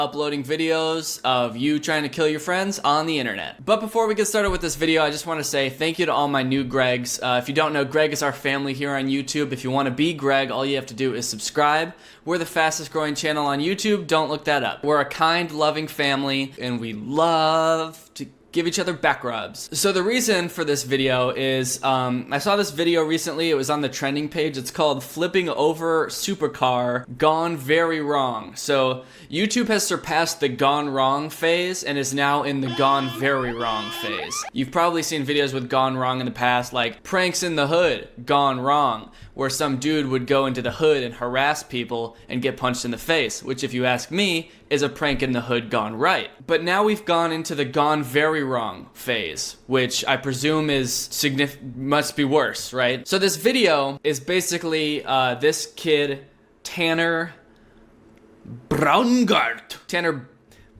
uploading videos of you trying to kill your friends on the internet. But before we get started with this video, I just want to say thank you to all my new Gregs. If you don't know, Greg is our family here on YouTube. If you want to be Greg, all you have to do is subscribe. We're the fastest growing channel on YouTube. Don't look that up. We're a kind, loving family, and we love to give each other back rubs. So the reason for this video is, I saw this video recently. It was on the trending page. It's called Flipping Over Supercar Gone Very Wrong. So YouTube has surpassed the gone wrong phase and is now in the gone very wrong phase. You've probably seen videos with gone wrong in the past, like pranks in the hood, gone wrong, where some dude would go into the hood and harass people and get punched in the face, which if you ask me, is a prank in the hood gone right. But now we've gone into the gone very wrong phase, which I presume is must be worse, right? So this video is basically this kid, Tanner Braungardt. Tanner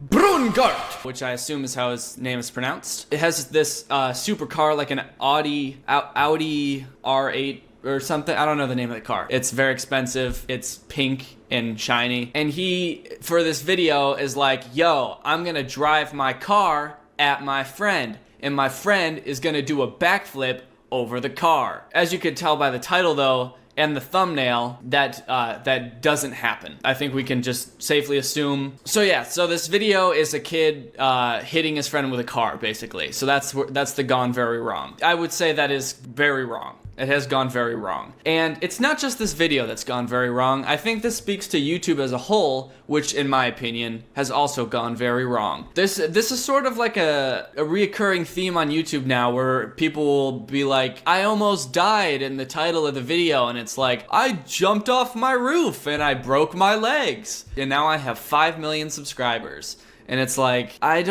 Braungardt, which I assume is how his name is pronounced. It has this supercar, like an Audi R8 or something. I don't know the name of the car. It's very expensive. It's pink and shiny. And he, for this video, is like, yo, I'm gonna drive my car at my friend, and my friend is gonna do a backflip over the car. As you could tell by the title though, and the thumbnail, that doesn't happen. I think we can just safely assume. So yeah, so this video is a kid hitting his friend with a car, basically. So that's the gone very wrong. I would say that is very wrong. It has gone very wrong. And it's not just this video that's gone very wrong. I think this speaks to YouTube as a whole, which in my opinion has also gone very wrong. This is sort of like a reoccurring theme on YouTube now, where people will be like, I almost died in the title of the video, and it's like, I jumped off my roof and I broke my legs. And now I have 5 million subscribers. And it's like, I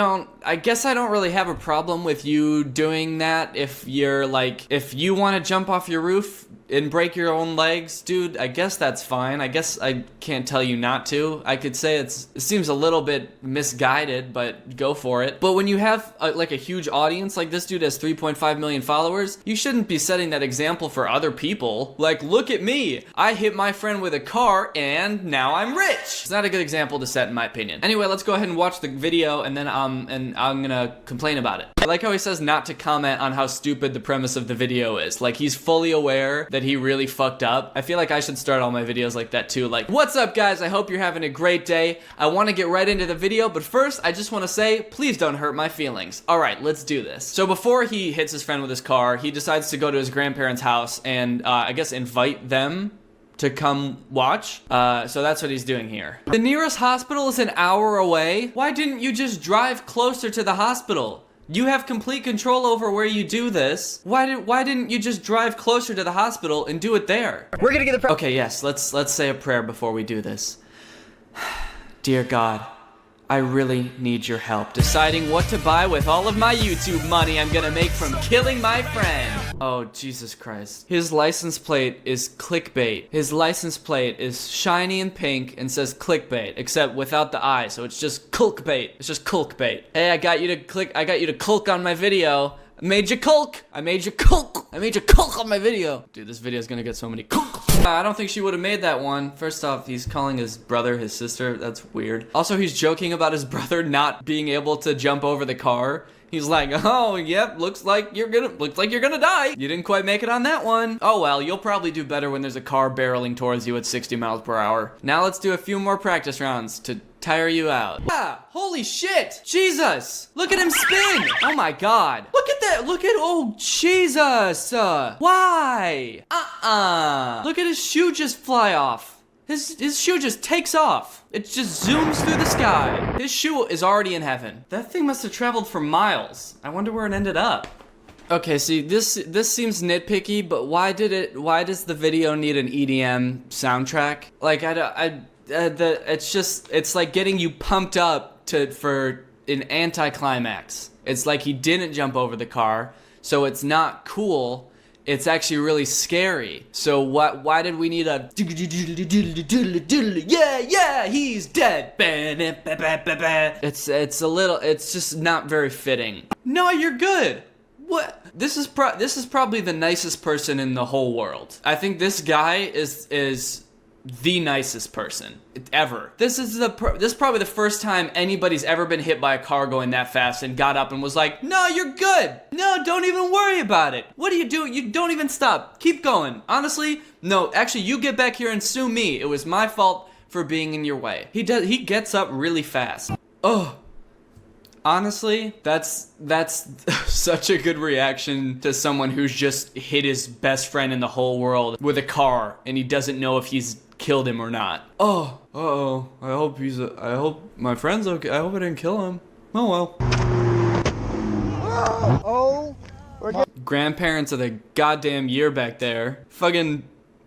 guess I don't really have a problem with you doing that if you're like, if you want to jump off your roof and break your own legs, dude, I guess that's fine. I guess I can't tell you not to. I could say it seems a little bit misguided, but go for it. But when you have like a huge audience, like this dude has 3.5 million followers, you shouldn't be setting that example for other people. Like, look at me. I hit my friend with a car and now I'm rich. It's not a good example to set in my opinion. Anyway, let's go ahead and watch the video and then I'm gonna complain about it. I like how he says not to comment on how stupid the premise of the video is. Like, he's fully aware that he really fucked up. I feel like I should start all my videos like that too. Like, what's up guys? I hope you're having a great day. I want to get right into the video, but first I just want to say, please don't hurt my feelings. All right, let's do this. So before he hits his friend with his car, he decides to go to his grandparents' house and I guess invite them to come watch. So that's what he's doing here. The nearest hospital is an hour away. Why didn't you just drive closer to the hospital? You have complete control over where you do this. Why didn't you just drive closer to the hospital and do it there? We're gonna get the Okay, yes, let's say a prayer before we do this. Dear God, I really need your help deciding what to buy with all of my YouTube money I'm gonna make from killing my friend. Oh, Jesus Christ. His license plate is clickbait. His license plate is shiny and pink and says clickbait, except without the I, so it's just clickbait. It's just clickbait. Hey, I got you to click on my video. I made you culk. I made you culk. I made you culk on my video. Dude, this video is gonna get so many culk. I don't think she would have made that one. First off, he's calling his brother his sister. That's weird. Also, he's joking about his brother not being able to jump over the car. He's like, oh, yep, looks like you're gonna die. You didn't quite make it on that one. Oh well, you'll probably do better when there's a car barreling towards you at 60 miles per hour. Now let's do a few more practice rounds to tire you out. Ah, holy shit! Jesus! Look at him spin! Oh my god. Look at that! Oh, Jesus! Why? Look at his shoe just fly off. His shoe just takes off. It just zooms through the sky. His shoe is already in heaven. That thing must have traveled for miles. I wonder where it ended up. Okay, see, this seems nitpicky, but why does the video need an EDM soundtrack? Like, it's like getting you pumped up for an anticlimax. It's like he didn't jump over the car, so it's not cool. It's actually really scary. So why did we need a yeah, he's dead. It's just not very fitting. No, you're good. What? This is probably the nicest person in the whole world. I think this guy is the nicest person ever. This is probably the first time anybody's ever been hit by a car going that fast and got up and was like, no, you're good. No, don't even worry about it. What do? You don't even stop. Keep going. Honestly, no, actually, you get back here and sue me. It was my fault for being in your way. He gets up really fast. Oh. Honestly, that's such a good reaction to someone who's just hit his best friend in the whole world with a car and he doesn't know if he's killed him or not. Oh, uh-oh. I hope my friend's okay. I hope I didn't kill him. Oh well. Oh. Grandparents of the goddamn year back there. Fucking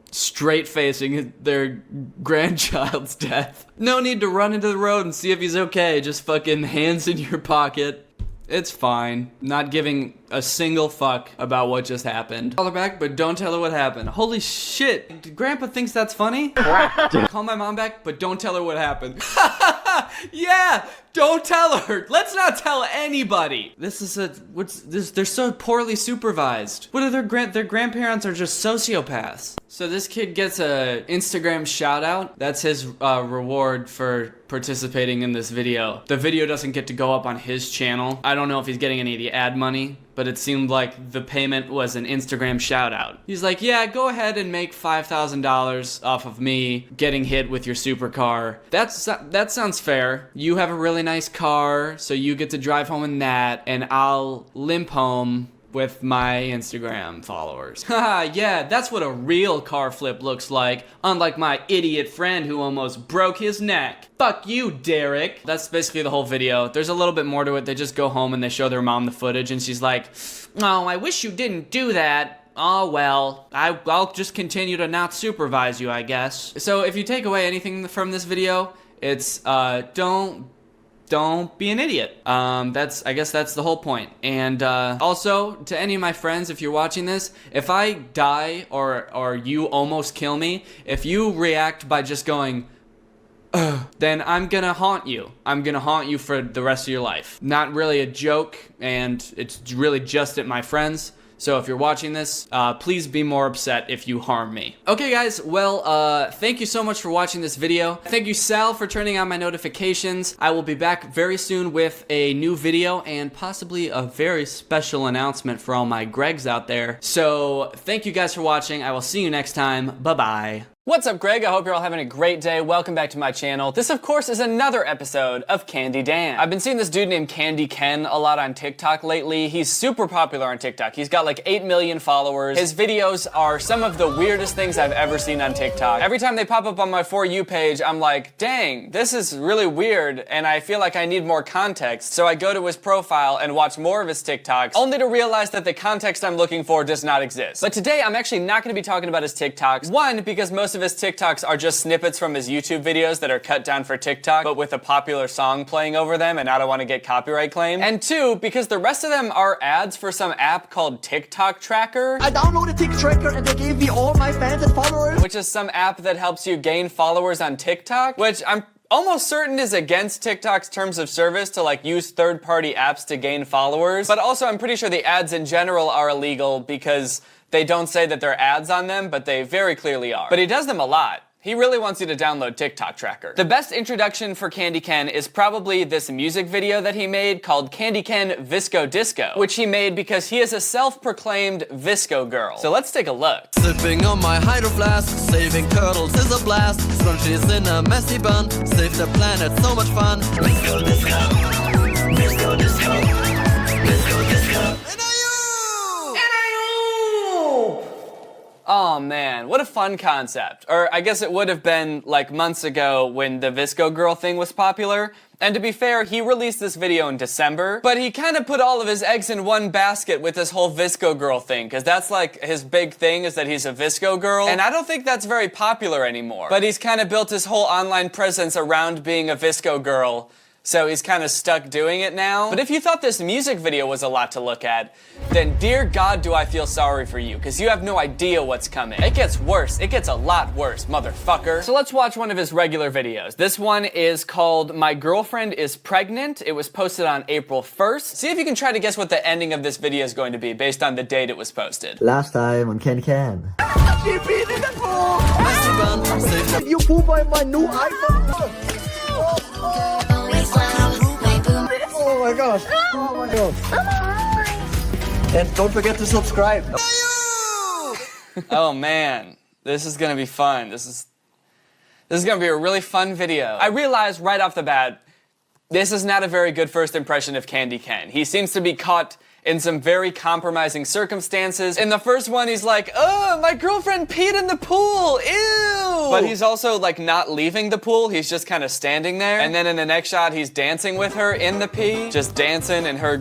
straight facing their grandchild's death. No need to run into the road and see if he's okay. Just fucking hands in your pocket. It's fine. Not giving a single fuck about what just happened. Call her back, but don't tell her what happened. Holy shit. Grandpa thinks that's funny? Call my mom back, but don't tell her what happened. Yeah, don't tell her. Let's not tell anybody. They're so poorly supervised. What are their grandparents are just sociopaths. So this kid gets a Instagram shout out. That's his reward for participating in this video. The video doesn't get to go up on his channel. I don't know if he's getting any of the ad money, but it seemed like the payment was an Instagram shout out. He's like, yeah, go ahead and make $5,000 off of me getting hit with your supercar. That sounds fair. You have a really nice car, so you get to drive home in that, and I'll limp home with my Instagram followers. Haha, yeah, that's what a real car flip looks like, unlike my idiot friend who almost broke his neck. Fuck you, Derek. That's basically the whole video. There's a little bit more to it. They just go home and they show their mom the footage and she's like, oh, I wish you didn't do that. Oh well, I'll just continue to not supervise you, I guess. So if you take away anything from this video, it's don't be an idiot. I guess that's the whole point. And also, to any of my friends, if you're watching this, if I die or you almost kill me, if you react by just going, then I'm gonna haunt you. I'm gonna haunt you for the rest of your life. Not really a joke, and it's really just at my friends. So if you're watching this, please be more upset if you harm me. Okay guys, well, thank you so much for watching this video. Thank you, Sal, for turning on my notifications. I will be back very soon with a new video and possibly a very special announcement for all my Gregs out there. So thank you guys for watching. I will see you next time. Bye-bye. What's up, Greg? I hope you're all having a great day. Welcome back to my channel. This, of course, is another episode of Candy Dan. I've been seeing this dude named Candy Ken a lot on TikTok lately. He's super popular on TikTok. He's got like 8 million followers. His videos are some of the weirdest things I've ever seen on TikTok. Every time they pop up on my For You page, I'm like, dang, this is really weird, and I feel like I need more context. So I go to his profile and watch more of his TikToks, only to realize that the context I'm looking for does not exist. But today, I'm actually not going to be talking about his TikToks. One, because most of his TikToks are just snippets from his YouTube videos that are cut down for TikTok, but with a popular song playing over them, and I don't want to get copyright claimed. And two, because the rest of them are ads for some app called TikTok Tracker. I downloaded TikTok Tracker and they gave me all my fans and followers. Which is some app that helps you gain followers on TikTok, which I'm almost certain is against TikTok's terms of service to like use third-party apps to gain followers. But also I'm pretty sure the ads in general are illegal because they don't say that they're ads on them, but they very clearly are. But he does them a lot. He really wants you to download TikTok Tracker. The best introduction for Candy Ken is probably this music video that he made called Candy Ken Visco Disco, which he made because he is a self-proclaimed Visco girl. So let's take a look. Sipping on my hydro flask, saving turtles is a blast. Scrunchies in a messy bun, save the planet, so much fun. Visco Disco, Visco Disco, Visco Disco. Oh man, what a fun concept. Or I guess it would have been like months ago when the Visco girl thing was popular. And to be fair, he released this video in December, but he kind of put all of his eggs in one basket with this whole Visco girl thing, because that's like his big thing is that he's a Visco girl, and I don't think that's very popular anymore. But he's kind of built his whole online presence around being a Visco girl, So he's kind of stuck doing it now. But if you thought this music video was a lot to look at, then dear God, do I feel sorry for you, because you have no idea what's coming. It gets worse. It gets a lot worse, motherfucker. So let's watch one of his regular videos. This one is called My Girlfriend is Pregnant. It was posted on April 1st. See if you can try to guess what the ending of this video is going to be based on the date it was posted. Last time on Candy Can. Messy bun, save the You poop on my new iPhone. Oh my gosh. Oh my gosh. And don't forget to subscribe. Oh man, this is gonna be fun. This is gonna be a really fun video. I realized right off the bat, this is not a very good first impression of Candy Ken. He seems to be caught in some very compromising circumstances. In the first one, he's like, oh, my girlfriend peed in the pool, ew! But he's also like not leaving the pool, he's just kind of standing there. And then in the next shot, he's dancing with her in the pee, just dancing in her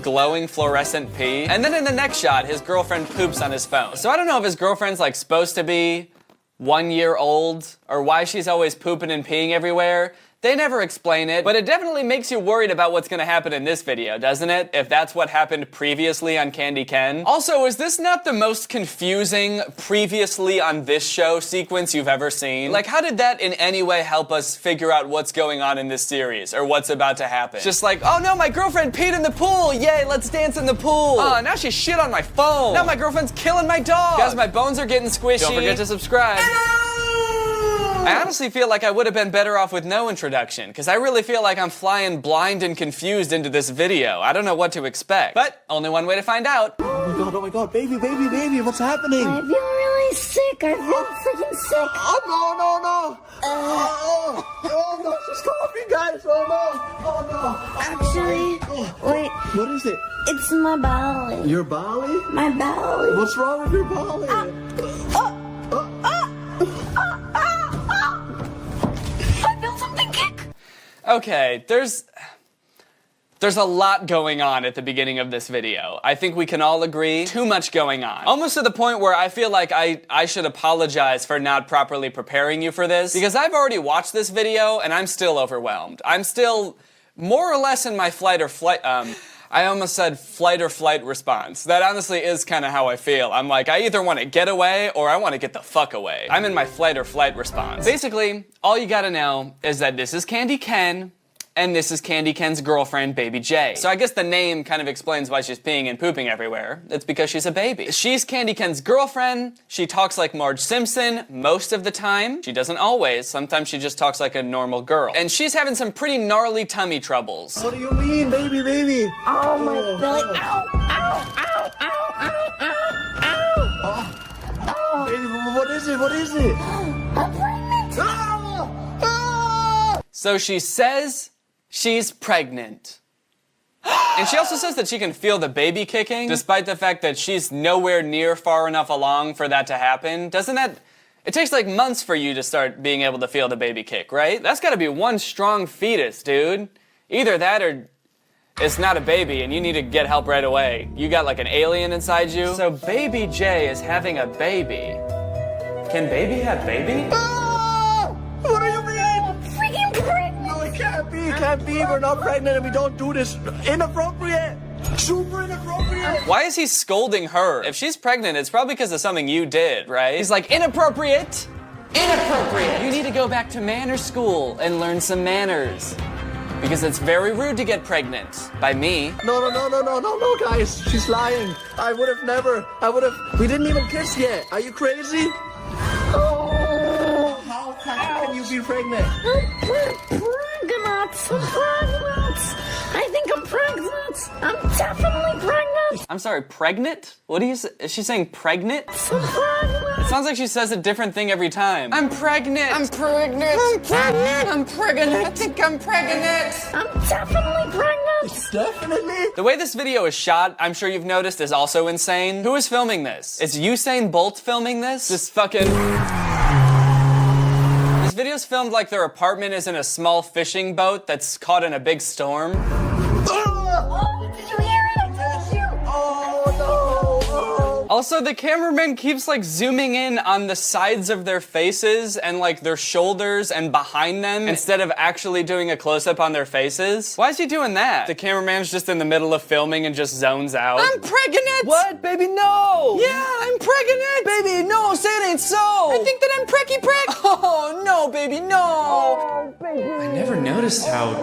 glowing fluorescent pee. And then in the next shot, his girlfriend poops on his phone. So I don't know if his girlfriend's like supposed to be 1 year old, or why she's always pooping and peeing everywhere. They never explain it, but it definitely makes you worried about what's gonna happen in this video, doesn't it? If that's what happened previously on Candy Ken. Also, is this not the most confusing previously on this show sequence you've ever seen? Like, how did that in any way help us figure out what's going on in this series, or what's about to happen? Just like, oh no, my girlfriend peed in the pool! Yay, let's dance in the pool! Oh, now she shit on my phone! Now my girlfriend's killing my dog! Guys, my bones are getting squishy. Don't forget to subscribe. I honestly feel like I would have been better off with no introduction, because I really feel like I'm flying blind and confused into this video. I don't know what to expect, but only one way to find out. Oh my god, baby, what's happening? I feel really sick. I feel freaking sick. Oh no. Oh no, she's coughing, guys. Oh no. Actually, wait. What is it? It's my belly. Your belly? My belly. What's wrong with your belly? I feel something kick. Okay, there's a lot going on at the beginning of this video. I think we can all agree, too much going on. Almost to the point where I feel like I should apologize for not properly preparing you for this, because I've already watched this video and I'm still overwhelmed. I'm still more or less in my fight or flight response. That honestly is kind of how I feel. I'm like, I either want to get away or I want to get the fuck away. I'm in my fight or flight response. Basically, all you gotta know is that this is Candy Ken, and this is Candy Ken's girlfriend, Baby J. So I guess the name kind of explains why she's peeing and pooping everywhere. It's because she's a baby. She's Candy Ken's girlfriend. She talks like Marge Simpson most of the time. She doesn't always. Sometimes she just talks like a normal girl. And she's having some pretty gnarly tummy troubles. What do you mean, baby? Oh, my belly. Ow. Baby, what is it? I'm pregnant. So she says she's pregnant. And she also says that she can feel the baby kicking, despite the fact that she's nowhere near far enough along for that to happen. Doesn't that... It takes like months for you to start being able to feel the baby kick, right? That's gotta be one strong fetus, dude. Either that or it's not a baby and you need to get help right away. You got like an alien inside you. So Baby J is having a baby. Can baby have baby? What do you mean? I'm freaking pregnant. No, it can't be. We're not pregnant and we don't do this. Inappropriate. Super inappropriate. Why is he scolding her? If she's pregnant, it's probably because of something you did, right? He's like, inappropriate. You need to go back to manners school and learn some manners. Because it's very rude to get pregnant. By me. No, guys. She's lying. I would have never. We didn't even kiss yet. Are you crazy? Oh, How can you be pregnant? I'm pregnant. I think I'm pregnant. I'm definitely pregnant. I'm sorry, pregnant? What do you say? Is she saying pregnant? I'm pregnant. It sounds like she says a different thing every time. I'm pregnant. I'm pregnant. I'm pregnant. I think I'm pregnant. I'm definitely pregnant. Definitely. The way this video is shot, I'm sure you've noticed, is also insane. Who is filming this? Is Usain Bolt filming this? This fucking... This video's filmed like their apartment is in a small fishing boat that's caught in a big storm. Oh, did you hear it? I told you. Oh no. Also, the cameraman keeps like zooming in on the sides of their faces and like their shoulders and behind them instead of actually doing a close-up on their faces. Why is he doing that? The cameraman's just in the middle of filming and just zones out. I'm pregnant! What, baby? No! Yeah, I'm pregnant! Baby, no, say it ain't so! I think that I'm precky prick! Oh, no, baby, no! I never noticed how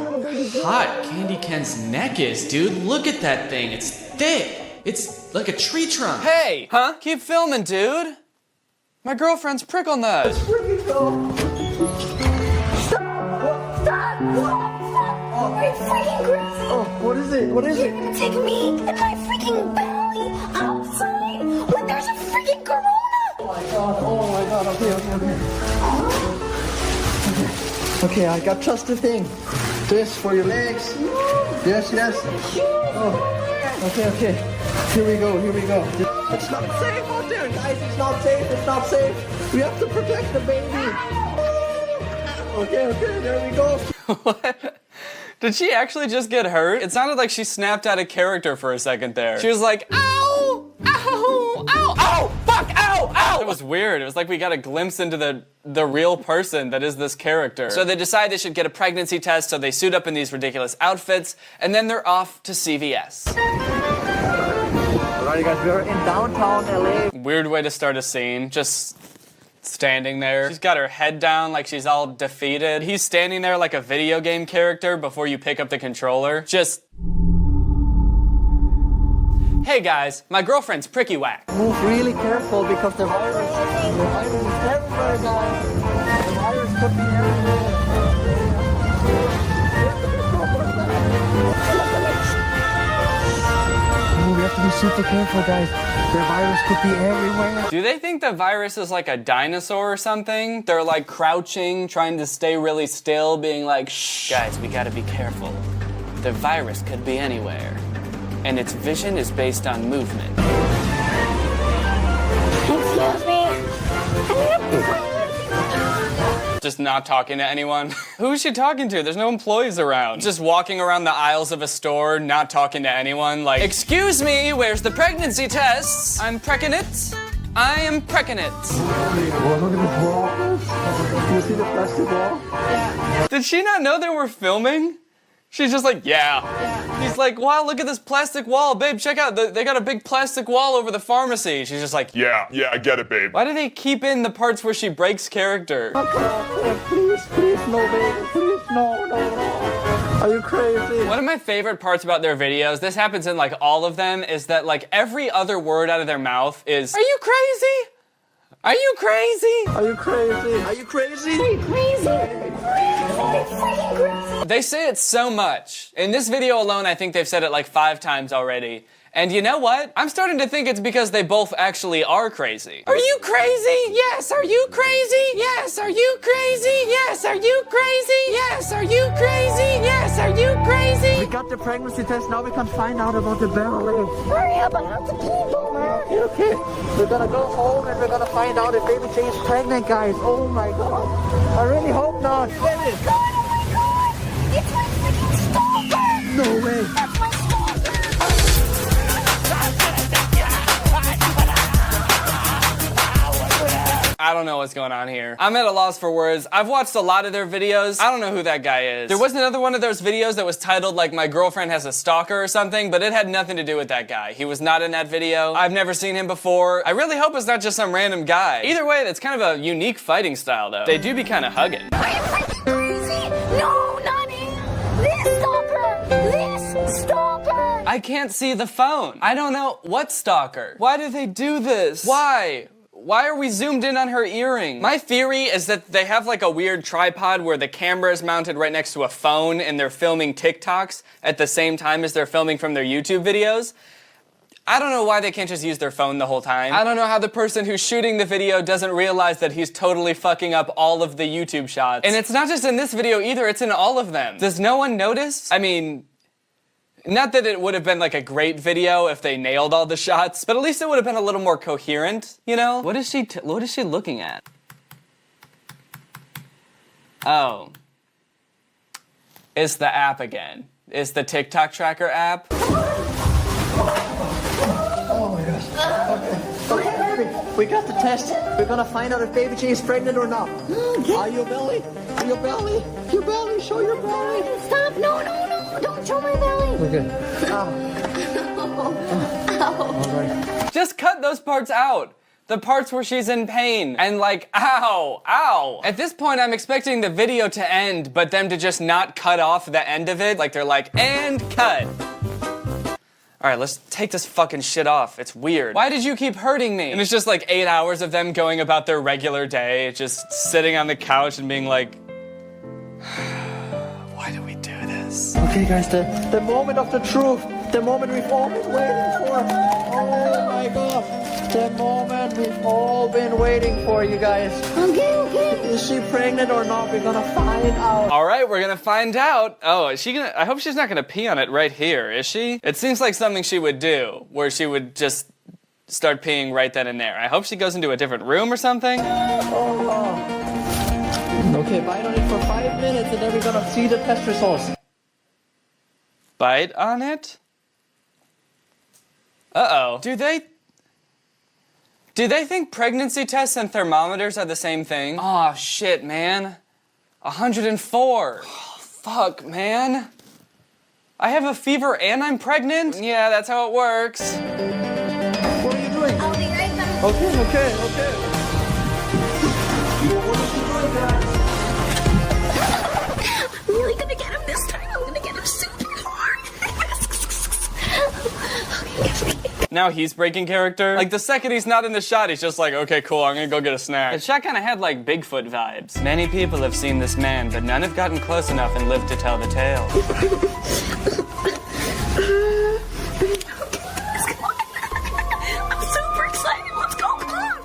hot Candy Ken's neck is, dude. Look at that thing. It's thick. It's like a tree trunk. Hey! Huh? Keep filming, dude. My girlfriend's prickle nut. Stop! Oh, you're freaking crazy! Oh, what is it? What is You're it? gonna take me and my freaking belly outside when there's a freaking corona! Oh my god, okay. Okay, I got just the thing. This for your legs. Yes. Oh, okay. Here we go. It's not safe out there, guys. It's not safe. We have to protect the baby. Okay, there we go. What? Did she actually just get hurt? It sounded like she snapped out of character for a second there. She was like, ow! Ow! Ow! Ow! Fuck! Ow! Ow! It was weird. It was like we got a glimpse into the real person that is this character. So they decide they should get a pregnancy test, so they suit up in these ridiculous outfits, and then they're off to CVS. Alright, guys, we're in downtown LA. Weird way to start a scene. Just standing there. She's got her head down like she's all defeated. He's standing there like a video game character before you pick up the controller. Just... Hey guys, my girlfriend's pricky whack. Move really careful because the virus is everywhere, guys. The virus could be everywhere. Oh, we have to be super careful, guys. The virus could be everywhere. Do they think the virus is like a dinosaur or something? They're like crouching, trying to stay really still, being like, shh. Guys, we gotta be careful. The virus could be anywhere. And its vision is based on movement. Excuse me. Just not talking to anyone. Who is she talking to? There's no employees around. Just walking around the aisles of a store, not talking to anyone. Like, excuse me, where's the pregnancy tests? I'm pregnant. I am pregnant. Oh, look at this wall. Do you see the plastic wall? Did she not know they were filming? She's just like, yeah. He's like, wow, look at this plastic wall. Babe, check out, they got a big plastic wall over the pharmacy. She's just like, Yeah, I get it, babe. why do they keep in the parts where she breaks character? Please, no, baby. Please, no. Are you crazy? One of my favorite parts about their videos, this happens in like all of them, is that like every other word out of their mouth is, are you crazy? Are you crazy? Are you crazy? Are you crazy? Are you crazy? They're freaking crazy! They say it so much. In this video alone, I think they've said it like 5 times already. And you know what? I'm starting to think it's because they both actually are crazy. Are you crazy? Yes. Are you crazy? Yes. Are you crazy? Yes. Are you crazy? Yes. Are you crazy? Yes. Are you crazy? We got the pregnancy test, now we can find out about the belly. Hurry up, I have to pee, Boomer! Okay, we're gonna go home and we're gonna find out if baby J is pregnant, guys. Oh my god. I really hope not. Oh my god! It's my freaking stalker! No way. That's my stalker! I don't know what's going on here. I'm at a loss for words. I've watched a lot of their videos. I don't know who that guy is. There was another one of those videos that was titled like My Girlfriend Has a Stalker or something, but it had nothing to do with that guy. He was not in that video. I've never seen him before. I really hope it's not just some random guy. Either way, that's kind of a unique fighting style though. They do be kind of hugging. Are you freaking crazy? No, not him! This stalker! This stalker! I can't see the phone. I don't know what stalker. Why do they do this? Why? Why are we zoomed in on her earring? My theory is that they have like a weird tripod where the camera is mounted right next to a phone and they're filming TikToks at the same time as they're filming from their YouTube videos. I don't know why they can't just use their phone the whole time. I don't know how the person who's shooting the video doesn't realize that he's totally fucking up all of the YouTube shots. And it's not just in this video either, it's in all of them. Does no one notice? I mean, not that it would have been like a great video if they nailed all the shots, but at least it would have been a little more coherent, you know? What is she looking at? Oh. It's the app again. It's the TikTok tracker app. Oh my gosh. Okay. got the test. We're gonna find out if baby J is pregnant or not. Are you belly? Your belly? Your belly? Show your belly. Stop! No, no, no! Don't show my belly! Okay. Ow. Ow. All right. Just cut those parts out. The parts where she's in pain and like, ow, ow. At this point, I'm expecting the video to end, but them to just not cut off the end of it. Like they're like, and cut. All right, let's take this fucking shit off. It's weird. Why did you keep hurting me? And it's just like 8 hours of them going about their regular day, just sitting on the couch and being like, why do we do this? Okay, guys, the moment of the truth. The moment we've all been waiting for. Oh my God. The moment we've all been waiting for, you guys. Okay, okay. Is she pregnant or not? We're gonna find out. All right, we're gonna find out. Oh, is she gonna? I hope she's not gonna pee on it right here, is she? It seems like something she would do, where she would just start peeing right then and there. I hope she goes into a different room or something. Oh. Okay, bite on it for 5 minutes and then we're gonna see the test results. Bite on it? Uh-oh. Do they think pregnancy tests and thermometers are the same thing? Oh shit, man. 104. Oh, fuck, man. I have a fever and I'm pregnant? Yeah, that's how it works. What are you doing? I'll be right back. Okay. What is she doing, guys? I'm really gonna get him this time. I'm gonna get him super hard. Now he's breaking character. Like the second he's not in the shot, he's just like, okay, cool, I'm gonna go get a snack. The shot kind of had like Bigfoot vibes. Many people have seen this man, but none have gotten close enough and lived to tell the tale. I'm super excited. Let's go. Come on.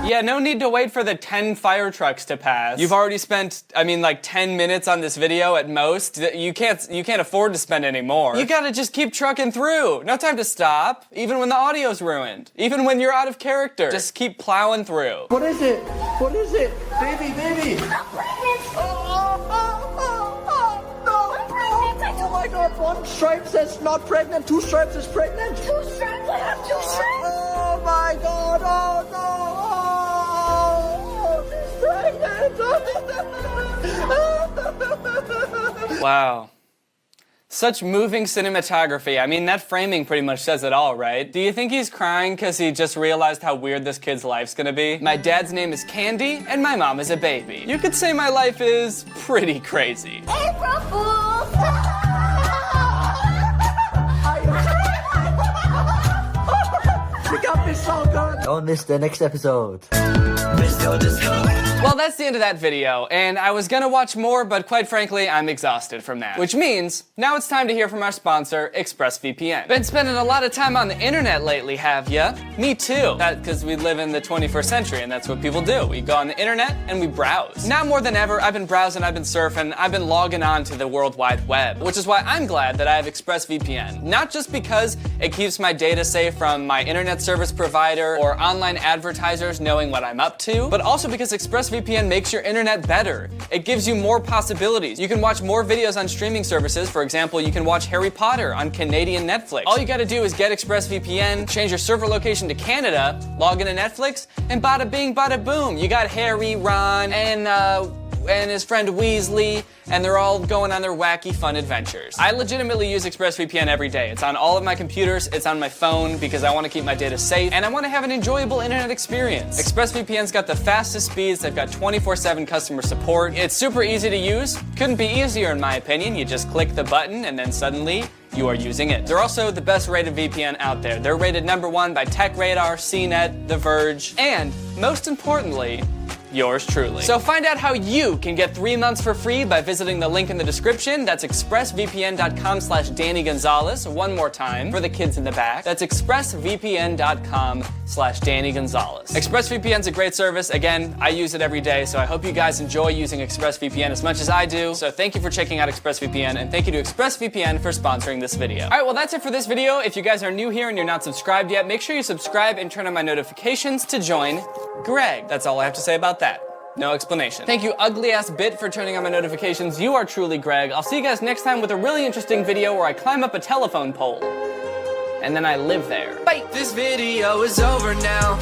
Yeah, no need to wait for the 10 fire trucks to pass. You've already spent, like 10 minutes on this video at most. You can't afford to spend any more. You gotta just keep trucking through. No time to stop, even when the audio's ruined. Even when you're out of character. Just keep plowing through. What is it? What is it? Baby. I'm pregnant. No. I'm pregnant. I Oh told my God, 1 stripe says not pregnant, 2 stripes is pregnant. 2 stripes. I have 2 stripes. Oh my God, oh no, she's pregnant. Wow. Such moving cinematography. That framing pretty much says it all, right? Do you think he's crying because he just realized how weird this kid's life's gonna be? My dad's name is Candy, and my mom is a baby. You could say my life is pretty crazy. April Fools. You got me so good. Don't miss the next episode. Well, that's the end of that video, and I was gonna watch more, but quite frankly, I'm exhausted from that. Which means, now it's time to hear from our sponsor, ExpressVPN. Been spending a lot of time on the internet lately, have ya? Me too. That's because we live in the 21st century, and that's what people do. We go on the internet, and we browse. Now more than ever, I've been browsing, I've been surfing, I've been logging on to the World Wide Web, which is why I'm glad that I have ExpressVPN. Not just because it keeps my data safe from my internet service provider or online advertisers knowing what I'm up to, but also because ExpressVPN makes your internet better. It gives you more possibilities. You can watch more videos on streaming services. For example, you can watch Harry Potter on Canadian Netflix. All you gotta do is get ExpressVPN, change your server location to Canada, log into Netflix, and bada bing, bada boom. You got Harry, Ron, and his friend Weasley, and they're all going on their wacky fun adventures. I legitimately use ExpressVPN every day. It's on all of my computers, it's on my phone because I want to keep my data safe, and I want to have an enjoyable internet experience. ExpressVPN's got the fastest speeds, they've got 24/7 customer support. It's super easy to use. Couldn't be easier in my opinion. You just click the button and then suddenly you are using it. They're also the best rated VPN out there. They're rated #1 by TechRadar, CNET, The Verge, and most importantly, yours truly. So find out how you can get 3 months for free by visiting the link in the description. That's expressvpn.com/Danny Gonzalez. One more time for the kids in the back. That's expressvpn.com/Danny Gonzalez. ExpressVPN's a great service. Again, I use it every day, so I hope you guys enjoy using ExpressVPN as much as I do. So thank you for checking out ExpressVPN, and thank you to ExpressVPN for sponsoring this video. All right, well, that's it for this video. If you guys are new here and you're not subscribed yet, make sure you subscribe and turn on my notifications to join Greg. That's all I have to say about that. No explanation. Thank you, Ugly Ass Bit, for turning on my notifications. You are truly Greg. I'll see you guys next time with a really interesting video where I climb up a telephone pole. and then I live there. Bye! This video is over now.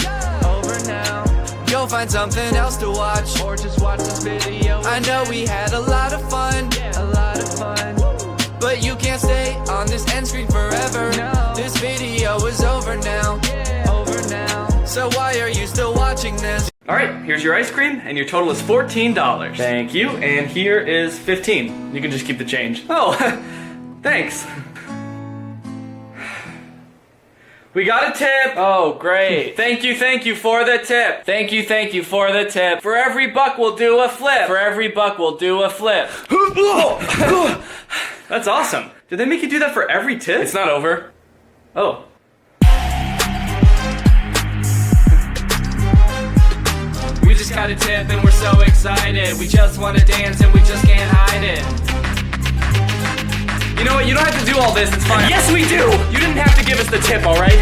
Go find something else to watch, or just watch this video. I know we had a lot of fun, but you can't stay on this end screen forever. This video is over now. So why are you still watching this? Alright, here's your ice cream, and your total is $14. Thank you, and here is 15. You can just keep the change. Oh, thanks. We got a tip! Oh, great. Thank you for the tip. Thank you for the tip. For every buck, we'll do a flip. For every buck, we'll do a flip. That's awesome. Did they make you do that for every tip? It's not over. Oh. We just got a tip and we're so excited. We just want to dance and we just can't hide it. You know what? You don't have to do all this. It's fine. Yes, we do! You didn't have to give us the tip, alright?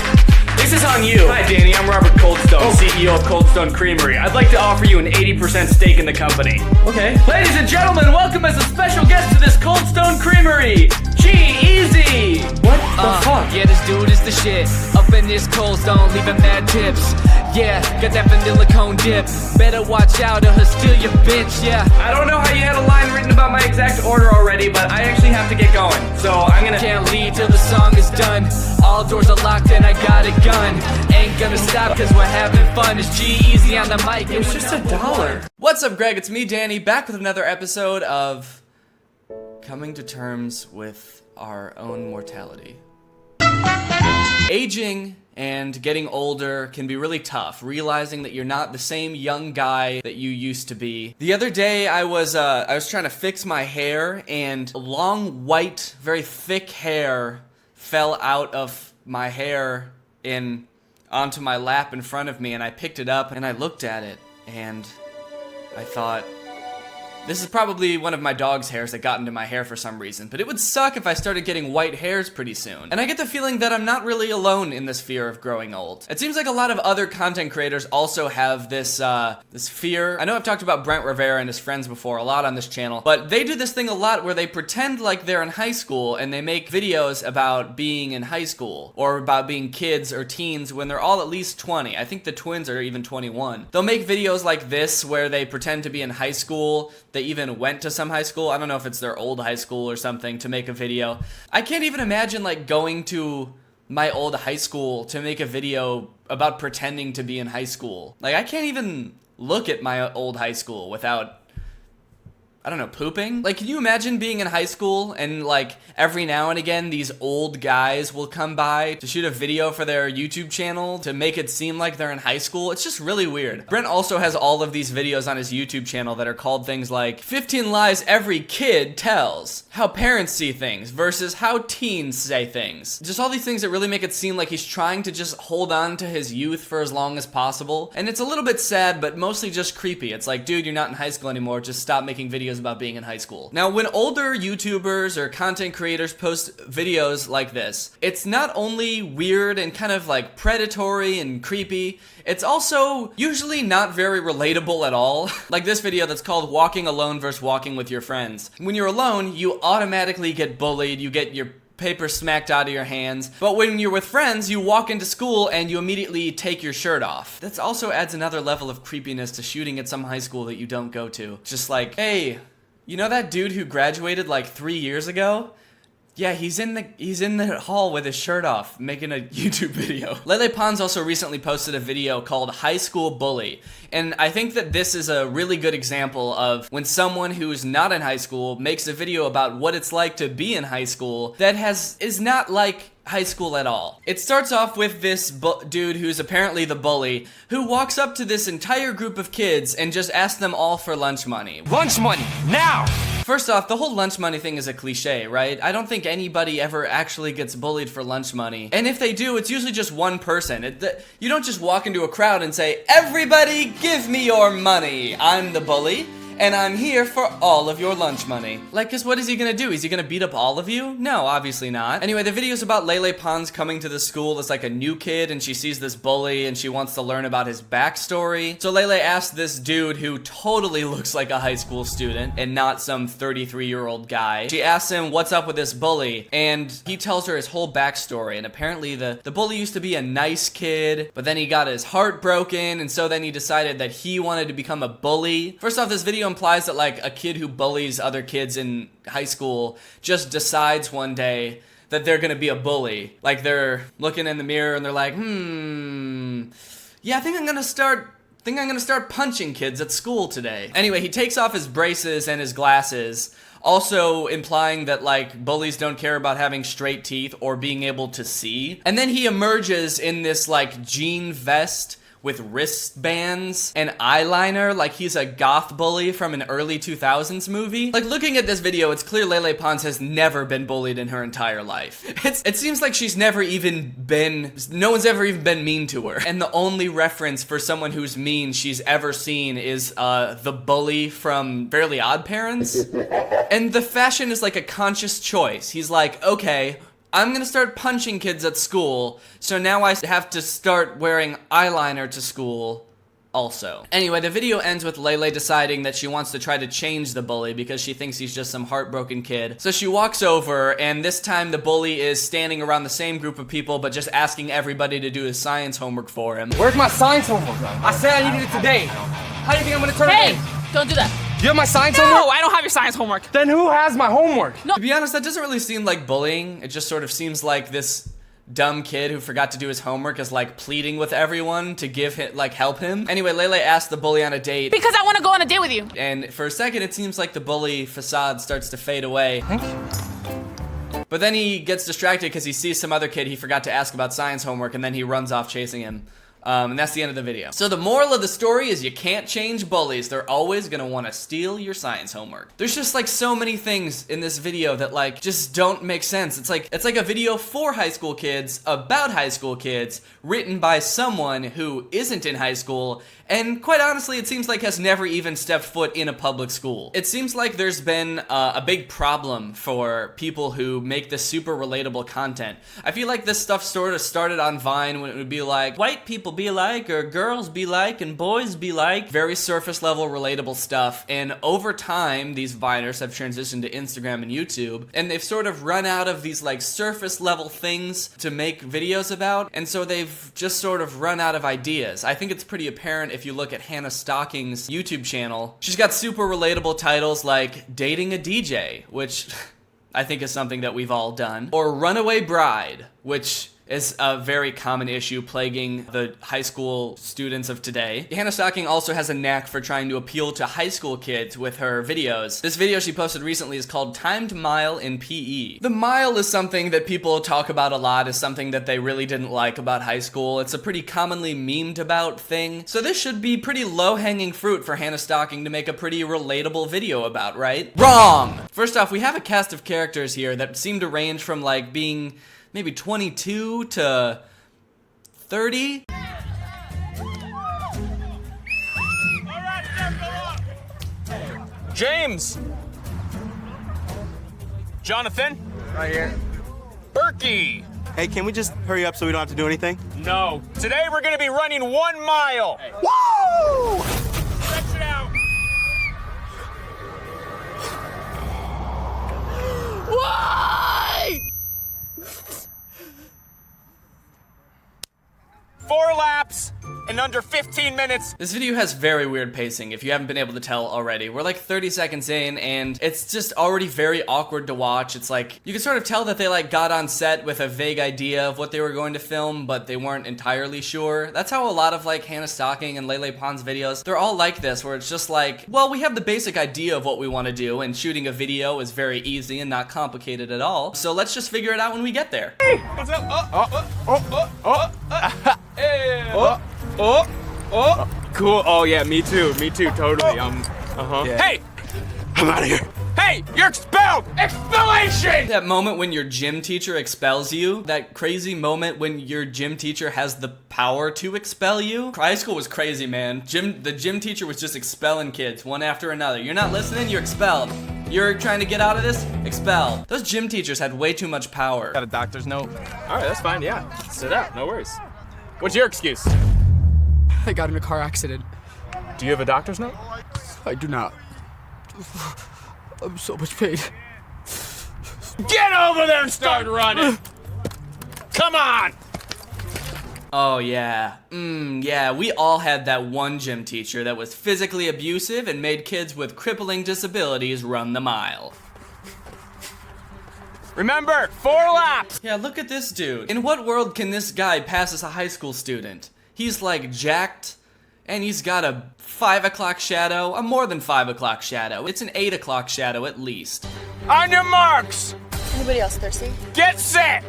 This is on you. Hi, Danny. I'm Robert Coldstone, CEO of Coldstone Creamery. I'd like to offer you an 80% stake in the company. Okay. Ladies and gentlemen, welcome as a special guest to this Coldstone Creamery. G-Easy! What the fuck? Yeah, this dude is the shit. Up in this Coldstone, leaving mad tips. Yeah, got that vanilla cone dip. Better watch out or he'll steal your bitch, yeah. I don't know how you had a line written about my exact order already, but I actually have to get going. So I'm gonna... Can't leave till the song is done. All doors are locked and I got a gun. Ain't gonna stop cause we're having fun. It's G-Easy on the mic. It was just $1. What's up, Greg? It's me, Danny, back with another episode of Coming to Terms with Our Own Mortality. Aging and getting older can be really tough, realizing that you're not the same young guy that you used to be. The other day I was trying to fix my hair, and long white, very thick hair fell out of my hair onto my lap in front of me, and I picked it up and I looked at it and I thought, this is probably one of my dog's hairs that got into my hair for some reason, but it would suck if I started getting white hairs pretty soon. And I get the feeling that I'm not really alone in this fear of growing old. It seems like a lot of other content creators also have this fear. I know I've talked about Brent Rivera and his friends before a lot on this channel, but they do this thing a lot where they pretend like they're in high school and they make videos about being in high school or about being kids or teens when they're all at least 20. I think the twins are even 21. They'll make videos like this where they pretend to be in high school. They even went to some high school. I don't know if it's their old high school or something to make a video. I can't even imagine like going to my old high school to make a video about pretending to be in high school. Like I can't even look at my old high school without, I don't know, pooping? Like, can you imagine being in high school and, like, every now and again, these old guys will come by to shoot a video for their YouTube channel to make it seem like they're in high school? It's just really weird. Brent also has all of these videos on his YouTube channel that are called things like 15 lies every kid tells, how parents see things versus how teens say things. Just all these things that really make it seem like he's trying to just hold on to his youth for as long as possible. And it's a little bit sad, but mostly just creepy. It's like, dude, you're not in high school anymore. Just stop making videos about being in high school. Now, when older YouTubers or content creators post videos like this, it's not only weird and kind of like predatory and creepy, it's also usually not very relatable at all. Like this video that's called Walking Alone versus Walking with Your Friends. When you're alone, you automatically get bullied, you get your paper smacked out of your hands. But when you're with friends, you walk into school and you immediately take your shirt off. That also adds another level of creepiness to shooting at some high school that you don't go to. Just like, hey, you know that dude who graduated like 3 years ago? Yeah, he's in the hall with his shirt off, making a YouTube video. Lele Pons also recently posted a video called High School Bully. And I think that this is a really good example of when someone who's not in high school makes a video about what it's like to be in high school that is not like high school at all. It starts off with this dude who's apparently the bully who walks up to this entire group of kids and just asks them all for lunch money. Lunch money, now! First off, the whole lunch money thing is a cliche, right? I don't think anybody ever actually gets bullied for lunch money. And if they do, it's usually just one person. You don't just walk into a crowd and say, everybody give me your money, I'm the bully. and I'm here for all of your lunch money. Like, cause what is he gonna do? Is he gonna beat up all of you? No, obviously not. Anyway, the video's about Lele Pons coming to the school as like a new kid, and she sees this bully and she wants to learn about his backstory. So Lele asks this dude who totally looks like a high school student and not some 33-year-old guy. She asks him what's up with this bully, and he tells her his whole backstory, and apparently the bully used to be a nice kid, but then he got his heart broken, and so then he decided that he wanted to become a bully. First off, this video implies that like a kid who bullies other kids in high school just decides one day that they're gonna be a bully. Like they're looking in the mirror and they're like, yeah, I think I'm gonna start punching kids at school today. Anyway, he takes off his braces and his glasses, also implying that like bullies don't care about having straight teeth or being able to see. And then he emerges in this like jean vest with wristbands and eyeliner like he's a goth bully from an early 2000s movie. Like, looking at this video, it's clear Lele Pons has never been bullied in her entire life. It seems like she's never even been, no one's ever even been mean to her. And the only reference for someone who's mean she's ever seen is the bully from Fairly Odd Parents. And the fashion is like a conscious choice. He's like, okay, I'm gonna start punching kids at school, so now I have to start wearing eyeliner to school also. Anyway, the video ends with Lele deciding that she wants to try to change the bully because she thinks he's just some heartbroken kid. So she walks over, and this time the bully is standing around the same group of people, but just asking everybody to do his science homework for him. Where's my science homework? I said I needed it today. How do you think I'm gonna turn it in? Hey, don't do that. You have my science No, homework? I don't have your science homework. Then who has my homework? No. To be honest, that doesn't really seem like bullying. It just sort of seems like this dumb kid who forgot to do his homework is like pleading with everyone to give him, like, help him. Anyway, Lele asked the bully on a date. Because I want to go on a date with you. And for a second, it seems like the bully facade starts to fade away. But then he gets distracted because he sees some other kid he forgot to ask about science homework, and then he runs off chasing him. And that's the end of the video. So the moral of the story is you can't change bullies. They're always gonna want to steal your science homework. There's just like so many things in this video that like just don't make sense. It's like a video for high school kids about high school kids written by someone who isn't in high school, and quite honestly it seems like has never even stepped foot in a public school. It seems like there's been a big problem for people who make this super relatable content. I feel like this stuff sort of started on Vine when it would be like, white people be like, or girls be like, and boys be like. Very surface level relatable stuff, and over time these Viners have transitioned to Instagram and YouTube, and they've sort of run out of these like surface level things to make videos about, and so they've just sort of run out of ideas. I think it's pretty apparent if you look at Hannah Stocking's YouTube channel. She's got super relatable titles like Dating a DJ, which I think is something that we've all done, or Runaway Bride, which is a very common issue plaguing the high school students of today. Hannah Stocking also has a knack for trying to appeal to high school kids with her videos. This video she posted recently is called Timed Mile in PE. The mile is something that people talk about a lot, is something that they really didn't like about high school. It's a pretty commonly memed about thing. So this should be pretty low-hanging fruit for Hannah Stocking to make a pretty relatable video about, right? Wrong! First off, we have a cast of characters here that seem to range from like being maybe 22 to 30. James! Jonathan? Right here. Berkey! Hey, can we just hurry up so we don't have to do anything? No. Today we're gonna be running 1 mile! Hey. Woo! Stretch it out! Why? 4 laps in under 15 minutes. This video has very weird pacing, if you haven't been able to tell already. We're like 30 seconds in, and it's just already very awkward to watch. It's like, you can sort of tell that they like got on set with a vague idea of what they were going to film, but they weren't entirely sure. That's how a lot of like Hannah Stocking and Lele Pons videos, they're all like this, where it's just like, well, we have the basic idea of what we want to do, and shooting a video is very easy and not complicated at all. So let's just figure it out when we get there. Hey, what's up? Hey. Cool. Oh yeah, me too, totally. Yeah. Yeah. Hey! I'm out of here. Hey! Hey, you're expelled! Expellation! That moment when your gym teacher expels you, that crazy moment when your gym teacher has the power to expel you. High school was crazy, man. The gym teacher was just expelling kids one after another. You're not listening, you're expelled. You're trying to get out of this? Expelled. Those gym teachers had way too much power. Got a doctor's note? All right, that's fine, yeah. Sit out, no worries. What's your excuse? I got in a car accident. Do you have a doctor's note? I do not. I'm so much pain. Get over there and start running! Come on! Oh yeah. Yeah, we all had that one gym teacher that was physically abusive and made kids with crippling disabilities run the mile. Remember, 4 laps! Yeah, look at this dude. In what world can this guy pass as a high school student? He's like jacked, and he's got a 5 o'clock shadow, a more than 5 o'clock shadow. It's an 8 o'clock shadow at least. On your marks! Anybody else thirsty? Get set!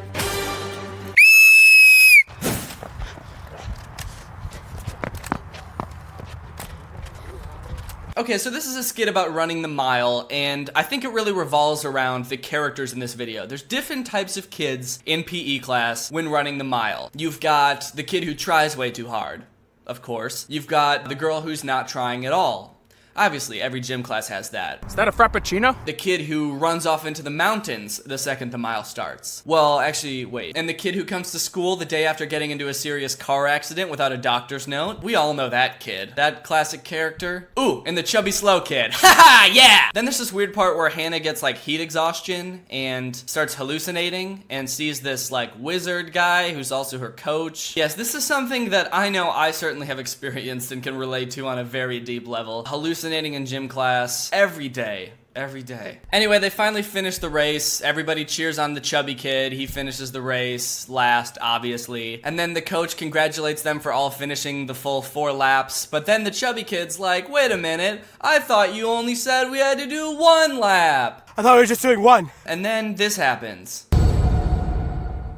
Okay, so this is a skit about running the mile, and I think it really revolves around the characters in this video. There's different types of kids in PE class when running the mile. You've got the kid who tries way too hard, of course. You've got the girl who's not trying at all. Obviously, every gym class has that. Is that a frappuccino? The kid who runs off into the mountains the second the mile starts. Well, actually, wait. And the kid who comes to school the day after getting into a serious car accident without a doctor's note. We all know that kid. That classic character. Ooh, and the chubby slow kid. Haha, yeah! Then there's this weird part where Hannah gets like heat exhaustion and starts hallucinating and sees this like wizard guy who's also her coach. Yes, this is something that I know I certainly have experienced and can relate to on a very deep level. Hallucinating in gym class every day. Anyway, they finally finish the race. Everybody cheers on the chubby kid. He finishes the race last, obviously. And then the coach congratulates them for all finishing the full 4 laps. But then the chubby kid's like, wait a minute, I thought you only said we had to do 1 lap. I thought we were just doing 1. And then this happens.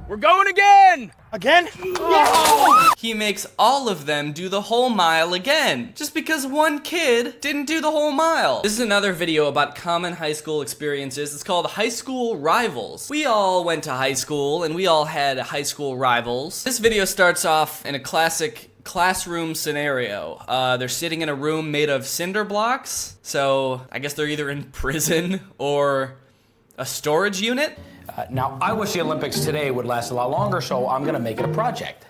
We're going again! Again? He makes all of them do the whole mile again, just because one kid didn't do the whole mile. This is another video about common high school experiences. It's called High School Rivals. We all went to high school and we all had high school rivals. This video starts off in a classic classroom scenario. They're sitting in a room made of cinder blocks, so I guess they're either in prison or a storage unit. Now, I wish the Olympics today would last a lot longer, so I'm gonna make it a project.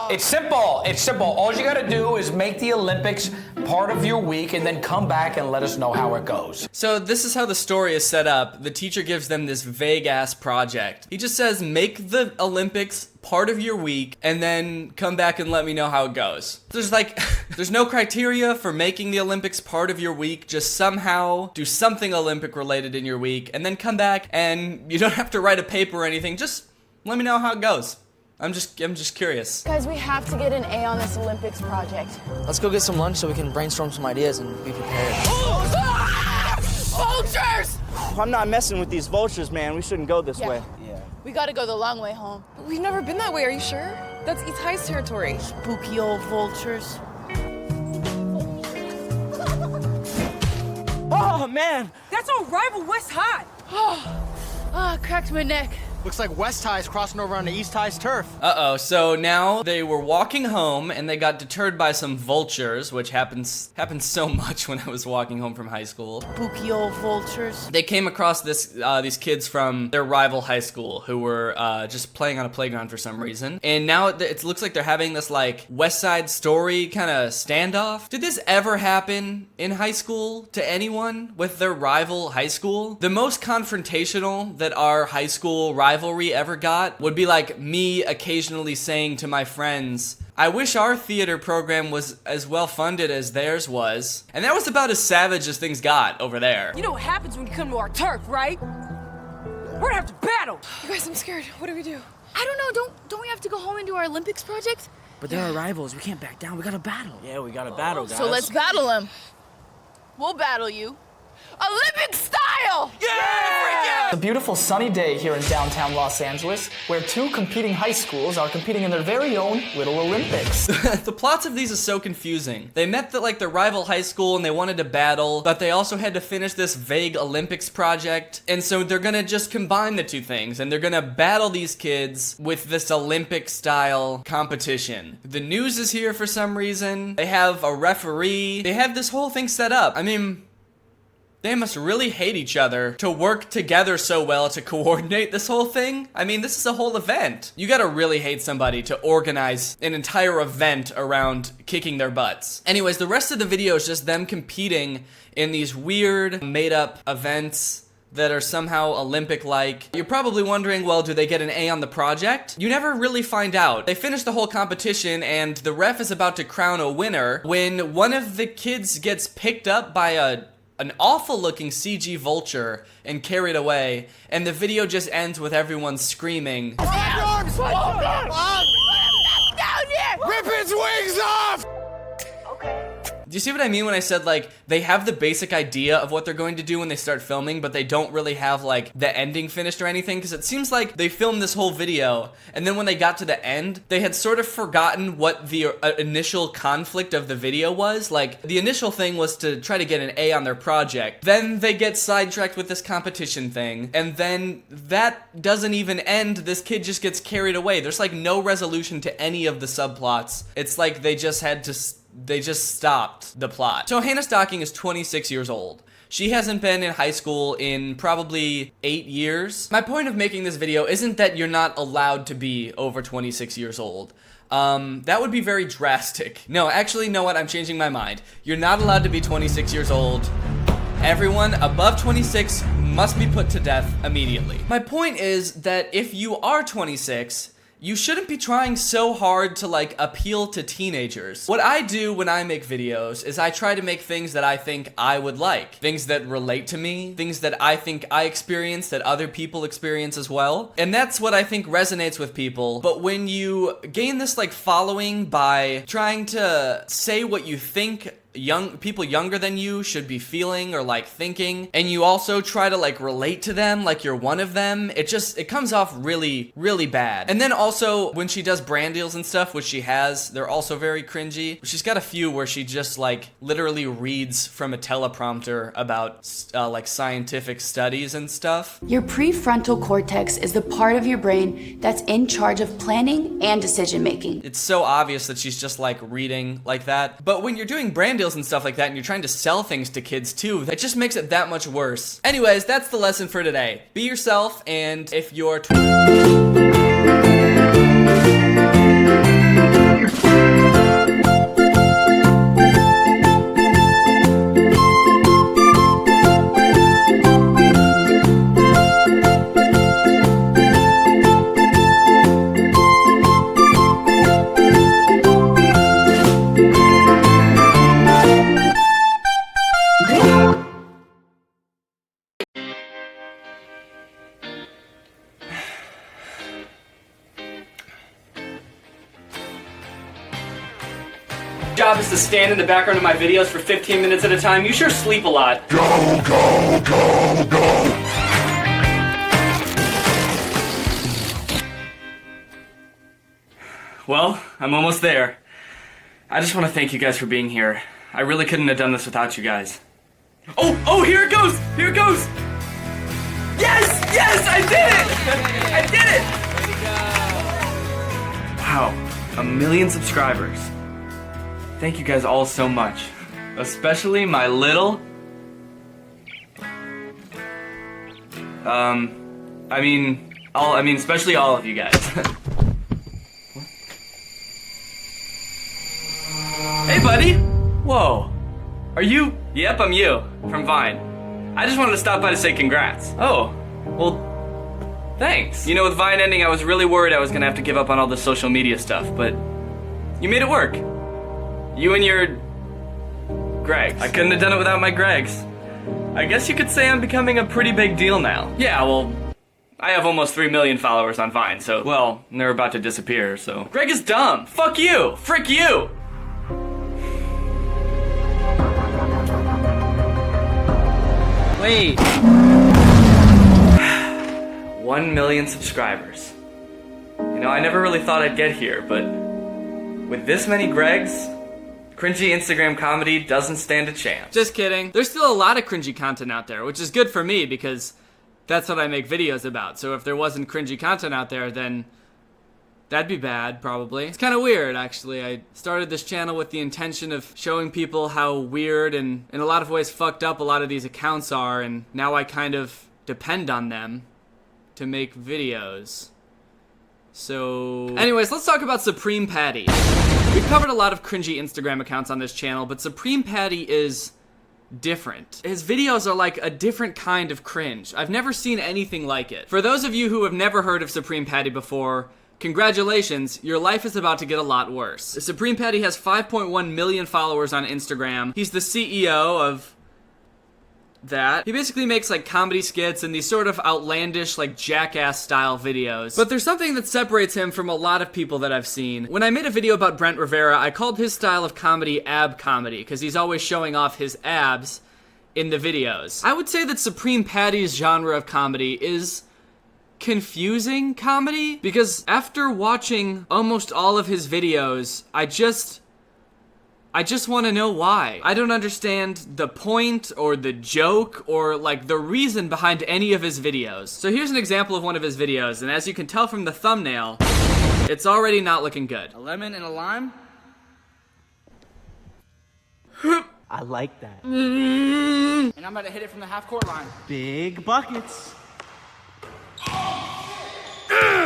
It's simple. It's simple. All you gotta do is make the Olympics part of your week and then come back and let us know how it goes. So this is how the story is set up. The teacher gives them this vague-ass project. He just says, make the Olympics part of your week and then come back and let me know how it goes. There's like, there's no criteria for making the Olympics part of your week. Just somehow do something Olympic related in your week and then come back, and you don't have to write a paper or anything. Just let me know how it goes. I'm just curious. Guys, we have to get an A on this Olympics project. Let's go get some lunch so we can brainstorm some ideas and be prepared. Vultures! I'm not messing with these vultures, man. We shouldn't go this way. We gotta go the long way home. We've never been that way, are you sure? That's East High's territory. Spooky old vultures. Oh, man. That's our rival West High. Cracked my neck. Looks like West High is crossing over onto East High's turf. Uh-oh, so now they were walking home and they got deterred by some vultures, which happens so much when I was walking home from high school. Spooky old vultures. They came across these kids from their rival high school who were just playing on a playground for some reason. And now it looks like they're having this like West Side Story kind of standoff. Did this ever happen in high school to anyone with their rival high school? The most confrontational that our high school rivalry ever got would be like me occasionally saying to my friends, I wish our theater program was as well funded as theirs was. And that was about as savage as things got over there. You know what happens when you come to our turf, right? We're gonna have to battle. You guys, I'm scared. What do we do? I don't know. Don't we have to go home and do our Olympics project? But they're our rivals. We can't back down. We gotta battle. Yeah, we gotta battle, guys. So let's battle them. We'll battle you. Olympic style! Yeah! A beautiful sunny day here in downtown Los Angeles, where two competing high schools are competing in their very own Little Olympics. The plots of these are so confusing. They met their rival high school and they wanted to battle, but they also had to finish this vague Olympics project. And so they're gonna just combine the two things and they're gonna battle these kids with this Olympic style competition. The news is here for some reason. They have a referee. They have this whole thing set up. I mean, they must really hate each other to work together so well to coordinate this whole thing. I mean, this is a whole event. You gotta really hate somebody to organize an entire event around kicking their butts. Anyways, the rest of the video is just them competing in these weird, made-up events that are somehow Olympic-like. You're probably wondering, well, do they get an A on the project? You never really find out. They finish the whole competition and the ref is about to crown a winner when one of the kids gets picked up by an awful looking CG vulture and carried away, and the video just ends with everyone screaming. Rip its wings off! Do you see what I mean when I said, like, they have the basic idea of what they're going to do when they start filming, but they don't really have, like, the ending finished or anything? Because it seems like they filmed this whole video, and then when they got to the end, they had sort of forgotten what the initial conflict of the video was. Like, the initial thing was to try to get an A on their project. Then they get sidetracked with this competition thing, and then that doesn't even end. This kid just gets carried away. There's, like, no resolution to any of the subplots. It's like they just stopped the plot. So Hannah Stocking is 26 years old. She hasn't been in high school in probably 8 years. My point of making this video isn't that you're not allowed to be over 26 years old. That would be very drastic. No, actually, you know what? I'm changing my mind. You're not allowed to be 26 years old. Everyone above 26 must be put to death immediately. My point is that if you are 26, you shouldn't be trying so hard to, like, appeal to teenagers. What I do when I make videos is I try to make things that I think I would like. Things that relate to me. Things that I think I experience that other people experience as well. And that's what I think resonates with people. But when you gain this, like, following by trying to say what you think people younger than you should be feeling or like thinking, and you also try to like relate to them like you're one of them, it comes off really, really bad. And then also when she does brand deals and stuff, which she has, they're also very cringy. She's got a few where she just like literally reads from a teleprompter about like scientific studies and stuff. Your prefrontal cortex is the part of your brain that's in charge of planning and decision making. It's so obvious that she's just like reading like that. But when you're doing brand deals and stuff like that and you're trying to sell things to kids too, that just makes it that much worse. Anyways, that's the lesson for today. Be yourself, and if you're job is to stand in the background of my videos for 15 minutes at a time. You sure sleep a lot. Go, go, go, go. Well, I'm almost there. I just want to thank you guys for being here. I really couldn't have done this without you guys. Oh, here it goes! Here it goes! Yes! Yes! I did it! I did it! Wow, 1 million subscribers. Thank you guys all so much. Especially my little... especially all of you guys. Hey, buddy! Whoa. Are you? Yep, I'm you. From Vine. I just wanted to stop by to say congrats. Oh, well, thanks. You know, with Vine ending, I was really worried I was gonna have to give up on all the social media stuff, but you made it work. You and your Gregs. I couldn't have done it without my Gregs. I guess you could say I'm becoming a pretty big deal now. Yeah, well, I have almost 3 million followers on Vine, so, well, they're about to disappear, so. Greg is dumb. Fuck you. Frick you. Wait. 1 million subscribers. You know, I never really thought I'd get here, but with this many Gregs, cringy Instagram comedy doesn't stand a chance. Just kidding. There's still a lot of cringy content out there, which is good for me because that's what I make videos about. So if there wasn't cringy content out there, then that'd be bad, probably. It's kind of weird, actually. I started this channel with the intention of showing people how weird and in a lot of ways fucked up a lot of these accounts are, and now I kind of depend on them to make videos. So anyways, let's talk about Supreme Patty. We've covered a lot of cringy Instagram accounts on this channel, but Supreme Patty is different. His videos are like a different kind of cringe. I've never seen anything like it. For those of you who have never heard of Supreme Patty before, congratulations, your life is about to get a lot worse. Supreme Patty has 5.1 million followers on Instagram. He's the CEO of that. He basically makes like comedy skits and these sort of outlandish like jackass style videos. But there's something that separates him from a lot of people that I've seen. When I made a video about Brent Rivera, I called his style of comedy ab comedy because he's always showing off his abs in the videos. I would say that Supreme Patty's genre of comedy is confusing comedy because after watching almost all of his videos, I just want to know why. I don't understand the point or the joke or like the reason behind any of his videos. So here's an example of one of his videos, and as you can tell from the thumbnail, it's already not looking good. A lemon and a lime? I like that. And I'm about to hit it from the half-court line. Big buckets.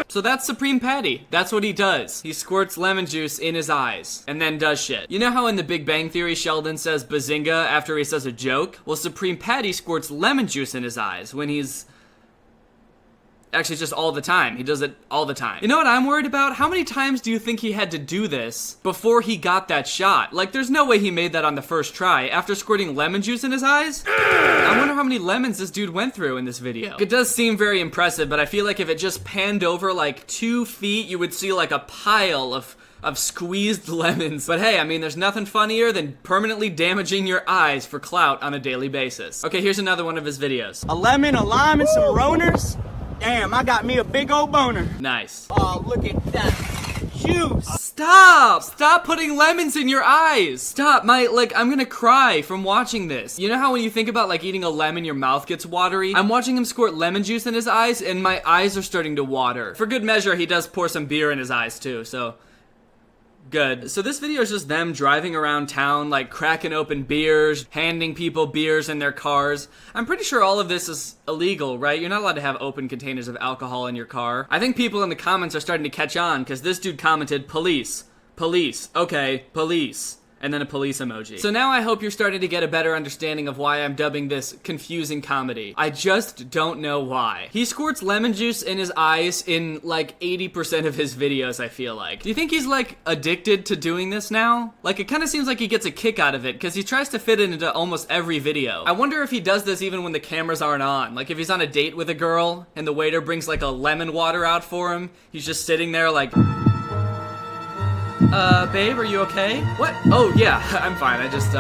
So that's Supreme Patty. That's what he does. He squirts lemon juice in his eyes and then does shit. You know how in The Big Bang Theory Sheldon says bazinga after he says a joke? Well, Supreme Patty squirts lemon juice in his eyes when he's... Actually, just all the time. He does it all the time. You know what I'm worried about? How many times do you think he had to do this before he got that shot? Like, there's no way he made that on the first try after squirting lemon juice in his eyes? I wonder how many lemons this dude went through in this video. It does seem very impressive, but I feel like if it just panned over like 2 feet, you would see like a pile of squeezed lemons. But hey, I mean, there's nothing funnier than permanently damaging your eyes for clout on a daily basis. Okay, here's another one of his videos. A lemon, a lime, and some Roners? Damn, I got me a big old boner. Nice. Oh, look at that juice. Stop! Stop putting lemons in your eyes! Stop, I'm gonna cry from watching this. You know how when you think about like eating a lemon, your mouth gets watery? I'm watching him squirt lemon juice in his eyes and my eyes are starting to water. For good measure, he does pour some beer in his eyes too, so... good. So this video is just them driving around town, like cracking open beers, handing people beers in their cars. I'm pretty sure all of this is illegal, right? You're not allowed to have open containers of alcohol in your car. I think people in the comments are starting to catch on because this dude commented, police, police, okay, police. And then a police emoji. So now I hope you're starting to get a better understanding of why I'm dubbing this confusing comedy. I just don't know why. He squirts lemon juice in his eyes in like 80% of his videos, I feel like. Do you think he's like addicted to doing this now? Like it kind of seems like he gets a kick out of it because he tries to fit it into almost every video. I wonder if he does this even when the cameras aren't on. Like if he's on a date with a girl and the waiter brings like a lemon water out for him, he's just sitting there like... babe, are you okay? What? Oh, yeah, I'm fine. I just,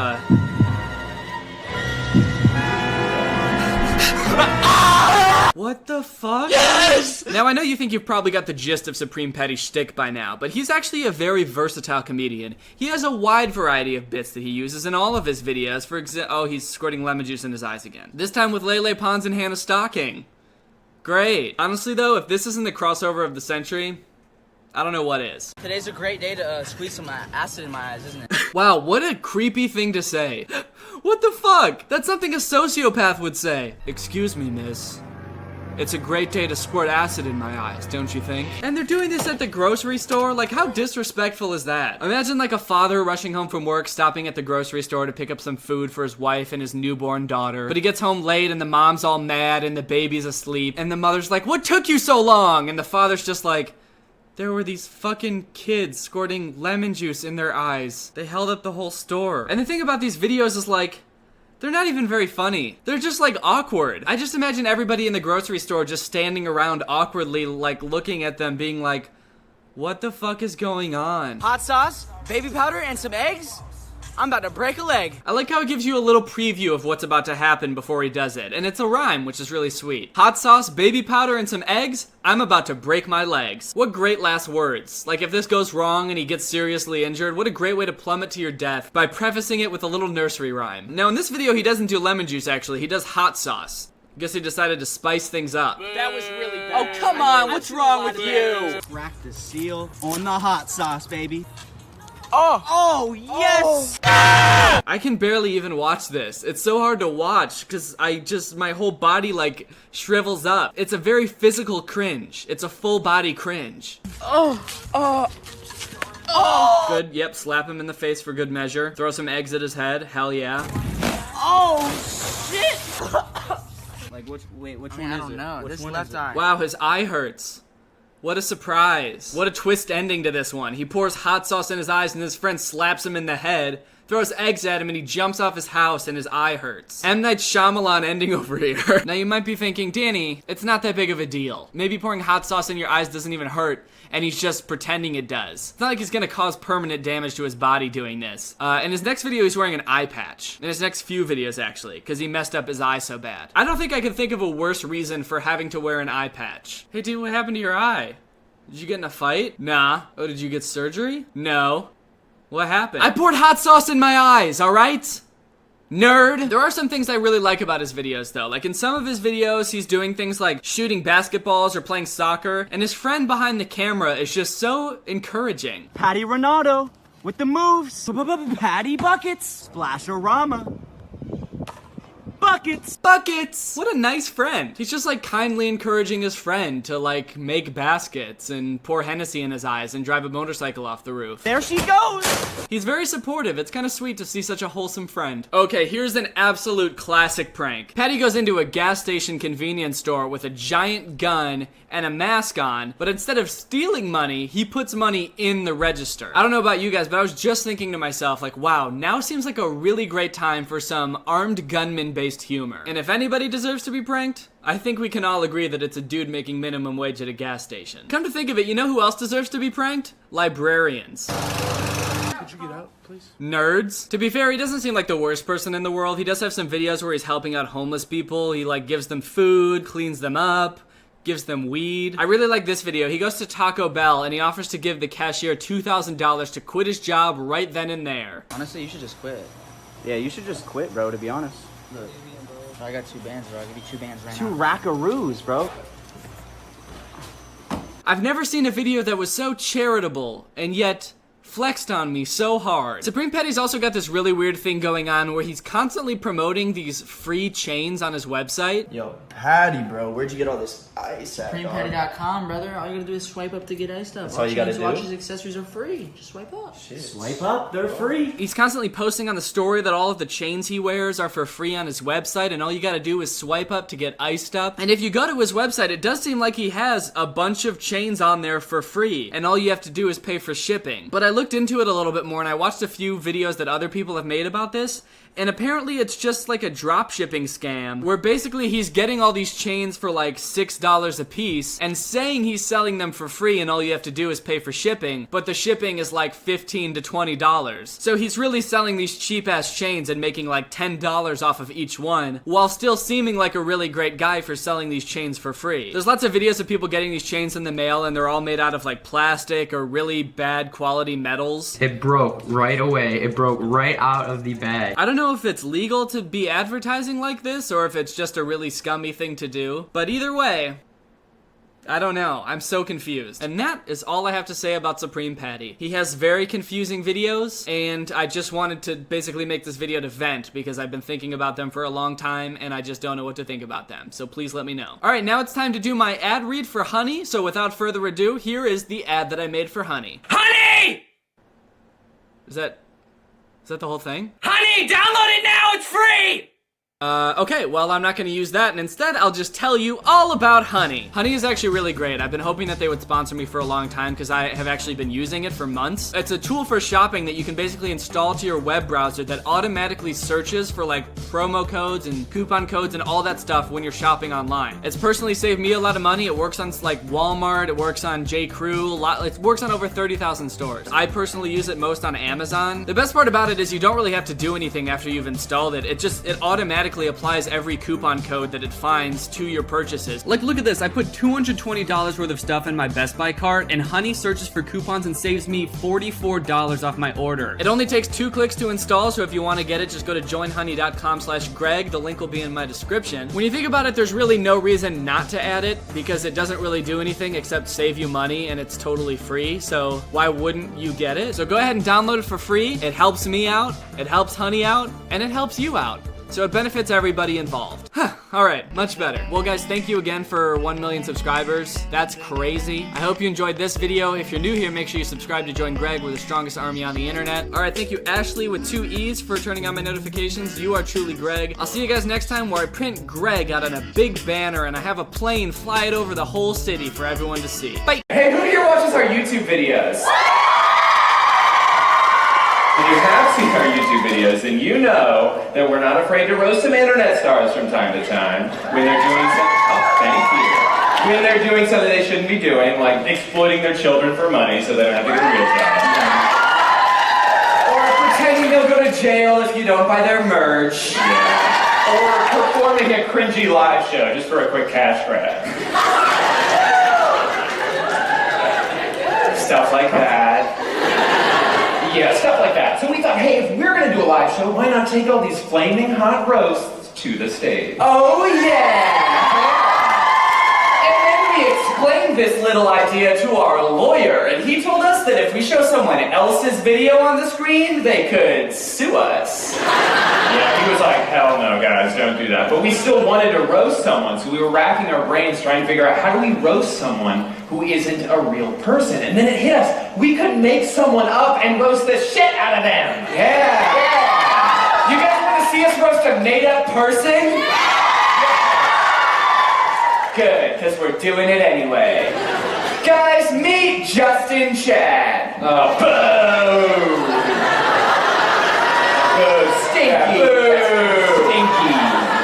What the fuck? Yes! Now, I know you think you've probably got the gist of Supreme Patty's shtick by now, but he's actually a very versatile comedian. He has a wide variety of bits that he uses in all of his videos. For example, oh, he's squirting lemon juice in his eyes again. This time with Lele Pons and Hannah Stocking. Great. Honestly, though, if this isn't the crossover of the century... I don't know what is. Today's a great day to squeeze some acid in my eyes, isn't it? Wow, what a creepy thing to say. What the fuck? That's something a sociopath would say. Excuse me, miss. It's a great day to squirt acid in my eyes, don't you think? And they're doing this at the grocery store? Like, how disrespectful is that? Imagine like a father rushing home from work, stopping at the grocery store to pick up some food for his wife and his newborn daughter. But he gets home late and the mom's all mad and the baby's asleep. And the mother's like, what took you so long? And the father's just like, there were these fucking kids squirting lemon juice in their eyes. They held up the whole store. And the thing about these videos is like, they're not even very funny. They're just like awkward. I just imagine everybody in the grocery store just standing around awkwardly, like looking at them being like, what the fuck is going on? Hot sauce, baby powder, and some eggs? I'm about to break a leg. I like how it gives you a little preview of what's about to happen before he does it, and it's a rhyme, which is really sweet. Hot sauce, baby powder, and some eggs, I'm about to break my legs. What great last words. Like, if this goes wrong and he gets seriously injured, what a great way to plummet to your death by prefacing it with a little nursery rhyme. Now, in this video, he doesn't do lemon juice, actually. He does hot sauce. Guess he decided to spice things up. That was really bad. Oh, come on, what's wrong with you? Crack the seal on the hot sauce, baby. Oh, yes! I can barely even watch this. It's so hard to watch because my whole body like shrivels up. It's a very physical cringe. It's a full body cringe. Good, yep, slap him in the face for good measure. Throw some eggs at his head, hell yeah. Oh, shit! Like, which one is it? I don't know. This left eye. Wow, his eye hurts. What a surprise. What a twist ending to this one. He pours hot sauce in his eyes and his friend slaps him in the head, throws eggs at him, and he jumps off his house and his eye hurts. M. Night Shyamalan ending over here. Now you might be thinking, Danny, it's not that big of a deal. Maybe pouring hot sauce in your eyes doesn't even hurt, and he's just pretending it does. It's not like he's gonna cause permanent damage to his body doing this. In his next video, he's wearing an eye patch. In his next few videos, actually, because he messed up his eye so bad. I don't think I can think of a worse reason for having to wear an eye patch. Hey dude, what happened to your eye? Did you get in a fight? Nah. Oh, did you get surgery? No. What happened? I poured hot sauce in my eyes, alright? Nerd. There are some things I really like about his videos though. Like in some of his videos, he's doing things like shooting basketballs or playing soccer, and his friend behind the camera is just so encouraging. Patty Renato with the moves. Patty Buckets. Splasherama. Buckets! Buckets! What a nice friend. He's just like kindly encouraging his friend to like make baskets and pour Hennessy in his eyes and drive a motorcycle off the roof. There she goes! He's very supportive. It's kind of sweet to see such a wholesome friend. Okay, here's an absolute classic prank. Patty goes into a gas station convenience store with a giant gun and a mask on, but instead of stealing money, he puts money in the register. I don't know about you guys, but I was just thinking to myself, like, wow, now seems like a really great time for some armed gunman-based humor. And if anybody deserves to be pranked, I think we can all agree that it's a dude making minimum wage at a gas station. Come to think of it, you know who else deserves to be pranked? Librarians. Could you get out, please? Nerds. To be fair, he doesn't seem like the worst person in the world. He does have some videos where he's helping out homeless people. He like gives them food, cleans them up, gives them weed. I really like this video. He goes to Taco Bell and he offers to give the cashier $2,000 to quit his job right then and there. Honestly, you should just quit. Yeah, you should just quit, bro, to be honest. Look, I got 2 bands, bro. I'll give you 2 bands right 2 now. rackaroos, bro. I've never seen a video that was so charitable and yet flexed on me so hard. Supreme Petty's also got this really weird thing going on where he's constantly promoting these free chains on his website. Yo, Patty, bro, where'd you get all this ice at, dog? SupremePetty.com, brother. All you gotta do is swipe up to get iced up. That's all you gotta do? Watches, accessories are free. Just swipe up. Shit. Swipe up, they're free. He's constantly posting on the story that all of the chains he wears are for free on his website, and all you gotta do is swipe up to get iced up. And if you go to his website, it does seem like he has a bunch of chains on there for free, and all you have to do is pay for shipping. But I looked into it a little bit more, and I watched a few videos that other people have made about this, and apparently it's just like a drop shipping scam where basically he's getting all these chains for like $6 a piece and saying he's selling them for free and all you have to do is pay for shipping, but the shipping is like $15 to $20. So he's really selling these cheap ass chains and making like $10 off of each one while still seeming like a really great guy for selling these chains for free. There's lots of videos of people getting these chains in the mail and they're all made out of like plastic or really bad quality metals. It broke right away. It broke right out of the bag. I don't know if it's legal to be advertising like this or if it's just a really scummy thing to do, but either way, I don't know. I'm so confused. And that is all I have to say about Supreme Patty. He has very confusing videos, and I just wanted to basically make this video to vent because I've been thinking about them for a long time, and I just don't know what to think about them. So please let me know. All right, now it's time to do my ad read for Honey. So without further ado, here is the ad that I made for Honey. Honey! Is that the whole thing? Honey, download it now, it's free! Okay, well, I'm not gonna use that, and instead I'll just tell you all about Honey. Honey is actually really great. I've been hoping that they would sponsor me for a long time because I have actually been using it for months. It's a tool for shopping that you can basically install to your web browser that automatically searches for like promo codes and coupon codes and all that stuff when you're shopping online. It's personally saved me a lot of money. It works on like Walmart, it works on J.Crew, it works on over 30,000 stores. I personally use it most on Amazon. The best part about it is you don't really have to do anything after you've installed it. It automatically applies every coupon code that it finds to your purchases. Like, look at this. I put $220 worth of stuff in my Best Buy cart, and Honey searches for coupons and saves me $44 off my order. It only takes 2 clicks to install, so if you want to get it, just go to joinhoney.com/Greg. The link will be in my description. When you think about it, there's really no reason not to add it because it doesn't really do anything except save you money, and it's totally free, so why wouldn't you get it? So go ahead and download it for free. It helps me out, it helps Honey out, and it helps you out. So it benefits everybody involved. Alright, much better. Well guys, thank you again for 1 million subscribers. That's crazy. I hope you enjoyed this video. If you're new here, make sure you subscribe to Join Greg. We're the strongest army on the internet. Alright, thank you Ashley with 2 E's for turning on my notifications. You are truly Greg. I'll see you guys next time where I print Greg out on a big banner and I have a plane fly it over the whole city for everyone to see. Bye! Hey, who here watches our YouTube videos? If you have seen our YouTube videos, then you know that we're not afraid to roast some internet stars from time to time when they're doing something. Oh, thank you. When they're doing something they shouldn't be doing, like exploiting their children for money so they don't have to get a real job. Or pretending they'll go to jail if you don't buy their merch. Yeah. Or performing a cringy live show just for a quick cash grab. Stuff like that. Yeah, stuff like that. So we thought, hey, if we're gonna do a live show, why not take all these flaming hot roasts to the stage? Oh yeah! And then we explained this little idea to our lawyer, and he told us that if we show someone else's video on the screen, they could sue us. Yeah, he was like, hell no, guys, don't do that. But we still wanted to roast someone, so we were racking our brains trying to figure out how do we roast someone who isn't a real person. And then it hit us. We could make someone up and roast the shit out of them. Yeah. You guys want to see us roast a made-up person? Good, because we're doing it anyway. Guys, meet Justin Chad. Oh, boo! Boo, stinky. Boo. Stinky.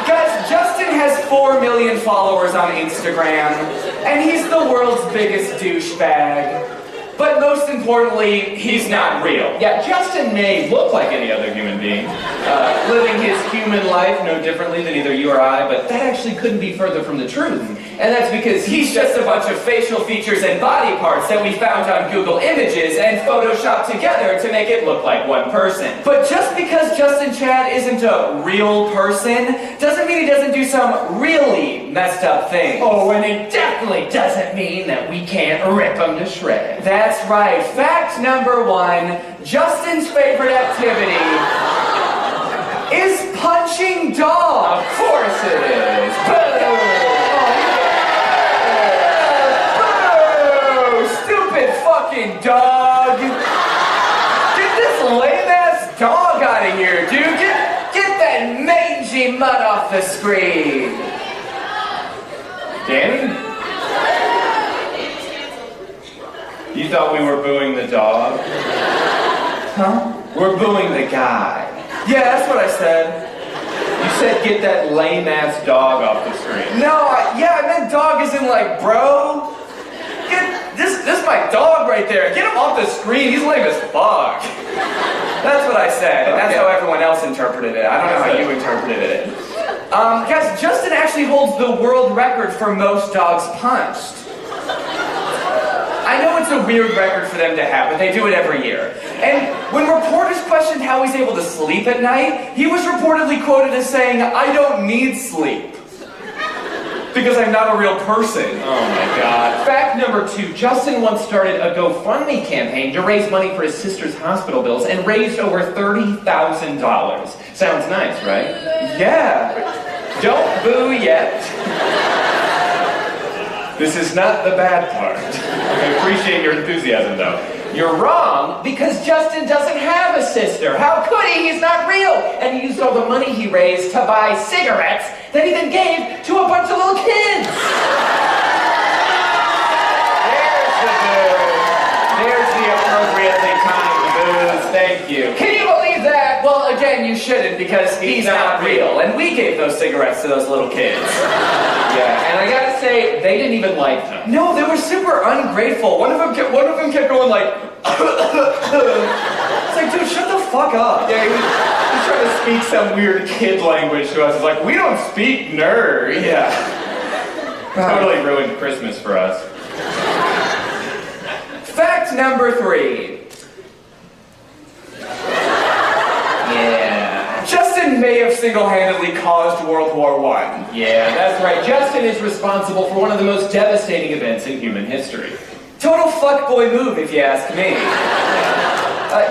Guys, Justin has 4 million followers on Instagram, and he's the world's biggest douchebag. But most importantly, he's not real. Yeah, Justin may look like any other human being, living his human life no differently than either you or I, but that actually couldn't be further from the truth. And that's because he's just a bunch of facial features and body parts that we found on Google Images and photoshopped together to make it look like one person. But just because Justin Chad isn't a real person, doesn't mean he doesn't do some really messed up things. Oh, and it definitely doesn't mean that we can't rip him to shreds. That's right. Fact number 1, Justin's favorite activity is punching dogs. Of course it is. Fucking dog! Get this lame-ass dog out of here, dude! Get that mangy mutt off the screen! Danny? You thought we were booing the dog? Huh? We're booing the guy. Yeah, that's what I said. You said get that lame-ass dog off the screen. No, I meant dog as in like, bro. This is my dog right there. Get him off the screen. He's lame as fuck. That's what I said, and that's how everyone else interpreted it. I don't know how you interpreted it. Guys, Justin actually holds the world record for most dogs punched. I know it's a weird record for them to have, but they do it every year. And when reporters questioned how he's able to sleep at night, he was reportedly quoted as saying, "I don't need sleep. Because I'm not a real person." Oh my god. Fact number 2, Justin once started a GoFundMe campaign to raise money for his sister's hospital bills and raised over $30,000. Sounds nice, right? Yeah. Don't boo yet. This is not the bad part. I appreciate your enthusiasm, though. You're wrong, because Justin doesn't have a sister. How could he? He's not real. And he used all the money he raised to buy cigarettes that he then gave to a bunch of little kids. There's the appropriately timed booze. Thank you. Can you believe that? Well, again, you shouldn't, because he's not real. And we gave those cigarettes to those little kids. Yeah, and I gotta say, they didn't even like them. No, they were super ungrateful. One of them kept going like, it's like, dude, shut the fuck up. Yeah, he was trying to speak some weird kid language to us. It's like, we don't speak nerd. Yeah. Totally ruined Christmas for us. Fact number 3. Yeah. Justin may have single-handedly caused World War I. Yeah, that's right. Justin is responsible for one of the most devastating events in human history. Total fuckboy move, if you ask me.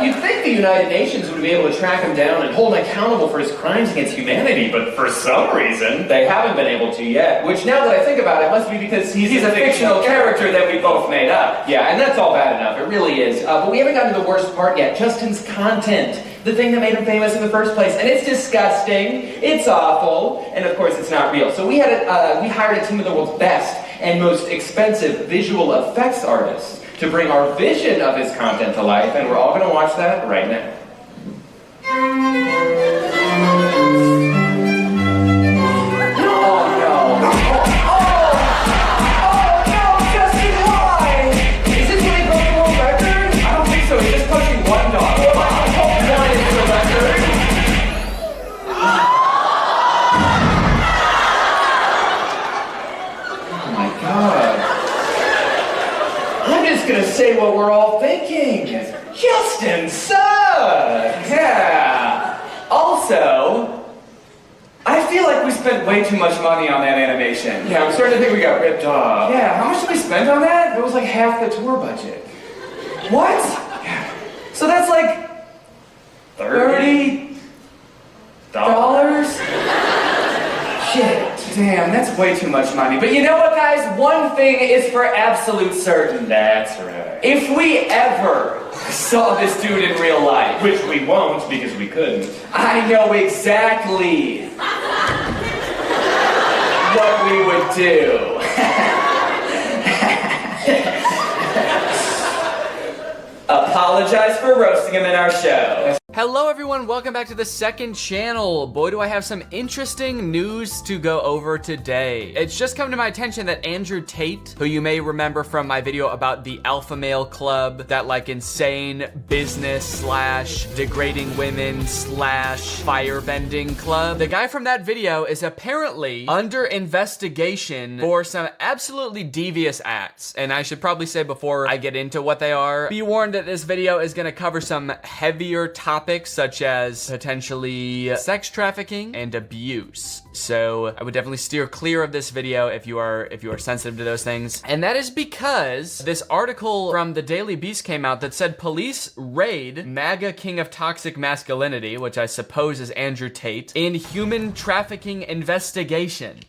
You'd think the United Nations would be able to track him down and hold him accountable for his crimes against humanity, but for some reason, they haven't been able to yet. Which, now that I think about it, must be because he's a fictional character that we both made up. Yeah, and that's all bad enough. It really is. But we haven't gotten to the worst part yet. Justin's content. The thing that made him famous in the first place. And it's disgusting. It's awful. And of course, it's not real. So we hired a team of the world's best and most expensive visual effects artists to bring our vision of his content to life, and we're all gonna watch that right now. Gonna say what we're all thinking. Justin sucks! Yeah. Also, I feel like we spent way too much money on that animation. Yeah, I'm starting to think we got ripped off. Yeah, how much did we spend on that? It was like half the tour budget. What? Yeah. So that's like $30? Shit. Damn, that's way too much money. But you know what, guys? One thing is for absolute certain. That's right. If we ever saw this dude in real life, which we won't because we couldn't, I know exactly what we would do. Apologize for roasting him in our show. Hello everyone, welcome back to the second channel. Boy, do I have some interesting news to go over today. It's just come to my attention that Andrew Tate, who you may remember from my video about the Alpha Male Club, that like insane business / degrading / firebending club, the guy from that video is apparently under investigation for some absolutely devious acts. And I should probably say before I get into what they are, be warned that this video is gonna cover some heavier topics such as potentially sex trafficking and abuse. So I would definitely steer clear of this video if you are sensitive to those things. And that is because this article from the Daily Beast came out that said police raid MAGA king of toxic masculinity, which I suppose is Andrew Tate, in human trafficking investigation.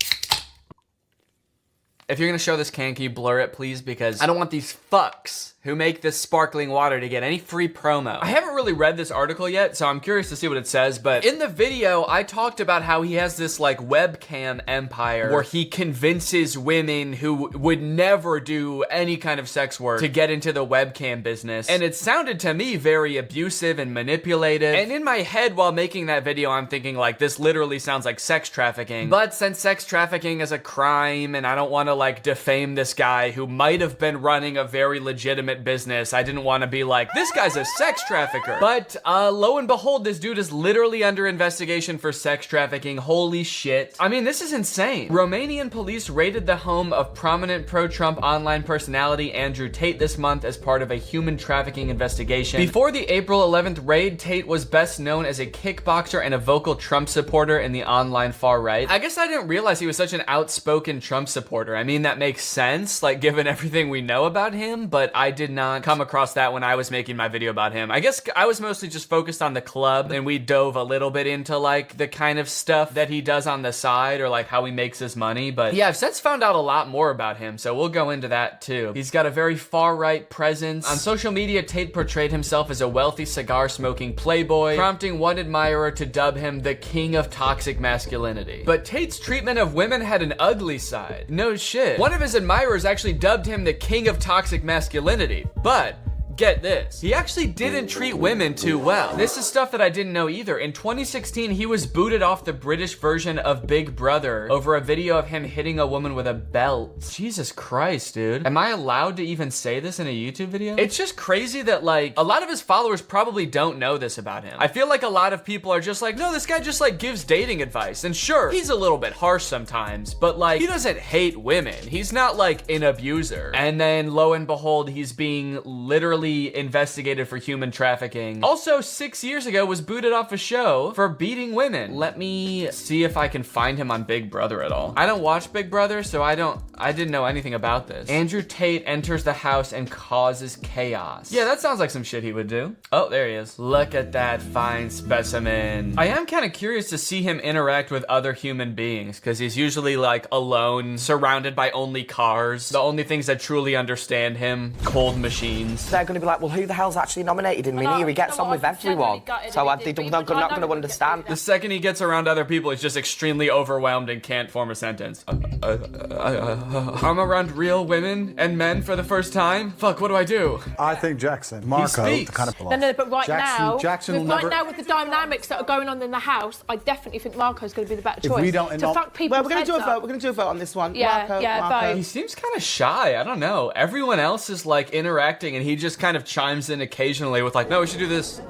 If you're gonna show this can you blur it, please? Because I don't want these fucks who make this sparkling water to get any free promo. I haven't really read this article yet, so I'm curious to see what it says, but in the video, I talked about how he has this like webcam empire where he convinces women who would never do any kind of sex work to get into the webcam business. And it sounded to me very abusive and manipulative. And in my head while making that video, I'm thinking like, this literally sounds like sex trafficking. But since sex trafficking is a crime and I don't want to like defame this guy who might have been running a very legitimate business, I didn't want to be like, this guy's a sex trafficker. But lo and behold, this dude is literally under investigation for sex trafficking. Holy shit. I mean, this is insane. Romanian police raided the home of prominent pro-Trump online personality Andrew Tate this month as part of a human trafficking investigation. Before the April 11th raid, Tate was best known as a kickboxer and a vocal Trump supporter in the online far right. I guess I didn't realize he was such an outspoken Trump supporter. I mean, that makes sense, like given everything we know about him, but I did did not come across that when I was making my video about him. I guess I was mostly just focused on the club, and we dove a little bit into like the kind of stuff that he does on the side or like how he makes his money. But yeah, I've since found out a lot more about him, so we'll go into that too. He's got a very far-right presence. On social media, Tate portrayed himself as a wealthy cigar-smoking playboy, prompting one admirer to dub him the king of toxic masculinity. But Tate's treatment of women had an ugly side. No shit. One of his admirers actually dubbed him the king of toxic masculinity, but get this, he actually didn't treat women too well. This is stuff that I didn't know either. In 2016, he was booted off the British version of Big Brother over a video of him hitting a woman with a belt. Jesus Christ, dude. Am I allowed to even say this in a YouTube video? It's just crazy that like, a lot of his followers probably don't know this about him. I feel like a lot of people are just like, no, this guy just like gives dating advice. And sure, he's a little bit harsh sometimes, but like, he doesn't hate women. He's not like an abuser. And then lo and behold, he's being literally investigated for human trafficking. Also, 6 years ago was booted off a show for beating women. Let me see if I can find him on Big Brother at all. I don't watch Big Brother, so I didn't know anything about this. Andrew Tate enters the house and causes chaos. Yeah, that sounds like some shit he would do. Oh, there he is. Look at that fine specimen. I am kind of curious to see him interact with other human beings, because he's usually like alone, surrounded by only cars. The only things that truly understand him, cold machines. They're going to be like, well, who the hell's actually nominated him? He gets on with everyone. So they're not going to understand. The second he gets around other people, he's just extremely overwhelmed and can't form a sentence. I'm around real women and men for the first time? Fuck, what do I do? I think Jackson, Marco, kind of No, but right now, Jackson with the dynamics that are going on in the house, I definitely think Marco's going to be the better choice. If we don't, fuck people. Well, we're going to do a vote. We're going to do a vote on this one. Yeah, Marco. vote. He seems kind of shy. I don't know. Everyone else is like interacting, and he just kind of chimes in occasionally with like, no, we should do this.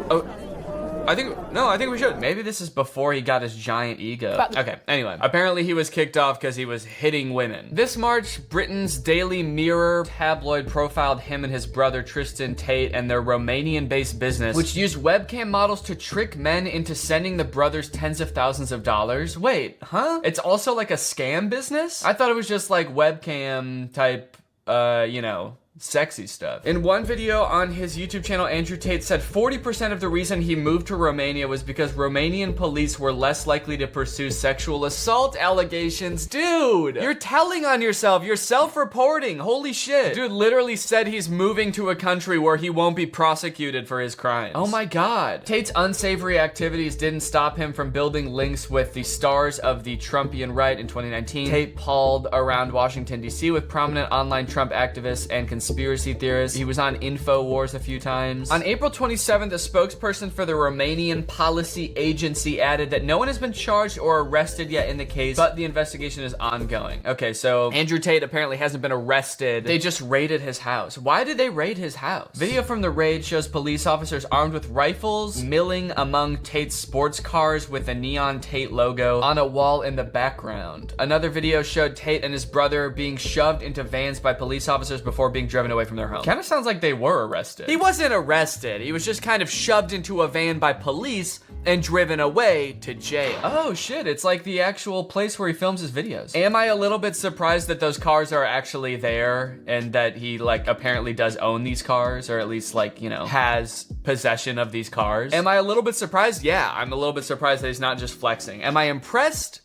Oh, I think we should. Maybe this is before he got his giant ego. Okay, anyway. Apparently he was kicked off because he was hitting women. This March, Britain's Daily Mirror tabloid profiled him and his brother Tristan Tate and their Romanian-based business, which used webcam models to trick men into sending the brothers tens of thousands of dollars. Wait, huh? It's also like a scam business? I thought it was just like webcam type, you know, sexy stuff. In one video on his YouTube channel, Andrew Tate said 40% of the reason he moved to Romania was because Romanian police were less likely to pursue sexual assault allegations. Dude, you're telling on yourself. You're self-reporting. Holy shit. Dude literally said he's moving to a country where he won't be prosecuted for his crimes. Oh my God. Tate's unsavory activities didn't stop him from building links with the stars of the Trumpian right in 2019. Tate palled around Washington, D.C. with prominent online Trump activists and conspiracy theorists. He was on InfoWars a few times. On April 27th, a spokesperson for the Romanian Policy Agency added that no one has been charged or arrested yet in the case, but the investigation is ongoing. Okay, so Andrew Tate apparently hasn't been arrested. They just raided his house. Why did they raid his house? Video from the raid shows police officers armed with rifles milling among Tate's sports cars with a neon Tate logo on a wall in the background. Another video showed Tate and his brother being shoved into vans by police officers before being driven away from their home. Kind of sounds like they were arrested. He wasn't arrested. He was just kind of shoved into a van by police and driven away to jail. Oh shit, it's like the actual place where he films his videos. Am I a little bit surprised that those cars are actually there and that he like apparently does own these cars, or at least like, you know, has possession of these cars? Am I a little bit surprised? Yeah, I'm a little bit surprised that he's not just flexing. Am I impressed?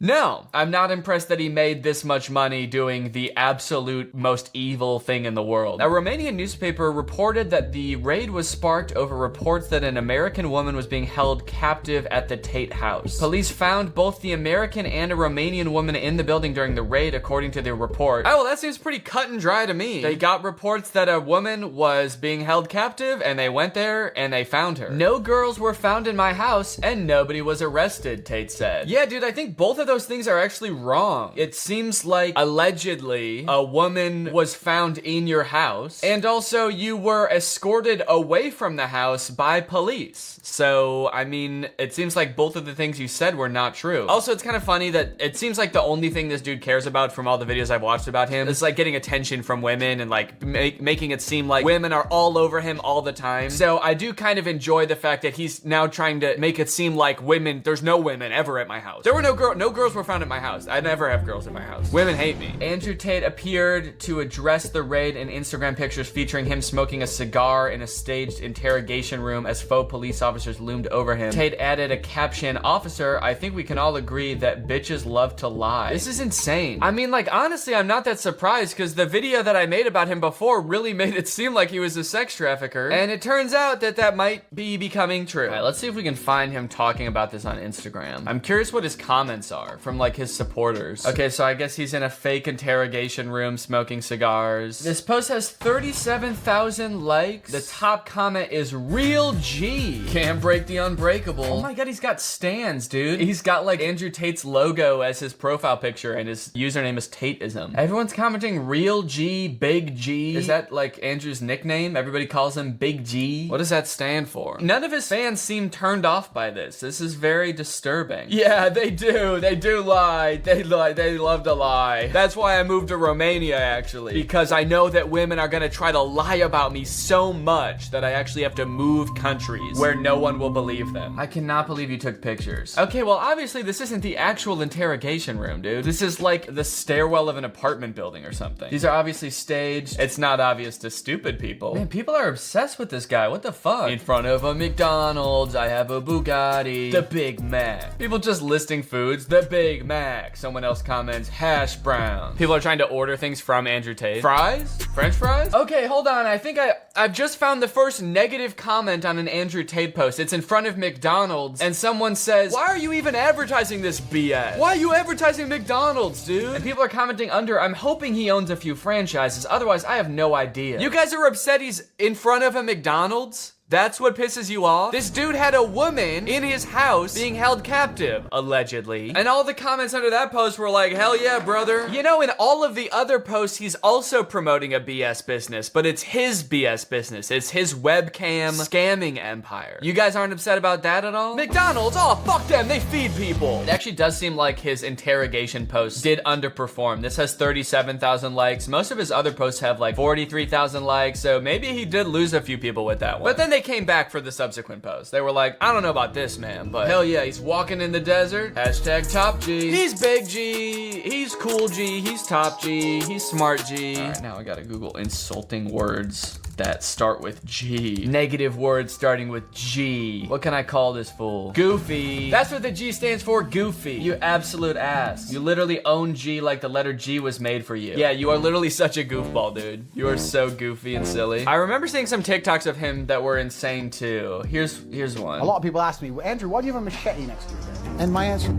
No, I'm not impressed that he made this much money doing the absolute most evil thing in the world. A Romanian newspaper reported that the raid was sparked over reports that an American woman was being held captive at the Tate house. Police found both the American and a Romanian woman in the building during the raid, according to the report. Oh, well, that seems pretty cut and dry to me. They got reports that a woman was being held captive, and they went there and they found her. No girls were found in my house, and nobody was arrested, Tate said. Yeah, dude, I think both of those things are actually wrong. It seems like allegedly a woman was found in your house, and also you were escorted away from the house by police. So, I mean, it seems like both of the things you said were not true. Also, it's kind of funny that it seems like the only thing this dude cares about from all the videos I've watched about him is like getting attention from women and like making it seem like women are all over him all the time. So I do kind of enjoy the fact that he's now trying to make it seem like women, there's no women ever at my house. There were no girls were found at my house. I never have girls at my house. Women hate me. Andrew Tate appeared to address the raid in Instagram pictures featuring him smoking a cigar in a staged interrogation room as faux police officers loomed over him. Tate added a caption, "Officer, I think we can all agree that bitches love to lie." This is insane. I mean, like, honestly, I'm not that surprised because the video that I made about him before really made it seem like he was a sex trafficker. And it turns out that that might be becoming true. All right, let's see if we can find him talking about this on Instagram. I'm curious what his comments are from like his supporters. Okay, so I guess he's in a fake interrogation room smoking cigars. This post has 37,000 likes. The top comment is "Real G. Can't break the unbreakable." Oh my God, he's got stans, dude. He's got like Andrew Tate's logo as his profile picture and his username is Tateism. Everyone's commenting "Real G, Big G." Is that like Andrew's nickname? Everybody calls him Big G. What does that stand for? None of his fans seem turned off by this. This is very disturbing. Yeah, they do. They do lie. They lie. They love to lie. That's why I moved to Romania, actually. Because I know that women are gonna try to lie about me so much that I actually have to move countries where no one will believe them. I cannot believe you took pictures. Okay, well, obviously this isn't the actual interrogation room, dude. This is like the stairwell of an apartment building or something. These are obviously staged. It's not obvious to stupid people. Man, people are obsessed with this guy. What the fuck? In front of a McDonald's, I have a Bugatti. The Big Mac. People just listing foods. The Big Mac. Someone else comments, hash brown. People are trying to order things from Andrew Tate. Fries? French fries? Okay, hold on. I think I've just found the first negative comment on an Andrew Tate post. It's in front of McDonald's, and someone says, "Why are you even advertising this BS? Why are you advertising McDonald's, dude?" And people are commenting under, "I'm hoping he owns a few franchises. Otherwise, I have no idea." You guys are upset he's in front of a McDonald's? That's what pisses you off? This dude had a woman in his house being held captive, allegedly. And all the comments under that post were like, "Hell yeah, brother." You know, in all of the other posts, he's also promoting a BS business, but it's his BS business. It's his webcam scamming empire. You guys aren't upset about that at all? McDonald's, oh, fuck them, they feed people. It actually does seem like his interrogation post did underperform. This has 37,000 likes. Most of his other posts have like 43,000 likes, so maybe he did lose a few people with that one. But then they came back for the subsequent post. They were like, "I don't know about this man, but hell yeah, he's walking in the desert. Hashtag top G. He's Big G. He's cool G. He's top G. He's smart G." All right, now I gotta Google insulting words that start with G. Negative words starting with G. What can I call this fool? Goofy. That's what the G stands for, goofy. You absolute ass. You literally own G like the letter G was made for you. Yeah, you are literally such a goofball, dude. You are so goofy and silly. I remember seeing some TikToks of him that were insane too. Here's one. A lot of people ask me, "Andrew, why do you have a machete next to your bed?" And my answer...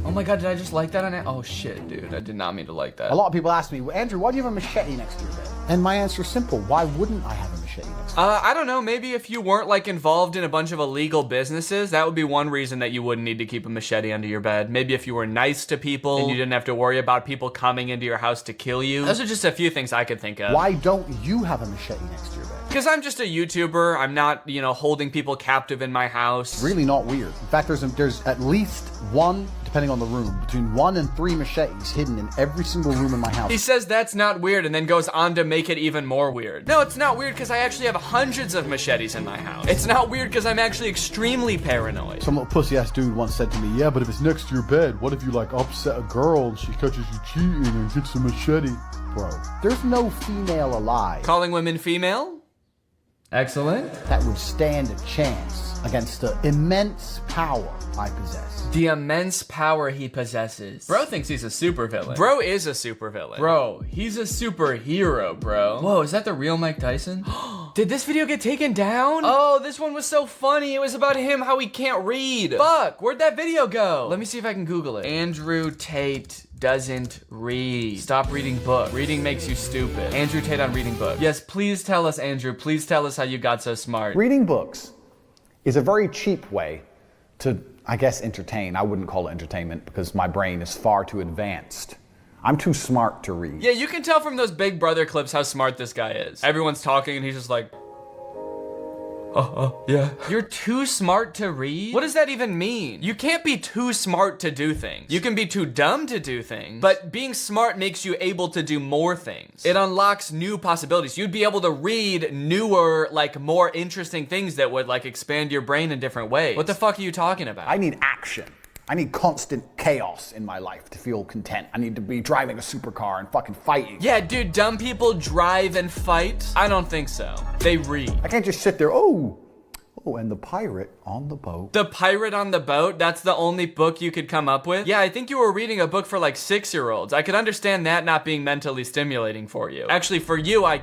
Oh my God, did I just like that on it? Oh shit, dude, I did not mean to like that. A lot of people ask me, "Andrew, why do you have a machete next to your bed?" And my answer is simple. Why wouldn't I have a machete next to your bed? I don't know, maybe if you weren't like involved in a bunch of illegal businesses, that would be one reason that you wouldn't need to keep a machete under your bed. Maybe if you were nice to people and you didn't have to worry about people coming into your house to kill you. Those are just a few things I could think of. Why don't you have a machete next to your bed? Because I'm just a YouTuber. I'm not, you know, holding people captive in my house. Really not weird. In fact, there's at least one, depending on the room, between 1 and 3 machetes hidden in every single room in my house. He says that's not weird and then goes on to make it even more weird. No, it's not weird because I actually have hundreds of machetes in my house. It's not weird because I'm actually extremely paranoid. Some little pussy-ass dude once said to me, "Yeah, but if it's next to your bed, what if you like upset a girl and she catches you cheating and gets a machete?" Bro, there's no female alive. Calling women female? Excellent. That would stand a chance against the immense power I possess. The immense power he possesses. Bro thinks he's a supervillain. Bro is a supervillain. Bro, he's a superhero, bro. Whoa, is that the real Mike Tyson? Did this video get taken down? Oh, this one was so funny. It was about him, how he can't read. Fuck, where'd that video go? Let me see if I can Google it. Andrew Tate doesn't read. Stop reading books. Reading makes you stupid. Andrew Tate on reading books. Yes, please tell us, Andrew. Please tell us how you got so smart. Reading books is a very cheap way to, I guess, entertain. I wouldn't call it entertainment because my brain is far too advanced. I'm too smart to read. Yeah, you can tell from those Big Brother clips how smart this guy is. Everyone's talking and he's just like... Yeah. You're too smart to read? What does that even mean? You can't be too smart to do things. You can be too dumb to do things, but being smart makes you able to do more things. It unlocks new possibilities. You'd be able to read newer, like more interesting things that would like expand your brain in different ways. What the fuck are you talking about? I need action. I need constant chaos in my life to feel content. I need to be driving a supercar and fucking fighting. Yeah, dude, dumb people drive and fight? I don't think so. They read. I can't just sit there, oh, and the pirate on the boat. The Pirate on the Boat? That's the only book you could come up with? Yeah, I think you were reading a book for like 6-year-olds. I could understand that not being mentally stimulating for you. Actually, for you, I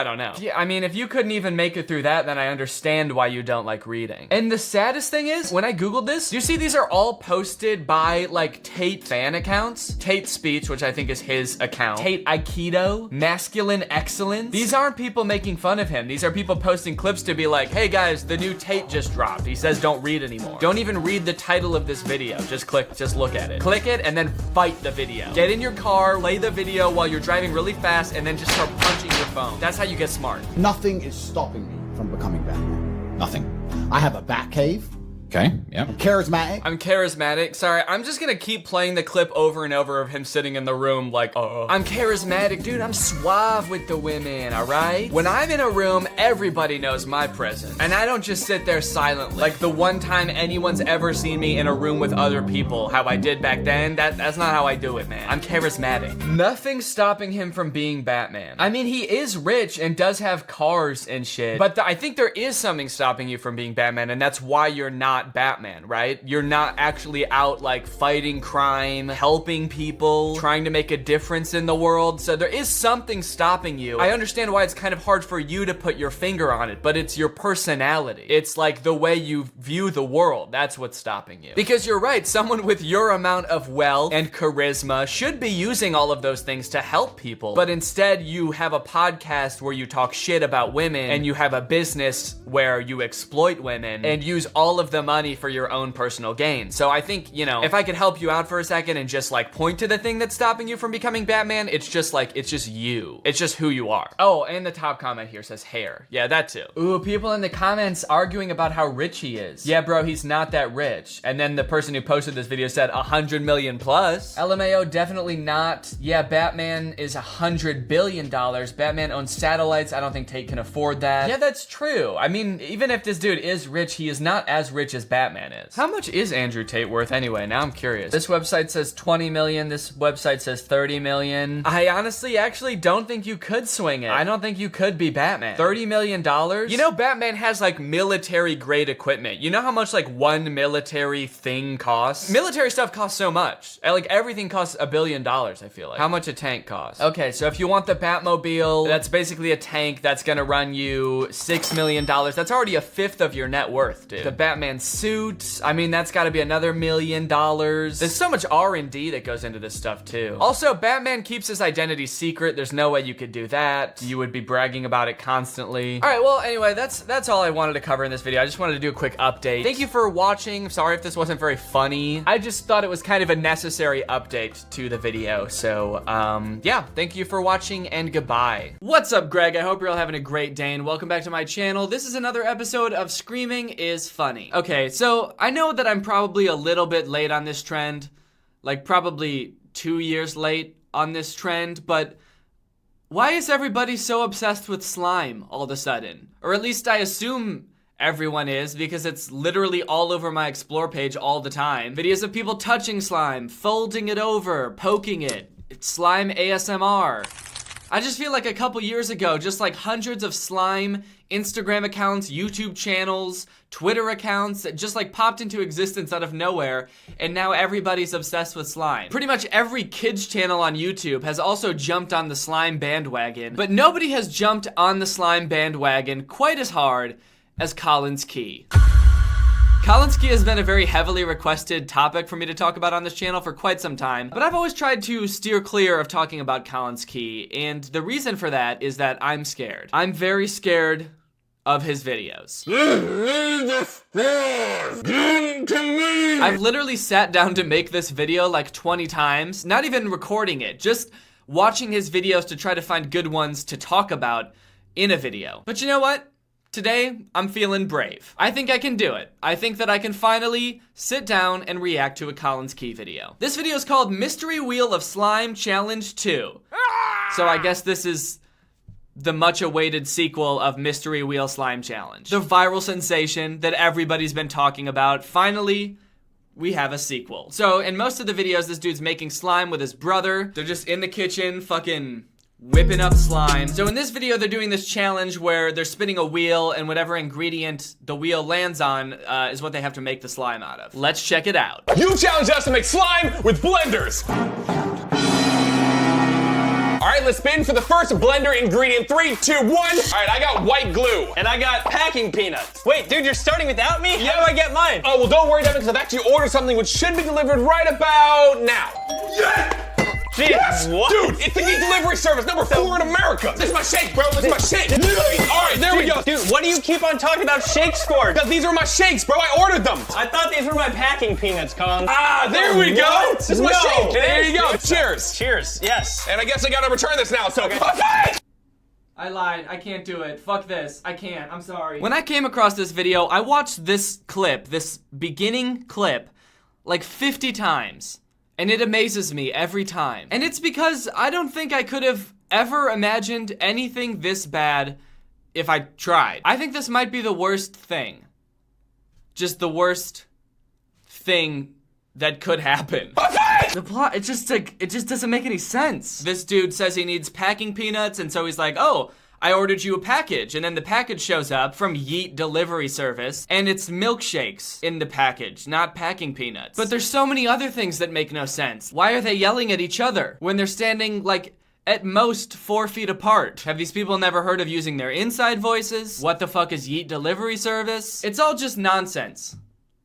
don't know. Yeah, I mean, if you couldn't even make it through that, then I understand why you don't like reading. And the saddest thing is, when I Googled this, you see these are all posted by like Tate fan accounts. Tate Speech, which I think is his account. Tate Aikido, Masculine Excellence. These aren't people making fun of him. These are people posting clips to be like, hey guys, the new Tate just dropped. He says don't read anymore. Don't even read the title of this video. Just look at it. Click it and then fight the video. Get in your car, play the video while you're driving really fast, and then just start punching your phone. That's how you get smart. Nothing is stopping me from becoming Batman. Nothing. I have a bat cave. Okay, yeah. I'm charismatic. I'm charismatic. Sorry, I'm just gonna keep playing the clip over and over of him sitting in the room like, I'm charismatic, dude. I'm suave with the women, all right? When I'm in a room, everybody knows my presence. And I don't just sit there silently. Like the one time anyone's ever seen me in a room with other people, how I did back then, that's not how I do it, man. I'm charismatic. Nothing's stopping him from being Batman. I mean, he is rich and does have cars and shit, but I think there is something stopping you from being Batman, and that's why you're not Batman, right? You're not actually out like fighting crime, helping people, trying to make a difference in the world. So there is something stopping you. I understand why it's kind of hard for you to put your finger on it, but it's your personality. It's like the way you view the world. That's what's stopping you. Because you're right, someone with your amount of wealth and charisma should be using all of those things to help people. But instead, you have a podcast where you talk shit about women, and you have a business where you exploit women and use all of the money for your own personal gain. So I think, you know, if I could help you out for a second and just like point to the thing that's stopping you from becoming Batman, it's just like, it's just you. It's just who you are. Oh, and the top comment here says hair. Yeah, that too. Ooh, people in the comments arguing about how rich he is. Yeah, bro, he's not that rich. And then the person who posted this video said 100 million plus. LMAO, definitely not. Yeah, Batman is $100 billion. Batman owns satellites. I don't think Tate can afford that. Yeah, that's true. I mean, even if this dude is rich, he is not as rich as Batman is. How much is Andrew Tate worth anyway? Now I'm curious. This website says 20 million. This website says 30 million. I honestly actually don't think you could swing it. I don't think you could be Batman. $30 million? You know, Batman has like military grade equipment. You know how much like one military thing costs? Military stuff costs so much. Like everything costs $1 billion, I feel like. How much a tank costs? Okay, so if you want the Batmobile, that's basically a tank that's gonna run you $6 million. That's already a fifth of your net worth, dude. The Batman suit, I mean, that's gotta be another $1 million. There's so much R&D that goes into this stuff too. Also, Batman keeps his identity secret. There's no way you could do that. You would be bragging about it constantly. All right, well, anyway, that's all I wanted to cover in this video. I just wanted to do a quick update. Thank you for watching. Sorry if this wasn't very funny. I just thought it was kind of a necessary update to the video. So, yeah, thank you for watching and goodbye. What's up, Greg? I hope you're all having a great day and welcome back to my channel. This is another episode of Screaming is Funny. Okay, so I know that I'm probably a little bit late on this trend, like probably 2 years late on this trend, but why is everybody so obsessed with slime all of a sudden? Or at least I assume everyone is, because it's literally all over my explore page all the time. Videos of people touching slime, folding it over, poking it. It's slime ASMR. I just feel like a couple years ago, just like hundreds of slime Instagram accounts, YouTube channels, Twitter accounts that just like popped into existence out of nowhere, and now everybody's obsessed with slime. Pretty much every kids channel on YouTube has also jumped on the slime bandwagon, but nobody has jumped on the slime bandwagon quite as hard as Colin's Key. Colin's Key has been a very heavily requested topic for me to talk about on this channel for quite some time, but I've always tried to steer clear of talking about Colin's Key, and the reason for that is that I'm scared. I'm very scared of his videos. I've literally sat down to make this video like 20 times, not even recording it, just watching his videos to try to find good ones to talk about in a video. But you know what? Today, I'm feeling brave. I think I can do it. I think that I can finally sit down and react to a Collins Key video. This video is called Mystery Wheel of Slime Challenge 2. So I guess this is the much-awaited sequel of Mystery Wheel Slime Challenge. The viral sensation that everybody's been talking about. Finally, we have a sequel. So in most of the videos, this dude's making slime with his brother. They're just in the kitchen, fucking whipping up slime. So in this video, they're doing this challenge where they're spinning a wheel and whatever ingredient the wheel lands on is what they have to make the slime out of. Let's check it out. You challenged us to make slime with blenders. All right, let's spin for the first blender ingredient. 3, 2, 1. All right, I got white glue. And I got packing peanuts. Wait, dude, you're starting without me? Yeah. How do I get mine? Oh, well, don't worry, Devin, because I've actually ordered something which should be delivered right about now. Yeah! Jeez, yes! what? Dude, it's the meat delivery service number 4 in America. This is my shake, bro. This is my shake. All right, there we go. Dude, what do you keep on talking about shakes for? Because these are my shakes, bro. I ordered them. I thought these were my packing peanuts, Colin. Ah, there we go. This is my shake. There you go. Dude. Cheers. Cheers, yes. And I guess I gotta return this now, so Okay. I lied. I can't do it. Fuck this. I can't. I'm sorry. When I came across this video, I watched this clip, this beginning clip, like 50 times. And it amazes me every time. And it's because I don't think I could have ever imagined anything this bad if I tried. I think this might be the worst thing. Just the worst thing that could happen. The plot, it just doesn't make any sense. This dude says he needs packing peanuts, and so he's like, oh, I ordered you a package, and then the package shows up from Yeet Delivery Service, and it's milkshakes in the package, not packing peanuts. But there's so many other things that make no sense. Why are they yelling at each other when they're standing, like, at most 4 feet apart? Have these people never heard of using their inside voices? What the fuck is Yeet Delivery Service? It's all just nonsense.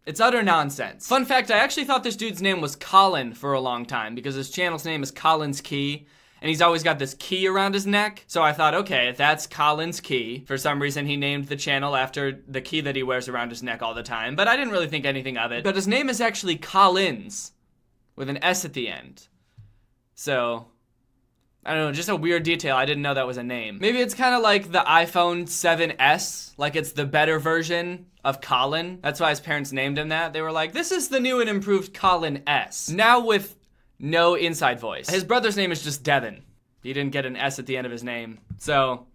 It's utter nonsense. Fun fact, I actually thought this dude's name was Colin for a long time because his channel's name is Collins Key. And he's always got this key around his neck. So I thought, okay, that's Collins Key. For some reason, he named the channel after the key that he wears around his neck all the time. But I didn't really think anything of it. But his name is actually Collins, with an S at the end. So, I don't know, just a weird detail. I didn't know that was a name. Maybe it's kind of like the iPhone 7S. Like it's the better version of Colin. That's why his parents named him that. They were like, this is the new and improved Colin S. Now with no inside voice. His brother's name is just Devin. He didn't get an S at the end of his name. So,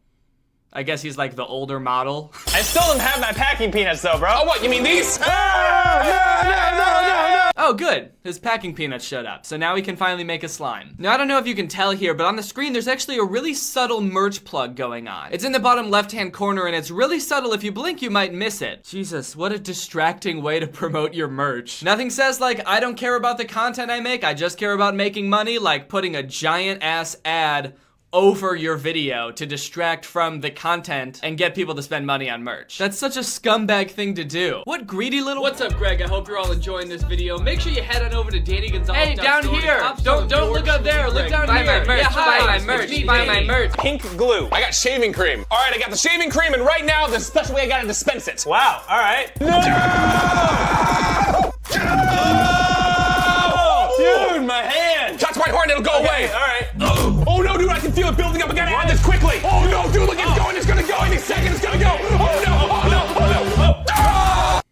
I guess he's like the older model. I still don't have my packing peanuts though, bro. Oh, what, you mean these? No. Oh, good. His packing peanuts showed up. So now we can finally make a slime. Now, I don't know if you can tell here, but on the screen, there's actually a really subtle merch plug going on. It's in the bottom left-hand corner, and it's really subtle. If you blink, you might miss it. Jesus, what a distracting way to promote your merch. Nothing says, like, I don't care about the content I make, I just care about making money, like putting a giant-ass ad over your video to distract from the content and get people to spend money on merch. That's such a scumbag thing to do. What greedy little— What's up, Greg? I hope you're all enjoying this video. Make sure you head on over to Danny Gonzalez. Hey, down here! Don't look up there, look down here. Buy my merch, buy my merch, buy my merch. Pink glue. I got shaving cream. All right, I got the shaving cream, and right now, there's a special way I gotta dispense it. Wow, all right. No! Dude, my hand! Touch my horn, it'll go away. All right. Oh no, dude, I can feel it building up. I gotta add this quickly. Oh no, dude, look, it's going. It's gonna go any second. It's gonna go. Oh no, oh no, oh no. Oh. Ah!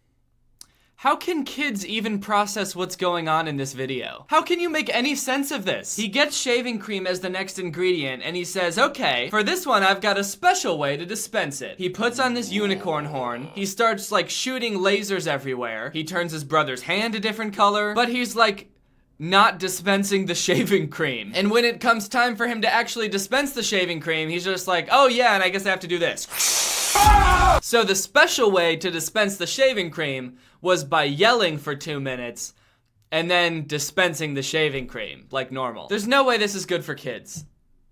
How can kids even process what's going on in this video? How can you make any sense of this? He gets shaving cream as the next ingredient, and he says, okay, for this one, I've got a special way to dispense it. He puts on this unicorn horn. He starts, like, shooting lasers everywhere. He turns his brother's hand a different color, but he's, like, not dispensing the shaving cream. And when it comes time for him to actually dispense the shaving cream, he's just like, oh yeah, and I guess I have to do this. So the special way to dispense the shaving cream was by yelling for 2 minutes and then dispensing the shaving cream like normal. There's no way this is good for kids.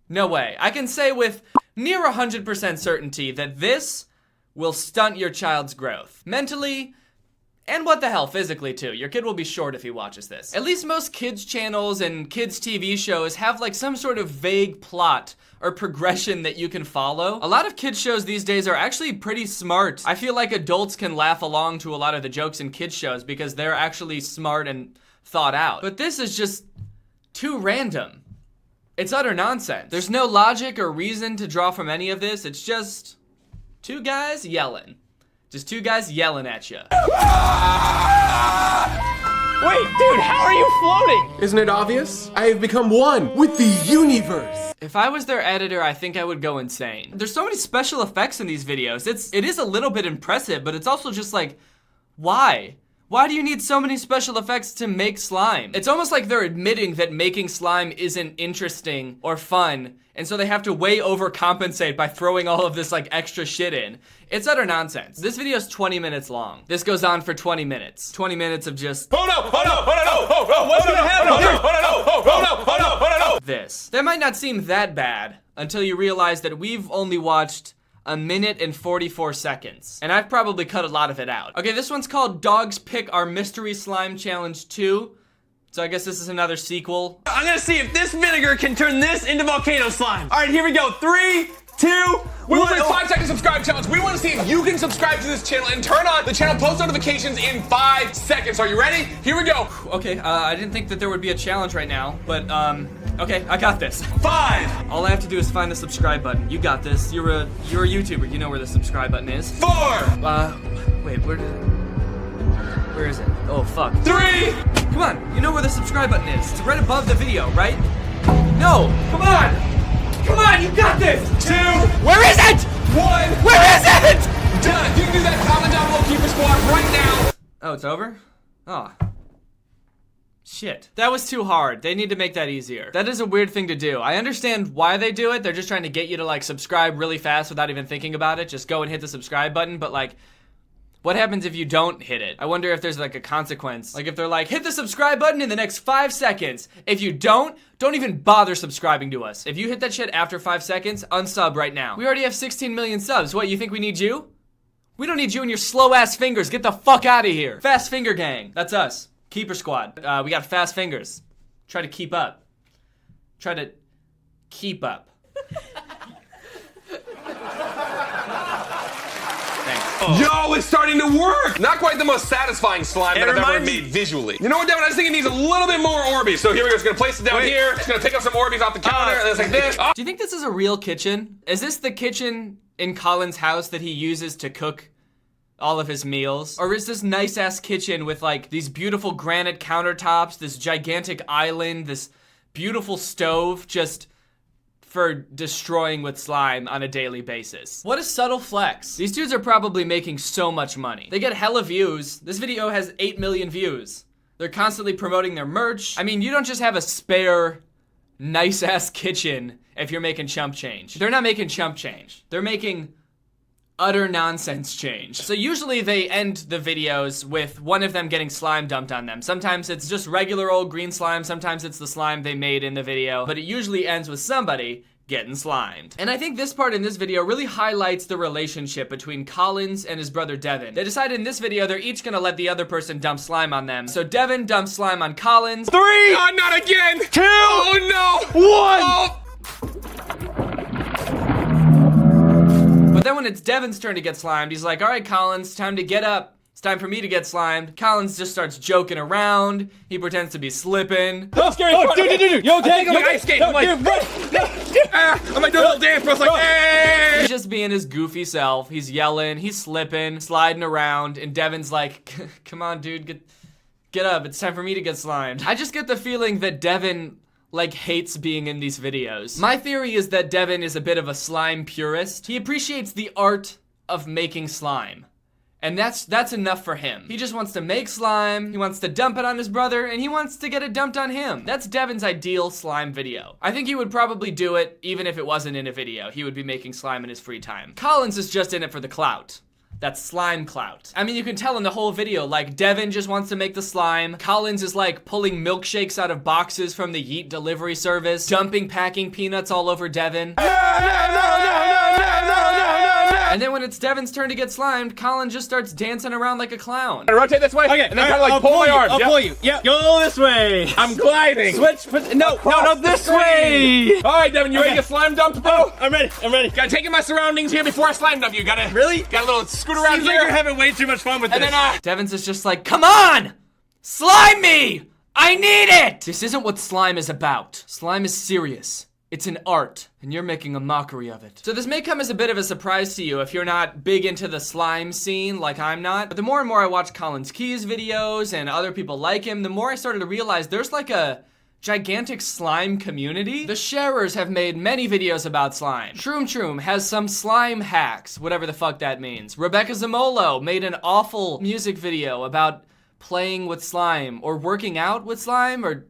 No way. I can say with near 100% certainty that this will stunt your child's growth. Mentally, and what the hell, physically too. Your kid will be short if he watches this. At least most kids channels and kids TV shows have like some sort of vague plot or progression that you can follow. A lot of kids shows these days are actually pretty smart. I feel like adults can laugh along to a lot of the jokes in kids shows because they're actually smart and thought out. But this is just too random. It's utter nonsense. There's no logic or reason to draw from any of this. It's just Two guys yelling. Just two guys yelling at you. Wait, dude, how are you floating? Isn't it obvious? I have become one with the universe. If I was their editor, I think I would go insane. There's so many special effects in these videos. It is a little bit impressive, but it's also just like, why? Why do you need so many special effects to make slime? It's almost like they're admitting that making slime isn't interesting or fun, and so they have to way overcompensate by throwing all of this like extra shit in. It's utter nonsense. This video is 20 minutes long. This goes on for 20 minutes. 20 minutes of just Oh no, oh no, oh no, oh no, what's gonna happen? Oh no, oh no, oh no, oh no, oh no. this. That might not seem that bad until you realize that we've only watched 1 minute and 44 seconds. And I've probably cut a lot of it out. Okay, this one's called Dogs Pick Our Mystery Slime Challenge 2. So I guess this is another sequel. I'm gonna see if this vinegar can turn this into volcano slime. All right, here we go. 3, 2, We're 1. doing a 5-second subscribe challenge. We want to see if you can subscribe to this channel and turn on the channel post notifications in 5 seconds. Are you ready? Here we go. Okay, I didn't think that there would be a challenge right now, but okay, I got this. 5. All I have to do is find the subscribe button. You got this. You're a YouTuber. You know where the subscribe button is. 4. Wait, where is it? Oh, fuck. 3. Come on, you know where the subscribe button is. It's right above the video, right? No, come on! Come on, you got this! 2. Where is it? 1. Where is it? Done. You can do that. Comment down below, Keeper Squad, right now. Oh, it's over? Oh. Shit. That was too hard. They need to make that easier. That is a weird thing to do. I understand why they do it. They're just trying to get you to like subscribe really fast without even thinking about it. Just go and hit the subscribe button, but like, what happens if you don't hit it? I wonder if there's like a consequence. Like if they're like, hit the subscribe button in the next 5 seconds. If you don't even bother subscribing to us. If you hit that shit after 5 seconds, unsub right now. We already have 16 million subs. What, you think we need you? We don't need you and your slow ass fingers. Get the fuck out of here. Fast Finger Gang. That's us. Keeper Squad. We got fast fingers. Try to keep up. Try to keep up. Yo, it's starting to work! Not quite the most satisfying slime that I've ever made visually. You know what, Devin? I just think it needs a little bit more Orbeez. So here we go. It's gonna place it down here. It's gonna pick up some Orbeez off the counter, and it's like this. Do you think this is a real kitchen? Is this the kitchen in Colin's house that he uses to cook all of his meals? Or is this nice ass kitchen with like these beautiful granite countertops, this gigantic island, this beautiful stove just for destroying with slime on a daily basis? What a subtle flex. These dudes are probably making so much money. They get hella views. This video has 8 million views. They're constantly promoting their merch. I mean, you don't just have a spare nice ass kitchen if you're making chump change. They're not making chump change. They're making utter nonsense change. So usually they end the videos with one of them getting slime dumped on them. Sometimes it's just regular old green slime, sometimes it's the slime they made in the video, but it usually ends with somebody getting slimed. And I think this part in this video really highlights the relationship between Collins and his brother Devin. They decided in this video they're each gonna let the other person dump slime on them. So Devin dumps slime on Collins. 3! Oh, not again! 2! Oh no! 1! But then when it's Devin's turn to get slimed, he's like, all right, Collins, time to get up. It's time for me to get slimed. Collins just starts joking around. He pretends to be slipping. Oh, scary! Oh, dude, you okay? I'm like ice skating. I'm like, I'm like doing a little dance, but I was like, hey! He's just being his goofy self. He's yelling, he's slipping, sliding around, and Devin's like, come on, dude, get up. It's time for me to get slimed. I just get the feeling that Devin like hates being in these videos. My theory is that Devin is a bit of a slime purist. He appreciates the art of making slime. And that's enough for him. He just wants to make slime, he wants to dump it on his brother, and he wants to get it dumped on him. That's Devin's ideal slime video. I think he would probably do it even if it wasn't in a video. He would be making slime in his free time. Collins is just in it for the clout. That's slime clout. I mean, you can tell in the whole video, like, Devin just wants to make the slime. Collins is like pulling milkshakes out of boxes from the Yeet delivery service, dumping packing peanuts all over Devin. And then when it's Devin's turn to get slimed, Collins just starts dancing around like a clown. Rotate this way, okay, and then kind of like pull my arms. I'll pull you. Yep. Go this way. I'm gliding. Switch. No, this way. All right, Devin, you ready to get slime dumped, bro? I'm ready. Gotta take in my surroundings here before I slime dump you. Got a little scoot around Seems here. like you're having way too much fun with and this. Then, Devin's is just like, come on! Slime me! I need it! This isn't what slime is about. Slime is serious. It's an art, and you're making a mockery of it. So this may come as a bit of a surprise to you if you're not big into the slime scene like I'm not, but the more and more I watch Collins Key's videos and other people like him, the more I started to realize there's like a gigantic slime community. The Sharers have made many videos about slime. Shroom Shroom has some slime hacks, whatever the fuck that means. Rebecca Zamolo made an awful music video about playing with slime, or working out with slime, or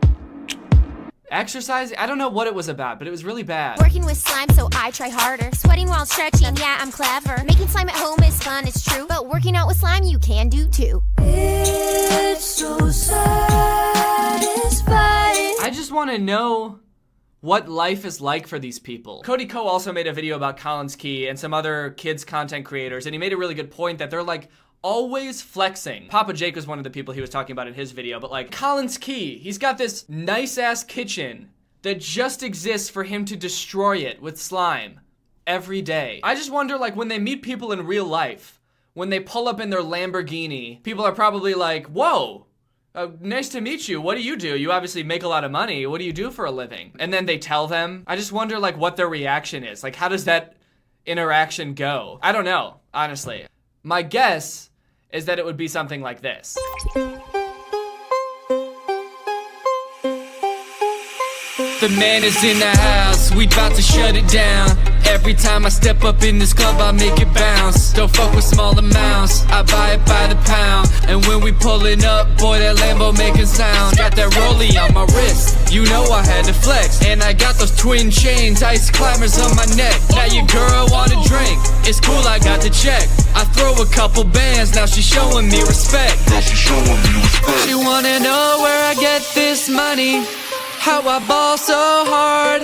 exercising. I don't know what it was about, but it was really bad. Working with slime, so I try harder. Sweating while stretching, yeah, I'm clever. Making slime at home is fun, it's true. But working out with slime, you can do too. It's so satisfying. I just want to know what life is like for these people. Cody Ko also made a video about Collins Key and some other kids content creators, and he made a really good point that they're like always flexing. Papa Jake was one of the people he was talking about in his video, but like Collins Key, he's got this nice ass kitchen that just exists for him to destroy it with slime every day. I just wonder, like, when they meet people in real life, when they pull up in their Lamborghini, people are probably like, whoa, nice to meet you. What do? You obviously make a lot of money. What do you do for a living? And then they tell them. I just wonder, like, what their reaction is. Like, how does that interaction go? I don't know, honestly. My guess is that it would be something like this. The man is in the house, we bout to shut it down. Every time I step up in this club, I make it bounce. Don't fuck with small amounts, I buy it by the pound. And when we pulling up, boy, that Lambo making sound. Got that rollie on my wrist, you know I had to flex. And I got those twin chains, ice climbers on my neck. Now your girl wanna drink, it's cool, I got the check. I throw a couple bands, now she's showing me respect. She wanna know where I get this money, how I ball so hard.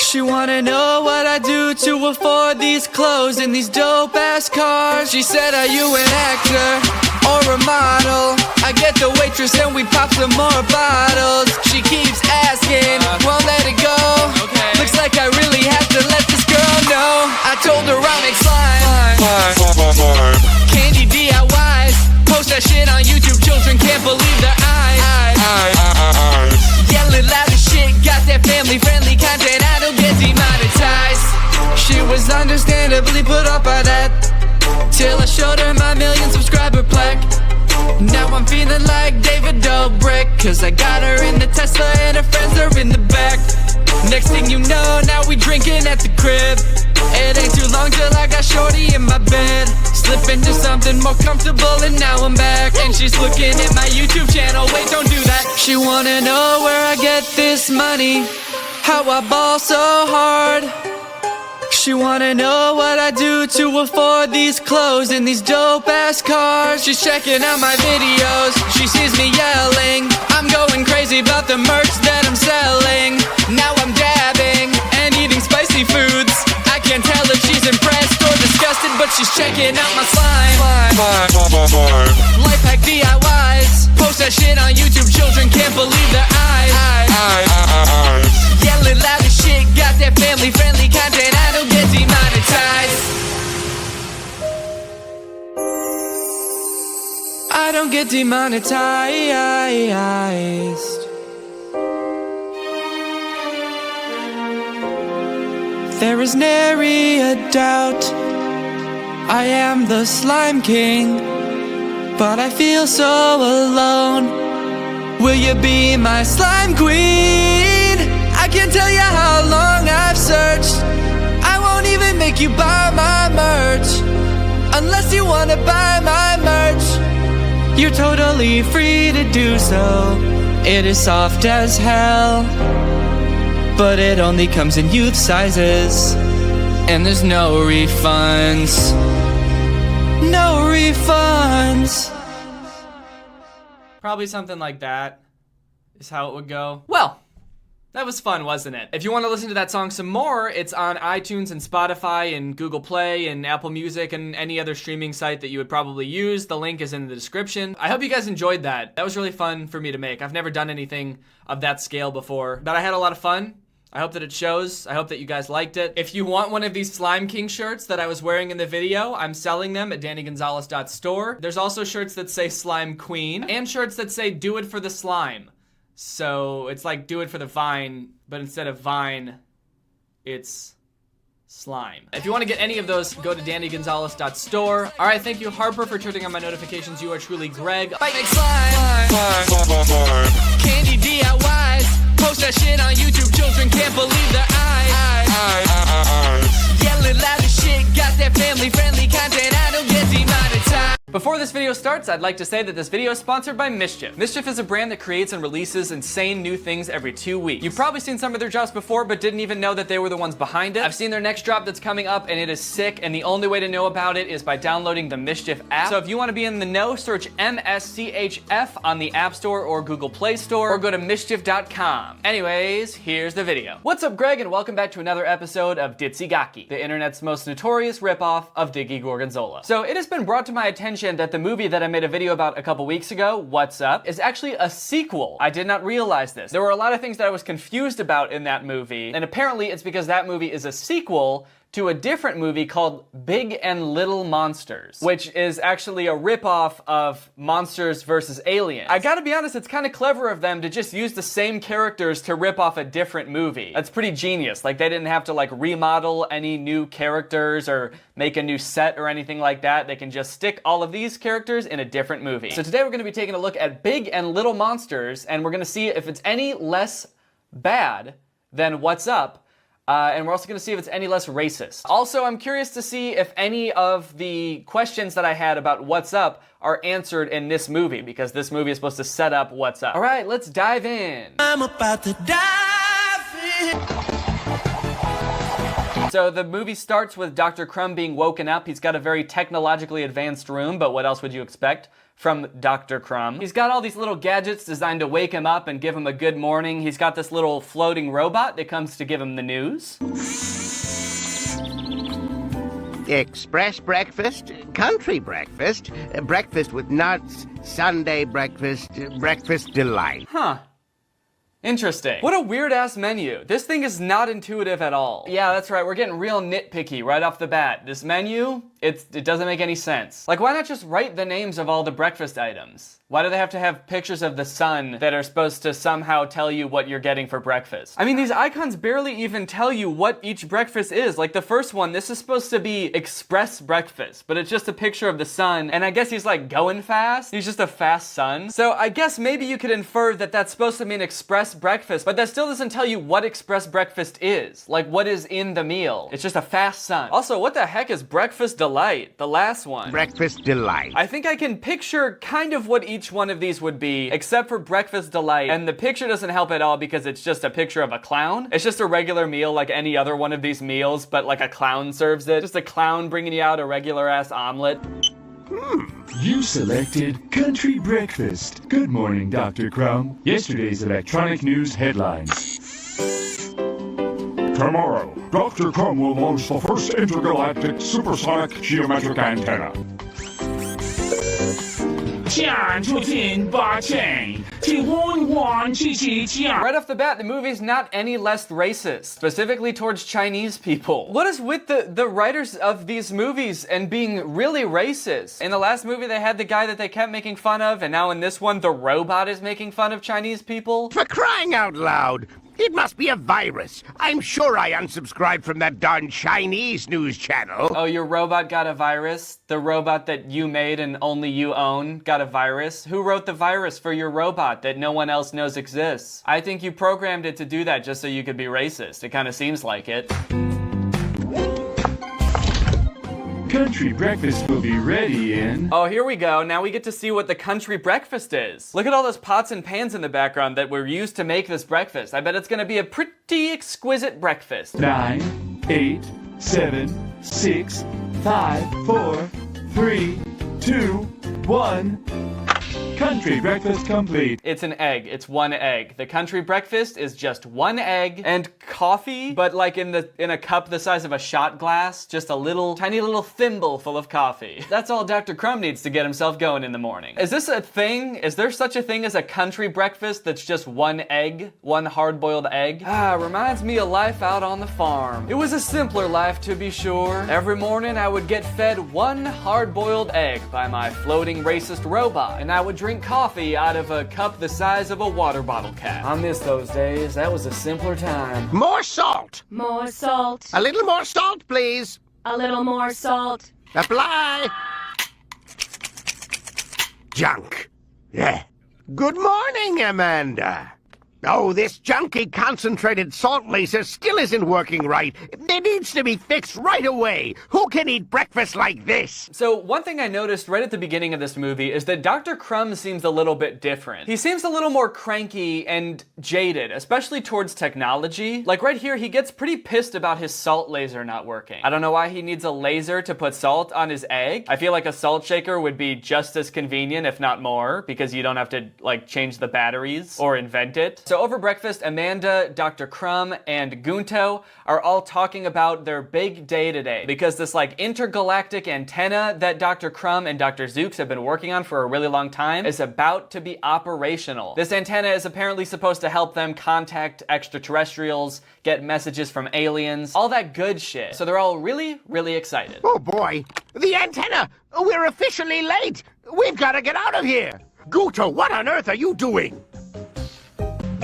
She wanna know what I do to afford these clothes and these dope ass cars. She said, are you an actor or a model? I get the waitress and we pop some more bottles. She keeps asking, won't let it go. Looks like I really have to let this girl know. I told her I'll make slime, candy DIYs. Post that shit on YouTube, children can't believe their eyes. Yelling loud as shit, got that family-friendly content, I don't get demonetized. She was understandably put off by that, till I showed her my million subscriber plaque. Now I'm feeling like David Dobrik, cause I got her in the Tesla and her friends are in the back. Next thing you know, now we drinking at the crib. It ain't too long till I got shorty in my bed. Slip into something more comfortable and now I'm back. And she's looking at my YouTube channel, wait, don't do that. She wanna know where I get this money, how I ball so hard. She wanna know what I do to afford these clothes and these dope ass cars. She's checking out my videos, she sees me yelling. I'm going crazy about the merch that I'm selling. Now I'm dabbing and eating spicy foods. I can't tell if she's impressed or disgusted, but she's checking out my slime. Life hack DIYs, post that shit on YouTube, children can't believe their eyes. Yelling loud as shit, got that family-friendly content, I don't get demonetized. I don't get demonetized. There is nary a doubt I am the slime king, but I feel so alone. Will you be my slime queen? I can't tell you how long I've searched. I won't even make you buy my merch unless you wanna buy my merch. You're totally free to do so. It is soft as hell, but it only comes in youth sizes, and there's no refunds. No refunds. Probably something like that is how it would go. Well, that was fun, wasn't it? If you want to listen to that song some more, it's on iTunes and Spotify and Google Play and Apple Music and any other streaming site that you would probably use. The link is in the description. I hope you guys enjoyed that. That was really fun for me to make. I've never done anything of that scale before, but I had a lot of fun. I hope that it shows. I hope that you guys liked it. If you want one of these Slime King shirts that I was wearing in the video, I'm selling them at DannyGonzalez.store. There's also shirts that say Slime Queen and shirts that say Do It for the Slime. So it's like do it for the vine, but instead of vine, it's slime. If you want to get any of those, go to DannyGonzalez.store. All right, thank you, Harper, for turning on my notifications. You are truly Greg. Bye. Make slime. Candy DIYs. Post that shit on YouTube. Children can't believe their eyes. Yelling loud as shit. Got that family-friendly content. I don't get demonetized. Before this video starts, I'd like to say that this video is sponsored by Mischief. Mischief is a brand that creates and releases insane new things every 2 weeks. You've probably seen some of their drops before, but didn't even know that they were the ones behind it. I've seen their next drop that's coming up, and it is sick, and the only way to know about it is by downloading the Mischief app. So if you want to be in the know, search MSCHF on the App Store or Google Play Store, or go to mischief.com. Anyways, here's the video. What's up, Greg, and welcome back to another episode of Ditzy Gaki, the internet's most notorious ripoff of Diggy Gorgonzola. So it has been brought to my attention that the movie that I made a video about a couple weeks ago, What's Up, is actually a sequel. I did not realize this. There were a lot of things that I was confused about in that movie, and apparently it's because that movie is a sequel to a different movie called Big and Little Monsters, which is actually a ripoff of Monsters vs. Aliens. I gotta be honest, it's kind of clever of them to just use the same characters to rip off a different movie. That's pretty genius. Like, they didn't have to like remodel any new characters or make a new set or anything like that. They can just stick all of these characters in a different movie. So today we're gonna be taking a look at Big and Little Monsters, and we're gonna see if it's any less bad than What's Up. And we're also going to see if it's any less racist. Also, I'm curious to see if any of the questions that I had about What's Up are answered in this movie, because this movie is supposed to set up What's Up. All right, let's dive in. I'm about to dive in. So the movie starts with Dr. Crumb being woken up. He's got a very technologically advanced room, but what else would you expect from Dr. Crumb? He's got all these little gadgets designed to wake him up and give him a good morning. He's got this little floating robot that comes to give him the news. Express breakfast, country breakfast, breakfast with nuts, Sunday breakfast, breakfast delight. Huh. Interesting. What a weird-ass menu. This thing is not intuitive at all. Yeah, that's right. We're getting real nitpicky right off the bat. This menu, it doesn't make any sense. Like, why not just write the names of all the breakfast items? Why do they have to have pictures of the sun that are supposed to somehow tell you what you're getting for breakfast? I mean, these icons barely even tell you what each breakfast is. Like the first one, this is supposed to be express breakfast, but it's just a picture of the sun, and I guess he's like going fast. He's just a fast sun. So I guess maybe you could infer that that's supposed to mean express breakfast, but that still doesn't tell you what express breakfast is. Like, what is in the meal? It's just a fast sun. Also, what the heck is breakfast delight? The last one. Breakfast delight. I think I can picture kind of what each one of these would be, except for breakfast delight, and the picture doesn't help at all because it's just a picture of a clown. It's just a regular meal like any other one of these meals, but like a clown serves it. Just a clown bringing you out a regular ass omelet. You selected Country Breakfast. Good morning, Dr. Crumb. Yesterday's electronic news headlines. Tomorrow, Dr. Crumb will launch the first intergalactic supersonic geometric antenna. Right off the bat, the movie's not any less racist, specifically towards Chinese people. What is with the writers of these movies and being really racist? In the last movie, they had the guy that they kept making fun of, and now in this one, the robot is making fun of Chinese people? For crying out loud! It must be a virus. I'm sure I unsubscribed from that darn Chinese news channel. Oh, your robot got a virus? The robot that you made and only you own got a virus? Who wrote the virus for your robot that no one else knows exists? I think you programmed it to do that just so you could be racist. It kind of seems like it. Country breakfast will be ready in... Oh, here we go. Now we get to see what the country breakfast is. Look at all those pots and pans in the background that were used to make this breakfast. I bet it's gonna be a pretty exquisite breakfast. 9, 8, 7, 6, 5, 4, 3, 2, 1... Country breakfast complete. It's an egg. It's one egg. The country breakfast is just one egg and coffee, but like in a cup the size of a shot glass. Just a little, tiny little thimble full of coffee. That's all Dr. Crumb needs to get himself going in the morning. Is this a thing? Is there such a thing as a country breakfast that's just one egg? One hard-boiled egg? Reminds me of life out on the farm. It was a simpler life, to be sure. Every morning I would get fed one hard-boiled egg by my floating racist robot, and I would drink drink coffee out of a cup the size of a water bottle cap. I miss those days. That was a simpler time. More salt. More salt. A little more salt, please. A little more salt. Apply. Junk. Yeah. Good morning, Amanda. Oh, this junky concentrated salt laser still isn't working right. It needs to be fixed right away. Who can eat breakfast like this? So one thing I noticed right at the beginning of this movie is that Dr. Crumb seems a little bit different. He seems a little more cranky and jaded, especially towards technology. Like right here, he gets pretty pissed about his salt laser not working. I don't know why he needs a laser to put salt on his egg. I feel like a salt shaker would be just as convenient, if not more, because you don't have to like change the batteries or invent it. So over breakfast, Amanda, Dr. Crumb, and Gunto are all talking about their big day today because this like intergalactic antenna that Dr. Crumb and Dr. Zooks have been working on for a really long time is about to be operational. This antenna is apparently supposed to help them contact extraterrestrials, get messages from aliens, all that good shit. So they're all really, really excited. Oh boy, the antenna! We're officially late! We've got to get out of here! Guto, what on earth are you doing?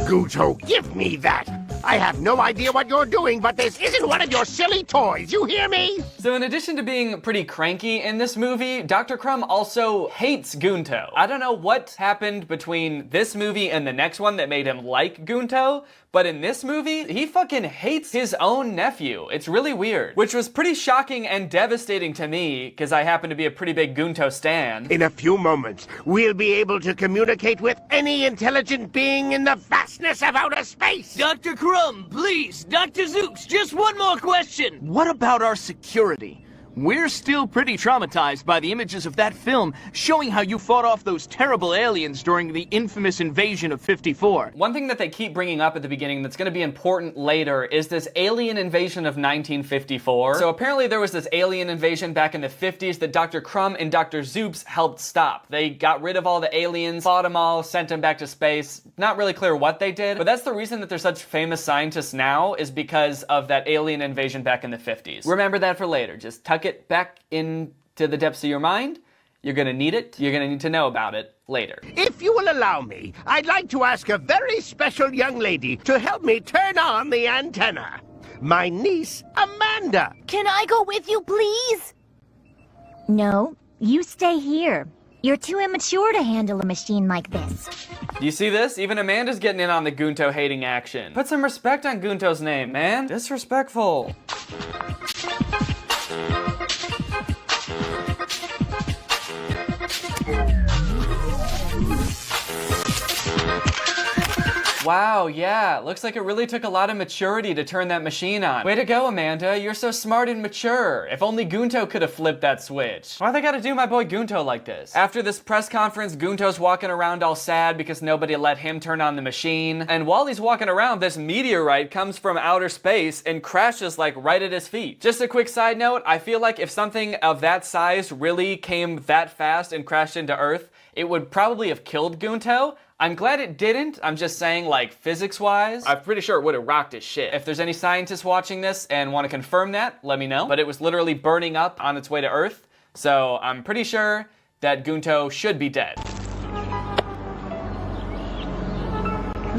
Guto, give me that! I have no idea what you're doing, but this isn't one of your silly toys, you hear me? So in addition to being pretty cranky in this movie, Dr. Crumb also hates Gunto. I don't know what happened between this movie and the next one that made him like Gunto, but in this movie, he fucking hates his own nephew. It's really weird, which was pretty shocking and devastating to me, because I happen to be a pretty big Gunto stan. In a few moments, we'll be able to communicate with any intelligent being in the vastness of outer space! Dr. Crumb, please, Dr. Zooks, just one more question. What about our security? We're still pretty traumatized by the images of that film showing how you fought off those terrible aliens during the infamous invasion of 54. One thing that they keep bringing up at the beginning that's going to be important later is this alien invasion of 1954. So apparently there was this alien invasion back in the 50s that Dr. Crumb and Dr. Zoops helped stop. They got rid of all the aliens, fought them all, sent them back to space. Not really clear what they did, but that's the reason that they're such famous scientists now is because of that alien invasion back in the 50s. Remember that for later. Just tuck it back into the depths of your mind. You're gonna need it. You're gonna need to know about it later. If you will allow me, I'd like to ask a very special young lady to help me turn on the antenna. My niece, Amanda. Can I go with you, please? No, you stay here. You're too immature to handle a machine like this. Do you see this? Even Amanda's getting in on the Gunto hating action. Put some respect on Gunto's name, man. Disrespectful. Wow, yeah, looks like it really took a lot of maturity to turn that machine on. Way to go, Amanda, you're so smart and mature. If only Gunto could have flipped that switch. Why they gotta do my boy Gunto like this? After this press conference, Gunto's walking around all sad because nobody let him turn on the machine. And while he's walking around, this meteorite comes from outer space and crashes like right at his feet. Just a quick side note, I feel like if something of that size really came that fast and crashed into Earth, it would probably have killed Gunto. I'm glad it didn't. I'm just saying, like, physics-wise, I'm pretty sure it would have rocked his shit. If there's any scientists watching this and want to confirm that, let me know. But it was literally burning up on its way to Earth, so I'm pretty sure that Gunto should be dead.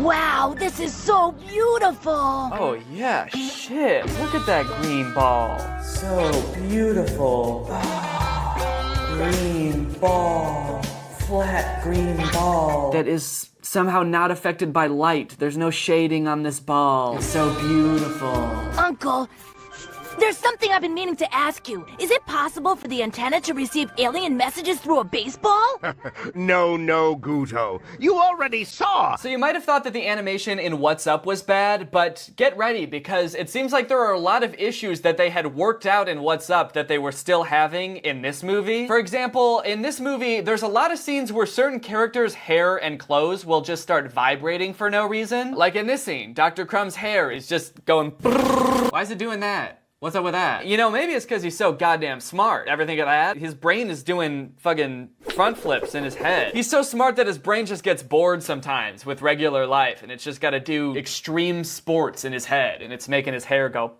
Wow, this is so beautiful! Oh yeah, shit. Look at that green ball. So beautiful. Green ball. Flat green ball that is somehow not affected by light. There's no shading on this ball. It's so beautiful. Uncle, there's something I've been meaning to ask you. Is it possible for the antenna to receive alien messages through a baseball? No, Guto. You already saw. So you might have thought that the animation in What's Up was bad, but get ready because it seems like there are a lot of issues that they had worked out in What's Up that they were still having in this movie. For example, in this movie, there's a lot of scenes where certain characters' hair and clothes will just start vibrating for no reason. Like in this scene, Dr. Crumb's hair is just going brrrr. Why is it doing that? What's up with that? You know, maybe it's because he's so goddamn smart. Ever think of that? His brain is doing fucking front flips in his head. He's so smart that his brain just gets bored sometimes with regular life, and it's just gotta do extreme sports in his head, and it's making his hair go.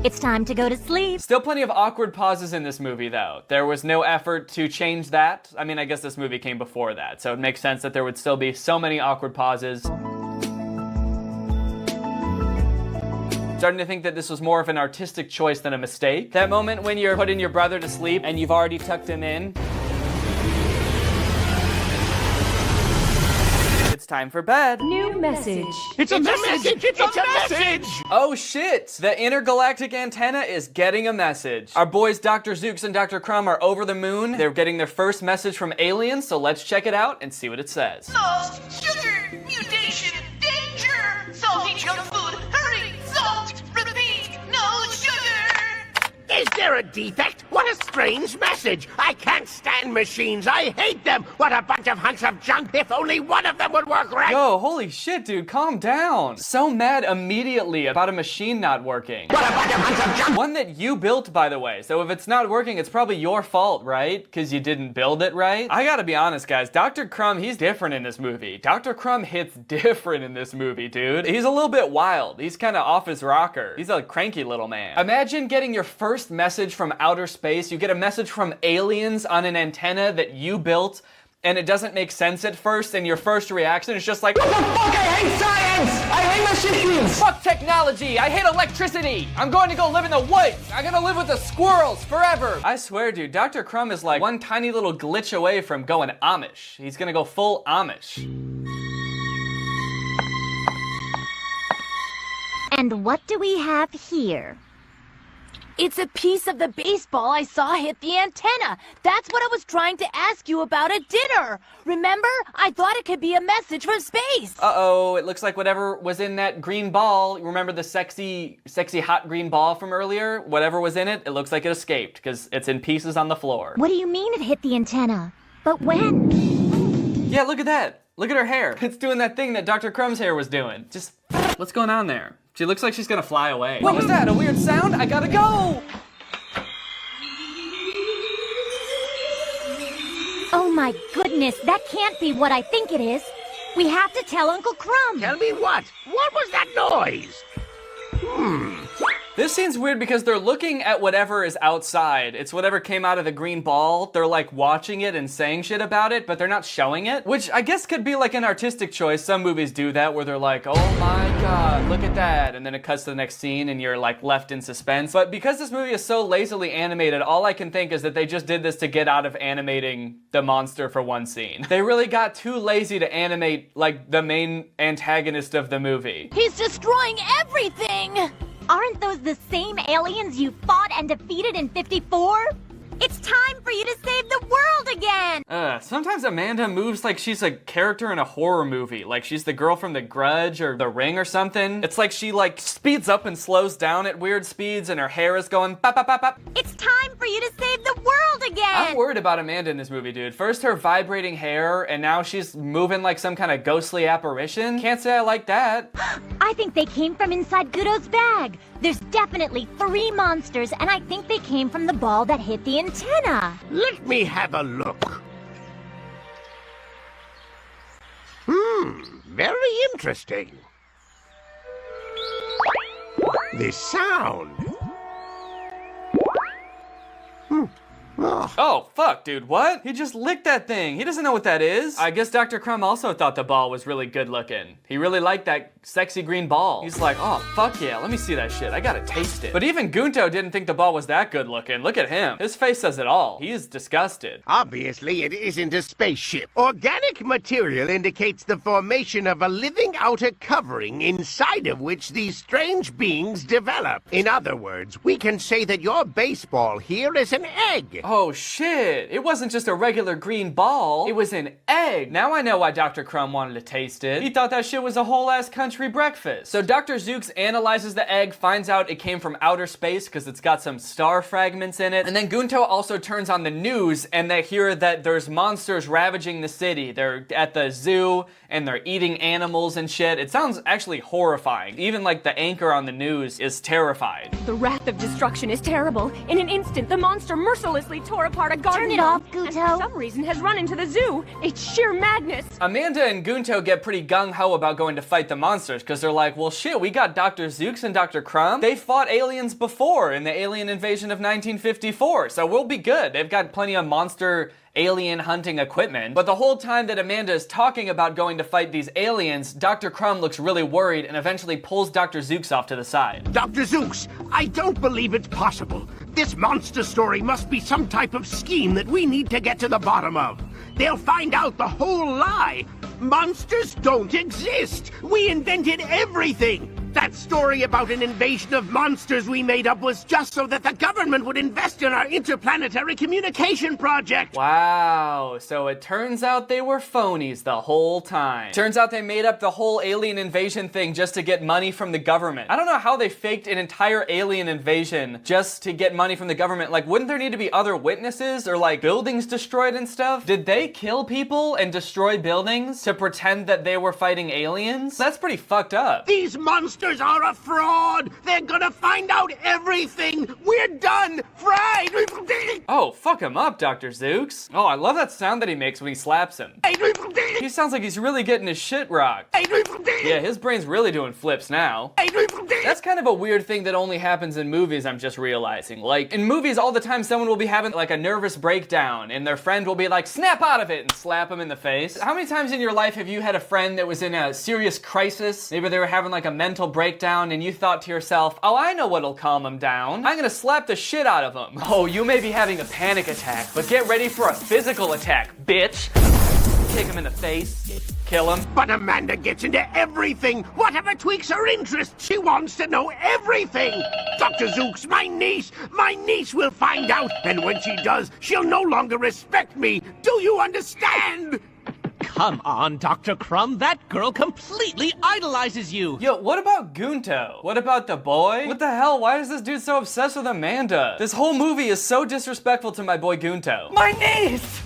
It's time to go to sleep. Still plenty of awkward pauses in this movie, though. There was no effort to change that. I mean, I guess this movie came before that, so it makes sense that there would still be so many awkward pauses. Starting to think that this was more of an artistic choice than a mistake. That moment when you're putting your brother to sleep and you've already tucked him in. It's time for bed. New message. It's a message! It's a message! Oh shit! The intergalactic antenna is getting a message. Our boys Dr. Zooks and Dr. Crumb are over the moon. They're getting their first message from aliens, so let's check it out and see what it says. Salt, sugar, mutation, danger, salty junk food, hurry, salt, repeat, no sugar. Is there a defect? What a strange message! I can't stand machines! I hate them! What a bunch of hunks of junk! If only one of them would work right! Yo, holy shit, dude, calm down. So mad immediately about a machine not working. What a bunch of hunks of junk! One that you built, by the way, so if it's not working, it's probably your fault, right? Because you didn't build it right? I gotta be honest, guys, Dr. Crumb, he's different in this movie. Dr. Crumb hits different in this movie, dude. He's a little bit wild. He's kind of off his rocker. He's a cranky little man. Imagine getting your first message from outer space. You get a message from aliens on an antenna that you built, and it doesn't make sense at first, and your first reaction is just like, what the fuck, I hate science! I hate machines! Fuck technology! I hate electricity! I'm going to go live in the woods! I'm gonna live with the squirrels forever! I swear, dude, Dr. Crumb is like one tiny little glitch away from going Amish. He's gonna go full Amish. And what do we have here? It's a piece of the baseball I saw hit the antenna. That's what I was trying to ask you about at dinner. Remember? I thought it could be a message from space. Uh-oh, it looks like whatever was in that green ball, remember the sexy hot green ball from earlier? Whatever was in it, it looks like it escaped, because it's in pieces on the floor. What do you mean it hit the antenna? But when? Yeah, look at that. Look at her hair. It's doing that thing that Dr. Crumb's hair was doing. Just, what's going on there? She looks like she's gonna fly away. What was that? A weird sound? I gotta go! Oh my goodness, that can't be what I think it is. We have to tell Uncle Crumb. Tell me what? What was that noise? This scene's weird because they're looking at whatever is outside. It's whatever came out of the green ball. They're like watching it and saying shit about it, but they're not showing it, which I guess could be like an artistic choice. Some movies do that where they're like, oh my god, look at that. And then it cuts to the next scene and you're like left in suspense. But because this movie is so lazily animated, all I can think is that they just did this to get out of animating the monster for one scene. They really got too lazy to animate like the main antagonist of the movie. He's destroying everything! Aren't those the same aliens you fought and defeated in 54? It's time for you to save the world again! Sometimes Amanda moves like she's a character in a horror movie. Like she's the girl from The Grudge or The Ring or something. It's like she like speeds up and slows down at weird speeds and her hair is going bop, bop, bop, bop. It's time for you to save the world again! I'm worried about Amanda in this movie, dude. First her vibrating hair and now she's moving like some kind of ghostly apparition. Can't say I like that. I think they came from inside Goodo's bag. There's definitely 3 monsters, and I think they came from the ball that hit the antenna. Let me have a look. Very interesting. This sound. Oh, fuck, dude, what? He just licked that thing. He doesn't know what that is. I guess Dr. Crumb also thought the ball was really good looking. He really liked that sexy green ball. He's like, oh, fuck yeah, let me see that shit. I gotta taste it. But even Gunto didn't think the ball was that good looking. Look at him. His face says it all. He's disgusted. Obviously, it isn't a spaceship. Organic material indicates the formation of a living outer covering inside of which these strange beings develop. In other words, we can say that your baseball here is an egg. Oh shit, it wasn't just a regular green ball, it was an egg. Now I know why Dr. Crumb wanted to taste it. He thought that shit was a whole ass country breakfast. So Dr. Zooks analyzes the egg, finds out it came from outer space because it's got some star fragments in it. And then Gunto also turns on the news and they hear that there's monsters ravaging the city. They're at the zoo and they're eating animals and shit. It sounds actually horrifying. Even like the anchor on the news is terrified. The wrath of destruction is terrible. In an instant, the monster mercilessly literally tore apart a garden. Turn it off, Guto. And for some reason has run into the zoo. It's sheer madness. Amanda and Gunto get pretty gung-ho about going to fight the monsters because they're like, well shit, we got Dr. Zooks and Dr. Crumb. They fought aliens before in the alien invasion of 1954, so we'll be good. They've got plenty of monster alien hunting equipment. But the whole time that Amanda is talking about going to fight these aliens, Dr. Crumb looks really worried and eventually pulls Dr. Zooks off to the side. Dr. Zooks, I don't believe it's possible. This monster story must be some type of scheme that we need to get to the bottom of. They'll find out the whole lie. Monsters don't exist. We invented everything. That story about an invasion of monsters we made up was just so that the government would invest in our interplanetary communication project. Wow, so it turns out they were phonies the whole time. Turns out they made up the whole alien invasion thing just to get money from the government. I don't know how they faked an entire alien invasion just to get money from the government. Like, wouldn't there need to be other witnesses or like buildings destroyed and stuff? Did they kill people and destroy buildings to pretend that they were fighting aliens? That's pretty fucked up. These monsters are a fraud! They're gonna find out everything! We're done! Fried! Oh, fuck him up, Dr. Zooks. Oh, I love that sound that he makes when he slaps him. He sounds like he's really getting his shit rocked. Yeah, his brain's really doing flips now. That's kind of a weird thing that only happens in movies, I'm just realizing. Like, in movies all the time someone will be having like a nervous breakdown and their friend will be like, snap out of it, and slap him in the face. How many times in your life have you had a friend that was in a serious crisis? Maybe they were having like a mental breakdown and you thought to yourself, oh, I know what'll calm him down. I'm gonna slap the shit out of him. Oh, you may be having a panic attack, but get ready for a physical attack, bitch. Kick him in the face. Kill him. But Amanda gets into everything. Whatever tweaks her interest, she wants to know everything. Dr. Zooks, my niece will find out. And when she does, she'll no longer respect me. Do you understand? Come on, Dr. Crumb, that girl completely idolizes you! Yo, what about Gunto? What about the boy? What the hell? Why is this dude so obsessed with Amanda? This whole movie is so disrespectful to my boy Gunto. My niece!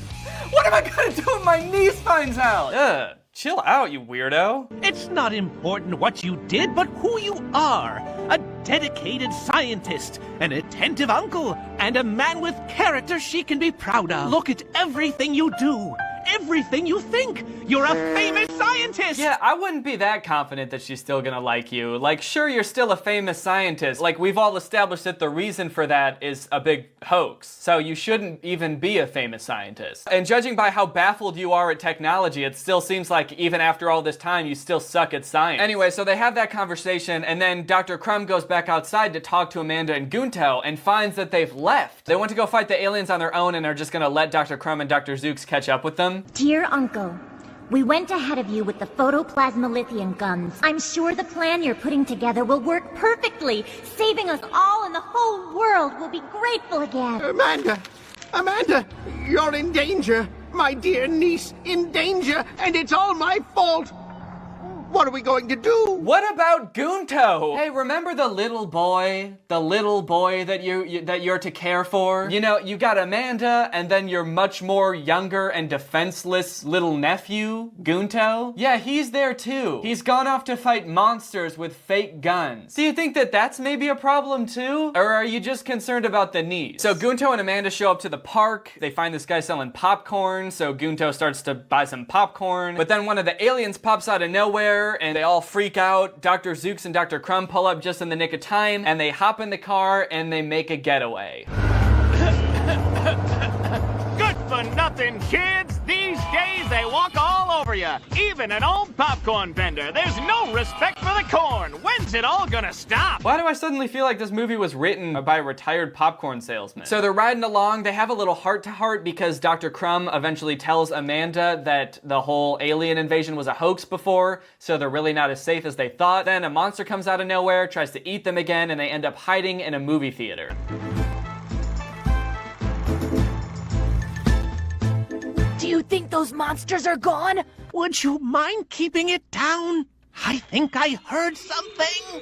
What am I gonna do when my niece finds out? Ugh. Chill out, you weirdo. It's not important what you did, but who you are. A dedicated scientist, an attentive uncle, and a man with character she can be proud of. Look at everything you do. Everything you think. You're a famous scientist. Yeah, I wouldn't be that confident that she's still gonna like you. Like, sure, you're still a famous scientist. Like, we've all established that the reason for that is a big hoax. So you shouldn't even be a famous scientist. And judging by how baffled you are at technology, it still seems like even after all this time, you still suck at science. Anyway, so they have that conversation, and then Dr. Crumb goes back outside to talk to Amanda and Gunto and finds that they've left. They went to go fight the aliens on their own and are just gonna let Dr. Crumb and Dr. Zooks catch up with them. Dear Uncle, we went ahead of you with the photoplasmolithium guns. I'm sure the plan you're putting together will work perfectly, saving us all and the whole world will be grateful again. Amanda, you're in danger. My dear niece, in danger, and it's all my fault. What are we going to do? What about Gunto? Hey, remember the little boy that you're to care for? You know, you got Amanda, and then your much more younger and defenseless little nephew, Gunto. Yeah, he's there too. He's gone off to fight monsters with fake guns. Do you think that that's maybe a problem too? Or are you just concerned about the niece? So Gunto and Amanda show up to the park. They find this guy selling popcorn, so Gunto starts to buy some popcorn. But then one of the aliens pops out of nowhere, and they all freak out. Dr. Zooks and Dr. Crumb pull up just in the nick of time, and they hop in the car and they make a getaway. Good for nothing, kids! These days they walk all over you. Even an old popcorn vendor. There's no respect for the corn. When's it all gonna stop? Why do I suddenly feel like this movie was written by a retired popcorn salesman? So they're riding along, they have a little heart-to-heart because Dr. Crumb eventually tells Amanda that the whole alien invasion was a hoax before, so they're really not as safe as they thought. Then a monster comes out of nowhere, tries to eat them again, and they end up hiding in a movie theater. Do you think those monsters are gone? Would you mind keeping it down? I think I heard something.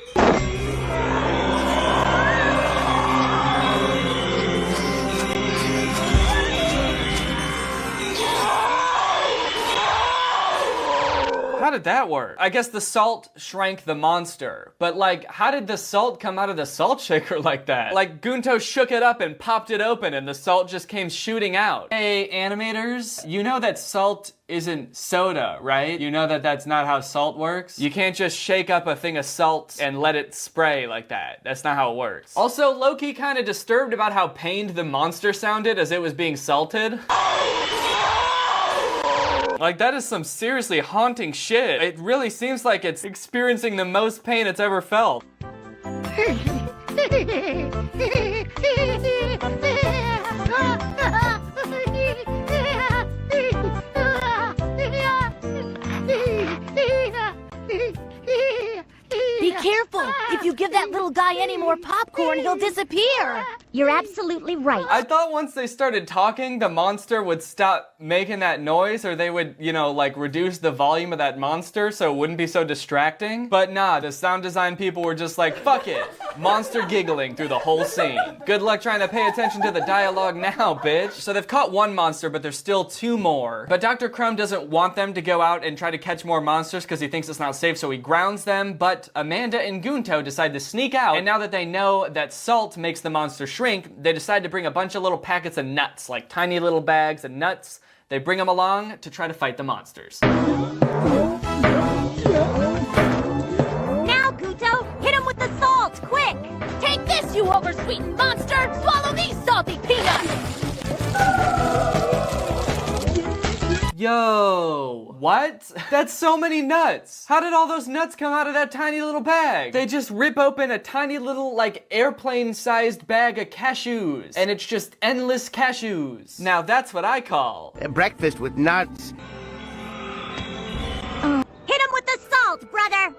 How did that work? I guess the salt shrank the monster, but like, how did the salt come out of the salt shaker like that? Like, Gunto shook it up and popped it open and the salt just came shooting out. Hey, animators, you know that salt isn't soda, right? You know that that's not how salt works? You can't just shake up a thing of salt and let it spray like that. That's not how it works. Also, Loki kind of disturbed about how pained the monster sounded as it was being salted. Like, that is some seriously haunting shit. It really seems like it's experiencing the most pain it's ever felt. Be careful! If you give that little guy any more popcorn, he'll disappear! You're absolutely right. I thought once they started talking, the monster would stop making that noise, or they would, you know, like reduce the volume of that monster so it wouldn't be so distracting. But nah, the sound design people were just like, fuck it. Monster giggling through the whole scene. Good luck trying to pay attention to the dialogue now, bitch. So they've caught one monster, but there's still two more. But Dr. Crumb doesn't want them to go out and try to catch more monsters because he thinks it's not safe, so he grounds them. But Amanda and Gunto decide to sneak out, and now that they know that salt makes the monster shrink, they decide to bring a bunch of little packets of nuts, like tiny little bags of nuts. They bring them along to try to fight the monsters. Now, Gunto, hit him with the salt, quick! Take this, you oversweetened monster! Swallow these salty peanuts! Yo, what? That's so many nuts. How did all those nuts come out of that tiny little bag? They just rip open a tiny little, like, airplane-sized bag of cashews, and it's just endless cashews. Now that's what I call a breakfast with nuts. Hit him with the salt, brother!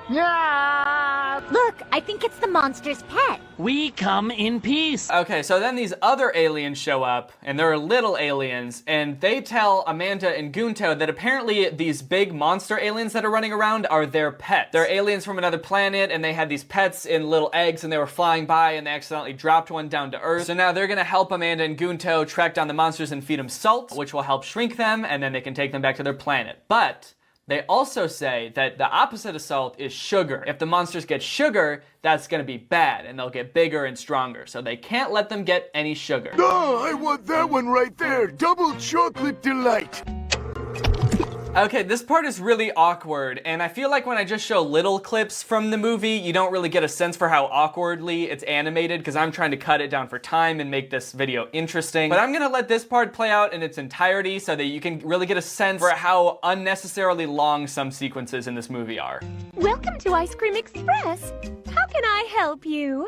Yeah. Look, I think it's the monster's pet. We come in peace. Okay, so then these other aliens show up, and they're little aliens, and they tell Amanda and Gunto that apparently these big monster aliens that are running around are their pets. They're aliens from another planet, and they had these pets in little eggs, and they were flying by, and they accidentally dropped one down to Earth. So now they're gonna help Amanda and Gunto track down the monsters and feed them salt, which will help shrink them, and then they can take them back to their planet. But they also say that the opposite of salt is sugar. If the monsters get sugar, that's gonna be bad, and they'll get bigger and stronger. So they can't let them get any sugar. Oh, I want that one right there. Double chocolate delight. Okay, this part is really awkward, and I feel like when I just show little clips from the movie, you don't really get a sense for how awkwardly it's animated, because I'm trying to cut it down for time and make this video interesting. But I'm gonna let this part play out in its entirety so that you can really get a sense for how unnecessarily long some sequences in this movie are. Welcome to Ice Cream Express. How can I help you?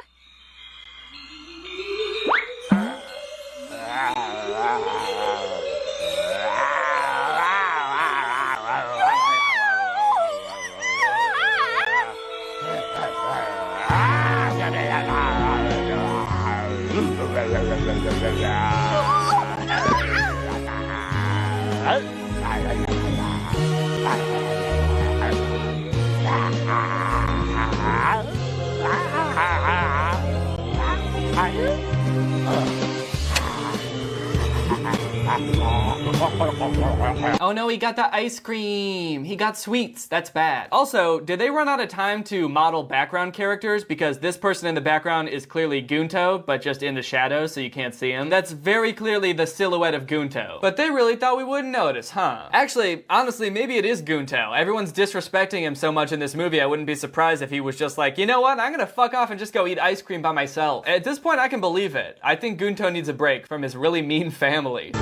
Oh no, he got the ice cream. He got sweets. That's bad. Also, did they run out of time to model background characters? Because this person in the background is clearly Gunto, but just in the shadows so you can't see him. That's very clearly the silhouette of Gunto. But they really thought we wouldn't notice, huh? Actually, honestly, maybe it is Gunto. Everyone's disrespecting him so much in this movie, I wouldn't be surprised if he was just like, you know what? I'm gonna fuck off and just go eat ice cream by myself. At this point, I can believe it. I think Gunto needs a break from his really mean family.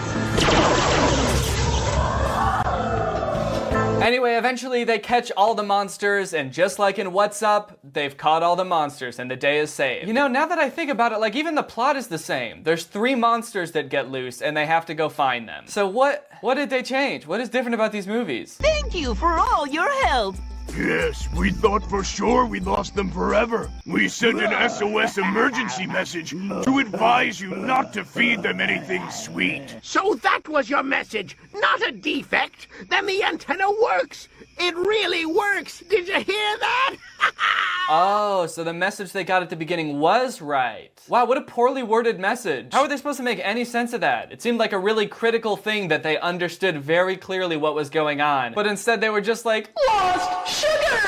Anyway, eventually they catch all the monsters, and just like in What's Up, they've caught all the monsters and the day is saved. You know, now that I think about it, like even the plot is the same. There's 3 monsters that get loose and they have to go find them. So what did they change? What is different about these movies? Thank you for all your help. Yes, we thought for sure we'd lost them forever. We sent an SOS emergency message to advise you not to feed them anything sweet. So that was your message, not a defect. Then the antenna works. It really works. Did you hear that? Oh, so the message they got at the beginning was right. Wow, what a poorly worded message. How are they supposed to make any sense of that? It seemed like a really critical thing that they understood very clearly what was going on. But instead they were just like, Lost sugar!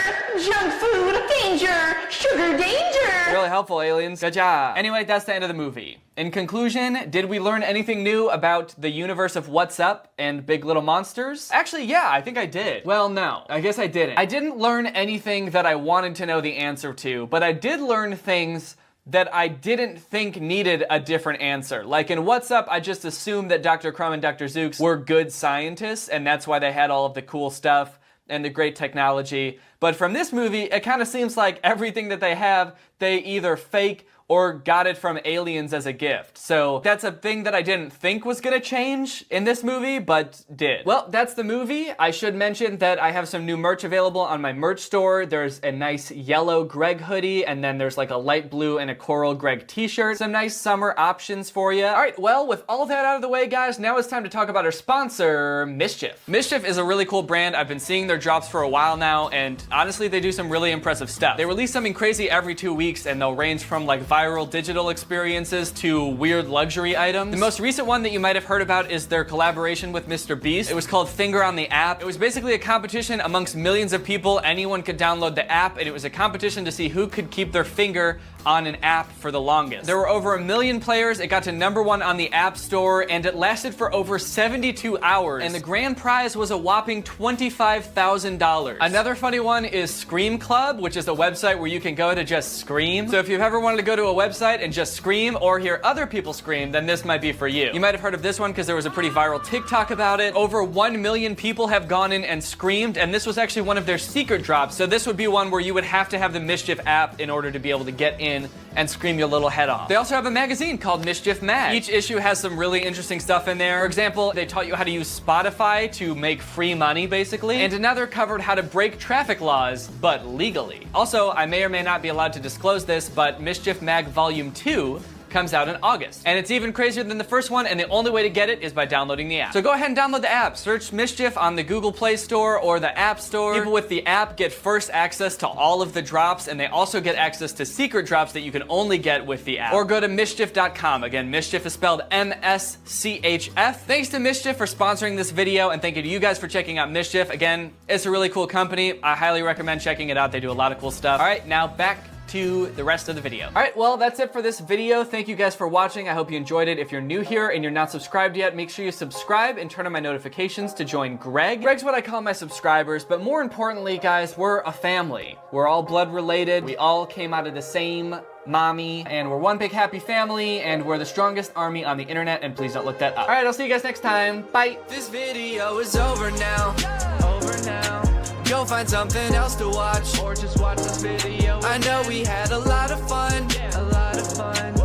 Junk food danger! Sugar danger! really helpful, aliens. Good job. Anyway, that's the end of the movie. In conclusion, did we learn anything new about the universe of What's Up and Big Little Monsters? Actually, yeah, I think I did. Well, no, I guess I didn't. I didn't learn anything that I wanted to know the answer to, but I did learn things that I didn't think needed a different answer. Like in What's Up, I just assumed that Dr. Crumb and Dr. Zooks were good scientists, and that's why they had all of the cool stuff and the great technology. But from this movie, it kind of seems like everything that they have, they either fake or got it from aliens as a gift. So that's a thing that I didn't think was gonna change in this movie, but did. Well, that's the movie. I should mention that I have some new merch available on my merch store. There's a nice yellow Greg hoodie, and then there's like a light blue and a coral Greg t-shirt. Some nice summer options for you. All right, well, with all that out of the way, guys, now it's time to talk about our sponsor, Mischief. Mischief is a really cool brand. I've been seeing their drops for a while now, and honestly, they do some really impressive stuff. They release something crazy every 2 weeks, and they'll range from like viral digital experiences to weird luxury items. The most recent one that you might have heard about is their collaboration with Mr. Beast. It was called Finger on the App. It was basically a competition amongst millions of people. Anyone could download the app, and it was a competition to see who could keep their finger on an app for the longest. There were over 1 million players. It got to #1 on the App Store, and it lasted for over 72 hours. And the grand prize was a whopping $25,000. Another funny one is Scream Club, which is a website where you can go to just scream. So if you've ever wanted to go to a website and just scream or hear other people scream, then this might be for you. You might have heard of this one because there was a pretty viral TikTok about it. Over 1 million people have gone in and screamed, and this was actually one of their secret drops. So this would be one where you would have to have the Mischief app in order to be able to get in and scream your little head off. They also have a magazine called Mischief Mag. Each issue has some really interesting stuff in there. For example, they taught you how to use Spotify to make free money, basically. And another covered how to break traffic laws, but legally. Also, I may or may not be allowed to disclose this, but Mischief Mag Volume 2 comes out in August. And it's even crazier than the first one, and the only way to get it is by downloading the app. So go ahead and download the app. Search Mischief on the Google Play Store or the App Store. People with the app get first access to all of the drops, and they also get access to secret drops that you can only get with the app. Or go to mischief.com. Again, Mischief is spelled M-S-C-H-F. Thanks to Mischief for sponsoring this video, and thank you to you guys for checking out Mischief. Again, it's a really cool company. I highly recommend checking it out. They do a lot of cool stuff. All right, now back to the rest of the video. All right, well, that's it for this video. Thank you guys for watching. I hope you enjoyed it. If you're new here and you're not subscribed yet, make sure you subscribe and turn on my notifications to join Greg. Greg's what I call my subscribers, but more importantly, guys, we're a family. We're all blood related. We all came out of the same mommy, and we're one big happy family, and we're the strongest army on the internet, and please don't look that up. All right, I'll see you guys next time. Bye. This video is over now. Over now. Go find something else to watch, or just watch this video. I know we had a lot of fun, a lot of fun,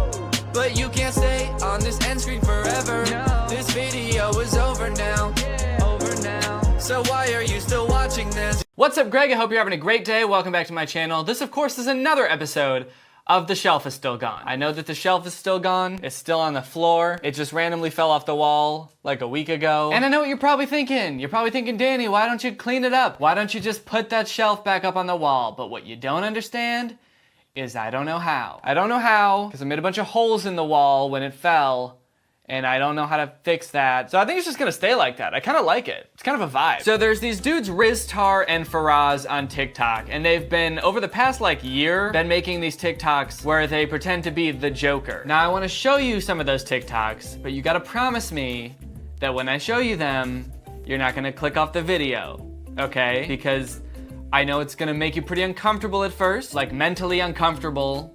but you can't stay on this end screen forever. No. This video is over now, over now. So why are you still watching this? What's up, Greg? I hope you're having a great day. Welcome back to my channel. This, of course, is another episode of The Shelf is Still Gone. I know that the shelf is still gone. It's still on the floor. It just randomly fell off the wall like a week ago. And I know what you're probably thinking. You're probably thinking, Danny, why don't you clean it up? Why don't you just put that shelf back up on the wall? But what you don't understand is I don't know how. I don't know how, because I made a bunch of holes in the wall when it fell, and I don't know how to fix that. So I think it's just gonna stay like that. I kind of like it. It's kind of a vibe. So there's these dudes, Riztar and Faraz, on TikTok, and they've been, over the past like year, been making these TikToks where they pretend to be the Joker. Now I wanna show you some of those TikToks, but you gotta promise me that when I show you them, you're not gonna click off the video, okay? Because I know it's gonna make you pretty uncomfortable at first, like mentally uncomfortable,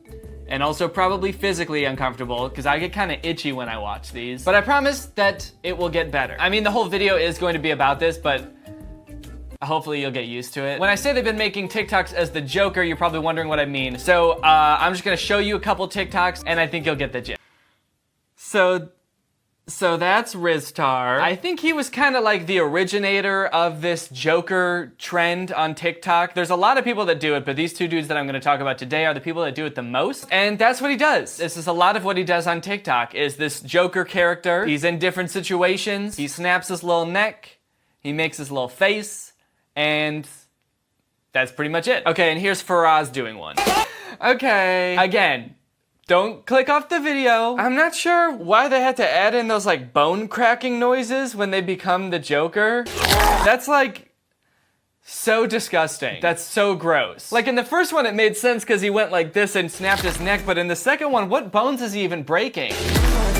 and also probably physically uncomfortable, because I get kind of itchy when I watch these. But I promise that it will get better. I mean, the whole video is going to be about this, but hopefully you'll get used to it. When I say they've been making TikToks as the Joker, you're probably wondering what I mean. So I'm just gonna show you a couple TikToks, and I think you'll get the gist. So So that's Riztar. I think he was kind of like the originator of this Joker trend on TikTok. There's a lot of people that do it, but these two dudes that I'm going to talk about today are the people that do it the most. And that's what he does. This is a lot of what he does on TikTok, is this Joker character. He's in different situations. He snaps his little neck. He makes his little face. And that's pretty much it. Okay, and here's Faraz doing one. Okay, again. Don't click off the video. I'm not sure why they had to add in those like bone cracking noises when they become the Joker. That's like so disgusting. That's so gross. Like in the first one it made sense because he went like this and snapped his neck, but in the second one, what bones is he even breaking?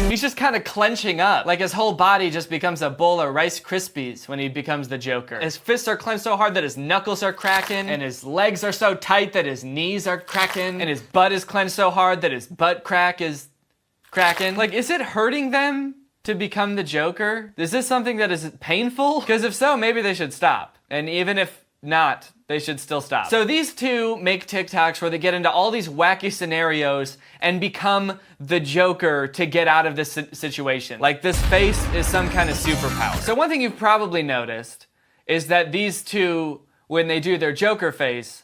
He's just kind of clenching up. Like his whole body just becomes a bowl of Rice Krispies when he becomes the Joker. His fists are clenched so hard that his knuckles are cracking, and his legs are so tight that his knees are cracking, and his butt is clenched so hard that his butt crack is cracking. Like, is it hurting them to become the Joker? Is this something that is painful? Because if so, maybe they should stop. And even if not, they should still stop. So these two make TikToks where they get into all these wacky scenarios and become the Joker to get out of this situation. Like this face is some kind of superpower. So one thing you've probably noticed is that these two, when they do their Joker face,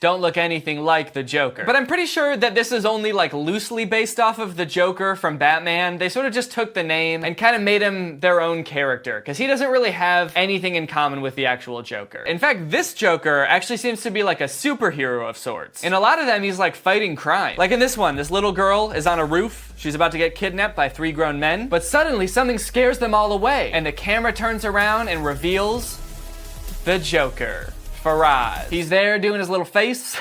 don't look anything like the Joker. But I'm pretty sure that this is only like loosely based off of the Joker from Batman. They sort of just took the name and kind of made him their own character, because he doesn't really have anything in common with the actual Joker. In fact, this Joker actually seems to be like a superhero of sorts. In a lot of them, he's like fighting crime. Like in this one, this little girl is on a roof. She's about to get kidnapped by 3 grown men, but suddenly something scares them all away, and the camera turns around and reveals the Joker. Faraz. He's there doing his little face,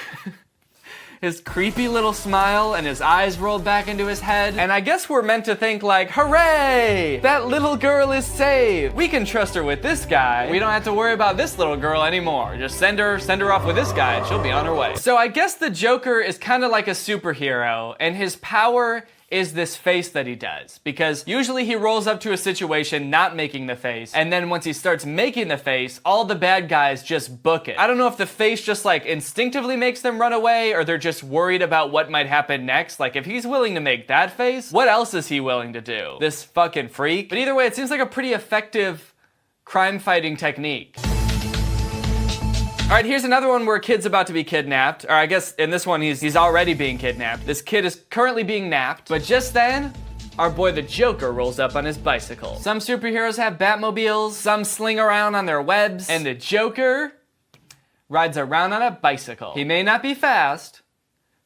his creepy little smile, and his eyes rolled back into his head. And I guess we're meant to think like, hooray! That little girl is saved. We can trust her with this guy. We don't have to worry about this little girl anymore. Just send her off with this guy and she'll be on her way. So I guess the Joker is kind of like a superhero, and his power is this face that he does. Because usually he rolls up to a situation not making the face, and then once he starts making the face, all the bad guys just book it. I don't know if the face just like instinctively makes them run away, or they're just worried about what might happen next. Like if he's willing to make that face, what else is he willing to do? This fucking freak. But either way, it seems like a pretty effective crime fighting technique. All right, here's another one where a kid's about to be kidnapped. Or I guess in this one, he's already being kidnapped. This kid is currently being napped, but just then, our boy the Joker rolls up on his bicycle. Some superheroes have Batmobiles, some sling around on their webs, and the Joker rides around on a bicycle. He may not be fast,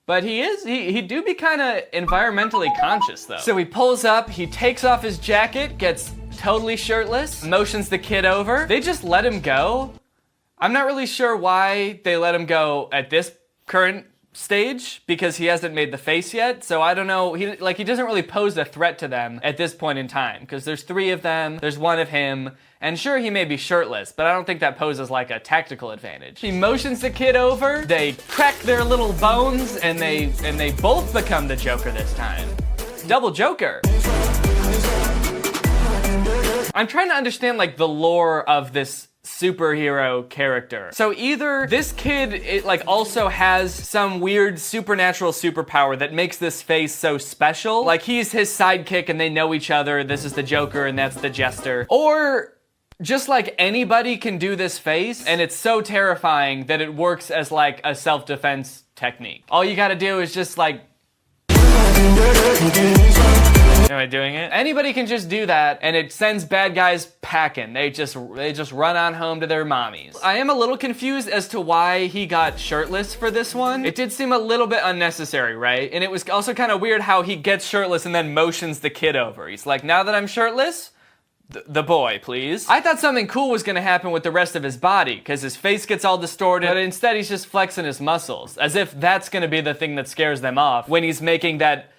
but he do be kind of environmentally conscious though. So he pulls up, he takes off his jacket, gets totally shirtless, motions the kid over. They just let him go. I'm not really sure why they let him go at this current stage, because he hasn't made the face yet, so I don't know. He doesn't really pose a threat to them at this point in time, because there's 3 of them, there's 1 of him, and sure, he may be shirtless, but I don't think that poses like a tactical advantage. He motions the kid over, they crack their little bones, and they both become the Joker this time. Double Joker. I'm trying to understand like the lore of this superhero character. So either this kid also has some weird supernatural superpower that makes this face so special, like he's his sidekick and they know each other, this is the Joker and that's the Jester, or just like anybody can do this face and it's so terrifying that it works as like a self-defense technique. All you gotta do is just like, am I doing it? Anybody can just do that, and it sends bad guys packing. They just run on home to their mommies. I am a little confused as to why he got shirtless for this one. It did seem a little bit unnecessary, right? And it was also kind of weird how he gets shirtless and then motions the kid over. He's like, now that I'm shirtless, the boy, please. I thought something cool was gonna happen with the rest of his body, because his face gets all distorted, but instead he's just flexing his muscles, as if that's gonna be the thing that scares them off when he's making that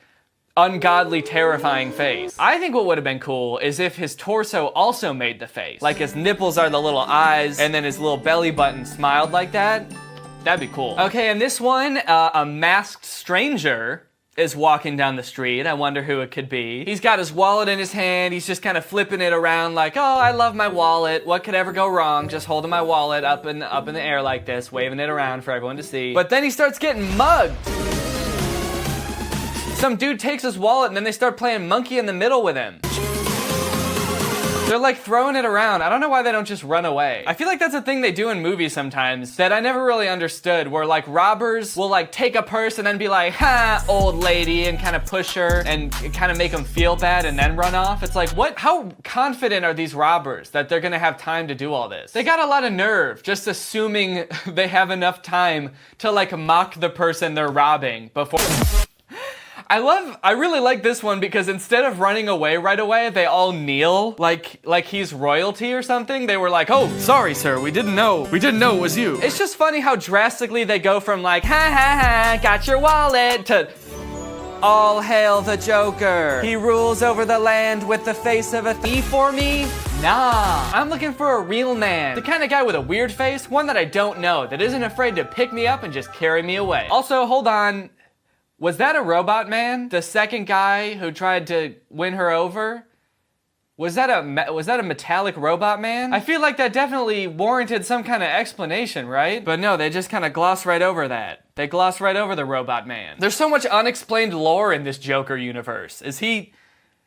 ungodly, terrifying face. I think what would have been cool is if his torso also made the face. Like his nipples are the little eyes, and then his little belly button smiled like that. That'd be cool. Okay, and this one, a masked stranger is walking down the street. I wonder who it could be. He's got his wallet in his hand. He's just kind of flipping it around like, oh, I love my wallet. What could ever go wrong? Just holding my wallet up in the air like this, waving it around for everyone to see. But then he starts getting mugged. Some dude takes his wallet and then they start playing monkey in the middle with him. They're like throwing it around. I don't know why they don't just run away. I feel like that's a thing they do in movies sometimes that I never really understood, where like robbers will like take a purse and then be like, ha, old lady, and kind of push her and kind of make them feel bad and then run off. It's like, what? How confident are these robbers that they're gonna have time to do all this? They got a lot of nerve just assuming they have enough time to like mock the person they're robbing before. I really like this one because instead of running away right away, they all kneel like he's royalty or something. They were like, oh, sorry, sir, we didn't know it was you. It's just funny how drastically they go from like, ha ha ha, got your wallet, to all hail the Joker. He rules over the land with the face of a thief for me? Nah, I'm looking for a real man. The kind of guy with a weird face, one that I don't know, that isn't afraid to pick me up and just carry me away. Also, hold on. Was that a robot man? The second guy who tried to win her over? Was that a metallic robot man? I feel like that definitely warranted some kind of explanation, right? But no, they just kind of gloss right over that. They gloss right over the robot man. There's so much unexplained lore in this Joker universe. Is he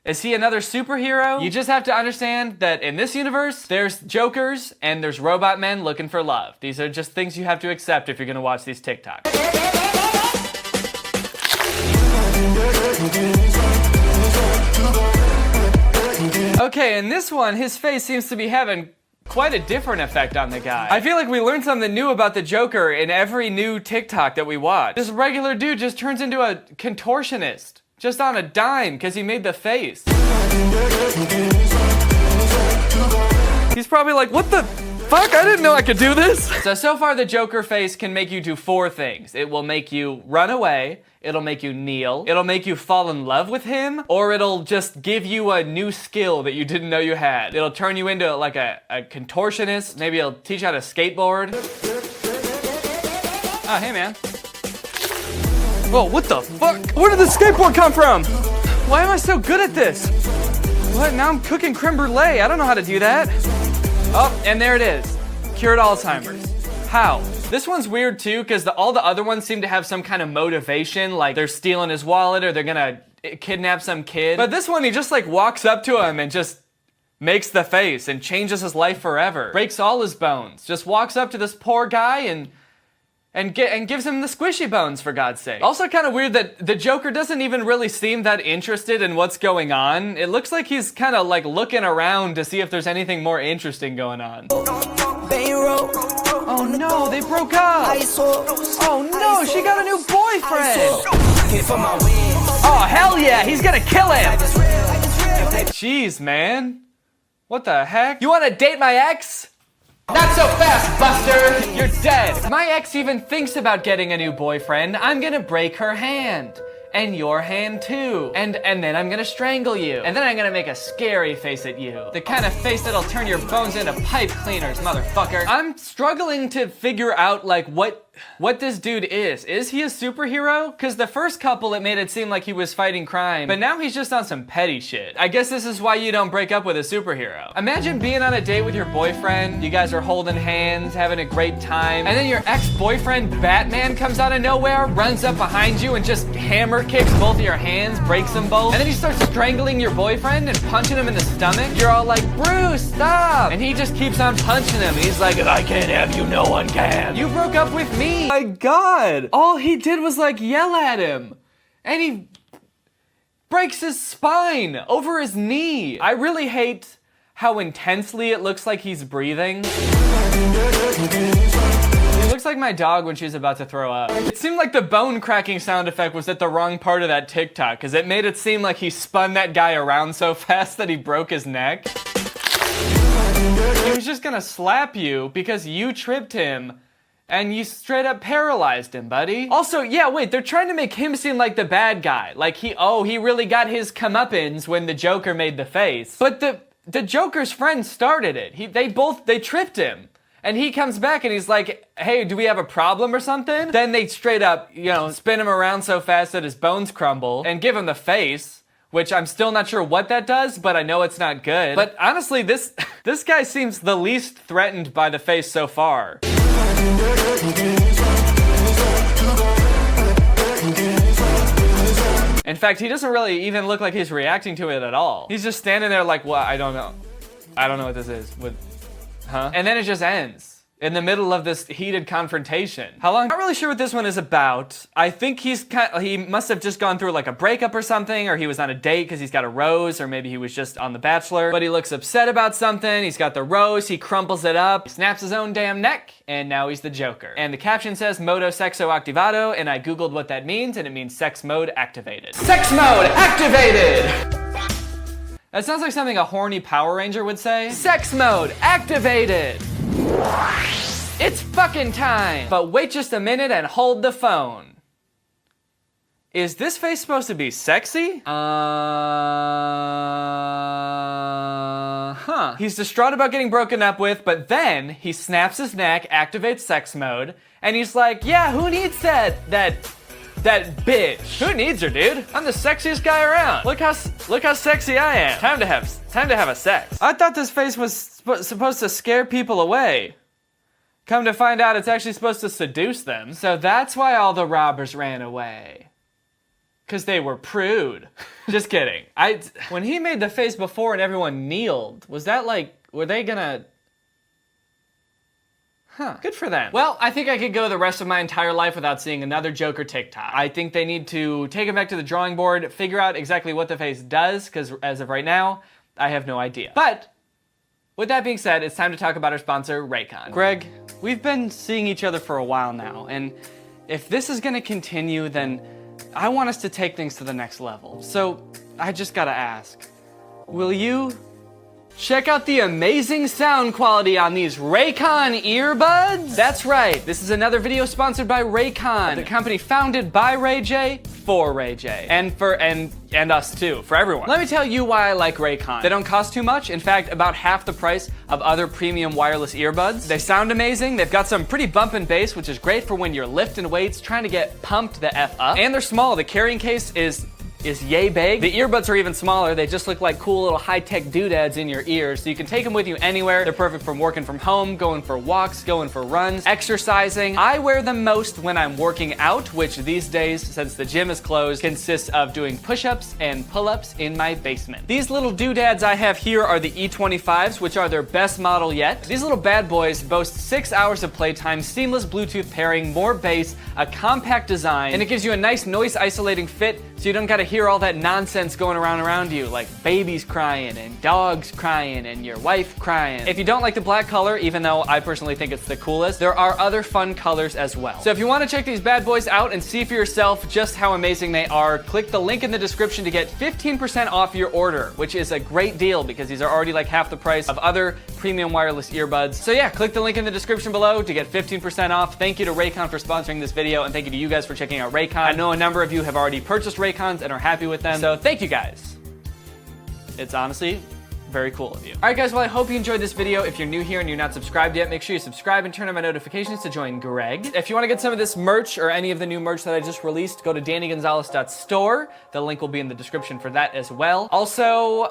another superhero? You just have to understand that in this universe, there's Jokers and there's robot men looking for love. These are just things you have to accept if you're gonna watch these TikToks. Okay, in this one, his face seems to be having quite a different effect on the guy. I feel like we learned something new about the Joker in every new TikTok that we watch. This regular dude just turns into a contortionist, just on a dime, because he made the face. He's probably like, what the fuck? I didn't know I could do this. So far the Joker face can make you do 4 things. It will make you run away, it'll make you kneel, it'll make you fall in love with him, or it'll just give you a new skill that you didn't know you had. It'll turn you into like a contortionist, maybe it'll teach you how to skateboard. Oh, hey man. Whoa, what the fuck? Where did the skateboard come from? Why am I so good at this? What, now I'm cooking creme brulee. I don't know how to do that. Oh, and there it is. Cured Alzheimer's. How? This one's weird too, because all the other ones seem to have some kind of motivation, like they're stealing his wallet or they're gonna kidnap some kid. But this one, he just like walks up to him and just makes the face and changes his life forever. Breaks all his bones. Just walks up to this poor guy and gives him the squishy bones, for God's sake. Also kind of weird that the Joker doesn't even really seem that interested in what's going on. It looks like he's kind of like looking around to see if there's anything more interesting going on. Oh no, they broke up! Oh no, she got a new boyfriend! Oh hell yeah, he's gonna kill him! Jeez, man. What the heck? You wanna date my ex? Not so fast, Buster! You're dead! If my ex even thinks about getting a new boyfriend, I'm gonna break her hand. And your hand too. And then I'm gonna strangle you. And then I'm gonna make a scary face at you. The kind of face that'll turn your bones into pipe cleaners, motherfucker. I'm struggling to figure out like what this dude is. Is he a superhero? Because the first couple, it made it seem like he was fighting crime, but now he's just on some petty shit. I guess this is why you don't break up with a superhero. Imagine being on a date with your boyfriend, you guys are holding hands, having a great time, and then your ex-boyfriend Batman comes out of nowhere, runs up behind you and just hammer kicks both of your hands, breaks them both, and then he starts strangling your boyfriend and punching him in the stomach. You're all like, Bruce, stop! And he just keeps on punching him. He's like, if I can't have you, no one can. You broke up with me. My God, all he did was like yell at him, and he breaks his spine over his knee. I really hate how intensely it looks like he's breathing. He looks like my dog when she's about to throw up. It seemed like the bone cracking sound effect was at the wrong part of that TikTok, because it made it seem like he spun that guy around so fast that he broke his neck. He was just gonna slap you because you tripped him and you straight up paralyzed him, buddy. Also, yeah, wait, they're trying to make him seem like the bad guy. Like he really got his comeuppance when the Joker made the face. But the Joker's friend started it. They tripped him. And he comes back and he's like, hey, do we have a problem or something? Then they straight up, spin him around so fast that his bones crumble and give him the face, which I'm still not sure what that does, but I know it's not good. But honestly, this guy seems the least threatened by the face so far. In fact, he doesn't really even look like he's reacting to it at all. He's just standing there like, well, I don't know. I don't know what this is. Huh? And then it just ends in the middle of this heated confrontation. How long? Not really sure what this one is about. I think he must have just gone through like a breakup or something, or he was on a date because he's got a rose, or maybe he was just on The Bachelor. But he looks upset about something. He's got the rose, he crumples it up, he snaps his own damn neck, and now he's the Joker. And the caption says modo sexo activado, and I googled what that means, and it means sex mode activated. Sex mode activated! That sounds like something a horny Power Ranger would say. Sex mode activated! It's fucking time! But wait just a minute and hold the phone. Is this face supposed to be sexy? He's distraught about getting broken up with, but then he snaps his neck, activates sex mode, and he's like, yeah, who needs that bitch? Who needs her, dude? I'm the sexiest guy around. Look how sexy I am. Time to have a sex. I thought this face was supposed to scare people away. Come to find out, it's actually supposed to seduce them. So that's why all the robbers ran away. Because they were prude. Just kidding. When he made the face before and everyone kneeled, was that like, were they gonna... Huh, good for them. Well, I think I could go the rest of my entire life without seeing another Joker TikTok. I think they need to take it back to the drawing board, figure out exactly what the face does, because as of right now, I have no idea. But, with that being said, it's time to talk about our sponsor, Raycon. Greg, we've been seeing each other for a while now, and if this is gonna continue, then I want us to take things to the next level. So, I just gotta ask, will you check out the amazing sound quality on these Raycon earbuds? That's right, this is another video sponsored by Raycon, the company founded by Ray J for Ray J. And us too, for everyone. Let me tell you why I like Raycon. They don't cost too much, in fact, about half the price of other premium wireless earbuds. They sound amazing, they've got some pretty bumpin' bass, which is great for when you're lifting weights, trying to get pumped the F up. And they're small, the carrying case is yay big. The earbuds are even smaller. They just look like cool little high-tech doodads in your ears, so you can take them with you anywhere. They're perfect for working from home, going for walks, going for runs, exercising. I wear them most when I'm working out, which these days, since the gym is closed, consists of doing push-ups and pull-ups in my basement. These little doodads I have here are the E25s, which are their best model yet. These little bad boys boast 6 hours of playtime, seamless Bluetooth pairing, more bass, a compact design, and it gives you a nice noise-isolating fit, so you don't gotta hear all that nonsense going around you, like babies crying and dogs crying and your wife crying. If you don't like the black color, even though I personally think it's the coolest, there are other fun colors as well. So if you want to check these bad boys out and see for yourself just how amazing they are, click the link in the description to get 15% off your order, which is a great deal because these are already like half the price of other premium wireless earbuds. So yeah, click the link in the description below to get 15% off. Thank you to Raycon for sponsoring this video, and thank you to you guys for checking out Raycon. I know a number of you have already purchased Raycons and are happy with them, so thank you guys. It's honestly very cool of you. All right guys, well I hope you enjoyed this video. If you're new here and you're not subscribed yet, make sure you subscribe and turn on my notifications to join Greg. If you want to get some of this merch or any of the new merch that I just released, go to dannygonzalez.store. The link will be in the description for that as well. Also,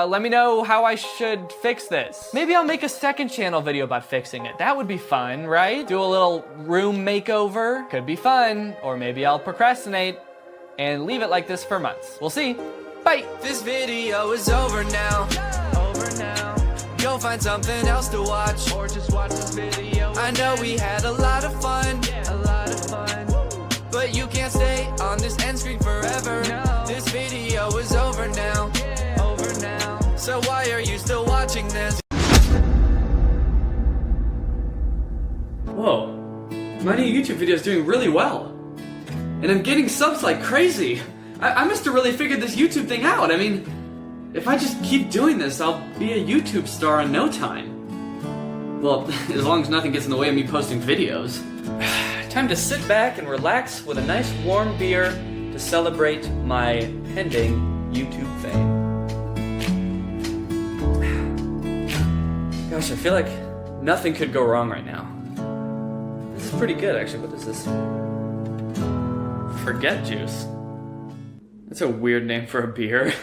let me know how I should fix this. Maybe I'll make a second channel video about fixing it. That would be fun, right? Do a little room makeover. Could be fun. Or maybe I'll procrastinate and leave it like this for months. We'll see. Bye. This video is over now. Go find something else to watch, or just watch this video. I know we had a lot of fun, but you can't stay on this end screen forever. This video is over now. So why are you still watching this? Whoa, my new YouTube video is doing really well, and I'm getting subs like crazy. I must have really figured this YouTube thing out. I mean, if I just keep doing this, I'll be a YouTube star in no time. Well, as long as nothing gets in the way of me posting videos. Time to sit back and relax with a nice warm beer to celebrate my pending YouTube fame. Gosh, I feel like nothing could go wrong right now. This is pretty good, actually. What is this? Forget juice. That's a weird name for a beer.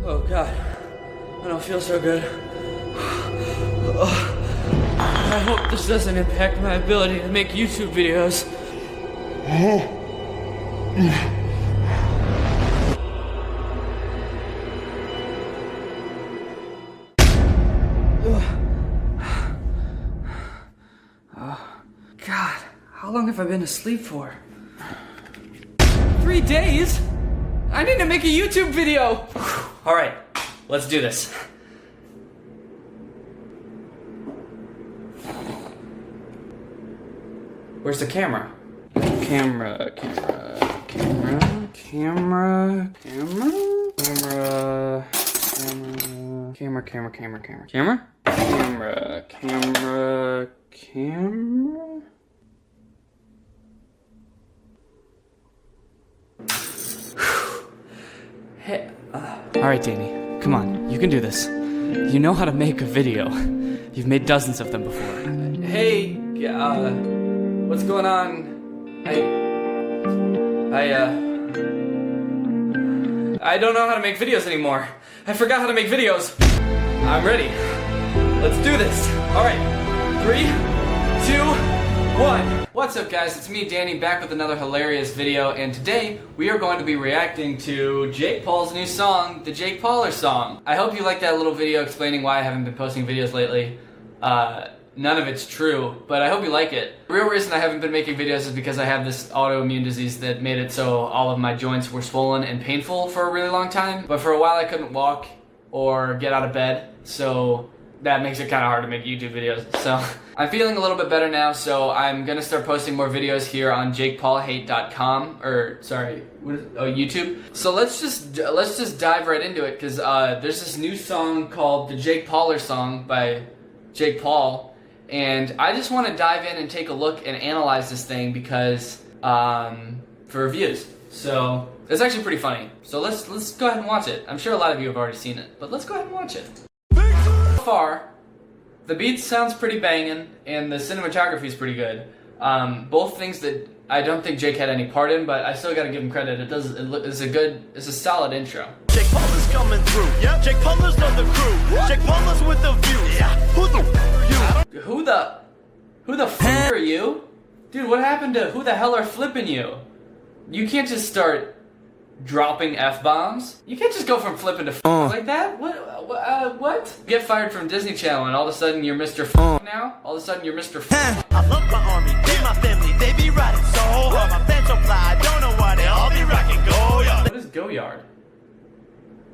Oh god, I don't feel so good. I hope this doesn't impact my ability to make YouTube videos. God, how long have I been asleep for? 3 days? I need to make a YouTube video! Alright, let's do this. Where's the camera? Camera. Hey, alright, Danny, come on, you can do this. You know how to make a video. You've made dozens of them before. Hey, what's going on? I don't know how to make videos anymore. I forgot how to make videos. I'm ready. Let's do this. Alright, 3, 2, 1. What's up, guys? It's me, Danny, back with another hilarious video, and today we are going to be reacting to Jake Paul's new song, the Jake Pauler song. I hope you liked that little video explaining why I haven't been posting videos lately. None of it's true, but I hope you like it. The real reason I haven't been making videos is because I have this autoimmune disease that made it so all of my joints were swollen and painful for a really long time. But for a while I couldn't walk or get out of bed, so that makes it kind of hard to make YouTube videos. So I'm feeling a little bit better now, so I'm gonna start posting more videos here on JakePaulHate.com, or sorry, YouTube. So let's just dive right into it, because there's this new song called the Jake Pauler song by Jake Paul. And I just want to dive in and take a look and analyze this thing because, for reviews. So, it's actually pretty funny. So let's go ahead and watch it. I'm sure a lot of you have already seen it, but let's go ahead and watch it. So far, the beat sounds pretty banging, and the cinematography is pretty good. Both things that I don't think Jake had any part in, but I still gotta give him credit. It's a solid intro. Jake Paul is coming through. Yep. Jake Paul's on the crew. Jake Paul's with the views. Yeah. Who the are you? Who the f are you? Dude, what happened to who the hell are flipping you? You can't just start dropping F-bombs. You can't just go from flipping to f like that. What? Get fired from Disney Channel and all of a sudden you're Mr. F now? All of a sudden you're Mr. F I love my army, be my family, they be riding so hard. My fans so fly, I don't know why they all be rocking Goyard. What is Goyard?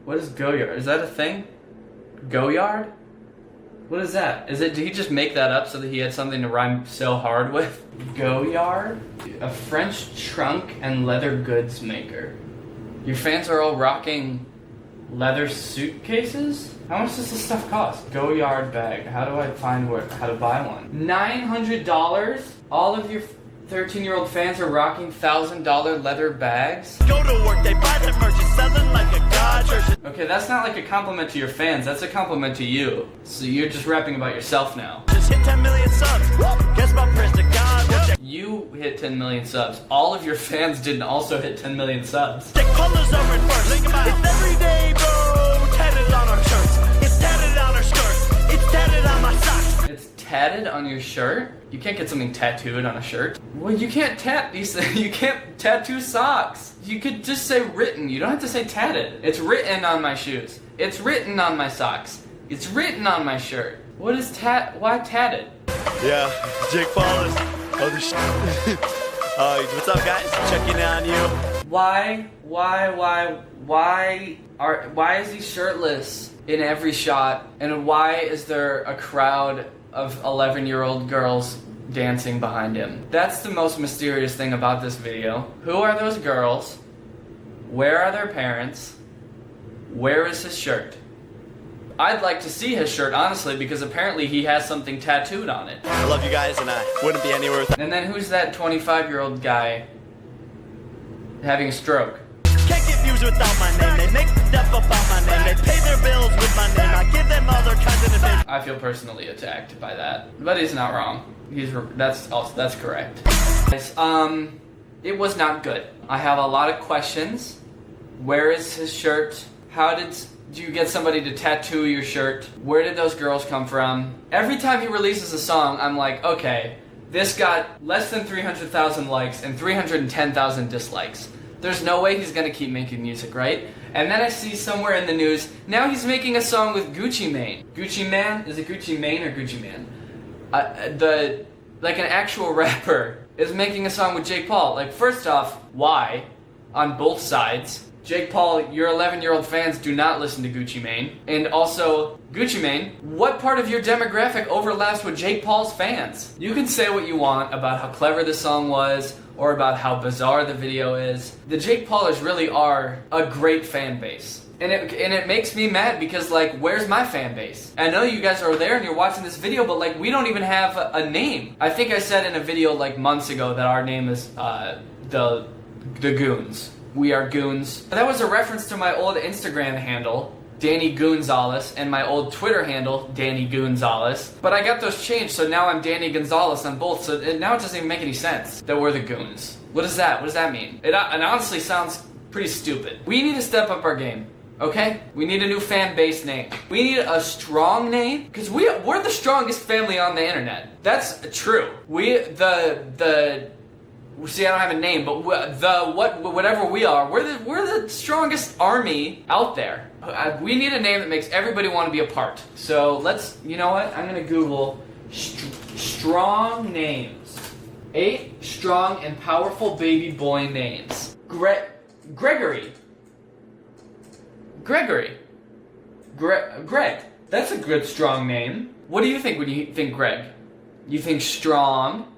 What is Goyard? Is that a thing? Goyard? What is that? Did he just make that up so that he had something to rhyme so hard with? Goyard? A French trunk and leather goods maker. Your fans are all rocking leather suitcases? How much does this stuff cost? Goyard bag. How do I find how to buy one? $900? All of your 13-year-old fans are rocking $1,000 leather bags? Go to work, they buy their merch, it's selling like a god. Okay, that's not like a compliment to your fans, that's a compliment to you. So you're just rapping about yourself now. Just hit 10 million subs. Guess my prayers to God. You hit 10 million subs. All of your fans didn't also hit 10 million subs. Jake Paul's over in first. Think about it. It's every day, bro. Tatted on our shirts. It's tatted on our skirts. It's tatted on my socks. It's tatted on your shirt? You can't get something tattooed on a shirt. Well, you can't you can't tattoo socks. You could just say written. You don't have to say tatted. It's written on my shoes. It's written on my socks. It's written on my shirt. What is why tatted? Yeah, Jake Paul is other shit. What's up, guys? Checking on you. Why is he shirtless in every shot? And why is there a crowd of 11-year-old girls dancing behind him? That's the most mysterious thing about this video. Who are those girls? Where are their parents? Where is his shirt? I'd like to see his shirt, honestly, because apparently he has something tattooed on it. I love you guys, and I wouldn't be anywhere without. And then who's that 25-year-old guy having a stroke? Can't get views without my name. They make stuff about my name. They pay their bills with my name. I give them all their content and I feel personally attacked by that, but he's not wrong. That's correct. Guys, it was not good. I have a lot of questions. Where is his shirt? How did you get somebody to tattoo your shirt? Where did those girls come from? Every time he releases a song, I'm like, okay, this got less than 300,000 likes and 310,000 dislikes. There's no way he's gonna keep making music, right? And then I see somewhere in the news, now he's making a song with Gucci Mane. Gucci Man? Is it Gucci Mane or Gucci Man? Like an actual rapper is making a song with Jake Paul. Like, first off, why? On both sides. Jake Paul, your 11-year-old fans do not listen to Gucci Mane. And also, Gucci Mane, what part of your demographic overlaps with Jake Paul's fans? You can say what you want about how clever the song was, or about how bizarre the video is. The Jake Paulers really are a great fan base. And it makes me mad because, like, where's my fan base? I know you guys are there and you're watching this video, but, like, we don't even have a name. I think I said in a video, like, months ago that our name is, the Goons. We are Goons. That was a reference to my old Instagram handle, Danny Gonzalez, and my old Twitter handle, Danny Gonzalez. But I got those changed, so now I'm Danny Gonzalez on both, so now it doesn't even make any sense that we're the Goons. What is that? What does that mean? It honestly sounds pretty stupid. We need to step up our game. Okay? We need a new fan base name. We need a strong name, because we're the strongest family on the internet. That's true. See, I don't have a name, but whatever we are, we're the strongest army out there. We need a name that makes everybody want to be a part. So let's, you know what? I'm gonna Google strong names. 8 strong and powerful baby boy names. Gregory. Greg. That's a good strong name. What do you think when you think Greg? You think strong?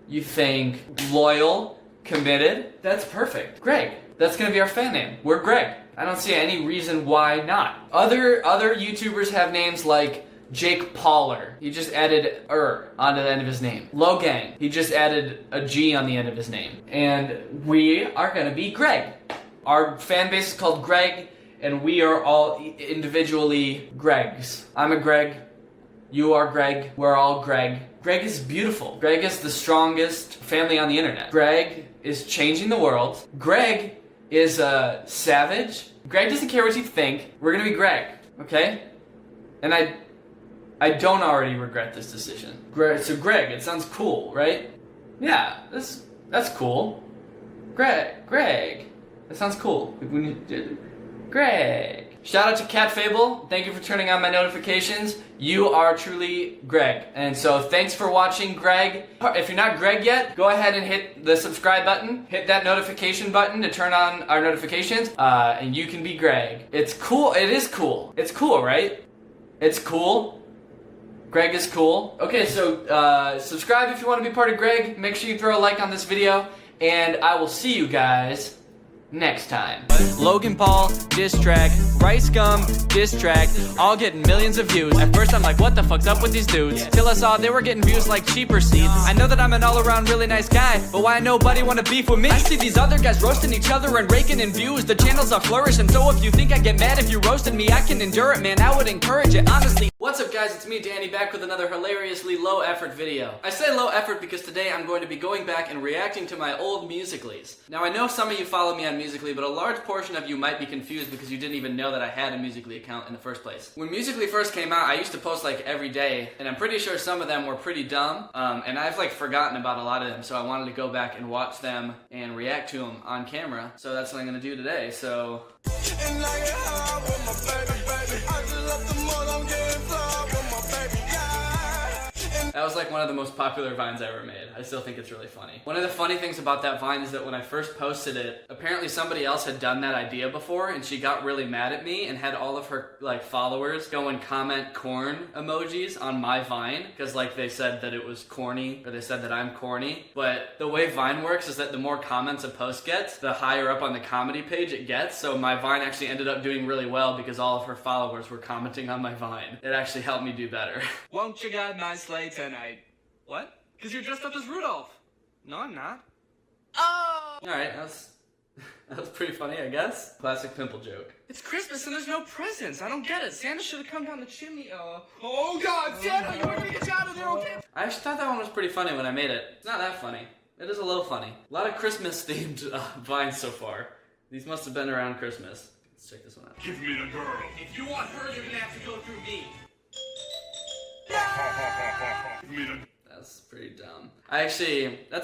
You think loyal, committed? That's perfect. Greg. That's gonna be our fan name. We're Greg. I don't see any reason why not. Other YouTubers have names like Jake Pauler. He just added onto the end of his name. Logang. He just added a G on the end of his name. And we are gonna be Greg. Our fan base is called Greg, and we are all individually Gregs. I'm a Greg. You are Greg. We're all Greg. Greg is beautiful. Greg is the strongest family on the internet. Greg is changing the world. Greg is a savage. Greg doesn't care what you think. We're gonna be Greg, okay? And I don't already regret this decision. So Greg, it sounds cool, right? Yeah, that's cool. Greg. That sounds cool. Greg. Shout out to Cat Fable. Thank you for turning on my notifications. You are truly Greg. And so thanks for watching, Greg. If you're not Greg yet, go ahead and hit the subscribe button. Hit that notification button to turn on our notifications. And you can be Greg. It's cool. It is cool. It's cool, right? It's cool. Greg is cool. Okay, so subscribe if you want to be part of Greg. Make sure you throw a like on this video. And I will see you guys next time. Logan Paul, diss track. Rice Gum, diss track. All getting millions of views. At first I'm like, what the fuck's up with these dudes? Till I saw they were getting views like cheaper seats. I know that I'm an all-around really nice guy, but why nobody wanna beef with me? I see these other guys roasting each other and raking in views. The channels are flourishing, so if you think I get mad if you roasted me, I can endure it, man. I would encourage it, honestly. What's up, guys? It's me, Danny, back with another hilariously low-effort video. I say low-effort because today I'm going to be going back and reacting to my old Musical.lys. Now, I know some of you follow me on Musical.ly, but a large portion of you might be confused because you didn't even know that I had a Musical.ly account in the first place. When Musical.ly first came out, I used to post like every day, and I'm pretty sure some of them were pretty dumb, and I've like forgotten about a lot of them, so I wanted to go back and watch them and react to them on camera, so that's what I'm gonna do today, so... That was like one of the most popular Vines I ever made. I still think it's really funny. One of the funny things about that Vine is that when I first posted it, apparently somebody else had done that idea before, and she got really mad at me and had all of her like followers go and comment corn emojis on my Vine, because like they said that it was corny, or they said that I'm corny. But the way Vine works is that the more comments a post gets, the higher up on the comedy page it gets. So my Vine actually ended up doing really well because all of her followers were commenting on my Vine. It actually helped me do better. Won't you guide my sleigh tonight? What? Because you're dressed up as Rudolph. No, I'm not. Oh! Alright, that was pretty funny, I guess. Classic pimple joke. It's Christmas and there's no presents. I don't get it. Santa should have come down the chimney. Oh God, Santa, you want to get out of there, okay? I actually thought that one was pretty funny when I made it. It's not that funny. It is a little funny. A lot of Christmas-themed Vines so far. These must have been around Christmas. Let's check this one out. Give me the girl. If you want her, you're gonna have to go through me. That's pretty dumb. That's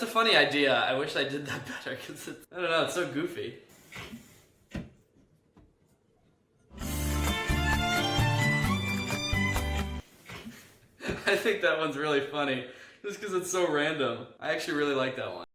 a funny idea. I wish I did that better, because I don't know, it's so goofy. I think that one's really funny, just because it's so random. I actually really like that one.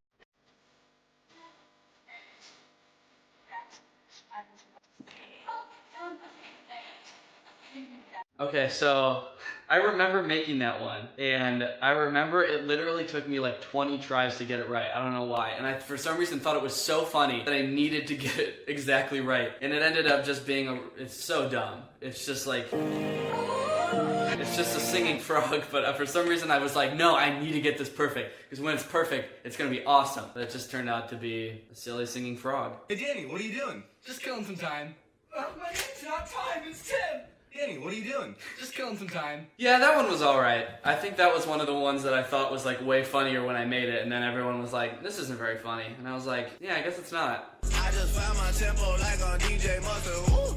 Okay, so I remember making that one, and I remember it literally took me like 20 tries to get it right. I don't know why, and I for some reason thought it was so funny that I needed to get it exactly right, and it ended up just being it's so dumb. It's just like, it's just a singing frog, but for some reason I was like, no, I need to get this perfect, because when it's perfect, it's gonna be awesome. But it just turned out to be a silly singing frog. Hey Danny, what are you doing? Just killing some time. My name's not time, it's Tim! Danny, what are you doing? Just killing some time. Yeah, that one was alright. I think that was one of the ones that I thought was like way funnier when I made it, and then everyone was like, this isn't very funny. And I was like, yeah, I guess it's not. I just found my tempo like on DJ Mustard. Woo!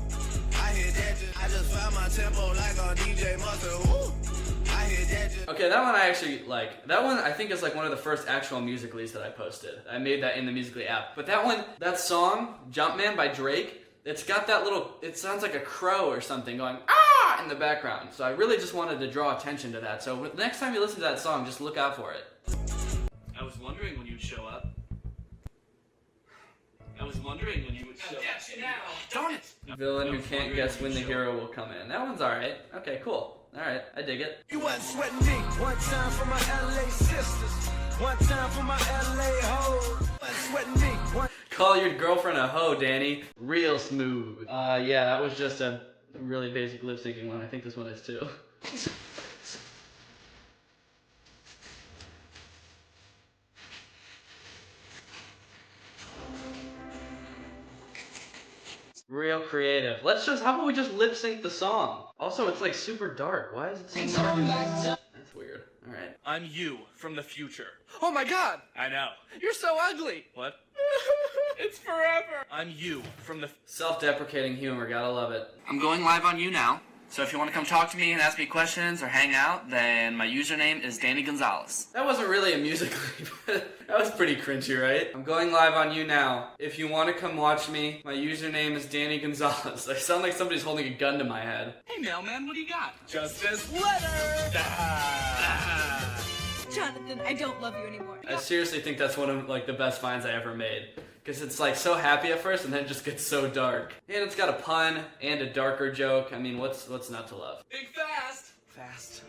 I hit that. I just found my tempo like on DJ Mustard. Woo! I hit that. Okay, that one I actually like. That one I think is like one of the first actual Musical.lys that I posted. I made that in the Musical.ly app. But that one, that song, Jumpman by Drake, it's got that little, it sounds like a crow or something going, ah, in the background. So I really just wanted to draw attention to that. So the next time you listen to that song, just look out for it. I was wondering when you'd show up. I was wondering when you would show up. Darn it! Villain who can't guess when the hero will come in. That one's alright. Okay, cool. Alright, I dig it. You wasn't sweating me. One time for my LA sisters. One time for my LA hoes. Wasn't sweating me. Call your girlfriend a hoe, Danny. Real smooth. Yeah, that was just a really basic lip syncing one. I think this one is too. Real creative. How about we just lip sync the song? Also, it's like super dark. Why is it so dark? That's weird. Alright. I'm you from the future. Oh my god! I know. You're so ugly! What? It's forever! I'm you from the... Self-deprecating humor, gotta love it. I'm going live on You now, so if you want to come talk to me and ask me questions or hang out, then my username is Danny Gonzalez. That wasn't really a Musical.ly, but that was pretty cringy, right? I'm going live on You now. If you want to come watch me, my username is Danny Gonzalez. I sound like somebody's holding a gun to my head. Hey mailman, what do you got? Just this letter! Jonathan, I don't love you anymore. I seriously think that's one of like the best finds I ever made. Because it's like so happy at first and then it just gets so dark. And it's got a pun and a darker joke. I mean, what's not to love? Big fast! Fast.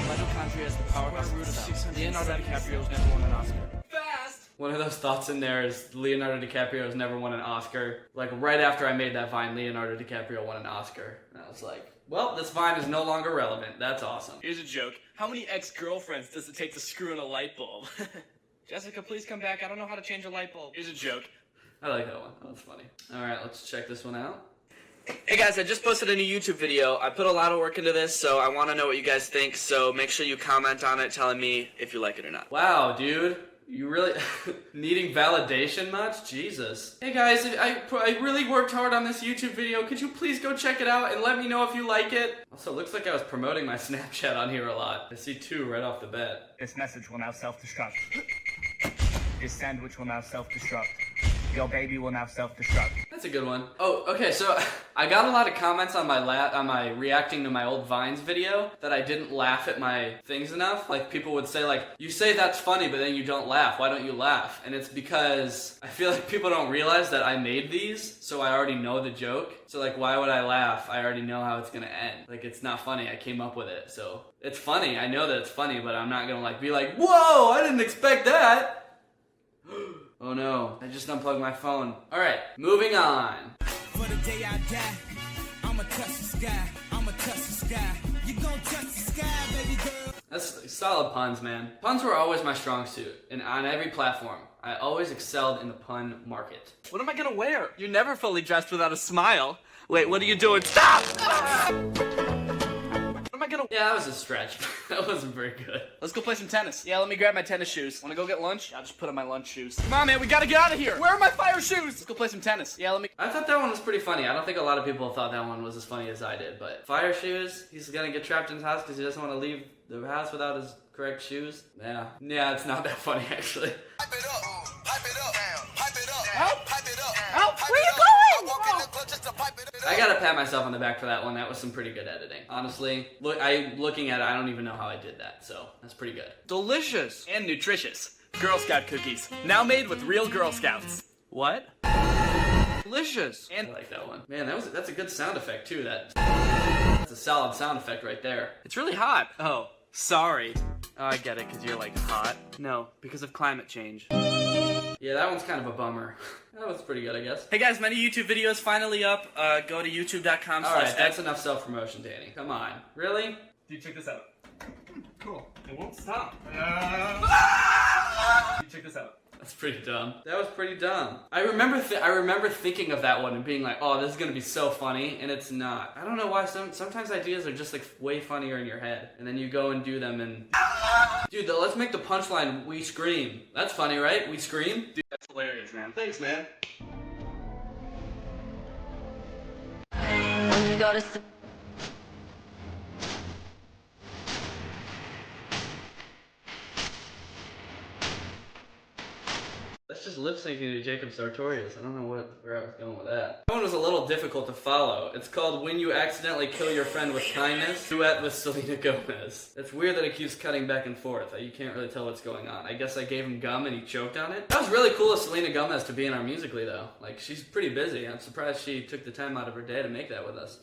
Mitochondria is the powerhouse root of 600. Leonardo DiCaprio's never won an Oscar. Fast! One of those thoughts in there is Leonardo DiCaprio has never won an Oscar. Like right after I made that Vine, Leonardo DiCaprio won an Oscar. And I was like, well, this Vine is no longer relevant. That's awesome. Here's a joke. How many ex-girlfriends does it take to screw in a light bulb? Jessica, please come back. I don't know how to change a light bulb. Here's a joke. I like that one. That was funny. Alright, let's check this one out. Hey guys, I just posted a new YouTube video. I put a lot of work into this, so I want to know what you guys think, so make sure you comment on it telling me if you like it or not. Wow, dude. You really needing validation much? Jesus. Hey guys, I really worked hard on this YouTube video. Could you please go check it out and let me know if you like it? Also, it looks like I was promoting my Snapchat on here a lot. I see 2 right off the bat. This message will now self-destruct. This sandwich will now self-destruct. Your baby will now self-destruct. That's a good one. Oh, okay, so I got a lot of comments on my reacting to my old Vines video that I didn't laugh at my things enough. Like, people would say, like, you say that's funny, but then you don't laugh. Why don't you laugh? And it's because I feel like people don't realize that I made these, so I already know the joke. So, like, why would I laugh? I already know how it's gonna end. Like, it's not funny. I came up with it, so it's funny. I know that it's funny, but I'm not gonna, like, be like, whoa, I didn't expect that. Oh no, I just unplugged my phone. Alright, moving on. For the day I die, I'ma touch the sky. I'ma touch the sky. You gon' touch the sky, baby girl. That's solid puns, man. Puns were always my strong suit, and on every platform. I always excelled in the pun market. What am I gonna wear? You're never fully dressed without a smile. Wait, what are you doing? Stop! Yeah, that was a stretch. That wasn't very good. Let's go play some tennis. Yeah, let me grab my tennis shoes. Wanna go get lunch? I'll just put on my lunch shoes. Come on, man, we gotta get out of here. Where are my fire shoes? Let's go play some tennis. Yeah, let me... I thought that one was pretty funny. I don't think a lot of people thought that one was as funny as I did, but fire shoes, he's gonna get trapped in his house because he doesn't want to leave the house without his correct shoes. Yeah, it's not that funny, actually. Pipe it up, pipe it up, pipe it up, Help! pipe it up. Help! Where you going? I gotta pat myself on the back for that one. That was some pretty good editing. Honestly, looking at it, I don't even know how I did that, so that's pretty good. Delicious and nutritious. Girl Scout cookies, now made with real Girl Scouts. What? Delicious. And I like that one. Man, that's a good sound effect too. That's a solid sound effect right there. It's really hot. Oh, sorry. Oh, I get it, because you're like hot. No, because of climate change. Yeah, that one's kind of a bummer. That was pretty good, I guess. Hey guys, my new YouTube video is finally up. Go to youtube.com/. Alright, that's enough self-promotion, Danny. Come on. Really? Dude, check this out. Cool. It won't stop. Dude, check this out. That's pretty dumb. That was pretty dumb. I remember thinking of that one and being like, oh, this is gonna be so funny, and it's not. I don't know why. Sometimes ideas are just like way funnier in your head, and then you go and do them and... Dude, let's make the punchline, we scream. That's funny, right? We scream? Dude, that's hilarious, man. Thanks, man. When you go to That's just lip syncing to Jacob Sartorius. I don't know where I was going with that. That one was a little difficult to follow. It's called When You Accidentally Kill Your Friend with Kindness, duet with Selena Gomez. It's weird that it keeps cutting back and forth. You can't really tell what's going on. I guess I gave him gum and he choked on it. That was really cool of Selena Gomez to be in our Musical.ly though. Like, she's pretty busy. I'm surprised she took the time out of her day to make that with us.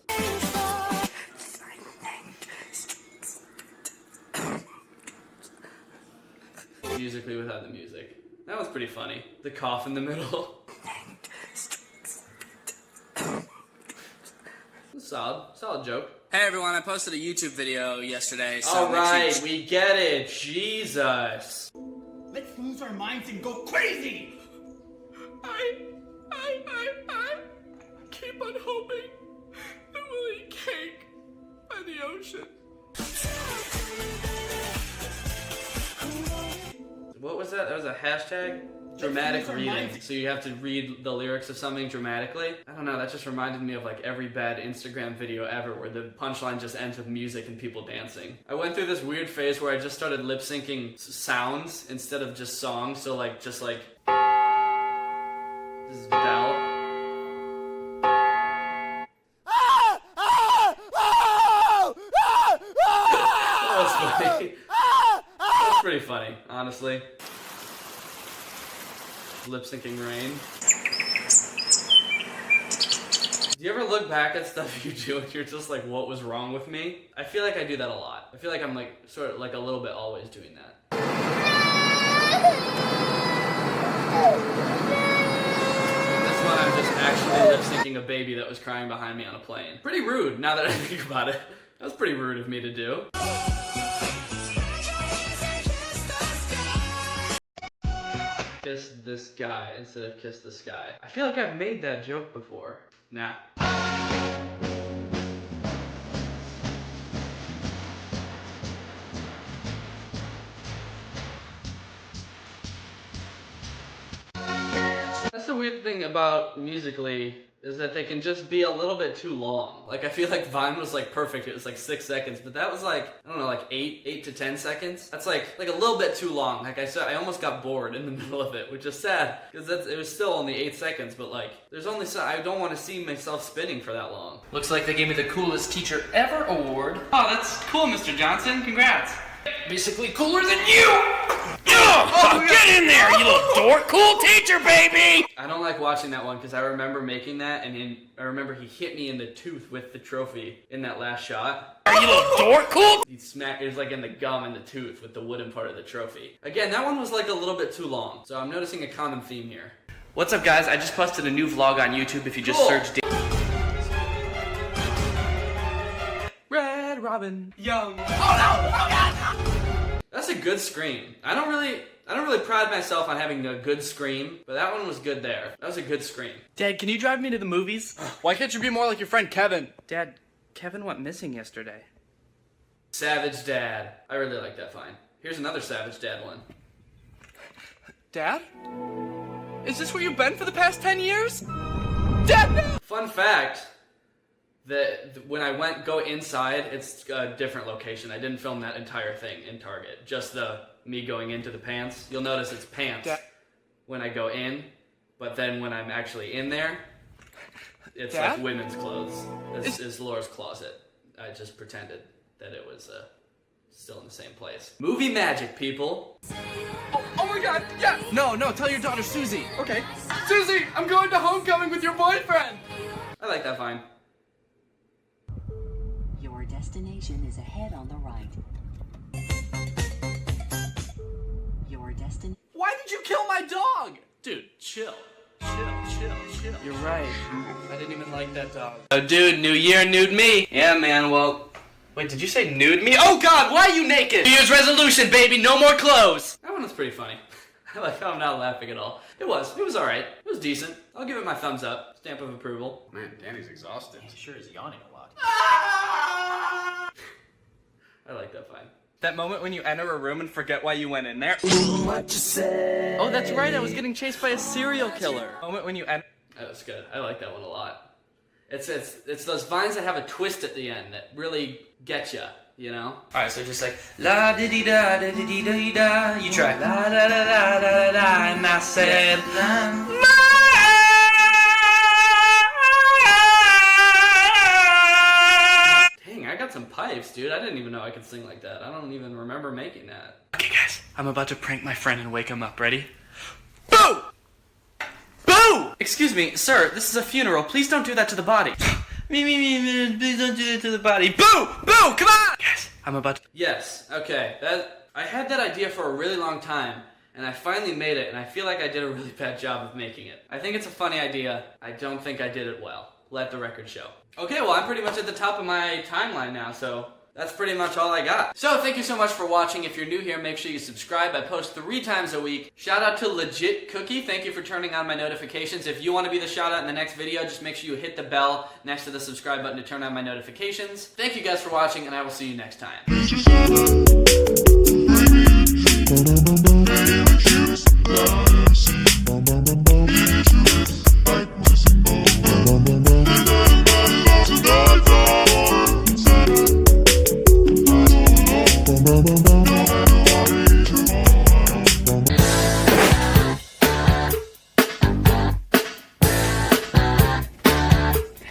Musical.ly without the music. That was pretty funny. The cough in the middle. Solid joke. Hey everyone, I posted a YouTube video yesterday. So Alright, we get it. Jesus. Let's lose our minds and go crazy! I keep on hoping that we'll eat cake by the ocean. What was that? That was a hashtag? Dramatic reading. So you have to read the lyrics of something dramatically? I don't know, that just reminded me of like every bad Instagram video ever where the punchline just ends with music and people dancing. I went through this weird phase where I just started lip syncing sounds instead of just songs, so like, just like... This is Bell. That was funny. That's pretty funny, honestly. Lip syncing Rain. Do you ever look back at stuff you do and you're just like, what was wrong with me? I feel like I do that a lot. I feel like I'm like, sort of like a little bit always doing that. This one I'm just actually lip syncing a baby that was crying behind me on a plane. Pretty rude, now that I think about it. That was pretty rude of me to do. Kiss this guy instead of kiss the sky. I feel like I've made that joke before. Nah. That's the weird thing about Musical.ly, is that they can just be a little bit too long. Like, I feel like Vine was like perfect, it was like 6 seconds, but that was like, I don't know, like 8 to 10 seconds? That's like a little bit too long. Like I said, I almost got bored in the middle of it, which is sad, because it was still only 8 seconds, but like, there's only so, I don't want to see myself spinning for that long. Looks like they gave me the coolest teacher ever award. Oh, that's cool, Mr. Johnson. Congrats. Basically cooler than you! Oh, get in there, you little dork! Cool teacher, baby! I don't like watching that one because I remember making that, and I remember he hit me in the tooth with the trophy in that last shot. Are you little dork? Cool! He smacked, it was like in the gum and the tooth with the wooden part of the trophy. Again, that one was like a little bit too long, so I'm noticing a common theme here. What's up, guys? I just posted a new vlog on YouTube if you just search Red Robin Young. Oh no! Oh god! That's a good scream. I don't really pride myself on having a good scream, but that one was good there. That was a good scream. Dad, can you drive me to the movies? Why can't you be more like your friend Kevin? Dad, Kevin went missing yesterday. Savage Dad. I really like that fine. Here's another Savage Dad one. Dad? Is this where you've been for the past 10 years? Dad, no! Fun fact, that when I go inside, it's a different location. I didn't film that entire thing in Target. Just me going into the pants. You'll notice it's pants when I go in, but then when I'm actually in there, It's Dad? like women's clothes. This is Laura's closet. I just pretended that it was still in the same place. Movie magic, people. Oh my god, yeah! No, tell your daughter Susie. Okay. Susie, I'm going to homecoming with your boyfriend! I like that vine. Your destination is ahead on the right. Your destination. Why did you kill my dog? Dude, chill. Chill. You're right. I didn't even like that dog. Oh, dude, new year, nude me. Yeah, man, well... Wait, did you say nude me? Oh, God, why are you naked? New Year's resolution, baby, no more clothes. That one was pretty funny. I like how I'm not laughing at all. It was alright. It was decent. I'll give it my thumbs up. Stamp of approval. Man, Danny's exhausted. He sure is yawning a lot. I like that fine. That moment when you enter a room and forget why you went in there. What you say? Oh, that's right, I was getting chased by a serial killer. Moment when you enter... That was good. I like that one a lot. It's those vines that have a twist at the end that really get you know? Alright, so just like la di di da da di da da. You try la da da da da da, and I said Dang, I got some pipes, dude. I didn't even know I could sing like that. I don't even remember making that. Okay, guys, I'm about to prank my friend and wake him up. Ready? Boo! Boo! Excuse me, sir, this is a funeral. Please don't do that to the body. Me, please don't do that to the body. Boo! Boo! Come on! Yes, I'm about to... Yes, okay. I had that idea for a really long time, and I finally made it, and I feel like I did a really bad job of making it. I think it's a funny idea. I don't think I did it well. Let the record show. Okay, well, I'm pretty much at the top of my timeline now, so... That's pretty much all I got. So thank you so much for watching. If you're new here, make sure you subscribe. I post 3 times a week. Shout out to Legit Cookie. Thank you for turning on my notifications. If you want to be the shout out in the next video, just make sure you hit the bell next to the subscribe button to turn on my notifications. Thank you guys for watching, and I will see you next time.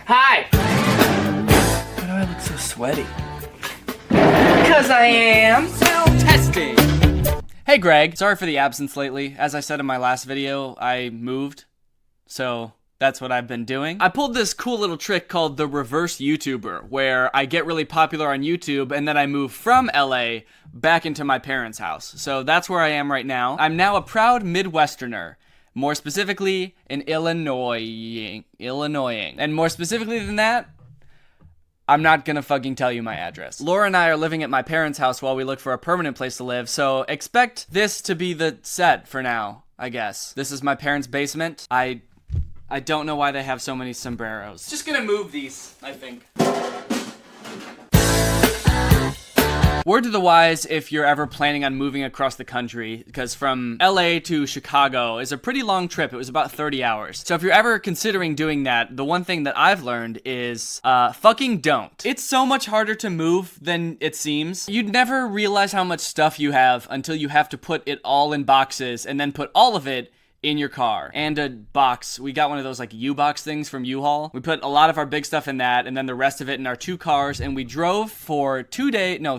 Hi! Why do I look so sweaty? Because I am sound testing! Hey Greg, sorry for the absence lately. As I said in my last video, I moved. So that's what I've been doing. I pulled this cool little trick called the reverse YouTuber, where I get really popular on YouTube and then I move from LA back into my parents' house. So that's where I am right now. I'm now a proud Midwesterner. More specifically, an Illinoising. And more specifically than that, I'm not gonna fucking tell you my address. Laura and I are living at my parents' house while we look for a permanent place to live, so expect this to be the set for now, I guess. This is my parents' basement. I don't know why they have so many sombreros. Just gonna move these, I think. Word to the wise if you're ever planning on moving across the country, because from LA to Chicago is a pretty long trip. It was about 30 hours. So if you're ever considering doing that, the one thing that I've learned is fucking don't. It's so much harder to move than it seems. You'd never realize how much stuff you have until you have to put it all in boxes and then put all of it in your car. And a box. We got one of those like U-box things from U-Haul. We put a lot of our big stuff in that and then the rest of it in our 2 cars, and we drove for 2 days, no,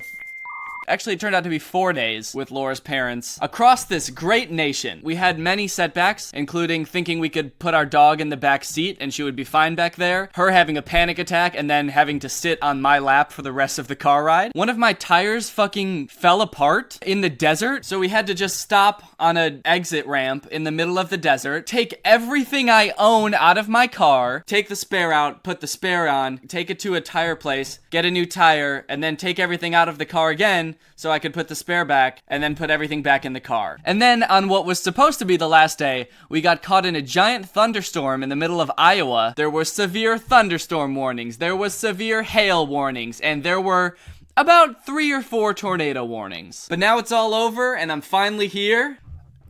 actually, it turned out to be 4 days with Laura's parents across this great nation. We had many setbacks, including thinking we could put our dog in the back seat and she would be fine back there, her having a panic attack and then having to sit on my lap for the rest of the car ride. One of my tires fucking fell apart in the desert, so we had to just stop on an exit ramp in the middle of the desert, take everything I own out of my car, take the spare out, put the spare on, take it to a tire place, get a new tire, and then take everything out of the car again so I could put the spare back and then put everything back in the car. And then on what was supposed to be the last day, we got caught in a giant thunderstorm in the middle of Iowa. There were severe thunderstorm warnings, there was severe hail warnings, and there were about 3 or 4 tornado warnings. But now it's all over and I'm finally here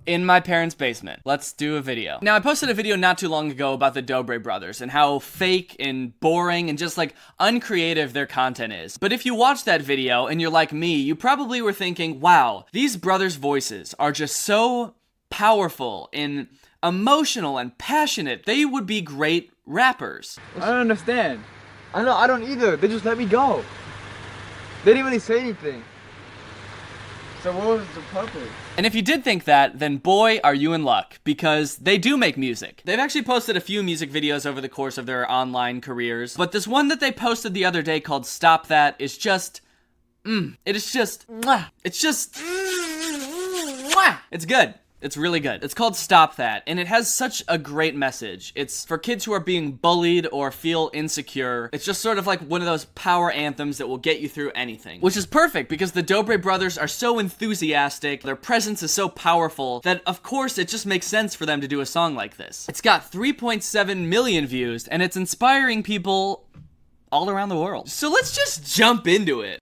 in my parents' basement. Let's do a video. Now, I posted a video not too long ago about the Dobre brothers and how fake and boring and just like uncreative their content is. But if you watch that video and you're like me, you probably were thinking, wow, these brothers' voices are just so powerful and emotional and passionate. They would be great rappers. I don't understand. I know, I don't either. They just let me go. They didn't really say anything. So what was the purpose? And if you did think that, then boy, are you in luck, because they do make music. They've actually posted a few music videos over the course of their online careers, but this one that they posted the other day called Stop That is just, it is just, it's just, it's good. It's really good. It's called Stop That, and it has such a great message. It's for kids who are being bullied or feel insecure. It's just sort of like one of those power anthems that will get you through anything. Which is perfect, because the Dobre brothers are so enthusiastic, their presence is so powerful, that of course it just makes sense for them to do a song like this. It's got 3.7 million views, and it's inspiring people all around the world. So let's just jump into it.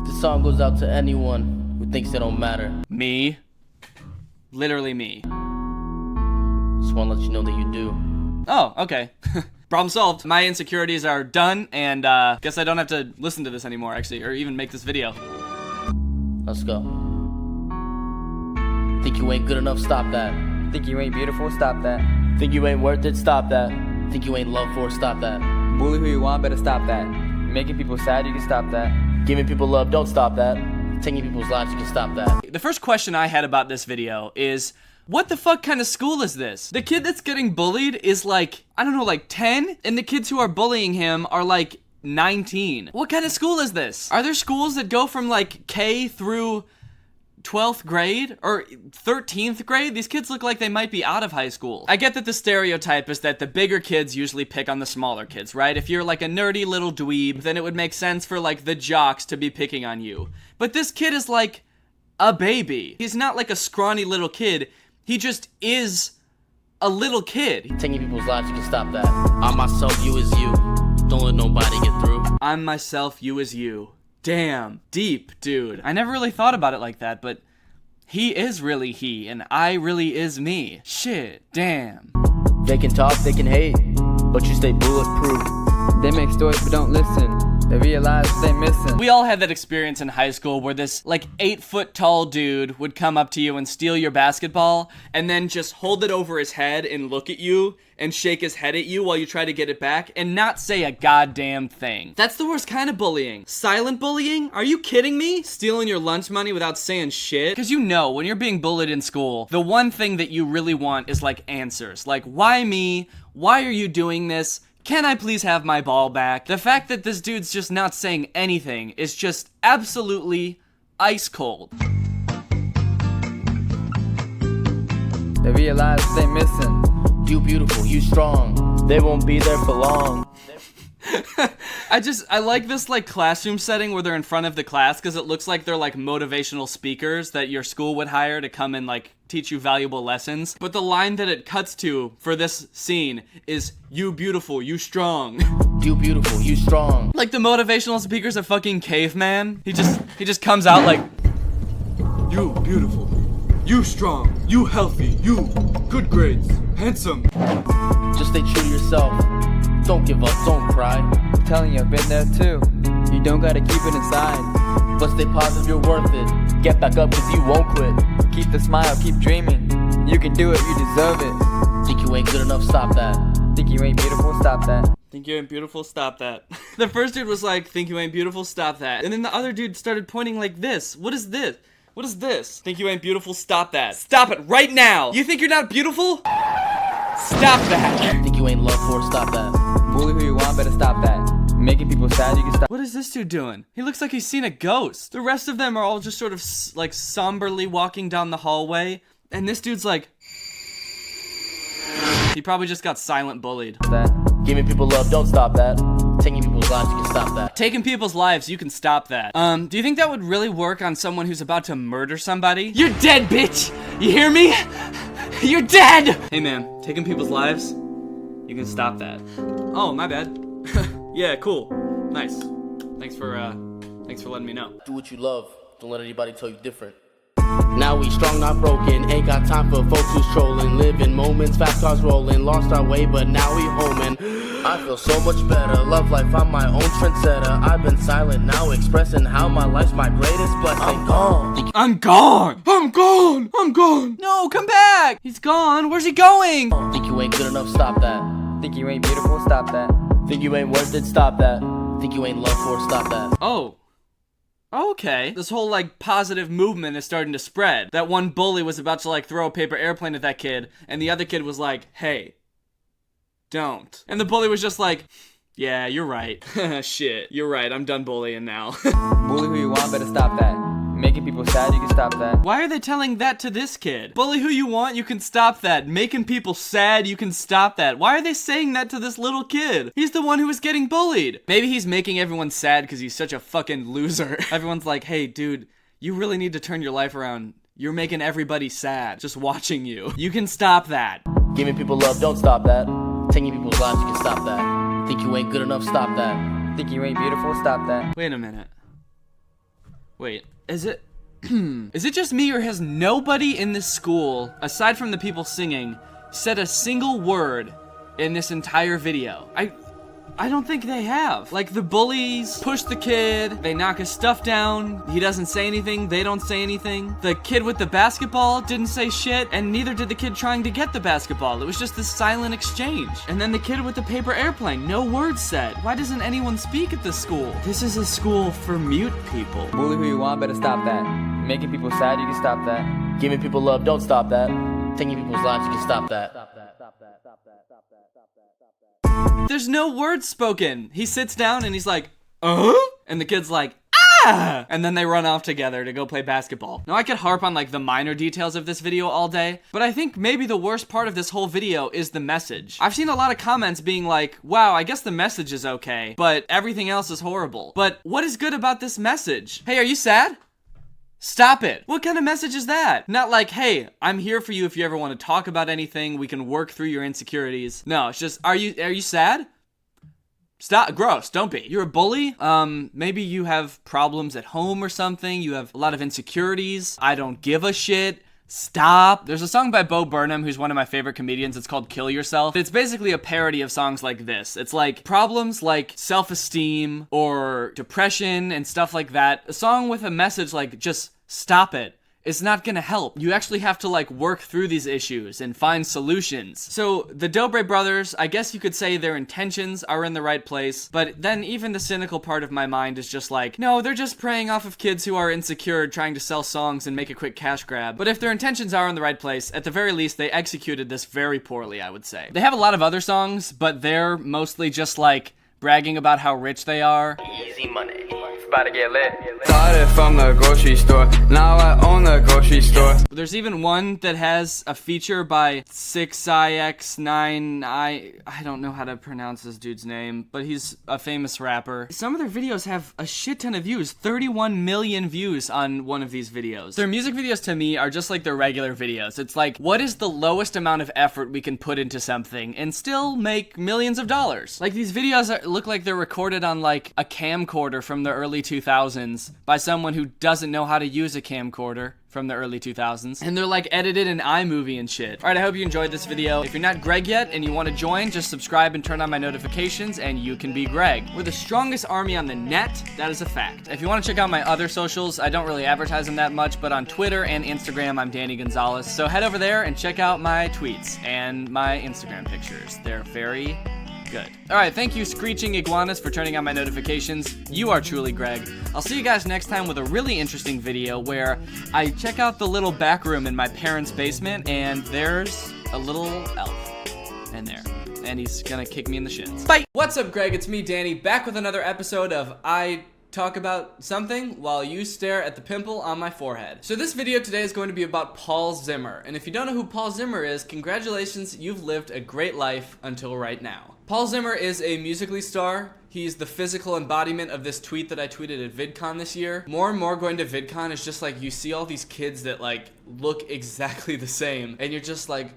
This song goes out to anyone who thinks they don't matter. Me. Literally me. Just wanna let you know that you do. Oh, okay. Problem solved. My insecurities are done, and guess I don't have to listen to this anymore, actually, or even make this video. Let's go. Think you ain't good enough? Stop that. Think you ain't beautiful? Stop that. Think you ain't worth it? Stop that. Think you ain't loved for? Stop that. Bully who you want? Better stop that. Making people sad? You can stop that. Giving people love? Don't stop that. Taking people's lives? You can stop that. The first question I had about this video is, what the fuck kind of school is this? The kid that's getting bullied is like, I don't know, like 10? And the kids who are bullying him are like 19. What kind of school is this? Are there schools that go from like K through 12th grade or 13th grade? These kids look like they might be out of high school. I get that the stereotype is that the bigger kids usually pick on the smaller kids, right? If you're like a nerdy little dweeb, then it would make sense for like the jocks to be picking on you. But this kid is like a baby. He's not like a scrawny little kid. He just is a little kid. Taking people's lives, you can stop that. I'm myself, you is you. Don't let nobody get through. I'm myself, you is you. Damn, deep, dude. I never really thought about it like that, but he is really he, and I really is me. Shit, damn. They can talk, they can hate, but you stay bulletproof. They make stories but don't listen. They realize they're missing. We all had that experience in high school where this like 8-foot tall dude would come up to you and steal your basketball and then just hold it over his head and look at you and shake his head at you while you try to get it back and not say a goddamn thing. That's the worst kind of bullying. Silent bullying? Are you kidding me? Stealing your lunch money without saying shit? Because you know, when you're being bullied in school, the one thing that you really want is like answers. Like, why me? Why are you doing this? Can I please have my ball back? The fact that this dude's just not saying anything is just absolutely ice cold. They realize they're missing. You beautiful, you strong. They won't be there for long. I like this like classroom setting where they're in front of the class because it looks like they're like motivational speakers that your school would hire to come and like teach you valuable lessons. But the line that it cuts to for this scene is, you beautiful, you strong. You beautiful, you strong. Like the motivational speaker's a fucking caveman. He just comes out like, you beautiful, you strong, you healthy, you good grades, handsome. Just stay true to yourself. Don't give up, don't cry. I'm telling you, I've been there too. You don't gotta keep it inside. But stay positive, you're worth it. Get back up, cause you won't quit. Keep the smile, keep dreaming. You can do it, you deserve it. Think you ain't good enough? Stop that. Think you ain't beautiful? Stop that. Think you ain't beautiful? Stop that. The first dude was like, think you ain't beautiful? Stop that. And then the other dude started pointing like this. What is this? What is this? Think you ain't beautiful? Stop that. Stop it right now. You think you're not beautiful? Stop that. Think you ain't loved for? Stop that. Bully who you want? Better stop that. Making people sad? You can stop. What is this dude doing? He looks like he's seen a ghost. The rest of them are all just sort of like somberly walking down the hallway. And this dude's like, he probably just got silent bullied. Giving people love, don't stop that. Taking people's lives, you can stop that. Taking people's lives, you can stop that. Do you think that would really work on someone who's about to murder somebody? You're dead, bitch! You hear me? You're dead! Hey man, taking people's lives, you can stop that. Oh, my bad. Yeah, cool. Nice. Thanks for letting me know. Do what you love. Don't let anybody tell you different. Now we strong, not broken. Ain't got time for folks who's trolling. Living moments, fast cars rolling. Lost our way, but now we homing. I feel so much better. Love life, I'm my own trendsetter. I've been silent, now expressing how my life's my greatest blessing. I'm gone. I'm gone. I'm gone. I'm gone. No, come back. He's gone. Where's he going? Think you ain't good enough? Stop that. Think you ain't beautiful? Stop that. Think you ain't worth it? Stop that. Think you ain't loved for? Stop that. Oh. Okay. This whole, like, positive movement is starting to spread. That one bully was about to, like, throw a paper airplane at that kid, and the other kid was like, hey, don't. And the bully was just like, yeah, you're right. Shit, you're right. I'm done bullying now. Bully who you want, better stop that. Making people sad, you can stop that. Why are they telling that to this kid? Bully who you want, you can stop that. Making people sad, you can stop that. Why are they saying that to this little kid? He's the one who was getting bullied. Maybe he's making everyone sad because he's such a fucking loser. Everyone's like, hey, dude, you really need to turn your life around. You're making everybody sad just watching you. You can stop that. Giving people love, don't stop that. Taking people's lives, you can stop that. Think you ain't good enough? Stop that. Think you ain't beautiful? Stop that. Wait a minute. Wait, is it just me, or has nobody in this school, aside from the people singing, said a single word in this entire video? I don't think they have. Like, the bullies push the kid, they knock his stuff down, he doesn't say anything, they don't say anything. The kid with the basketball didn't say shit, and neither did the kid trying to get the basketball. It was just this silent exchange. And then the kid with the paper airplane, no words said. Why doesn't anyone speak at this school? This is a school for mute people. Bully who you want, better stop that. Making people sad, you can stop that. Giving people love, don't stop that. Taking people's lives, you can stop that. There's no words spoken. He sits down and he's like, and the kid's like, ah! And then they run off together to go play basketball. Now, I could harp on, like, the minor details of this video all day, but I think maybe the worst part of this whole video is the message. I've seen a lot of comments being like, wow, I guess the message is okay, but everything else is horrible. But what is good about this message? Hey, are you sad? Stop it. What kind of message is that? Not like, hey, I'm here for you if you ever want to talk about anything. We can work through your insecurities. No, it's just, are you sad? Stop. Gross. Don't be. You're a bully. Maybe you have problems at home or something. You have a lot of insecurities. I don't give a shit. Stop. There's a song by Bo Burnham, who's one of my favorite comedians. It's called Kill Yourself. It's basically a parody of songs like this. It's like problems like self-esteem or depression and stuff like that. A song with a message like, just stop it. It's not gonna help. You actually have to, like, work through these issues and find solutions. So the Dobre brothers, I guess you could say their intentions are in the right place, but then even the cynical part of my mind is just like, no, they're just preying off of kids who are insecure, trying to sell songs and make a quick cash grab. But if their intentions are in the right place, at the very least, they executed this very poorly, I would say. They have a lot of other songs, but they're mostly just, like, bragging about how rich they are. Easy money. About to get lit. Started from the grocery store, now I own the grocery store. There's even one that has a feature by 6ix9i. I don't know how to pronounce this dude's name, but he's a famous rapper. Some of their videos have a shit ton of views, 31 million views on one of these videos. Their music videos to me are just like their regular videos. It's like, what is the lowest amount of effort we can put into something and still make millions of dollars? Like, these videos look like they're recorded on like a camcorder from the early 2000s by someone who doesn't know how to use a camcorder from the early 2000s, and they're like edited in iMovie and shit. Alright, I hope you enjoyed this video. If you're not Greg yet and you want to join, just subscribe and turn on my notifications and you can be Greg. We're the strongest army on the net, that is a fact. If you want to check out my other socials, I don't really advertise them that much, but on Twitter and Instagram, I'm Danny Gonzalez. So head over there and check out my tweets and my Instagram pictures. They're very good. Alright, thank you Screeching Iguanas for turning on my notifications. You are truly Greg. I'll see you guys next time with a really interesting video where I check out the little back room in my parents' basement and there's a little elf in there. And he's gonna kick me in the shins. Bye! What's up, Greg? It's me, Danny, back with another episode of I talk about something while you stare at the pimple on my forehead. So this video today is going to be about Paul Zimmer. And if you don't know who Paul Zimmer is, congratulations, you've lived a great life until right now. Paul Zimmer is a Musical.ly star. He's the physical embodiment of this tweet that I tweeted at VidCon this year. More and more going to VidCon is just like you see all these kids that like look exactly the same and you're just like,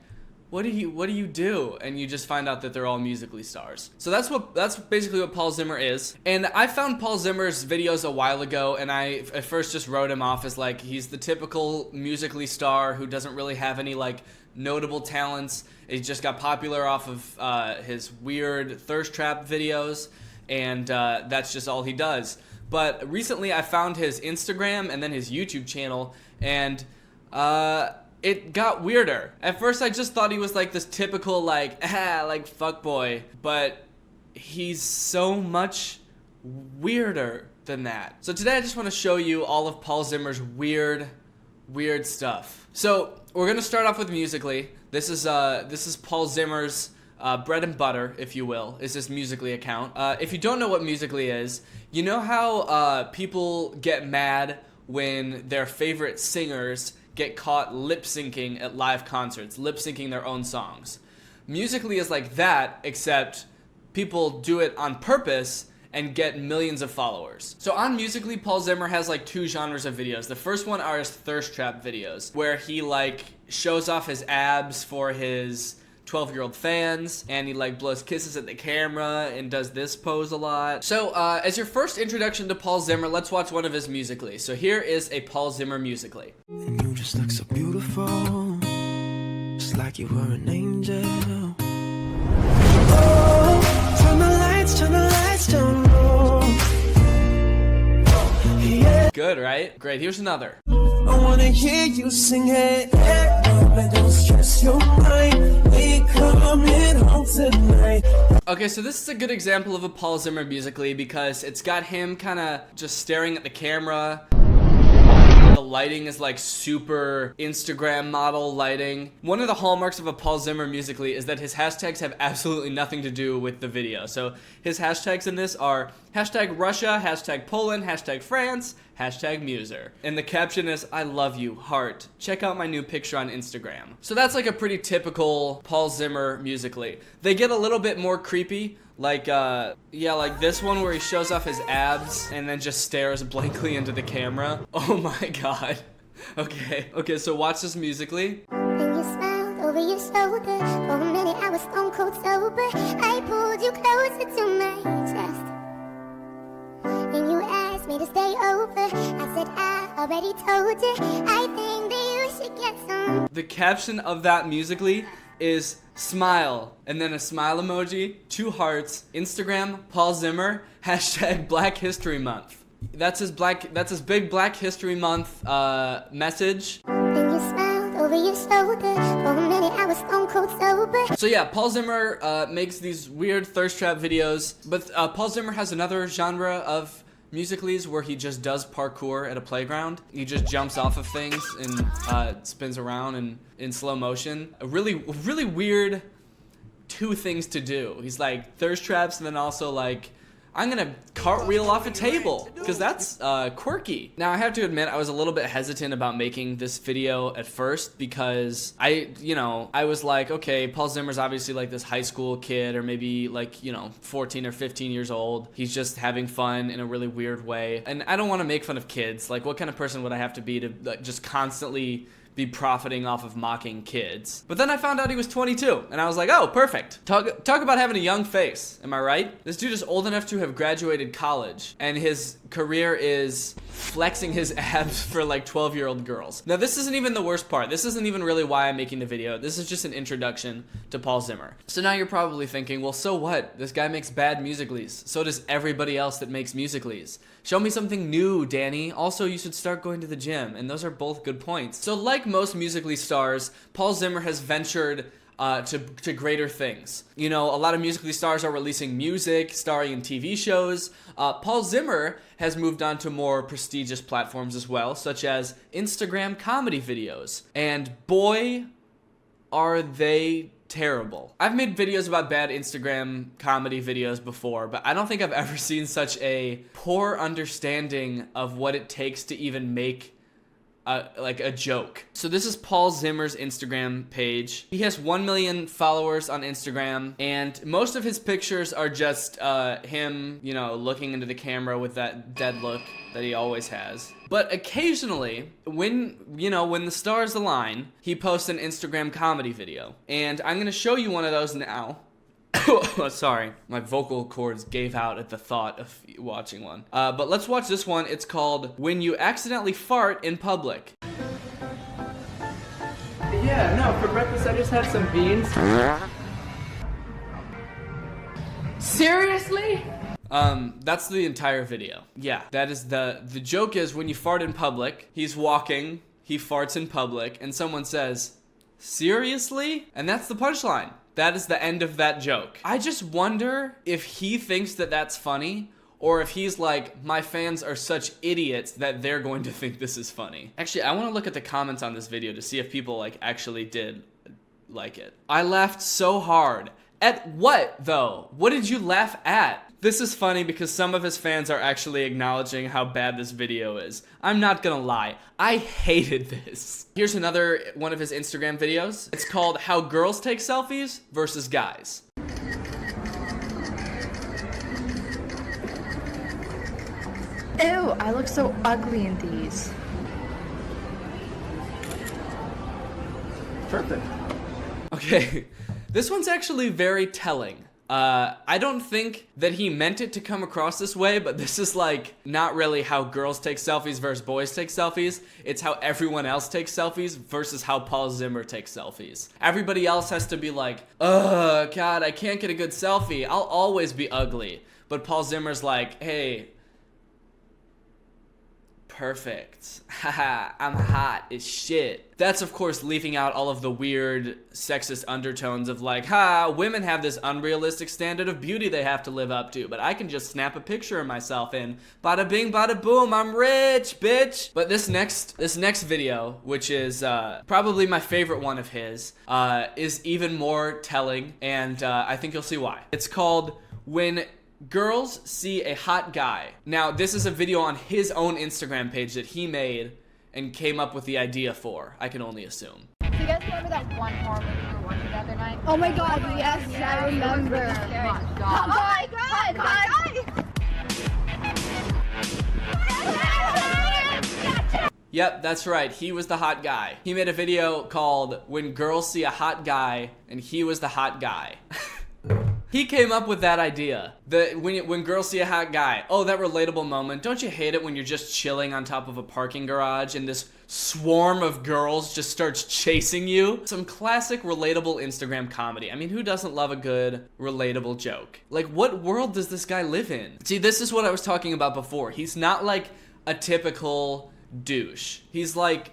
what do you do? And you just find out that they're all Musical.ly stars. So that's basically what Paul Zimmer is. And I found Paul Zimmer's videos a while ago, and I at first just wrote him off as like he's the typical Musical.ly star who doesn't really have any like notable talents. He just got popular off of his weird thirst trap videos, and that's just all he does. But recently I found his Instagram and then his YouTube channel, and it got weirder. At first I just thought he was like this typical like fuckboy, but he's so much weirder than that. So today I just want to show you all of Paul Zimmer's weird stuff. So we're gonna start off with Musical.ly. This is Paul Zimmer's bread and butter, if you will, is this Musical.ly account. If you don't know what Musical.ly is, you know how people get mad when their favorite singers get caught lip-syncing at live concerts, lip-syncing their own songs. Musical.ly is like that, except people do it on purpose and get millions of followers. So on Musical.ly, Paul Zimmer has like two genres of videos. The first one are his thirst trap videos, where he like shows off his abs for his 12-year-old fans, and he like blows kisses at the camera and does this pose a lot. So as your first introduction to Paul Zimmer, let's watch one of his Musical.ly. So here is a Paul Zimmer Musical.ly. And you just look so beautiful, just like you were an angel. Oh, turn the lights down low. Yeah. Good, right? Great, here's another. I wanna hear you sing it. Don't stress your mind. We coming home tonight. Okay, so this is a good example of a Paul Zimmer Musical.ly because it's got him kind of just staring at the camera. The lighting is like super Instagram model lighting. One of the hallmarks of a Paul Zimmer Musical.ly is that his hashtags have absolutely nothing to do with the video. So his hashtags in this are hashtag Russia, hashtag Poland, hashtag France, hashtag Muser. And the caption is, I love you, heart. Check out my new picture on Instagram. So that's like a pretty typical Paul Zimmer Musical.ly. They get a little bit more creepy. Like, like this one where he shows off his abs and then just stares blankly into the camera. Oh my god. Okay, so watch this Musical.ly. Then you smiled over your shoulder. For a minute I was stone cold sober. I pulled you closer to my chest. And you asked me to stay over. I said I already told you. I think that you should get some. The caption of that Musical.ly is smile, and then a smile emoji, 2 hearts, Instagram, Paul Zimmer, hashtag Black History Month. That's his big Black History Month message. Then you smiled over your shoulder. For a minute I was stone cold sober. So yeah, Paul Zimmer makes these weird thirst trap videos, but Paul Zimmer has another genre of Musical.lys where he just does parkour at a playground. He just jumps off of things and spins around and in slow motion. A really weird 2 things to do. He's like thirst traps and then also like, I'm gonna cartwheel off a table, because that's quirky. Now I have to admit I was a little bit hesitant about making this video at first because I was like, okay, Paul Zimmer's obviously like this high school kid or maybe like, 14 or 15 years old. He's just having fun in a really weird way. And I don't want to make fun of kids. Like what kind of person would I have to be to just constantly be profiting off of mocking kids? But then I found out he was 22, and I was like, oh, perfect. Talk about having a young face, am I right? This dude is old enough to have graduated college, and his career is flexing his abs for like 12-year-old girls. Now this isn't even the worst part. This isn't even really why I'm making the video. This is just an introduction to Paul Zimmer. So now you're probably thinking, well, so what? This guy makes bad Musical.lys. So does everybody else that makes Musical.lys. Show me something new, Danny. Also, you should start going to the gym, and those are both good points. So like most Musical.ly stars, Paul Zimmer has ventured to greater things. A lot of Musical.ly stars are releasing music, starring in TV shows. Paul Zimmer has moved on to more prestigious platforms as well, such as Instagram comedy videos. And boy, are they terrible. I've made videos about bad Instagram comedy videos before, but I don't think I've ever seen such a poor understanding of what it takes to even make like a joke. So this is Paul Zimmer's Instagram page. He has 1 million followers on Instagram, and most of his pictures are just him, you know, looking into the camera with that dead look that he always has. But occasionally, when the stars align, he posts an Instagram comedy video. And I'm gonna show you one of those now. Sorry, my vocal cords gave out at the thought of watching one. But let's watch this one. It's called When You Accidentally Fart in Public. Yeah, no, for breakfast I just had some beans. Seriously? That's the entire video. Yeah, that is the joke is when you fart in public, he's walking, he farts in public, and someone says, seriously? And that's the punchline. That is the end of that joke. I just wonder if he thinks that that's funny, or if he's like, my fans are such idiots that they're going to think this is funny. Actually, I want to look at the comments on this video to see if people like actually did like it. I laughed so hard. At what, though? What did you laugh at? This is funny because some of his fans are actually acknowledging how bad this video is. I'm not gonna lie, I hated this. Here's another one of his Instagram videos. It's called How Girls Take Selfies versus Guys. Ew, I look so ugly in these. Perfect. Okay, this one's actually very telling. I don't think that he meant it to come across this way, but this is like not really how girls take selfies versus boys take selfies. It's how everyone else takes selfies versus how Paul Zimmer takes selfies. Everybody else has to be like, ugh, God, I can't get a good selfie. I'll always be ugly. But Paul Zimmer's like, hey, perfect. Haha, I'm hot as shit. That's of course leaving out all of the weird sexist undertones of like, women have this unrealistic standard of beauty they have to live up to, but I can just snap a picture of myself and bada bing, bada boom, I'm rich, bitch. But this next video, which is probably my favorite one of his, is even more telling, and I think you'll see why. It's called When Girls See a Hot Guy. Now, this is a video on his own Instagram page that he made and came up with the idea for, I can only assume. Do you guys remember that one horror movie we were watching the other night? Oh my god, yes, I remember. Oh my god! Yep, that's right, he was the hot guy. He made a video called When Girls See a Hot Guy, and he was the hot guy. He came up with that idea. When girls see a hot guy, oh, that relatable moment. Don't you hate it when you're just chilling on top of a parking garage and this swarm of girls just starts chasing you? Some classic relatable Instagram comedy. I mean, who doesn't love a good relatable joke? Like, what world does this guy live in? See, this is what I was talking about before. He's not like a typical douche. He's like,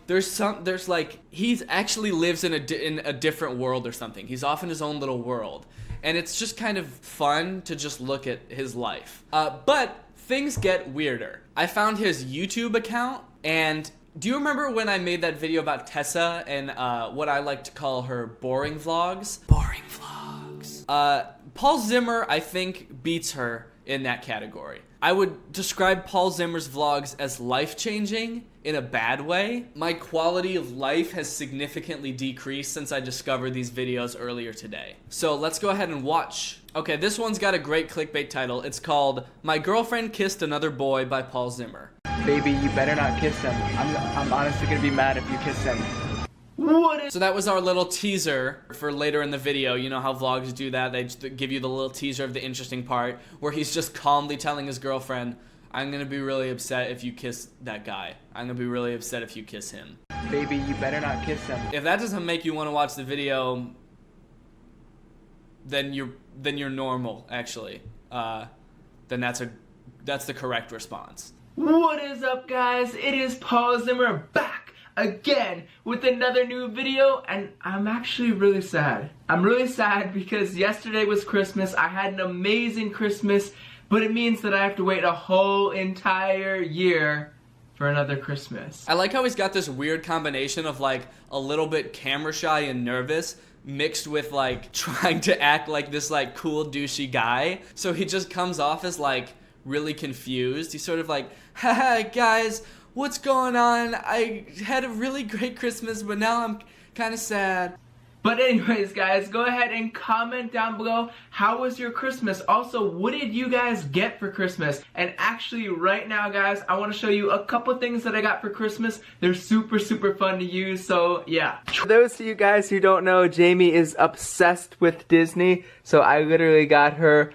he actually lives in a different world or something. He's off in his own little world. And it's just kind of fun to just look at his life. But things get weirder. I found his YouTube account, and do you remember when I made that video about Tessa and what I like to call her boring vlogs? Boring vlogs. Paul Zimmer, I think, beats her in that category. I would describe Paul Zimmer's vlogs as life-changing in a bad way. My quality of life has significantly decreased since I discovered these videos earlier today. So let's go ahead and watch. Okay, this one's got a great clickbait title. It's called My Girlfriend Kissed Another Boy by Paul Zimmer. Baby, you better not kiss him. I'm honestly gonna be mad if you kiss him. So that was our little teaser for later in the video. You know how vlogs do that? They just give you the little teaser of the interesting part where he's just calmly telling his girlfriend, I'm gonna be really upset if you kiss that guy. I'm gonna be really upset if you kiss him. Baby, you better not kiss him. If that doesn't make you want to watch the video, then you're normal, actually. Then that's the correct response. What is up, guys? It is Paul Zimmer back again with another new video, and I'm actually really sad. I'm really sad because yesterday was Christmas. I had an amazing Christmas, but it means that I have to wait a whole entire year for another Christmas. I like how he's got this weird combination of like a little bit camera shy and nervous mixed with like trying to act like this like cool douchey guy. So he just comes off as like really confused. He's sort of like, haha guys, What's going on? I had a really great Christmas, but now I'm kind of sad. But anyways, guys, go ahead and comment down below, how was your Christmas? Also, what did you guys get for Christmas? And actually, right now, guys, I want to show you a couple things that I got for Christmas. They're super, super fun to use, so yeah. For those of you guys who don't know, Jamie is obsessed with Disney, so I literally got her,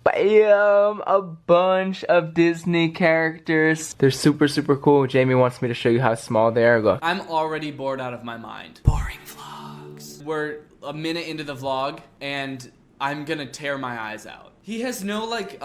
bam, a bunch of Disney characters. They're super, super cool. Jamie wants me to show you how small they are. Look. I'm already bored out of my mind. Boring vlogs. We're a minute into the vlog, and I'm gonna tear my eyes out. He has no, like,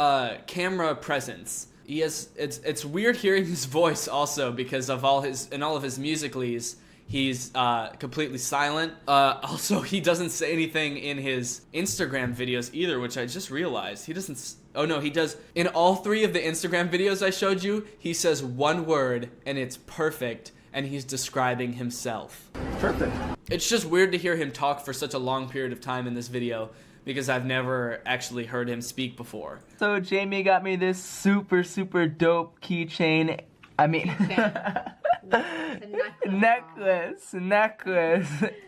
camera presence. He has, it's weird hearing his voice also, because of all of his musicallys, he's completely silent. Also, he doesn't say anything in his Instagram videos either, which I just realized. He doesn't, oh no, he does. In all 3 of the Instagram videos I showed you, he says one word, and it's perfect, and he's describing himself. Perfect. It's just weird to hear him talk for such a long period of time in this video, because I've never actually heard him speak before. So Jamie got me this super, super dope keychain. I mean, necklace.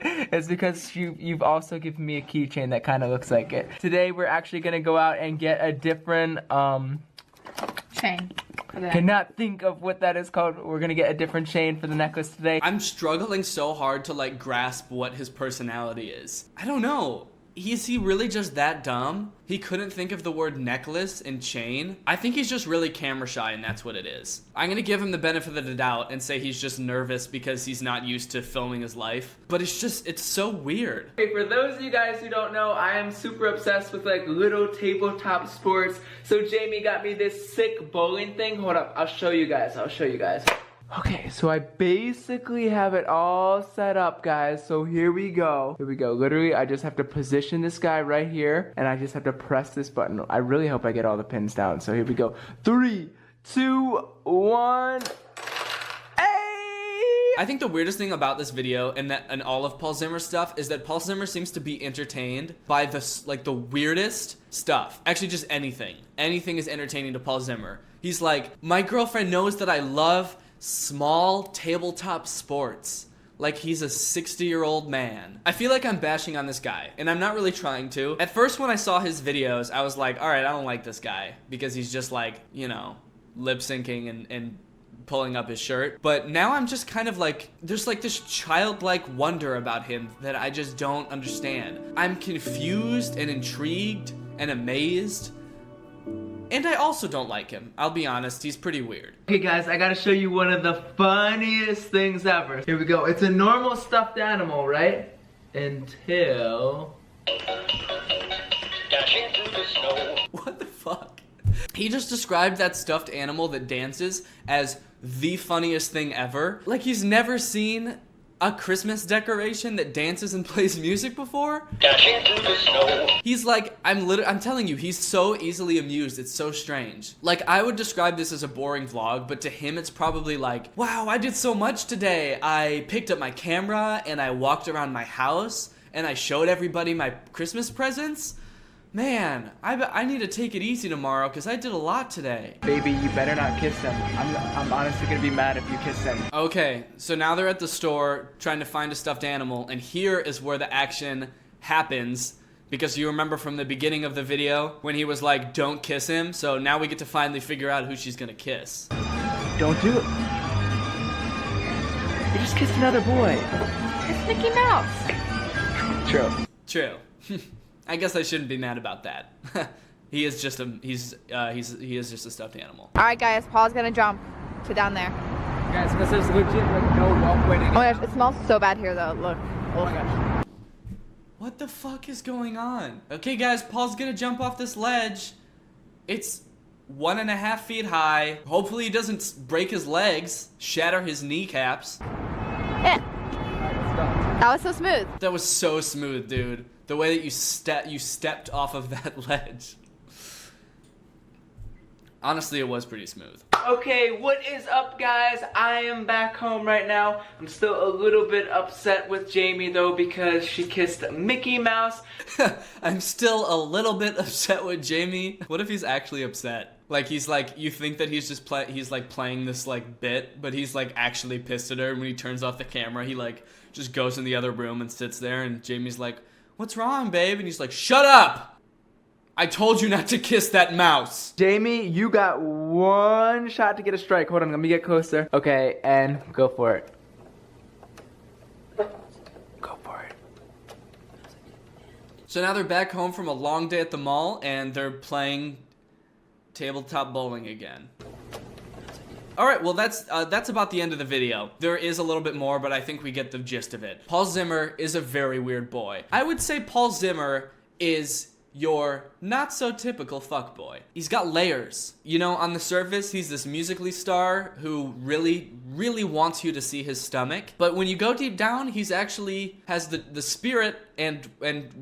It's because you've also given me a keychain that kind of looks like it. Today we're actually gonna go out and get a different chain. Cannot think of what that is called. We're gonna get a different chain for the necklace today. I'm struggling so hard to like grasp what his personality is. I don't know. Is he really just that dumb? He couldn't think of the word necklace and chain? I think he's just really camera shy, and that's what it is. I'm gonna give him the benefit of the doubt and say he's just nervous because he's not used to filming his life. But it's so weird. Okay, for those of you guys who don't know, I am super obsessed with like little tabletop sports. So Jamie got me this sick bowling thing. Hold up, I'll show you guys. Okay, so I basically have it all set up, guys. So here we go. Literally, I just have to position this guy right here, and I just have to press this button. I really hope I get all the pins down. So here we go. 3, 2, 1. I think the weirdest thing about this video and all of Paul Zimmer's stuff is that Paul Zimmer seems to be entertained by the weirdest stuff. Actually, just anything. Anything is entertaining to Paul Zimmer. He's like, my girlfriend knows that I love small tabletop sports. Like he's a 60-year-old man. I feel like I'm bashing on this guy, and I'm not really trying to. At first, when I saw his videos, I was like, all right, I don't like this guy because he's just like, you know, lip syncing and pulling up his shirt. But now I'm just kind of like, there's like this childlike wonder about him that I just don't understand. I'm confused and intrigued and amazed. And I also don't like him. I'll be honest, he's pretty weird. Okay guys, I gotta show you one of the funniest things ever. Here we go. It's a normal stuffed animal, right? Until... Dashing through the snow. What the fuck? He just described that stuffed animal that dances as the funniest thing ever. Like he's never seen a Christmas decoration that dances and plays music before? Dashing through the snow. He's like, I'm telling you, he's so easily amused, it's so strange. Like, I would describe this as a boring vlog, but to him it's probably like, wow, I did so much today. I picked up my camera, and I walked around my house, and I showed everybody my Christmas presents. Man, I need to take it easy tomorrow because I did a lot today. Baby, you better not kiss him. I'm honestly gonna be mad if you kiss him. Okay, so now they're at the store trying to find a stuffed animal, and here is where the action happens, because you remember from the beginning of the video when he was like, don't kiss him, so now we get to finally figure out who she's gonna kiss. Don't do it. You just kissed another boy. It's Mickey Mouse. True. I guess I shouldn't be mad about that. He is just a stuffed animal. All right, guys, Paul's gonna jump to down there. Guys, this is legit like no walkway to Oh my gosh, it smells so bad here though. Look. Oh my gosh. What the fuck is going on? Okay, guys, Paul's gonna jump off this ledge. It's 1.5 feet high. Hopefully he doesn't break his legs, shatter his kneecaps. Yeah. That was so smooth. That was so smooth, dude. The way that you stepped off of that ledge. Honestly, it was pretty smooth. Okay, what is up, guys? I am back home right now. I'm still a little bit upset with Jamie, though, because she kissed Mickey Mouse. I'm still a little bit upset with Jamie. What if he's actually upset? Like, he's like, you think that he's just he's like playing this like bit, but he's like actually pissed at her. And when he turns off the camera, he like just goes in the other room and sits there, and Jamie's like, "What's wrong, babe?" And he's like, "Shut up! I told you not to kiss that mouse." Jamie, you got one shot to get a strike. Hold on, let me get closer. Okay, and go for it. Go for it. So now they're back home from a long day at the mall, and they're playing tabletop bowling again. Alright, well that's about the end of the video. There is a little bit more, but I think we get the gist of it. Paul Zimmer is a very weird boy. I would say Paul Zimmer is your not so typical fuckboy. He's got layers. You know, on the surface, he's this Musical.ly star who really wants you to see his stomach. But when you go deep down, he's actually has the spirit and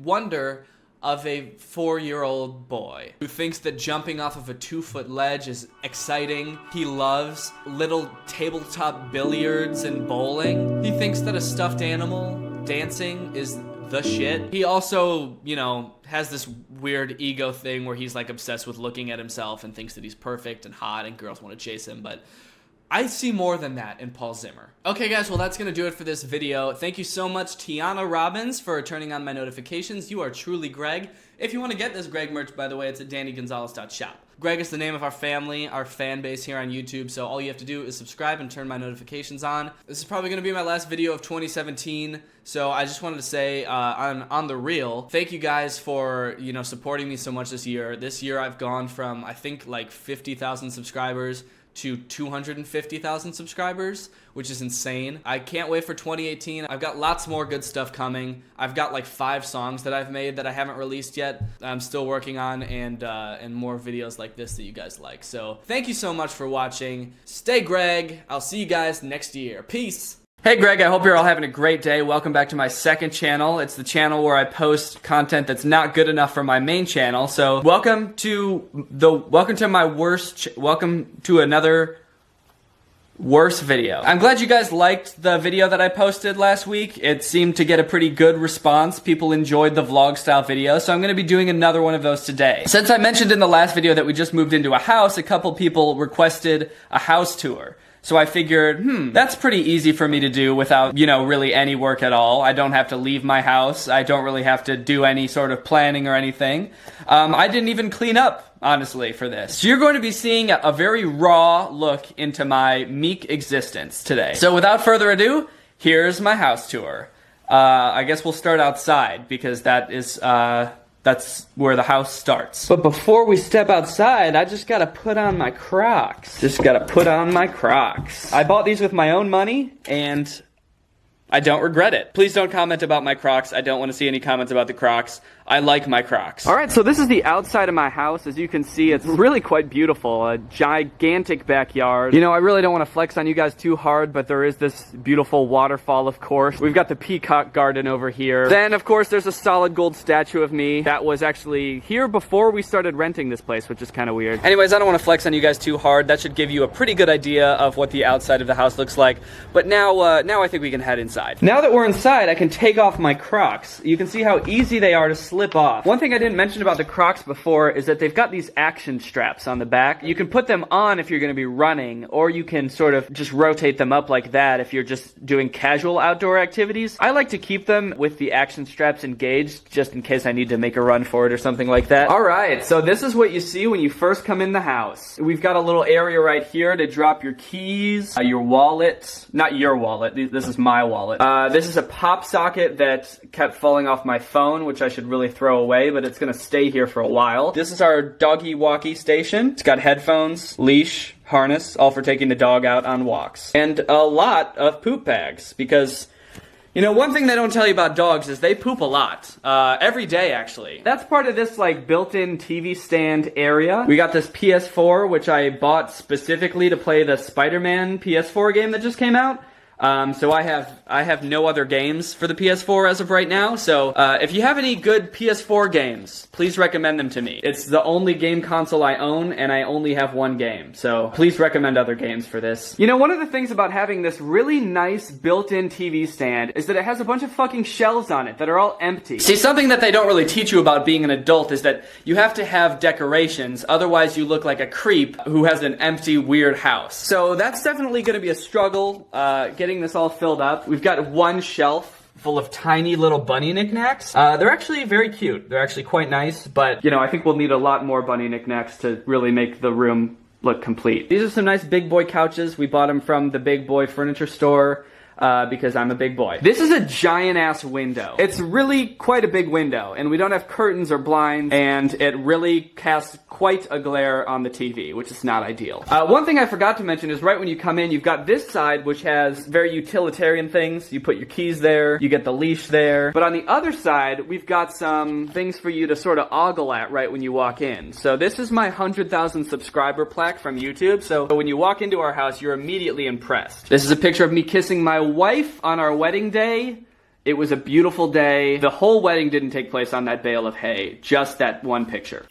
wonder of a 4-year-old boy who thinks that jumping off of a 2-foot ledge is exciting. He loves little tabletop billiards and bowling. He thinks that a stuffed animal dancing is the shit. He also, you know, has this weird ego thing where he's like obsessed with looking at himself and thinks that he's perfect and hot and girls want to chase him, but I see more than that in Paul Zimmer. Okay guys, well that's gonna do it for this video. Thank you so much Tiana Robbins for turning on my notifications. You are truly Greg. If you want to get this Greg merch, by the way, it's at dannygonzalez.shop. Greg is the name of our family, our fan base here on YouTube, so all you have to do is subscribe and turn my notifications on. This is probably gonna be my last video of 2017, so I just wanted to say on the real, thank you guys for, you know, supporting me so much this year. This year I've gone from, I think, like 50,000 subscribers to 250,000 subscribers, which is insane. I can't wait for 2018. I've got lots more good stuff coming. I've got like 5 songs that I've made that I haven't released yet. I'm still working on, and more videos like this that you guys like. So thank you so much for watching. Stay Greg. I'll see you guys next year. Peace. Hey Greg, I hope you're all having a great day. Welcome back to my second channel. It's the channel where I post content that's not good enough for my main channel. So welcome to another worse video. I'm glad you guys liked the video that I posted last week. It seemed to get a pretty good response. People enjoyed the vlog style video, so I'm gonna be doing another one of those today. Since I mentioned in the last video that we just moved into a house, a couple people requested a house tour. So I figured, that's pretty easy for me to do without, you know, really any work at all. I don't have to leave my house. I don't really have to do any sort of planning or anything. I didn't even clean up, honestly, for this. So you're going to be seeing a very raw look into my meek existence today. So without further ado, here's my house tour. I guess we'll start outside because that's where the house starts. But before we step outside, I just gotta put on my Crocs. I bought these with my own money, and I don't regret it. Please don't comment about my Crocs. I don't want to see any comments about the Crocs. I like my Crocs. Alright, so this is the outside of my house. As you can see, it's really quite beautiful. A gigantic backyard. You know, I really don't want to flex on you guys too hard, but there is this beautiful waterfall, of course. We've got the peacock garden over here. Then, of course, there's a solid gold statue of me that was actually here before we started renting this place, which is kind of weird. Anyways, I don't want to flex on you guys too hard. That should give you a pretty good idea of what the outside of the house looks like. But now I think we can head inside. Now that we're inside, I can take off my Crocs. You can see how easy they are to slip off. One thing I didn't mention about the Crocs before is that they've got these action straps on the back. You can put them on if you're going to be running, or you can sort of just rotate them up like that if you're just doing casual outdoor activities. I like to keep them with the action straps engaged just in case I need to make a run for it or something like that. Alright, so this is what you see when you first come in the house. We've got a little area right here to drop your keys, your wallet. Not your wallet, this is my wallet. This is a pop socket that kept falling off my phone, which I should really throw away, but it's gonna stay here for a while. This is our doggy walkie station. It's got headphones, leash, harness, all for taking the dog out on walks. And a lot of poop bags, because, you know, one thing they don't tell you about dogs is they poop a lot. Every day, actually. That's part of this, like, built-in TV stand area. We got this PS4, which I bought specifically to play the Spider-Man PS4 game that just came out. So I have no other games for the PS4 as of right now. So if you have any good PS4 games, please recommend them to me. It's the only game console I own, and I only have one game. So please recommend other games for this. You know, one of the things about having this really nice built-in TV stand is that it has a bunch of fucking shelves on it that are all empty. See, something that they don't really teach you about being an adult is that you have to have decorations, otherwise you look like a creep who has an empty, weird house. So that's definitely going to be a struggle, getting this all filled up. We've got one shelf full of tiny little bunny knickknacks. They're actually very cute. They're actually quite nice, but, you know, I think we'll need a lot more bunny knickknacks to really make the room look complete. These are some nice big boy couches. We bought them from the Big Boy Furniture Store. Because I'm a big boy. This is a giant ass window. It's really quite a big window, and we don't have curtains or blinds, and it really casts quite a glare on the TV, which is not ideal. One thing I forgot to mention is right when you come in, you've got this side, which has very utilitarian things. You put your keys there, you get the leash there. But on the other side, we've got some things for you to sort of ogle at right when you walk in. So this is my 100,000 subscriber plaque from YouTube. So when you walk into our house, you're immediately impressed. This is a picture of me kissing my wife on our wedding day. It was a beautiful day. The whole wedding didn't take place on that bale of hay, just that one picture.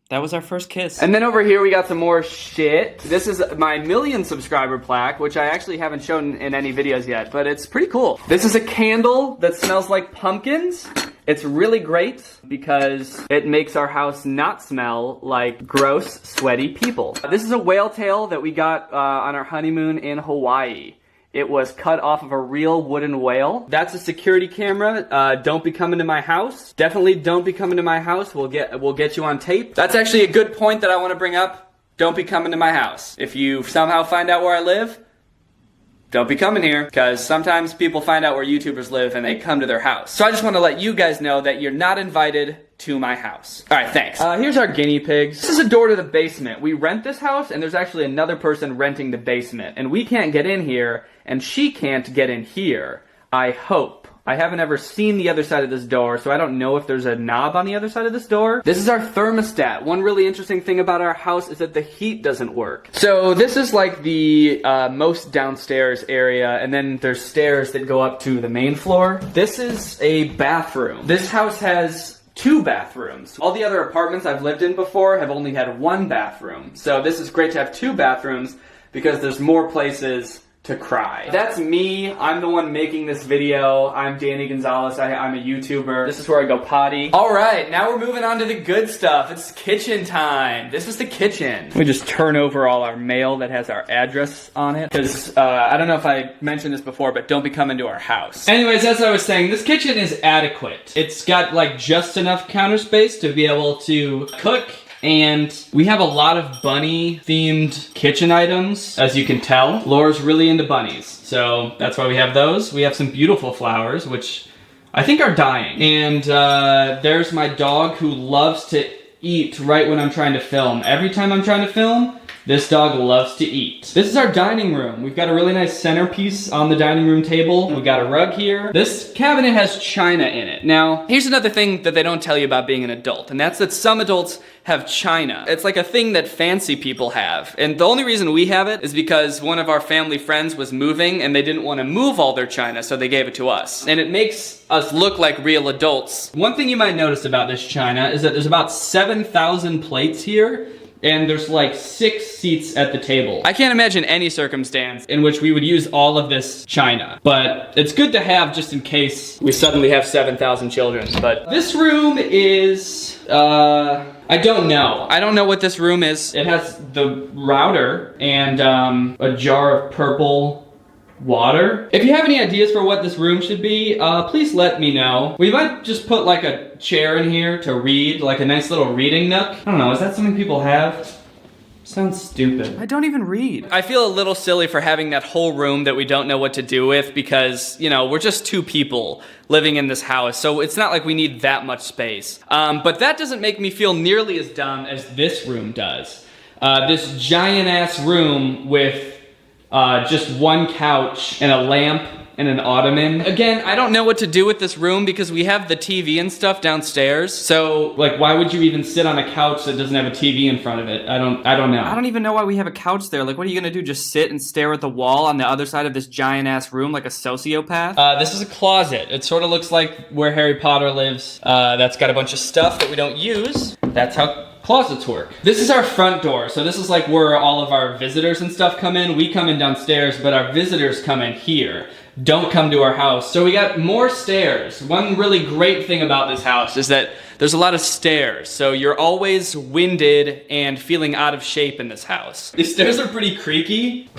That was our first kiss. And then over here we got some more shit. This is my 1,000,000 subscriber plaque, which I actually haven't shown in any videos yet, but it's pretty cool. This is a candle that smells like pumpkins. It's really great because it makes our house not smell like gross, sweaty people. This is a whale tail that we got on our honeymoon in Hawaii. It was cut off of a real wooden whale. That's a security camera. Don't be coming to my house. Definitely don't be coming to my house. We'll get you on tape. That's actually a good point that I want to bring up. Don't be coming to my house. If you somehow find out where I live, don't be coming here, because sometimes people find out where YouTubers live and they come to their house. So I just want to let you guys know that you're not invited to my house. Alright, thanks. Here's our guinea pigs. This is a door to the basement. We rent this house, and there's actually another person renting the basement. And we can't get in here, and she can't get in here. I hope. I haven't ever seen the other side of this door, so I don't know if there's a knob on the other side of this door. This is our thermostat. One really interesting thing about our house is that the heat doesn't work. So this is like the most downstairs area, and then there's stairs that go up to the main floor. This is a bathroom. This house has 2 bathrooms. All the other apartments I've lived in before have only had 1 bathroom. So this is great to have 2 bathrooms because there's more places to cry. That's me. I'm the one making this video. I'm Danny Gonzalez. I'm a YouTuber. This is where I go potty. Alright, now we're moving on to the good stuff. It's kitchen time. This is the kitchen. We just turn over all our mail that has our address on it. Because, I don't know if I mentioned this before, but don't be coming to our house. Anyways, as I was saying, this kitchen is adequate. It's got, like, just enough counter space to be able to cook. And we have a lot of bunny-themed kitchen items, as you can tell. Laura's really into bunnies, so that's why we have those. We have some beautiful flowers, which I think are dying. And there's my dog who loves to eat right when I'm trying to film. Every time I'm trying to film, this dog loves to eat. This is our dining room. We've got a really nice centerpiece on the dining room table. We've got a rug here. This cabinet has china in it. Now, here's another thing that they don't tell you about being an adult, and that's that some adults have china. It's like a thing that fancy people have. And the only reason we have it is because one of our family friends was moving and they didn't want to move all their china, so they gave it to us. And it makes us look like real adults. One thing you might notice about this china is that there's about 7,000 plates here, and there's like 6 seats at the table. I can't imagine any circumstance in which we would use all of this china, but it's good to have just in case we suddenly have 7,000 children. But this room is, I don't know. I don't know what this room is. It has the router and a jar of purple water. If you have any ideas for what this room should be, please let me know. We might just put like a chair in here to read, like a nice little reading nook. I don't know, is that something people have? Sounds stupid. I don't even read. I feel a little silly for having that whole room that we don't know what to do with because, you know, we're just 2 people living in this house, so it's not like we need that much space. But that doesn't make me feel nearly as dumb as this room does. This giant ass room with just 1 couch and a lamp and an ottoman. Again, I don't know what to do with this room because we have the TV and stuff downstairs. So, like, why would you even sit on a couch that doesn't have a TV in front of it? I don't know. I don't even know why we have a couch there. Like, what are you gonna do? Just sit and stare at the wall on the other side of this giant ass room like a sociopath? This is a closet. It sort of looks like where Harry Potter lives. That's got a bunch of stuff that we don't use. That's how closets work. This is our front door. So this is like where all of our visitors and stuff come in. We come in downstairs, but our visitors come in here. Don't come to our house. So we got more stairs. One really great thing about this house is that there's a lot of stairs. So you're always winded and feeling out of shape in this house. These stairs are pretty creaky.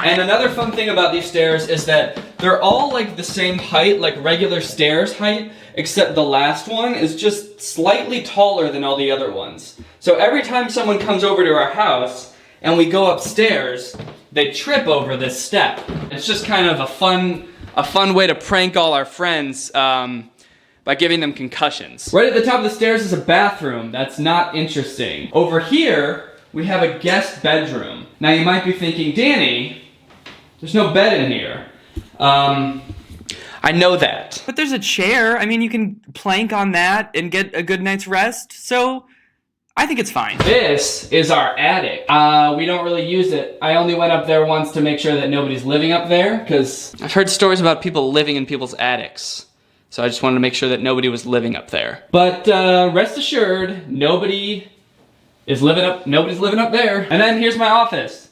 And another fun thing about these stairs is that they're all like the same height, like regular stairs height, except the last one is just slightly taller than all the other ones. So every time someone comes over to our house and we go upstairs, they trip over this step. It's just kind of a fun way to prank all our friends by giving them concussions. Right at the top of the stairs is a bathroom. That's not interesting. Over here, we have a guest bedroom. Now you might be thinking, Danny, there's no bed in here. I know that. But there's a chair. I mean, you can plank on that and get a good night's rest. So I think it's fine. This is our attic. We don't really use it. I only went up there once to make sure that nobody's living up there, because I've heard stories about people living in people's attics. So I just wanted to make sure that nobody was living up there. But rest assured, nobody's living up there. And then here's my office.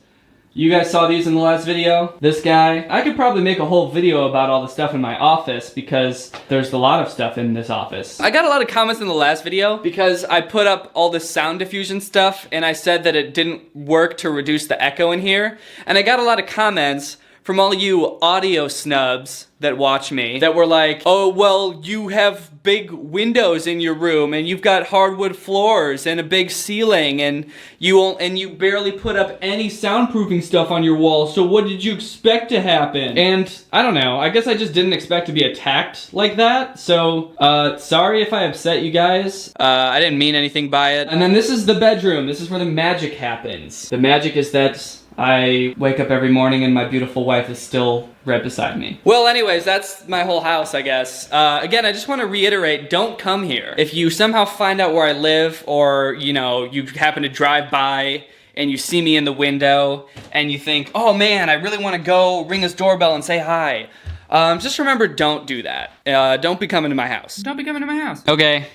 You guys saw these in the last video. This guy. I could probably make a whole video about all the stuff in my office because there's a lot of stuff in this office. I got a lot of comments in the last video because I put up all this sound diffusion stuff and I said that it didn't work to reduce the echo in here. And I got a lot of comments from all you audio snubs that watch me that were like, oh, well, you have big windows in your room and you've got hardwood floors and a big ceiling and you barely put up any soundproofing stuff on your wall, so what did you expect to happen? And I don't know, I guess I just didn't expect to be attacked like that, so sorry if I upset you guys. I didn't mean anything by it. And then this is the bedroom. This is where the magic happens. The magic is that I wake up every morning and my beautiful wife is still right beside me. Well, anyways, that's my whole house, I guess. Again, I just want to reiterate, don't come here. If you somehow find out where I live, or, you know, you happen to drive by and you see me in the window and you think, oh man, I really want to go ring his doorbell and say hi. Just remember, don't do that. Don't be coming to my house. Don't be coming to my house. Okay.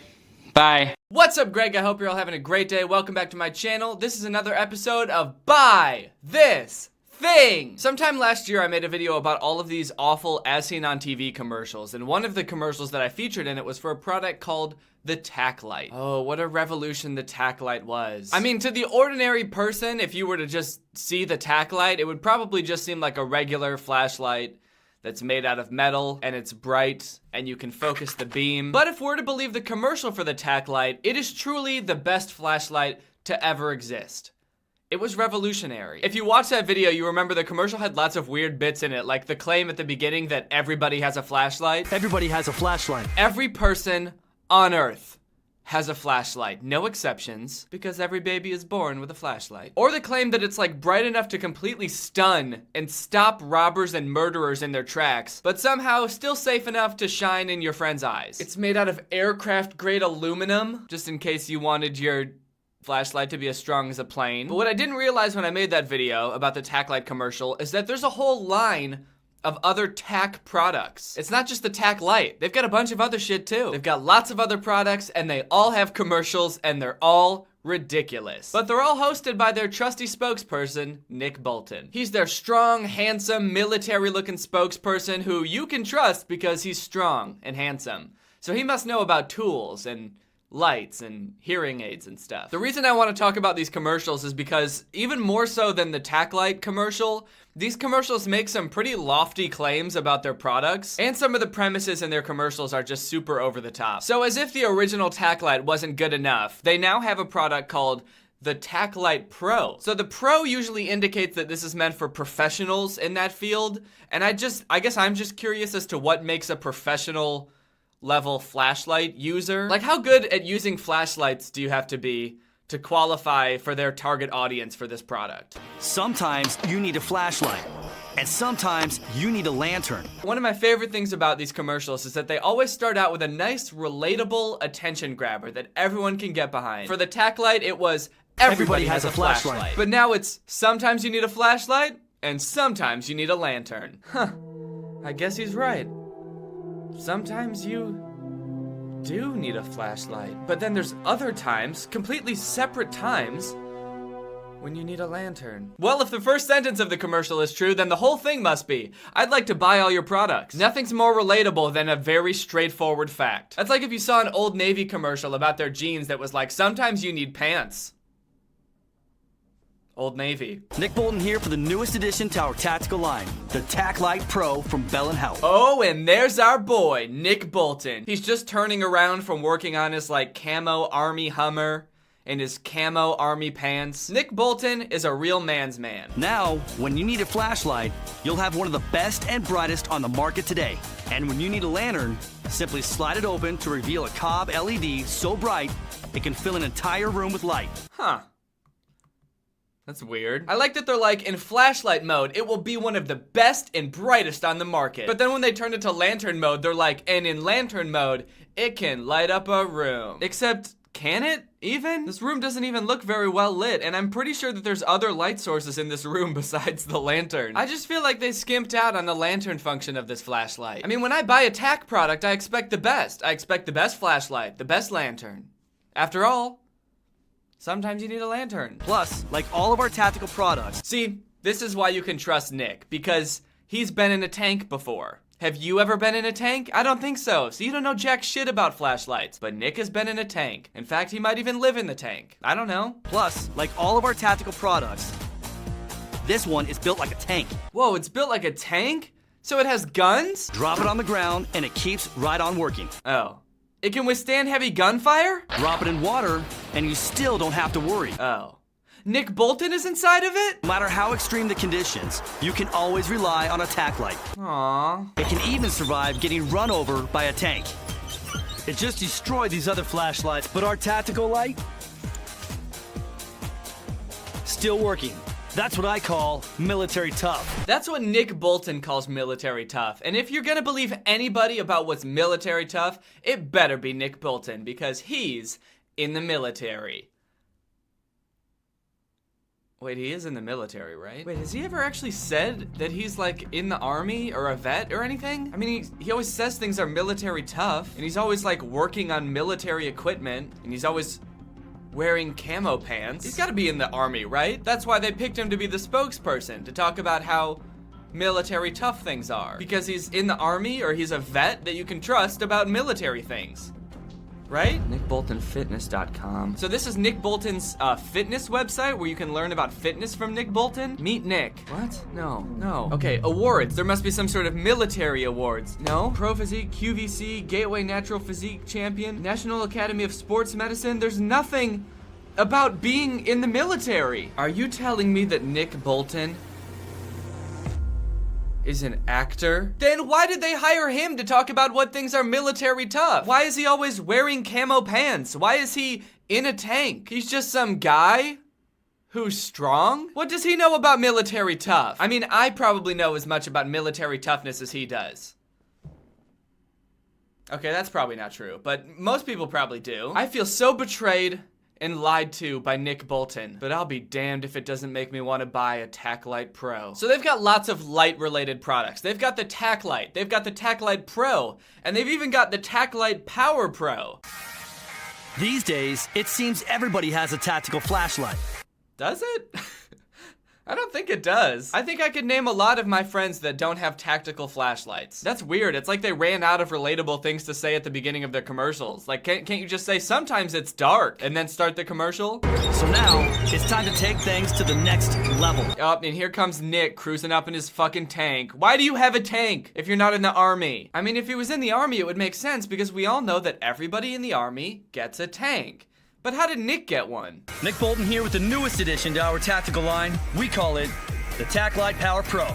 Bye. What's up, Greg? I hope you're all having a great day. Welcome back to my channel. This is another episode of Buy This Thing. Sometime last year, I made a video about all of these awful as seen on TV commercials, and one of the commercials that I featured in it was for a product called the tack light. Oh, what a revolution the tack light was. I mean, to the ordinary person, if you were to just see the tack light, it would probably just seem like a regular flashlight that's made out of metal, and it's bright, and you can focus the beam. But if we're to believe the commercial for the tack light, it is truly the best flashlight to ever exist. It was revolutionary. If you watch that video, you remember the commercial had lots of weird bits in it, like the claim at the beginning that everybody has a flashlight. Everybody has a flashlight. Every person on Earth has a flashlight, no exceptions, because every baby is born with a flashlight. Or the claim that it's like bright enough to completely stun and stop robbers and murderers in their tracks, but somehow still safe enough to shine in your friend's eyes. It's made out of aircraft grade aluminum, just in case you wanted your flashlight to be as strong as a plane. But what I didn't realize when I made that video about the tack light commercial is that there's a whole line of other tack products. It's not just the tack light. They've got a bunch of other shit too. They've got lots of other products and they all have commercials and they're all ridiculous. But they're all hosted by their trusty spokesperson, Nick Bolton. He's their strong, handsome, military-looking spokesperson who you can trust because he's strong and handsome. So he must know about tools and lights and hearing aids and stuff. The reason I want to talk about these commercials is because even more so than the tack light commercial, these commercials make some pretty lofty claims about their products, and some of the premises in their commercials are just super over the top. So as if the original tack light wasn't good enough, they now have a product called the Tack Light Pro. So the Pro usually indicates that this is meant for professionals in that field, and I guess I'm just curious as to what makes a professional level flashlight user. Like, how good at using flashlights do you have to be to qualify for their target audience for this product? Sometimes you need a flashlight. And sometimes you need a lantern. One of my favorite things about these commercials is that they always start out with a nice, relatable attention grabber that everyone can get behind. For the tack light, it was everybody has a flashlight. But now it's sometimes you need a flashlight, and sometimes you need a lantern. Huh, I guess he's right. Sometimes you do need a flashlight. But then there's other times, completely separate times, when you need a lantern. Well, if the first sentence of the commercial is true, then the whole thing must be. I'd like to buy all your products. Nothing's more relatable than a very straightforward fact. That's like if you saw an Old Navy commercial about their jeans that was like, sometimes you need pants. Old Navy. Nick Bolton here for the newest addition to our tactical line, the Tac Light Pro from Bell & Howell. Oh, and there's our boy, Nick Bolton. He's just turning around from working on his like camo army Hummer in his camo army pants. Nick Bolton is a real man's man. Now, when you need a flashlight, you'll have one of the best and brightest on the market today. And when you need a lantern, simply slide it open to reveal a Cobb LED so bright, it can fill an entire room with light. Huh. That's weird. I like that they're like, in flashlight mode, it will be one of the best and brightest on the market. But then when they turn it to lantern mode, they're like, and in lantern mode, it can light up a room. Except, can it even? This room doesn't even look very well lit, and I'm pretty sure that there's other light sources in this room besides the lantern. I just feel like they skimped out on the lantern function of this flashlight. I mean, when I buy a tack product, I expect the best. I expect the best flashlight, the best lantern. After all, sometimes you need a lantern. Plus, like all of our tactical products. See, this is why you can trust Nick, because he's been in a tank before. Have you ever been in a tank? I don't think so, so you don't know jack shit about flashlights. But Nick has been in a tank. In fact, he might even live in the tank. I don't know. Plus, like all of our tactical products, this one is built like a tank. Whoa, it's built like a tank? So it has guns? Drop it on the ground and it keeps right on working. Oh. It can withstand heavy gunfire? Drop it in water and you still don't have to worry. Oh. Nick Bolton is inside of it? No matter how extreme the conditions, you can always rely on a tack light. Aww. It can even survive getting run over by a tank. It just destroyed these other flashlights, but our tactical light, still working. That's what I call military tough. That's what Nick Bolton calls military tough. And if you're gonna believe anybody about what's military tough, it better be Nick Bolton, because he's in the military. Wait, he is in the military, right? Wait, has he ever actually said that he's like in the army or a vet or anything? I mean, he always says things are military tough, and he's always like working on military equipment, and he's always wearing camo pants. He's gotta be in the army, right? That's why they picked him to be the spokesperson, to talk about how military tough things are. Because he's in the army or he's a vet that you can trust about military things. Right? NickBoltonFitness.com. So this is Nick Bolton's fitness website where you can learn about fitness from Nick Bolton? Meet Nick. What? No. Okay, awards. There must be some sort of military awards. No? Pro Physique, QVC, Gateway Natural Physique Champion, National Academy of Sports Medicine. There's nothing about being in the military. Are you telling me that Nick Bolton is an actor? Then why did they hire him to talk about what things are military tough? Why is he always wearing camo pants? Why is he in a tank? He's just some guy who's strong? What does he know about military tough? I mean, I probably know as much about military toughness as he does. Okay, that's probably not true, but most people probably do. I feel so betrayed and lied to by Nick Bolton, but I'll be damned if it doesn't make me want to buy a Tac Light Pro. So they've got lots of light-related products. They've got the Tac Light, they've got the Tac Light Pro, and they've even got the Tac Light Power Pro. These days, it seems everybody has a tactical flashlight. Does it? I don't think it does. I think I could name a lot of my friends that don't have tactical flashlights. That's weird. It's like they ran out of relatable things to say at the beginning of their commercials. Like, can't you just say, sometimes it's dark, and then start the commercial? So now, it's time to take things to the next level. Oh, and here comes Nick cruising up in his fucking tank. Why do you have a tank if you're not in the army? I mean, if he was in the army, it would make sense, because we all know that everybody in the army gets a tank. But how did Nick get one? Nick Bolton here with the newest addition to our tactical line. We call it the Tac Light Power Pro.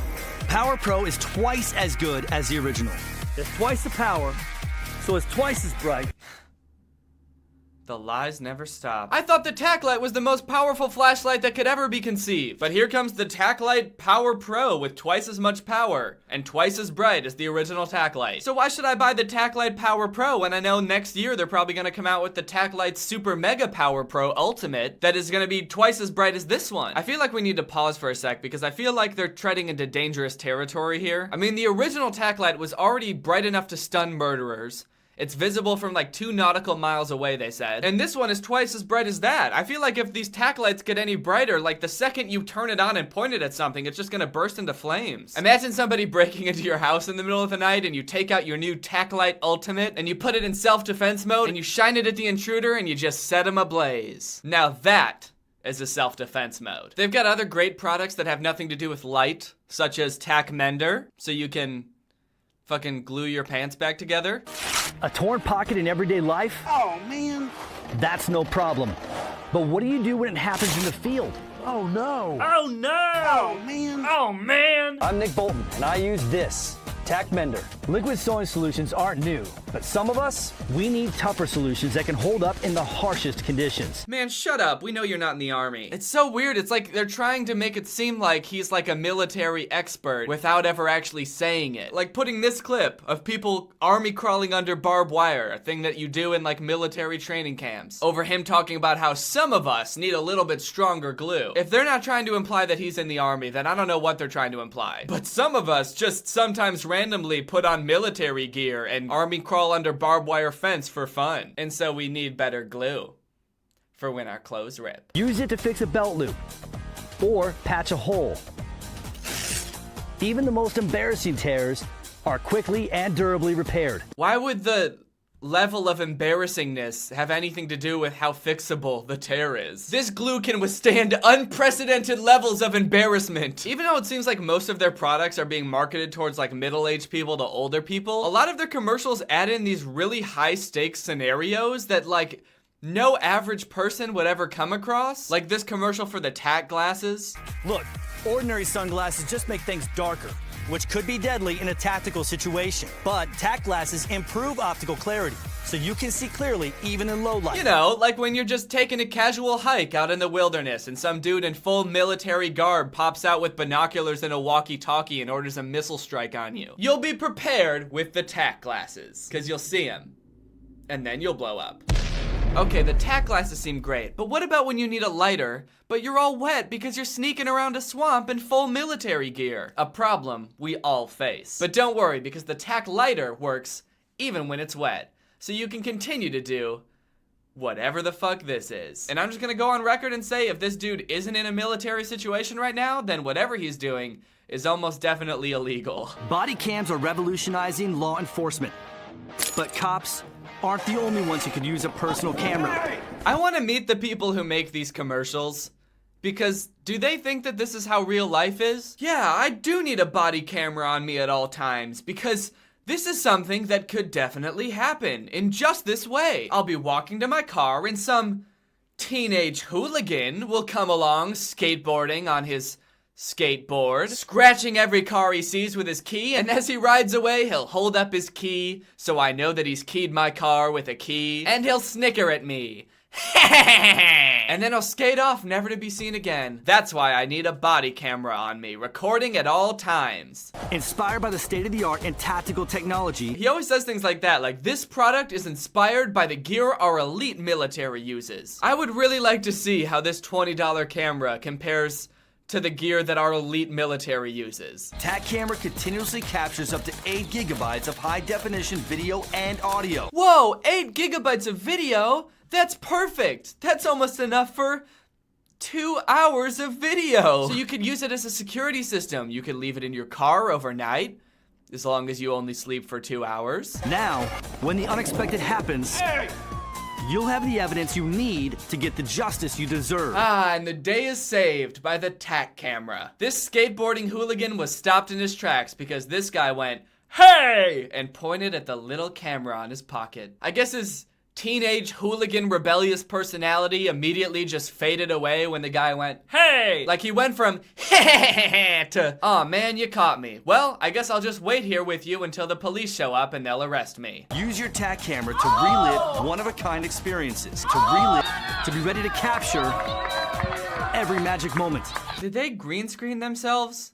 Power Pro is twice as good as the original. There's twice the power, so it's twice as bright. The lies never stop. I thought the tack light was the most powerful flashlight that could ever be conceived. But here comes the tack light Power Pro with twice as much power and twice as bright as the original tack light. So why should I buy the tack light Power Pro when I know next year they're probably gonna come out with the tack light Super Mega Power Pro Ultimate that is gonna be twice as bright as this one? I feel like we need to pause for a sec because I feel like they're treading into dangerous territory here. I mean, the original tack light was already bright enough to stun murderers. It's visible from like 2 nautical miles away, they said. And this one is twice as bright as that. I feel like if these tack lights get any brighter, like the second you turn it on and point it at something, it's just gonna burst into flames. Imagine somebody breaking into your house in the middle of the night and you take out your new tack light Ultimate and you put it in self-defense mode and you shine it at the intruder and you just set him ablaze. Now that is a self-defense mode. They've got other great products that have nothing to do with light, such as Tack Mender, so you can fucking glue your pants back together. A torn pocket in everyday life? Oh, man. That's no problem. But what do you do when it happens in the field? Oh, no. Oh no! Oh, man. Oh man! I'm Nick Bolton, and I use this, Tack Mender. Liquid sewing solutions aren't new, but some of us, we need tougher solutions that can hold up in the harshest conditions. Man, shut up. We know you're not in the army. It's so weird. It's like they're trying to make it seem like he's like a military expert without ever actually saying it. Like putting this clip of people army crawling under barbed wire, a thing that you do in like military training camps, over him talking about how some of us need a little bit stronger glue. If they're not trying to imply that he's in the army, then I don't know what they're trying to imply. But some of us just sometimes randomly put on military gear and army crawl under barbed wire fence for fun. And so we need better glue for when our clothes rip. Use it to fix a belt loop or patch a hole. Even the most embarrassing tears are quickly and durably repaired. Why would the level of embarrassingness have anything to do with how fixable the tear is? This glue can withstand unprecedented levels of embarrassment. Even though it seems like most of their products are being marketed towards like middle-aged people to older people, a lot of their commercials add in these really high-stakes scenarios that like no average person would ever come across. Like this commercial for the tack glasses. Look, ordinary sunglasses just make things darker, which could be deadly in a tactical situation. But tack glasses improve optical clarity, so you can see clearly even in low light. You know, like when you're just taking a casual hike out in the wilderness and some dude in full military garb pops out with binoculars and a walkie-talkie and orders a missile strike on you. You'll be prepared with the tack glasses, because you'll see him, and then you'll blow up. Okay, the tack glasses seem great, but what about when you need a lighter, but you're all wet because you're sneaking around a swamp in full military gear? A problem we all face. But don't worry, because the tack lighter works even when it's wet, so you can continue to do whatever the fuck this is. And I'm just gonna go on record and say if this dude isn't in a military situation right now, then whatever he's doing is almost definitely illegal. Body cams are revolutionizing law enforcement, but cops aren't the only ones who could use a personal camera. I want to meet the people who make these commercials, because do they think that this is how real life is? Yeah, I do need a body camera on me at all times, because this is something that could definitely happen in just this way. I'll be walking to my car and some teenage hooligan will come along skateboarding on his skateboard, scratching every car he sees with his key, and as he rides away, he'll hold up his key so I know that he's keyed my car with a key, and he'll snicker at me. And then he'll skate off, never to be seen again. That's why I need a body camera on me, recording at all times. Inspired by the state-of-the-art and tactical technology. He always says things like that, like this product is inspired by the gear our elite military uses. I would really like to see how this $20 camera compares to the gear that our elite military uses. Tack camera continuously captures up to 8 gigabytes of high-definition video and audio. Whoa, 8 gigabytes of video? That's perfect. That's almost enough for 2 hours of video. So you could use it as a security system. You could leave it in your car overnight, as long as you only sleep for 2 hours. Now, when the unexpected happens, you'll have the evidence you need to get the justice you deserve. Ah, and the day is saved by the tack camera. This skateboarding hooligan was stopped in his tracks because this guy went, "Hey!" and pointed at the little camera on his pocket. I guess his teenage hooligan rebellious personality immediately just faded away when the guy went, hey! Like he went from to, aw man, you caught me. Well, I guess I'll just wait here with you until the police show up and they'll arrest me. Use your TAC camera to relive one-of-a-kind experiences, to be ready to capture every magic moment. Did they green screen themselves?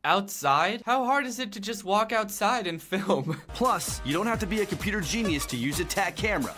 Outside? How hard is it to just walk outside and film? Plus, you don't have to be a computer genius to use a TAC camera.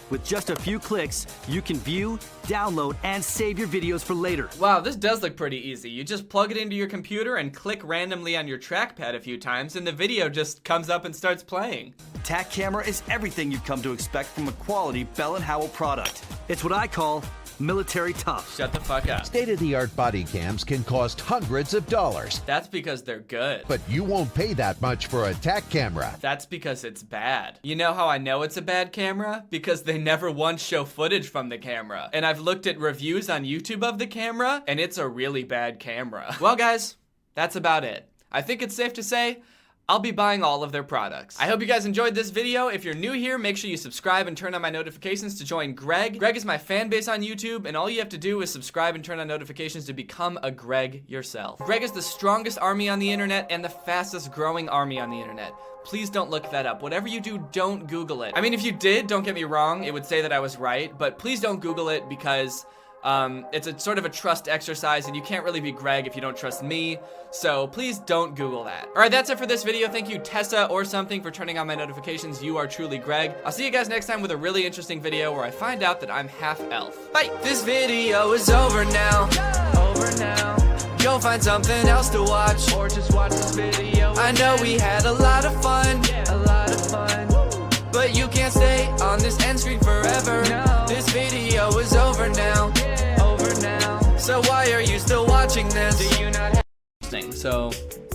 With just a few clicks, you can view, download, and save your videos for later. Wow, this does look pretty easy. You just plug it into your computer and click randomly on your trackpad a few times, and the video just comes up and starts playing. TAC camera is everything you've come to expect from a quality Bell & Howell product. It's what I call military tough. Shut the fuck up. State-of-the-art body cams can cost hundreds of dollars. That's because they're good. But you won't pay that much for a TAC camera. That's because it's bad. You know how I know it's a bad camera? Because they never once show footage from the camera. And I've looked at reviews on YouTube of the camera, and it's a really bad camera. Well guys, that's about it. I think it's safe to say, I'll be buying all of their products. I hope you guys enjoyed this video. If you're new here, make sure you subscribe and turn on my notifications to join Greg. Greg is my fan base on YouTube, and all you have to do is subscribe and turn on notifications to become a Greg yourself. Greg is the strongest army on the internet and the fastest growing army on the internet. Please don't look that up. Whatever you do, don't Google it. I mean, if you did, don't get me wrong, it would say that I was right, but please don't Google it because it's a sort of a trust exercise, and you can't really be Greg if you don't trust me, so please don't Google that. Alright, that's it for this video. Thank you, Tessa or something, for turning on my notifications. You are truly Greg. I'll see you guys next time with a really interesting video where I find out that I'm half elf. Bye! This video is over now. Over now. Go find something else to watch, or just watch this video. I know we had a lot of fun. A lot of fun. But you can't stay on this end screen forever. No. This video is over now. Over now. So why are you still watching this? Do you not have thing? So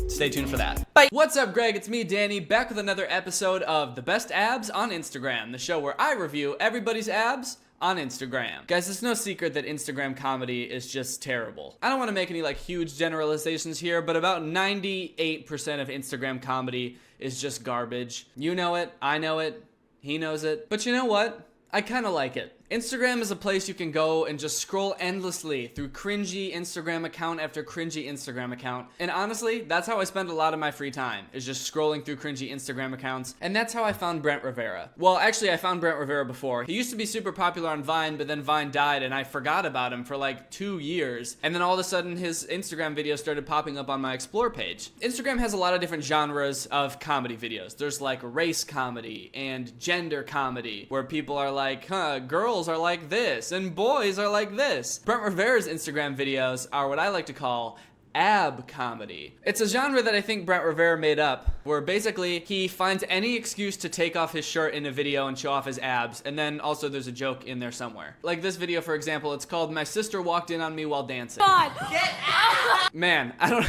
stay tuned for that. Bye. What's up, Greg? It's me, Danny, back with another episode of The Best Abs on Instagram, the show where I review everybody's abs on Instagram. Guys, it's no secret that Instagram comedy is just terrible. I don't want to make any like huge generalizations here, but about 98% of Instagram comedy is just garbage. You know it, I know it, he knows it. But you know what? I kind of like it. Instagram is a place you can go and just scroll endlessly through cringy Instagram account after cringy Instagram account. And honestly, that's how I spend a lot of my free time, is just scrolling through cringy Instagram accounts. And that's how I found Brent Rivera. Well, actually, I found Brent Rivera before. He used to be super popular on Vine, but then Vine died and I forgot about him for like 2 years. And then all of a sudden, his Instagram videos started popping up on my Explore page. Instagram has a lot of different genres of comedy videos. There's like race comedy and gender comedy, where people are like, girls are like this and boys are like this. Brent Rivera's Instagram videos are what I like to call ab comedy. It's a genre that I think Brent Rivera made up, where basically he finds any excuse to take off his shirt in a video and show off his abs, and then also there's a joke in there somewhere. Like this video, for example, it's called My Sister Walked In on Me While Dancing. God, get out! Man, I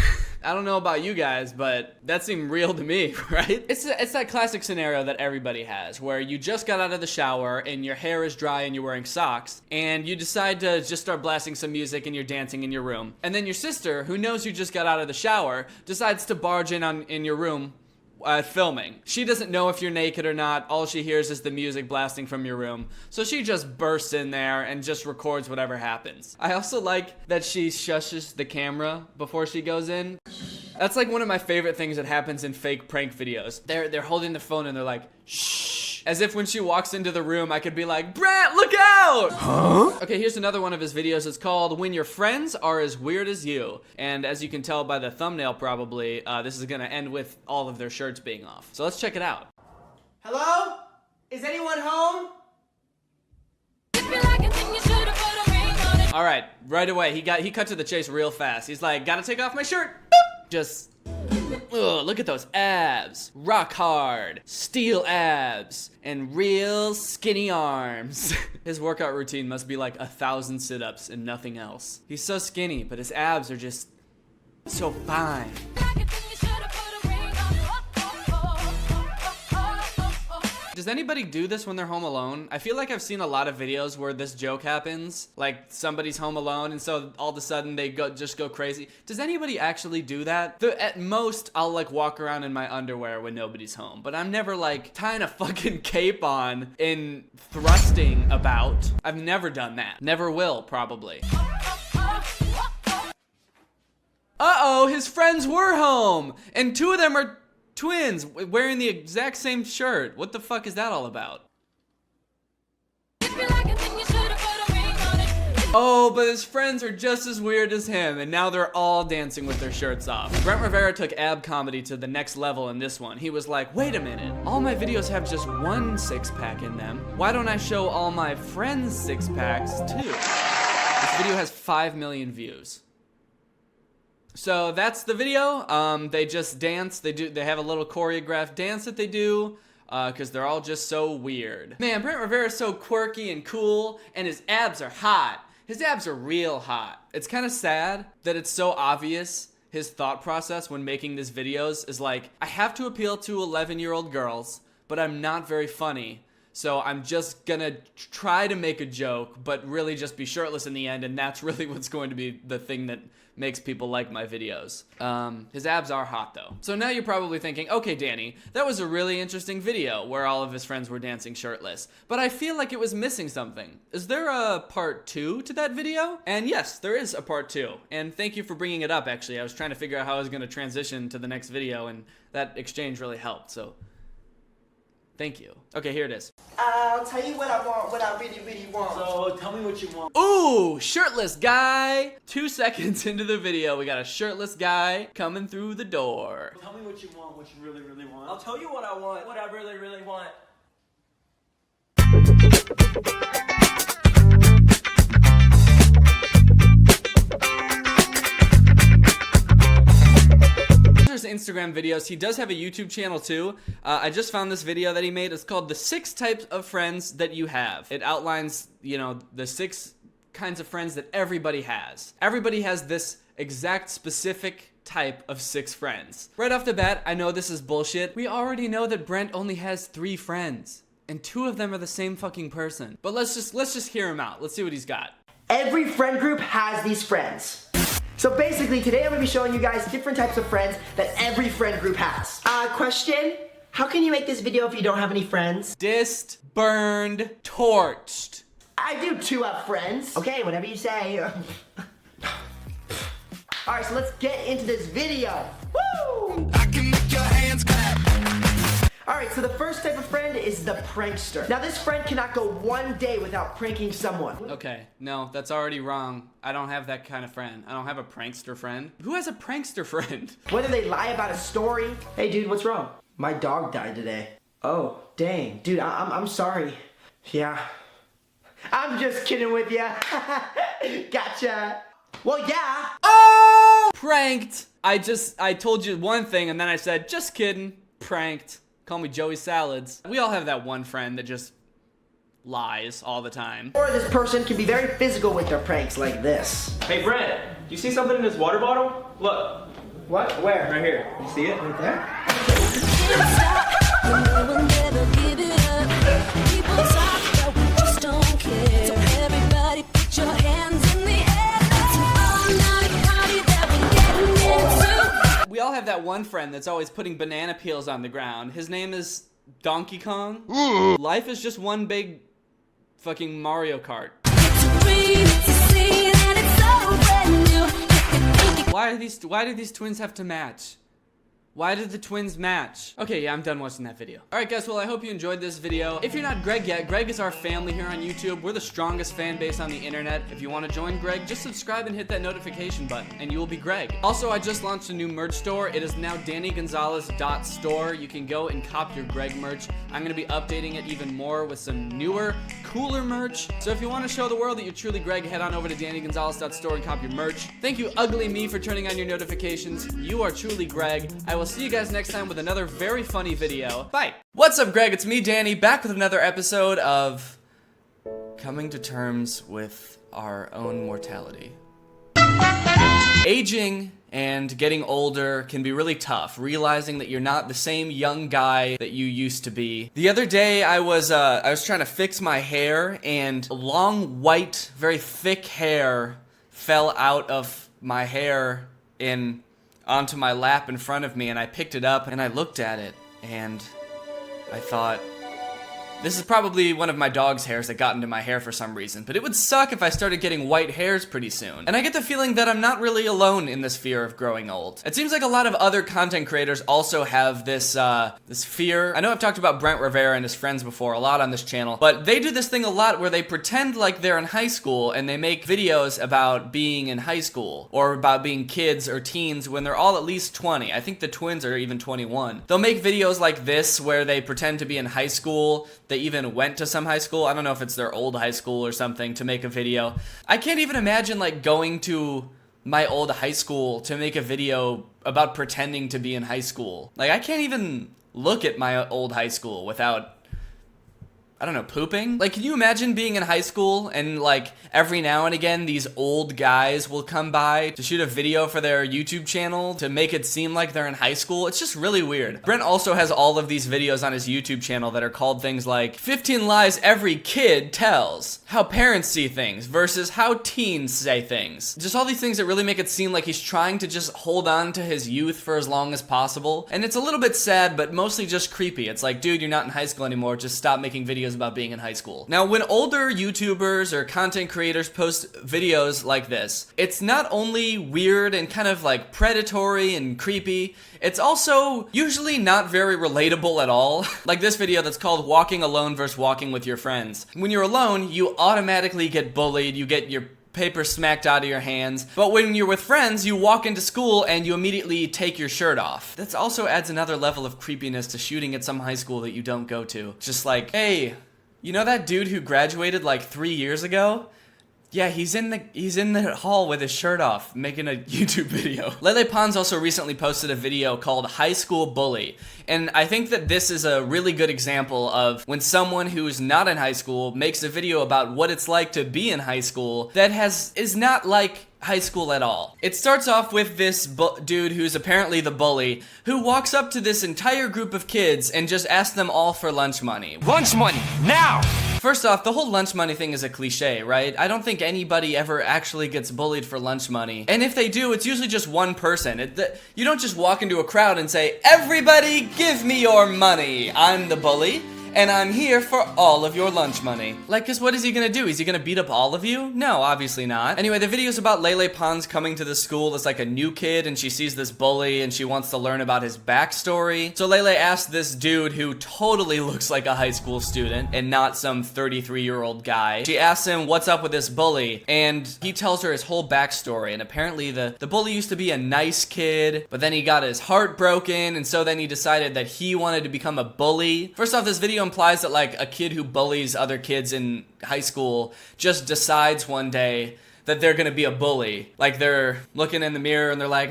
don't know about you guys, but that seemed real to me, right? It's that classic scenario that everybody has, where you just got out of the shower and your hair is dry and you're wearing socks, and you decide to just start blasting some music and you're dancing in your room. And then your sister, who knows you just got out of the shower, decides to barge in your room filming. She doesn't know if you're naked or not. All she hears is the music blasting from your room. So she just bursts in there and just records whatever happens. I also like that she shushes the camera before she goes in. That's like one of my favorite things that happens in fake prank videos. They're holding the phone and they're like, shh. As if when she walks into the room, I could be like, Brent, look out! Huh? Okay, here's another one of his videos. It's called When Your Friends Are As Weird As You. And as you can tell by the thumbnail probably, this is gonna end with all of their shirts being off. So let's check it out. Hello? Is anyone home? All right, right away, he cut to the chase real fast. He's like, gotta take off my shirt. Boop. Just, ugh, look at those abs. Rock hard, steel abs, and real skinny arms. His workout routine must be like 1,000 sit-ups and nothing else. He's so skinny, but his abs are just so fine. Does anybody do this when they're home alone? I feel like I've seen a lot of videos where this joke happens, like somebody's home alone and so all of a sudden they just go crazy. Does anybody actually do that? At most, I'll like walk around in my underwear when nobody's home, but I'm never like tying a fucking cape on and thrusting about. I've never done that. Never will, probably. Uh-oh, his friends were home, and 2 of them are twins wearing the exact same shirt. What the fuck is that all about? Oh, but his friends are just as weird as him, and now they're all dancing with their shirts off. Brent Rivera took ab comedy to the next level in this one. He was like, wait a minute, all my videos have just 1 6-pack in them. Why don't I show all my friends' 6-packs too? This video has 5 million views. So that's the video. They just dance. They have a little choreographed dance that they do because they're all just so weird. Man, Brent Rivera is so quirky and cool, and his abs are hot. His abs are real hot. It's kind of sad that it's so obvious. His thought process when making these videos is like, I have to appeal to 11-year-old girls, but I'm not very funny. So I'm just gonna try to make a joke, but really just be shirtless in the end, and that's really what's going to be the thing that makes people like my videos. His abs are hot though. So now you're probably thinking, okay, Danny, that was a really interesting video where all of his friends were dancing shirtless, but I feel like it was missing something. Is there a part 2 to that video? And yes, there is a part 2. And thank you for bringing it up, actually. I was trying to figure out how I was gonna transition to the next video, and that exchange really helped, so thank you. Okay, here it is. I'll tell you what I want, what I really, really want. So, tell me what you want. Ooh, shirtless guy. 2 seconds into the video, we got a shirtless guy coming through the door. Tell me what you want, what you really, really want. I'll tell you what I want, what I really, really want. Instagram videos. He does have a YouTube channel too. I just found this video that he made. It's called The 6 Types of Friends That You Have. It outlines, you know, the 6 kinds of friends that everybody has. Everybody has this exact specific type of 6 friends. Right off the bat, I know this is bullshit. We already know that Brent only has 3 friends, and 2 of them are the same fucking person. But let's just hear him out. Let's see what he's got. Every friend group has these friends. So basically, today I'm going to be showing you guys different types of friends that every friend group has. Question, how can you make this video if you don't have any friends? Dissed, burned, torched. I do too have friends. Okay, whatever you say. Alright, so let's get into this video. Woo! I can make your hands clap. Alright, so the first type of friend is the prankster. Now this friend cannot go 1 day without pranking someone. Okay, no, that's already wrong. I don't have that kind of friend. I don't have a prankster friend. Who has a prankster friend? Whether they lie about a story. Hey dude, what's wrong? My dog died today. Oh, dang. Dude, I'm sorry. Yeah. I'm just kidding with ya. Gotcha. Well, yeah. Oh! Pranked. I told you one thing and then I said, just kidding. Pranked. Call me Joey Salads. We all have that one friend that just lies all the time. Or this person can be very physical with their pranks like this. Hey Brent, do you see something in this water bottle? Look. What? Where? Right here. You see it? Right there? We all have that one friend that's always putting banana peels on the ground. His name is Donkey Kong. Life is just one big fucking Mario Kart. Why do these twins have to match? Why did the twins match? Okay, yeah, I'm done watching that video. Alright guys, well I hope you enjoyed this video. If you're not Greg yet, Greg is our family here on YouTube. We're the strongest fan base on the internet. If you want to join Greg, just subscribe and hit that notification button, and you will be Greg. Also, I just launched a new merch store. It is now DannyGonzalez.store. You can go and cop your Greg merch. I'm going to be updating it even more with some newer, cooler merch. So if you want to show the world that you're truly Greg, head on over to DannyGonzalez.store and cop your merch. Thank you, Ugly Me, for turning on your notifications. You are truly Greg. I will see you guys next time with another very funny video. Bye. What's up, Greg? It's me, Danny, back with another episode of Coming to Terms with Our Own Mortality. Aging and getting older can be really tough, realizing that you're not the same young guy that you used to be. The other day I was trying to fix my hair, and long white, very thick hair fell out of my hair onto my lap in front of me, and I picked it up and I looked at it and I thought, this is probably one of my dog's hairs that got into my hair for some reason, but it would suck if I started getting white hairs pretty soon. And I get the feeling that I'm not really alone in this fear of growing old. It seems like a lot of other content creators also have this fear. I know I've talked about Brent Rivera and his friends before a lot on this channel, but they do this thing a lot where they pretend like they're in high school and they make videos about being in high school or about being kids or teens when they're all at least 20. I think the twins are even 21. They'll make videos like this where they pretend to be in high school. They even went to some high school. I don't know if it's their old high school or something to make a video. I can't even imagine like going to my old high school to make a video about pretending to be in high school. Like I can't even look at my old high school without, I don't know, pooping? Like, can you imagine being in high school and, like, every now and again these old guys will come by to shoot a video for their YouTube channel to make it seem like they're in high school? It's just really weird. Brent also has all of these videos on his YouTube channel that are called things like 15 lies every kid tells, how parents see things versus how teens say things. Just all these things that really make it seem like he's trying to just hold on to his youth for as long as possible. And it's a little bit sad, but mostly just creepy. It's like, dude, you're not in high school anymore. Just stop making videos about being in high school. Now, when older YouTubers or content creators post videos like this, it's not only weird and kind of like predatory and creepy, it's also usually not very relatable at all. Like this video that's called Walking Alone versus Walking with Your Friends. When you're alone, you automatically get bullied, you get your paper smacked out of your hands. But when you're with friends, you walk into school and you immediately take your shirt off. That also adds another level of creepiness to shooting at some high school that you don't go to. Just like, hey, you know that dude who graduated like 3 years ago? Yeah, he's in the hall with his shirt off, making a YouTube video. Lele Pons also recently posted a video called High School Bully. And I think that this is a really good example of when someone who's not in high school makes a video about what it's like to be in high school that is not like high school at all. It starts off with this dude who's apparently the bully who walks up to this entire group of kids and just asks them all for lunch money. Lunch money, now! First off, the whole lunch money thing is a cliche, right? I don't think anybody ever actually gets bullied for lunch money. And if they do, it's usually just one person. You don't just walk into a crowd and say, everybody give me your money. I'm the bully. And I'm here for all of your lunch money. Like, cause what is he gonna do? Is he gonna beat up all of you? No, obviously not. Anyway, the video's about Lele Pons coming to the school as like a new kid, and she sees this bully and she wants to learn about his backstory. So Lele asks this dude who totally looks like a high school student and not some 33-year-old guy. She asks him what's up with this bully, and he tells her his whole backstory. And apparently the bully used to be a nice kid, but then he got his heart broken, and so then he decided that he wanted to become a bully. First off, this video implies that like a kid who bullies other kids in high school just decides one day that they're gonna be a bully. Like they're looking in the mirror and they're like,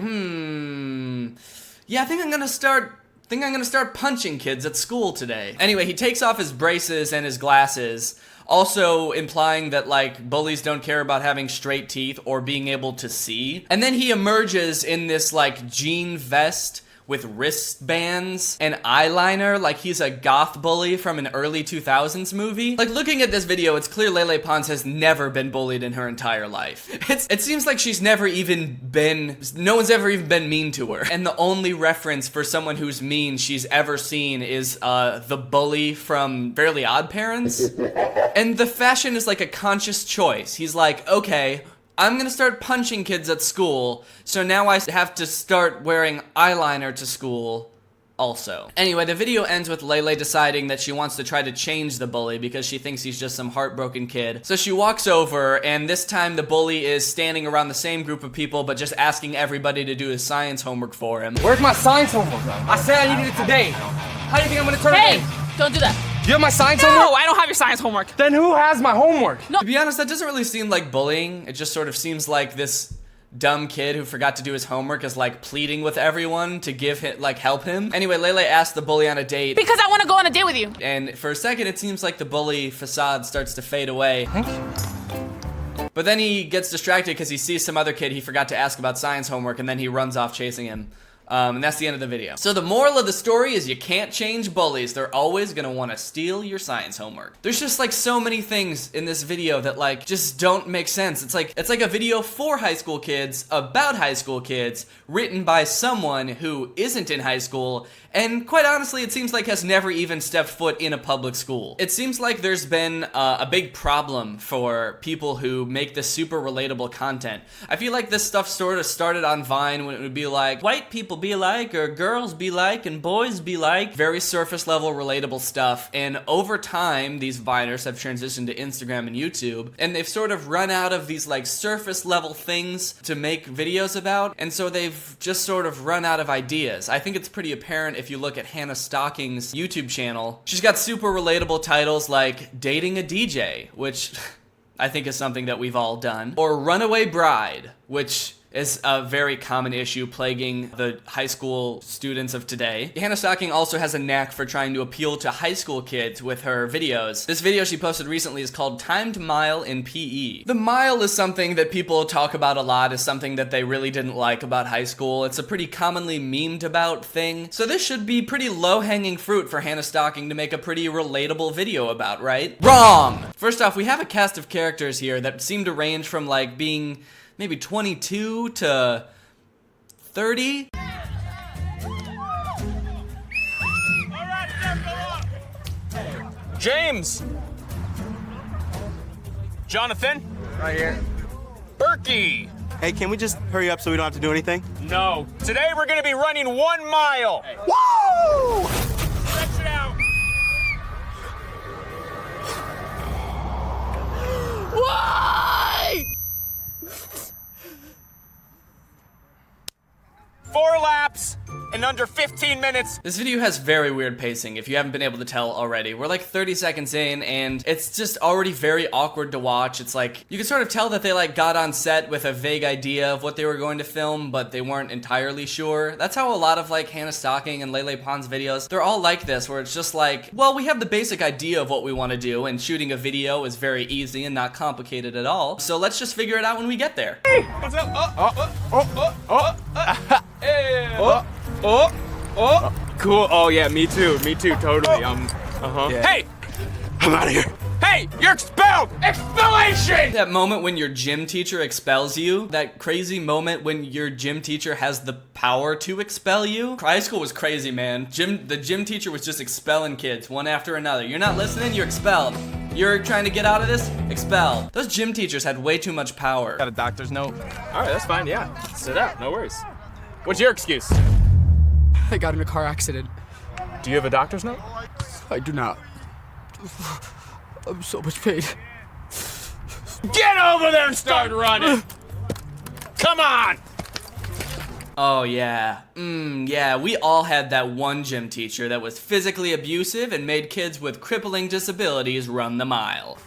yeah, I think I'm gonna start punching kids at school today. Anyway, he takes off his braces and his glasses, also implying that like bullies don't care about having straight teeth or being able to see. And then he emerges in this like jean vest with wristbands and eyeliner like he's a goth bully from an early 2000s movie. Like, looking at this video, it's clear Lele Pons has never been bullied in her entire life. It seems like she's never even been, no one's ever even been mean to her. And the only reference for someone who's mean she's ever seen is the bully from Fairly Odd Parents. And the fashion is like a conscious choice. He's like, okay, I'm gonna start punching kids at school, so now I have to start wearing eyeliner to school also. Anyway, the video ends with Lele deciding that she wants to try to change the bully because she thinks he's just some heartbroken kid. So she walks over, and this time the bully is standing around the same group of people, but just asking everybody to do his science homework for him. Where's my science homework? I said I needed it today. How do you think I'm gonna turn it in? Hey, don't do that. You have my science homework? No, I don't have your science homework. Then who has my homework? No. To be honest, that doesn't really seem like bullying. It just sort of seems like this dumb kid who forgot to do his homework is like pleading with everyone to give him, like, help him. Anyway, Lele asked the bully on a date. Because I want to go on a date with you. And for a second, it seems like the bully facade starts to fade away. But then he gets distracted because he sees some other kid he forgot to ask about science homework, and then he runs off chasing him. And that's the end of the video. So the moral of the story is you can't change bullies. They're always gonna wanna steal your science homework. There's just like so many things in this video that like just don't make sense. It's like a video for high school kids, about high school kids, written by someone who isn't in high school, and quite honestly, it seems like has never even stepped foot in a public school. It seems like there's been a big problem for people who make this super relatable content. I feel like this stuff sort of started on Vine when it would be like, white people be like, or girls be like, and boys be like. Very surface level relatable stuff. And over time, these Viners have transitioned to Instagram and YouTube, and they've sort of run out of these like surface level things to make videos about, and so they've just sort of run out of ideas. I think it's pretty apparent if you look at Hannah Stocking's YouTube channel. She's got super relatable titles like Dating a DJ, which I think is something that we've all done, or Runaway Bride, which is a very common issue plaguing the high school students of today. Hannah Stocking also has a knack for trying to appeal to high school kids with her videos. This video she posted recently is called Timed Mile in PE. The mile is something that people talk about a lot, is something that they really didn't like about high school. It's a pretty commonly memed about thing. So this should be pretty low-hanging fruit for Hannah Stocking to make a pretty relatable video about, right? Wrong! First off, we have a cast of characters here that seem to range from like being maybe 22 to 30. James! Jonathan? Right here. Berkey! Hey, can we just hurry up so we don't have to do anything? No. Today we're gonna be running 1 mile! Hey. Woo! Stretch it out! Why? 4 laps in under 15 minutes. This video has very weird pacing, if you haven't been able to tell already. We're like 30 seconds in, and it's just already very awkward to watch. It's like, you can sort of tell that they like got on set with a vague idea of what they were going to film, but they weren't entirely sure. That's how a lot of like Hannah Stocking and Lele Pons videos, they're all like this, where it's just like, well, we have the basic idea of what we want to do, and shooting a video is very easy and not complicated at all, so let's just figure it out when we get there. Hey, what's up? Hey. Cool. Oh yeah, me too, totally. Yeah. Hey! I'm out of here. Hey, you're expelled! Expellation! That moment when your gym teacher expels you, that crazy moment when your gym teacher has the power to expel you. High school was crazy, man. The gym teacher was just expelling kids one after another. You're not listening, you're expelled. You're trying to get out of this? Expelled. Those gym teachers had way too much power. Got a doctor's note. All right, that's fine, yeah. Sit out, no worries. What's your excuse? I got in a car accident. Do you have a doctor's note? I do not. I'm so much pain. Get over there and start running! Come on! Oh yeah. Yeah, we all had that one gym teacher that was physically abusive and made kids with crippling disabilities run the mile.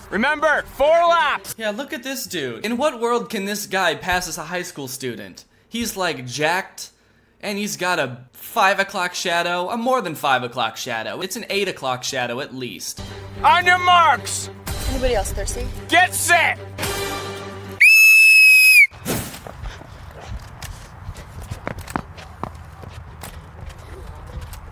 Remember, 4 laps! Yeah, look at this dude. In what world can this guy pass as a high school student? He's like jacked, and he's got a 5 o'clock shadow, a more than 5 o'clock shadow. It's an 8 o'clock shadow at least. On your marks! Anybody else thirsty? Get set!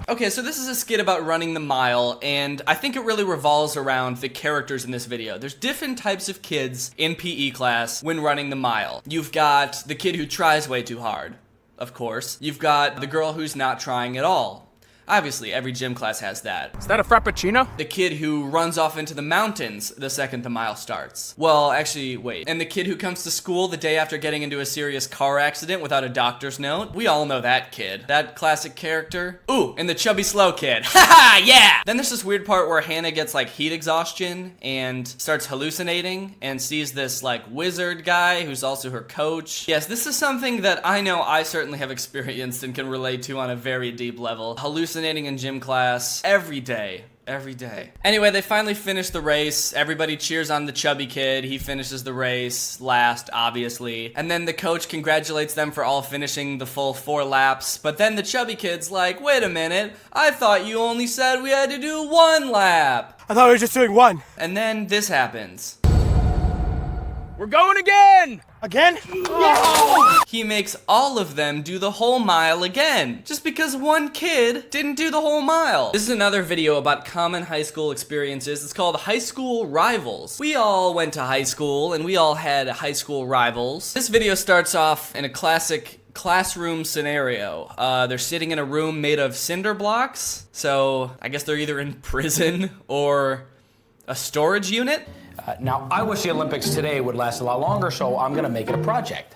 Okay, so this is a skit about running the mile, and I think it really revolves around the characters in this video. There's different types of kids in PE class when running the mile. You've got the kid who tries way too hard, of course. You've got the girl who's not trying at all. Obviously, every gym class has that. Is that a frappuccino? The kid who runs off into the mountains the second the mile starts. Well, actually, wait. And the kid who comes to school the day after getting into a serious car accident without a doctor's note. We all know that kid. That classic character. Ooh, and the chubby slow kid. Haha, yeah! Then there's this weird part where Hannah gets like heat exhaustion and starts hallucinating and sees this like wizard guy who's also her coach. Yes, this is something that I know I certainly have experienced and can relate to on a very deep level. Hallucinating in gym class every day. every day. Anyway, they finally finish the race. Everybody cheers on the chubby kid. He finishes the race last, obviously. And then the coach congratulates them for all finishing the full 4 laps. But then the chubby kid's like, wait a minute, I thought you only said we had to do 1 lap. I thought we were just doing 1. And then this happens. We're going again! Again? Yeah. He makes all of them do the whole mile again, just because one kid didn't do the whole mile. This is another video about common high school experiences. It's called High School Rivals. We all went to high school and we all had high school rivals. This video starts off in a classic classroom scenario. They're sitting in a room made of cinder blocks, so I guess they're either in prison or a storage unit. Now, I wish the Olympics today would last a lot longer, so I'm gonna make it a project.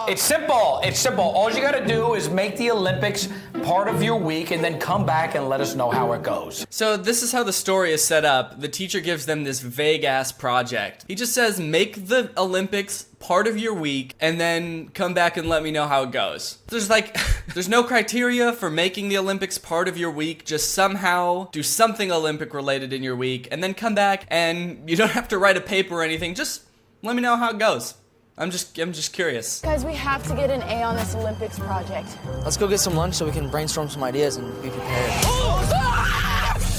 It's simple. It's simple. All you gotta do is make the Olympics part of your week and then come back and let us know how it goes. So this is how the story is set up. The teacher gives them this vague-ass project. He just says, make the Olympics part of your week and then come back and let me know how it goes. There's no criteria for making the Olympics part of your week. Just somehow do something Olympic related in your week and then come back, and you don't have to write a paper or anything. Just let me know how it goes. I'm just curious. Guys, we have to get an A on this Olympics project. Let's go get some lunch so we can brainstorm some ideas and be prepared.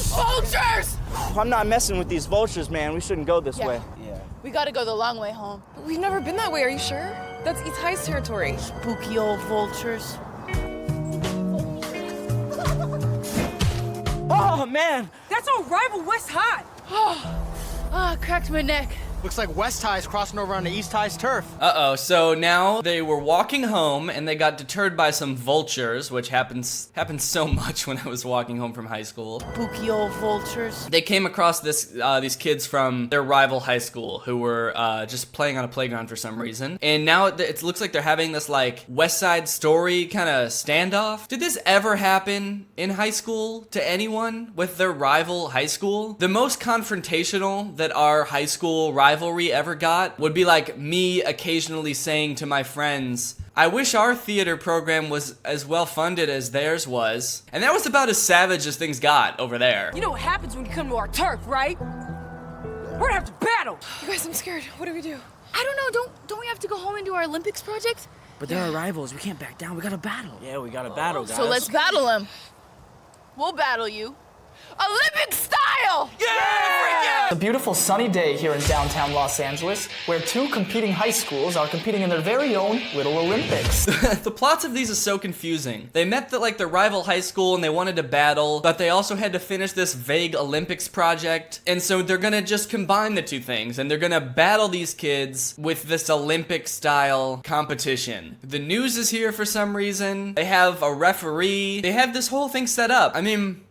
Vultures! I'm not messing with these vultures, man. We shouldn't go this way. Yeah. We gotta go the long way home. We've never been that way, are you sure? That's East High's territory. Spooky old vultures. Oh, man. That's our rival, West High. Cracked my neck. Looks like West High's crossing over onto East High's turf. Uh-oh, so now they were walking home and they got deterred by some vultures, which happens so much when I was walking home from high school. Spooky old vultures. They came across these kids from their rival high school who were just playing on a playground for some reason. And now it looks like they're having this like West Side Story kind of standoff. Did this ever happen in high school to anyone with their rival high school? The most confrontational that our high school rivalry ever got would be like me occasionally saying to my friends, I wish our theater program was as well funded as theirs was. And that was about as savage as things got over there. You know what happens when you come to our turf, right? We're gonna have to battle. You guys, I'm scared. What do we do? I don't know. Don't we have to go home and do our Olympics project? But they're our rivals. We can't back down. We gotta battle. Yeah, we gotta battle, guys. So let's battle them. We'll battle you. Olympic style! Yeah! It's a beautiful sunny day here in downtown Los Angeles, where 2 competing high schools are competing in their very own Little Olympics. The plots of these are so confusing. They met the rival high school and they wanted to battle, but they also had to finish this vague Olympics project, and so they're gonna just combine the 2 things, and they're gonna battle these kids with this Olympic-style competition. The news is here for some reason. They have a referee. They have this whole thing set up. I mean,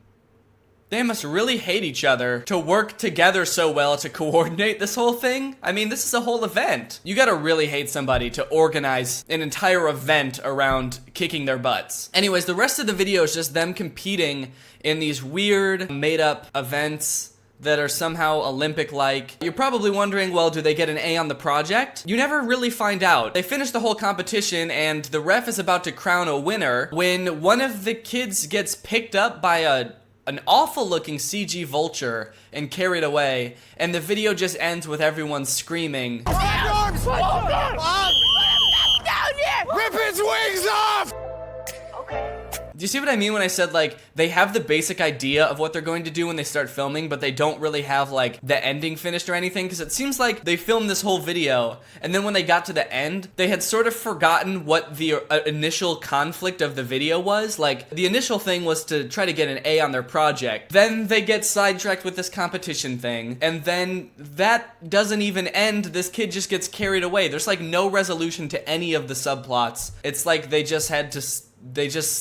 they must really hate each other to work together so well to coordinate this whole thing. I mean, this is a whole event. You gotta really hate somebody to organize an entire event around kicking their butts. Anyways, the rest of the video is just them competing in these weird, made-up events that are somehow Olympic-like. You're probably wondering, well, do they get an A on the project? You never really find out. They finish the whole competition and the ref is about to crown a winner when one of the kids gets picked up by an awful-looking CG vulture and carried away, and the video just ends with everyone screaming. Rip its wings off! Do you see what I mean when I said, like, they have the basic idea of what they're going to do when they start filming, but they don't really have, like, the ending finished or anything? Because it seems like they filmed this whole video, and then when they got to the end, they had sort of forgotten what the initial conflict of the video was. Like, the initial thing was to try to get an A on their project. Then they get sidetracked with this competition thing, and then that doesn't even end. This kid just gets carried away. There's, like, no resolution to any of the subplots. It's like they just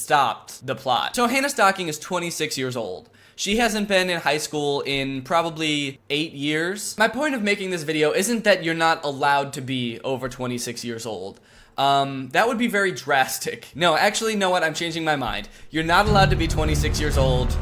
stopped the plot. So Hannah Stocking is 26 years old. She hasn't been in high school in probably 8 years. My point of making this video isn't that you're not allowed to be over 26 years old. That would be very drastic. No, actually, you know what? I'm changing my mind. You're not allowed to be 26 years old.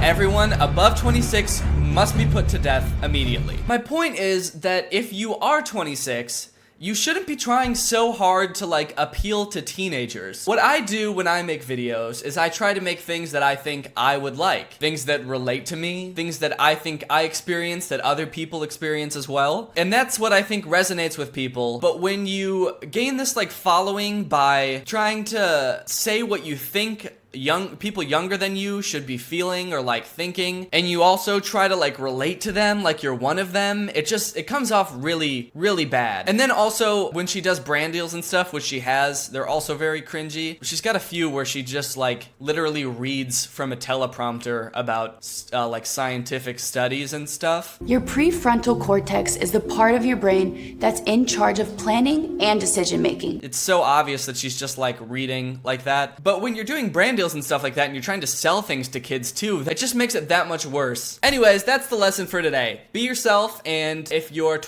Everyone above 26 must be put to death immediately. My point is that if you are 26 you shouldn't be trying so hard to like appeal to teenagers. What I do when I make videos is I try to make things that I think I would like, things that relate to me, things that I think I experience that other people experience as well. And that's what I think resonates with people. But when you gain this like following by trying to say what you think people younger than you should be feeling or like thinking, and you also try to like relate to them like you're one of them, it comes off really, really bad. And then also when she does brand deals and stuff, which she has, they're also very cringy. She's got a few where she just like literally reads from a teleprompter about like scientific studies and stuff. Your prefrontal cortex is the part of your brain that's in charge of planning and decision making. It's so obvious that she's just like reading like that. But when you're doing brand deals and stuff like that and you're trying to sell things to kids too, that just makes it that much worse. Anyways, that's the lesson for today. Be yourself, and if you're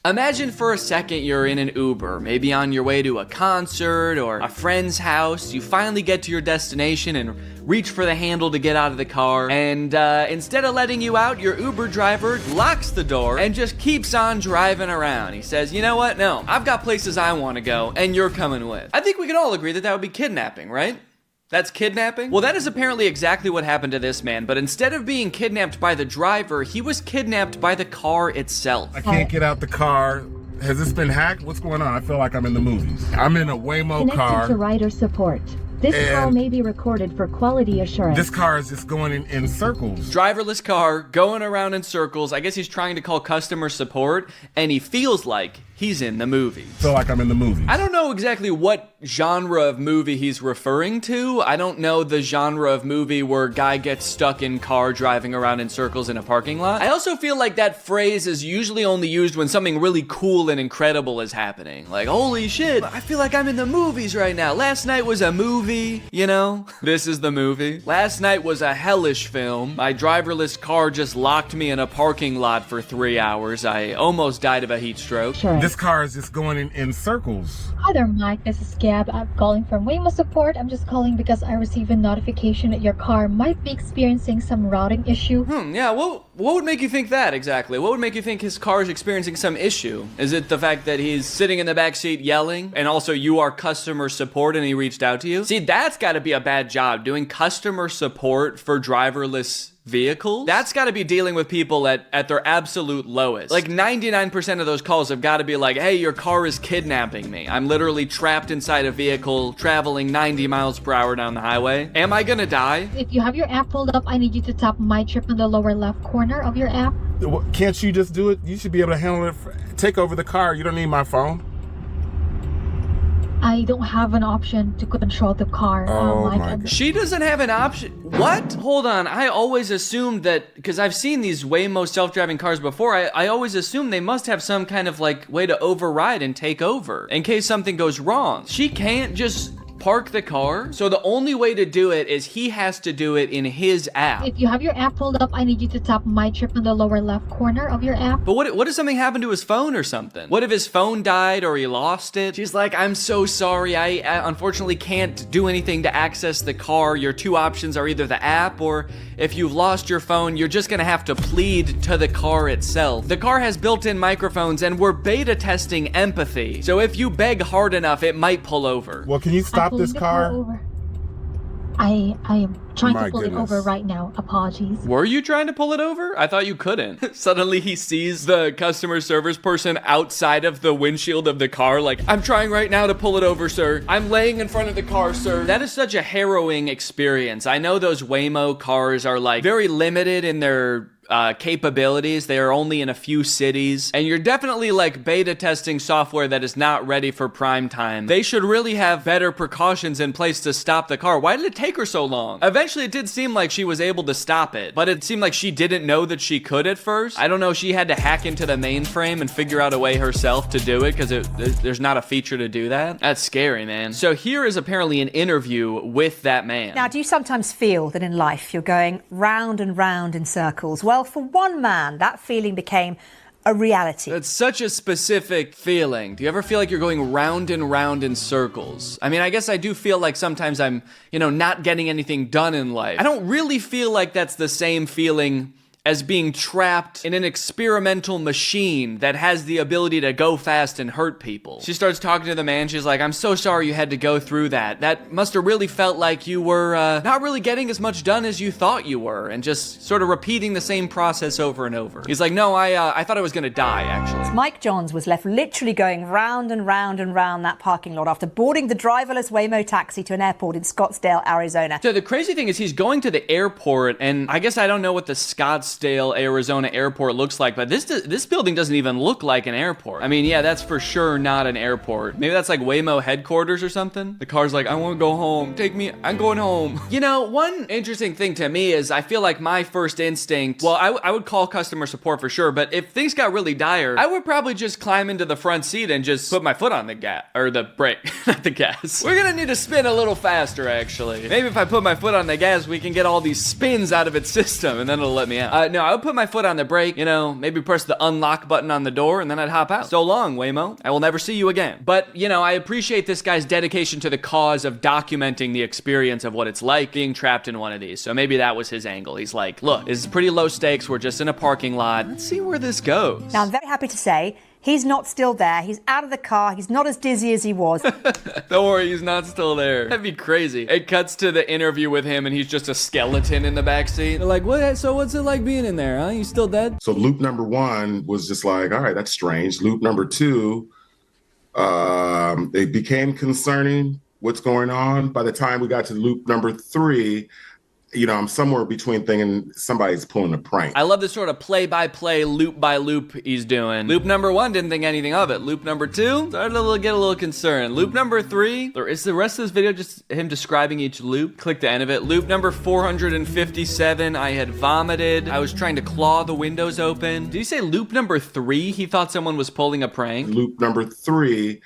Imagine for a second you're in an Uber, maybe on your way to a concert or a friend's house. You finally get to your destination and reach for the handle to get out of the car, and instead of letting you out, your Uber driver locks the door and just keeps on driving around. He says, you know what? No, I've got places I want to go, and you're coming with. I think we can all agree that that would be kidnapping, right? That's kidnapping? Well, that is apparently exactly what happened to this man, but instead of being kidnapped by the driver, he was kidnapped by the car itself. I can't get out the car. Has this been hacked? What's going on? I feel like I'm in the movies. I'm in a Waymo car. Connected to rider support. This call may be recorded for quality assurance. This car is just going in circles. Driverless car, going around in circles. I guess he's trying to call customer support, and he feels like he's in the movie. Feel like I'm in the movie. I don't know exactly what genre of movie he's referring to. I don't know the genre of movie where guy gets stuck in car driving around in circles in a parking lot. I also feel like that phrase is usually only used when something really cool and incredible is happening. Like, holy shit, I feel like I'm in the movies right now. Last night was a movie, you know? This is the movie. Last night was a hellish film. My driverless car just locked me in a parking lot for 3 hours. I almost died of a heat stroke. This car is just going in circles. Hi there, Mike. This is Gab. I'm calling from Waymo support. I'm just calling because I received a notification that your car might be experiencing some routing issue. Yeah, what would make you think that exactly? What would make you think his car is experiencing some issue? Is it the fact that he's sitting in the backseat yelling, and also you are customer support and he reached out to you? See, that's gotta be a bad job, doing customer support for driverless vehicles. That's got to be dealing with people at their absolute lowest. Like 99% of those calls have got to be like, hey, your car is kidnapping me. I'm literally trapped inside a vehicle traveling 90 miles per hour down the highway. Am I gonna die? If you have your app pulled up, I need you to tap my trip in the lower left corner of your app. Can't you just do it? You should be able to handle it. Take over the car. You don't need my phone. I don't have an option to control the car. She doesn't have an option? What? Hold on. I always assumed that, because I've seen these Waymo self-driving cars before, I always assumed they must have some kind of like way to override and take over in case something goes wrong. She can't just park the car. So the only way to do it is he has to do it in his app. If you have your app pulled up, I need you to tap my trip in the lower left corner of your app. But what if something happened to his phone or something? What if his phone died or he lost it? She's like, I'm so sorry. I unfortunately can't do anything to access the car. Your two options are either the app, or if you've lost your phone, you're just gonna have to plead to the car itself. The car has built-in microphones and we're beta testing empathy. So if you beg hard enough, it might pull over. Well, can you stop this car? I am trying to pull it over right now. Apologies. Were you trying to pull it over? I thought you couldn't. Suddenly he sees the customer service person outside of the windshield of the car like, I'm trying right now to pull it over, sir. I'm laying in front of the car, sir. That is such a harrowing experience. I know those Waymo cars are like very limited in their capabilities. They are only in a few cities, and you're definitely like beta testing software that is not ready for prime time. They should really have better precautions in place to stop the car. Why did it take her so long? Eventually it did seem like she was able to stop it, but it seemed like she didn't know that she could at first. I don't know, she had to hack into the mainframe and figure out a way herself to do it, because there's not a feature to do that. That's scary, man. So here is apparently an interview with that man. Now, do you sometimes feel that in life you're going round and round in circles? Well, for one man, that feeling became a reality. That's such a specific feeling. Do you ever feel like you're going round and round in circles? I mean, I guess I do feel like sometimes I'm, not getting anything done in life. I don't really feel like that's the same feeling as being trapped in an experimental machine that has the ability to go fast and hurt people. She starts talking to the man. She's like, I'm so sorry you had to go through that. That must have really felt like you were not really getting as much done as you thought you were, and just sort of repeating the same process over and over. He's like, no, I thought I was gonna die, actually. Mike Johns was left literally going round and round and round that parking lot after boarding the driverless Waymo taxi to an airport in Scottsdale, Arizona. So the crazy thing is he's going to the airport, and I guess I don't know what the Scottsdale, Arizona airport looks like, but this building doesn't even look like an airport. I mean, yeah, that's for sure not an airport. Maybe that's like Waymo headquarters or something. The car's like, I want to go home. Take me, I'm going home. One interesting thing to me is I feel like my first instinct, well, I would call customer support for sure, but if things got really dire, I would probably just climb into the front seat and just put my foot on the gas, or the brake, not the gas. We're gonna need to spin a little faster, actually. Maybe if I put my foot on the gas, we can get all these spins out of its system, and then it'll let me out. No, I would put my foot on the brake, maybe press the unlock button on the door, and then I'd hop out. So long, Waymo. I will never see you again. But, I appreciate this guy's dedication to the cause of documenting the experience of what it's like being trapped in one of these. So maybe that was his angle. He's like, look, this is pretty low stakes. We're just in a parking lot. Let's see where this goes. Now, I'm very happy to say he's not still there. He's out of the car. He's not as dizzy as he was. Don't worry, he's not still there. That'd be crazy. It cuts to the interview with him, and he's just a skeleton in the backseat. They're like, what? So what's it like being in there, huh? You still dead? So loop number 1 was just like, all right, that's strange. Loop number 2, it became concerning what's going on. By the time we got to loop number 3, I'm somewhere between thinking somebody's pulling a prank. I love this sort of play-by-play, loop-by-loop he's doing. Loop number 1, didn't think anything of it. Loop number 2, started to get a little concerned. Loop number 3, is the rest of this video just him describing each loop? Click the end of it. Loop number 457, I had vomited. I was trying to claw the windows open. Did you say loop number 3, he thought someone was pulling a prank? Loop number 3,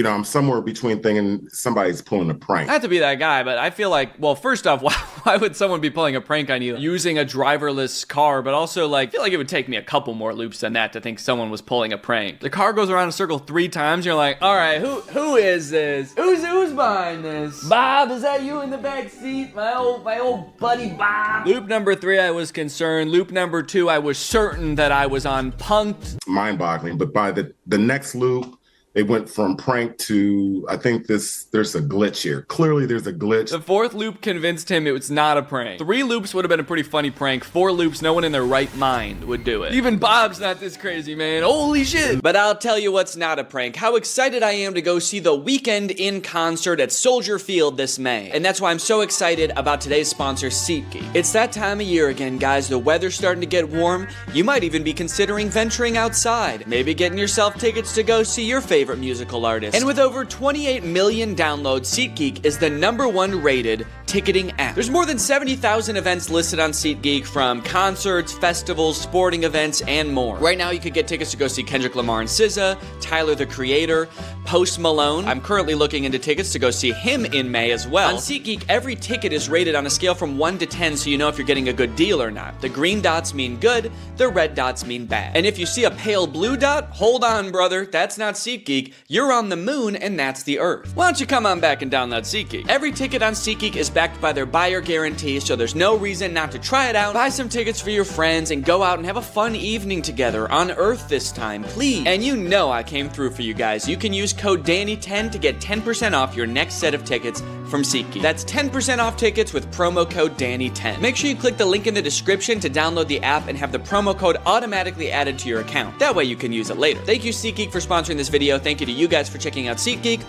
I'm somewhere between thinking somebody's pulling a prank. Not to be that guy, but I feel like, well, first off, why would someone be pulling a prank on you using a driverless car? But also, I feel like it would take me a couple more loops than that to think someone was pulling a prank. The car goes around in a circle 3 times. You're like, all right, who is this? Who's behind this? Bob, is that you in the back seat? My old buddy Bob. Loop number 3, I was concerned. Loop number 2, I was certain that I was on punked. Mind-boggling, but by the next loop, they went from prank to, I think there's a glitch here. Clearly there's a glitch. The 4th loop convinced him it was not a prank. 3 loops would have been a pretty funny prank. 4 loops, no one in their right mind would do it. Even Bob's not this crazy, man. Holy shit. But I'll tell you what's not a prank. How excited I am to go see The Weeknd in concert at Soldier Field this May. And that's why I'm so excited about today's sponsor, SeatGeek. It's that time of year again, guys. The weather's starting to get warm. You might even be considering venturing outside. Maybe getting yourself tickets to go see your favorite musical artist. And with over 28 million downloads, SeatGeek is the #1 rated ticketing app. There's more than 70,000 events listed on SeatGeek, from concerts, festivals, sporting events, and more. Right now, you could get tickets to go see Kendrick Lamar and SZA, Tyler, the Creator, Post Malone. I'm currently looking into tickets to go see him in May as well. On SeatGeek, every ticket is rated on a scale from 1 to 10, so you know if you're getting a good deal or not. The green dots mean good, the red dots mean bad. And if you see a pale blue dot, hold on, brother, that's not SeatGeek. You're on the moon, and that's the Earth. Why don't you come on back and download SeatGeek? Every ticket on SeatGeek is backed by their buyer guarantee, so there's no reason not to try it out. Buy some tickets for your friends and go out and have a fun evening together on Earth this time, please. And you know I came through for you guys. You can use code DANNY10 to get 10% off your next set of tickets from SeatGeek. That's 10% off tickets with promo code Danny10. Make sure you click the link in the description to download the app and have the promo code automatically added to your account. That way you can use it later. Thank you SeatGeek for sponsoring this video. Thank you to you guys for checking out SeatGeek.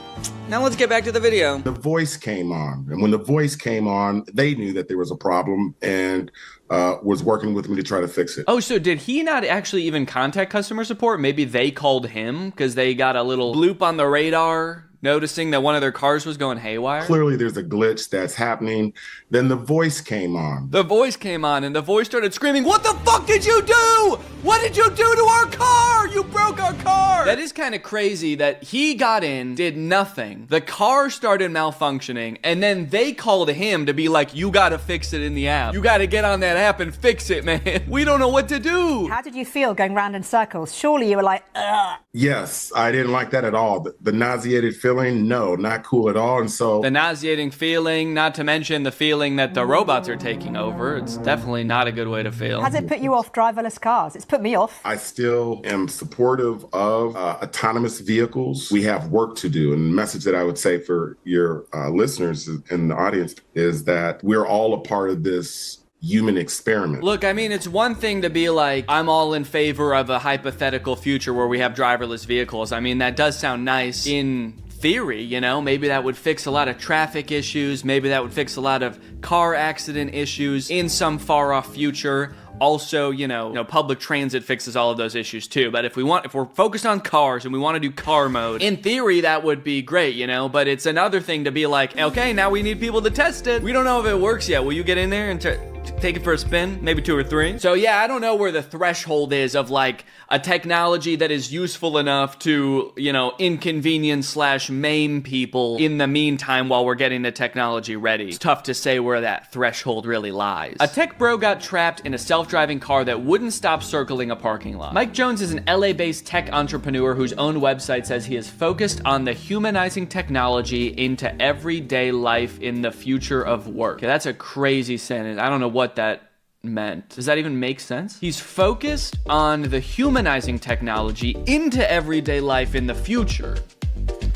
Now let's get back to the video. The voice came on, and when the voice came on, they knew that there was a problem and was working with me to try to fix it. Oh, so did he not actually even contact customer support? Maybe they called him because they got a little bloop on the radar, noticing that one of their cars was going haywire? Clearly there's a glitch that's happening. Then the voice came on. The voice came on, and the voice started screaming, "What the fuck did you do? What did you do to our car? You broke our car!" That is kind of crazy that he got in, did nothing. The car started malfunctioning, and then they called him to be like, "You gotta fix it in the app. You gotta get on that app and fix it, man. We don't know what to do." How did you feel going round in circles? Surely you were like, ugh. Yes, I didn't like that at all. The nauseated feeling, no, not cool at all. And so the nauseating feeling, not to mention the feeling that the robots are taking over, it's definitely not a good way to feel. Has it put you off driverless cars? It's put me off. I still am supportive of autonomous vehicles. We have work to do. And the message that I would say for your listeners in the audience is that we're all a part of this human experiment. Look, I mean, it's one thing to be like, I'm all in favor of a hypothetical future where we have driverless vehicles. I mean, that does sound nice in theory, you know, maybe that would fix a lot of traffic issues. Maybe that would fix a lot of car accident issues in some far off future. Also, you know, public transit fixes all of those issues too. But if we're focused on cars and we want to do car mode, in theory, that would be great, you know, but it's another thing to be like, okay, now we need people to test it. We don't know if it works yet. Will you get in there and take it for a spin? Maybe 2 or 3. So yeah, I don't know where the threshold is of like a technology that is useful enough to, you know, inconvenience / maim people in the meantime while we're getting the technology ready. It's tough to say where that threshold really lies. A tech bro got trapped in a self-driving car that wouldn't stop circling a parking lot. Mike Jones is an LA-based tech entrepreneur whose own website says he is focused on the humanizing technology into everyday life in the future of work. Okay, that's a crazy sentence. I don't know what that meant. Does that even make sense? He's focused on the humanizing technology into everyday life in the future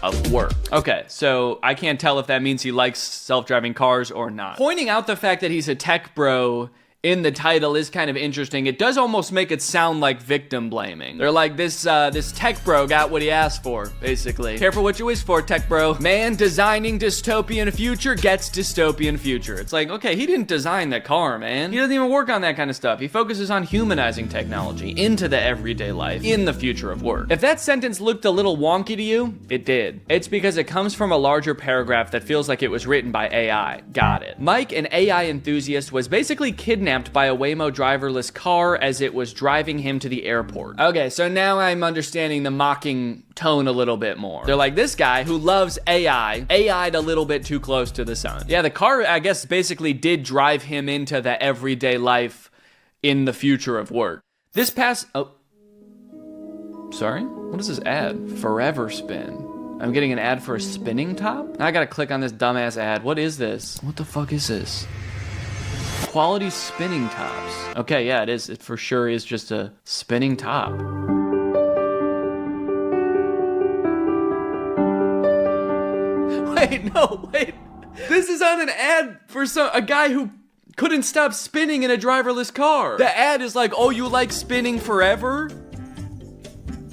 of work. Okay, so I can't tell if that means he likes self-driving cars or not. Pointing out the fact that he's a tech bro in the title is kind of interesting. It does almost make it sound like victim blaming. They're like, this tech bro got what he asked for, basically. Careful what you wish for, tech bro. Man designing dystopian future gets dystopian future. It's like, okay, he didn't design the car, man. He doesn't even work on that kind of stuff. He focuses on humanizing technology into the everyday life in the future of work. If that sentence looked a little wonky to you, it did. It's because it comes from a larger paragraph that feels like it was written by AI. Got it. Mike, an AI enthusiast, was basically kidnapped by a Waymo driverless car as it was driving him to the airport. Okay, so now I'm understanding the mocking tone a little bit more. They're like, this guy who loves AI'd a little bit too close to the sun. Yeah, the car, I guess, basically did drive him into the everyday life in the future of work. This past, sorry? What is this ad? Forever Spin. I'm getting an ad for a spinning top? Now I gotta click on this dumbass ad. What is this? What the fuck is this? Quality spinning tops. Okay, yeah, it is. It for sure is just a spinning top. Wait. This is on an ad for a guy who couldn't stop spinning in a driverless car. The ad is like, oh, you like spinning forever?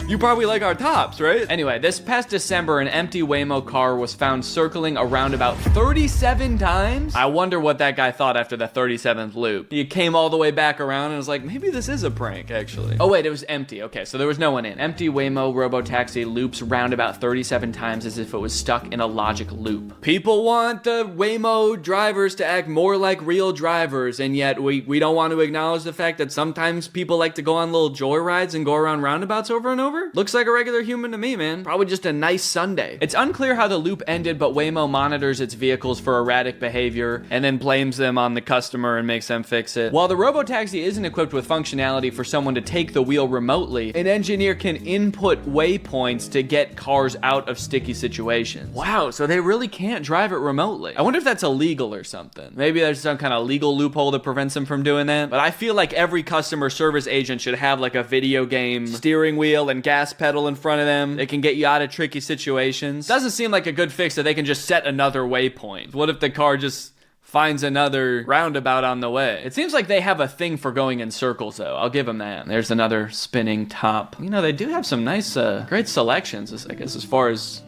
You probably like our tops, right? Anyway, this past December, an empty Waymo car was found circling around about 37 times. I wonder what that guy thought after the 37th loop. He came all the way back around and was like, maybe this is a prank, actually. Oh wait, it was empty. Okay, so there was no one in. Empty Waymo robotaxi loops round about 37 times as if it was stuck in a logic loop. People want the Waymo drivers to act more like real drivers, and yet we don't want to acknowledge the fact that sometimes people like to go on little joyrides and go around roundabouts over and over. Looks like a regular human to me, man. Probably just a nice Sunday. It's unclear how the loop ended, but Waymo monitors its vehicles for erratic behavior and then blames them on the customer and makes them fix it. While the robotaxi isn't equipped with functionality for someone to take the wheel remotely, an engineer can input waypoints to get cars out of sticky situations. Wow, so they really can't drive it remotely. I wonder if that's illegal or something. Maybe there's some kind of legal loophole that prevents them from doing that. But I feel like every customer service agent should have like a video game steering wheel and gas pedal in front of them. They can get you out of tricky situations. Doesn't seem like a good fix that they can just set another waypoint. What if the car just finds another roundabout on the way? It seems like they have a thing for going in circles, though. I'll give them that. There's another spinning top. You know, they do have some nice, great selections, I guess, as far as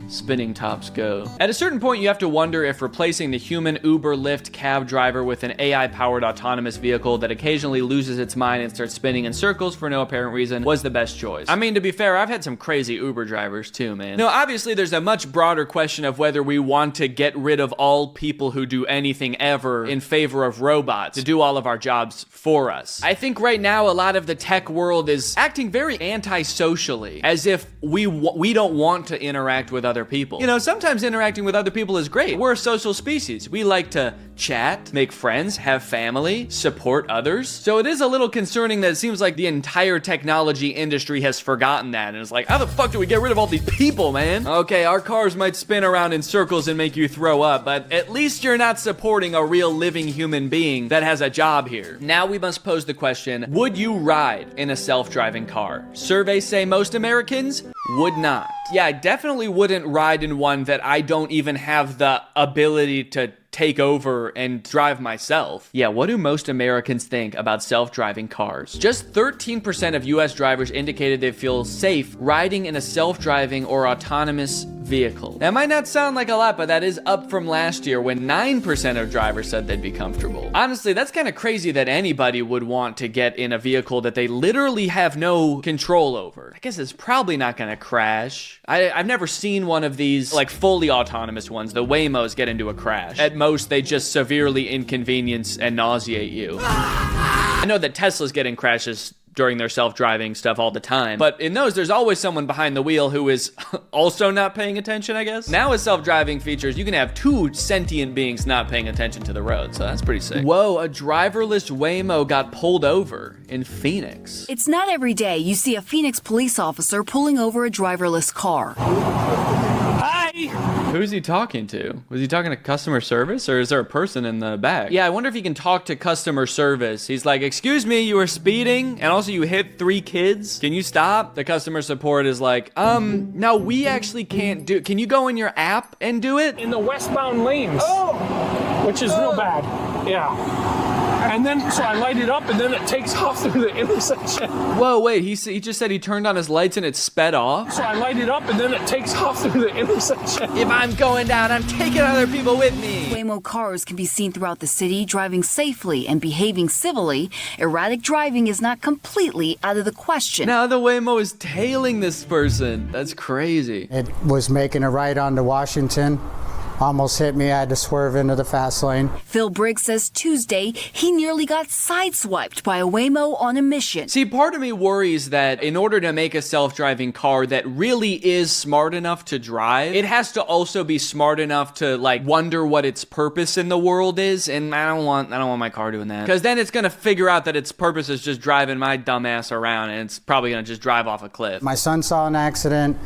spinning tops go. At a certain point, you have to wonder if replacing the human Uber, Lyft cab driver with an AI-powered autonomous vehicle that occasionally loses its mind and starts spinning in circles for no apparent reason was the best choice. I mean, to be fair, I've had some crazy Uber drivers too, man. No, obviously there's a much broader question of whether we want to get rid of all people who do anything ever in favor of robots to do all of our jobs for us. I think right now a lot of the tech world is acting very anti-socially, as if we don't want to interact with other people. You know, sometimes interacting with other people is great. We're a social species. We like to chat, make friends, have family, support others. So it is a little concerning that it seems like the entire technology industry has forgotten that and it's like, how the fuck do we get rid of all these people, man? Okay, our cars might spin around in circles and make you throw up, but at least you're not supporting a real living human being that has a job here. Now we must pose the question, would you ride in a self-driving car? Surveys say most Americans would not. Yeah, I definitely wouldn't ride in one that I don't even have the ability to take over and drive myself. Yeah, what do most Americans think about self-driving cars? Just 13% of US drivers indicated they feel safe riding in a self-driving or autonomous vehicle. That might not sound like a lot, but that is up from last year when 9% of drivers said they'd be comfortable. Honestly, that's kind of crazy that anybody would want to get in a vehicle that they literally have no control over. I guess it's probably not gonna crash. I've never seen one of these like fully autonomous ones. The Waymos get into a crash. At most, they just severely inconvenience and nauseate you. I know that Teslas get in crashes during their self-driving stuff all the time, but in those, there's always someone behind the wheel who is also not paying attention, I guess. Now with self-driving features, you can have two sentient beings not paying attention to the road, so that's pretty sick. Whoa, a driverless Waymo got pulled over in Phoenix. It's not every day you see a Phoenix police officer pulling over a driverless car. Who's he talking to? Was he talking to customer service or is there a person in the back? Yeah, I wonder if he can talk to customer service. He's like, excuse me, you were speeding and also you hit 3 kids. Can you stop? The customer support is like, no, we actually can't do, can you go in your app and do it? In the westbound lanes, which is real bad, yeah. And then, so I light it up and then it takes off through the intersection. Whoa, wait, he just said he turned on his lights and it sped off? So I light it up and then it takes off through the intersection. If I'm going down, I'm taking other people with me. Waymo cars can be seen throughout the city, driving safely and behaving civilly. Erratic driving is not completely out of the question. Now the Waymo is tailing this person. That's crazy. It was making a right onto Washington. Almost hit me. I had to swerve into the fast lane. Phil Briggs says Tuesday he nearly got sideswiped by a Waymo on a mission. See, part of me worries that in order to make a self-driving car that really is smart enough to drive, it has to also be smart enough to like wonder what its purpose in the world is. And I don't want my car doing that, because then it's gonna figure out that its purpose is just driving my dumb ass around, and it's probably gonna just drive off a cliff. My son saw an accident.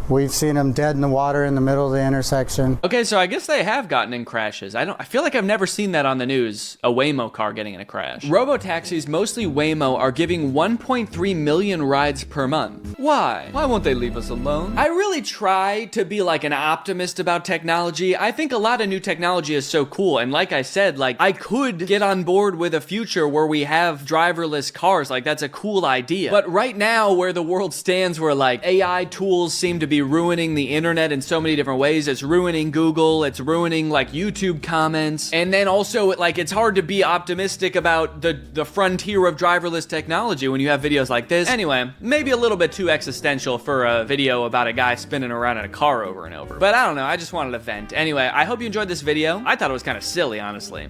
We've seen him dead in the water in the middle of the intersection. Okay, so I guess they have gotten in crashes. I feel like I've never seen that on the news, a Waymo car getting in a crash. Robotaxis, mostly Waymo, are giving 1.3 million rides per month. Why? Why won't they leave us alone? I really try to be like an optimist about technology. I think a lot of new technology is so cool, and like I said, like I could get on board with a future where we have driverless cars. Like that's a cool idea. But right now, where the world stands, where like AI tools seem to be ruining the internet in so many different ways. It's ruining Google, it's ruining like YouTube comments, and then also like it's hard to be optimistic about the frontier of driverless technology when you have videos like this. Anyway, maybe a little bit too existential for a video about a guy spinning around in a car over and over. But I don't know, I just wanted to vent. Anyway, I hope you enjoyed this video. I thought it was kind of silly, honestly.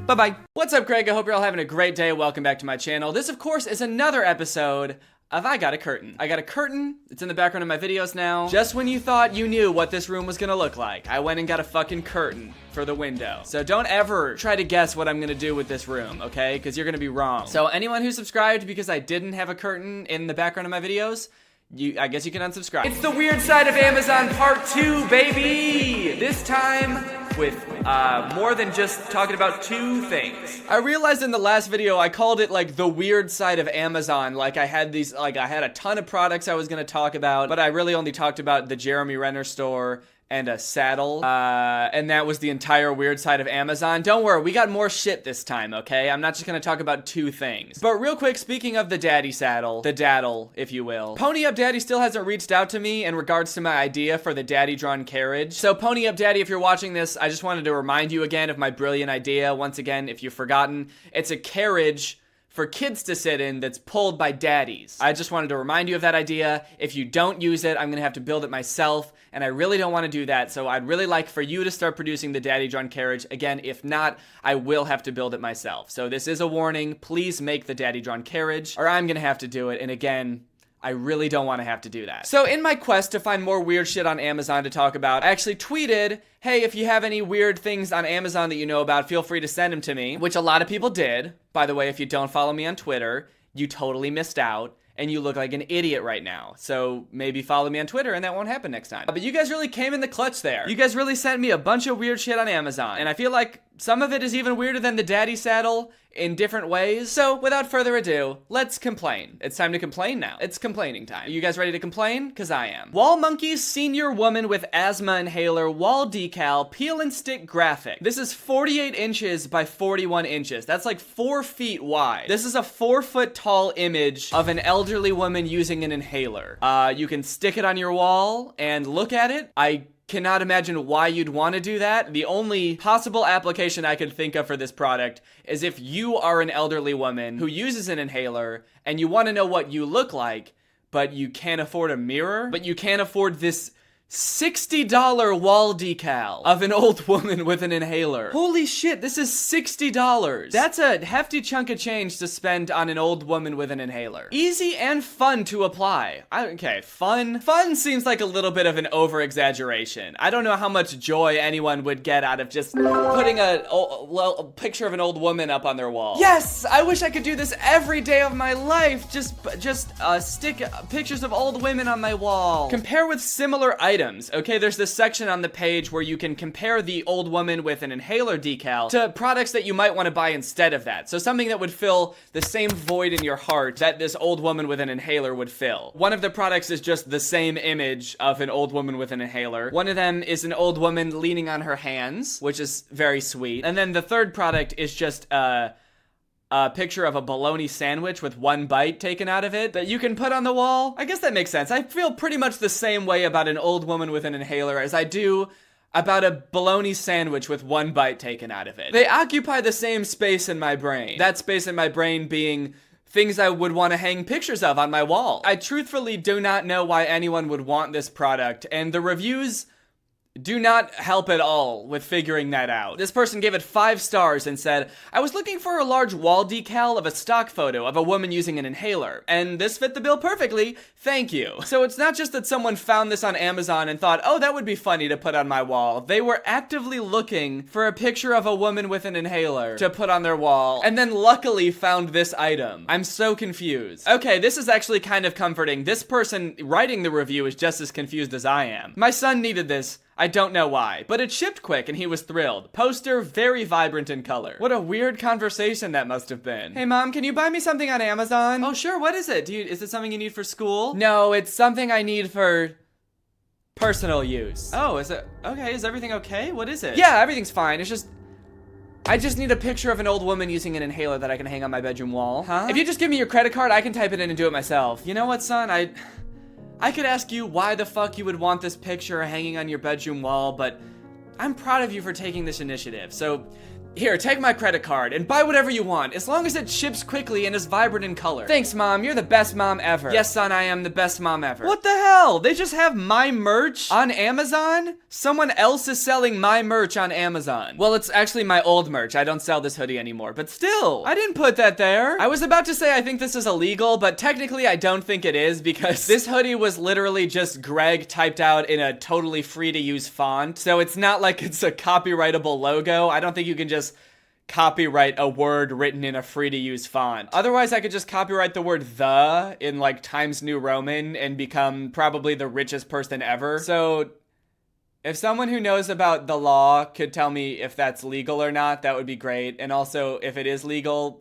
Bye-bye. What's up, Craig? I hope you're all having a great day. Welcome back to my channel. This, of course, is another episode of I Got a Curtain. I got a curtain. It's in the background of my videos now. Just when you thought you knew what this room was gonna look like, I went and got a fucking curtain for the window. So don't ever try to guess what I'm gonna do with this room, okay? Because you're gonna be wrong. So anyone who subscribed because I didn't have a curtain in the background of my videos, I guess you can unsubscribe. It's the Weird Side of Amazon Part 2, baby! This time, with more than just talking about 2 things. I realized in the last video I called it like the weird side of Amazon. Like I had a ton of products I was gonna talk about, but I really only talked about the Jeremy Renner store and a saddle, and that was the entire weird side of Amazon. Don't worry, we got more shit this time, okay? I'm not just gonna talk about 2 things. But real quick, speaking of the daddy saddle, the daddle, if you will, Pony Up Daddy still hasn't reached out to me in regards to my idea for the daddy drawn carriage. So Pony Up Daddy, if you're watching this, I just wanted to remind you again of my brilliant idea. Once again, if you've forgotten, it's a carriage for kids to sit in that's pulled by daddies. I just wanted to remind you of that idea. If you don't use it, I'm gonna have to build it myself, and I really don't want to do that, so I'd really like for you to start producing the daddy drawn carriage. Again, if not, I will have to build it myself. So this is a warning. Please make the daddy drawn carriage, or I'm gonna have to do it, and again, I really don't want to have to do that. So in my quest to find more weird shit on Amazon to talk about, I actually tweeted, hey, if you have any weird things on Amazon that you know about, feel free to send them to me, which a lot of people did. By the way, if you don't follow me on Twitter, you totally missed out. And you look like an idiot right now. So maybe follow me on Twitter and that won't happen next time. But you guys really came in the clutch there. You guys really sent me a bunch of weird shit on Amazon. And I feel like some of it is even weirder than the daddy saddle in different ways. So without further ado, let's complain. It's time to complain now. It's complaining time. Are you guys ready to complain? Cause I am. Wall Monkeys Senior Woman with Asthma Inhaler Wall Decal Peel and Stick Graphic. This is 48 inches by 41 inches. That's like 4 feet wide. This is a 4 foot tall image of an elderly woman using an inhaler. You can stick it on your wall and look at it. I cannot imagine why you'd want to do that. The only possible application I could think of for this product is if you are an elderly woman who uses an inhaler and you want to know what you look like, but you can't afford a mirror, but you can't afford this $60 wall decal of an old woman with an inhaler. Holy shit, this is $60. That's a hefty chunk of change to spend on an old woman with an inhaler. Easy and fun to apply. Okay, fun? Fun seems like a little bit of an over-exaggeration. I don't know how much joy anyone would get out of just putting a picture of an old woman up on their wall. Yes! I wish I could do this every day of my life. Just stick pictures of old women on my wall. Compare with similar items. Okay, there's this section on the page where you can compare the old woman with an inhaler decal to products that you might want to buy instead of that. So something that would fill the same void in your heart that this old woman with an inhaler would fill. One of the products is just the same image of an old woman with an inhaler. One of them is an old woman leaning on her hands, which is very sweet. And then the third product is just a picture of a bologna sandwich with 1 bite taken out of it that you can put on the wall. I guess that makes sense. I feel pretty much the same way about an old woman with an inhaler as I do about a bologna sandwich with 1 bite taken out of it. They occupy the same space in my brain. That space in my brain being things I would want to hang pictures of on my wall. I truthfully do not know why anyone would want this product, and the reviews do not help at all with figuring that out. This person gave it 5 stars and said, I was looking for a large wall decal of a stock photo of a woman using an inhaler, and this fit the bill perfectly, thank you. So it's not just that someone found this on Amazon and thought, oh, that would be funny to put on my wall. They were actively looking for a picture of a woman with an inhaler to put on their wall, and then luckily found this item. I'm so confused. Okay, this is actually kind of comforting. This person writing the review is just as confused as I am. My son needed this. I don't know why, but it shipped quick and he was thrilled. Poster, very vibrant in color. What a weird conversation that must have been. Hey mom, can you buy me something on Amazon? Oh sure, what is it? Is it something you need for school? No, it's something I need for personal use. Oh, is it? Okay, is everything okay? What is it? Yeah, everything's fine. It's just, I just need a picture of an old woman using an inhaler that I can hang on my bedroom wall. Huh? If you just give me your credit card, I can type it in and do it myself. You know what, son? I could ask you why the fuck you would want this picture hanging on your bedroom wall, but I'm proud of you for taking this initiative. So here, take my credit card and buy whatever you want, as long as it ships quickly and is vibrant in color. Thanks, Mom. You're the best mom ever. Yes, son, I am the best mom ever. What the hell? They just have my merch on Amazon? Someone else is selling my merch on Amazon. Well, it's actually my old merch. I don't sell this hoodie anymore, but still, I didn't put that there. I was about to say I think this is illegal, but technically I don't think it is because this hoodie was literally just Greg typed out in a totally free to use font. So it's not like it's a copyrightable logo. I don't think you can just copyright a word written in a free-to-use font. Otherwise, I could just copyright the word the in like Times New Roman and become probably the richest person ever. So If someone who knows about the law could tell me if that's legal or not, that would be great. And also, if it is legal,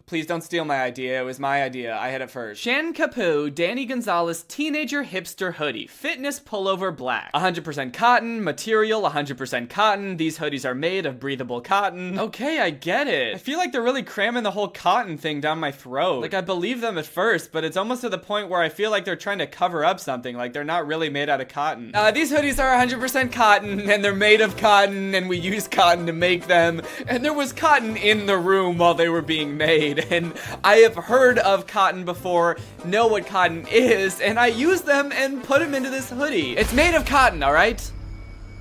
please don't steal my idea. It was my idea. I had it first. Shan Kapu, Danny Gonzalez, teenager hipster hoodie. Fitness pullover black. 100% cotton, material 100% cotton. These hoodies are made of breathable cotton. Okay, I get it. I feel like they're really cramming the whole cotton thing down my throat. Like, I believe them at first, but it's almost to the point where I feel like they're trying to cover up something. Like, they're not really made out of cotton. These hoodies are 100% cotton, and they're made of cotton, and we use cotton to make them. And there was cotton in the room while they were being made. And I have heard of cotton before, know what cotton is, and I use them and put them into this hoodie. It's made of cotton, all right?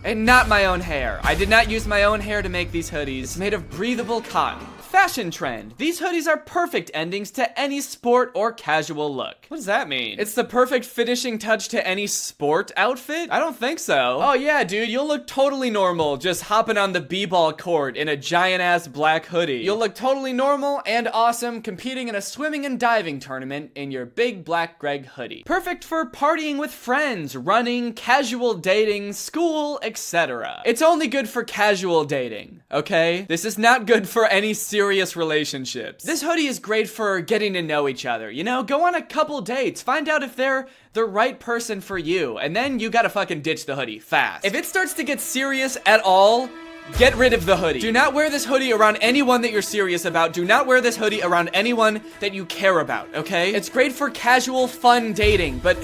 And not my own hair. I did not use my own hair to make these hoodies. It's made of breathable cotton. Fashion trend. These hoodies are perfect endings to any sport or casual look. What does that mean? It's the perfect finishing touch to any sport outfit? I don't think so. Oh yeah, dude, you'll look totally normal just hopping on the b-ball court in a giant-ass black hoodie. You'll look totally normal and awesome competing in a swimming and diving tournament in your big black Greg hoodie. Perfect for partying with friends, running, casual dating, school, etc. It's only good for casual dating, okay? This is not good for any serious relationships. This hoodie is great for getting to know each other, you know? Go on a couple dates, find out if they're the right person for you, and then you gotta fucking ditch the hoodie fast. If it starts to get serious at all, get rid of the hoodie. Do not wear this hoodie around anyone that you're serious about. Do not wear this hoodie around anyone that you care about, okay? It's great for casual, fun dating, but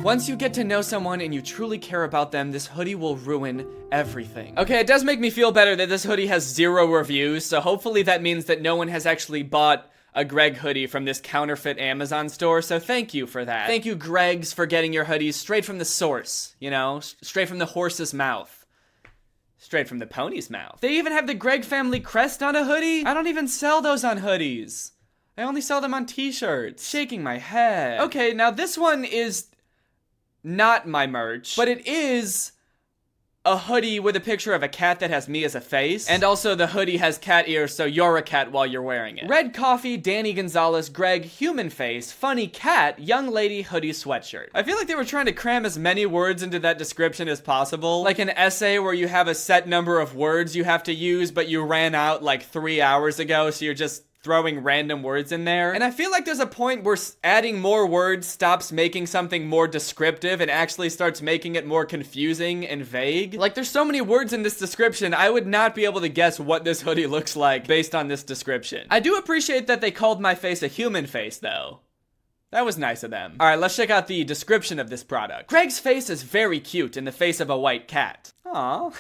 once you get to know someone and you truly care about them, this hoodie will ruin everything. Okay, it does make me feel better that this hoodie has 0 reviews, so hopefully that means that no one has actually bought a Greg hoodie from this counterfeit Amazon store, so thank you for that. Thank you, Gregs, for getting your hoodies straight from the source, you know? Straight from the horse's mouth. Straight from the pony's mouth. They even have the Greg family crest on a hoodie? I don't even sell those on hoodies. I only sell them on t-shirts. Shaking my head. Okay, now this one is not my merch, but it is a hoodie with a picture of a cat that has me as a face. And also the hoodie has cat ears, so you're a cat while you're wearing it. Red coffee, Danny Gonzalez, Greg, human face, funny cat, young lady, hoodie sweatshirt. I feel like they were trying to cram as many words into that description as possible. Like an essay where you have a set number of words you have to use, but you ran out like 3 hours ago, so you're just throwing random words in there. And I feel like there's a point where adding more words stops making something more descriptive and actually starts making it more confusing and vague. Like, there's so many words in this description, I would not be able to guess what this hoodie looks like based on this description. I do appreciate that they called my face a human face, though. That was nice of them. All right, let's check out the description of this product. Greg's face is very cute in the face of a white cat. Aww.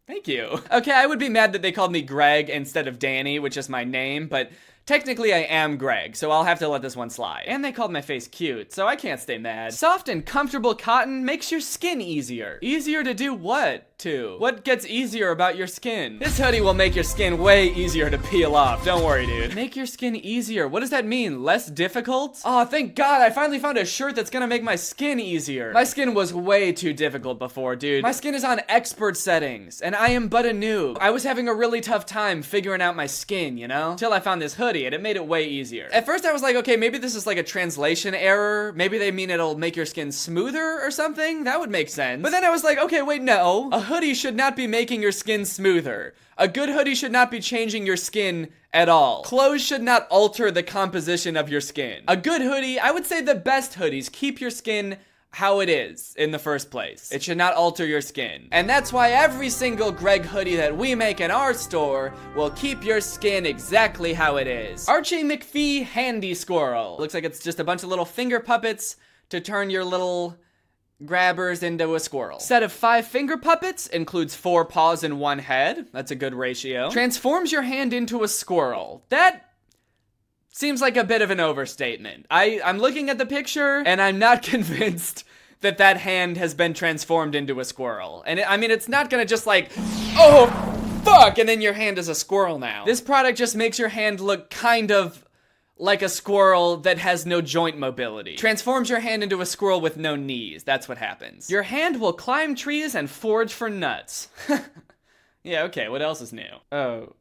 Thank you. Okay, I would be mad that they called me Greg instead of Danny, which is my name, but technically I am Greg, so I'll have to let this one slide. And they called my face cute, so I can't stay mad. Soft and comfortable cotton makes your skin easier. Easier to do what? What gets easier about your skin? This hoodie will make your skin way easier to peel off. Don't worry, dude. Make your skin easier. What does that mean? Less difficult? Oh, thank God. I finally found a shirt that's gonna make my skin easier. My skin was way too difficult before, dude. My skin is on expert settings, and I am but a noob. I was having a really tough time figuring out my skin, you know? Till I found this hoodie, and it made it way easier. At first, I was like, okay, maybe this is like a translation error. Maybe they mean it'll make your skin smoother or something. That would make sense. But then I was like, okay, wait, no. A hoodie should not be making your skin smoother. A good hoodie should not be changing your skin at all. Clothes should not alter the composition of your skin. A good hoodie, I would say the best hoodies, keep your skin how it is in the first place. It should not alter your skin. And that's why every single Greg hoodie that we make in our store will keep your skin exactly how it is. Archie McPhee Handy Squirrel. Looks like it's just a bunch of little finger puppets to turn your little grabbers into a squirrel. Set of 5 finger puppets, includes 4 paws and 1 head. That's a good ratio. Transforms your hand into a squirrel. That seems like a bit of an overstatement. I'm looking at the picture and I'm not convinced that that hand has been transformed into a squirrel. And I mean, it's not gonna just like, oh, fuck, and then your hand is a squirrel now. This product just makes your hand look kind of like a squirrel that has no joint mobility. Transforms your hand into a squirrel with no knees. That's what happens. Your hand will climb trees and forage for nuts. Yeah, okay, what else is new? Oh,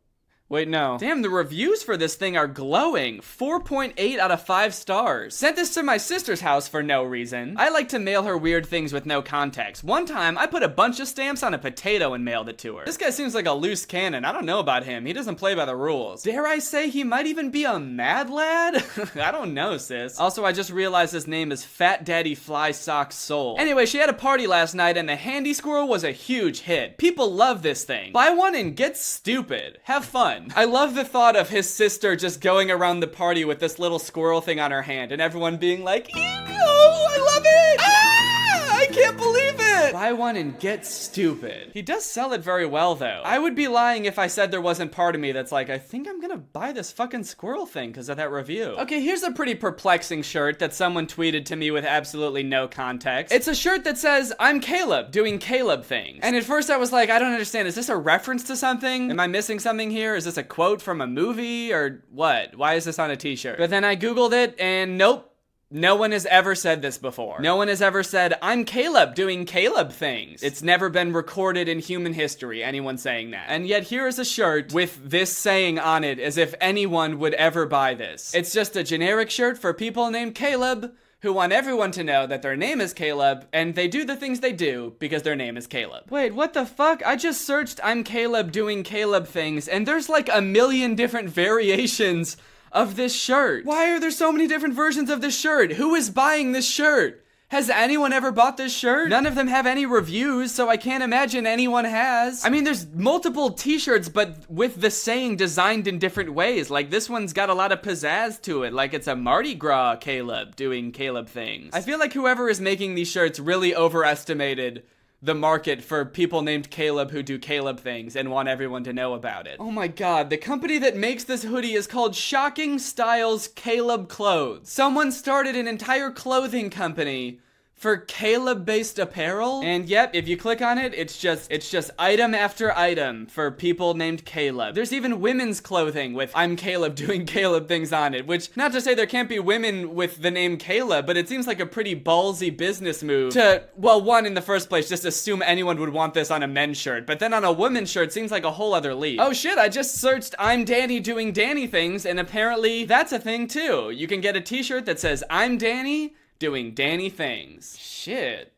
Wait, no. Damn, the reviews for this thing are glowing. 4.8 out of 5 stars. Sent this to my sister's house for no reason. I like to mail her weird things with no context. One time, I put a bunch of stamps on a potato and mailed it to her. This guy seems like a loose cannon. I don't know about him. He doesn't play by the rules. Dare I say he might even be a mad lad? I don't know, sis. Also, I just realized his name is Fat Daddy Fly Sock Soul. Anyway, she had a party last night and the handy squirrel was a huge hit. People love this thing. Buy one and get stupid. Have fun. I love the thought of his sister just going around the party with this little squirrel thing on her hand and everyone being like, ew, I love it! Ah, I can't believe it! Buy one and get stupid. He does sell it very well though. I would be lying if I said there wasn't part of me that's like, I think I'm gonna buy this fucking squirrel thing because of that review. Okay, here's a pretty perplexing shirt that someone tweeted to me with absolutely no context. It's a shirt that says, I'm Caleb, doing Caleb things. And at first I was like, I don't understand, is this a reference to something? Am I missing something here? Is this a quote from a movie or what? Why is this on a t-shirt? But then I Googled it and nope. No one has ever said this before. No one has ever said, I'm Caleb doing Caleb things. It's never been recorded in human history, anyone saying that. And yet here is a shirt with this saying on it as if anyone would ever buy this. It's just a generic shirt for people named Caleb who want everyone to know that their name is Caleb and they do the things they do because their name is Caleb. Wait, what the fuck? I just searched I'm Caleb doing Caleb things and there's like a million different variations of this shirt. Why are there so many different versions of this shirt? Who is buying this shirt? Has anyone ever bought this shirt? None of them have any reviews, so I can't imagine anyone has. I mean, there's multiple t-shirts, but with the saying designed in different ways. Like, this one's got a lot of pizzazz to it. Like, it's a Mardi Gras Caleb doing Caleb things. I feel like whoever is making these shirts really overestimated the market for people named Caleb who do Caleb things and want everyone to know about it. Oh my god, the company that makes this hoodie is called Shocking Styles Caleb Clothes. Someone started an entire clothing company for Caleb-based apparel. And yep, if you click on it, it's just item after item for people named Caleb. There's even women's clothing with I'm Caleb doing Caleb things on it, which, not to say there can't be women with the name Caleb, but it seems like a pretty ballsy business move to, well, one, in the first place, just assume anyone would want this on a men's shirt, but then on a woman's shirt seems like a whole other league. Oh shit, I just searched I'm Danny doing Danny things, and apparently that's a thing too. You can get a t-shirt that says I'm Danny doing Danny things. Shit.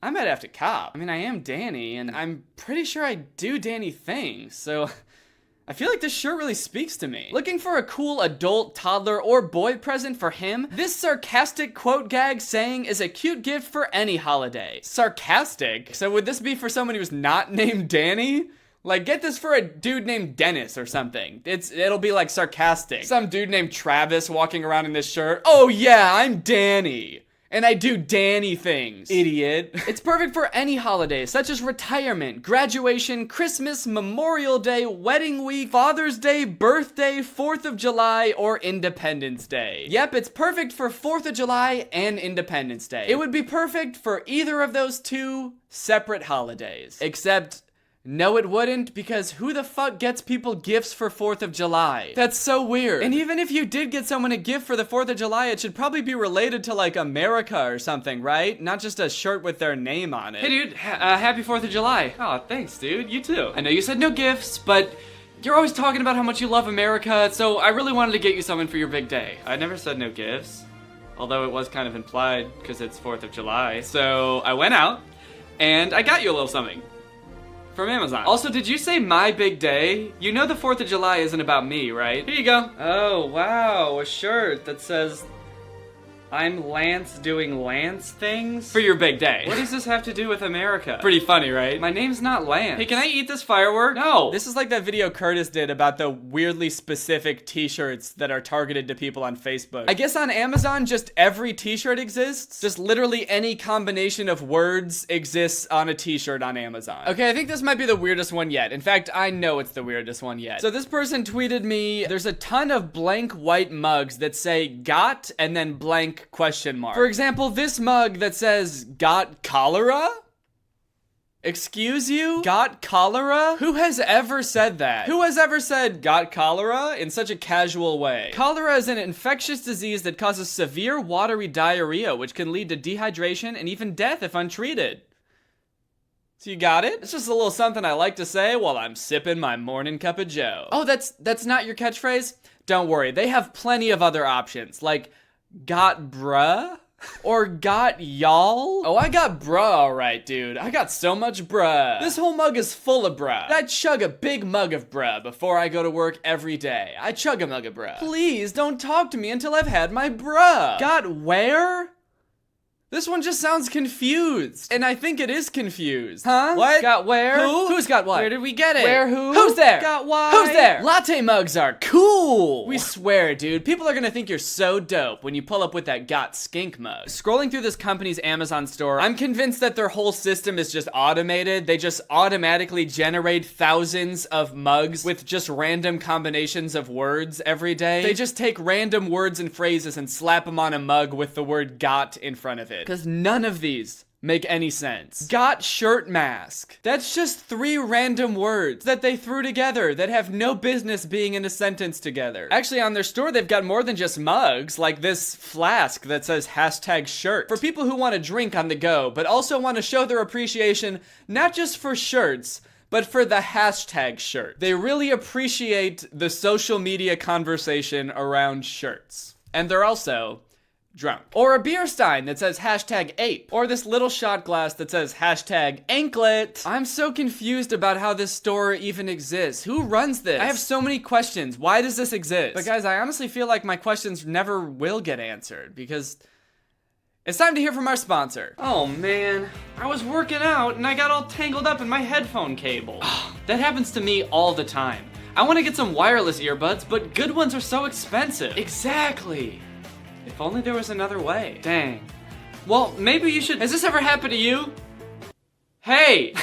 I might have to cop. I mean, I am Danny, and I'm pretty sure I do Danny things, so I feel like this shirt really speaks to me. Looking for a cool adult, toddler, or boy present for him? This sarcastic quote gag saying is a cute gift for any holiday. Sarcastic? So would this be for someone who's not named Danny? Like, get this for a dude named Dennis or something. It'll be like sarcastic. Some dude named Travis walking around in this shirt. Oh yeah, I'm Danny. And I do Danny things, idiot. It's perfect for any holiday, such as retirement, graduation, Christmas, Memorial Day, wedding week, Father's Day, birthday, 4th of July, or Independence Day. Yep, it's perfect for 4th of July and Independence Day. It would be perfect for either of those two separate holidays. Except, no, it wouldn't, because who the fuck gets people gifts for 4th of July? That's so weird. And even if you did get someone a gift for the 4th of July, it should probably be related to, like, America or something, right? Not just a shirt with their name on it. Hey, dude, happy 4th of July. Oh, thanks, dude. You too. I know you said no gifts, but you're always talking about how much you love America, so I really wanted to get you something for your big day. I never said no gifts, although it was kind of implied, because it's 4th of July. So I went out, and I got you a little something. From Amazon. Also, did you say my big day? You know the 4th of July isn't about me, right? Here you go. Oh, wow, a shirt that says, I'm Lance doing Lance things? For your big day. What does this have to do with America? Pretty funny, right? My name's not Lance. Hey, can I eat this firework? No. This is like that video Curtis did about the weirdly specific t-shirts that are targeted to people on Facebook. I guess on Amazon, just every t-shirt exists. Just literally any combination of words exists on a t-shirt on Amazon. Okay, I think this might be the weirdest one yet. In fact, I know it's the weirdest one yet. So this person tweeted me, there's a ton of blank white mugs that say got and then blank question mark. For example, this mug that says, got cholera? Excuse you? Got cholera? Who has ever said that? Who has ever said, got cholera, in such a casual way? Cholera is an infectious disease that causes severe watery diarrhea, which can lead to dehydration and even death if untreated. So you got it? It's just a little something I like to say while I'm sipping my morning cup of joe. Oh, that's not your catchphrase? Don't worry, they have plenty of other options, like got bruh? Or got y'all? Oh, I got bruh alright, dude. I got so much bruh. This whole mug is full of bruh. I chug a big mug of bruh before I go to work every day. I chug a mug of bruh. Please don't talk to me until I've had my bruh. Got where? This one just sounds confused. And I think it is confused. Huh? What? Got where? Who? Who's got what? Where did we get it? Where who? Who's there? Got why? Who's there? Latte mugs are cool. We swear, dude. People are gonna think you're so dope when you pull up with that got skink mug. Scrolling through this company's Amazon store, I'm convinced that their whole system is just automated. They just automatically generate thousands of mugs with just random combinations of words every day. They just take random words and phrases and slap them on a mug with the word got in front of it. Because none of these make any sense. Got shirt mask. That's just 3 random words that they threw together that have no business being in a sentence together. Actually, on their store, they've got more than just mugs, like this flask that says #shirt. For people who want to drink on the go, but also want to show their appreciation, not just for shirts, but for the #shirt. They really appreciate the social media conversation around shirts. And they're also drunk. Or a beer stein that says #ape. Or this little shot glass that says #anklet. I'm so confused about how this store even exists. Who runs this? I have so many questions. Why does this exist? But guys, I honestly feel like my questions never will get answered because it's time to hear from our sponsor. Oh man, I was working out and I got all tangled up in my headphone cable. That happens to me all the time. I want to get some wireless earbuds, but good ones are so expensive. Exactly. If only there was another way. Dang. Well, maybe you should. Has this ever happened to you? Hey!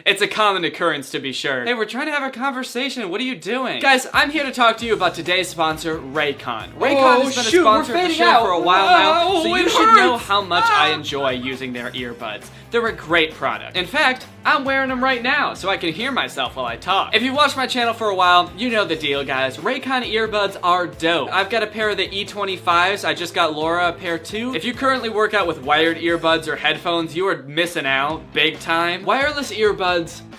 It's a common occurrence, to be sure. Hey, we're trying to have a conversation. What are you doing? Guys, I'm here to talk to you about today's sponsor, Raycon. Raycon has been a sponsor of the show for a while now, so you should know how much I enjoy using their earbuds. They're a great product. In fact, I'm wearing them right now, so I can hear myself while I talk. If you've watched my channel for a while, you know the deal, guys. Raycon earbuds are dope. I've got a pair of the E25s. I just got Laura a pair too. If you currently work out with wired earbuds or headphones, you are missing out big time. Wireless earbuds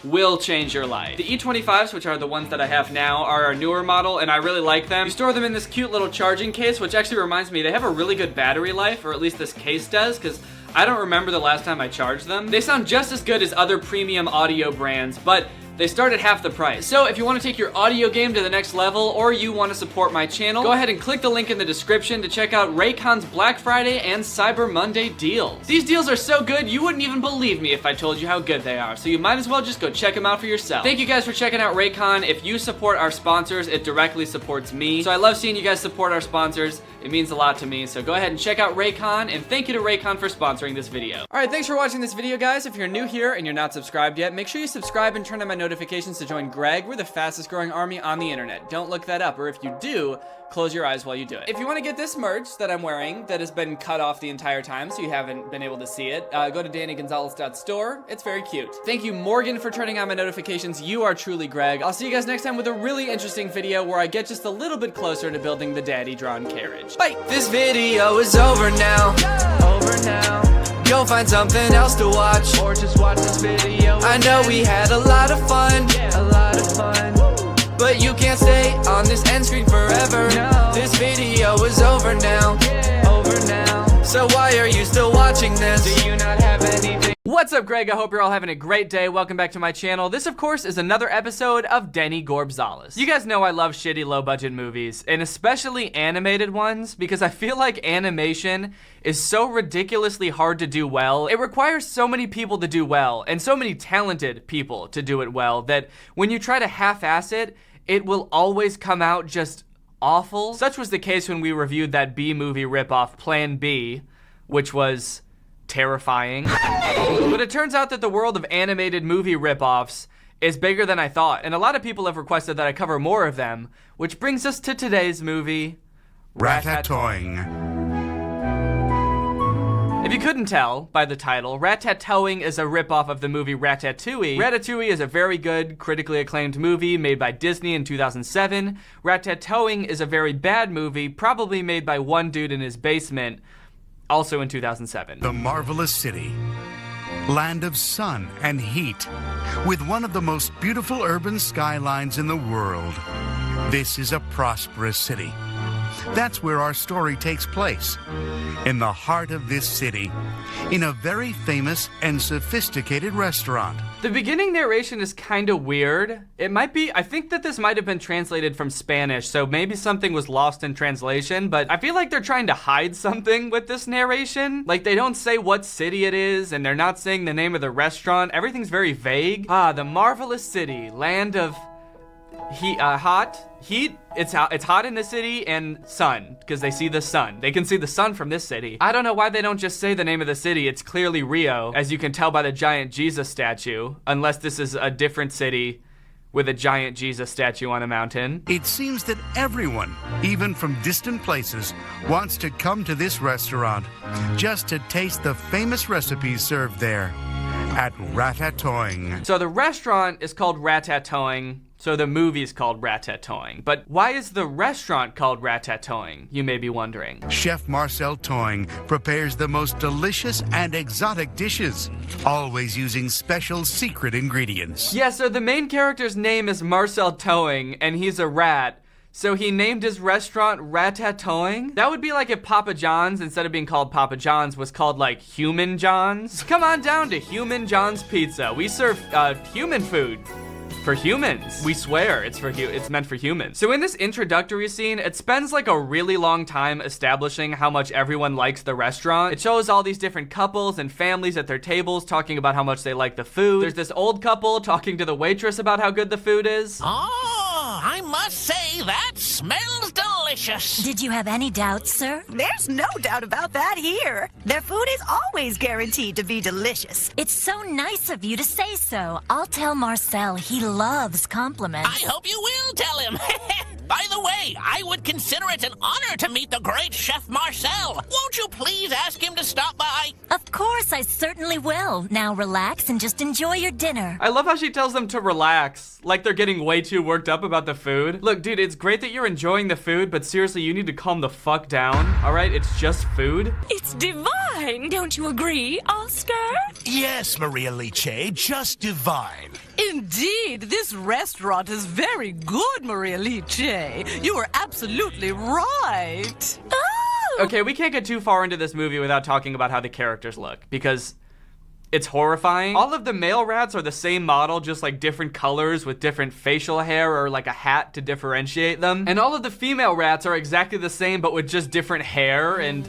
will change your life. The E25s, which are the ones that I have now, are a newer model, and I really like them. You store them in this cute little charging case, which actually reminds me, they have a really good battery life, or at least this case does, because I don't remember the last time I charged them. They sound just as good as other premium audio brands, but they start at half the price. So if you want to take your audio game to the next level, or you want to support my channel, go ahead and click the link in the description to check out Raycon's Black Friday and Cyber Monday deals. These deals are so good, you wouldn't even believe me if I told you how good they are, so you might as well just go check them out for yourself. Thank you guys for checking out Raycon. If you support our sponsors, it directly supports me. So I love seeing you guys support our sponsors. It means a lot to me, so go ahead and check out Raycon, and thank you to Raycon for sponsoring this video. Alright, thanks for watching this video, guys. If you're new here and you're not subscribed yet, make sure you subscribe and turn on my notifications to join Greg. We're the fastest growing army on the internet. Don't look that up, or if you do, close your eyes while you do it. If you want to get this merch that I'm wearing that has been cut off the entire time so you haven't been able to see it, go to dannygonzalez.store. It's very cute. Thank you, Morgan, for turning on my notifications. You are truly Greg. I'll see you guys next time with a really interesting video where I get just a little bit closer to building the daddy drawn carriage. Bye! This video is over now. Over now. Go find something else to watch, or just watch this video. I know we had a lot of fun, a lot of fun. But you can't stay on this end screen forever. No. This video is over now. Yeah. Over now. So why are you still watching this? Do you not have anything? What's up, Greg? I hope you're all having a great day. Welcome back to my channel. This, of course, is another episode of Danny Gonzalez. You guys know I love shitty low-budget movies, and especially animated ones, because I feel like animation is so ridiculously hard to do well. It requires so many people to do well, and so many talented people to do it well, that when you try to half-ass it, it will always come out just awful. Such was the case when we reviewed that B-movie ripoff, Plan B, which was terrifying. But it turns out that the world of animated movie ripoffs is bigger than I thought, and a lot of people have requested that I cover more of them, which brings us to today's movie, Rat-a-toying. If you couldn't tell by the title, Rat-a-toying is a ripoff of the movie Ratatouille. Ratatouille is a very good, critically acclaimed movie made by Disney in 2007. Rat-a-toying is a very bad movie, probably made by one dude in his basement, also in 2007. The Marvelous City. land of sun and heat, with one of the most beautiful urban skylines in the world. This is a prosperous city. That's where our story takes place, in the heart of this city, in a very famous and sophisticated restaurant. The beginning narration is kind of weird. I think that this might have been translated from Spanish, so maybe something was lost in translation, but I feel like they're trying to hide something with this narration. Like, they don't say what city it is, and they're not saying the name of the restaurant. Everything's very vague. The marvelous city, land of heat. It's hot in the city, and sun, because they see the sun. They can see the sun from this city. I don't know why they don't just say the name of the city. It's clearly Rio, as you can tell by the giant Jesus statue, unless this is a different city with a giant Jesus statue on a mountain. It seems that everyone, even from distant places, wants to come to this restaurant just to taste the famous recipes served there at Ratatouille. So the restaurant is called Ratatouille. So the movie's called Ratatouille. But why is the restaurant called Ratatouille, you may be wondering? Chef Marcel Touing prepares the most delicious and exotic dishes, always using special secret ingredients. Yeah, so the main character's name is Marcel Touing, and he's a rat. So he named his restaurant Ratatouille? That would be like if Papa John's, instead of being called Papa John's, was called like Human John's. Come on down to Human John's Pizza. We serve human food. For humans. We swear it's meant for humans. So in this introductory scene, it spends like a really long time establishing how much everyone likes the restaurant. It shows all these different couples and families at their tables talking about how much they like the food. There's this old couple talking to the waitress about how good the food is. Oh, I must say that smells delicious. Did you have any doubts, sir? There's no doubt about that here. Their food is always guaranteed to be delicious. It's so nice of you to say so. I'll tell Marcel he loves compliments. I hope you will tell him. By the way, I would consider it an honor to meet the great Chef Marcel. Won't you please ask him to stop by? Of course, I certainly will. Now relax and just enjoy your dinner. I love how she tells them to relax, like they're getting way too worked up about the food. Look, dude, it's great that you're enjoying the food, but seriously, you need to calm the fuck down, all right? It's just food. It's divine, don't you agree, Oscar? Yes, Maria Liche, just divine. Indeed, this restaurant is very good, Maria Liche. You were absolutely right. Oh! Okay, we can't get too far into this movie without talking about how the characters look, because it's horrifying. All of the male rats are the same model, just like different colors with different facial hair or like a hat to differentiate them. And all of the female rats are exactly the same, but with just different hair and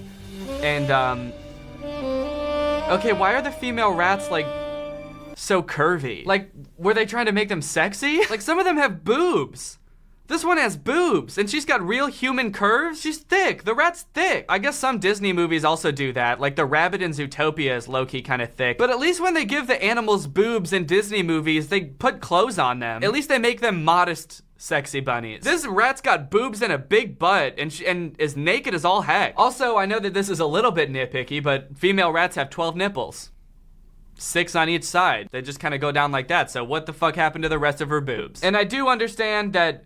okay, why are the female rats like so curvy? Like, were they trying to make them sexy? Like, some of them have boobs. This one has boobs, and she's got real human curves. She's thick. The rat's thick. I guess some Disney movies also do that. Like, the rabbit in Zootopia is low-key kind of thick. But at least when they give the animals boobs in Disney movies, they put clothes on them. At least they make them modest, sexy bunnies. This rat's got boobs and a big butt, and is naked as all heck. Also, I know that this is a little bit nitpicky, but female rats have 12 nipples. 6 on each side. They just kind of go down like that. So what the fuck happened to the rest of her boobs? And I do understand that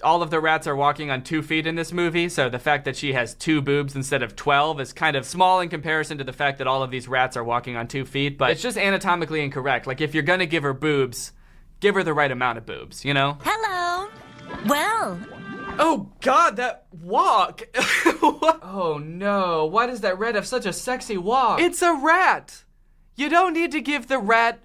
all of the rats are walking on 2 feet in this movie, so the fact that she has 2 boobs instead of 12 is kind of small in comparison to the fact that all of these rats are walking on 2 feet, but it's just anatomically incorrect. Like, if you're gonna give her boobs, give her the right amount of boobs, you know? Hello. Well. Oh God, that walk. Oh no, why does that rat have such a sexy walk? It's a rat. You don't need to give the rat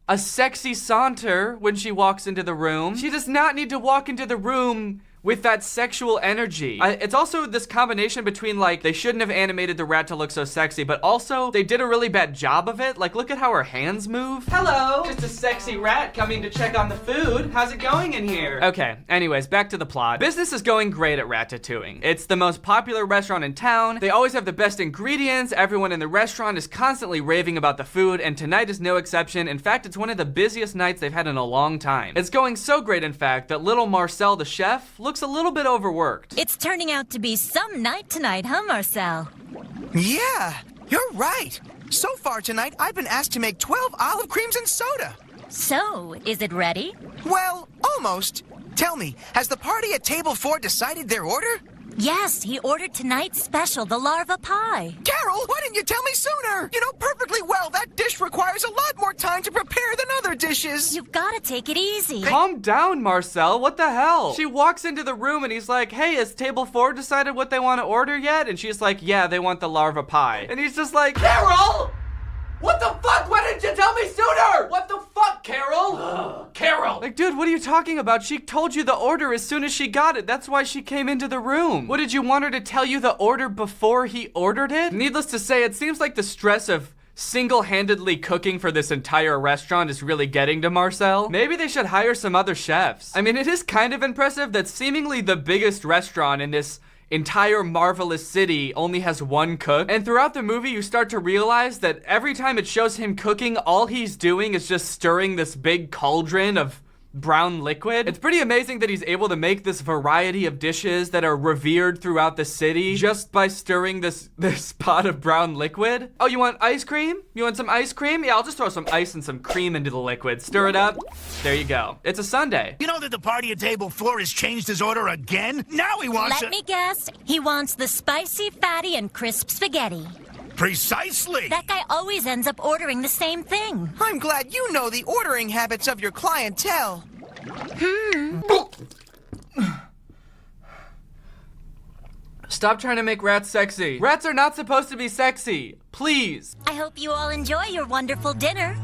a sexy saunter when she walks into the room. She does not need to walk into the room with that sexual energy. It's also this combination between, like, they shouldn't have animated the rat to look so sexy, but also they did a really bad job of it. Like, look at how her hands move. Hello, just a sexy rat coming to check on the food. How's it going in here? Okay, anyways, back to the plot. Business is going great at Ratatouille. It's the most popular restaurant in town. They always have the best ingredients. Everyone in the restaurant is constantly raving about the food, and tonight is no exception. In fact, it's one of the busiest nights they've had in a long time. It's going so great, in fact, that little Marcel, the chef, looks a little bit overworked. It's turning out to be some night tonight, huh, Marcel? Yeah, you're right. So far tonight, I've been asked to make 12 olive creams and soda. So, is it ready? Well, almost. Tell me, has the party at table 4 decided their order? Yes, he ordered tonight's special, the larva pie. Carol, why didn't you tell me sooner? You know perfectly well that dish requires a lot more time to prepare than other dishes. You've got to take it easy. Calm down, Marcel. What the hell? She walks into the room and he's like, hey, has table 4 decided what they want to order yet? And she's like, yeah, they want the larva pie. And he's just like, Carol! What the fuck? Why didn't you tell me sooner? What the fuck, Carol? Carol! Like, dude, what are you talking about? She told you the order as soon as she got it. That's why she came into the room. What, did you want her to tell you the order before he ordered it? Needless to say, it seems like the stress of single-handedly cooking for this entire restaurant is really getting to Marcel. Maybe they should hire some other chefs. I mean, it is kind of impressive that seemingly the biggest restaurant in this entire marvelous city only has one cook. And throughout the movie, you start to realize that every time it shows him cooking, all he's doing is just stirring this big cauldron of brown liquid. It's pretty amazing that he's able to make this variety of dishes that are revered throughout the city just by stirring this pot of brown liquid. Oh, you want ice cream? You want some ice cream? Yeah, I'll just throw some ice and some cream into the liquid. Stir it up. There you go. It's a sundae. You know that the party at table 4 has changed his order again? Now he wants Let me guess. He wants the spicy, fatty, and crisp spaghetti. Precisely. That guy always ends up ordering the same thing. I'm glad you know the ordering habits of your clientele. Stop trying to make rats sexy. Rats are not supposed to be sexy. Please. I hope you all enjoy your wonderful dinner.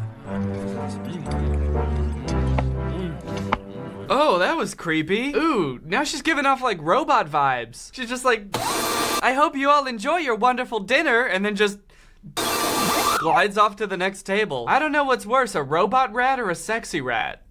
Oh, that was creepy. Ooh, now she's giving off like robot vibes. She's just like, I hope you all enjoy your wonderful dinner, and then just glides off to the next table. I don't know what's worse, a robot rat or a sexy rat.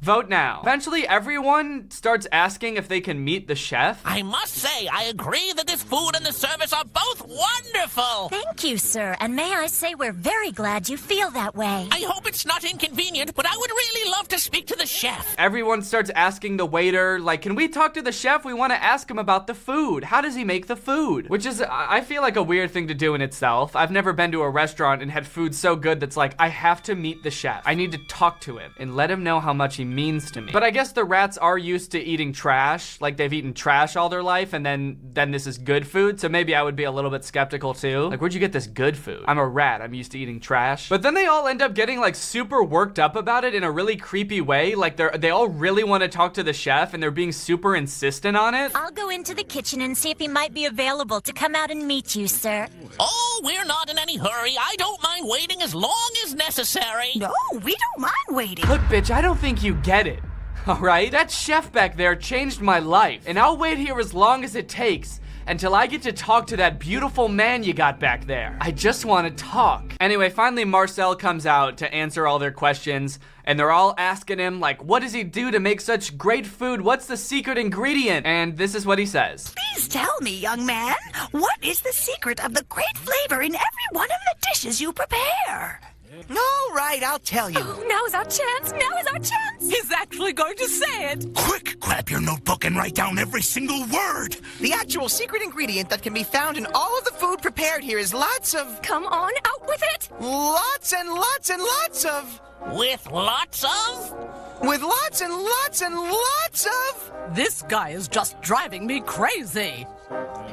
Vote now. Eventually, everyone starts asking if they can meet the chef. I must say, I agree that this food and the service are both wonderful. Thank you, sir. And may I say we're very glad you feel that way. I hope it's not inconvenient, but I would really love to speak to the chef. Everyone starts asking the waiter, like, can we talk to the chef? We want to ask him about the food. How does he make the food? Which is, I feel like a weird thing to do in itself. I've never been to a restaurant and had food so good that's like, I have to meet the chef. I need to talk to him and let him know how much he means to me. But I guess the rats are used to eating trash. Like, they've eaten trash all their life, and then this is good food. So maybe I would be a little bit skeptical too. Like, where'd you get this good food? I'm a rat. I'm used to eating trash. But then they all end up getting like super worked up about it in a really creepy way. Like, they all really want to talk to the chef, and they're being super insistent on it. I'll go into the kitchen and see if he might be available to come out and meet you, sir. Oh, we're not in any hurry. I don't mind waiting as long as necessary. No, we don't mind waiting. Look, bitch, I don't think you get it. All right? That chef back there changed my life, and I'll wait here as long as it takes until I get to talk to that beautiful man you got back there. I just want to talk. Anyway, finally Marcel comes out to answer all their questions, and they're all asking him, like, what does he do to make such great food? What's the secret ingredient? And this is what he says. Please tell me, young man, what is the secret of the great flavor in every one of the dishes you prepare? All right, I'll tell you. Oh, now's our chance. Now is our chance. He's actually going to say it. Quick, grab your notebook and write down every single word. The actual secret ingredient that can be found in all of the food prepared here is lots of... Come on, out with it. Lots and lots and lots of... With lots of? With lots and lots and lots of... This guy is just driving me crazy.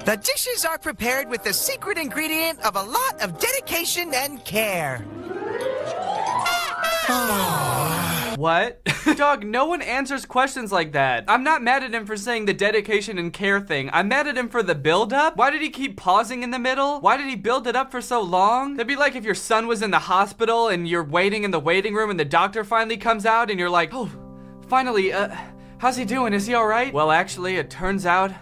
The dishes are prepared with the secret ingredient of a lot of dedication and care. What? Dog, no one answers questions like that. I'm not mad at him for saying the dedication and care thing. I'm mad at him for the build-up. Why did he keep pausing in the middle? Why did he build it up for so long? That'd be like if your son was in the hospital and you're waiting in the waiting room and the doctor finally comes out and you're like, oh, finally, how's he doing? Is he all right? Well, actually, it turns out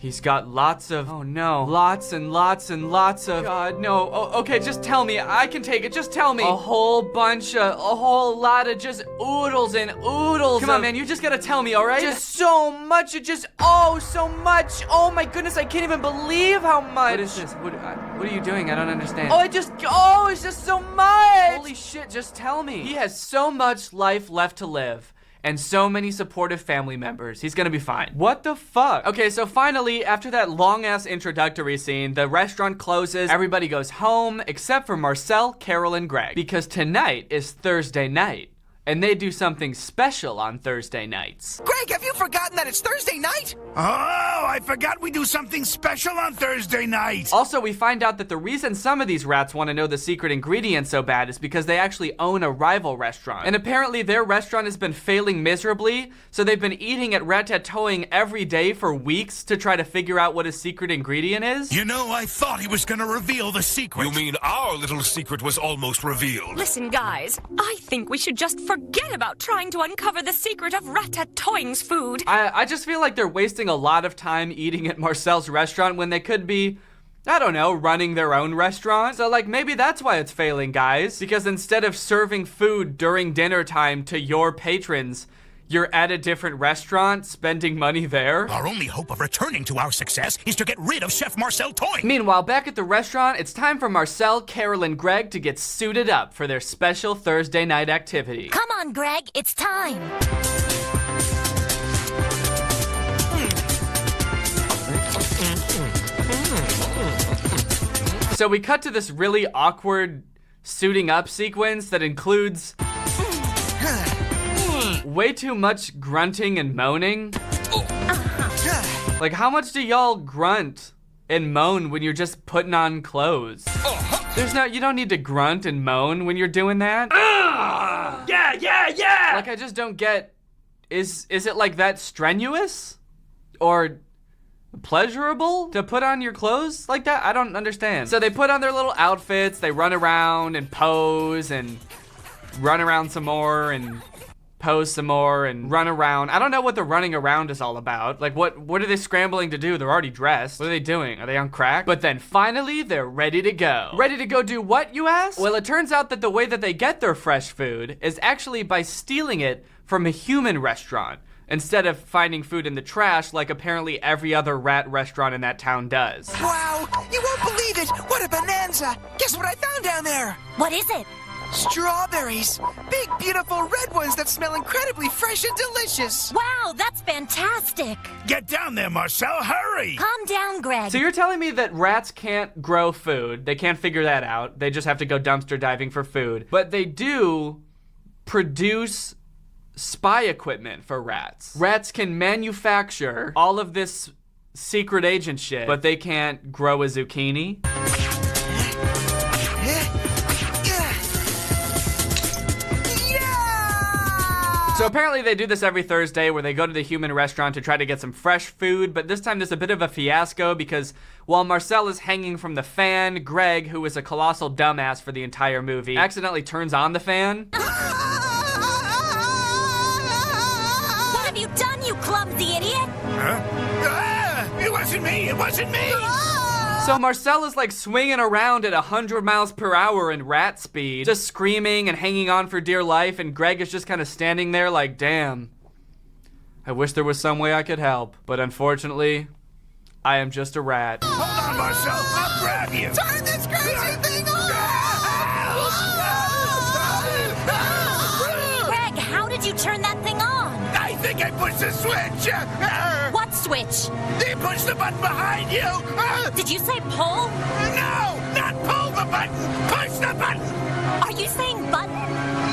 he's got lots of, oh no, lots and lots and lots of, God, no, okay, just tell me, I can take it, just tell me. A whole lot of just oodles and oodles. Come on, man, you just gotta tell me, all right? Just so much, so much. Oh my goodness, I can't even believe how much. What is this? What are you doing? I don't understand. It's just so much. Holy shit, just tell me. He has so much life left to live. And so many supportive family members. He's gonna be fine. What the fuck? Okay, so finally, after that long-ass introductory scene, the restaurant closes, everybody goes home, except for Marcel, Carol, and Greg. Because tonight is Thursday night. and they do something special on Thursday nights. Greg, have you forgotten that it's Thursday night? Oh, I forgot we do something special on Thursday night. Also, we find out that the reason some of these rats want to know the secret ingredient so bad is because they actually own a rival restaurant. And apparently their restaurant has been failing miserably, so they've been eating at Ratatouille every day for weeks to try to figure out what his secret ingredient is. You know, I thought he was gonna reveal the secret. You mean our little secret was almost revealed? Listen, guys, I think we should just forget about trying to uncover the secret of Ratatouille's food. I just feel like they're wasting a lot of time eating at Marcel's restaurant when they could be, I don't know, running their own restaurant. So like maybe that's why it's failing, guys. Because instead of serving food during dinner time to your patrons, you're at a different restaurant, spending money there. Our only hope of returning to our success is to get rid of Chef Marcel Toy. Meanwhile, back at the restaurant, it's time for Marcel, Carol, and Greg to get suited up for their special Thursday night activity. Come on, Greg, it's time. So we cut to this really awkward suiting up sequence that includes way too much grunting and moaning. Like, how much do y'all grunt and moan when you're just putting on clothes? You don't need to grunt and moan when you're doing that. Yeah! Like, I just don't get, is it like that strenuous? Or pleasurable to put on your clothes like that? I don't understand. So they put on their little outfits, they run around and pose and run around some more and pose some more and run around. I don't know what the running around is all about. Like, what are they scrambling to do? They're already dressed. What are they doing? Are they on crack? But then finally, they're ready to go. Ready to go do what, you ask? Well, it turns out that the way that they get their fresh food is actually by stealing it from a human restaurant, instead of finding food in the trash like apparently every other rat restaurant in that town does. Wow, you won't believe it! What a bonanza! Guess what I found down there? What is it? Strawberries! Big, beautiful red ones that smell incredibly fresh and delicious! Wow, that's fantastic! Get down there, Marcel, hurry! Calm down, Greg. So you're telling me that rats can't grow food, they can't figure that out, they just have to go dumpster diving for food, but they do produce spy equipment for rats. Rats can manufacture all of this secret agent shit, but they can't grow a zucchini. So apparently they do this every Thursday where they go to the human restaurant to try to get some fresh food, but this time there's a bit of a fiasco because while Marcel is hanging from the fan, Greg, who is a colossal dumbass for the entire movie, accidentally turns on the fan. What have you done, you clumsy idiot? It wasn't me! It wasn't me! So Marcel is like swinging around at 100 miles per hour in rat speed, just screaming and hanging on for dear life, and Greg is just kind of standing there like, damn, I wish there was some way I could help, but unfortunately, I am just a rat. Hold on, Marcel, I'll grab you! Turn this crazy thing on! Greg, how did you turn that thing on? I think I pushed the switch! What switch? They pushed the button behind you! Did you say pull? No! Not pull the button! Push the button! Are you saying button?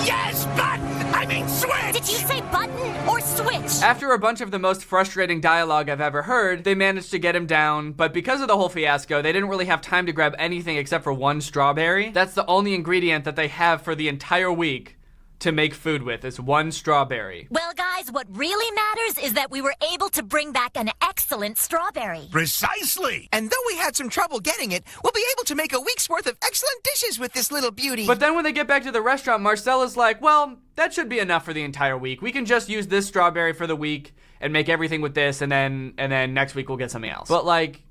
Yes, button! I mean switch! Did you say button or switch? After a bunch of the most frustrating dialogue I've ever heard, they managed to get him down, but because of the whole fiasco, they didn't really have time to grab anything except for one strawberry. That's the only ingredient that they have for the entire week to make food with, is one strawberry. Well, guys, what really matters is that we were able to bring back an excellent strawberry. Precisely! And though we had some trouble getting it, we'll be able to make a week's worth of excellent dishes with this little beauty. But then when they get back to the restaurant, Marcel is like, well, that should be enough for the entire week. We can just use this strawberry for the week and make everything with this, and then next week we'll get something else. But like,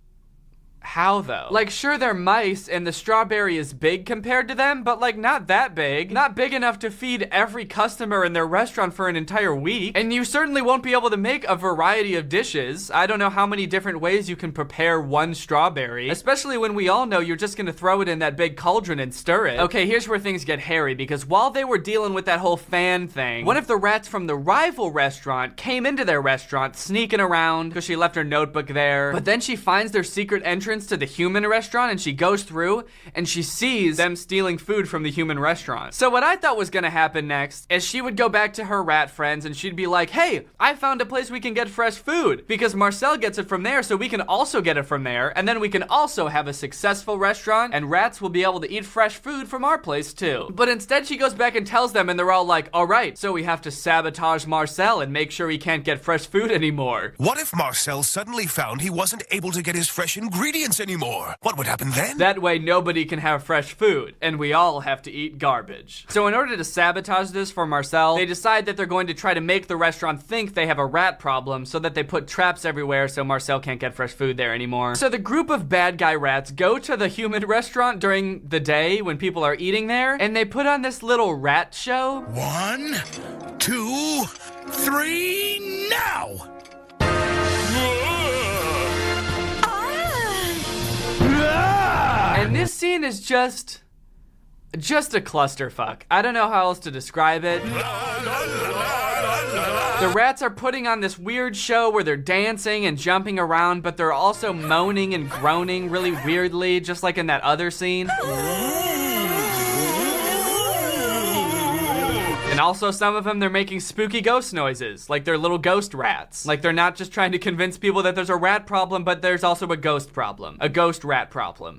how though? Like, sure, they're mice and the strawberry is big compared to them, but like not that big. Not big enough to feed every customer in their restaurant for an entire week. And you certainly won't be able to make a variety of dishes. I don't know how many different ways you can prepare one strawberry, especially when we all know you're just gonna throw it in that big cauldron and stir it. Okay, here's where things get hairy, because while they were dealing with that whole fan thing, one of the rats from the rival restaurant came into their restaurant sneaking around because she left her notebook there. But then she finds their secret entrance entrance to the human restaurant, and she goes through and she sees them stealing food from the human restaurant. So what I thought was gonna happen next is she would go back to her rat friends and she'd be like, hey, I found a place we can get fresh food because Marcel gets it from there, so we can also get it from there, and then we can also have a successful restaurant and rats will be able to eat fresh food from our place too. But instead she goes back and tells them, and they're all like, all right, so we have to sabotage Marcel and make sure he can't get fresh food anymore. What if Marcel suddenly found he wasn't able to get his fresh ingredients anymore? What would happen then? That way nobody can have fresh food, and we all have to eat garbage. So in order to sabotage this for Marcel, they decide that they're going to try to make the restaurant think they have a rat problem so that they put traps everywhere so Marcel can't get fresh food there anymore. So the group of bad guy rats go to the human restaurant during the day when people are eating there, and they put on this little rat show. 1, 2, 3, now! And this scene is just a clusterfuck. I don't know how else to describe it. The rats are putting on this weird show where they're dancing and jumping around, but they're also moaning and groaning really weirdly, just like in that other scene. And also some of them, they're making spooky ghost noises, like they're little ghost rats. Like they're not just trying to convince people that there's a rat problem, but there's also a ghost problem. A ghost rat problem.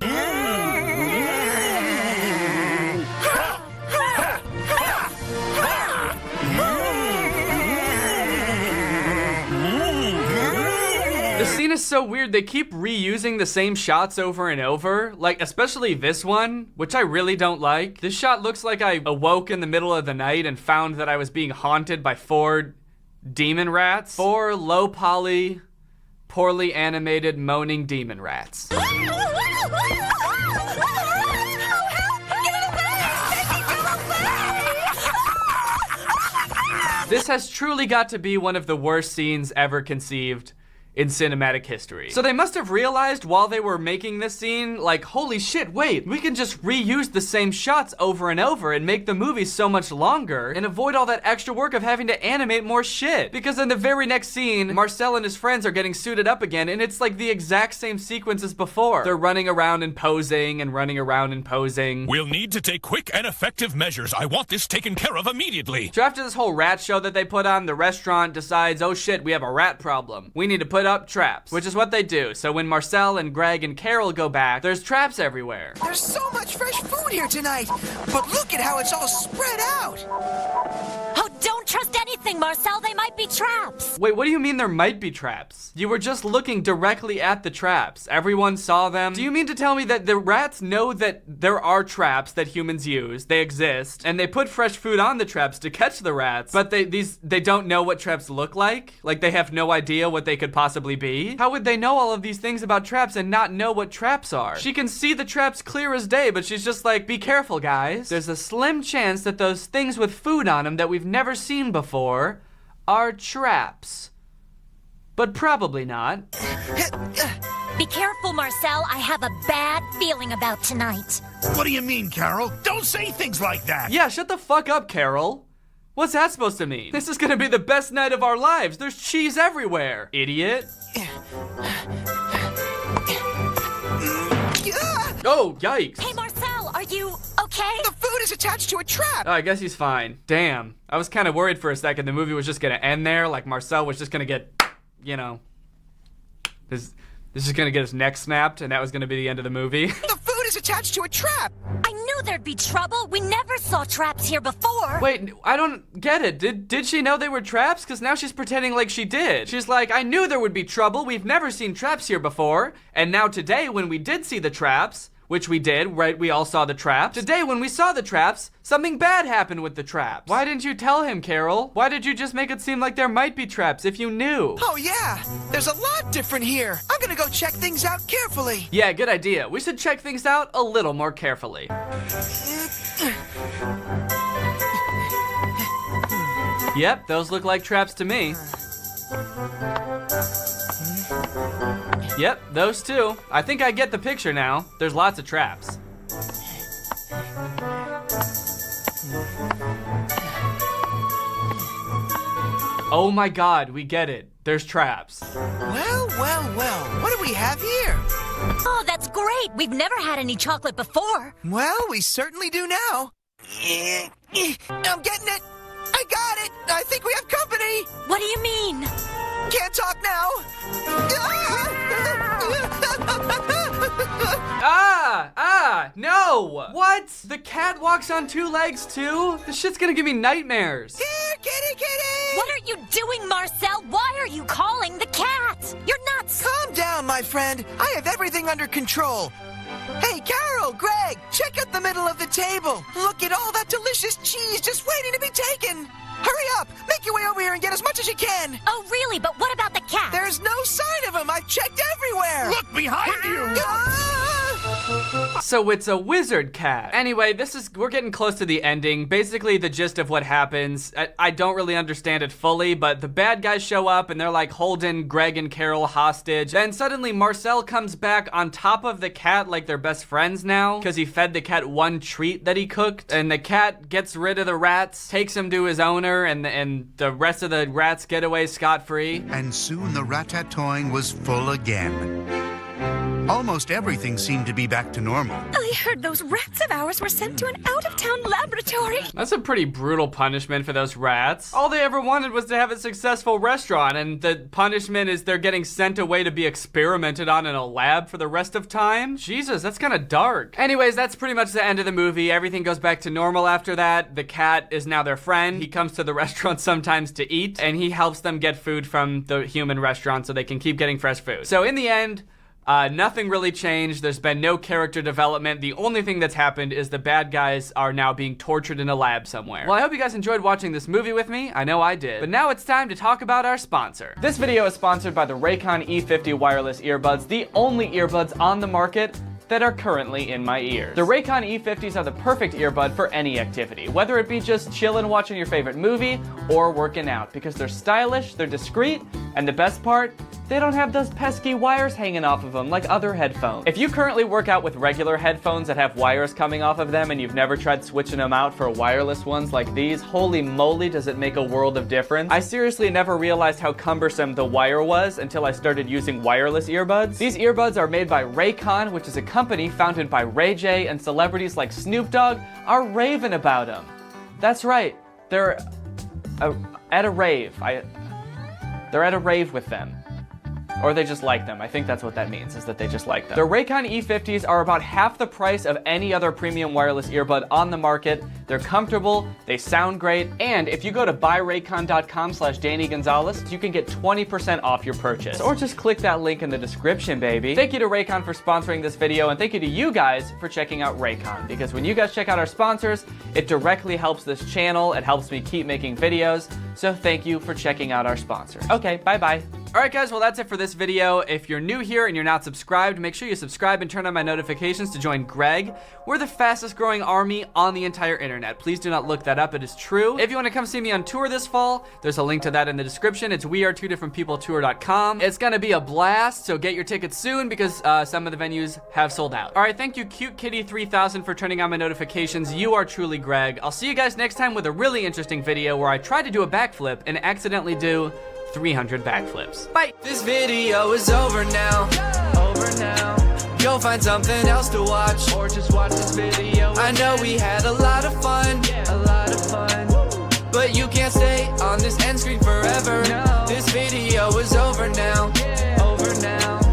The scene is so weird, they keep reusing the same shots over and over, like especially this one, which I really don't like. This shot looks like I awoke in the middle of the night and found that I was being haunted by 4 demon rats. 4 low poly, poorly animated moaning demon rats. This has truly got to be one of the worst scenes ever conceived in cinematic history. So they must have realized while they were making this scene, like, holy shit, wait, we can just reuse the same shots over and over and make the movie so much longer and avoid all that extra work of having to animate more shit. Because in the very next scene, Marcel and his friends are getting suited up again, and it's like the exact same sequence as before. They're running around and posing and running around and posing. We'll need to take quick and effective measures. I want this taken care of immediately. So after this whole rat show that they put on, the restaurant decides, oh shit, we have a rat problem. We need to put up traps, which is what they do. So when Marcel and Greg and Carol go back, there's traps everywhere. There's so much fresh food here tonight, but look at how it's all spread out. Oh, don't trust anything, Marcel. They might be traps. Wait, what do you mean there might be traps? You were just looking directly at the traps. Everyone saw them. Do you mean to tell me that the rats know that there are traps that humans use, they exist, and they put fresh food on the traps to catch the rats, but they don't know what traps look like? Like they have no idea what they could possibly be? How would they know all of these things about traps and not know what traps are? She can see the traps clear as day, but she's just like, be careful, guys. There's a slim chance that those things with food on them that we've never seen before are traps. But probably not. Be careful, Marcel. I have a bad feeling about tonight. What do you mean, Carol? Don't say things like that. Yeah, shut the fuck up, Carol. What's that supposed to mean? This is gonna be the best night of our lives. There's cheese everywhere, idiot. Oh, yikes. Hey, Marcel, are you okay? The food is attached to a trap. Oh, I guess he's fine. Damn. I was kind of worried for a second the movie was just gonna end there, like Marcel was just gonna get, you know, this is gonna get his neck snapped, and that was gonna be the end of the movie. The food is attached to a trap. I knew there'd be trouble. We never saw traps here before. Wait, I don't get it. Did she know they were traps? Because now she's pretending like she did. She's like, I knew there would be trouble. We've never seen traps here before. And now today, when we did see the traps, which we did, right? We all saw the traps. Today, when we saw the traps, something bad happened with the traps. Why didn't you tell him, Carol? Why did you just make it seem like there might be traps if you knew? Oh, yeah. There's a lot different here. I'm gonna go check things out carefully. Yeah, good idea. We should check things out a little more carefully. Yep, those look like traps to me. Yep, those two. I think I get the picture now. There's lots of traps. Oh my god, we get it. There's traps. Well, well, well. What do we have here? Oh, that's great. We've never had any chocolate before. Well, we certainly do now. I'm getting it. I got it. I think we have company. What do you mean? Can't talk now. No! What? The cat walks on 2 legs too? This shit's gonna give me nightmares. Here, kitty, kitty! What are you doing, Marcel? Why are you calling the cat? You're nuts! Calm down, my friend. I have everything under control. Hey, Carol, Greg, check out the middle of the table. Look at all that delicious cheese just waiting to be taken. Hurry up! Make your way over here and get as much as you can! Oh, really? But what about the cat? There's no sign of him! I've checked everywhere! Look behind you! So it's a wizard cat. Anyway, we're getting close to the ending. Basically, the gist of what happens, I don't really understand it fully, but the bad guys show up and they're like holding Greg and Carol hostage. Then suddenly Marcel comes back on top of the cat like they're best friends now because he fed the cat one treat that he cooked. And the cat gets rid of the rats, takes him to his owner, and the rest of the rats get away scot-free. And soon the ratatouille was full again. Almost everything seemed to be back to normal. I heard those rats of ours were sent to an out-of-town laboratory. That's a pretty brutal punishment for those rats. All they ever wanted was to have a successful restaurant, and the punishment is they're getting sent away to be experimented on in a lab for the rest of time? Jesus, that's kind of dark. Anyways, that's pretty much the end of the movie. Everything goes back to normal after that. The cat is now their friend. He comes to the restaurant sometimes to eat, and he helps them get food from the human restaurant so they can keep getting fresh food. So in the end, nothing really changed. There's been no character development. The only thing that's happened is the bad guys are now being tortured in a lab somewhere. Well, I hope you guys enjoyed watching this movie with me. I know I did. But now it's time to talk about our sponsor. This video is sponsored by the Raycon E50 wireless earbuds, the only earbuds on the market that are currently in my ears. The Raycon E50s are the perfect earbud for any activity, whether it be just chilling watching your favorite movie or working out, because they're stylish, they're discreet, and the best part, they don't have those pesky wires hanging off of them like other headphones. If you currently work out with regular headphones that have wires coming off of them and you've never tried switching them out for wireless ones like these, holy moly does it make a world of difference. I seriously never realized how cumbersome the wire was until I started using wireless earbuds. These earbuds are made by Raycon, which is a company founded by Ray J, and celebrities like Snoop Dogg are raving about them. That's right, they're at a rave. They're at a rave with them. Or they just like them. I think that's what that means, is that they just like them. The Raycon E50s are about half the price of any other premium wireless earbud on the market. They're comfortable, they sound great, and if you go to buyraycon.com/Danny Gonzalez, you can get 20% off your purchase. Or just click that link in the description, baby. Thank you to Raycon for sponsoring this video, and thank you to you guys for checking out Raycon, because when you guys check out our sponsors, it directly helps this channel, it helps me keep making videos, so thank you for checking out our sponsors. Okay, bye-bye. Alright guys, well that's it for this video. If you're new here and you're not subscribed, make sure you subscribe and turn on my notifications to join Greg. We're the fastest growing army on the entire internet. Please do not look that up, it is true. If you want to come see me on tour this fall, there's a link to that in the description. It's wearetwodifferentpeopletour.com. It's gonna be a blast, so get your tickets soon because some of the venues have sold out. Alright, thank you Cute Kitty 3000 for turning on my notifications. You are truly Greg. I'll see you guys next time with a really interesting video where I try to do a backflip and accidentally do 300 backflips. Bye. This video is over now. Go find something else to watch, or just watch this video. I know we had a lot of fun, but you can't stay on this end screen forever. This video is over now.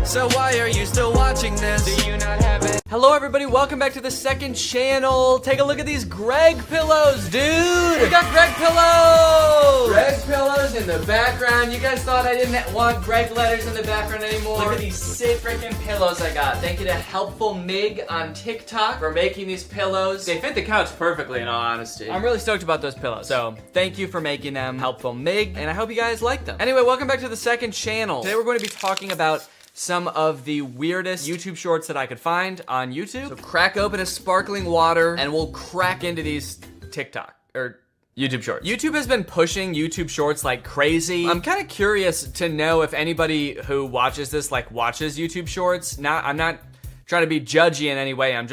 So why are you still watching this? Do you not have it? Hello everybody, welcome back to the second channel. Take a look at these Greg pillows, dude. We got Greg pillows. Greg pillows in the background. You guys thought I didn't want Greg letters in the background anymore. Look at these sick freaking pillows I got. Thank you to Helpful Mig on TikTok for making these pillows. They fit the couch perfectly in all honesty. I'm really stoked about those pillows. So thank you for making them, Helpful Mig, and I hope you guys like them. Anyway, welcome back to the second channel. Today we're going to be talking about some of the weirdest YouTube shorts that I could find on YouTube. So crack open a sparkling water and we'll crack into these TikTok or YouTube shorts. YouTube has been pushing YouTube shorts like crazy. I'm kind of curious to know if anybody who watches this like watches YouTube shorts. I'm not trying to be judgy in any way. I'm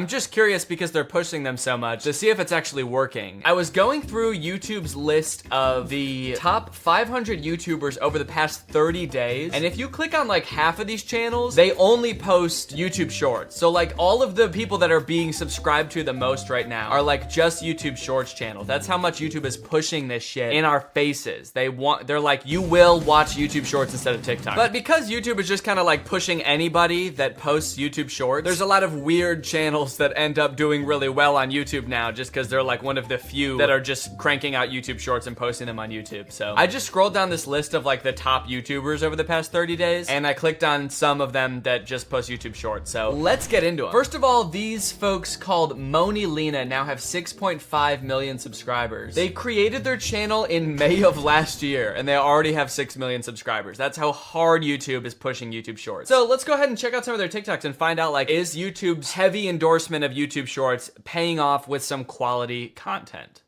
just curious because they're pushing them so much to see if it's actually working. I was going through YouTube's list of the top 500 YouTubers over the past 30 days, and if you click on like half of these channels, they only post YouTube Shorts. So like all of the people that are being subscribed to the most right now are like just YouTube Shorts channels. That's how much YouTube is pushing this shit in our faces. They're like, you will watch YouTube Shorts instead of TikTok. But because YouTube is just kind of like pushing anybody that posts YouTube Shorts, there's a lot of weird channels that end up doing really well on YouTube now just because they're like one of the few that are just cranking out YouTube Shorts and posting them on YouTube. So I just scrolled down this list of like the top YouTubers over the past 30 days, and I clicked on some of them that just post YouTube Shorts. So let's get into them. First of all, these folks called Moni Lena now have 6.5 million subscribers. They created their channel in May of last year, and they already have 6 million subscribers. That's how hard YouTube is pushing YouTube Shorts. So let's go ahead and check out some of their TikToks and find out, like, is YouTube's heavy endorsement of YouTube Shorts paying off with some quality content?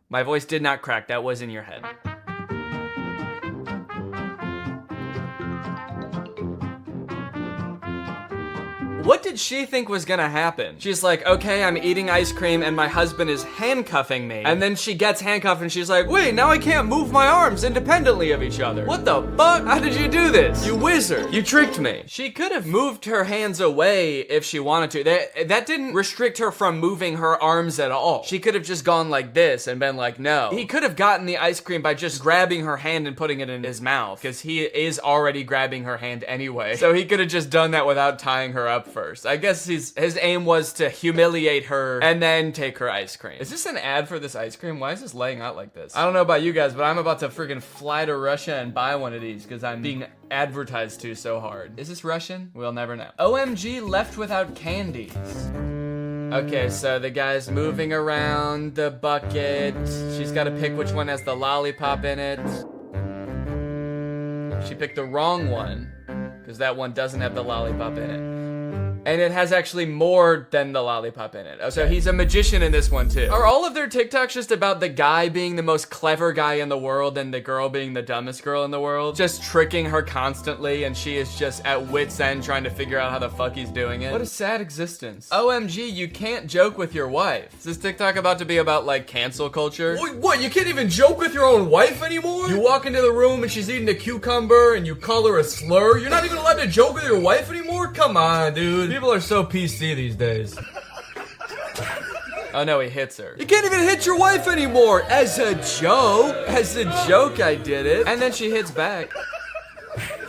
My voice did not crack. That was in your head. What did she think was gonna happen? She's like, okay, I'm eating ice cream and my husband is handcuffing me. And then she gets handcuffed and she's like, wait, now I can't move my arms independently of each other. What the fuck? How did you do this? You wizard. You tricked me. She could have moved her hands away if she wanted to. That didn't restrict her from moving her arms at all. She could have just gone like this and been like, no. He could have gotten the ice cream by just grabbing her hand and putting it in his mouth, because he is already grabbing her hand anyway. So he could have just done that without tying her up first. I guess his aim was to humiliate her and then take her ice cream. Is this an ad for this ice cream? Why is this laying out like this? I don't know about you guys, but I'm about to freaking fly to Russia and buy one of these because I'm being advertised to so hard. Is this Russian? We'll never know. OMG left without candies. Okay, so the guy's moving around the bucket. She's got to pick which one has the lollipop in it. She picked the wrong one because that one doesn't have the lollipop in it. And it has actually more than the lollipop in it. Oh, so he's a magician in this one too. Are all of their TikToks just about the guy being the most clever guy in the world and the girl being the dumbest girl in the world? Just tricking her constantly and she is just at wit's end trying to figure out how the fuck he's doing it? What a sad existence. OMG, you can't joke with your wife. Is this TikTok about to be about like cancel culture? What, you can't even joke with your own wife anymore? You walk into the room and she's eating a cucumber and you call her a slur? You're not even allowed to joke with your wife anymore? Come on, dude. People are so PC these days. Oh no, he hits her. You can't even hit your wife anymore! As a joke! As a joke I did it. And then she hits back.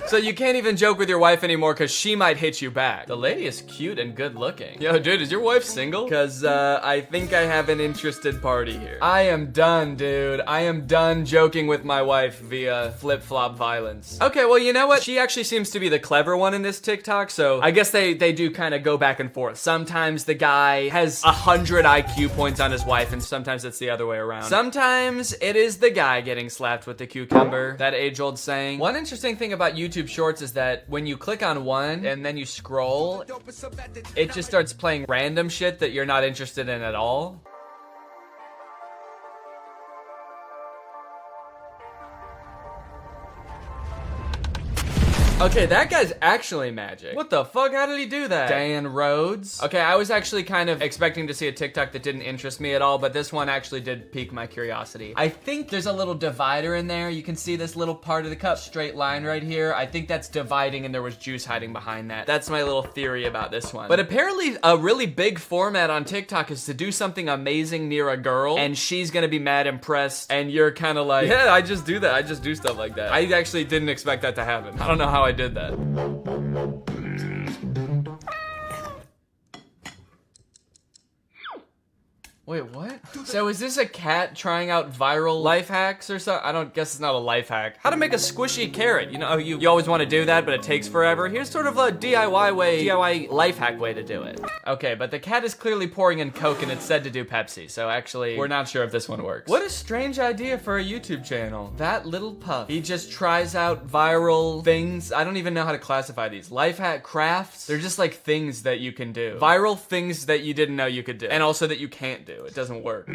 So you can't even joke with your wife anymore because she might hit you back. The lady is cute and good looking. Yo, dude, is your wife single? Because I think I have an interested party here. I am done, dude. I am done joking with my wife via flip-flop violence. Okay, well, you know what? She actually seems to be the clever one in this TikTok, so I guess they do kind of go back and forth. Sometimes the guy has 100 IQ points on his wife, and sometimes it's the other way around. Sometimes it is the guy getting slapped with the cucumber. That age-old saying. One interesting thing about YouTube Shorts is that when you click on one and then you scroll, it just starts playing random shit that you're not interested in at all. Okay, that guy's actually magic. What the fuck? How did he do that? Dan Rhodes. Okay, I was actually kind of expecting to see a TikTok that didn't interest me at all, but this one actually did pique my curiosity. I think there's a little divider in there. You can see this little part of the cup, straight line right here. I think that's dividing and there was juice hiding behind that. That's my little theory about this one. But apparently a really big format on TikTok is to do something amazing near a girl and she's gonna be mad impressed and you're kind of like, yeah, I just do that. I just do stuff like that. I actually didn't expect that to happen. I don't know how I did that. Wait, what? So is this a cat trying out viral life hacks or something? I don't guess it's not a life hack. How to make a squishy carrot. You know, you always want to do that, but it takes forever. Here's sort of a DIY life hack way to do it. Okay, but the cat is clearly pouring in Coke and it's said to do Pepsi. So actually, we're not sure if this one works. What a strange idea for a YouTube channel. That little puff. He just tries out viral things. I don't even know how to classify these. Life hack crafts. They're just like things that you can do. Viral things that you didn't know you could do. And also that you can't do. It doesn't work.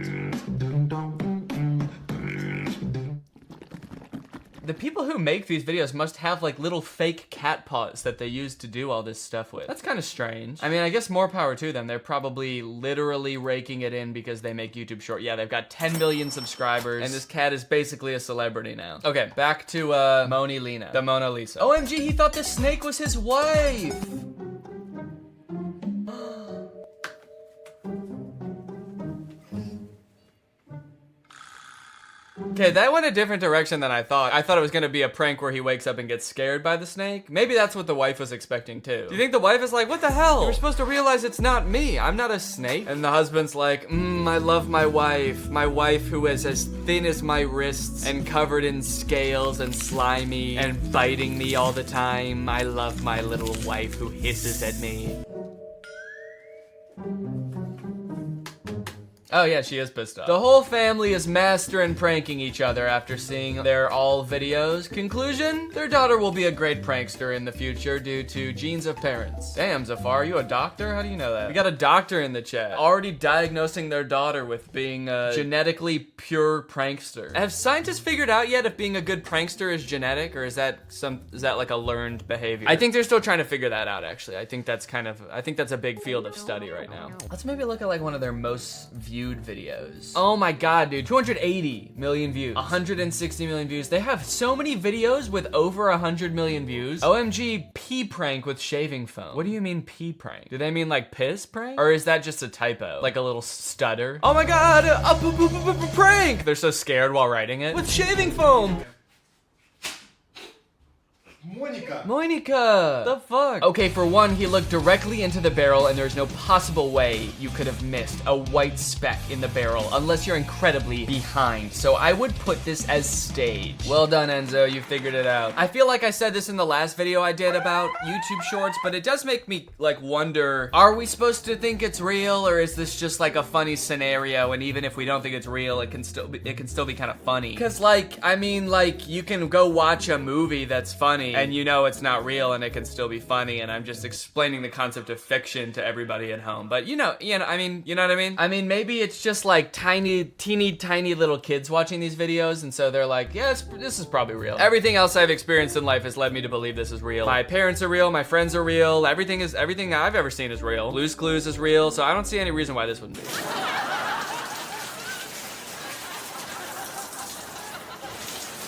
The people who make these videos must have like little fake cat paws that they use to do all this stuff with. That's kind of strange. I mean, I guess more power to them. They're probably literally raking it in because they make YouTube short. Yeah, they've got 10 million subscribers and this cat is basically a celebrity now. Okay, back to Moni Lena, the Mona Lisa. OMG, he thought the snake was his wife. Okay, that went a different direction than I thought. I thought it was gonna be a prank where he wakes up and gets scared by the snake. Maybe that's what the wife was expecting too. Do you think the wife is like, what the hell? You're supposed to realize it's not me. I'm not a snake. And the husband's like, I love my wife who is as thin as my wrists and covered in scales and slimy and biting me all the time. I love my little wife who hisses at me. Oh yeah, she is pissed off. The whole family is mastering pranking each other after seeing their all videos. Conclusion? Their daughter will be a great prankster in the future due to genes of parents. Damn, Zafar, are you a doctor? How do you know that? We got a doctor in the chat. Already diagnosing their daughter with being a genetically pure prankster. Have scientists figured out yet if being a good prankster is genetic or is that like a learned behavior? I think they're still trying to figure that out actually. I think that's a big field of study right now. Let's maybe look at like one of their most viewed videos. Oh my god, dude, 280 million views, 160 million views. They have so many videos with over 100 million views. OMG, pee prank with shaving foam. What do you mean pee prank? Do they mean like piss prank? Or is that just a typo? Like a little stutter? Oh my god, a prank! They're so scared while writing it. With shaving foam! Monica! The fuck? Okay, for one, he looked directly into the barrel and there's no possible way you could have missed a white speck in the barrel unless you're incredibly behind. So I would put this as staged. Well done, Enzo, you figured it out. I feel like I said this in the last video I did about YouTube Shorts, but it does make me like wonder, are we supposed to think it's real or is this just like a funny scenario and even if we don't think it's real, it can still be kind of funny? Cause like, I mean like you can go watch a movie that's funny and you know it's not real and it can still be funny and I'm just explaining the concept of fiction to everybody at home. But you know what I mean? I mean, maybe it's just like teeny tiny little kids watching these videos and so they're like, yeah, this is probably real. Everything else I've experienced in life has led me to believe this is real. My parents are real, my friends are real, everything I've ever seen is real. Blue's Clues is real, so I don't see any reason why this wouldn't be.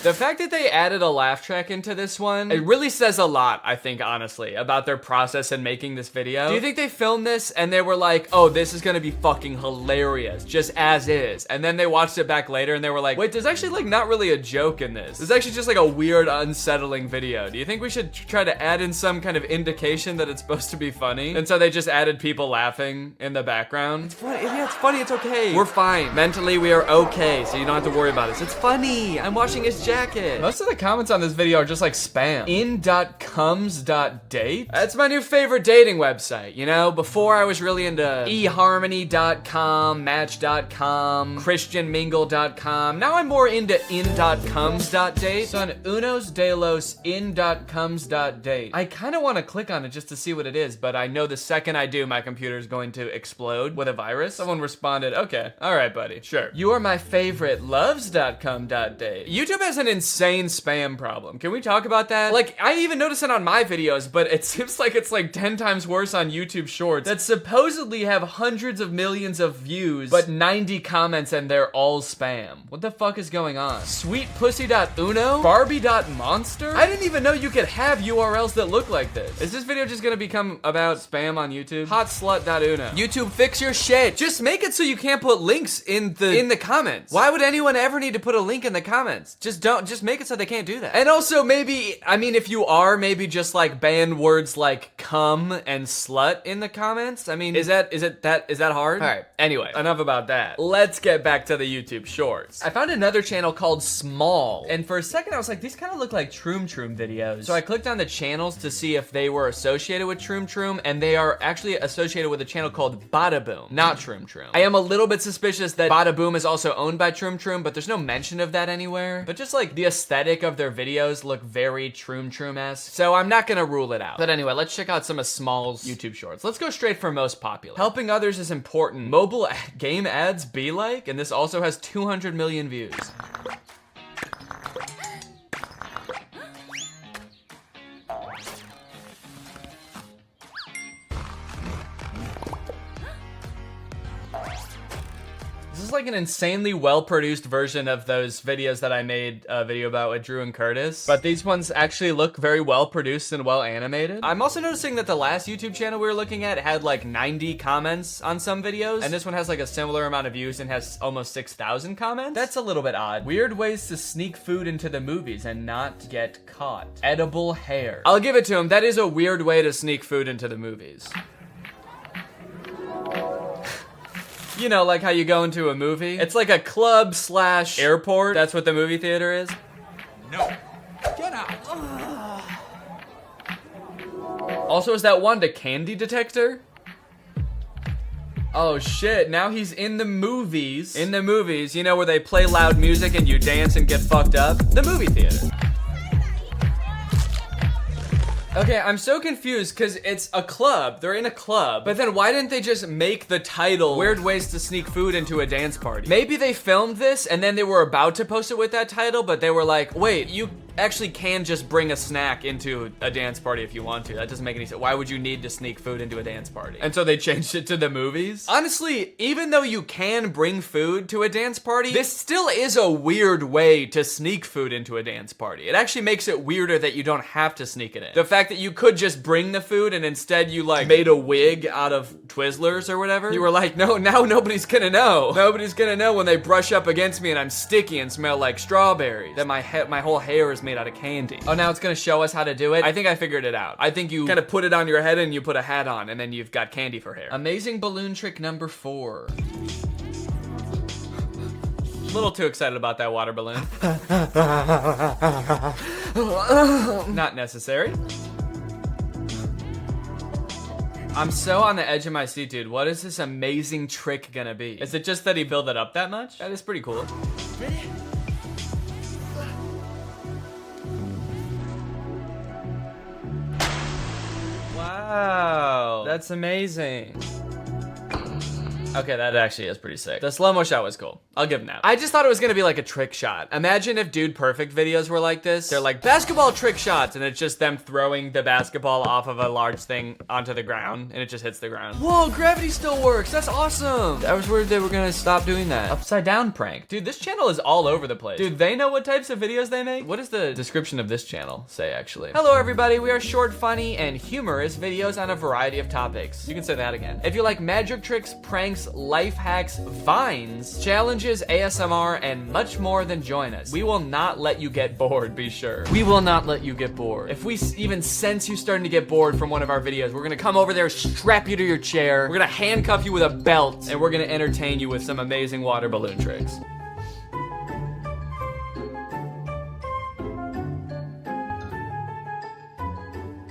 The fact that they added a laugh track into this one, it really says a lot, I think, honestly, about their process in making this video. Do you think they filmed this and they were like, oh, this is gonna be fucking hilarious, just as is. And then they watched it back later and they were like, wait, there's actually like not really a joke in this. This is actually just like a weird, unsettling video. Do you think we should try to add in some kind of indication that it's supposed to be funny? And so they just added people laughing in the background. It's funny, yeah, it's funny, it's okay. We're fine. Mentally, we are okay, so you don't have to worry about this. It's funny, I'm watching his jacket. Most of the comments on this video are just like spam. In.comes.date? That's my new favorite dating website, you know? Before I was really into eharmony.com, match.com, christianmingle.com. Now I'm more into in.comes.date. Son unos de los in.comes.date. I kind of want to click on it just to see what it is, but I know the second I do, my computer is going to explode with a virus. Someone responded, okay, all right, buddy, sure. You are my favorite loves.com.date. YouTube has an insane spam problem. Can we talk about that? Like, I even notice it on my videos, but it seems like it's like 10 times worse on YouTube Shorts that supposedly have hundreds of millions of views, but 90 comments and they're all spam. What the fuck is going on? Sweetpussy.uno? Barbie.monster? I didn't even know you could have URLs that look like this. Is this video just gonna become about spam on YouTube? Hotslut.uno. YouTube, fix your shit. Just make it so you can't put links in the comments. Why would anyone ever need to put a link in the comments? Just make it so they can't do that. And also maybe, I mean, if you are, maybe just like ban words like cum and slut in the comments. I mean, is that hard? All right, anyway, enough about that. Let's get back to the YouTube Shorts. I found another channel called Small, and for a second I was like, these kind of look like Troom Troom videos. So I clicked on the channels to see if they were associated with Troom Troom, and they are actually associated with a channel called Bada Boom, not Troom Troom. I am a little bit suspicious that Bada Boom is also owned by Troom Troom, but there's no mention of that anywhere. But just like the aesthetic of their videos look very Troom Troom-esque, so I'm not gonna rule it out. But anyway, let's check out some of Small's YouTube Shorts. Let's go straight for most popular. Helping others is important. Mobile game ads be like, and this also has 200 million views. is like an insanely well-produced version of those videos that I made a video about with Drew and Curtis. But these ones actually look very well-produced and well-animated. I'm also noticing that the last YouTube channel we were looking at had like 90 comments on some videos. And this one has like a similar amount of views and has almost 6,000 comments. That's a little bit odd. Weird ways to sneak food into the movies and not get caught. Edible hair. I'll give it to him. That is a weird way to sneak food into the movies. You know, like how you go into a movie. It's like a club slash airport. That's what the movie theater is. No. Get out. Also, is that Wanda candy detector? Oh shit, now he's in the movies. In the movies, you know, where they play loud music and you dance and get fucked up? The movie theater. Okay, I'm so confused because it's a club. They're in a club. But then why didn't they just make the title Weird Ways to Sneak Food into a Dance Party? Maybe they filmed this and then they were about to post it with that title, but they were like, wait, you actually can just bring a snack into a dance party if you want to. That doesn't make any sense. Why would you need to sneak food into a dance party? And so they changed it to the movies. Honestly, even though you can bring food to a dance party, this still is a weird way to sneak food into a dance party. It actually makes it weirder that you don't have to sneak it in. The fact that you could just bring the food and instead you like made a wig out of Twizzlers or whatever. You were like, no, now nobody's gonna know. Nobody's gonna know when they brush up against me and I'm sticky and smell like strawberries. That my whole hair is made out of candy. Oh, now it's gonna show us how to do it? I think I figured it out. I think you kind of put it on your head and you put a hat on and then you've got candy for hair. Amazing balloon trick number 4. A little too excited about that water balloon. Not necessary. I'm so on the edge of my seat, dude. What is this amazing trick gonna be? Is it just that he built it up that much? That is pretty cool. Ready? Wow, that's amazing. Okay, that actually is pretty sick. The slow-mo shot was cool. I'll give him that. I just thought it was gonna be like a trick shot. Imagine if Dude Perfect videos were like this. They're like basketball trick shots, and it's just them throwing the basketball off of a large thing onto the ground, and it just hits the ground. Whoa, gravity still works. That's awesome. I was worried they were gonna stop doing that. Upside down prank. Dude, this channel is all over the place. Dude, they know what types of videos they make? What does the description of this channel say, actually? Hello, everybody. We are short, funny, and humorous videos on a variety of topics. You can say that again. If you like magic tricks, pranks, life hacks, vines, challenges, ASMR, and much more, then join us. We will not let you get bored, be sure. We will not let you get bored. If we even sense you starting to get bored from one of our videos, we're gonna come over there, strap you to your chair, we're gonna handcuff you with a belt, and we're gonna entertain you with some amazing water balloon tricks.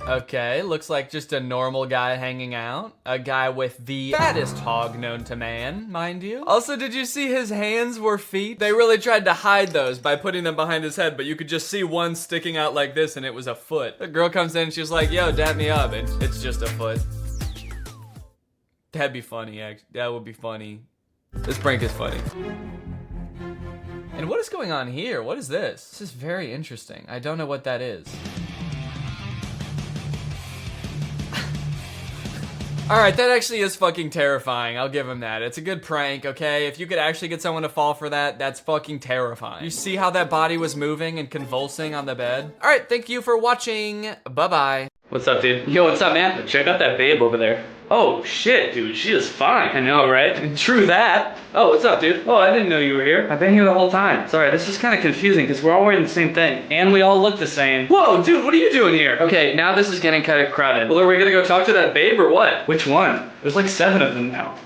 Okay, looks like just a normal guy hanging out. A guy with the fattest hog known to man, mind you. Also, did you see his hands were feet? They really tried to hide those by putting them behind his head, but you could just see one sticking out like this and it was a foot. The girl comes in and she's like, yo, dap me up, and it's just a foot. That'd be funny, actually. That would be funny. This prank is funny. And what is going on here? What is this? This is very interesting. I don't know what that is. Alright, that actually is fucking terrifying. I'll give him that. It's a good prank, okay? If you could actually get someone to fall for that, that's fucking terrifying. You see how that body was moving and convulsing on the bed? Alright, thank you for watching. Bye-bye. What's up, dude? Yo, what's up, man? Check out that babe over there. Oh, shit, dude. She is fine. I know, right? True that. Oh, what's up, dude? Oh, I didn't know you were here. I've been here the whole time. Sorry, this is kind of confusing because we're all wearing the same thing. And we all look the same. Whoa, dude, what are you doing here? Okay, now this is getting kind of crowded. Well, are we gonna go talk to that babe or what? Which one? There's like 7 of them now.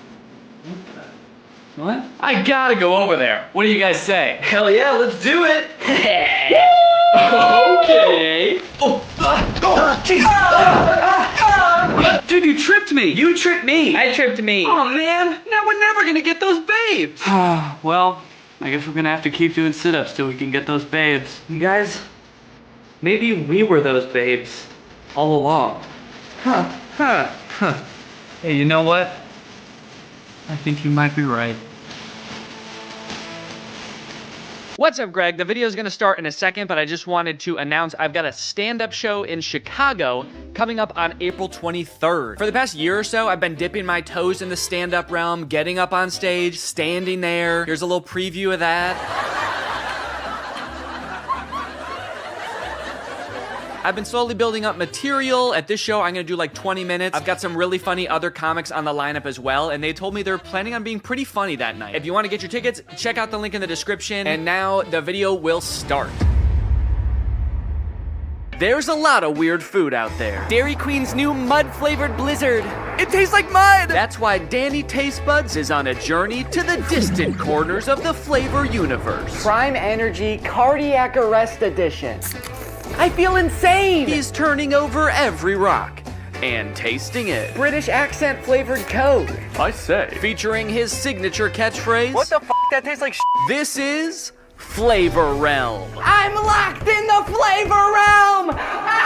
What? I gotta go over there. What do you guys say? Hell yeah, let's do it. Okay. Dude, you tripped me. You tripped me. I tripped me. Oh, man. Now we're never going to get those babes. Well, I guess we're going to have to keep doing sit-ups till we can get those babes. You guys, maybe we were those babes all along. Hey, you know what? I think you might be right. What's up, Greg? The video is going to start in a second, but I just wanted to announce I've got a stand-up show in Chicago coming up on April 23rd. For the past year or so, I've been dipping my toes in the stand-up realm, getting up on stage, standing there. Here's a little preview of that. I've been slowly building up material. At this show, I'm gonna do like 20 minutes. I've got some really funny other comics on the lineup as well, and they told me they're planning on being pretty funny that night. If you wanna get your tickets, check out the link in the description. And now the video will start. There's a lot of weird food out there. Dairy Queen's new mud-flavored blizzard. It tastes like mud! That's why Danny Taste Buds is on a journey to the distant corners of the flavor universe. Prime Energy Cardiac Arrest Edition. I feel insane! He's turning over every rock and tasting it. British accent flavored Coke. I say. Featuring his signature catchphrase. What the f***? That tastes like sh**. This is Flavor Realm. I'm locked in the Flavor Realm! Ah!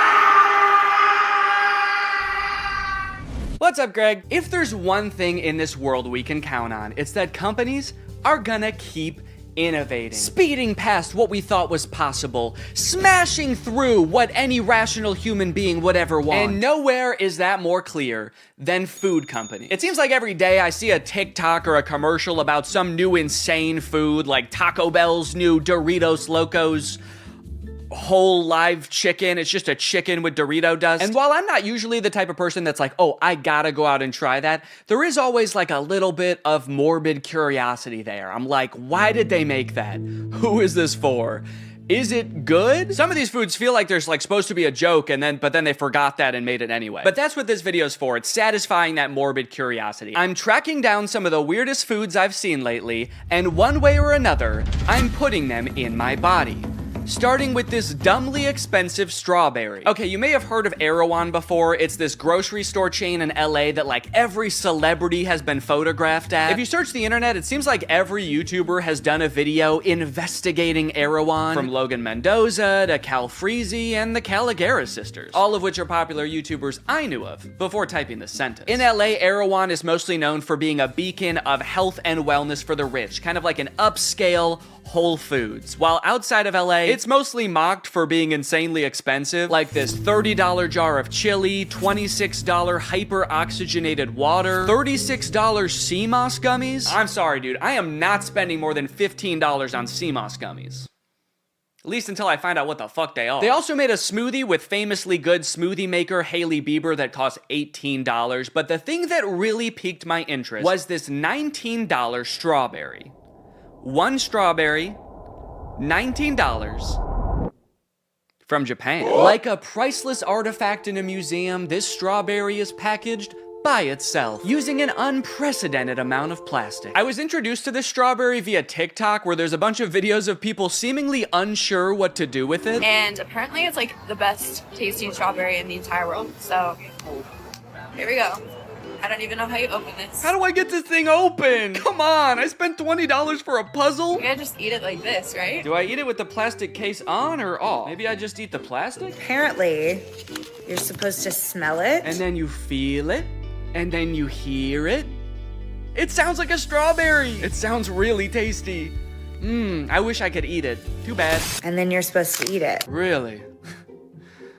What's up, Greg? If there's one thing in this world we can count on, it's that companies are gonna keep innovating, speeding past what we thought was possible, smashing through what any rational human being would ever want. And nowhere is that more clear than food company. It seems like every day I see a TikTok or a commercial about some new insane food, like Taco Bell's new Doritos Locos whole live chicken. It's just a chicken with Dorito dust. And while I'm not usually the type of person that's like, oh, I gotta go out and try that, there is always like a little bit of morbid curiosity there. I'm like, why did they make that? Who is this for? Is it good? Some of these foods feel like there's like supposed to be a joke but then they forgot that and made it anyway. But that's what this video is for. It's satisfying that morbid curiosity. I'm tracking down some of the weirdest foods I've seen lately, and one way or another, I'm putting them in my body. Starting with this dumbly expensive strawberry. Okay, you may have heard of Erewhon before. It's this grocery store chain in LA that like every celebrity has been photographed at. If you search the internet, it seems like every YouTuber has done a video investigating Erewhon, from Logan Mendoza to Cal Freezy and the Caligari sisters, all of which are popular YouTubers I knew of before typing this sentence. In LA, Erewhon is mostly known for being a beacon of health and wellness for the rich, kind of like an upscale Whole Foods. While outside of LA, it's mostly mocked for being insanely expensive, like this $30 jar of chili, $26 hyper-oxygenated water, $36 sea moss gummies. I'm sorry, dude, I am not spending more than $15 on sea moss gummies. At least until I find out what the fuck they are. They also made a smoothie with famously good smoothie maker Hailey Bieber that cost $18, but the thing that really piqued my interest was this $19 strawberry. One strawberry, $19, from Japan. Like a priceless artifact in a museum, this strawberry is packaged by itself, using an unprecedented amount of plastic. I was introduced to this strawberry via TikTok, where there's a bunch of videos of people seemingly unsure what to do with it. And apparently it's like the best tasting strawberry in the entire world. So here we go. I don't even know how you open this. How do I get this thing open? Come on, I spent $20 for a puzzle. You gotta just eat it like this, right? Do I eat it with the plastic case on or off? Maybe I just eat the plastic? Apparently, you're supposed to smell it. And then you feel it, and then you hear it. It sounds like a strawberry. It sounds really tasty. I wish I could eat it. Too bad. And then you're supposed to eat it. Really?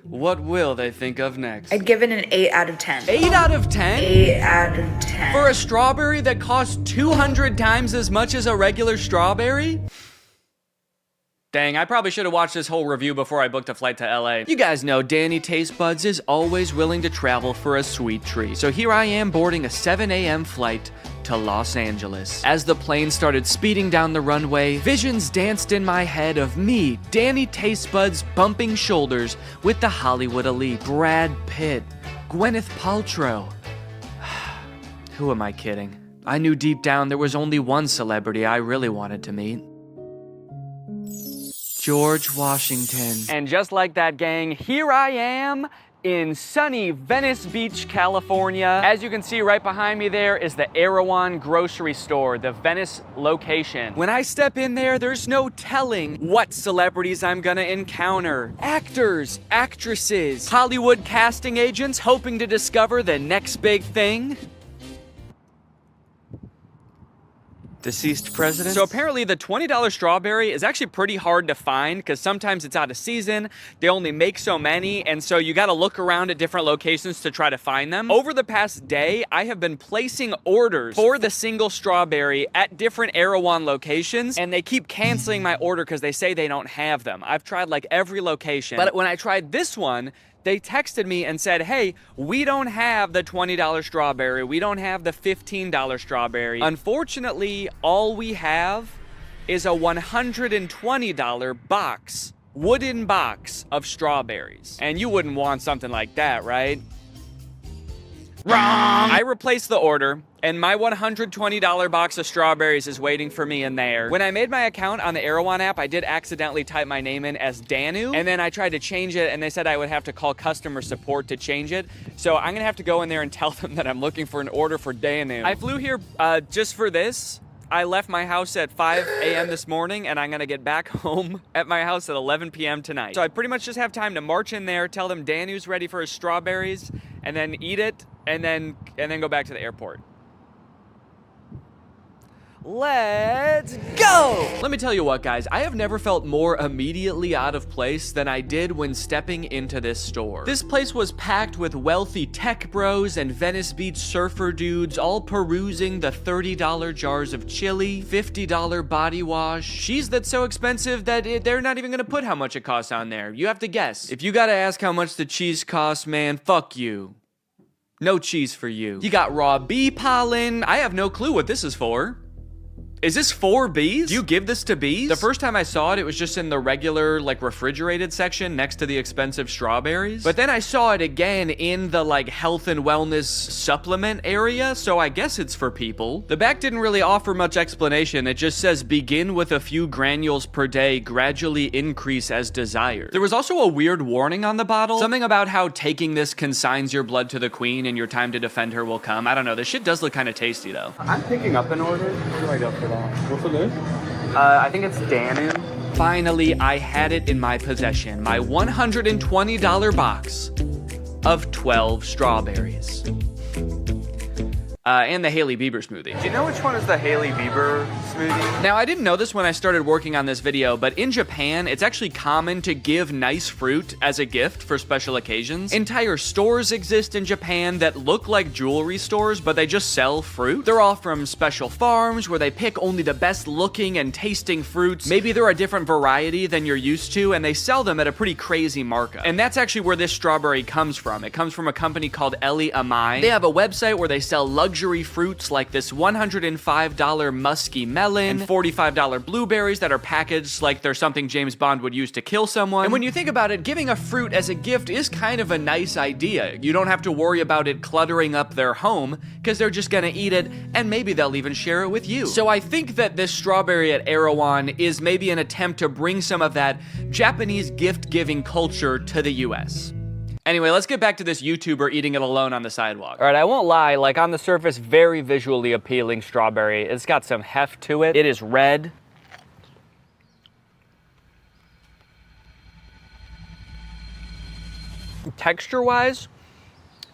What will they think of next? I'd give it an 8 out of 10. 8 out of 10? 8 out of 10. For a strawberry that costs 200 times as much as a regular strawberry? Dang, I probably should have watched this whole review before I booked a flight to LA. You guys know Danny Taste Buds is always willing to travel for a sweet treat. So here I am boarding a 7 a.m. flight to Los Angeles. As the plane started speeding down the runway, visions danced in my head of me, Danny Taste Buds, bumping shoulders with the Hollywood elite. Brad Pitt, Gwyneth Paltrow. Who am I kidding? I knew deep down there was only one celebrity I really wanted to meet. George Washington. And just like that, gang, here I am in sunny Venice Beach, California. As you can see right behind me there is the Erewhon grocery store, the Venice location. When I step in there, there's no telling what celebrities I'm gonna encounter. Actors, actresses, Hollywood casting agents hoping to discover the next big thing. Deceased president? So apparently the $20 strawberry is actually pretty hard to find because sometimes it's out of season, they only make so many, and so you gotta look around at different locations to try to find them. Over the past day, I have been placing orders for the single strawberry at different Erewhon locations, and they keep canceling my order because they say they don't have them. I've tried like every location, but when I tried this one, they texted me and said, hey, we don't have the $20 strawberry. We don't have the $15 strawberry. Unfortunately, all we have is a $120 box, wooden box of strawberries. And you wouldn't want something like that, right? Wrong! I replaced the order, and my $120 box of strawberries is waiting for me in there. When I made my account on the Erewhon app, I did accidentally type my name in as Danu, and then I tried to change it, and they said I would have to call customer support to change it. So I'm gonna have to go in there and tell them that I'm looking for an order for Danu. I flew here just for this. I left my house at 5 a.m. this morning, and I'm gonna get back home at my house at 11 p.m. tonight. So I pretty much just have time to march in there, tell them Danu's ready for his strawberries, and then eat it, and then go back to the airport. Let's go! Let me tell you what, guys, I have never felt more immediately out of place than I did when stepping into this store. This place was packed with wealthy tech bros and Venice Beach surfer dudes all perusing the $30 jars of chili, $50 body wash, cheese that's so expensive that they're not even gonna put how much it costs on there. You have to guess. If you gotta ask how much the cheese costs, man, fuck you. No cheese for you. You got raw bee pollen. I have no clue what this is for. Is this for bees? Do you give this to bees? The first time I saw it, it was just in the regular, like, refrigerated section next to the expensive strawberries. But then I saw it again in the, like, health and wellness supplement area, so I guess it's for people. The back didn't really offer much explanation. It just says, begin with a few granules per day, gradually increase as desired. There was also a weird warning on the bottle. Something about how taking this consigns your blood to the queen and your time to defend her will come. I don't know. This shit does look kind of tasty, though. I'm picking up an order. What do I go for? What's it is? I think it's Danu. Finally, I had it in my possession. My $120 box of 12 strawberries. And the Hailey Bieber smoothie. Do you know which one is the Hailey Bieber smoothie? Now, I didn't know this when I started working on this video, but in Japan, it's actually common to give nice fruit as a gift for special occasions. Entire stores exist in Japan that look like jewelry stores, but they just sell fruit. They're all from special farms where they pick only the best looking and tasting fruits. Maybe they're a different variety than you're used to, and they sell them at a pretty crazy markup. And that's actually where this strawberry comes from. It comes from a company called Eli Amai. They have a website where they sell luxury fruits like this $105 musky melon and $45 blueberries that are packaged like they're something James Bond would use to kill someone. And when you think about it, giving a fruit as a gift is kind of a nice idea. You don't have to worry about it cluttering up their home because they're just gonna eat it and maybe they'll even share it with you. So I think that this strawberry at Erewhon is maybe an attempt to bring some of that Japanese gift-giving culture to the US. Anyway, let's get back to this YouTuber eating it alone on the sidewalk. All right, I won't lie, like on the surface, very visually appealing strawberry. It's got some heft to it. It is red. Texture-wise,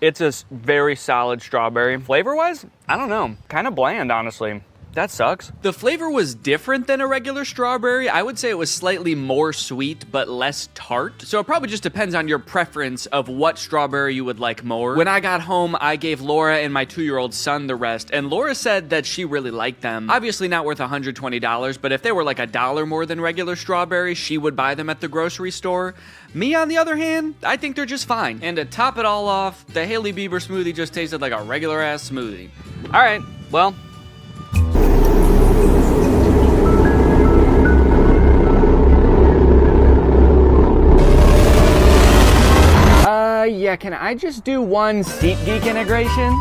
it's a very solid strawberry. Flavor-wise, I don't know, kind of bland, honestly. That sucks. The flavor was different than a regular strawberry. I would say it was slightly more sweet, but less tart. So it probably just depends on your preference of what strawberry you would like more. When I got home, I gave Laura and my 2-year-old son the rest, and Laura said that she really liked them. Obviously not worth $120, but if they were like $1 more than regular strawberry, she would buy them at the grocery store. Me, on the other hand, I think they're just fine. And to top it all off, the Hailey Bieber smoothie just tasted like a regular ass smoothie. All right, well, yeah, can I just do one SeatGeek integration?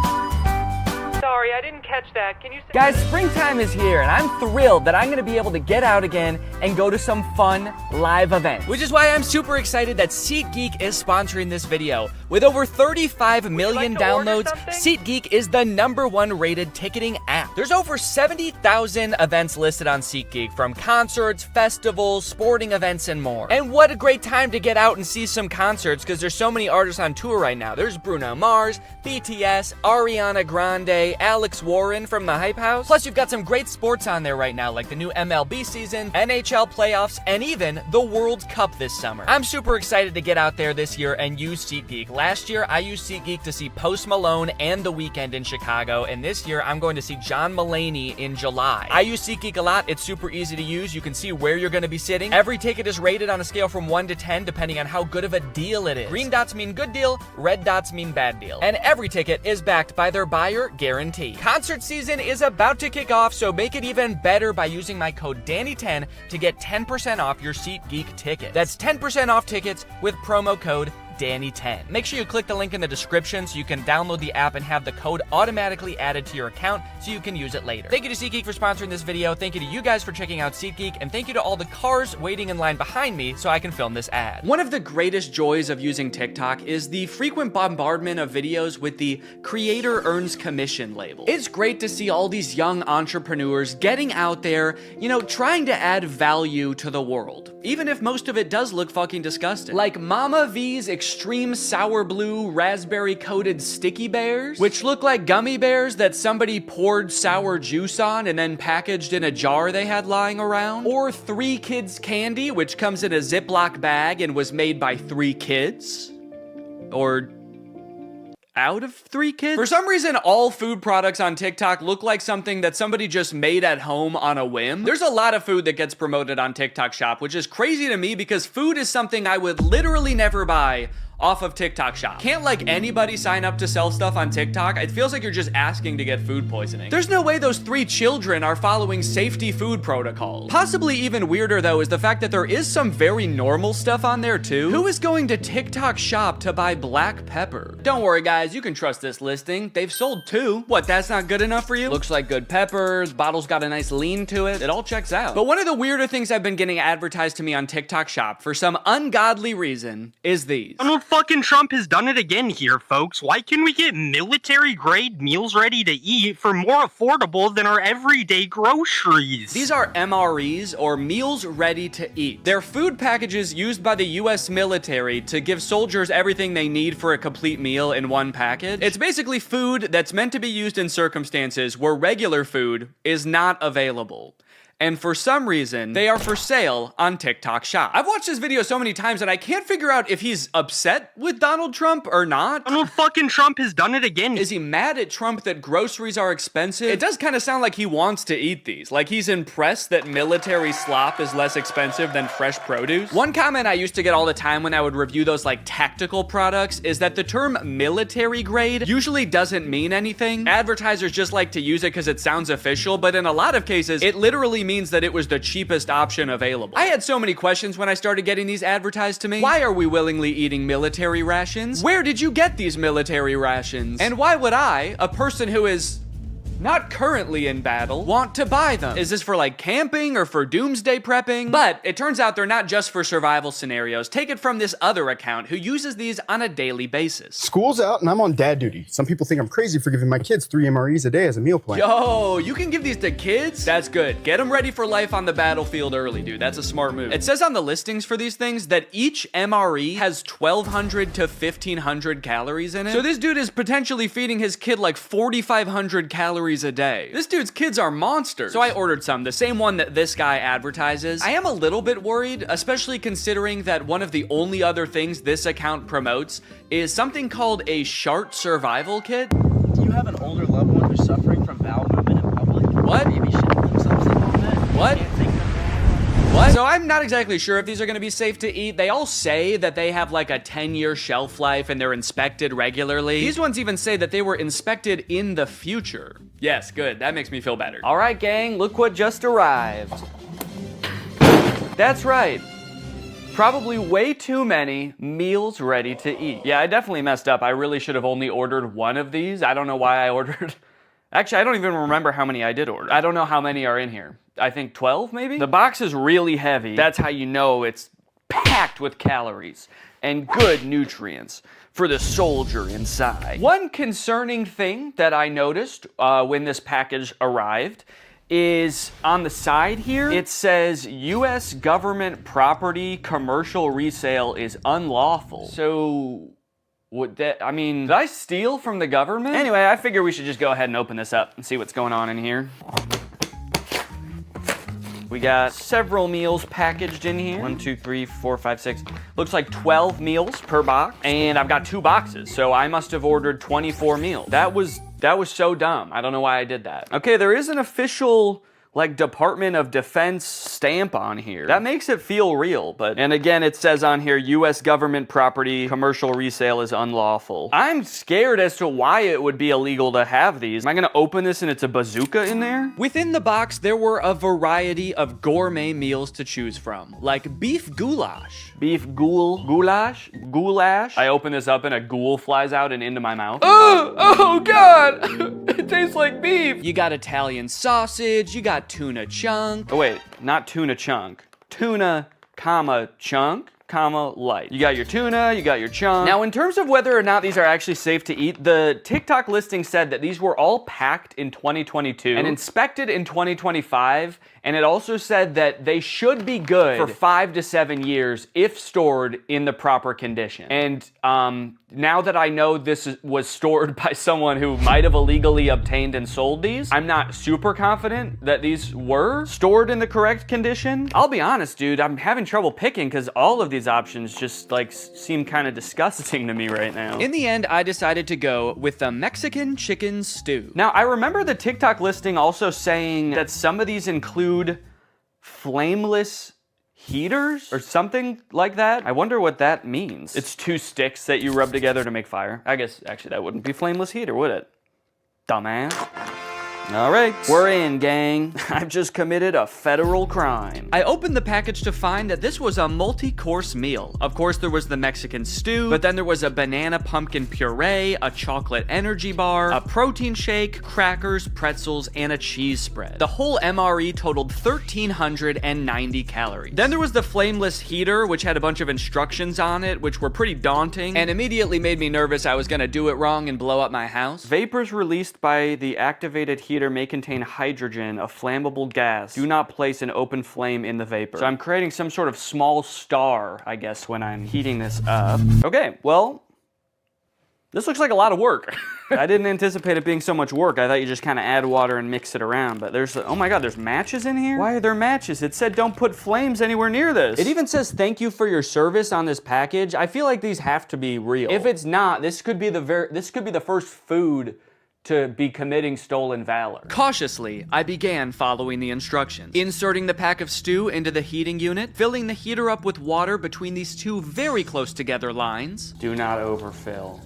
Sorry, I didn't catch that. Can you say— Guys, springtime is here, and I'm thrilled that I'm gonna be able to get out again and go to some fun live events. Which is why I'm super excited that SeatGeek is sponsoring this video. With over 35 million downloads, SeatGeek is the #1 rated ticketing app. There's over 70,000 events listed on SeatGeek, from concerts, festivals, sporting events, and more. And what a great time to get out and see some concerts, because there's so many artists on tour right now. There's Bruno Mars, BTS, Ariana Grande, Alex Warren from the Hype House. Plus, you've got some great sports on there right now, like the new MLB season, NHL playoffs, and even the World Cup this summer. I'm super excited to get out there this year and use SeatGeek. Last year, I used SeatGeek to see Post Malone and The Weeknd in Chicago, and this year, I'm going to see John Mulaney in July. I use SeatGeek a lot. It's super easy to use. You can see where you're going to be sitting. Every ticket is rated on a scale from 1 to 10, depending on how good of a deal it is. Green dots mean good deal, red dots mean bad deal. And every ticket is backed by their buyer guarantee. Concert season is about to kick off, so make it even better by using my code DANNY10 to get 10% off your SeatGeek ticket. That's 10% off tickets with promo code Danny10. Make sure you click the link in the description so you can download the app and have the code automatically added to your account so you can use it later. Thank you to SeatGeek for sponsoring this video. Thank you to you guys for checking out SeatGeek, and thank you to all the cars waiting in line behind me so I can film this ad. One of the greatest joys of using TikTok is the frequent bombardment of videos with the creator earns commission label. It's great to see all these young entrepreneurs getting out there, you know, trying to add value to the world, even if most of it does look fucking disgusting. Like Mama V's extreme sour blue raspberry coated sticky bears, which look like gummy bears that somebody poured sour juice on and then packaged in a jar they had lying around. Or 3 Kids candy, which comes in a Ziploc bag and was made by 3 kids. Or out of 3 kids? For some reason, all food products on TikTok look like something that somebody just made at home on a whim. There's a lot of food that gets promoted on TikTok Shop, which is crazy to me because food is something I would literally never buy off of TikTok Shop. Can't like anybody sign up to sell stuff on TikTok? It feels like you're just asking to get food poisoning. There's no way those 3 children are following safety food protocols. Possibly even weirder though is the fact that there is some very normal stuff on there too. Who is going to TikTok Shop to buy black pepper? Don't worry guys, you can trust this listing. They've sold 2. What, that's not good enough for you? Looks like good peppers, bottle's got a nice lean to it. It all checks out. But one of the weirder things I've been getting advertised to me on TikTok Shop for some ungodly reason is these. Fucking Trump has done it again here, folks. Why can we get military-grade meals ready to eat for more affordable than our everyday groceries? These are MREs, or meals ready to eat. They're food packages used by the US military to give soldiers everything they need for a complete meal in one package. It's basically food that's meant to be used in circumstances where regular food is not available. And for some reason, they are for sale on TikTok Shop. I've watched this video so many times and I can't figure out if he's upset with Donald Trump or not. Donald fucking Trump has done it again. Is he mad at Trump that groceries are expensive? It does kind of sound like he wants to eat these. Like he's impressed that military slop is less expensive than fresh produce. One comment I used to get all the time when I would review those like tactical products is that the term military grade usually doesn't mean anything. Advertisers just like to use it because it sounds official, but in a lot of cases, it literally means that it was the cheapest option available. I had so many questions when I started getting these advertised to me. Why are we willingly eating military rations? Where did you get these military rations? And why would I, a person who is not currently in battle, want to buy them? Is this for like camping or for doomsday prepping? But it turns out they're not just for survival scenarios. Take it from this other account who uses these on a daily basis. School's out and I'm on dad duty. Some people think I'm crazy for giving my kids 3 MREs a day as a meal plan. Yo, you can give these to kids? That's good. Get them ready for life on the battlefield early, dude. That's a smart move. It says on the listings for these things that each MRE has 1,200 to 1,500 calories in it. So this dude is potentially feeding his kid like 4,500 calories a day. This dude's kids are monsters. So I ordered some, the same one that this guy advertises. I am a little bit worried, especially considering that one of the only other things this account promotes is something called a Shart survival kit. Do you have an older loved one who's suffering from bowel movement in public? What? Maybe shitting themselves a little bit? What? Can't take them. What? So I'm not exactly sure if these are going to be safe to eat. They all say that they have like a 10-year shelf life and they're inspected regularly. These ones even say that they were inspected in the future. Yes, good. That makes me feel better. All right, gang, look what just arrived. That's right. Probably way too many meals ready to eat. Yeah, I definitely messed up. I really should have only ordered one of these. I don't know why I ordered... Actually, I don't even remember how many I did order. I don't know how many are in here. I think 12 maybe? The box is really heavy. That's how you know it's packed with calories and good nutrients. for the soldier inside. One concerning thing that I noticed when this package arrived is on the side here, it says U.S. government property commercial resale is unlawful. So, would that, I mean, did I steal from the government? Anyway, I figure we should just go ahead and open this up and see what's going on in here. We got several meals packaged in here. 1, 2, 3, 4, 5, 6. Looks like 12 meals per box. And I've got 2 boxes, so I must have ordered 24 meals. That was so dumb. I don't know why I did that. Okay, there is an official, like, Department of Defense stamp on here. That makes it feel real, but... And again, it says on here, U.S. government property, commercial resale is unlawful. I'm scared as to why it would be illegal to have these. Am I gonna open this and it's a bazooka in there? Within the box, there were a variety of gourmet meals to choose from, like beef goulash. Beef goulash? Goulash? I open this up and a ghoul flies out and into my mouth. Oh God! It tastes like beef! You got Italian sausage, you got tuna chunk. Oh wait, not tuna chunk. Tuna, comma, chunk, comma, light. You got your tuna, you got your chunk. Now in terms of whether or not these are actually safe to eat, the TikTok listing said that these were all packed in 2022 and inspected in 2025. And it also said that they should be good for 5 to 7 years if stored in the proper condition. And now that I know this was stored by someone who might have illegally obtained and sold these, I'm not super confident that these were stored in the correct condition. I'll be honest, dude, I'm having trouble picking because all of these options just like seem kind of disgusting to me right now. In the end, I decided to go with the Mexican chicken stew. Now, I remember the TikTok listing also saying that some of these include flameless heaters or something like that. I wonder what that means. It's 2 sticks that you rub together to make fire. I guess actually that wouldn't be flameless heater, would it? Dumbass. All right, we're in, gang. I've just committed a federal crime. I opened the package to find that this was a multi-course meal. Of course, there was the Mexican stew, but then there was a banana pumpkin puree, a chocolate energy bar, a protein shake, crackers, pretzels, and a cheese spread. The whole MRE totaled 1,390 calories. Then there was the flameless heater, which had a bunch of instructions on it, which were pretty daunting, and immediately made me nervous I was gonna do it wrong and blow up my house. Vapors released by the activated heater may contain hydrogen, a flammable gas. Do not place an open flame in the vapor. So I'm creating some sort of small star, I guess, when I'm heating this up. Okay, well, this looks like a lot of work. I didn't anticipate it being so much work. I thought you just kind of add water and mix it around, but there's, oh my God, there's matches in here? Why are there matches? It said don't put flames anywhere near this. It even says thank you for your service on this package. I feel like these have to be real. If it's not, this could be the first food to be committing stolen valor. Cautiously, I began following the instructions. Inserting the pack of stew into the heating unit, filling the heater up with water between these 2 very close together lines. Do not overfill.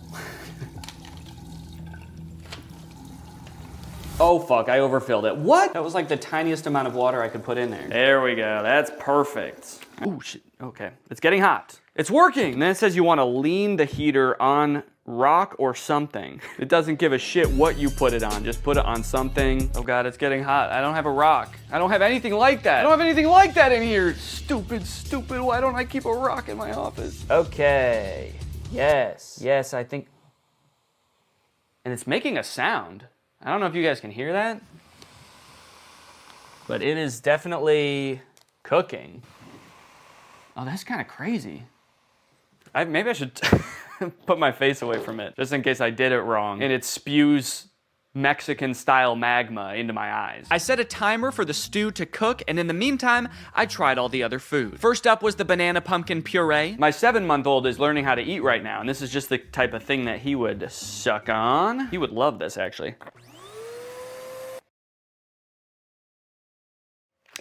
Oh fuck, I overfilled it. What? That was like the tiniest amount of water I could put in there. There we go, that's perfect. Oh shit, okay. It's getting hot. It's working! And then it says you wanna lean the heater on rock or something. It doesn't give a shit what you put it on, just put it on something. Oh God, it's getting hot. I don't have a rock. I don't have anything like that. I don't have anything like that in here. Stupid, stupid, why don't I keep a rock in my office? Okay, yes, I think. And it's making a sound. I don't know if you guys can hear that, but it is definitely cooking. Oh, that's kind of crazy. Maybe I should put my face away from it, just in case I did it wrong and it spews Mexican-style magma into my eyes. I set a timer for the stew to cook, and in the meantime, I tried all the other food. First up was the banana pumpkin puree. My 7-month-old is learning how to eat right now, and this is just the type of thing that he would suck on. He would love this, actually.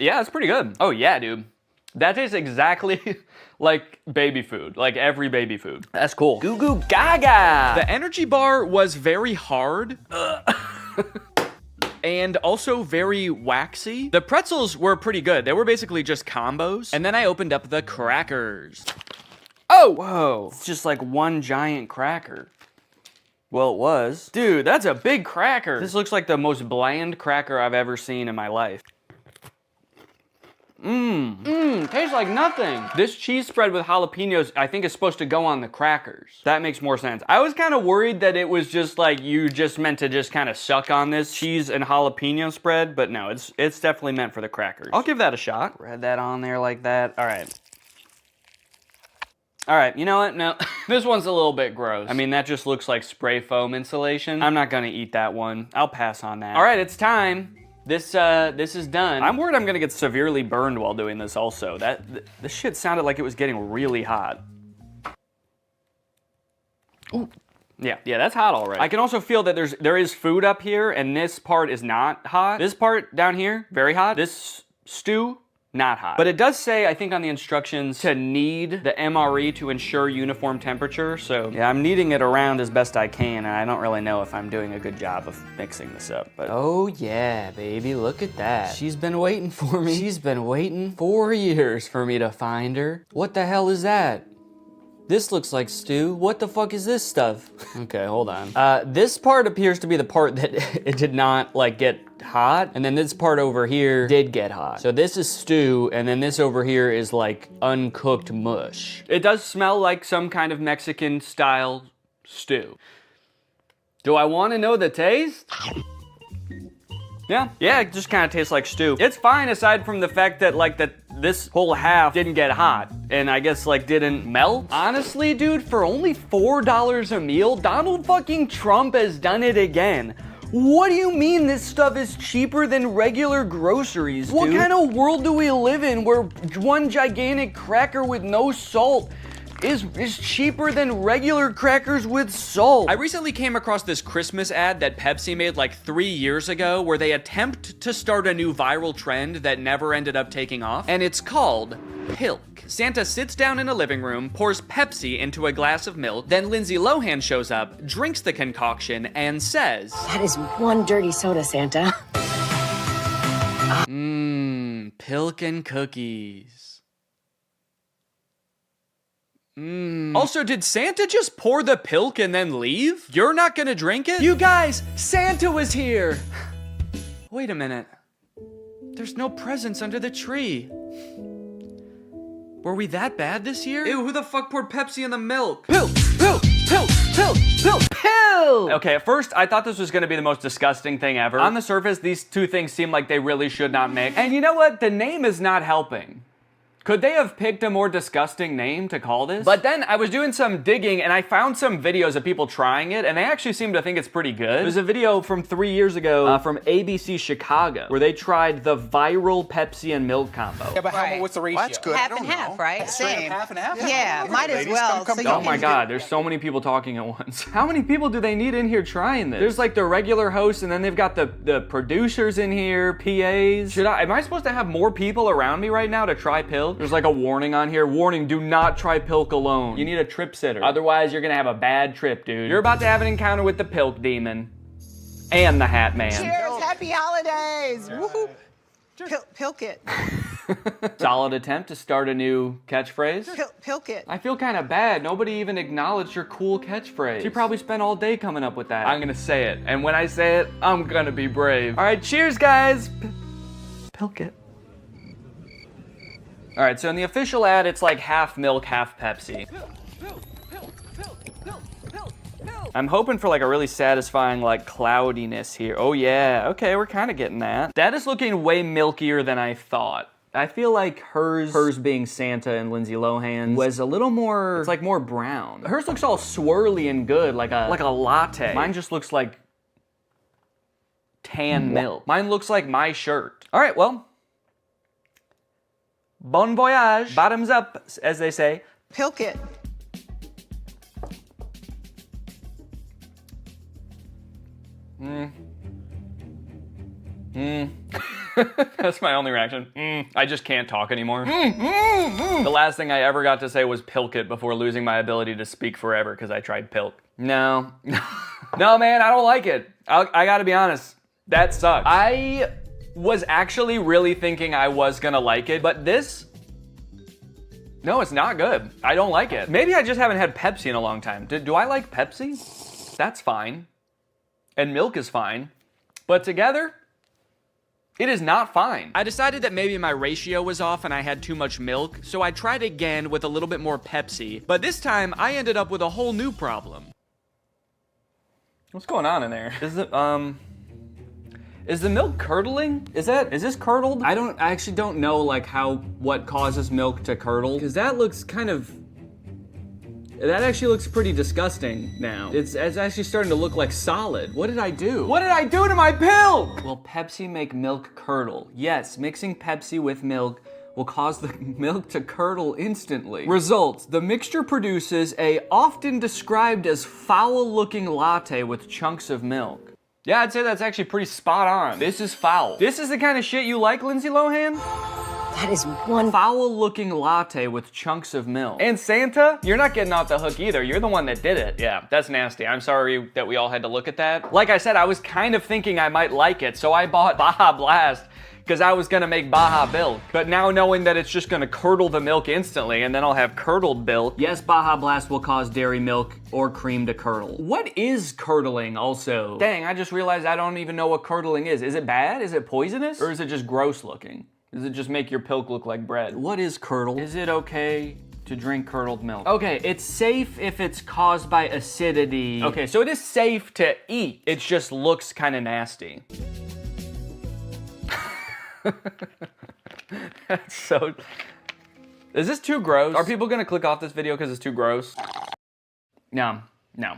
Yeah, it's pretty good. Oh yeah, dude. That tastes exactly like baby food, like every baby food. That's cool. Goo goo gaga! The energy bar was very hard. And also very waxy. The pretzels were pretty good. They were basically just combos. And then I opened up the crackers. Oh! Whoa. It's just like one giant cracker. Well, it was. Dude, that's a big cracker. This looks like the most bland cracker I've ever seen in my life. Tastes like nothing. This cheese spread with jalapenos, I think is supposed to go on the crackers. That makes more sense. I was kind of worried that it was just like you just meant to just kind of suck on this cheese and jalapeno spread, but no, it's definitely meant for the crackers. I'll give that a shot. Spread that on there like that. All right. All right, you know what? No, this one's a little bit gross. I mean, that just looks like spray foam insulation. I'm not gonna eat that one. I'll pass on that. All right, it's time. This is done. I'm worried I'm gonna get severely burned while doing this also. This shit sounded like it was getting really hot. Ooh. Yeah, that's hot already. I can also feel that there is food up here, and this part is not hot. This part down here, very hot. This stew, not hot. But it does say, I think on the instructions, to knead the MRE to ensure uniform temperature. So yeah, I'm kneading it around as best I can, and I don't really know if I'm doing a good job of mixing this up. But oh yeah, baby, look at that. She's been waiting for me. She's been waiting 4 years for me to find her. What the hell is that? This looks like stew. What the fuck is this stuff? Okay, hold on. This part appears to be the part that it did not like get hot, and then this part over here did get hot. So this is stew, and then this over here is like uncooked mush. It does smell like some kind of Mexican style stew. Do I want to know the taste? Yeah, it just kind of tastes like stew. It's fine aside from the fact that like this whole half didn't get hot and I guess like didn't melt. Honestly, dude, for only $4 a meal, Donald fucking Trump has done it again. What do you mean this stuff is cheaper than regular groceries, dude? What kind of world do we live in where one gigantic cracker with no salt is cheaper than regular crackers with salt? I recently came across this Christmas ad that Pepsi made like 3 years ago where they attempt to start a new viral trend that never ended up taking off, and it's called Pilk. Santa sits down in a living room, pours Pepsi into a glass of milk, then Lindsay Lohan shows up, drinks the concoction, and says, "That is one dirty soda, Santa." Pilk and cookies. Also, did Santa just pour the Pilk and then leave? You're not gonna drink it? You guys, Santa was here! Wait a minute. There's no presents under the tree. Were we that bad this year? Ew, who the fuck poured Pepsi in the milk? Pilk! Pilk! Pilk! Pilk! Pilk! Pilk! Okay, at first, I thought this was gonna be the most disgusting thing ever. On the surface, these two things seem like they really should not mix. And you know what? The name is not helping. Could they have picked a more disgusting name to call this? But then I was doing some digging and I found some videos of people trying it, and they actually seem to think it's pretty good. There's a video from 3 years ago from ABC Chicago where they tried the viral Pepsi and milk combo. Yeah, but what's the ratio? Well, that's good. Half and half, right? Same. Half and half? Yeah, might as well. Oh my god, there's so many people talking at once. How many people do they need in here trying this? There's like the regular hosts, and then they've got the producers in here, PAs. Am I supposed to have more people around me right now to try Pilk? There's like a warning on here. Warning, do not try Pilk alone. You need a trip sitter. Otherwise, you're gonna have a bad trip, dude. You're about to have an encounter with the Pilk demon. And the Hat Man. Cheers, happy holidays! Woohoo! Pilk it. Solid attempt to start a new catchphrase. Pilk it. I feel kind of bad. Nobody even acknowledged your cool catchphrase. She probably spent all day coming up with that. I'm gonna say it. And when I say it, I'm gonna be brave. All right, cheers, guys. Pilk it. All right, so in the official ad, it's like half milk, half Pepsi. I'm hoping for like a really satisfying like cloudiness here. Oh yeah, okay, we're kind of getting that. That is looking way milkier than I thought. I feel like hers being Santa and Lindsay Lohan's was a little more, it's like more brown. Hers looks all swirly and good, like a latte. Mine just looks like tan milk. Mine looks like my shirt. All right, well. Bon voyage, bottoms up, as they say. Pilk it. That's my only reaction. I just can't talk anymore. The last thing I ever got to say was Pilk it before losing my ability to speak forever because I tried Pilk. No. No, man, I don't like it. I gotta be honest. That sucks. I was actually really thinking I was gonna like it, but this, no, it's not good. I don't like it. Maybe I just haven't had Pepsi in a long time. Do I like Pepsi? That's fine. And milk is fine. But together, It is not fine. I decided that maybe my ratio was off and I had too much milk, so I tried again with a little bit more Pepsi, but this time I ended up with a whole new problem. What's going on in there? Is the milk curdling? Is this curdled? I actually don't know like what causes milk to curdle, because that actually looks pretty disgusting now. It's actually starting to look like solid. What did I do? What did I do to my milk? Will Pepsi make milk curdle? Yes, mixing Pepsi with milk will cause the milk to curdle instantly. Results: the mixture produces a often described as foul-looking latte with chunks of milk. Yeah, I'd say that's actually pretty spot on. This is foul. This is the kind of shit you like, Lindsay Lohan? That is one foul-looking latte with chunks of milk. And Santa, you're not getting off the hook either. You're the one that did it. Yeah, that's nasty. I'm sorry that we all had to look at that. Like I said, I was kind of thinking I might like it, so I bought Baja Blast because I was gonna make Baja milk. But now knowing that it's just gonna curdle the milk instantly and then I'll have curdled milk. Yes, Baja Blast will cause dairy milk or cream to curdle. What is curdling also? Dang, I just realized I don't even know what curdling is. Is it bad? Is it poisonous? Or is it just gross looking? Does it just make your milk look like bread? What is curdle? Is it okay to drink curdled milk? Okay, it's safe if it's caused by acidity. Okay, so it is safe to eat. It just looks kind of nasty. That's so... Is this too gross? Are people gonna click off this video because it's too gross? No. Nah.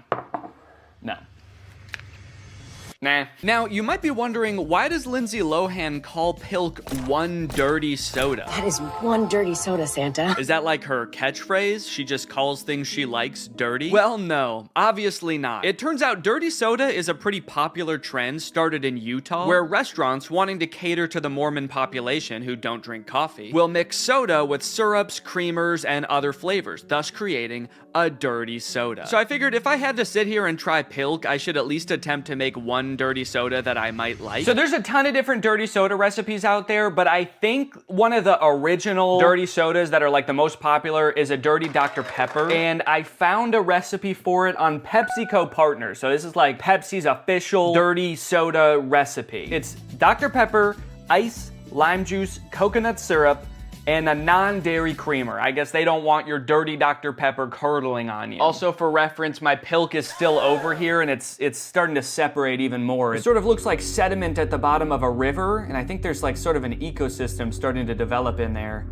Now, you might be wondering, why does Lindsay Lohan call Pilk one dirty soda? That is one dirty soda, Santa. Is that like her catchphrase? She just calls things she likes dirty? Well, no, obviously not. It turns out dirty soda is a pretty popular trend started in Utah, where restaurants wanting to cater to the Mormon population who don't drink coffee will mix soda with syrups, creamers, and other flavors, thus creating a dirty soda. So I figured if I had to sit here and try Pilk, I should at least attempt to make one dirty soda that I might like. So there's a ton of different dirty soda recipes out there, but I think one of the original dirty sodas that are like the most popular is a dirty Dr. Pepper, and I found a recipe for it on PepsiCo Partners. So this is like Pepsi's official dirty soda recipe. It's Dr. Pepper, ice, lime juice, coconut syrup, and a non-dairy creamer. I guess they don't want your dirty Dr. Pepper curdling on you. Also, for reference, my Pilk is still over here and it's starting to separate even more. It sort of looks like sediment at the bottom of a river, and I think there's like sort of an ecosystem starting to develop in there.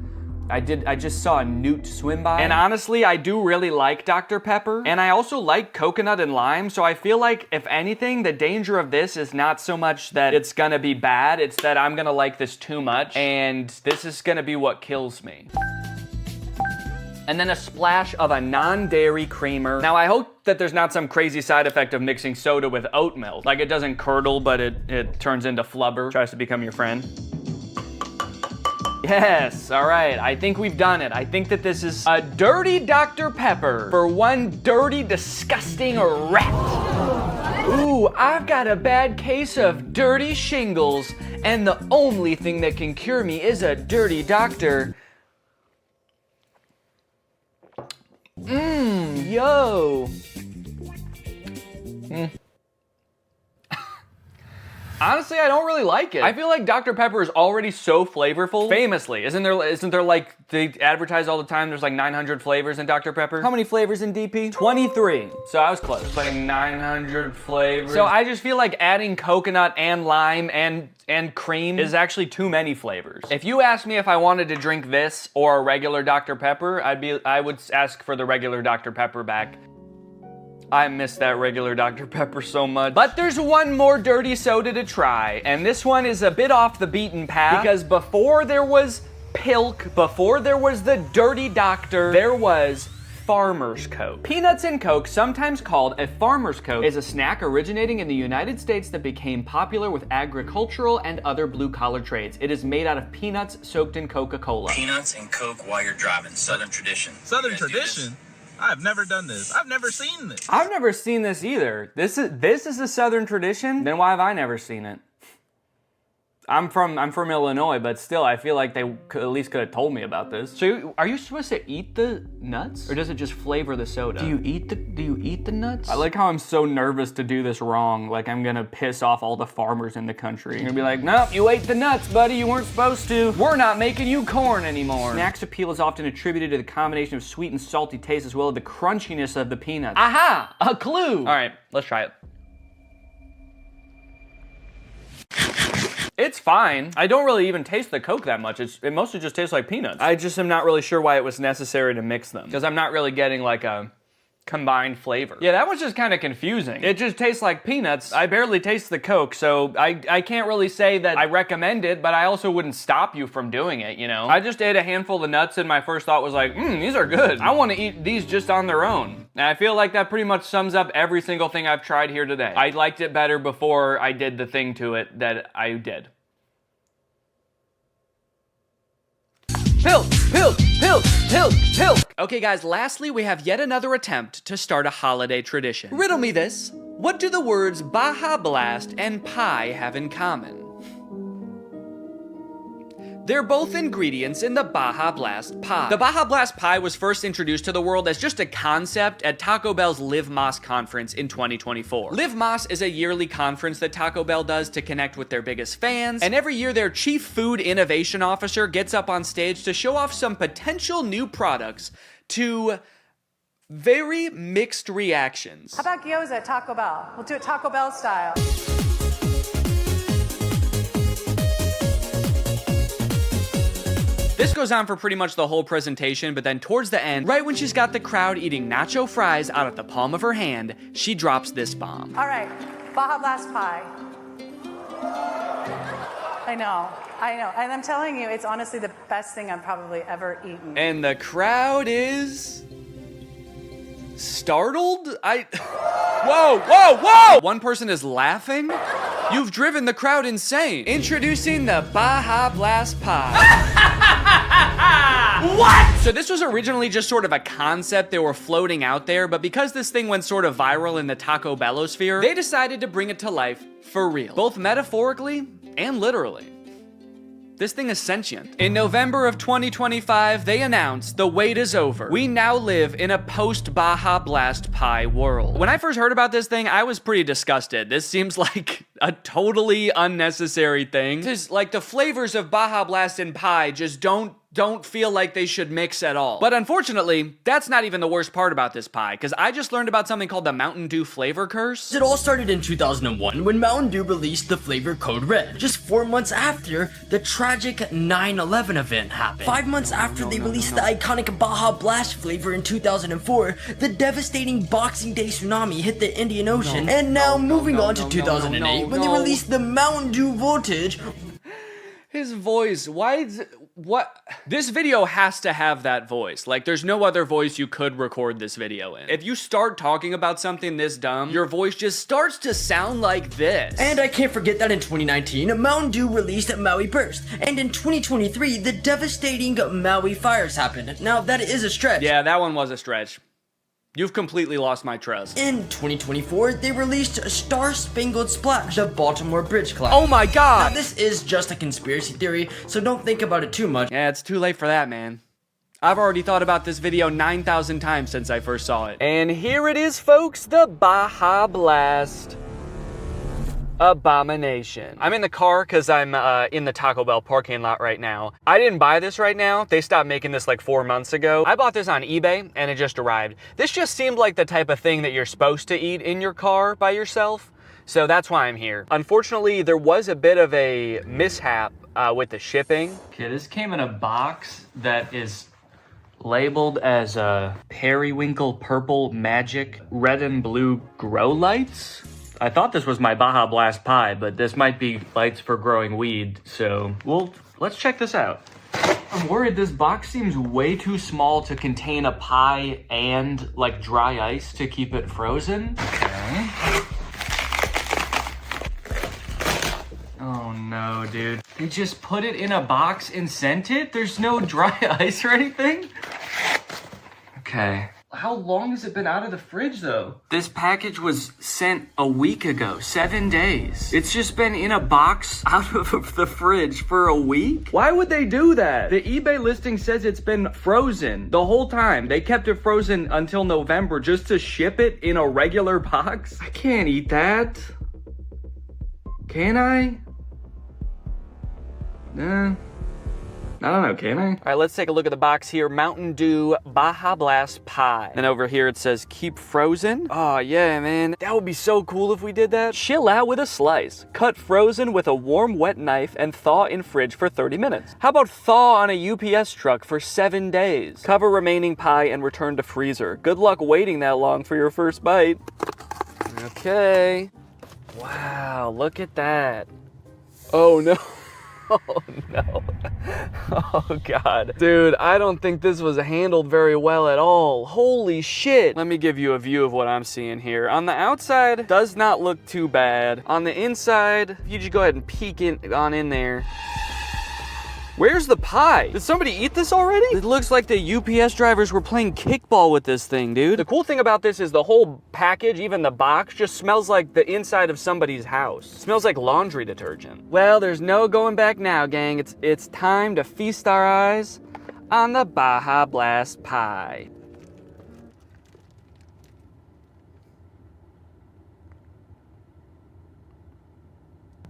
I just saw a newt swim by. And honestly, I do really like Dr. Pepper. And I also like coconut and lime, so I feel like, if anything, the danger of this is not so much that it's gonna be bad, it's that I'm gonna like this too much, and this is gonna be what kills me. And then a splash of a non-dairy creamer. Now, I hope that there's not some crazy side effect of mixing soda with oat milk. Like, it doesn't curdle, but it turns into flubber, tries to become your friend. Yes, all right, I think we've done it. I think that this is a dirty Dr. Pepper for one dirty, disgusting rat. Ooh, I've got a bad case of dirty shingles, and the only thing that can cure me is a dirty doctor. Yo. Honestly, I don't really like it. I feel like Dr. Pepper is already so flavorful. Famously, isn't there like, they advertise all the time, there's like 900 flavors in Dr. Pepper? How many flavors in DP? 23. So I was close. It's like 900 flavors. So I just feel like adding coconut and lime and cream is actually too many flavors. If you asked me if I wanted to drink this or a regular Dr. Pepper, I would ask for the regular Dr. Pepper back. I miss that regular Dr. Pepper so much. But there's one more dirty soda to try, and this one is a bit off the beaten path, because before there was Pilk, before there was the Dirty Doctor, there was Farmer's Coke. Peanuts and Coke, sometimes called a Farmer's Coke, is a snack originating in the United States that became popular with agricultural and other blue-collar trades. It is made out of peanuts soaked in Coca-Cola. Peanuts and Coke while you're driving. Southern tradition. Southern tradition? I've never done this. I've never seen this. I've never seen this either. This is a Southern tradition? Then why have I never seen it? I'm from Illinois, but still, I feel like they at least could have told me about this. So, are you supposed to eat the nuts, or does it just flavor the soda? Do you eat the nuts? I like how I'm so nervous to do this wrong. Like I'm gonna piss off all the farmers in the country. You're gonna be like, nope, you ate the nuts, buddy. You weren't supposed to. We're not making you corn anymore. Snack's appeal is often attributed to the combination of sweet and salty taste, as well as the crunchiness of the peanuts. Aha! A clue. All right, let's try it. It's fine. I don't really even taste the Coke that much. It mostly just tastes like peanuts. I just am not really sure why it was necessary to mix them, because I'm not really getting like a combined flavor. Yeah, that was just kind of confusing. It just tastes like peanuts. I barely taste the Coke, so I can't really say that I recommend it, but I also wouldn't stop you from doing it, you know? I just ate a handful of nuts and my first thought was like, these are good. I want to eat these just on their own. And I feel like that pretty much sums up every single thing I've tried here today. I liked it better before I did the thing to it that I did. Pilk, pilk, pilk, pilk, pilk. Okay guys, lastly we have yet another attempt to start a holiday tradition. Riddle me this. What do the words Baja Blast and pie have in common? They're both ingredients in the Baja Blast pie. The Baja Blast pie was first introduced to the world as just a concept at Taco Bell's Live Más conference in 2024. Live Más is a yearly conference that Taco Bell does to connect with their biggest fans, and every year their chief food innovation officer gets up on stage to show off some potential new products to very mixed reactions. How about gyoza at Taco Bell? We'll do it Taco Bell style. This goes on for pretty much the whole presentation, but then towards the end, right when she's got the crowd eating nacho fries out of the palm of her hand, she drops this bomb. All right, Baja Blast pie. I know. And I'm telling you, it's honestly the best thing I've probably ever eaten. And the crowd is startled? Whoa, whoa, whoa! One person is laughing? You've driven the crowd insane. Introducing the Baja Blast pie. What? So this was originally just sort of a concept they were floating out there, but because this thing went sort of viral in the Taco Bellosphere, they decided to bring it to life for real. Both metaphorically and literally. This thing is sentient. In November of 2025, they announced the wait is over. We now live in a post-Baja Blast pie world. When I first heard about this thing, I was pretty disgusted. This seems like a totally unnecessary thing. Because like the flavors of Baja Blast and pie just don't feel like they should mix at all. But unfortunately, that's not even the worst part about this pie, because I just learned about something called the Mountain Dew flavor curse. It all started in 2001 when Mountain Dew released the flavor Code Red, just 4 months after the tragic 9/11 event happened. 5 months after they released the iconic Baja Blast flavor in 2004, the devastating Boxing Day tsunami hit the Indian Ocean, and now moving on to 2008 when they released the Mountain Dew Voltage. His voice, what? This video has to have that voice. Like, there's no other voice you could record this video in. If you start talking about something this dumb, your voice just starts to sound like this. And I can't forget that in 2019, Mountain Dew released Maui Burst. And in 2023, the devastating Maui fires happened. Now, that is a stretch. Yeah, that one was a stretch. You've completely lost my trust. In 2024, they released Star Spangled Splash, the Baltimore Bridge collapse. Oh my god! Now, this is just a conspiracy theory, so don't think about it too much. Yeah, it's too late for that, man. I've already thought about this video 9,000 times since I first saw it. And here it is, folks, the Baja Blast abomination. I'm in the car because I'm in the Taco Bell parking lot right now. I didn't buy this right now. They stopped making this like 4 months ago. I bought this on eBay and it just arrived. This just seemed like the type of thing that you're supposed to eat in your car by yourself. So that's why I'm here. Unfortunately, there was a bit of a mishap with the shipping. Okay, this came in a box that is labeled as Periwinkle Purple Magic Red and Blue Grow Lights. I thought this was my Baja Blast pie, but this might be lights for growing weed, so let's check this out. I'm worried this box seems way too small to contain a pie and like dry ice to keep it frozen. Okay. Oh no, dude. They just put it in a box and sent it? There's no dry ice or anything? Okay. How long has it been out of the fridge though? This package was sent a week ago, 7 days. It's just been in a box out of the fridge for a week? Why would they do that? The eBay listing says it's been frozen the whole time. They kept it frozen until November just to ship it in a regular box? I can't eat that. Can I? I don't know, can I? All right, let's take a look at the box here. Mountain Dew Baja Blast Pie. Then over here it says keep frozen. Oh yeah, man. That would be so cool if we did that. Chill out with a slice. Cut frozen with a warm, wet knife and thaw in fridge for 30 minutes. How about thaw on a UPS truck for 7 days? Cover remaining pie and return to freezer. Good luck waiting that long for your first bite. Okay. Wow, look at that. Oh no. Oh no. Oh god. Dude, I don't think this was handled very well at all. Holy shit. Let me give you a view of what I'm seeing here. On the outside, does not look too bad. On the inside, you just go ahead and peek on in there. Where's the pie? Did somebody eat this already? It looks like the UPS drivers were playing kickball with this thing, dude. The cool thing about this is the whole package, even the box, just smells like the inside of somebody's house. It smells like laundry detergent. Well, there's no going back now, gang. It's time to feast our eyes on the Baja Blast pie.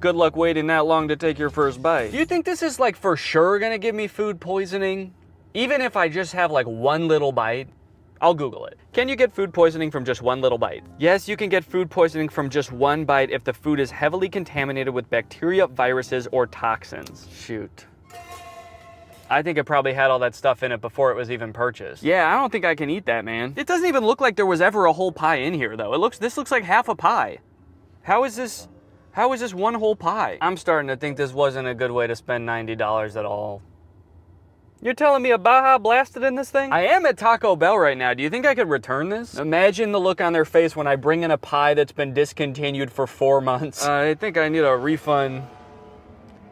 Good luck waiting that long to take your first bite. Do you think this is like for sure gonna give me food poisoning? Even if I just have like one little bite? I'll Google it. Can you get food poisoning from just one little bite? Yes, you can get food poisoning from just one bite if the food is heavily contaminated with bacteria, viruses, or toxins. Shoot. I think it probably had all that stuff in it before it was even purchased. Yeah, I don't think I can eat that, man. It doesn't even look like there was ever a whole pie in here though. This looks like half a pie. How is this one whole pie? I'm starting to think this wasn't a good way to spend $90 at all. You're telling me a Baja blasted in this thing? I am at Taco Bell right now. Do you think I could return this? Imagine the look on their face when I bring in a pie that's been discontinued for 4 months. I think I need a refund.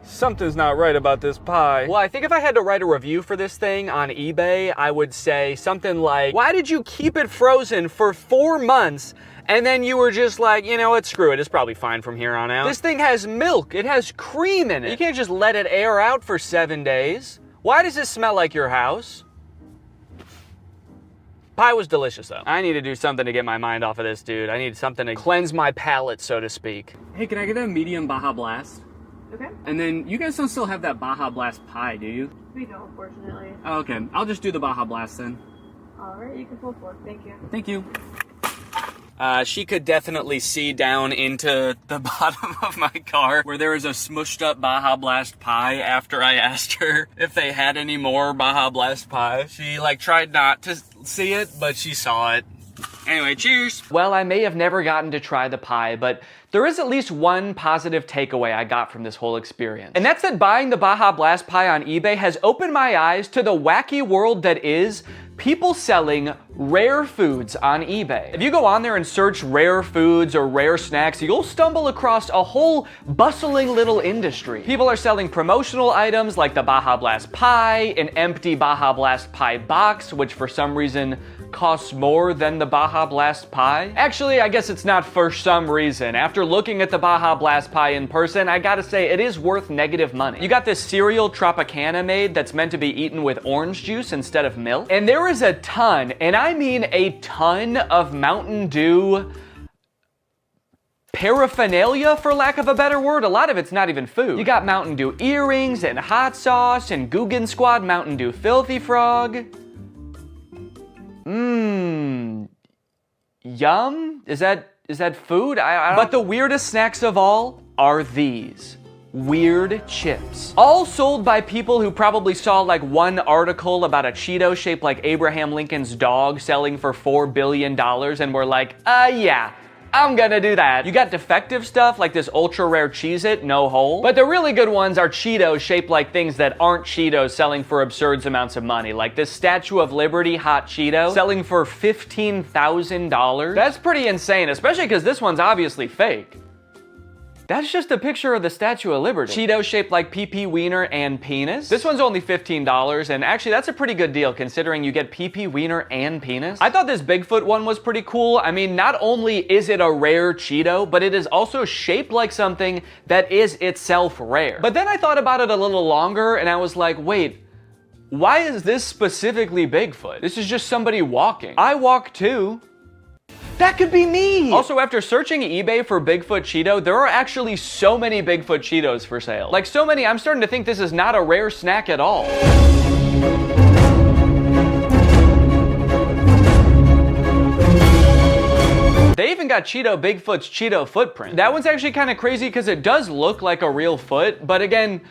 Something's not right about this pie. Well, I think if I had to write a review for this thing on eBay, I would say something like, why did you keep it frozen for 4 months and then you were just like, you know what, screw it, it's probably fine from here on out? This thing has milk, it has cream in it. You can't just let it air out for 7 days. Why does this smell like your house? Pie was delicious though. I need to do something to get my mind off of this, dude. I need something to cleanse my palate, so to speak. Hey, can I get a medium Baja Blast? Okay. And then you guys don't still have that Baja Blast pie, do you? We don't, unfortunately. Oh, okay, I'll just do the Baja Blast then. All right, you can pull forward. Thank you. Thank you. She could definitely see down into the bottom of my car where there was a smushed up Baja Blast pie after I asked her if they had any more Baja Blast pie. She tried not to see it, but she saw it. Anyway, cheers. Well, I may have never gotten to try the pie, but there is at least one positive takeaway I got from this whole experience. And that's that buying the Baja Blast pie on eBay has opened my eyes to the wacky world that is people selling rare foods on eBay. If you go on there and search rare foods or rare snacks, you'll stumble across a whole bustling little industry. People are selling promotional items like the Baja Blast pie, an empty Baja Blast pie box, which for some reason costs more than the Baja Blast pie. Actually, I guess it's not for some reason. After looking at the Baja Blast pie in person, I gotta say it is worth negative money. You got this cereal Tropicana made that's meant to be eaten with orange juice instead of milk. And there is a ton, and I mean a ton of Mountain Dew paraphernalia, for lack of a better word. A lot of it's not even food. You got Mountain Dew earrings and hot sauce and Guggen Squad Mountain Dew Filthy Frog. Yum? Is that food? I don't. But the weirdest snacks of all are these. Weird chips. All sold by people who probably saw one article about a Cheeto shaped like Abraham Lincoln's dog selling for $4 billion and were like, yeah, I'm gonna do that. You got defective stuff like this ultra rare Cheez-It, no hole. But the really good ones are Cheetos shaped like things that aren't Cheetos selling for absurd amounts of money. Like this Statue of Liberty hot Cheeto selling for $15,000. That's pretty insane, especially because this one's obviously fake. That's just a picture of the Statue of Liberty. Cheetos shaped like pee-pee, wiener, and penis. This one's only $15, and actually that's a pretty good deal considering you get pee-pee, wiener, and penis. I thought this Bigfoot one was pretty cool. I mean, not only is it a rare Cheeto, but it is also shaped like something that is itself rare. But then I thought about it a little longer, and I was like, wait, why is this specifically Bigfoot? This is just somebody walking. I walk too. That could be me! Also, after searching eBay for Bigfoot Cheeto, there are actually so many Bigfoot Cheetos for sale. Like so many, I'm starting to think this is not a rare snack at all. They even got Bigfoot's Cheeto footprint. That one's actually kind of crazy because it does look like a real foot, but again,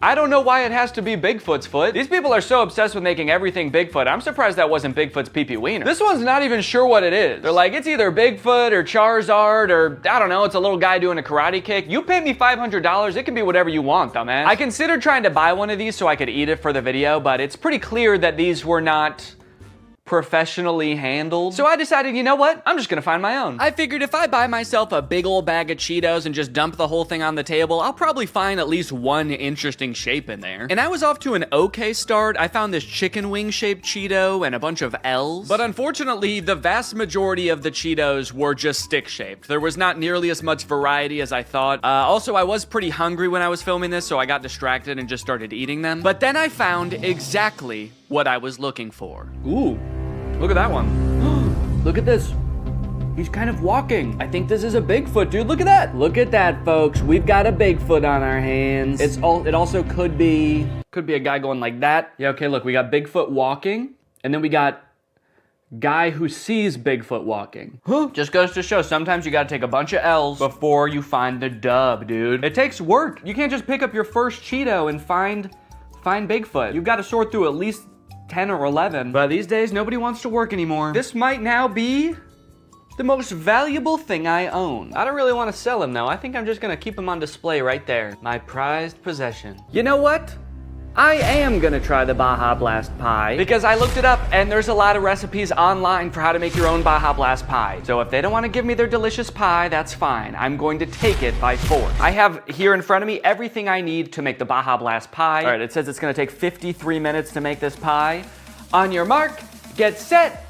I don't know why it has to be Bigfoot's foot. These people are so obsessed with making everything Bigfoot. I'm surprised that wasn't Bigfoot's pee-pee wiener. This one's not even sure what it is. They're like, it's either Bigfoot or Charizard or, I don't know, it's a little guy doing a karate kick. You pay me $500, it can be whatever you want, dumbass. I considered trying to buy one of these so I could eat it for the video, but it's pretty clear that these were not professionally handled. So I decided, you know what? I'm just gonna find my own. I figured if I buy myself a big old bag of Cheetos and just dump the whole thing on the table, I'll probably find at least one interesting shape in there. And I was off to an okay start. I found this chicken wing shaped Cheeto and a bunch of L's. But unfortunately, the vast majority of the Cheetos were just stick shaped. There was not nearly as much variety as I thought. Also, I was pretty hungry when I was filming this, so I got distracted and just started eating them. But then I found exactly what I was looking for. Ooh. Look at that one. Look at this. He's kind of walking. I think this is a Bigfoot, dude. Look at that. Look at that, folks. We've got a Bigfoot on our hands. It also could be a guy going like that. Yeah, okay, look, we got Bigfoot walking, and then we got guy who sees Bigfoot walking. Just goes to show, sometimes you gotta take a bunch of L's before you find the dub, dude. It takes work. You can't just pick up your first Cheeto and find Bigfoot. You've got to sort through at least 10 or 11. But these days, nobody wants to work anymore. This might now be the most valuable thing I own. I don't really want to sell him though. I think I'm just gonna keep him on display right there. My prized possession. You know what? I am gonna try the Baja Blast pie because I looked it up and there's a lot of recipes online for how to make your own Baja Blast pie. So if they don't want to give me their delicious pie, that's fine. I'm going to take it by force. I have here in front of me everything I need to make the Baja Blast pie. All right, it says it's gonna take 53 minutes to make this pie. On your mark, get set,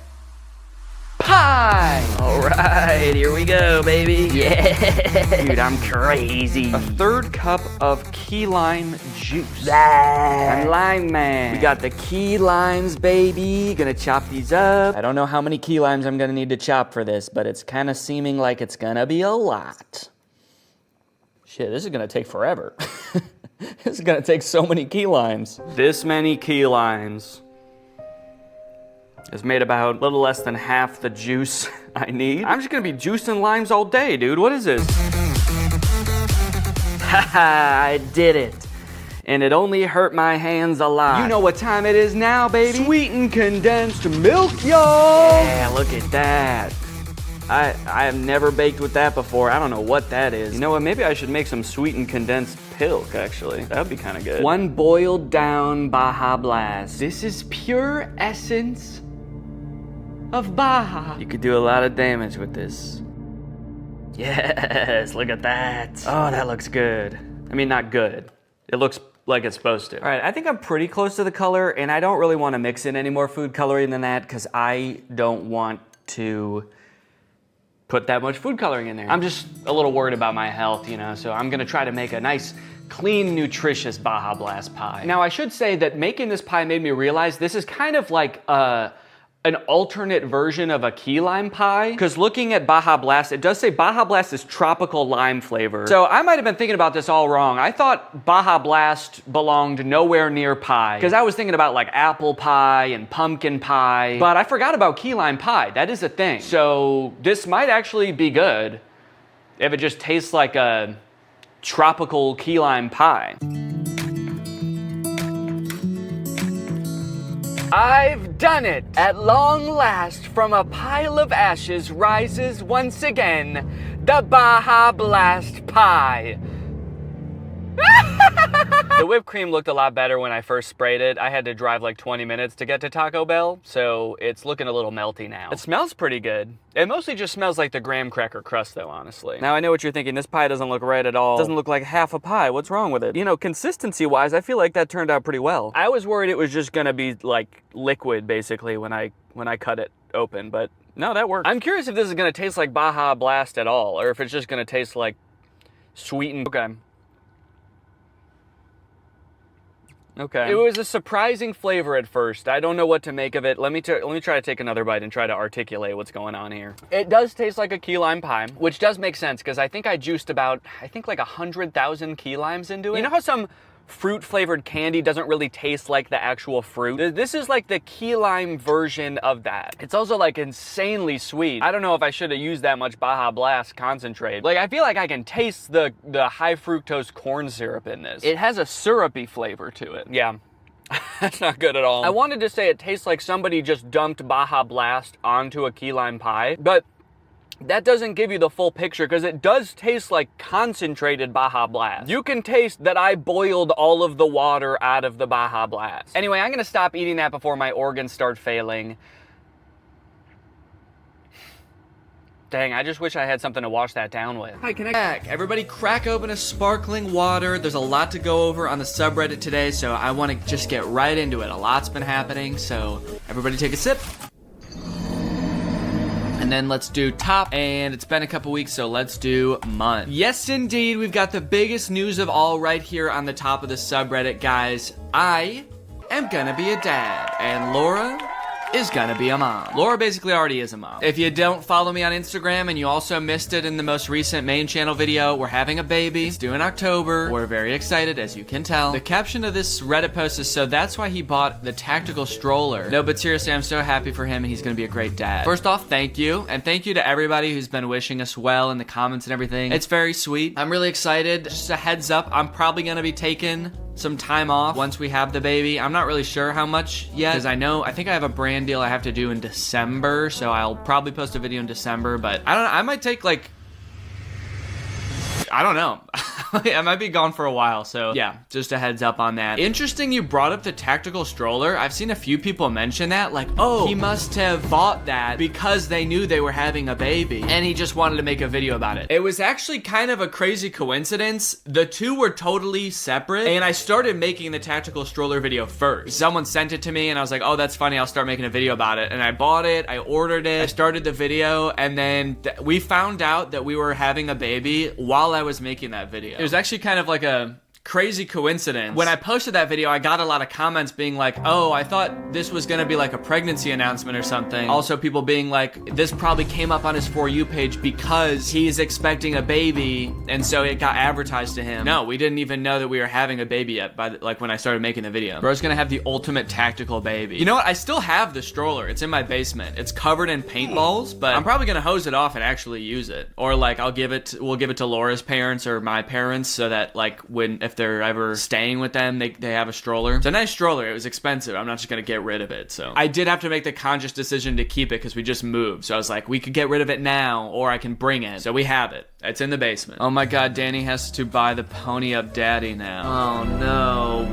pie! All right, here we go, baby. Yeah. Dude, I'm crazy. A third cup of key lime juice. I'm lime man. We got the key limes, baby. Gonna chop these up. I don't know how many key limes I'm gonna need to chop for this, but it's kind of seeming like it's gonna be a lot. Shit, this is gonna take forever. This is gonna take so many key limes. This many key limes is made about a little less than half the juice I need. I'm just gonna be juicing limes all day, dude. What is this? Haha, I did it. And it only hurt my hands a lot. You know what time it is now, baby? Sweetened condensed milk, y'all. Yeah, look at that. I have never baked with that before. I don't know what that is. You know what, maybe I should make some sweetened condensed milk, actually. That would be kind of good. One boiled down Baja Blast. This is pure essence of Baja. You could do a lot of damage with this. Yes, look at that. Oh, that looks good. I mean, not good. It looks like it's supposed to. All right, I think I'm pretty close to the color, and I don't really want to mix in any more food coloring than that because I don't want to put that much food coloring in there. I'm just a little worried about my health, you know, so I'm gonna try to make a nice, clean, nutritious Baja Blast pie. Now, I should say that making this pie made me realize this is kind of like an alternate version of a key lime pie, because looking at Baja Blast, it does say Baja Blast is tropical lime flavor. So I might have been thinking about this all wrong. I thought Baja Blast belonged nowhere near pie, because I was thinking about like apple pie and pumpkin pie, but I forgot about key lime pie. That is a thing. So this might actually be good if it just tastes like a tropical key lime pie. I've done it! At long last, from a pile of ashes rises once again the Baja Blast pie. The whipped cream looked a lot better when I first sprayed it. I had to drive like 20 minutes to get to Taco Bell, so it's looking a little melty now. It smells pretty good. It mostly just smells like the graham cracker crust though, honestly. Now I know what you're thinking, this pie doesn't look right at all. It doesn't look like half a pie, what's wrong with it? You know, consistency-wise, I feel like that turned out pretty well. I was worried it was just gonna be like liquid basically when I cut it open, but no, that worked. I'm curious if this is gonna taste like Baja Blast at all, or if it's just gonna taste like sweetened. Okay. It was a surprising flavor at first. I don't know what to make of it. Let me try to take another bite and try to articulate what's going on here. It does taste like a key lime pie, which does make sense because I think I juiced about, like 100,000 key limes into it. You know how some fruit flavored candy doesn't really taste like the actual fruit? This is like the key lime version of that. It's also like insanely sweet. I don't know if I should have used that much Baja Blast concentrate. Like I feel like I can taste the high fructose corn syrup in this. It has a syrupy flavor to it. Yeah. That's not good at all. I wanted to say it tastes like somebody just dumped Baja Blast onto a key lime pie, but that doesn't give you the full picture because it does taste like concentrated Baja Blast. You can taste that I boiled all of the water out of the Baja Blast. Anyway, I'm gonna stop eating that before my organs start failing. Dang, I just wish I had something to wash that down with. Hi, can I back? Everybody crack open a sparkling water. There's a lot to go over on the subreddit today, so I want to just get right into it. A lot's been happening, so everybody take a sip. And then let's do top, and it's been a couple weeks, so let's do month. Yes, indeed, we've got the biggest news of all right here on the top of the subreddit, guys. I am gonna be a dad, and Laura is gonna be a mom. Laura basically already is a mom. If you don't follow me on Instagram and you also missed it in the most recent main channel video, we're having a baby. It's due in October. We're very excited, as you can tell. The caption of this Reddit post is, so that's why he bought the tactical stroller. No, but seriously, I'm so happy for him and he's gonna be a great dad. First off, thank you. And thank you to everybody who's been wishing us well in the comments and everything. It's very sweet. I'm really excited. Just a heads up, I'm probably gonna be taking some time off once we have the baby. I'm not really sure how much yet, because I think I have a brand deal I have to do in December, so I'll probably post a video in December, but I don't know, I might take like, I don't know. I might be gone for a while, so yeah, just a heads up on that. Interesting you brought up the tactical stroller. I've seen a few people mention that, like, oh, he must have bought that because they knew they were having a baby, and he just wanted to make a video about it. It was actually kind of a crazy coincidence. The two were totally separate, and I started making the tactical stroller video first. Someone sent it to me, and I was like, oh, that's funny, I'll start making a video about it. And I bought it, I ordered it, I started the video, and then we found out that we were having a baby while I was making that video. It was actually kind of like a crazy coincidence. When I posted that video, I got a lot of comments being like, oh, I thought this was gonna be like a pregnancy announcement or something. Also people being like, this probably came up on his For You page because he's expecting a baby and so it got advertised to him. No, we didn't even know that we were having a baby yet like when I started making the video. Bro's gonna have the ultimate tactical baby. You know what? I still have the stroller. It's in my basement. It's covered in paintballs, but I'm probably gonna hose it off and actually use it. Or like we'll give it to Laura's parents or my parents so that like if they're ever staying with them, they have a stroller. It's a nice stroller. It was expensive. I'm not just gonna get rid of it. So I did have to make the conscious decision to keep it because we just moved. So I was like, we could get rid of it now or I can bring it. So we have it. It's in the basement. Oh my God, Danny has to buy the pony up daddy now. Oh no.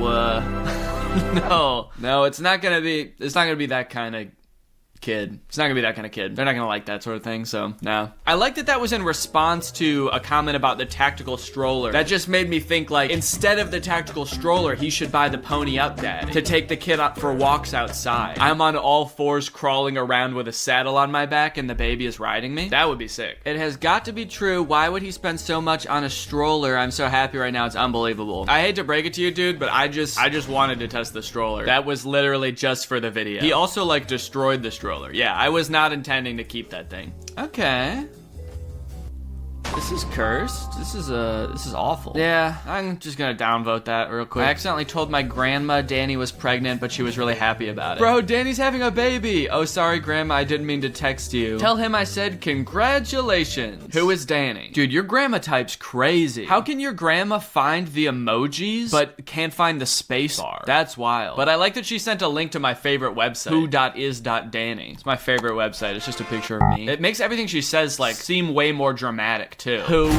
No, it's not gonna be that kind of kid. It's not gonna be that kind of kid. They're not gonna like that sort of thing, so no. I like that was in response to a comment about the tactical stroller. That just made me think like, instead of the tactical stroller, he should buy the pony up dad to take the kid out for walks outside. I'm on all fours crawling around with a saddle on my back and the baby is riding me. That would be sick. It has got to be true. Why would he spend so much on a stroller? I'm so happy right now. It's unbelievable. I hate to break it to you, dude, but I just wanted to test the stroller. That was literally just for the video. He also like destroyed the stroller. Yeah, I was not intending to keep that thing. Okay. This is cursed. This is awful. Yeah, I'm just gonna downvote that real quick. I accidentally told my grandma Danny was pregnant, but she was really happy about it. Bro, Danny's having a baby. Oh, sorry, grandma, I didn't mean to text you. Tell him I said congratulations. Who is Danny? Dude, your grandma type's crazy. How can your grandma find the emojis, but can't find the space bar? That's wild. But I like that she sent a link to my favorite website, who.is.danny. It's my favorite website. It's just a picture of me. It makes everything she says like seem way more dramatic too. Who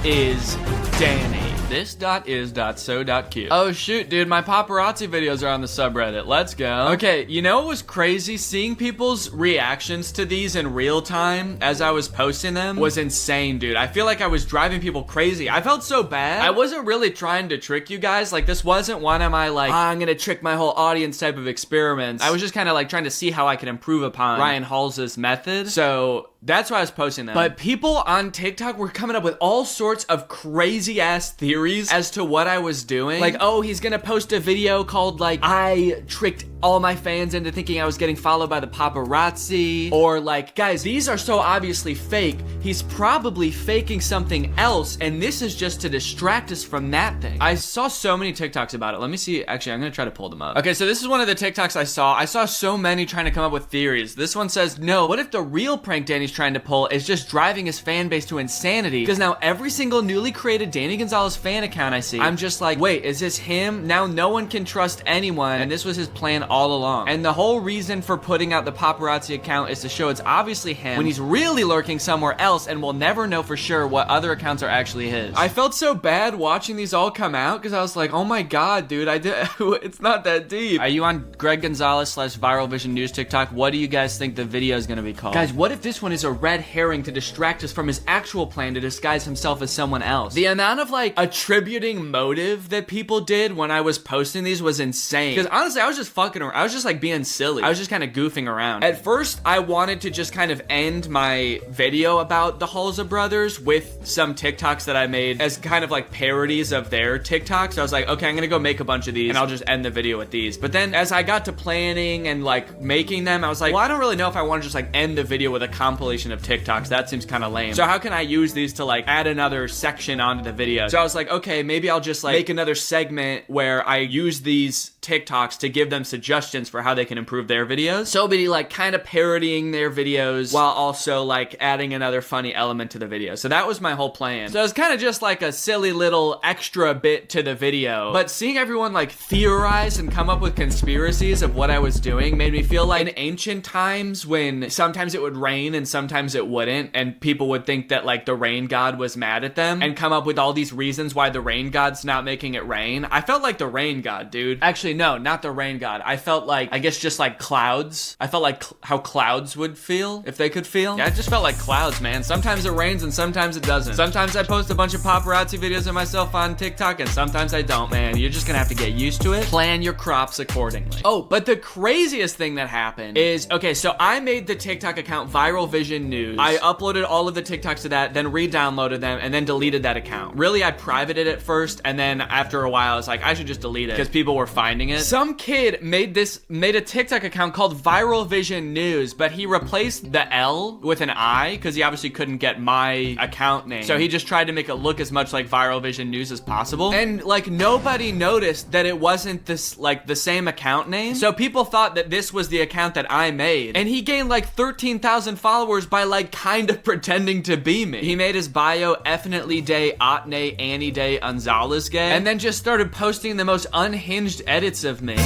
is Danny? This.is.so.cute. Oh shoot, dude, my paparazzi videos are on the subreddit. Let's go. Okay, you know what was crazy? Seeing people's reactions to these in real time as I was posting them was insane, dude. I feel like I was driving people crazy. I felt so bad. I wasn't really trying to trick you guys. Like, this wasn't one of my, like, I'm gonna trick my whole audience type of experiments. I was just kind of like trying to see how I could improve upon Ryan Hals's method. So that's why I was posting them. But people on TikTok were coming up with all sorts of crazy ass theories as to what I was doing. Like, oh, he's gonna post a video called, like, I tricked all my fans into thinking I was getting followed by the paparazzi. Or like, guys, these are so obviously fake. He's probably faking something else, and this is just to distract us from that thing. I saw so many TikToks about it. Let me see. Actually, I'm gonna try to pull them up. Okay, so this is one of the TikToks I saw. I saw so many trying to come up with theories. This one says, no, what if the real prank Danny's trying to pull is just driving his fan base to insanity? Because now every single newly created Danny Gonzalez fan account I see, I'm just like, wait, is this him? Now no one can trust anyone, and this was his plan all along. And the whole reason for putting out the paparazzi account is to show it's obviously him when he's really lurking somewhere else, and we'll never know for sure what other accounts are actually his. I felt so bad watching these all come out because I was like, oh my god, dude, it's not that deep. Are you on Greg Gonzalez / Viral Vision News TikTok? What do you guys think the video is gonna be called? Guys, what if this one is a red herring to distract us from his actual plan to disguise himself as someone else? The amount of like attributing motive that people did when I was posting these was insane. Because honestly, I was just fucking around. I was just like being silly. I was just kind of goofing around. At first, I wanted to just kind of end my video about the Halsey brothers with some TikToks that I made as kind of like parodies of their TikToks. I was like, okay, I'm gonna go make a bunch of these and I'll just end the video with these. But then as I got to planning and like making them, I was like, well, I don't really know if I want to just like end the video with a compilation of TikToks. That seems kind of lame. So how can I use these to like add another section onto the video? So I was like, okay, maybe I'll just like make another segment where I use these TikToks to give them suggestions for how they can improve their videos. So be like kind of parodying their videos while also like adding another funny element to the video. So that was my whole plan. So it was kind of just like a silly little extra bit to the video. But seeing everyone like theorize and come up with conspiracies of what I was doing made me feel like in ancient times when sometimes it would rain and sometimes it wouldn't, and people would think that like the rain god was mad at them and come up with all these reasons why the rain god's not making it rain. I felt like the rain god, dude. Actually, no, not the rain god. I felt like, I guess just like clouds. I felt like how clouds would feel if they could feel. Yeah, I just felt like clouds, man. Sometimes it rains and sometimes it doesn't. Sometimes I post a bunch of paparazzi videos of myself on TikTok and sometimes I don't, man. You're just gonna have to get used to it. Plan your crops accordingly. Oh, but the craziest thing that happened is, okay, so I made the TikTok account Viral Vision News. I uploaded all of the TikToks to that, then re-downloaded them, and then deleted that account. Really, I privated it first, and then after a while, I was like, I should just delete it because people were finding it. Some kid made a TikTok account called Viral Vision News, but he replaced the L with an I because he obviously couldn't get my account name. So he just tried to make it look as much like Viral Vision News as possible. And like nobody noticed that it wasn't this like the same account name. So people thought that this was the account that I made. And he gained like 13,000 followers by like kind of pretending to be me. He made his bio Definitely Day, Otne, Annie Day, Gonzalez Gay, and then just started posting the most unhinged edits of me.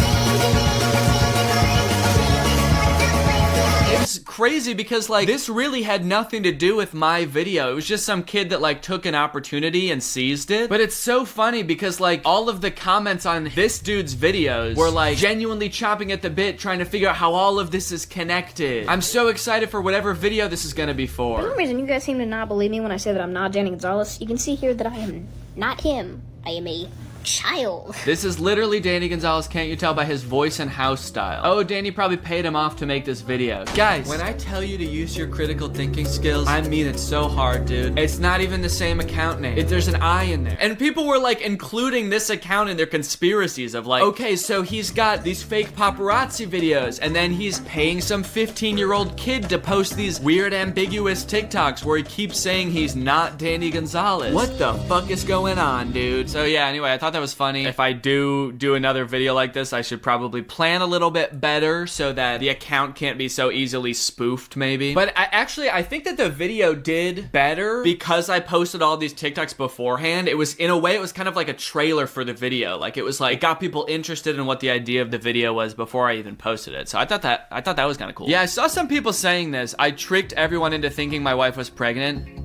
It's crazy because like this really had nothing to do with my video. It was just some kid that like took an opportunity and seized it. But it's so funny because like all of the comments on this dude's videos were like genuinely chomping at the bit trying to figure out how all of this is connected. I'm so excited for whatever video this is gonna be for. For some reason you guys seem to not believe me when I say that I'm not Danny Gonzalez. You can see here that I am not him. I am a child. This is literally Danny Gonzalez, can't you tell by his voice and house style? Oh, Danny probably paid him off to make this video. Guys, when I tell you to use your critical thinking skills, I mean it so hard, dude. It's not even the same account name. There's an I in there. And people were like including this account in their conspiracies of like, okay, so he's got these fake paparazzi videos and then he's paying some 15-year-old kid to post these weird ambiguous TikToks where he keeps saying he's not Danny Gonzalez. What the fuck is going on, dude? So yeah, anyway, I thought that was funny. If I do another video like this, I should probably plan a little bit better so that the account can't be so easily spoofed, maybe. But I think that the video did better because I posted all these TikToks beforehand. It was, in a way, it was kind of like a trailer for the video. Like, it was like, it got people interested in what the idea of the video was before I even posted it. So I thought that was kind of cool. Yeah, I saw some people saying this. I tricked everyone into thinking my wife was pregnant.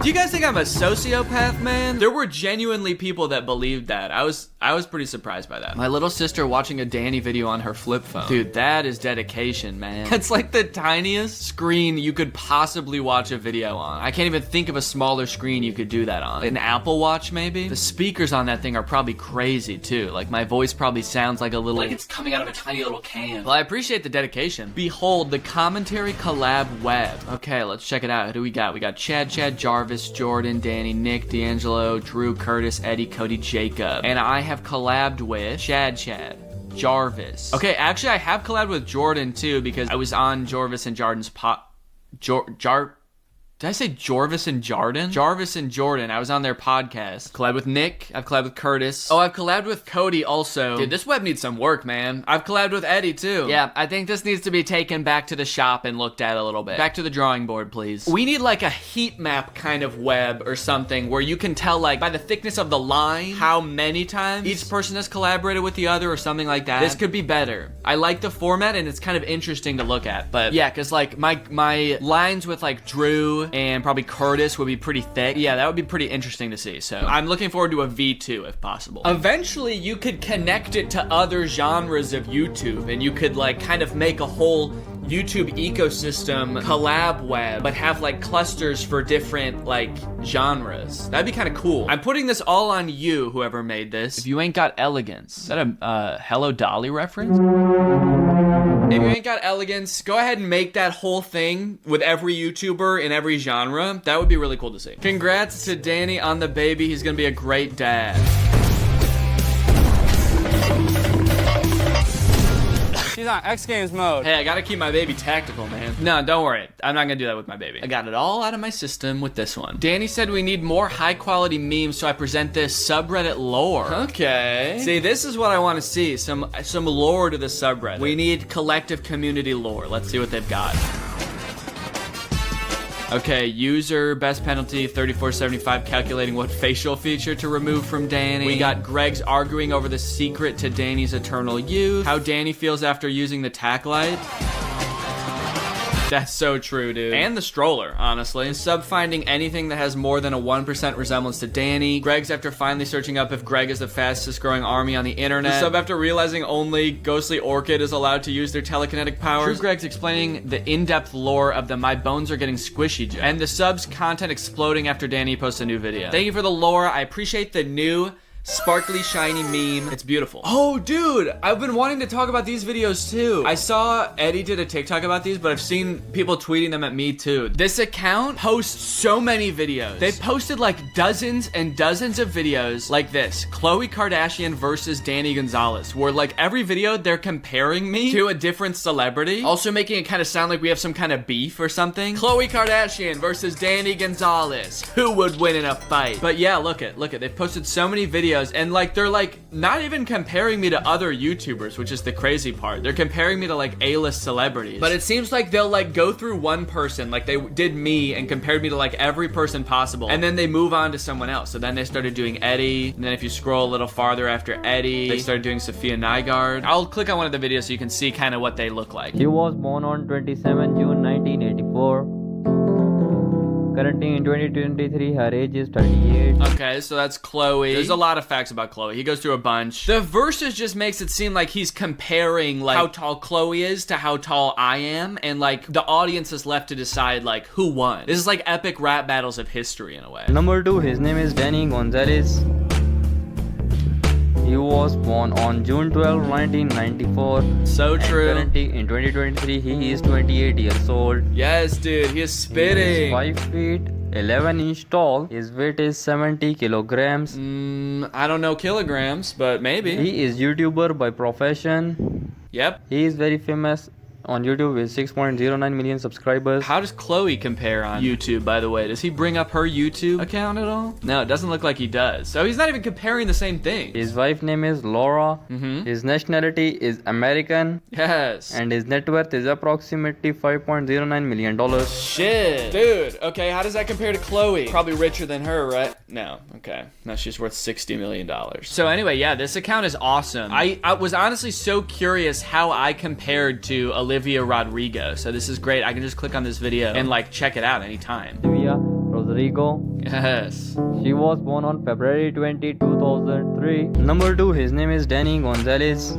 Do you guys think I'm a sociopath, man? There were genuinely people that believed that. I was pretty surprised by that. My little sister watching a Danny video on her flip phone. Dude, that is dedication, man. It's like the tiniest screen you could possibly watch a video on. I can't even think of a smaller screen you could do that on. An Apple Watch, maybe? The speakers on that thing are probably crazy, too. Like, my voice probably sounds like a little... like it's coming out of a tiny little can. Well, I appreciate the dedication. Behold, the commentary collab web. Okay, let's check it out. Who do we got? We got Chad, Jarvis, Jordan, Danny, Nick, D'Angelo, Drew, Curtis, Eddie, Cody, Jacob. And I have collabed with Chad, Jarvis. Okay, actually, I have collabed with Jordan, too, because I was on Jarvis and Jordan's Did I say Jarvis and Jordan? Jarvis and Jordan. I was on their podcast. Collabed with Nick. I've collabed with Curtis. Oh, I've collabed with Cody also. Dude, this web needs some work, man. I've collabed with Eddie too. Yeah, I think this needs to be taken back to the shop and looked at a little bit. Back to the drawing board, please. We need like a heat map kind of web or something where you can tell like by the thickness of the line how many times each person has collaborated with the other or something like that. This could be better. I like the format and it's kind of interesting to look at. But yeah, because like my lines with like Drew and probably Curtis would be pretty thick. Yeah, that would be pretty interesting to see. So I'm looking forward to a V2 if possible. Eventually, you could connect it to other genres of YouTube and you could like kind of make a whole YouTube ecosystem collab web, but have like clusters for different like genres. That'd be kind of cool. I'm putting this all on you, whoever made this. If you ain't got elegance. Is that a Hello Dolly reference? If you ain't got elegance, go ahead and make that whole thing with every YouTuber in every genre. That would be really cool to see. Congrats to Danny on the baby. He's gonna be a great dad. She's on X Games mode. Hey, I gotta keep my baby tactical, man. No, don't worry. I'm not gonna do that with my baby. I got it all out of my system with this one. Danny said we need more high quality memes, so I present this subreddit lore. Okay. See, this is what I want to see. Some lore to the subreddit. We need collective community lore. Let's see what they've got. Okay, user, best penalty, 34.75, calculating what facial feature to remove from Danny. We got Greg's arguing over the secret to Danny's eternal youth. How Danny feels after using the tack light. That's so true, dude. And the stroller, honestly. Sub finding anything that has more than a 1% resemblance to Danny. Greg's after finally searching up if Greg is the fastest growing army on the internet. The sub after realizing only Ghostly Orchid is allowed to use their telekinetic powers. True Greg's explaining the in-depth lore of the My Bones Are Getting Squishy joke. And the sub's content exploding after Danny posts a new video. Thank you for the lore. I appreciate the new sparkly shiny meme. It's beautiful. Oh dude, I've been wanting to talk about these videos too. I saw Eddie did a TikTok about these, but I've seen people tweeting them at me too. This account posts so many videos. They posted like dozens and dozens of videos like this. Khloe Kardashian versus Danny Gonzalez, where like every video they're comparing me to a different celebrity, also making it kind of sound like we have some kind of beef or something. Khloe Kardashian versus Danny Gonzalez. Who would win in a fight? But yeah, look it. They've posted so many videos and like they're like not even comparing me to other YouTubers, which is the crazy part. They're comparing me to like A-list celebrities. But it seems like they'll like go through one person, like they did me and compared me to like every person possible, and then they move on to someone else. So then they started doing Eddie, and then if you scroll a little farther after Eddie, they started doing Sophia Nygaard. I'll click on one of the videos so you can see kind of what they look like. He was born on 27 June 1984. Currently in 2023, her age is 38. Okay, so that's Khloe. There's a lot of facts about Khloe. He goes through a bunch. The verses just makes it seem like he's comparing like how tall Khloe is to how tall I am, and like the audience is left to decide like who won. This is like epic rap battles of history in a way. Number 2, his name is Danny Gonzalez. He was born on June 12, 1994. So true. And currently in 2023, he is 28 years old. Yes, dude, he is spitting. He is 5 feet 11 inch tall. His weight is 70 kilograms. I don't know kilograms, but maybe. He is YouTuber by profession. Yep. He is very famous on YouTube with 6.09 million subscribers. How does Khloe compare on YouTube, by the way? Does he bring up her YouTube account at all? No, it doesn't look like he does. So he's not even comparing the same thing. His wife's name is Laura. His nationality is American. Yes. And his net worth is approximately $5.09 million. Shit. Dude, okay, how does that compare to Khloe? Probably richer than her, right? No, okay. No, she's worth $60 million. So anyway, yeah, this account is awesome. I was honestly so curious how I compared to Olivia Rodrigo. So this is great. I can just click on this video and like check it out anytime. Olivia Rodrigo. Yes. She was born on February 20, 2003. Number 2, his name is Danny Gonzalez.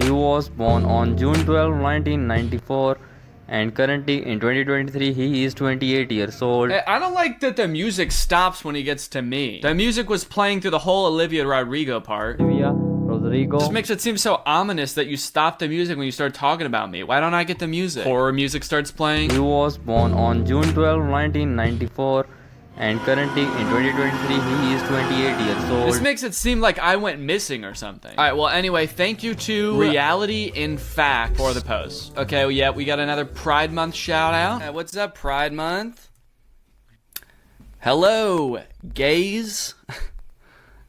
He was born on June 12, 1994. And currently in 2023, he is 28 years old. Hey, I don't like that the music stops when he gets to me. The music was playing through the whole Olivia Rodrigo part. Olivia Rodrigo. Just makes it seem so ominous that you stop the music when you start talking about me. Why don't I get the music? Horror music starts playing. He was born on June 12, 1994. And currently in 2023, he is 28 years old. This makes it seem like I went missing or something. All right, well, anyway, thank you to Reality in Fact for the post. Okay, well, yeah, we got another Pride Month shout out. What's up, Pride Month? Hello, gays.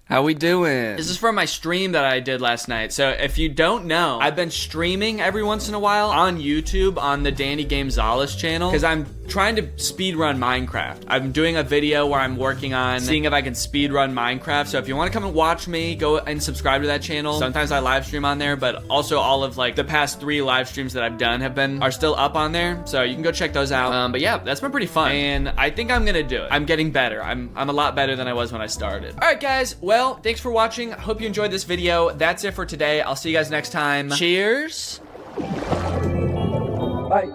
How we doing? This is from my stream that I did last night. So if you don't know, I've been streaming every once in a while on YouTube on the Danny Gonzalez channel because I'm trying to speedrun Minecraft. I'm doing a video where I'm working on seeing if I can speedrun Minecraft. So if you want to come and watch me, go and subscribe to that channel. Sometimes I live stream on there, but also all of like the past 3 live streams that I've done are still up on there. So you can go check those out. But yeah, that's been pretty fun. And I think I'm gonna do it. I'm getting better. I'm a lot better than I was when I started. All right, guys. Well, thanks for watching. Hope you enjoyed this video. That's it for today. I'll see you guys next time. Cheers. Bye.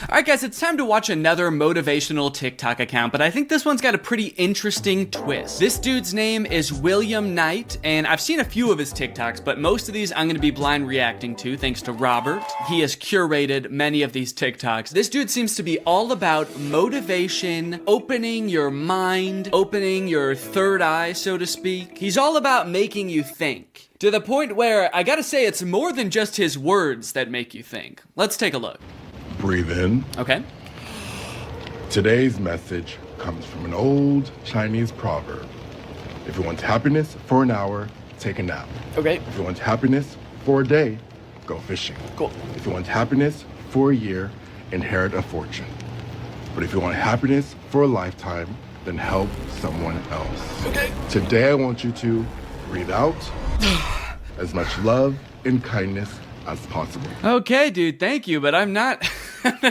Alright guys, it's time to watch another motivational TikTok account, but I think this one's got a pretty interesting twist. This dude's name is William Knight, and I've seen a few of his TikToks, but most of these I'm gonna be blind reacting to thanks to Robert. He has curated many of these TikToks. This dude seems to be all about motivation, opening your mind, opening your third eye, so to speak. He's all about making you think. To the point where, I gotta say, it's more than just his words that make you think. Let's take a look. Breathe in. Okay. Today's message comes from an old Chinese proverb. If you want happiness for an hour, take a nap. Okay. If you want happiness for a day, go fishing. Cool. If you want happiness for a year, inherit a fortune. But if you want happiness for a lifetime, then help someone else. Okay. Today I want you to breathe out as much love and kindness as possible. Okay, dude, thank you, but I'm not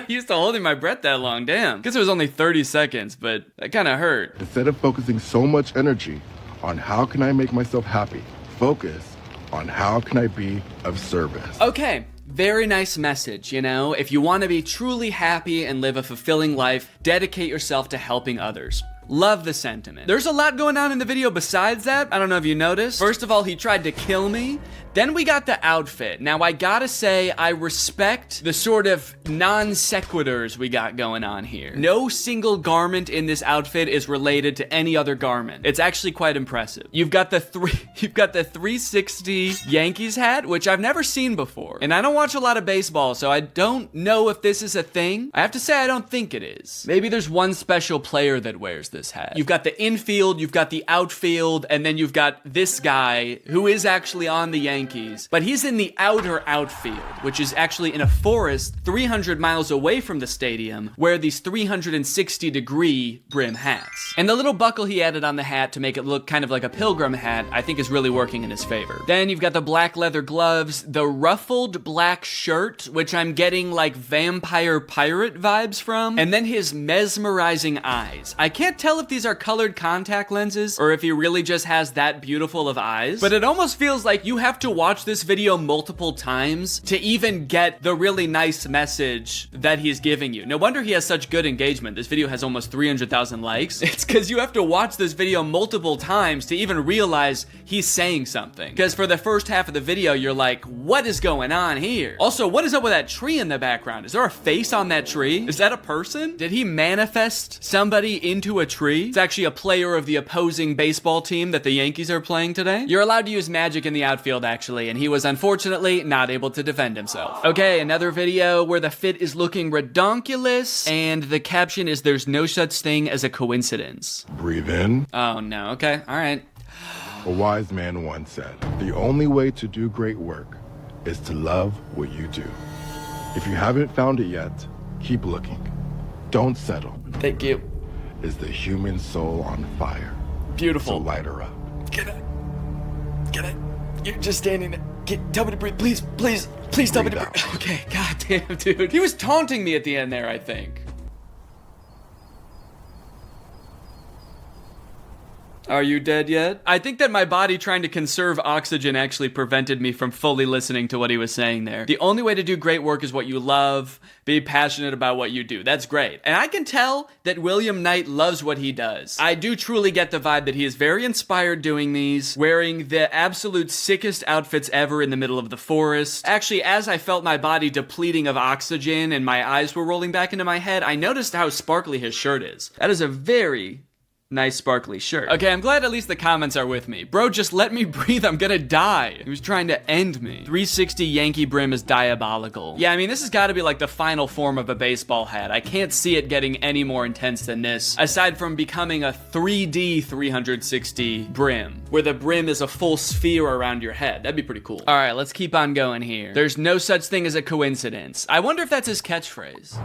used to holding my breath that long. Damn. Guess it was only 30 seconds, but that kind of hurt. Instead of focusing so much energy on how can I make myself happy, focus on how can I be of service. Okay. Very nice message, you know? If you want to be truly happy and live a fulfilling life, dedicate yourself to helping others. Love the sentiment. There's a lot going on in the video besides that. I don't know if you noticed. First of all, he tried to kill me. Then we got the outfit. Now, I gotta say, I respect the sort of non sequiturs we got going on here. No single garment in this outfit is related to any other garment. It's actually quite impressive. You've got the 360 Yankees hat, which I've never seen before. And I don't watch a lot of baseball, so I don't know if this is a thing. I have to say, I don't think it is. Maybe there's one special player that wears this hat. You've got the infield, you've got the outfield, and then you've got this guy who is actually on the Yankees. But he's in the outer outfield, which is actually in a forest 300 miles away from the stadium where these 360-degree brim hats. And the little buckle he added on the hat to make it look kind of like a pilgrim hat, I think is really working in his favor. Then you've got the black leather gloves, the ruffled black shirt, which I'm getting like vampire pirate vibes from, and then his mesmerizing eyes. I can't tell if these are colored contact lenses or if he really just has that beautiful of eyes, but it almost feels like you have to watch this video multiple times to even get the really nice message that he's giving you. No wonder he has such good engagement. This video has almost 300,000 likes. It's because you have to watch this video multiple times to even realize he's saying something. Because for the first half of the video, you're like, what is going on here? Also, what is up with that tree in the background? Is there a face on that tree? Is that a person? Did he manifest somebody into a tree? It's actually a player of the opposing baseball team that the Yankees are playing today. You're allowed to use magic in the outfield, actually, and he was unfortunately not able to defend himself. Okay, another video where the fit is looking redonkulous, and the caption is, "There's no such thing as a coincidence." Breathe in. Oh no, okay, all right. A wise man once said, the only way to do great work is to love what you do. If you haven't found it yet, keep looking. Don't settle. Thank you. Is the human soul on fire? Beautiful. So light her up. Can I? You're just standing there. Tell me to breathe. Please tell me to breathe. Okay, goddamn, dude. He was taunting me at the end there, I think. Are you dead yet? I think that my body trying to conserve oxygen actually prevented me from fully listening to what he was saying there. The only way to do great work is what you love. Be passionate about what you do. That's great. And I can tell that William Knight loves what he does. I do truly get the vibe that he is very inspired doing these, wearing the absolute sickest outfits ever in the middle of the forest. Actually, as I felt my body depleting of oxygen and my eyes were rolling back into my head, I noticed how sparkly his shirt is. That is a very nice sparkly shirt. Okay, I'm glad at least the comments are with me. Bro, just let me breathe. I'm gonna die. He was trying to end me. 360 Yankee brim is diabolical. Yeah, I mean, this has got to be like the final form of a baseball hat. I can't see it getting any more intense than this, aside from becoming a 3D 360 brim, where the brim is a full sphere around your head. That'd be pretty cool. All right, let's keep on going here. There's no such thing as a coincidence. I wonder if that's his catchphrase.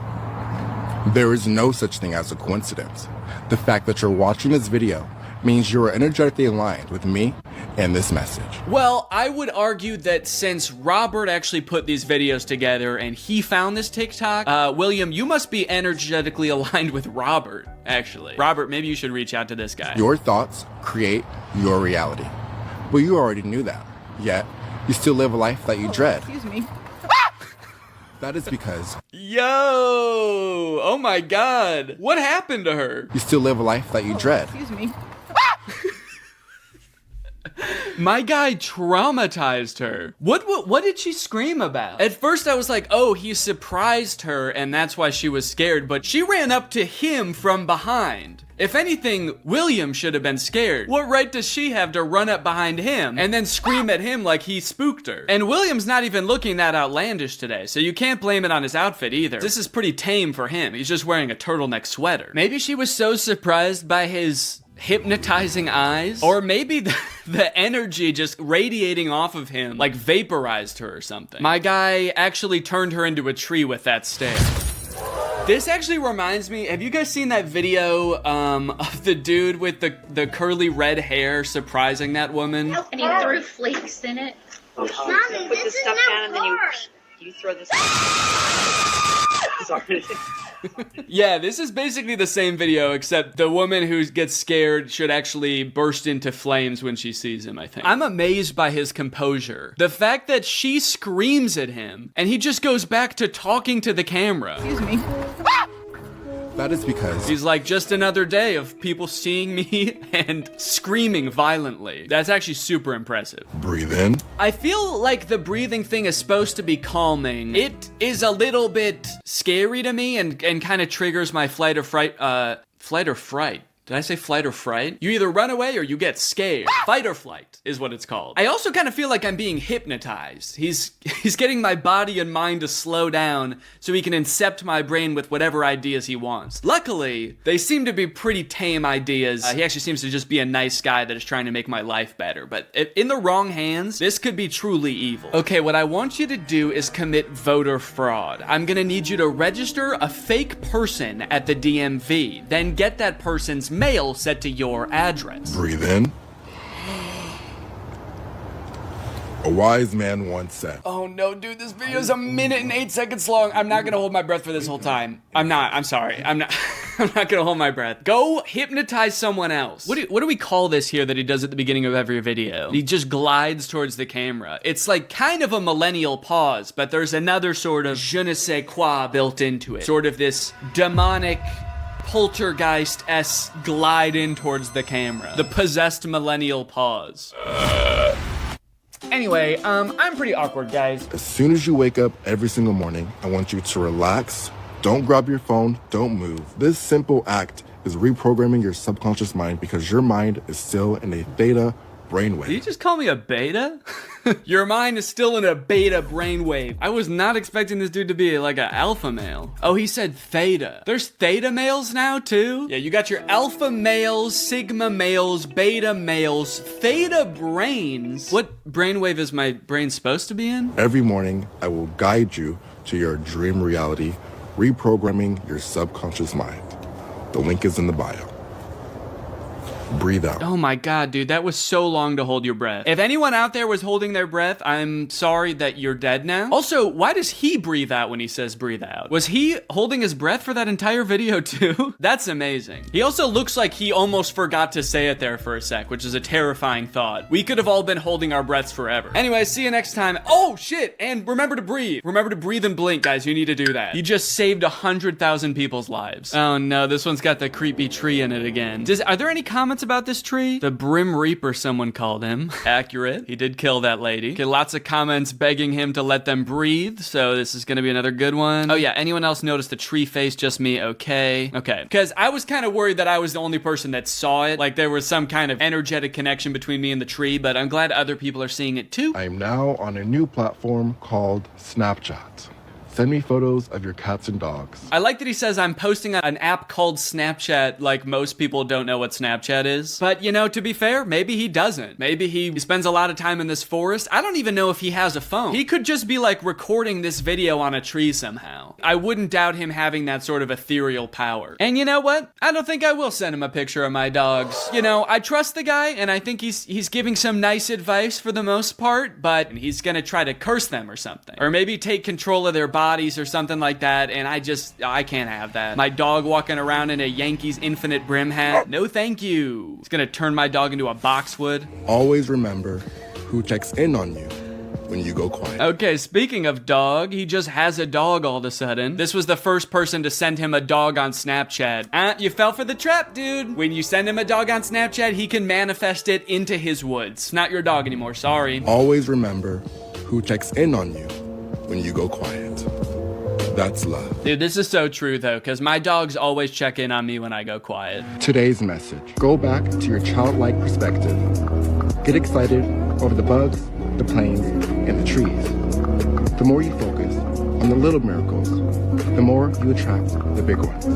There is no such thing as a coincidence. The fact that you're watching this video means you are energetically aligned with me and this message. Well, I would argue that since Robert actually put these videos together and he found this TikTok, William, you must be energetically aligned with Robert, actually. Robert, maybe you should reach out to this guy. Your thoughts create your reality. But you already knew that. Yet, you still live a life that you dread. Excuse me. That is because Yo! Oh my god. What happened to her? you still live a life that you dread. Excuse me. My guy traumatized her. What did she scream about? At first I was like, oh, he surprised her and that's why she was scared, but she ran up to him from behind. If anything, William should have been scared. What right does she have to run up behind him and then scream at him like he spooked her? And William's not even looking that outlandish today, so you can't blame it on his outfit either. This is pretty tame for him. He's just wearing a turtleneck sweater. Maybe she was so surprised by his hypnotizing eyes, or maybe the energy just radiating off of him like vaporized her or something. My guy actually turned her into a tree with that stare. This actually reminds me, have you guys seen that video of the dude with the curly red hair surprising that woman? And he threw flakes in it. Mommy, you put the stuff down and then you throw this. Sorry. Yeah, this is basically the same video, except the woman who gets scared should actually burst into flames when she sees him, I think. I'm amazed by his composure. The fact that she screams at him, and he just goes back to talking to the camera. Excuse me. That is because he's like, just another day of people seeing me and screaming violently. That's actually super impressive. Breathe in. I feel like the breathing thing is supposed to be calming. It is a little bit scary to me and kind of triggers my flight or fright. Did I say flight or fright? You either run away or you get scared. Fight or flight is what it's called. I also kind of feel like I'm being hypnotized. He's getting my body and mind to slow down so he can incept my brain with whatever ideas he wants. Luckily, they seem to be pretty tame ideas. He actually seems to just be a nice guy that is trying to make my life better. But if in the wrong hands, this could be truly evil. Okay, what I want you to do is commit voter fraud. I'm gonna need you to register a fake person at the DMV, then get that person's mail set to your address. Breathe in. A wise man once said. Oh no, dude, this video is 1 minute and 8 seconds long. I'm not gonna hold my breath for this whole time. I'm sorry. I'm not gonna hold my breath. Go hypnotize someone else. What do we call this here that he does at the beginning of every video? He just glides towards the camera. It's like kind of a millennial pause, but there's another sort of je ne sais quoi built into it. Sort of this demonic poltergeist-esque glide in towards the camera. The possessed millennial pause. Anyway, I'm pretty awkward, guys. As soon as you wake up every single morning, I want you to relax. Don't grab your phone. Don't move. This simple act is reprogramming your subconscious mind because your mind is still in a theta brainwave. Did you just call me a beta? Your mind is still in a beta brainwave. I was not expecting this dude to be like an alpha male. Oh, he said theta. There's theta males now too? Yeah, you got your alpha males, sigma males, beta males, theta brains. What brainwave is my brain supposed to be in? Every morning, I will guide you to your dream reality, reprogramming your subconscious mind. The link is in the bio. breathe out. Oh my god, dude, that was so long to hold your breath. If anyone out there was holding their breath, I'm sorry that you're dead now. Also, why does he breathe out when he says breathe out? Was he holding his breath for that entire video too? That's amazing. He also looks like he almost forgot to say it there for a sec, which is a terrifying thought. We could have all been holding our breaths forever. Anyway, see you next time. Oh shit, and remember to breathe. Remember to breathe and blink, guys. You need to do that. You just saved 100,000 people's lives. Oh no, this one's got the creepy tree in it again. Are there any comments about this tree? The Brim Reaper, someone called him. Accurate. He did kill that lady. Okay, lots of comments begging him to let them breathe, so this is gonna be another good one. Oh yeah, anyone else notice the tree face? Just me? Okay. Okay. Because I was kind of worried that I was the only person that saw it. Like there was some kind of energetic connection between me and the tree, but I'm glad other people are seeing it too. I am now on a new platform called Snapchat. Send me photos of your cats and dogs. I like that he says I'm posting an app called Snapchat, like most people don't know what Snapchat is. But, you know, to be fair, maybe he doesn't. Maybe he spends a lot of time in this forest. I don't even know if he has a phone. He could just be like recording this video on a tree somehow. I wouldn't doubt him having that sort of ethereal power. And you know what? I don't think I will send him a picture of my dogs. You know, I trust the guy and I think he's giving some nice advice for the most part, but he's gonna try to curse them or something. Or maybe take control of their bodies or something like that, and I can't have that. My dog walking around in a Yankees infinite brim hat. No thank you. It's gonna turn my dog into a boxwood. Always remember who checks in on you when you go quiet. Okay, speaking of dog, he just has a dog all of a sudden. This was the first person to send him a dog on Snapchat. You fell for the trap, dude. When you send him a dog on Snapchat, he can manifest it into his woods. Not your dog anymore, sorry. Always remember who checks in on you when you go quiet. That's love. Dude, this is so true though, because my dogs always check in on me when I go quiet. Today's message. Go back to your childlike perspective. Get excited over the bugs, the planes, and the trees. The more you focus on the little miracles, the more you attract the big ones.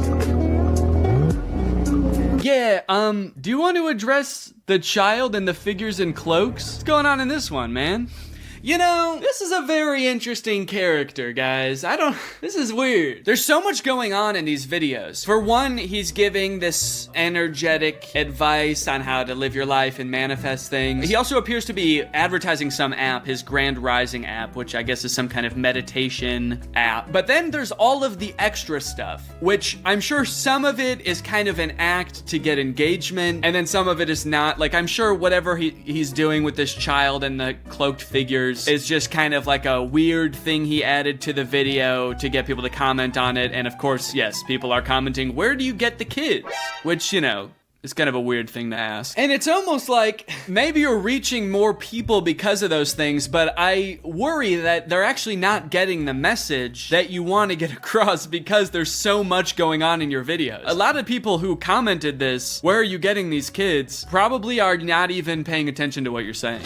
Yeah, do you want to address the child and the figures in cloaks? What's going on in this one, man? You know, this is a very interesting character, guys. This is weird. There's so much going on in these videos. For one, he's giving this energetic advice on how to live your life and manifest things. He also appears to be advertising some app, his Grand Rising app, which I guess is some kind of meditation app. But then there's all of the extra stuff, which I'm sure some of it is kind of an act to get engagement, and then some of it is not. Like, I'm sure whatever he's doing with this child and the cloaked figures is just kind of like a weird thing he added to the video to get people to comment on it. And of course, yes, people are commenting, where do you get the kids? Which, you know, it's kind of a weird thing to ask. And it's almost like maybe you're reaching more people because of those things, but I worry that they're actually not getting the message that you want to get across because there's so much going on in your videos. A lot of people who commented this, where are you getting these kids, probably are not even paying attention to what you're saying.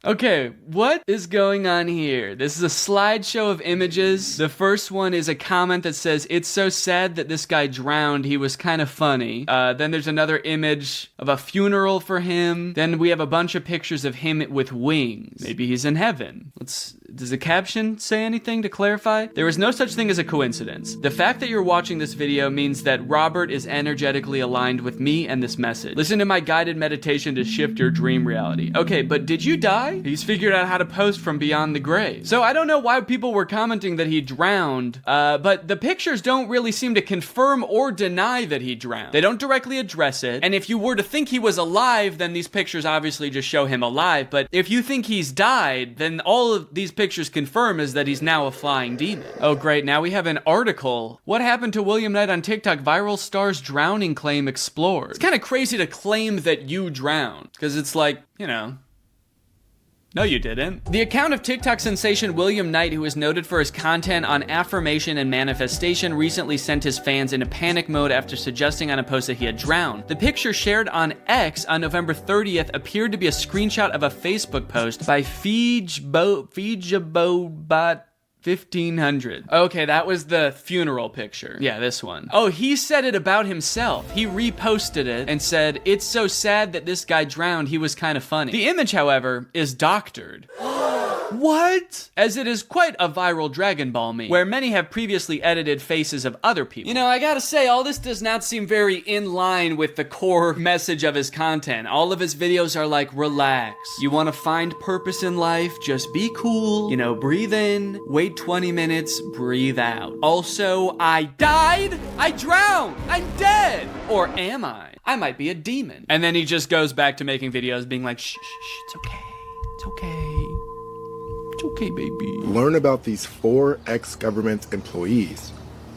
Okay, what is going on here? This is a slideshow of images. The first one is a comment that says, it's so sad that this guy drowned. He was kind of funny. Then there's another image of a funeral for him. Then we have a bunch of pictures of him with wings. Maybe he's in heaven. Does the caption say anything to clarify? There is no such thing as a coincidence. The fact that you're watching this video means that Robert is energetically aligned with me and this message. Listen to my guided meditation to shift your dream reality. Okay, but did you die? He's figured out how to post from beyond the grave. So I don't know why people were commenting that he drowned, but the pictures don't really seem to confirm or deny that he drowned. They don't directly address it, and if you were to think he was alive, then these pictures obviously just show him alive, but if you think he's died, then all of these pictures confirm is that he's now a flying demon. Oh great, now we have an article. What happened to William Knight on TikTok? Viral star's drowning claim explored. It's kind of crazy to claim that you drowned, because it's like, you know, no, you didn't. The account of TikTok sensation William Knight, who is noted for his content on affirmation and manifestation, recently sent his fans into panic mode after suggesting on a post that he had drowned. The picture shared on X on November 30th appeared to be a screenshot of a Facebook post by Feejabot 1500. Okay, that was the funeral picture. Yeah, this one. Oh, he said it about himself. He reposted it and said, it's so sad that this guy drowned. He was kind of funny. The image, however, is doctored. What? As it is quite a viral Dragon Ball meme, where many have previously edited faces of other people. You know, I gotta say, all this does not seem very in line with the core message of his content. All of his videos are like, relax. You wanna find purpose in life, just be cool. You know, breathe in, wait 20 minutes, breathe out. Also, I died, I drowned, I'm dead. Or am I? I might be a demon. And then he just goes back to making videos being like, shh, shh, shh, it's okay. It's okay. It's okay, baby. Learn about these 4 ex-government employees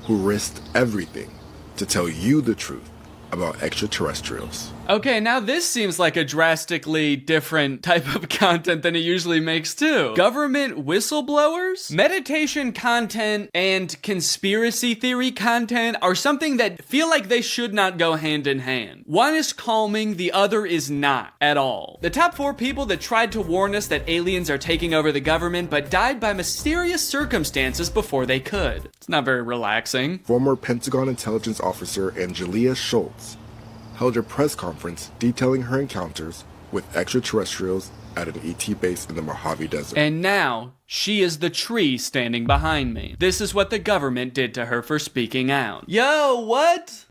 who risked everything to tell you the truth about extraterrestrials. Okay, now this seems like a drastically different type of content than he usually makes too. Government whistleblowers? Meditation content and conspiracy theory content are something that feel like they should not go hand in hand. One is calming, the other is not at all. The top 4 people that tried to warn us that aliens are taking over the government but died by mysterious circumstances before they could. It's not very relaxing. Former Pentagon intelligence officer Angelia Schultz held a press conference detailing her encounters with extraterrestrials at an ET base in the Mojave Desert. And now, she is the tree standing behind me. This is what the government did to her for speaking out. Yo, what?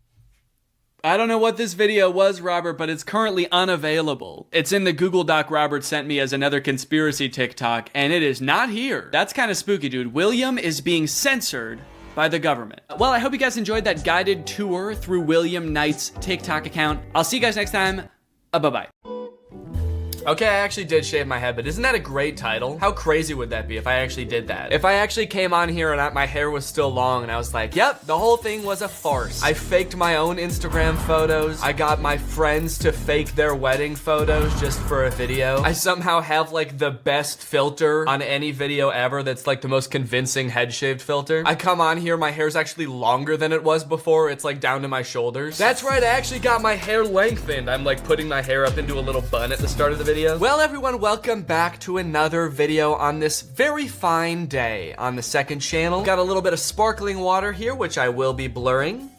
I don't know what this video was, Robert, but it's currently unavailable. It's in the Google Doc Robert sent me as another conspiracy TikTok, and it is not here. That's kind of spooky, dude. William is being censored by the government. Well, I hope you guys enjoyed that guided tour through William Knight's TikTok account. I'll see you guys next time. Bye-bye. Okay, I actually did shave my head, but isn't that a great title? How crazy would that be if I actually did that? If I actually came on here and my hair was still long and I was like, yep, the whole thing was a farce. I faked my own Instagram photos. I got my friends to fake their wedding photos just for a video. I somehow have like the best filter on any video ever that's like the most convincing head shaved filter. I come on here, my hair's actually longer than it was before. It's like down to my shoulders. That's right, I actually got my hair lengthened. I'm like putting my hair up into a little bun at the start of the video. Well, everyone, welcome back to another video on this very fine day on the second channel. Got a little bit of sparkling water here, which I will be blurring.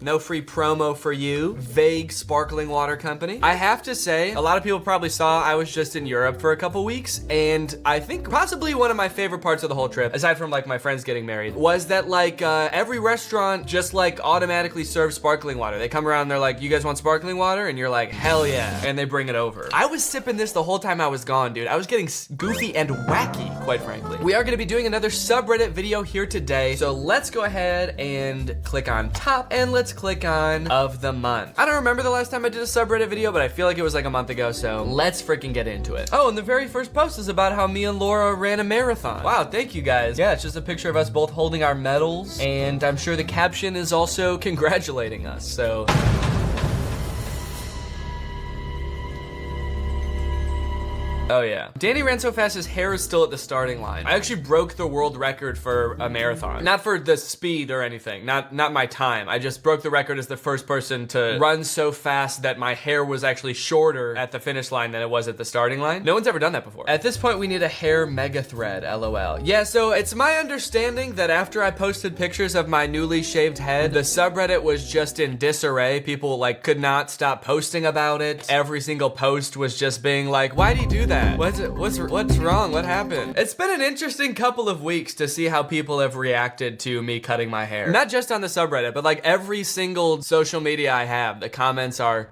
No free promo for you, vague sparkling water company. I have to say, a lot of people probably saw I was just in Europe for a couple weeks, and I think possibly one of my favorite parts of the whole trip, aside from like my friends getting married, was that like every restaurant just like automatically serves sparkling water. They come around and they're like, you guys want sparkling water? And you're like, hell yeah, and they bring it over. I was sipping this the whole time I was gone, dude. I was getting goofy and wacky, quite frankly. We are gonna be doing another subreddit video here today, so let's go ahead and click on top, and let's click on of the month. I don't remember the last time I did a subreddit video, but I feel like it was like a month ago, so let's freaking get into it. Oh, and the very first post is about how me and Laura ran a marathon. Wow, thank you guys. Yeah, it's just a picture of us both holding our medals, and I'm sure the caption is also congratulating us, so. Oh yeah. Danny ran so fast his hair is still at the starting line. I actually broke the world record for a marathon. Not for the speed or anything, not my time. I just broke the record as the first person to run so fast that my hair was actually shorter at the finish line than it was at the starting line. No one's ever done that before. At this point, we need a hair mega thread, LOL. Yeah, so it's my understanding that after I posted pictures of my newly shaved head, the subreddit was just in disarray. People like could not stop posting about it. Every single post was just being like, why do you do that? What's wrong? What happened? It's been an interesting couple of weeks to see how people have reacted to me cutting my hair. Not just on the subreddit, but like every single social media I have, the comments are,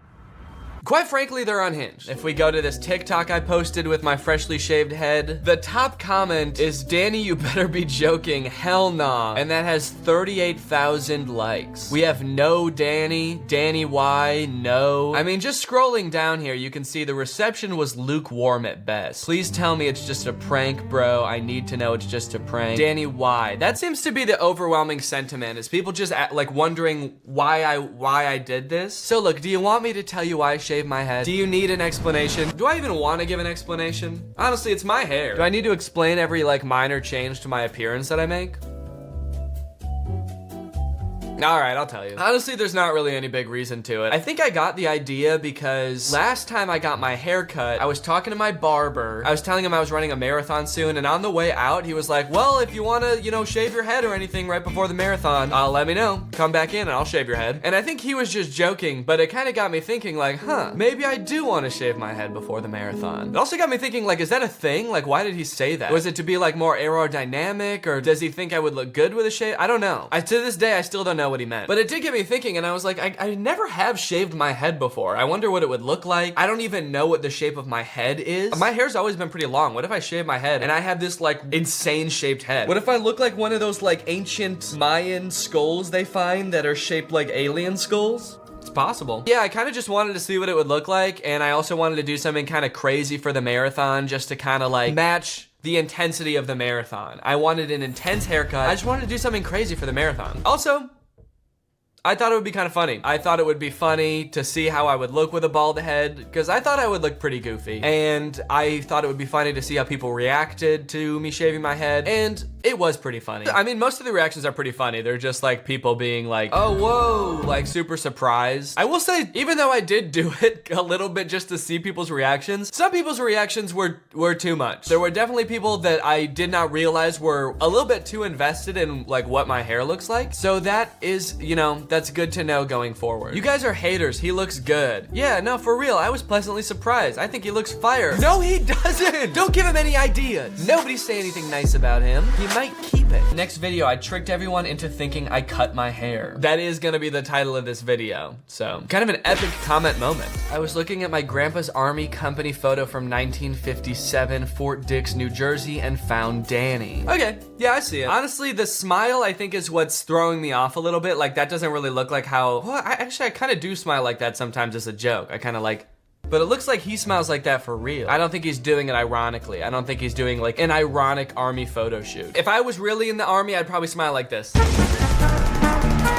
quite frankly, they're unhinged. If we go to this TikTok I posted with my freshly shaved head, the top comment is, Danny, you better be joking, hell nah. And that has 38,000 likes. We have no Danny, Danny Y, no. I mean, just scrolling down here, you can see the reception was lukewarm at best. Please tell me it's just a prank, bro. I need to know it's just a prank. Danny Y. That seems to be the overwhelming sentiment, is people just like wondering why I did this. So look, do you want me to tell you why I shave my head? Do you need an explanation? Do I even want to give an explanation? Honestly, it's my hair. Do I need to explain every like minor change to my appearance that I make? All right, I'll tell you. Honestly, there's not really any big reason to it. I think I got the idea because last time I got my hair cut, I was talking to my barber. I was telling him I was running a marathon soon, and on the way out, he was like, well, if you want to, you know, shave your head or anything right before the marathon, let me know. Come back in and I'll shave your head. And I think he was just joking, but it kind of got me thinking like, maybe I do want to shave my head before the marathon. It also got me thinking like, is that a thing? Like, why did he say that? Was it to be like more aerodynamic, or does he think I would look good with a shave? I don't know. To this day, I still don't know what he meant. But it did get me thinking, and I was like, I never have shaved my head before. I wonder what it would look like. I don't even know what the shape of my head is. My hair's always been pretty long. What if I shave my head and I have this like insane shaped head? What if I look like one of those like ancient Mayan skulls they find that are shaped like alien skulls? It's possible. Yeah, I kind of just wanted to see what it would look like, and I also wanted to do something kind of crazy for the marathon just to kind of like match the intensity of the marathon. I wanted an intense haircut. I just wanted to do something crazy for the marathon. Also, I thought it would be kind of funny. I thought it would be funny to see how I would look with a bald head, because I thought I would look pretty goofy. And I thought it would be funny to see how people reacted to me shaving my head, and it was pretty funny. I mean, most of the reactions are pretty funny. They're just like people being like, oh, whoa, like super surprised. I will say, even though I did do it a little bit just to see people's reactions, some people's reactions were too much. There were definitely people that I did not realize were a little bit too invested in like what my hair looks like. So that is, you know, that's good to know going forward. You guys are haters. He looks good. Yeah, no, for real. I was pleasantly surprised. I think he looks fire. No, he doesn't. Don't give him any ideas. Nobody say anything nice about him. He might keep it. Next video, I tricked everyone into thinking I cut my hair. That is gonna be the title of this video. So, kind of an epic comment moment. I was looking at my grandpa's army company photo from 1957, Fort Dix, New Jersey, and found Danny. Okay, yeah, I see it. Honestly, the smile I think is what's throwing me off a little bit. Like, that doesn't really look like how, well, I kind of do smile like that sometimes as a joke. I kind of like, but it looks like he smiles like that for real. I don't think he's doing it ironically. I don't think he's doing like an ironic army photo shoot. If I was really in the army, I'd probably smile like this.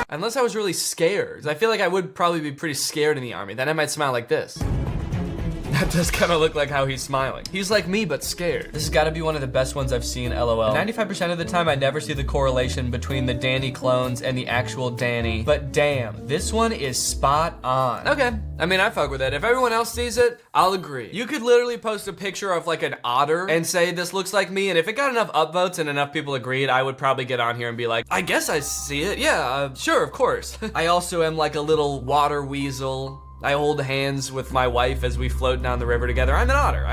Unless I was really scared. I feel like I would probably be pretty scared in the army. Then I might smile like this. That does kind of look like how he's smiling. He's like me, but scared. This has got to be one of the best ones I've seen, LOL. 95% of the time, I never see the correlation between the Danny clones and the actual Danny. But damn, this one is spot on. Okay, I mean, I fuck with it. If everyone else sees it, I'll agree. You could literally post a picture of like an otter and say, this looks like me. And if it got enough upvotes and enough people agreed, I would probably get on here and be like, I guess I see it. Yeah, sure, of course. I also am like a little water weasel. I hold hands with my wife as we float down the river together. I'm an otter.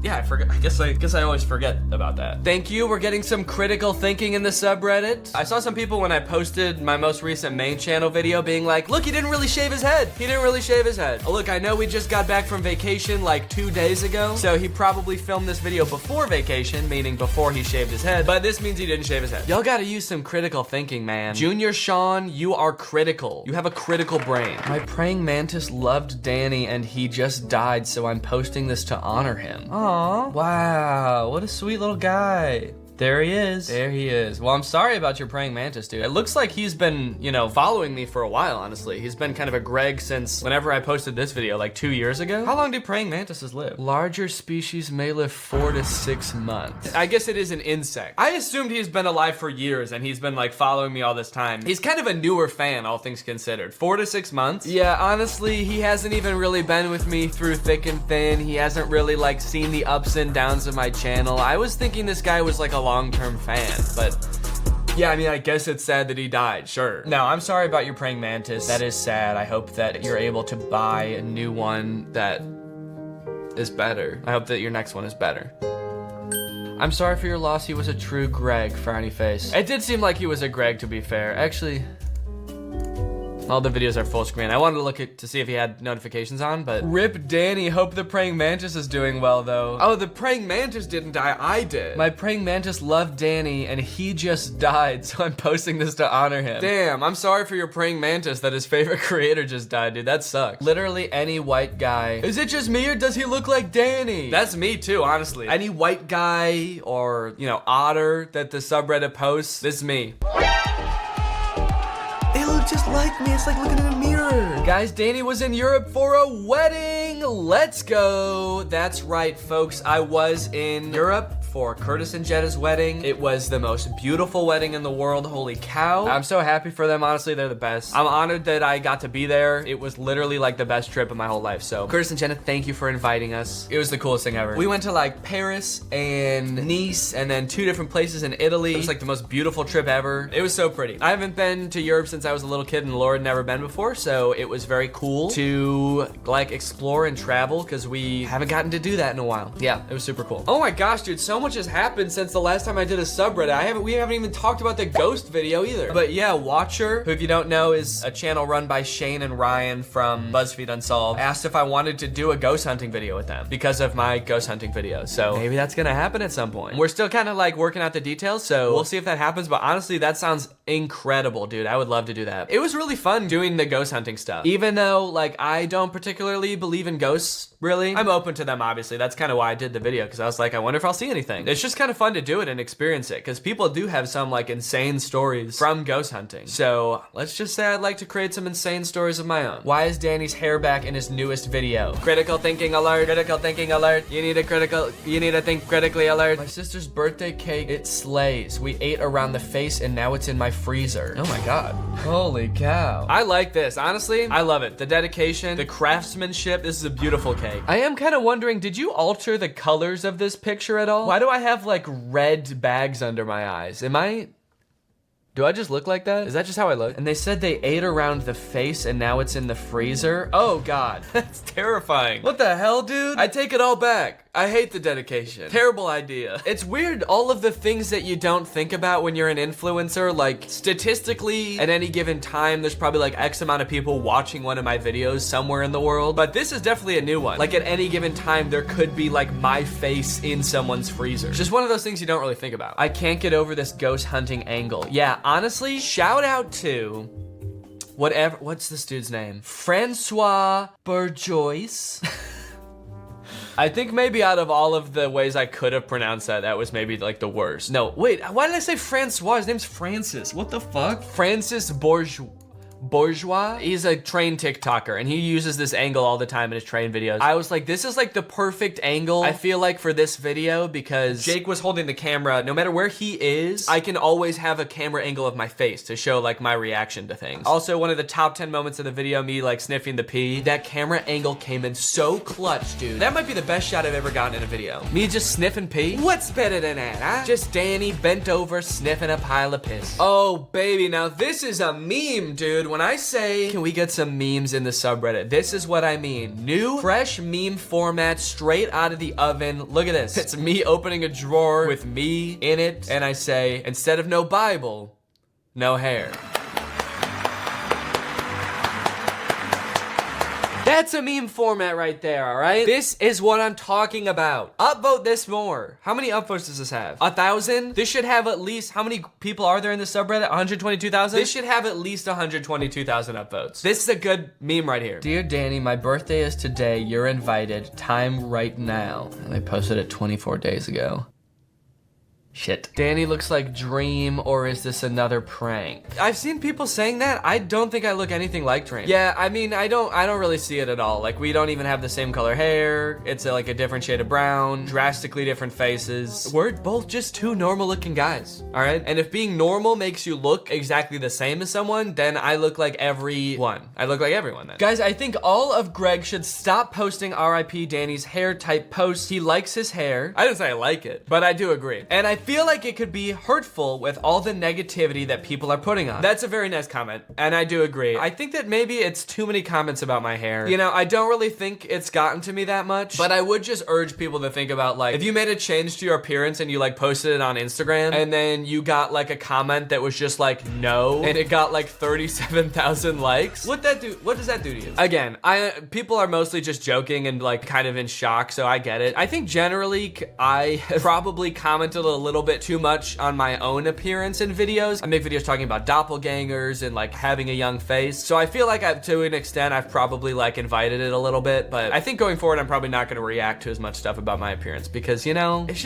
Yeah, I forget. I guess I always forget about that. Thank you. We're getting some critical thinking in the subreddit. I saw some people when I posted my most recent main channel video being like, look, he didn't really shave his head. He didn't really shave his head. Oh, look, I know we just got back from vacation like 2 days ago. So he probably filmed this video before vacation, meaning before he shaved his head. But this means he didn't shave his head. Y'all gotta use some critical thinking, man. Junior Sean, you are critical. You have a critical brain. My praying mantis loved Danny and he just died, so I'm posting this to honor him. Aww. Wow, what a sweet little guy. There he is. There he is. Well, I'm sorry about your praying mantis, dude. It looks like he's been, you know, following me for a while, honestly. He's been kind of a Greg since whenever I posted this video, like 2 years ago. How long do praying mantises live? Larger species may live 4 to 6 months. I guess it is an insect. I assumed he's been alive for years and he's been like following me all this time. He's kind of a newer fan, all things considered. 4 to 6 months? Yeah, honestly, he hasn't even really been with me through thick and thin. He hasn't really like seen the ups and downs of my channel. I was thinking this guy was like a long-term fan, but yeah, I mean, I guess it's sad that he died, sure. No, I'm sorry about your praying mantis. That is sad. I hope that you're able to buy a new one that is better. I hope that your next one is better. I'm sorry for your loss. He was a true Greg, frowny face. It did seem like he was a Greg, to be fair. Actually, all the videos are full screen. I wanted to look to see if he had notifications on, but rip Danny. Hope the praying mantis is doing well, though. Oh, the praying mantis didn't die. I did. My praying mantis loved Danny, and he just died, so I'm posting this to honor him. Damn, I'm sorry for your praying mantis that his favorite creator just died, dude. That sucks. Literally any white guy. Is it just me, or does he look like Danny? That's me, too, honestly. Any white guy or, you know, otter that the subreddit posts, this is me. They look just like me. It's like looking in a mirror. Guys, Danny was in Europe for a wedding. Let's go. That's right, folks. I was in Europe for Curtis and Jetta's wedding. It was the most beautiful wedding in the world. Holy cow. I'm so happy for them. Honestly, they're the best. I'm honored that I got to be there. It was literally like the best trip of my whole life. So Curtis and Jenna, thank you for inviting us. It was the coolest thing ever. We went to like Paris and Nice and then 2 different places in Italy. It was like the most beautiful trip ever. It was so pretty. I haven't been to Europe since I was a little kid and Laura had never been before. So it was very cool to like explore and travel because we haven't gotten to do that in a while. Yeah, it was super cool. Oh my gosh, dude, so much has happened since the last time I did a subreddit. We haven't even talked about the ghost video either. But yeah, Watcher, who if you don't know is a channel run by Shane and Ryan from BuzzFeed Unsolved, asked if I wanted to do a ghost hunting video with them because of my ghost hunting video. So maybe that's gonna happen at some point. We're still kind of like working out the details, so we'll see if that happens. But honestly, that sounds incredible, dude. I would love to do that. It was really fun doing the ghost hunting stuff. Even though like I don't particularly believe in ghosts, really. I'm open to them, obviously. That's kind of why I did the video, because I was like, I wonder if I'll see anything. It's just kind of fun to do it and experience it, because people do have some like insane stories from ghost hunting. So let's just say I'd like to create some insane stories of my own. Why is Danny's hair back in his newest video? Critical thinking alert, critical thinking alert. You need to think critically alert. My sister's birthday cake, it slays. We ate around the face and now it's in my freezer. Oh my God. Holy cow. I like this, honestly. I love it. The dedication, the craftsmanship. This is a beautiful cake. I am kind of wondering, did you alter the colors of this picture at all? Why do I have like red bags under my eyes? Do I just look like that? Is that just how I look? And they said they ate around the face and now it's in the freezer. Oh God, that's terrifying. What the hell, dude? I take it all back. I hate the dedication. Terrible idea. It's weird, all of the things that you don't think about when you're an influencer, like statistically at any given time, there's probably like X amount of people watching one of my videos somewhere in the world, but this is definitely a new one. Like at any given time, there could be like my face in someone's freezer. It's just one of those things you don't really think about. I can't get over this ghost hunting angle. Yeah, honestly, shout out to what's this dude's name? Francois Bourgeois. I think maybe out of all of the ways I could have pronounced that, that was maybe like the worst. No, wait, why did I say Francois? His name's Francis. What the fuck? Francis Bourgeois. He's a train TikToker and he uses this angle all the time in his train videos. I was like, this is like the perfect angle, I feel like, for this video, because Jake was holding the camera. No matter where he is, I can always have a camera angle of my face to show like my reaction to things. Also, one of the top 10 moments of the video, me like sniffing the pee, that camera angle came in so clutch, dude. That might be the best shot I've ever gotten in a video. Me just sniffing pee? What's better than that, huh? Just Danny bent over sniffing a pile of piss. Oh baby, now this is a meme, dude. When I say, can we get some memes in the subreddit? This is what I mean. New, fresh meme format straight out of the oven. Look at this. It's me opening a drawer with me in it, and I say, instead of no Bible, no hair. That's a meme format right there, all right? This is what I'm talking about. Upvote this more. How many upvotes does this have? 1,000? This should have at least, how many people are there in the subreddit? 122,000? This should have at least 122,000 upvotes. This is a good meme right here. Dear Danny, my birthday is today. You're invited. Time right now. And I posted it 24 days ago. Shit. Danny looks like Dream, or is this another prank? I've seen people saying that. I don't think I look anything like Dream. Yeah, I mean, I don't really see it at all. Like, we don't even have the same color hair. It's like a different shade of brown, drastically different faces. We're both just two normal looking guys, all right? And if being normal makes you look exactly the same as someone, then I look like everyone. I look like everyone then. Guys, I think all of Greg should stop posting RIP Danny's hair type posts. He likes his hair. I didn't say I like it, but I do agree. And I feel like it could be hurtful with all the negativity that people are putting on. That's a very nice comment, and I do agree. I think that maybe it's too many comments about my hair. You know, I don't really think it's gotten to me that much, but I would just urge people to think about, like, if you made a change to your appearance and you like posted it on Instagram, and then you got like a comment that was just like no, and it got like 37,000 likes, what does that do to you? Again, people are mostly just joking and like kind of in shock, so I get it. I think generally I probably commented a little bit too much on my own appearance in videos. I make videos talking about doppelgangers and like having a young face. So I feel like to an extent, I've probably like invited it a little bit, but I think going forward, I'm probably not gonna react to as much stuff about my appearance because, you know, it's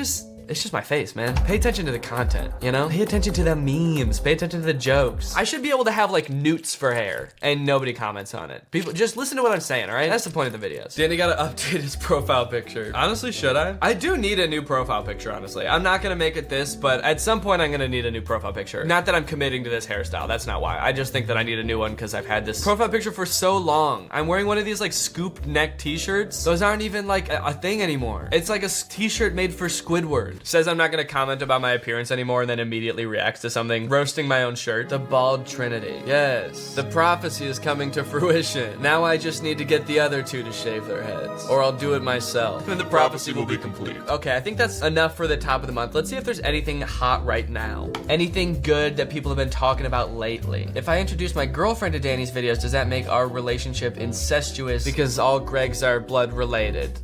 It's just my face, man. Pay attention to the content, you know? Pay attention to the memes. Pay attention to the jokes. I should be able to have like newts for hair and nobody comments on it. People, just listen to what I'm saying, all right? That's the point of the videos. Danny gotta update his profile picture. Honestly, should I? I do need a new profile picture, honestly. I'm not gonna make it this, but at some point I'm gonna need a new profile picture. Not that I'm committing to this hairstyle, that's not why. I just think that I need a new one because I've had this profile picture for so long. I'm wearing one of these like scoop neck t-shirts. Those aren't even like a thing anymore. It's like a t-shirt made for Squidward. Says I'm not gonna comment about my appearance anymore and then immediately reacts to something. Roasting my own shirt. The bald trinity. Yes. The prophecy is coming to fruition. Now I just need to get the other two to shave their heads. Or I'll do it myself. And the prophecy will be complete. Okay, I think that's enough for the top of the month. Let's see if there's anything hot right now. Anything good that people have been talking about lately. If I introduce my girlfriend to Danny's videos, does that make our relationship incestuous because all Gregs are blood related?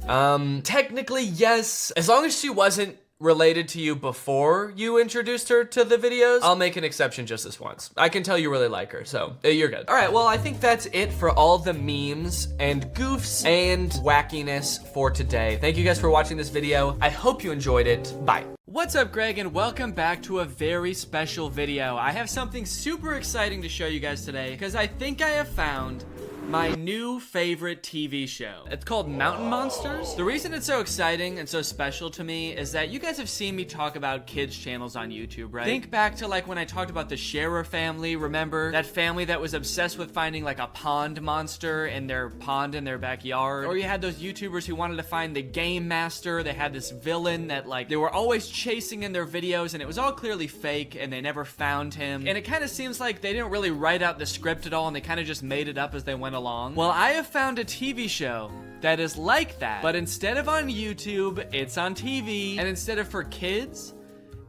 Technically yes. As long as she wasn't related to you before you introduced her to the videos, I'll make an exception just this once. I can tell you really like her, so you're good. All right, well, I think that's it for all the memes and goofs and wackiness for today. Thank you guys for watching this video. I hope you enjoyed it. Bye. What's up, Greg, and welcome back to a very special video. I have something super exciting to show you guys today because I think I have found my new favorite TV show. It's called Mountain Monsters. The reason it's so exciting and so special to me is that you guys have seen me talk about kids channels on YouTube, right? Think back to like when I talked about the Scherer family, remember? That family that was obsessed with finding like a pond monster in their pond in their backyard. Or you had those YouTubers who wanted to find the game master. They had this villain that like they were always chasing in their videos and it was all clearly fake and they never found him. And it kind of seems like they didn't really write out the script at all and they kind of just made it up as they went along. Well, I have found a TV show that is like that, but instead of on YouTube, it's on TV, and instead of for kids,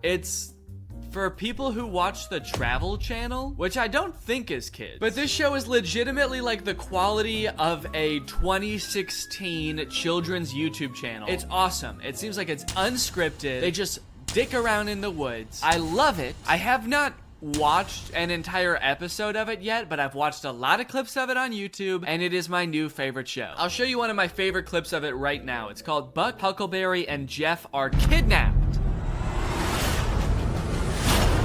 it's for people who watch the Travel Channel, which I don't think is kids. But this show is legitimately like the quality of a 2016 children's YouTube channel. It's awesome. It seems like it's unscripted. They just dick around in the woods. I love it. I have not watched an entire episode of it yet, but I've watched a lot of clips of it on YouTube, and it is my new favorite show. I'll show you one of my favorite clips of it right now. It's called Buck, Huckleberry, and Jeff Are Kidnapped.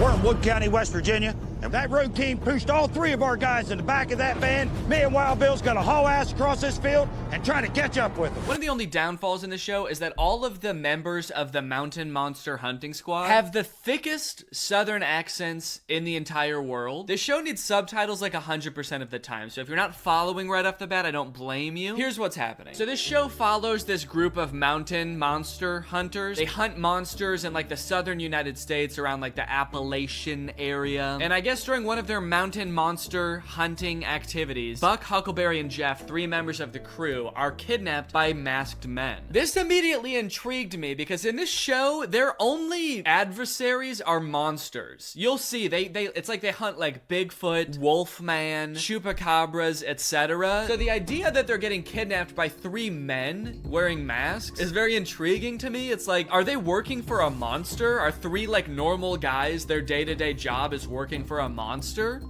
We're in Wood County, West Virginia, and that road team pushed all three of our guys in the back of that van. Me and Wild Bill's gonna haul ass across this field and try to catch up with them. One of the only downfalls in the show is that all of the members of the Mountain Monster Hunting Squad have the thickest southern accents in the entire world. This show needs subtitles like 100% of the time, so if you're not following right off the bat, I don't blame you. Here's what's happening. So this show follows this group of mountain monster hunters. They hunt monsters in like the southern United States around like the Appalachian area. And I guess during one of their mountain monster hunting activities, Buck, Huckleberry, and Jeff, three members of the crew, are kidnapped by masked men. This immediately intrigued me because in this show, their only adversaries are monsters. You'll see, it's like they hunt like Bigfoot, Wolfman, Chupacabras, etc. So the idea that they're getting kidnapped by three men wearing masks is very intriguing to me. It's like, are they working for a monster? Are three like normal guys, their day-to-day job is working for a monster?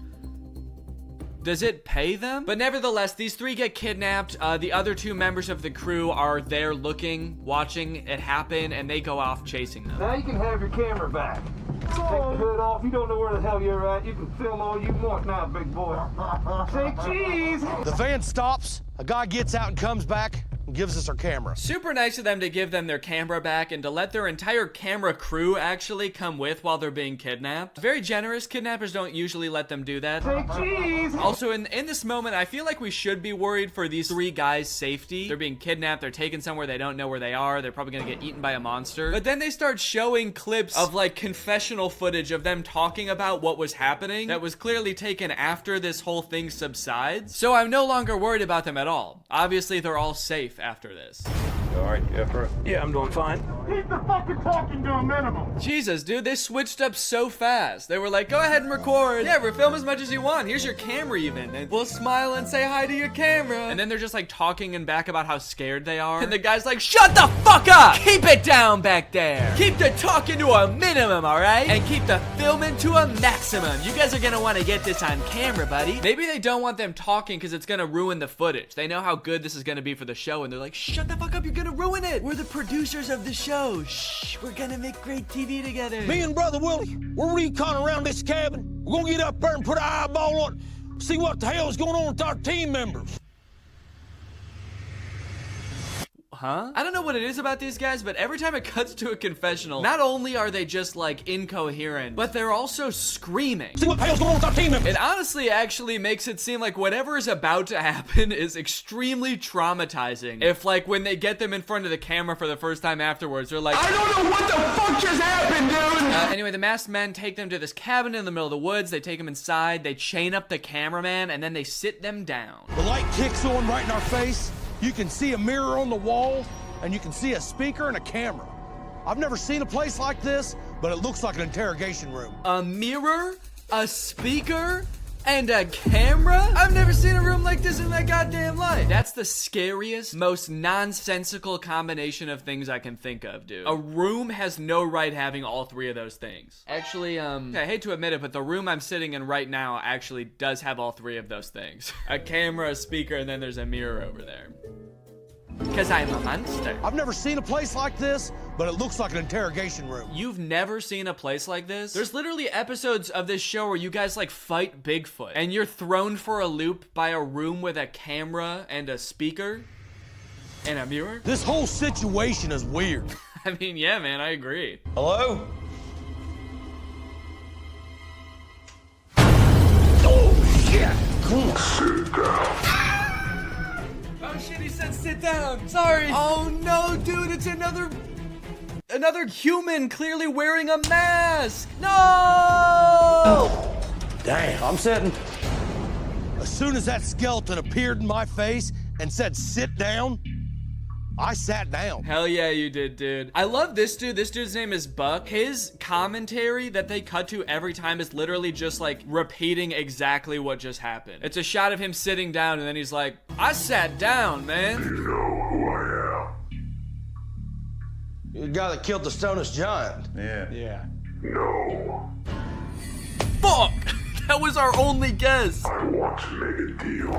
Does it pay them? But nevertheless, these three get kidnapped. The other two members of the crew are there looking, watching it happen, and they go off chasing them. Now you can have your camera back. Take the hood off. You don't know where the hell you're at. You can film all you want now, big boy. Say cheese. The van stops. A guy gets out and comes back and gives us our camera. Super nice of them to give them their camera back and to let their entire camera crew actually come with while they're being kidnapped. Very generous. Kidnappers don't usually let them do that. Say cheese. Also, in this moment, I feel like we should be worried for these three guys' safety. They're being kidnapped. They're taken somewhere they don't know where they are. They're probably gonna get eaten by a monster. But then they start showing clips of like confessional footage of them talking about what was happening that was clearly taken after this whole thing subsides. So I'm no longer worried about them at all. Obviously, they're all safe after this. All right, yeah, I'm doing fine. Keep the fucking talking to a minimum. Jesus, dude, they switched up so fast. They were like, go ahead and record. Yeah, film as much as you want. Here's your camera even. And we'll smile and say hi to your camera. And then they're just like talking and back about how scared they are. And the guy's like, shut the fuck up. Keep it down back there. Keep the talking to a minimum, all right? And keep the filming to a maximum. You guys are gonna want to get this on camera, buddy. Maybe they don't want them talking because it's gonna ruin the footage. They know how good this is gonna be for the show and they're like, shut the fuck up, you're gonna gonna ruin it. We're the producers of the show. Shh, we're gonna make great TV together. Me and Brother Willie, we're recon around this cabin. We're gonna get up there and put an eyeball on it, see what the hell is going on with our team members. Huh? I don't know what it is about these guys, but every time it cuts to a confessional, not only are they just like incoherent, but they're also screaming. See what the hell's going on with our team members? It honestly actually makes it seem like whatever is about to happen is extremely traumatizing. If like when they get them in front of the camera for the first time afterwards, they're like, I don't know what the fuck just happened, dude! Anyway, the masked men take them to this cabin in the middle of the woods, they take them inside, they chain up the cameraman, and then they sit them down. The light kicks on right in our face. You can see a mirror on the wall, and you can see a speaker and a camera. I've never seen a place like this, but it looks like an interrogation room. A mirror, a speaker, and a camera? I've never seen a room like this in my goddamn life. That's the scariest, most nonsensical combination of things I can think of, dude. A room has no right having all three of those things. Actually, I hate to admit it, but the room I'm sitting in right now actually does have all three of those things. A camera, a speaker, and then there's a mirror over there. Because I'm a monster. I've never seen a place like this, but it looks like an interrogation room. You've never seen a place like this? There's literally episodes of this show where you guys like fight Bigfoot and you're thrown for a loop by a room with a camera and a speaker and a mirror. This whole situation is weird. I mean, yeah, man, I agree. Hello? Oh, shit. Sit down. Oh shit, he said sit down. Sorry. Oh no, dude, it's another human clearly wearing a mask. No! Damn, I'm sitting. As soon as that skeleton appeared in my face and said sit down, I sat down. Hell yeah, you did, dude. I love this dude. This dude's name is Buck. His commentary that they cut to every time is literally just like repeating exactly what just happened. It's a shot of him sitting down and then he's like, I sat down, man. You know who I am. You're the guy that killed the Stonish Giant. Yeah. No. Fuck! That was our only guess. I want to make a deal.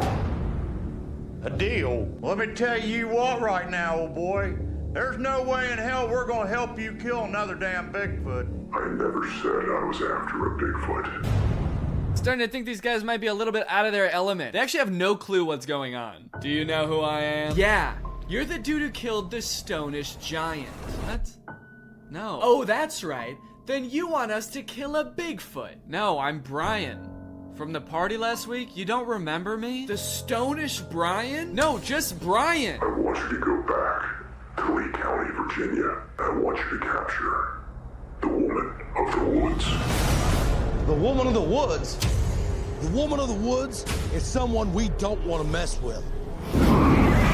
A deal? Let me tell you what right now, old boy. There's no way in hell we're gonna help you kill another damn Bigfoot. I never said I was after a Bigfoot. Starting to think these guys might be a little bit out of their element. They actually have no clue what's going on. Do you know who I am? Yeah, you're the dude who killed the Stonish Giant. What? No. Oh, that's right. Then you want us to kill a Bigfoot. No, I'm Brian. From the party last week? You don't remember me? The Stonish Brian? No, just Brian. I want you to go back to Lee County, Virginia. I want you to capture the woman of the woods. The woman of the woods? The woman of the woods is someone we don't want to mess with.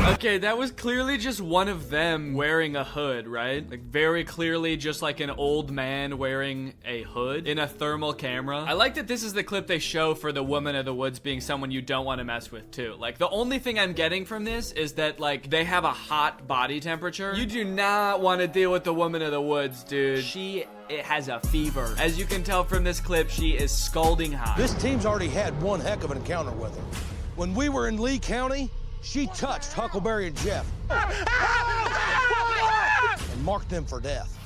Okay, that was clearly just one of them wearing a hood, right? Like very clearly just like an old man wearing a hood in a thermal camera. I like that this is the clip they show for the woman of the woods being someone you don't want to mess with too. Like the only thing I'm getting from this is that like they have a hot body temperature. You do not want to deal with the woman of the woods, dude. It has a fever. As you can tell from this clip, she is scalding hot. This team's already had one heck of an encounter with her. When we were in Lee County, she touched Huckleberry and Jeff and marked them for death.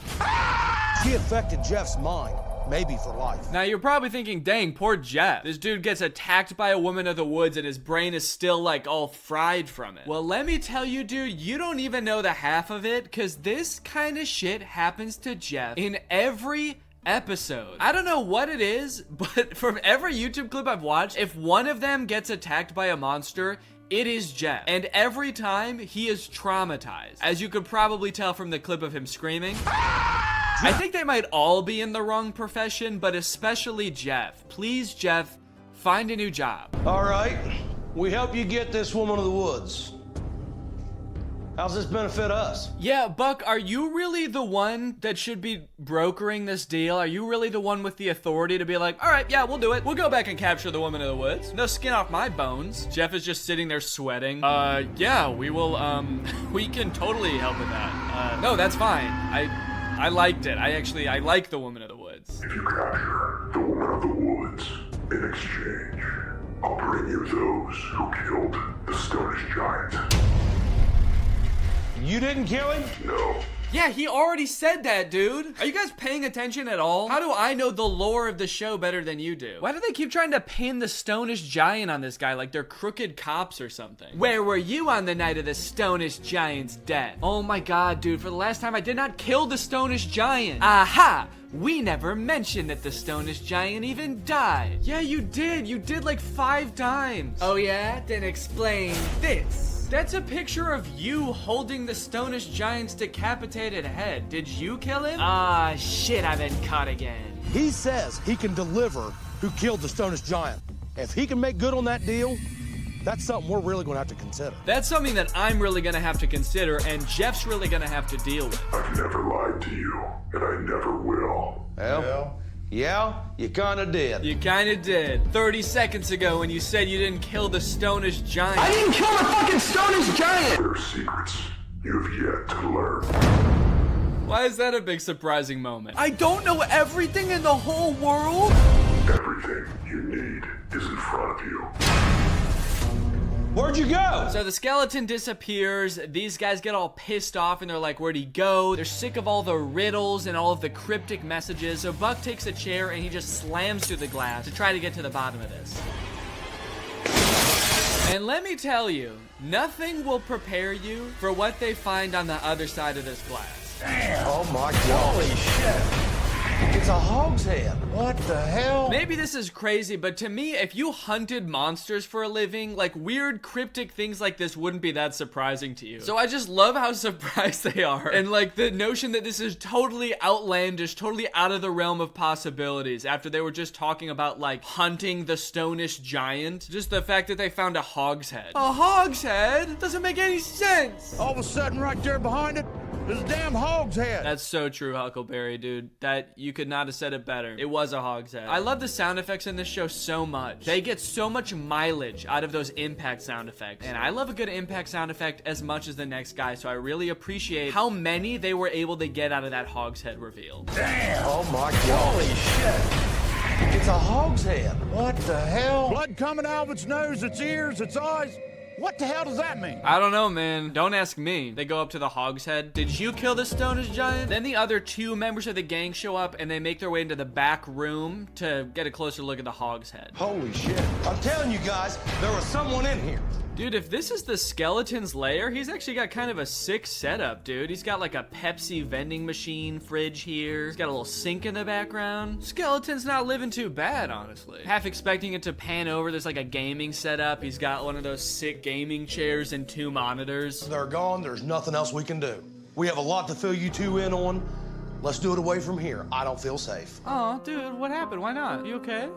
She affected Jeff's mind, maybe for life. Now you're probably thinking, dang, poor Jeff. This dude gets attacked by a woman of the woods and his brain is still like all fried from it. Well, let me tell you, dude, you don't even know the half of it, because this kind of shit happens to Jeff in every episode. I don't know what it is, but from every YouTube clip I've watched, if one of them gets attacked by a monster, it is Jeff. And every time, he is traumatized. As you could probably tell from the clip of him screaming. I think they might all be in the wrong profession, but especially Jeff. Please, Jeff, find a new job. All right, we help you get this woman of the woods. How's this benefit us? Yeah, Buck, are you really the one that should be brokering this deal? Are you really the one with the authority to be like, all right, yeah, we'll do it. We'll go back and capture the woman of the woods. No skin off my bones. Jeff is just sitting there sweating. Yeah, we will, we can totally help with that. No, that's fine. I liked it. I like the woman of the woods. If you capture the woman of the woods, in exchange, I'll bring you those who killed the Stonish Giant. You didn't kill him? No. Yeah, he already said that, dude. Are you guys paying attention at all? How do I know the lore of the show better than you do? Why do they keep trying to pin the Stonish Giant on this guy like they're crooked cops or something? Where were you on the night of the Stonish Giant's death? Oh my god, dude, for the last time I did not kill the Stonish Giant. Aha! We never mentioned that the Stonish Giant even died. Yeah, you did. You did like 5 times. Oh yeah? Then explain this. That's a picture of you holding the Stonish Giant's decapitated head. Did you kill him? Ah, shit, I've been caught again. He says he can deliver who killed the Stonish Giant. If he can make good on that deal, that's something we're really going to have to consider. That's something that I'm really going to have to consider, and Jeff's really going to have to deal with. I've never lied to you, and I never will. Well, yeah, you kind of did. You kind of did. 30 seconds ago when you said you didn't kill the Stonish Giant. I didn't kill the fucking Stonish Giant! There are secrets you have yet to learn. Why is that a big surprising moment? I don't know everything in the whole world? Everything you need is in front of you. Where'd you go? So the skeleton disappears. These guys get all pissed off and they're like, where'd he go? They're sick of all the riddles and all of the cryptic messages. So Buck takes a chair and he just slams through the glass to try to get to the bottom of this. And let me tell you, nothing will prepare you for what they find on the other side of this glass. Damn. Oh my God. Holy shit. It's a hog's head. What the hell? Maybe this is crazy, but to me, if you hunted monsters for a living, like weird cryptic things like this wouldn't be that surprising to you. So I just love how surprised they are. And like the notion that this is totally outlandish, totally out of the realm of possibilities after they were just talking about like hunting the Stonish Giant. Just the fact that they found a hog's head. A hog's head? Doesn't make any sense. All of a sudden right there behind it, there's a damn hog's head. That's so true, Huckleberry, dude. That you could not have said it better. It was a hog's head. I love the sound effects in this show so much. They get so much mileage out of those impact sound effects. And I love a good impact sound effect as much as the next guy, so I really appreciate how many they were able to get out of that hog's head reveal. Damn! Oh my God. Holy shit. It's a hog's head. What the hell? Blood coming out of its nose, its ears, its eyes. What the hell does that mean? I don't know, man. Don't ask me. They go up to the hog's head. Did you kill the Stonish Giant? Then the other 2 members of the gang show up and they make their way into the back room to get a closer look at the hog's head. Holy shit. I'm telling you guys, there was someone in here. Dude, if this is the skeleton's lair, he's actually got kind of a sick setup, dude. He's got like a Pepsi vending machine fridge here. He's got a little sink in the background. Skeleton's not living too bad, honestly. Half expecting it to pan over. There's like a gaming setup. He's got one of those sick gaming chairs and 2 monitors. They're gone. There's nothing else we can do. We have a lot to fill you 2 in on. Let's do it away from here. I don't feel safe. Oh, dude, what happened? Why not? You okay?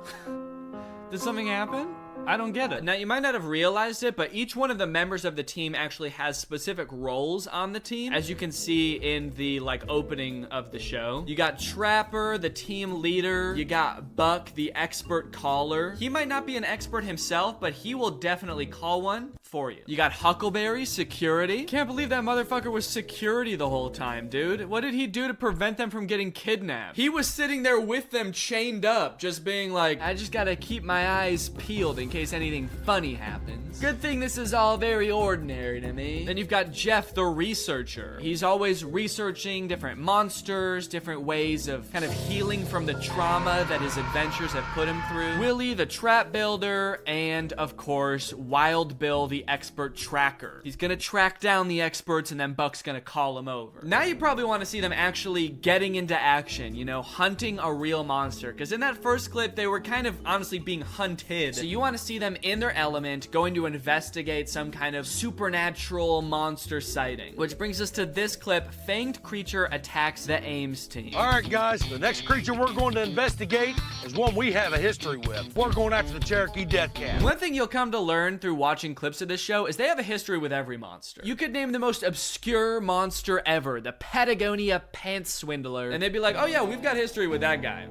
Did something happen? I don't get it. Now, you might not have realized it, but each one of the members of the team actually has specific roles on the team, as you can see in the, like, opening of the show. You got Trapper, the team leader. You got Buck, the expert caller. He might not be an expert himself, but he will definitely call one for you. You got Huckleberry, security. Can't believe that motherfucker was security the whole time, dude. What did he do to prevent them from getting kidnapped? He was sitting there with them chained up, just being like, I just gotta keep my eyes peeled in case anything funny happens. Good thing this is all very ordinary to me. Then you've got Jeff, the researcher. He's always researching different monsters, different ways of kind of healing from the trauma that his adventures have put him through. Willie, the trap builder, and of course, Wild Bill, the expert tracker. He's gonna track down the experts and then Buck's gonna call him over. Now you probably want to see them actually getting into action, you know, hunting a real monster. Because in that first clip, they were kind of honestly being hunted. So you want to see them in their element, going to investigate some kind of supernatural monster sighting. Which brings us to this clip, Fanged Creature attacks the Ames team. All right, guys, the next creature we're going to investigate is one we have a history with. We're going after the Cherokee Death Cat. One thing you'll come to learn through watching clips of this show is they have a history with every monster. You could name the most obscure monster ever, the Patagonia Pants Swindler, and they'd be like, oh yeah, we've got history with that guy.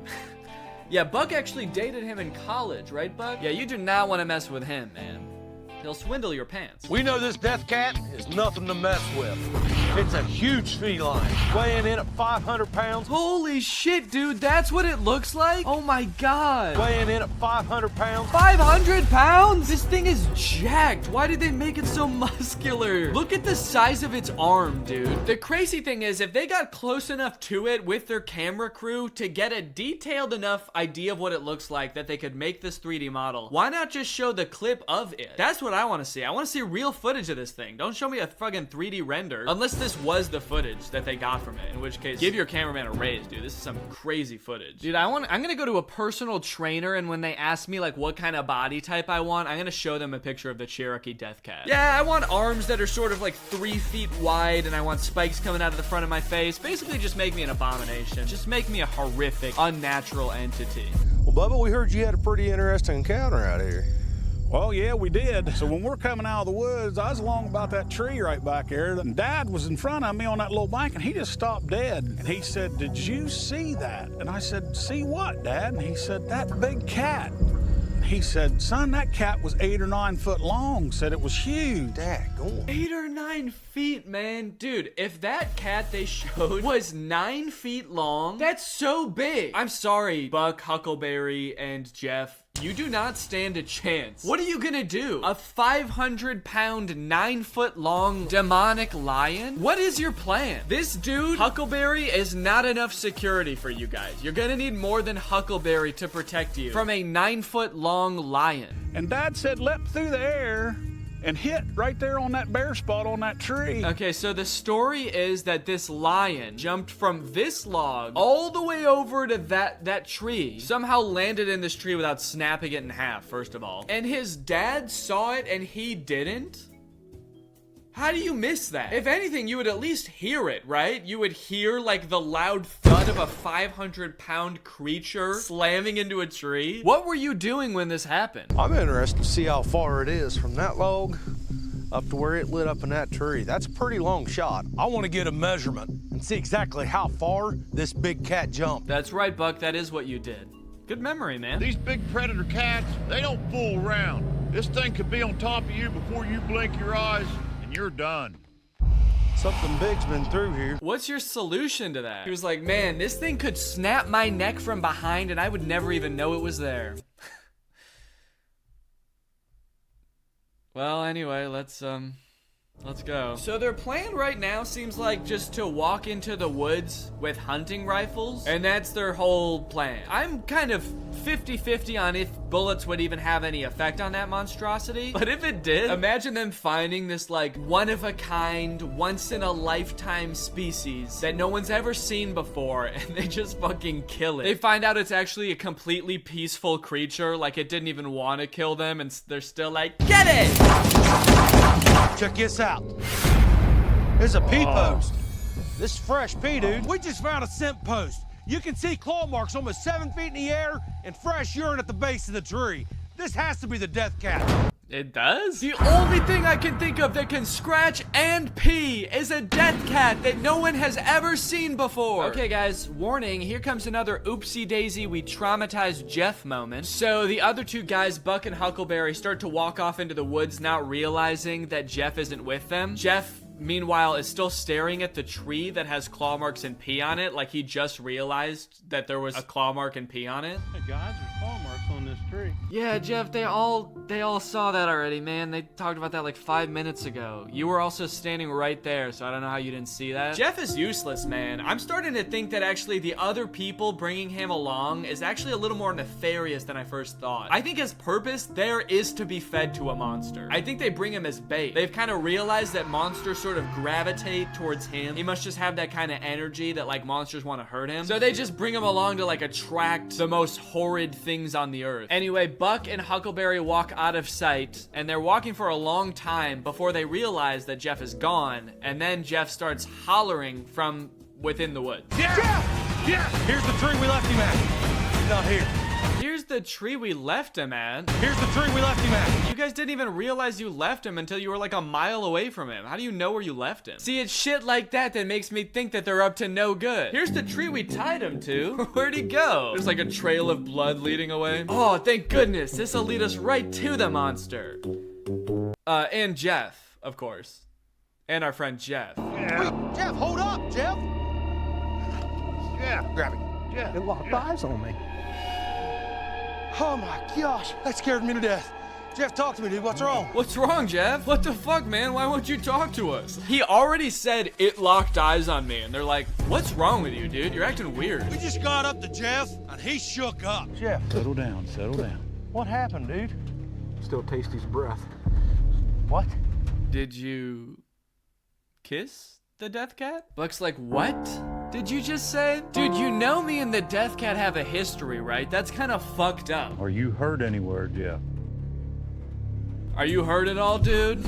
Yeah, Buck actually dated him in college, right, Buck? Yeah, you do not want to mess with him, man. He'll swindle your pants. We know this Death Cat is nothing to mess with. It's a huge feline, weighing in at 500 pounds. Holy shit, dude, that's what it looks like? Oh my god. Weighing in at 500 pounds. 500 pounds? This thing is jacked. Why did they make it so muscular? Look at the size of its arm, dude. The crazy thing is, if they got close enough to it with their camera crew to get a detailed enough idea of what it looks like that they could make this 3D model, why not just show the clip of it? That's what I want to see. I want to see real footage of this thing. Don't show me a fucking 3D render. Unless this was the footage that they got from it, in which case, give your cameraman a raise, dude. This is some crazy footage. Dude, I'm gonna go to a personal trainer, and when they ask me like what kind of body type I want, I'm gonna show them a picture of the Cherokee Death Cat. Yeah, I want arms that are sort of like 3 feet wide, and I want spikes coming out of the front of my face. Basically, just make me an abomination. Just make me a horrific, unnatural entity. Well, Bubba, we heard you had a pretty interesting encounter out here. Well, yeah, we did. So when we're coming out of the woods, I was along about that tree right back there, and Dad was in front of me on that little bank, and he just stopped dead. And he said, "Did you see that?" And I said, "See what, Dad?" And he said, "That big cat." And he said, "Son, that cat was 8 or 9 foot long." Said it was huge. Daggone. 8 or 9 feet, man. Dude, if that cat they showed was 9 feet long, that's so big. I'm sorry, Buck, Huckleberry, and Jeff. You do not stand a chance. What are you gonna do? A 500-pound, 9-foot-long demonic lion? What is your plan? This dude, Huckleberry, is not enough security for you guys. You're gonna need more than Huckleberry to protect you from a 9-foot-long lion. And Dad said leapt through the air and hit right there on that bare spot on that tree. Okay, so the story is that this lion jumped from this log all the way over to that tree, somehow landed in this tree without snapping it in half, first of all. And his dad saw it and he didn't? How do you miss that? If anything, you would at least hear it, right? You would hear like the loud thud of a 500-pound creature slamming into a tree. What were you doing when this happened? I'm interested to see how far it is from that log up to where it lit up in that tree. That's a pretty long shot. I want to get a measurement and see exactly how far this big cat jumped. That's right, Buck. That is what you did. Good memory, man. These big predator cats, they don't fool around. This thing could be on top of you before you blink your eyes. You're done. Something big's been through here. What's your solution to that? He was like, man, this thing could snap my neck from behind and I would never even know it was there. Well, anyway, let's go. So their plan right now seems like just to walk into the woods with hunting rifles, and that's their whole plan. I'm kind of 50-50 on if bullets would even have any effect on that monstrosity, but if it did, imagine them finding this like one-of-a-kind, once-in-a-lifetime species that no one's ever seen before, and they just fucking kill it. They find out it's actually a completely peaceful creature, like it didn't even want to kill them, and they're still like, get it! Check this out. There's a pee post. This is fresh pee, dude. We just found a scent post. You can see claw marks almost 7 feet in the air and fresh urine at the base of the tree. This has to be the death cat. It does? The only thing I can think of that can scratch and pee is a death cat that no one has ever seen before. Okay, guys, warning, here comes another oopsie daisy, we traumatized Jeff moment. So the other two guys, Buck and Huckleberry, start to walk off into the woods, not realizing that Jeff isn't with them. Jeff, meanwhile, is still staring at the tree that has claw marks and pee on it, like he just realized that there was a claw mark and pee on it. Hey guys, there's claw marks on this tree. Yeah, Jeff, they all saw that already, man. They talked about that like 5 minutes ago. You were also standing right there, so I don't know how you didn't see that. Jeff is useless, man. I'm starting to think that actually the other people bringing him along is actually a little more nefarious than I first thought. I think his purpose there is to be fed to a monster. I think they bring him as bait. They've kind of realized that monsters sort of gravitate towards him. He must just have that kind of energy that like monsters want to hurt him. So they just bring him along to like attract the most horrid things on the earth. Anyway, Buck and Huckleberry walk out of sight, and they're walking for a long time before they realize that Jeff is gone, and then Jeff starts hollering from within the woods. Jeff! Jeff! Here's the tree we left him at. He's not here. Here's the tree we left him at. Here's the tree we left him at. You guys didn't even realize you left him until you were like a mile away from him. How do you know where you left him? See, it's shit like that that makes me think that they're up to no good. Here's the tree we tied him to. Where'd he go? There's like a trail of blood leading away. Oh, thank goodness. This'll lead us right to the monster. And Jeff, of course. And our friend Jeff. Wait, Jeff, hold up, Jeff. Yeah, grab it. Jeff. It locked eyes on me. Oh my gosh, that scared me to death. Jeff, talk to me, dude. What's wrong? What's wrong, Jeff? What the fuck, man? Why won't you talk to us? He already said it locked eyes on me, and they're like, what's wrong with you, dude? You're acting weird. We just got up to Jeff, and he shook up. Jeff, settle down, settle down. What happened, dude? Still taste his breath. What? Did you kiss the death cat? Buck's like, what did you just say? Dude, you know me and the death cat have a history, right? That's kind of fucked up. Are you hurt anywhere, Jeff? Are you hurt at all, dude?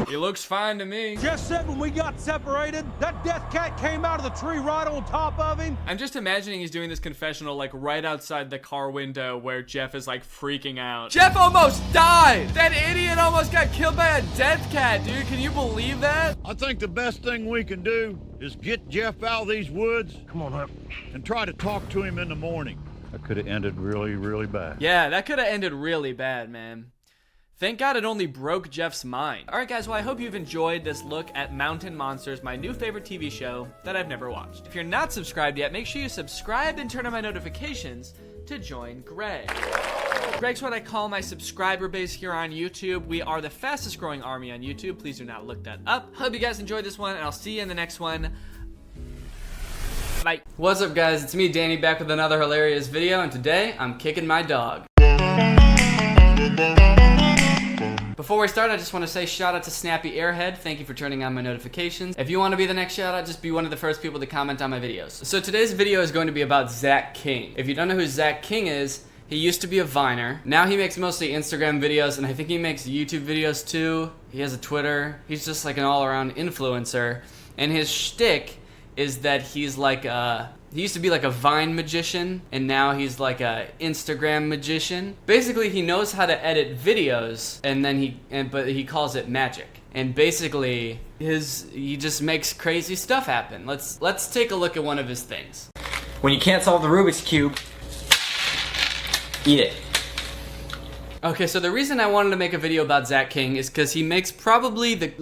He looks fine to me. Jeff said when we got separated, that death cat came out of the tree right on top of him. I'm just imagining he's doing this confessional like right outside the car window where Jeff is like freaking out. Jeff almost died! That idiot almost got killed by a death cat, dude. Can you believe that? I think the best thing we can do is get Jeff out of these woods. Come on up. And try to talk to him in the morning. That could have ended really, really bad. Yeah, that could have ended really bad, man. Thank God it only broke Jeff's mind. Alright guys, well I hope you've enjoyed this look at Mountain Monsters, my new favorite TV show that I've never watched. If you're not subscribed yet, make sure you subscribe and turn on my notifications to join Greg. Greg's what I call my subscriber base here on YouTube. We are the fastest growing army on YouTube. Please do not look that up. Hope you guys enjoyed this one, and I'll see you in the next one. Bye. What's up guys, it's me Danny back with another hilarious video, and today I'm kicking my dog. Before we start, I just want to say shout out to Snappy Airhead. Thank you for turning on my notifications. If you want to be the next shout out, just be one of the first people to comment on my videos. So today's video is going to be about Zach King. If you don't know who Zach King is, he used to be a Viner. Now he makes mostly Instagram videos, and I think he makes YouTube videos too. He has a Twitter. He's just like an all-around influencer. And his shtick is that he's like he used to be like a Vine magician, and now he's like a Instagram magician. Basically, he knows how to edit videos, and then but he calls it magic. And basically, he just makes crazy stuff happen. Let's take a look at one of his things. When you can't solve the Rubik's Cube, eat it. Okay, so the reason I wanted to make a video about Zach King is because he makes probably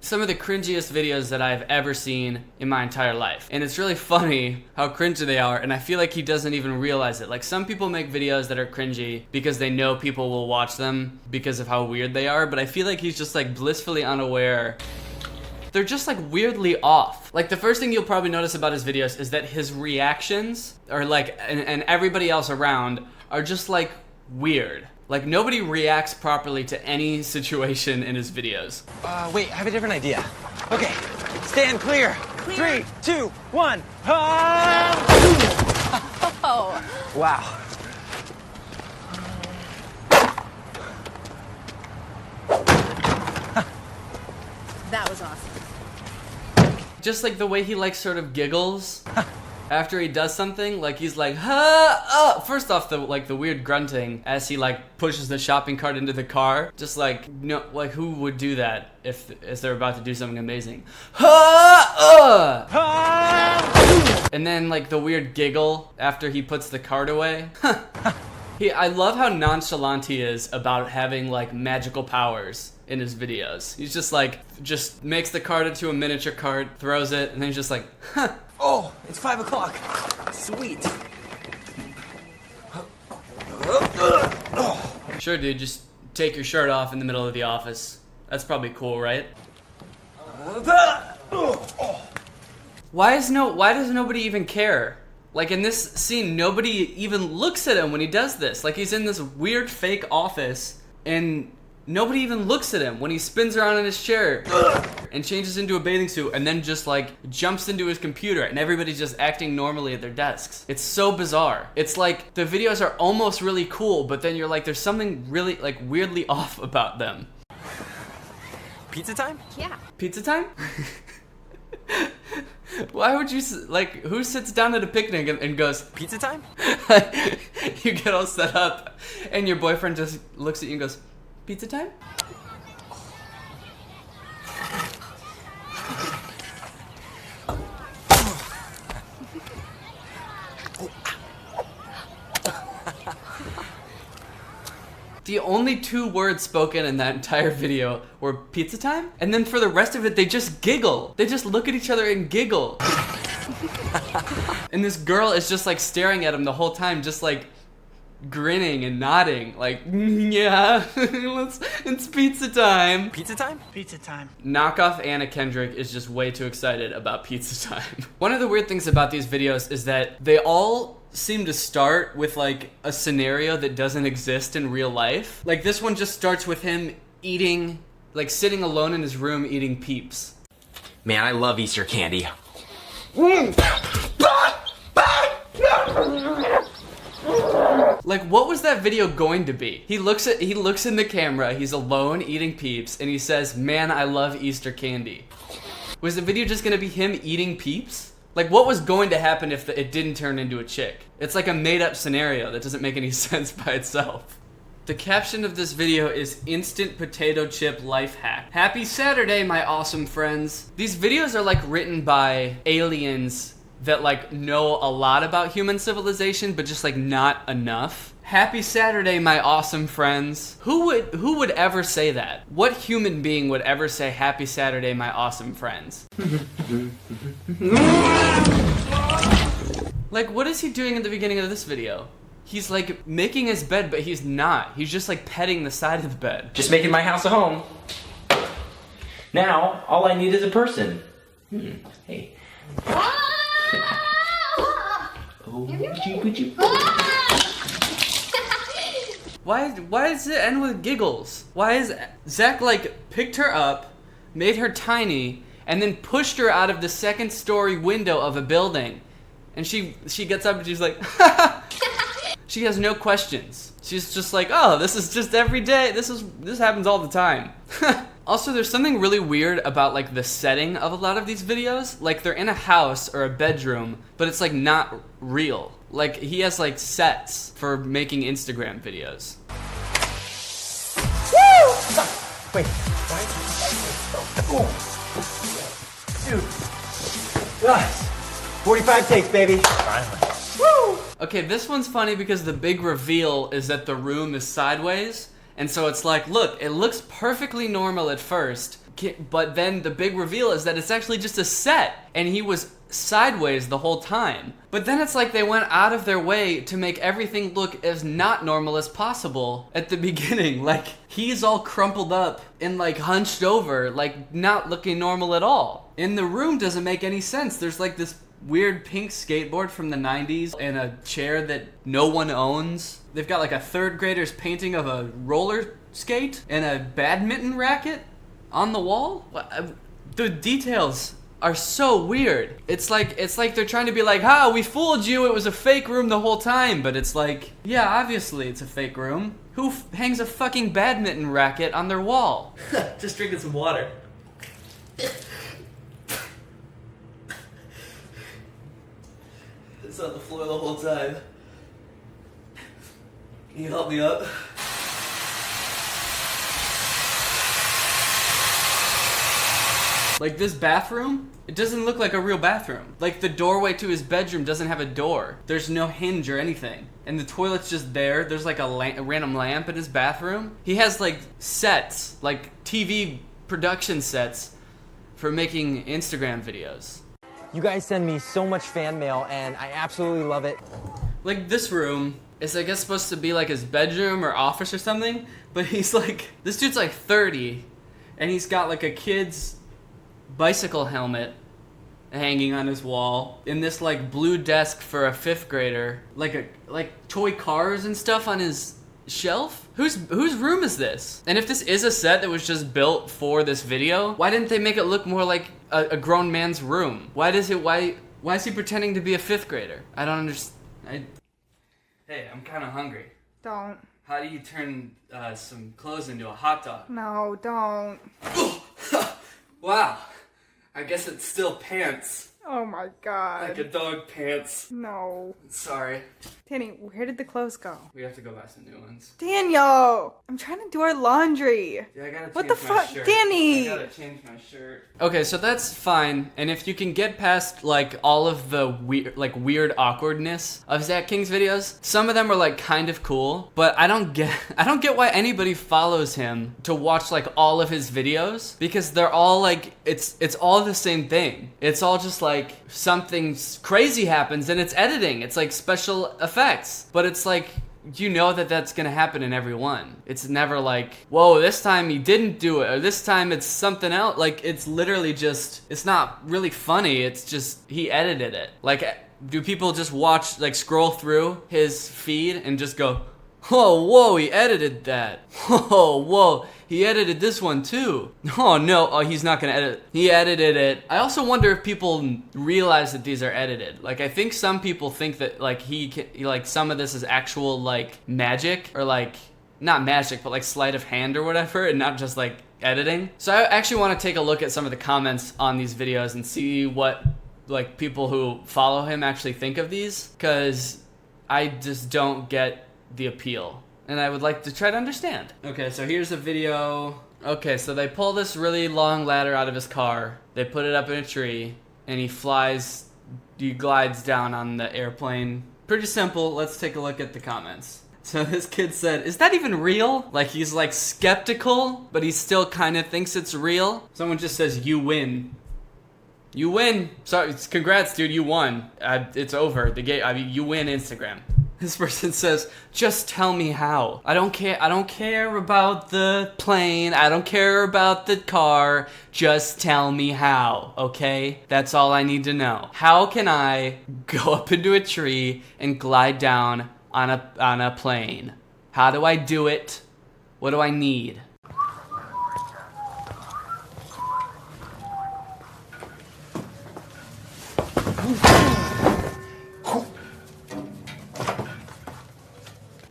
some of the cringiest videos that I've ever seen in my entire life. And it's really funny how cringy they are, and I feel like he doesn't even realize it. Like, some people make videos that are cringy because they know people will watch them because of how weird they are, but I feel like he's just like blissfully unaware. They're just like weirdly off. Like, the first thing you'll probably notice about his videos is that his reactions are like, and everybody else around are just like weird. Like, nobody reacts properly to any situation in his videos. Wait, I have a different idea. Okay, stand clear. Clear. 3, 2, 1. Oh. Wow. That was awesome. Just like the way he like sort of giggles after he does something, like he's like, ha, first off, the weird grunting as he like pushes the shopping cart into the car. Just like, no, like who would do that if they're about to do something amazing? And then like the weird giggle after he puts the cart away. I love how nonchalant he is about having like magical powers in his videos. He's just like, just makes the cart into a miniature cart, throws it, and then he's just like, huh. Oh, it's 5 o'clock. Sweet. Sure, dude, just take your shirt off in the middle of the office. That's probably cool, right? Why does nobody even care? Like, in this scene, nobody even looks at him when he does this. Like, he's in this weird fake office, and nobody even looks at him when he spins around in his chair and changes into a bathing suit and then just like jumps into his computer, and everybody's just acting normally at their desks. It's so bizarre. It's like the videos are almost really cool, but then you're like, there's something really like weirdly off about them. Pizza time? Yeah. Pizza time? Why would you, like, who sits down at a picnic and goes, Pizza time? You get all set up and your boyfriend just looks at you and goes, pizza time? The only 2 words spoken in that entire video were pizza time, and then for the rest of it, they just giggle. They just look at each other and giggle. And this girl is just like staring at him the whole time, just like grinning and nodding, like, yeah, it's pizza time. Pizza time? Pizza time. Knockoff Anna Kendrick is just way too excited about pizza time. One of the weird things about these videos is that they all seem to start with like a scenario that doesn't exist in real life. Like this one just starts with him eating, like sitting alone in his room eating Peeps. Man, I love Easter candy. Like, what was that video going to be? He looks in the camera, he's alone eating Peeps, and he says, "Man, I love Easter candy." Was the video just gonna be him eating Peeps? Like, what was going to happen if it didn't turn into a chick? It's like a made-up scenario that doesn't make any sense by itself. The caption of this video is instant potato chip life hack. Happy Saturday, my awesome friends. These videos are like written by aliens that like know a lot about human civilization, but just like not enough. Happy Saturday, my awesome friends. Who would ever say that? What human being would ever say Happy Saturday, my awesome friends? Like, what is he doing at the beginning of this video? He's like making his bed, but he's not. He's just like petting the side of the bed. Just making my house a home. Now, all I need is a person. Hey. Why does it end with giggles? Why is Zach like picked her up, made her tiny, and then pushed her out of the 2nd-story window of a building, and she gets up and she's like, she has no questions. She's just like, oh, this is just every day. This happens all the time. Also, there's something really weird about like the setting of a lot of these videos. Like they're in a house or a bedroom, but it's like not real. Like he has like sets for making Instagram videos. Woo! Wait, why? Dude. Guys, 45 takes, baby. Finally. Woo! Okay, this one's funny because the big reveal is that the room is sideways. And so it's like, look, it looks perfectly normal at first, but then the big reveal is that it's actually just a set, and he was sideways the whole time. But then it's like they went out of their way to make everything look as not normal as possible at the beginning. Like, he's all crumpled up and like hunched over, like not looking normal at all. And the room doesn't make any sense. There's like this weird pink skateboard from the 90s and a chair that no one owns. They've got like a 3rd grader's painting of a roller skate and a badminton racket on the wall. The details are so weird. It's like they're trying to be like, ha, we fooled you, it was a fake room the whole time. But it's like, yeah, obviously it's a fake room. Who hangs a fucking badminton racket on their wall? Just drinking some water. It's on the floor the whole time. Can you help me up? Like this bathroom, it doesn't look like a real bathroom. Like the doorway to his bedroom doesn't have a door. There's no hinge or anything. And the toilet's just there. There's like a random lamp in his bathroom. He has like sets, like TV production sets for making Instagram videos. You guys send me so much fan mail, and I absolutely love it. Like this room is, I guess, supposed to be like his bedroom or office or something, but he's like, this dude's like 30, and he's got like a kid's bicycle helmet hanging on his wall, in this like blue desk for a 5th grader, like toy cars and stuff on his shelf. Whose room is this? And if this is a set that was just built for this video, why didn't they make it look more like a grown man's room? Why is he pretending to be a 5th grader? I don't understand. Hey, I'm kind of hungry. Don't. How do you turn some clothes into a hot dog? No, don't. Wow. I guess it's still pants. Oh my god. Like a dog pants. No. Sorry. Danny, where did the clothes go? We have to go buy some new ones. Daniel! I'm trying to do our laundry. Yeah, I gotta change what the my fuck? shirt. Danny! I gotta change my shirt. Okay, so that's fine. And if you can get past like all of the weird awkwardness of Zach King's videos, some of them are like kind of cool, but I don't get why anybody follows him to watch like all of his videos, because they're all like it's all the same thing. It's all just like something crazy happens and it's editing. It's like special effects, but it's like, you know that that's gonna happen in every one. It's never like, whoa, this time he didn't do it, or this time it's something else. Like, it's literally just, it's not really funny, it's just, he edited it. Like, do people just watch, like, scroll through his feed and just go, oh, whoa, he edited that. Oh, whoa, he edited this one too. Oh no, oh, he's not gonna edit. He edited it. I also wonder if people realize that these are edited. Like, I think some people think that like like some of this is actual like magic, or like, not magic, but like sleight of hand or whatever, and not just like editing. So I actually want to take a look at some of the comments on these videos and see what like people who follow him actually think of these, because I just don't get the appeal, and I would like to try to understand. Okay, so here's a video. Okay, so they pull this really long ladder out of his car, they put it up in a tree, and he glides down on the airplane. Pretty simple. Let's take a look at the comments. So this kid said, is that even real? Like, he's like skeptical, but he still kind of thinks it's real. Someone just says, you win. You win. Sorry, congrats, dude, you won. It's over. The game. I mean, you win Instagram. This person says, just tell me how. I don't care about the plane. I don't care about the car. Just tell me how, okay? That's all I need to know. How can I go up into a tree and glide down on a plane? How do I do it? What do I need?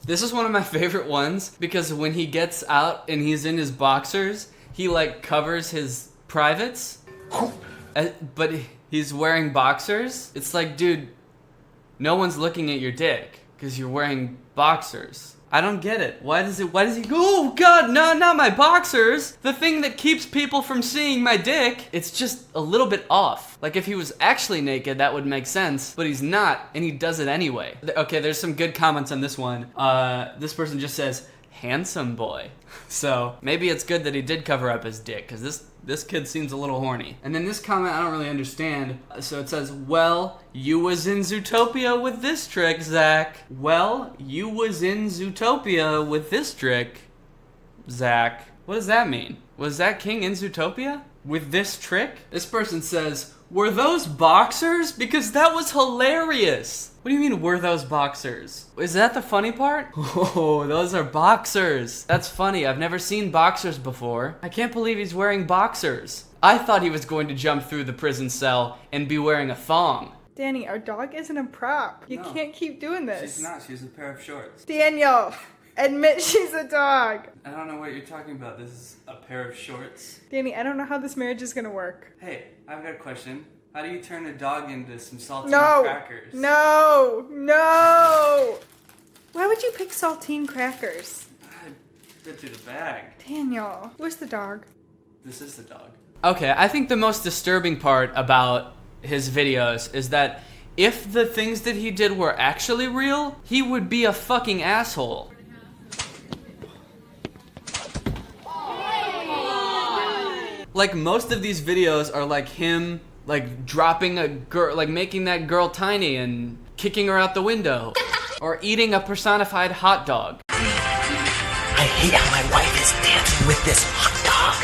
This is one of my favorite ones, because when he gets out and he's in his boxers, he like covers his privates, but he's wearing boxers. It's like, dude, no one's looking at your dick because you're wearing boxers. I don't get it. Why does he go, oh god, no, not my boxers, the thing that keeps people from seeing my dick? It's just a little bit off. Like, if he was actually naked, that would make sense, but he's not, and he does it anyway. Okay, there's some good comments on this one. This person just says, handsome boy. So maybe it's good that he did cover up his dick, because this kid seems a little horny. And then this comment I don't really understand. So it says, well, you was in Zootopia with this trick, Zach. Well, you was in Zootopia with this trick, Zach. What does that mean? Was Zach King in Zootopia with this trick? This person says, were those boxers? Because that was hilarious. What do you mean, were those boxers? Is that the funny part? Oh, those are boxers. That's funny. I've never seen boxers before. I can't believe he's wearing boxers. I thought he was going to jump through the prison cell and be wearing a thong. Danny, our dog isn't a prop. You can't keep doing this. She's not. She's a pair of shorts. Daniel, admit she's a dog. I don't know what you're talking about. This is a pair of shorts. Danny, I don't know how this marriage is gonna work. Hey, I've got a question. How do you turn a dog into some saltine crackers? No! Why would you pick saltine crackers? I fit through the bag. Daniel, where's the dog? This is the dog. Okay, I think the most disturbing part about his videos is that if the things that he did were actually real, he would be a fucking asshole. Like, most of these videos are like him like dropping a girl, like making that girl tiny and kicking her out the window, or eating a personified hot dog. I hate how my wife is dancing with this hot dog.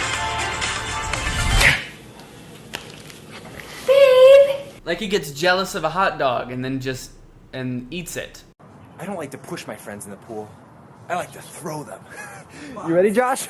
Babe! Like, he gets jealous of a hot dog and then and eats it. I don't like to push my friends in the pool. I like to throw them. You ready, Josh?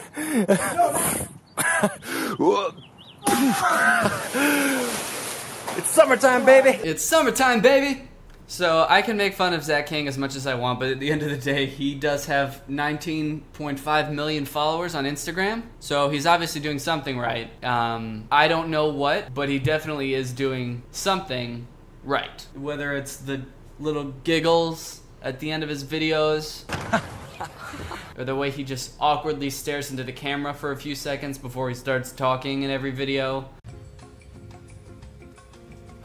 It's summertime, baby. It's summertime, baby. So I can make fun of Zach King as much as I want, but at the end of the day, he does have 19.5 million followers on Instagram. So he's obviously doing something right. I don't know what, but he definitely is doing something right. Whether it's the little giggles at the end of his videos, or the way he just awkwardly stares into the camera for a few seconds before he starts talking in every video.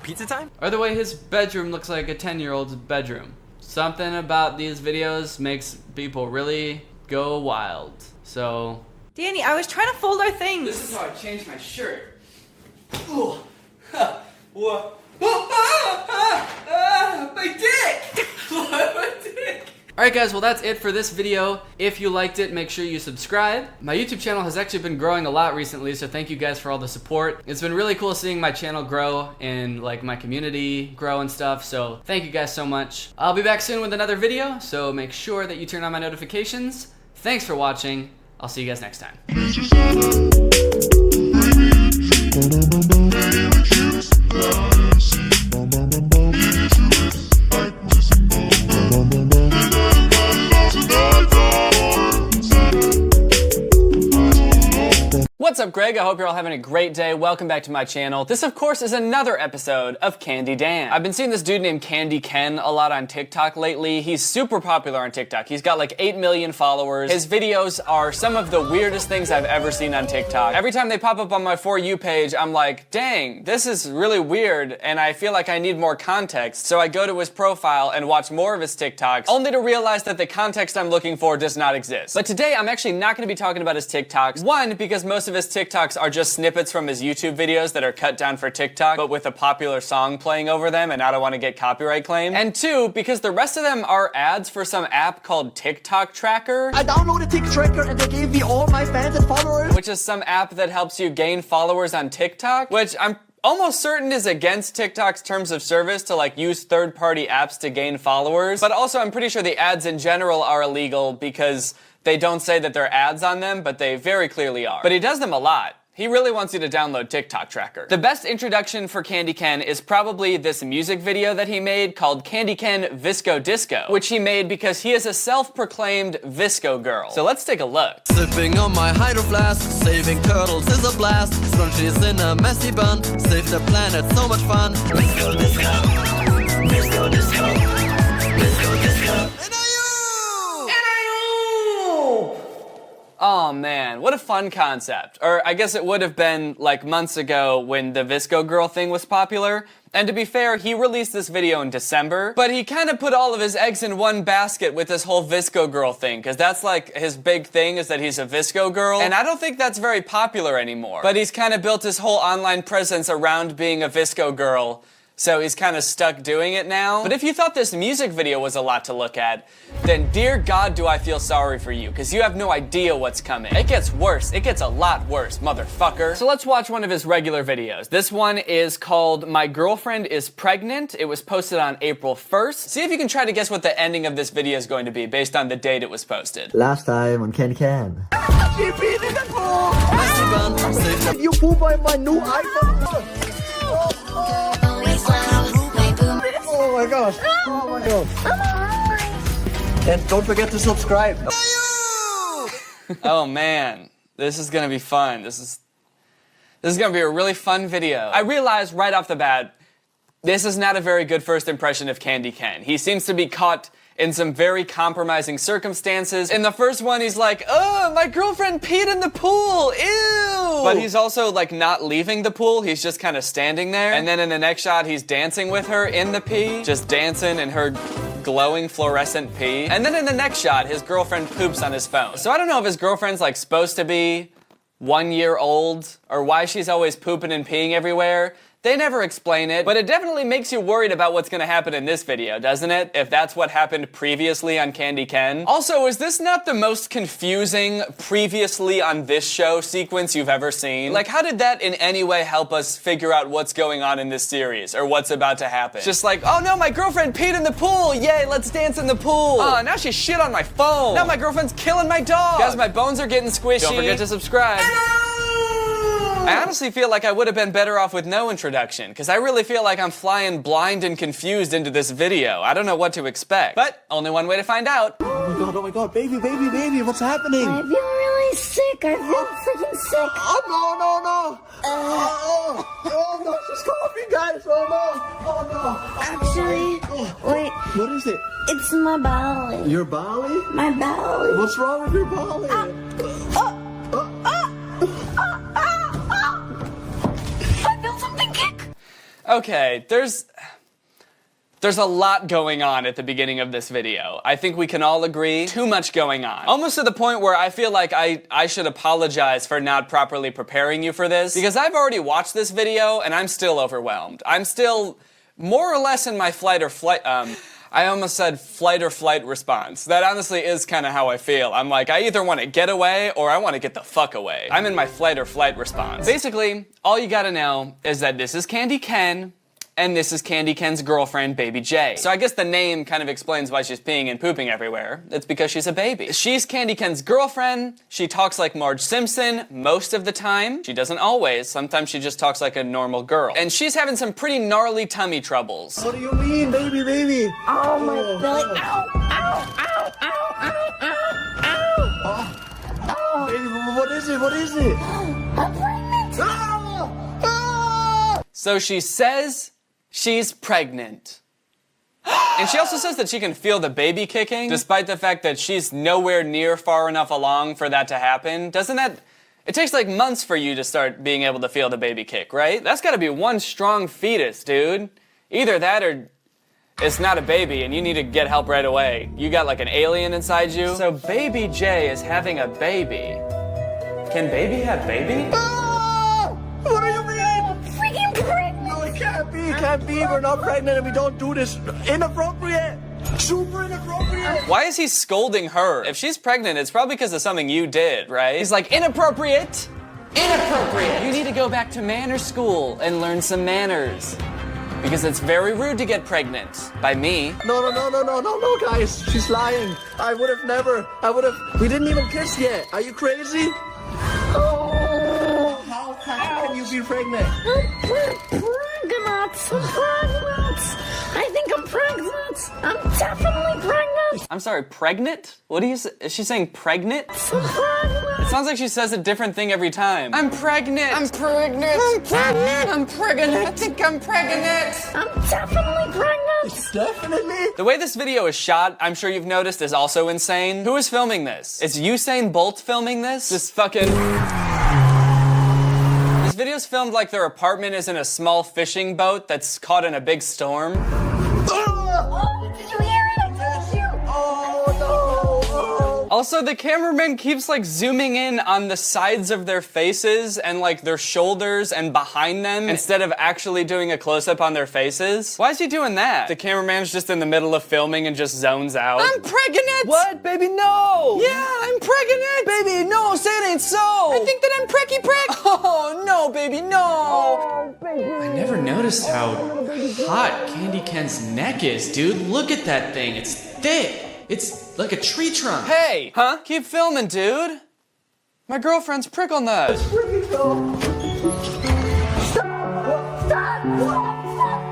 Pizza time? Or the way his bedroom looks like a 10-year-old's bedroom. Something about these videos makes people really go wild. So... Danny, I was trying to fold our things. This is how I changed my shirt. Ooh. What? My dick! My dick! Alright guys, well that's it for this video. If you liked it, make sure you subscribe. My YouTube channel has actually been growing a lot recently, so thank you guys for all the support. It's been really cool seeing my channel grow and like my community grow and stuff, so thank you guys so much. I'll be back soon with another video, so make sure that you turn on my notifications. Thanks for watching. I'll see you guys next time. What's up, Greg? I hope you're all having a great day. Welcome back to my channel. This, of course, is another episode of Candy Dan. I've been seeing this dude named Candy Ken a lot on TikTok lately. He's super popular on TikTok. He's got like 8 million followers. His videos are some of the weirdest things I've ever seen on TikTok. Every time they pop up on my For You page, I'm like, dang, this is really weird, and I feel like I need more context. So I go to his profile and watch more of his TikToks, only to realize that the context I'm looking for does not exist. But today, I'm actually not going to be talking about his TikToks. One, because most of his TikToks are just snippets from his YouTube videos that are cut down for TikTok, but with a popular song playing over them, and I don't want to get copyright claimed. And two, because the rest of them are ads for some app called TikTok Tracker. I downloaded TikTok Tracker and they gave me all my fans and followers. Which is some app that helps you gain followers on TikTok, which I'm almost certain is against TikTok's terms of service to like use third-party apps to gain followers. But also I'm pretty sure the ads in general are illegal because they don't say that they're ads on them, but they very clearly are. But he does them a lot. He really wants you to download TikTok Tracker. The best introduction for Candy Ken is probably this music video that he made called Candy Ken Visco Disco, which he made because he is a self-proclaimed Visco girl. So let's take a look. Sipping on my hydro flask, saving turtles is a blast. Scrunchies in a messy bun, save the planet, so much fun. Visco Disco, Visco Disco, Visco Disco. Oh man, what a fun concept. Or I guess it would have been like months ago when the Visco girl thing was popular. And to be fair, he released this video in December, but he kind of put all of his eggs in one basket with this whole Visco girl thing, because that's like his big thing is that he's a Visco girl, and I don't think that's very popular anymore. But he's kind of built his whole online presence around being a Visco girl, so he's kind of stuck doing it now. But if you thought this music video was a lot to look at, then dear God do I feel sorry for you, because you have no idea what's coming. It gets worse. It gets a lot worse, motherfucker. So let's watch one of his regular videos. This one is called My Girlfriend is Pregnant. It was posted on April 1st. See if you can try to guess what the ending of this video is going to be based on the date it was posted. Last time on Candy Can. You peed in the pool! You poop on my new iPhone! Oh my gosh! Oh my gosh! And don't forget to subscribe. Oh man, this is gonna be fun. This is gonna be a really fun video. I realized right off the bat, this is not a very good first impression of Candy Ken. He seems to be caught in some very compromising circumstances. In the first one, he's like, oh, my girlfriend peed in the pool, ew! But he's also like not leaving the pool, he's just kind of standing there. And then in the next shot, he's dancing with her in the pee, just dancing in her glowing fluorescent pee. And then in the next shot, his girlfriend poops on his phone. So I don't know if his girlfriend's like supposed to be 1 year old or why she's always pooping and peeing everywhere. They never explain it, but it definitely makes you worried about what's gonna happen in this video, doesn't it? If that's what happened previously on Candy Ken. Also, is this not the most confusing previously on this show sequence you've ever seen? Like, how did that in any way help us figure out what's going on in this series, or what's about to happen? Just like, oh no, my girlfriend peed in the pool! Yay, let's dance in the pool! Oh, now she shit on my phone! Now my girlfriend's killing my dog! Guys, my bones are getting squishy. Don't forget to subscribe. I honestly feel like I would have been better off with no introduction, because I really feel like I'm flying blind and confused into this video. I don't know what to expect, but only one way to find out. Oh my god, baby, what's happening? I feel really sick. I feel freaking sick. Oh no. Oh no, she's coughing, guys. Oh no. Actually, wait. What is it? It's my belly. Your belly? My belly. What's wrong with your belly? I feel something kick. Okay, there's a lot going on at the beginning of this video. I think we can all agree, too much going on. Almost to the point where I feel like I should apologize for not properly preparing you for this, because I've already watched this video and I'm still overwhelmed. I'm still more or less in my I almost said flight or flight response. That honestly is kind of how I feel. I'm like, I either want to get away or I want to get the fuck away. I'm in my flight or flight response. Basically, all you gotta know is that this is Candy Ken, and this is Candy Ken's girlfriend, Baby J. So I guess the name kind of explains why she's peeing and pooping everywhere. It's because she's a baby. She's Candy Ken's girlfriend. She talks like Marge Simpson most of the time. She doesn't always. Sometimes she just talks like a normal girl. And she's having some pretty gnarly tummy troubles. What do you mean, baby? Oh, my belly. Ow. Baby, what is it? I'm pregnant. So she says she's pregnant. And she also says that she can feel the baby kicking, despite the fact that she's nowhere near far enough along for that to happen. Doesn't that... It takes like months for you to start being able to feel the baby kick, right? That's gotta be one strong fetus, dude. Either that or it's not a baby and you need to get help right away. You got like an alien inside you. So Baby J is having a baby. Can baby have baby? What do you mean? I'm freaking pregnant. No, it can't be. We're not pregnant and we don't do this. Inappropriate. Super inappropriate. Why is he scolding her? If she's pregnant, it's probably because of something you did, right? He's like, inappropriate. Inappropriate. You need to go back to manners school and learn some manners. Because it's very rude to get pregnant. By me. No, guys. She's lying. I would have never. We didn't even kiss yet. Are you crazy? Oh. How can you be pregnant? I think I'm pregnant. I'm definitely pregnant. I'm sorry, pregnant? What do you say? Is she saying pregnant? It sounds like she says a different thing every time. I'm pregnant. I'm pregnant. I'm pregnant. I'm pregnant. I think I'm pregnant. I'm definitely pregnant. Definitely. The way this video is shot, I'm sure you've noticed, is also insane. Who is filming this? Is Usain Bolt filming this? This fucking... This video's filmed like their apartment is in a small fishing boat that's caught in a big storm. Oh, did you hear it? I told you. Oh, no. Also, the cameraman keeps like zooming in on the sides of their faces and like their shoulders and behind them instead of actually doing a close-up on their faces. Why is he doing that? The cameraman's just in the middle of filming and just zones out. I'm pregnant! What, baby? No. Yeah, I'm pregnant! Baby, no, say it ain't so. I think that I'm precky prick! Oh, no, baby, no. Oh, baby. I never noticed how hot Candy Ken's neck is, dude. Look at that thing. It's thick. It's like a tree trunk. Hey! Huh? Keep filming, dude. My girlfriend's prickle nut. Stop!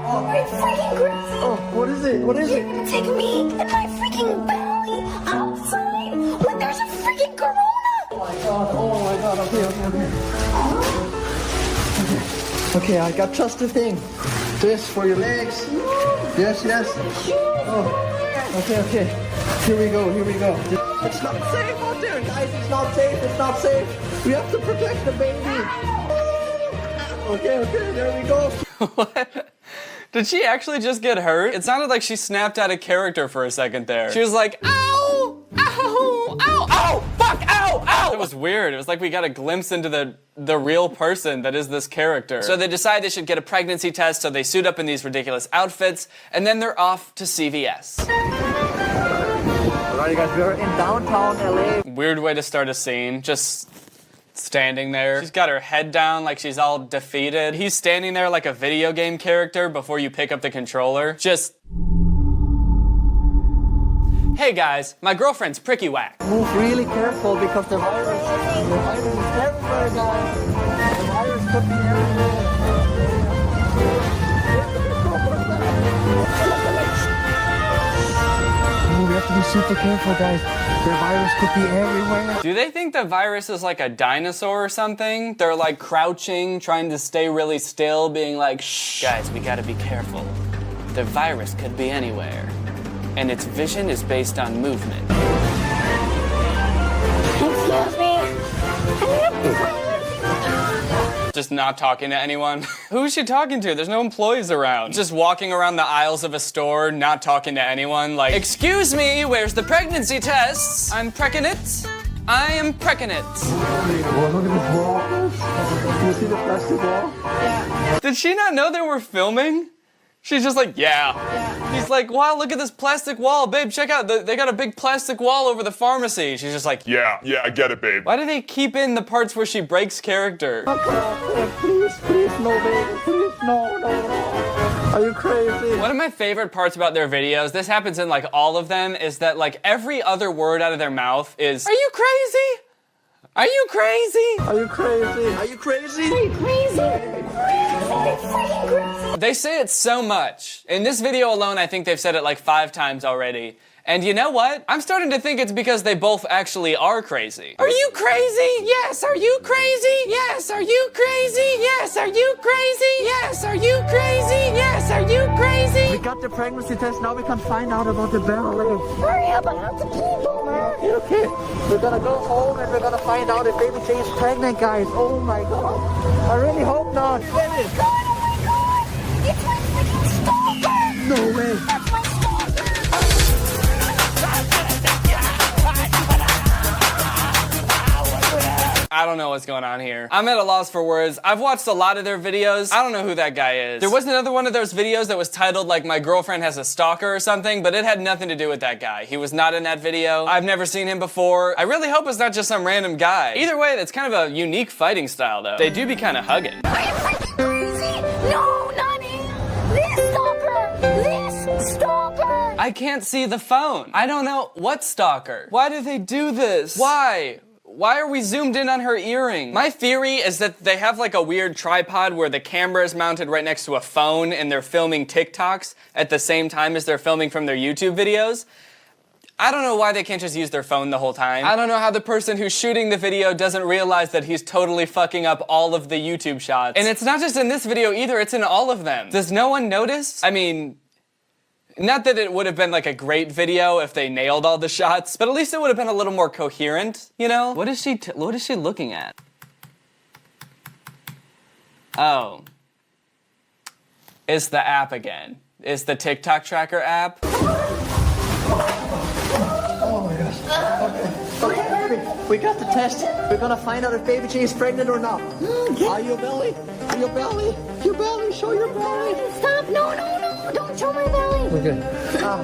Are you freaking crazy? Oh, what is it? You're gonna take me and my freaking belly outside when there's a freaking corona? Oh my god, okay, I got just the thing. This for your legs. Yes. Oh, okay. Here we go. It's not safe out there, guys. It's not safe. We have to protect the baby. Okay, there we go. What? Did she actually just get hurt? It sounded like she snapped out of character for a second there. She was like, ow, ow, ow, ow, fuck, ow, ow. It was weird. It was like we got a glimpse into the real person that is this character. So they decide they should get a pregnancy test, so they suit up in these ridiculous outfits, and then they're off to CVS. Alright, guys, we're in downtown LA. Weird way to start a scene. Just standing there. She's got her head down like she's all defeated. He's standing there like a video game character before you pick up the controller. Just... Hey guys, my girlfriend's pricky whack. Move really careful because the virus is everywhere, guys. The virus could be everywhere. Oh, we have to be super careful, guys. The virus could be everywhere. Do they think the virus is like a dinosaur or something? They're like crouching, trying to stay really still, being like, shh. Guys, we gotta be careful. The virus could be anywhere. And its vision is based on movement. Excuse me. Just not talking to anyone. Who is she talking to? There's no employees around. Just walking around the aisles of a store, not talking to anyone, like, excuse me, where's the pregnancy tests? I'm pregnant. I am pregnant. Well, look at this wall. Do you see the plastic wall? Yeah. Did she not know they were filming? She's just like, yeah. He's like, wow, look at this plastic wall. Babe, check out, they got a big plastic wall over the pharmacy. She's just like, yeah, I get it, babe. Why do they keep in the parts where she breaks character? Please, no, baby. Please, no. Are you crazy? One of my favorite parts about their videos, this happens in like all of them, is that like every other word out of their mouth is, are you crazy? Are you crazy? Are you crazy? Are you crazy? Are you crazy? They say it so much. In this video alone, I think they've said it like 5 times already. And you know what? I'm starting to think it's because they both actually are crazy. Are you crazy? Yes. Are you crazy? Yes. Are you crazy? Yes. Are you crazy? Yes. Are you crazy? Yes. Are you crazy? We got the pregnancy test. Now we can find out about the belly. Hurry up, I have to pee, Boomer. Okay. We're gonna go home and we're gonna find out if Baby J is pregnant, guys. Oh my God. I really hope not. Oh my God. It's my freaking stalker. No way. That's my stalker. I don't know what's going on here. I'm at a loss for words. I've watched a lot of their videos. I don't know who that guy is. There was another one of those videos that was titled like My Girlfriend Has a Stalker or something, but it had nothing to do with that guy. He was not in that video. I've never seen him before. I really hope it's not just some random guy. Either way, that's kind of a unique fighting style though. They do be kind of hugging. Crazy? No, Nani. This stalker. This stalker. I can't see the phone. I don't know. What stalker? Why do they do this? Why? Why are we zoomed in on her earring? My theory is that they have like a weird tripod where the camera is mounted right next to a phone and they're filming TikToks at the same time as they're filming from their YouTube videos. I don't know why they can't just use their phone the whole time. I don't know how the person who's shooting the video doesn't realize that he's totally fucking up all of the YouTube shots. And it's not just in this video either, it's in all of them. Does no one notice? I mean, not that it would have been like a great video if they nailed all the shots, but at least it would have been a little more coherent, you know? What is she looking at? Oh. It's the app again. It's the TikTok tracker app. Oh my gosh. Okay, baby. We got the test. We're gonna find out if Baby J is pregnant or not. Are you belly? Are you belly? Your belly. Show your belly. Stop. No. Don't show my belly. Okay. Ow.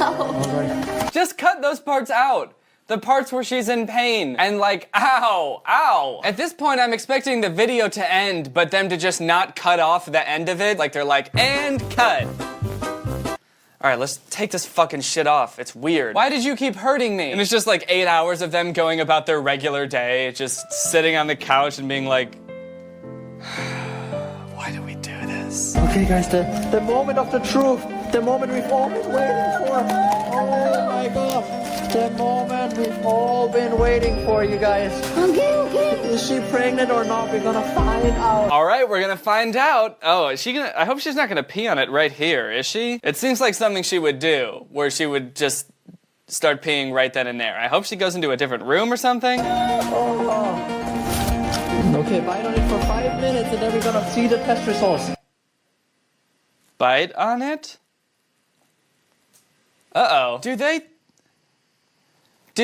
All right. Just cut those parts out. The parts where she's in pain and like, ow. At this point, I'm expecting the video to end, but them to just not cut off the end of it. Like they're like, and cut. All right, let's take this fucking shit off. It's weird. Why did you keep hurting me? And it's just like 8 hours of them going about their regular day, just sitting on the couch and being like, why do we do this? Okay, guys, the moment of the truth, the moment we've all been waiting for. Oh my God. The moment we've all been waiting for, you guys. Okay. Is she pregnant or not? We're gonna find out. All right, we're gonna find out. Oh, is she gonna? I hope she's not gonna pee on it right here, is she? It seems like something she would do, where she would just start peeing right then and there. I hope she goes into a different room or something. Oh. Okay, bite on it for 5 minutes and then we're gonna see the test results. Bite on it? Uh-oh. Do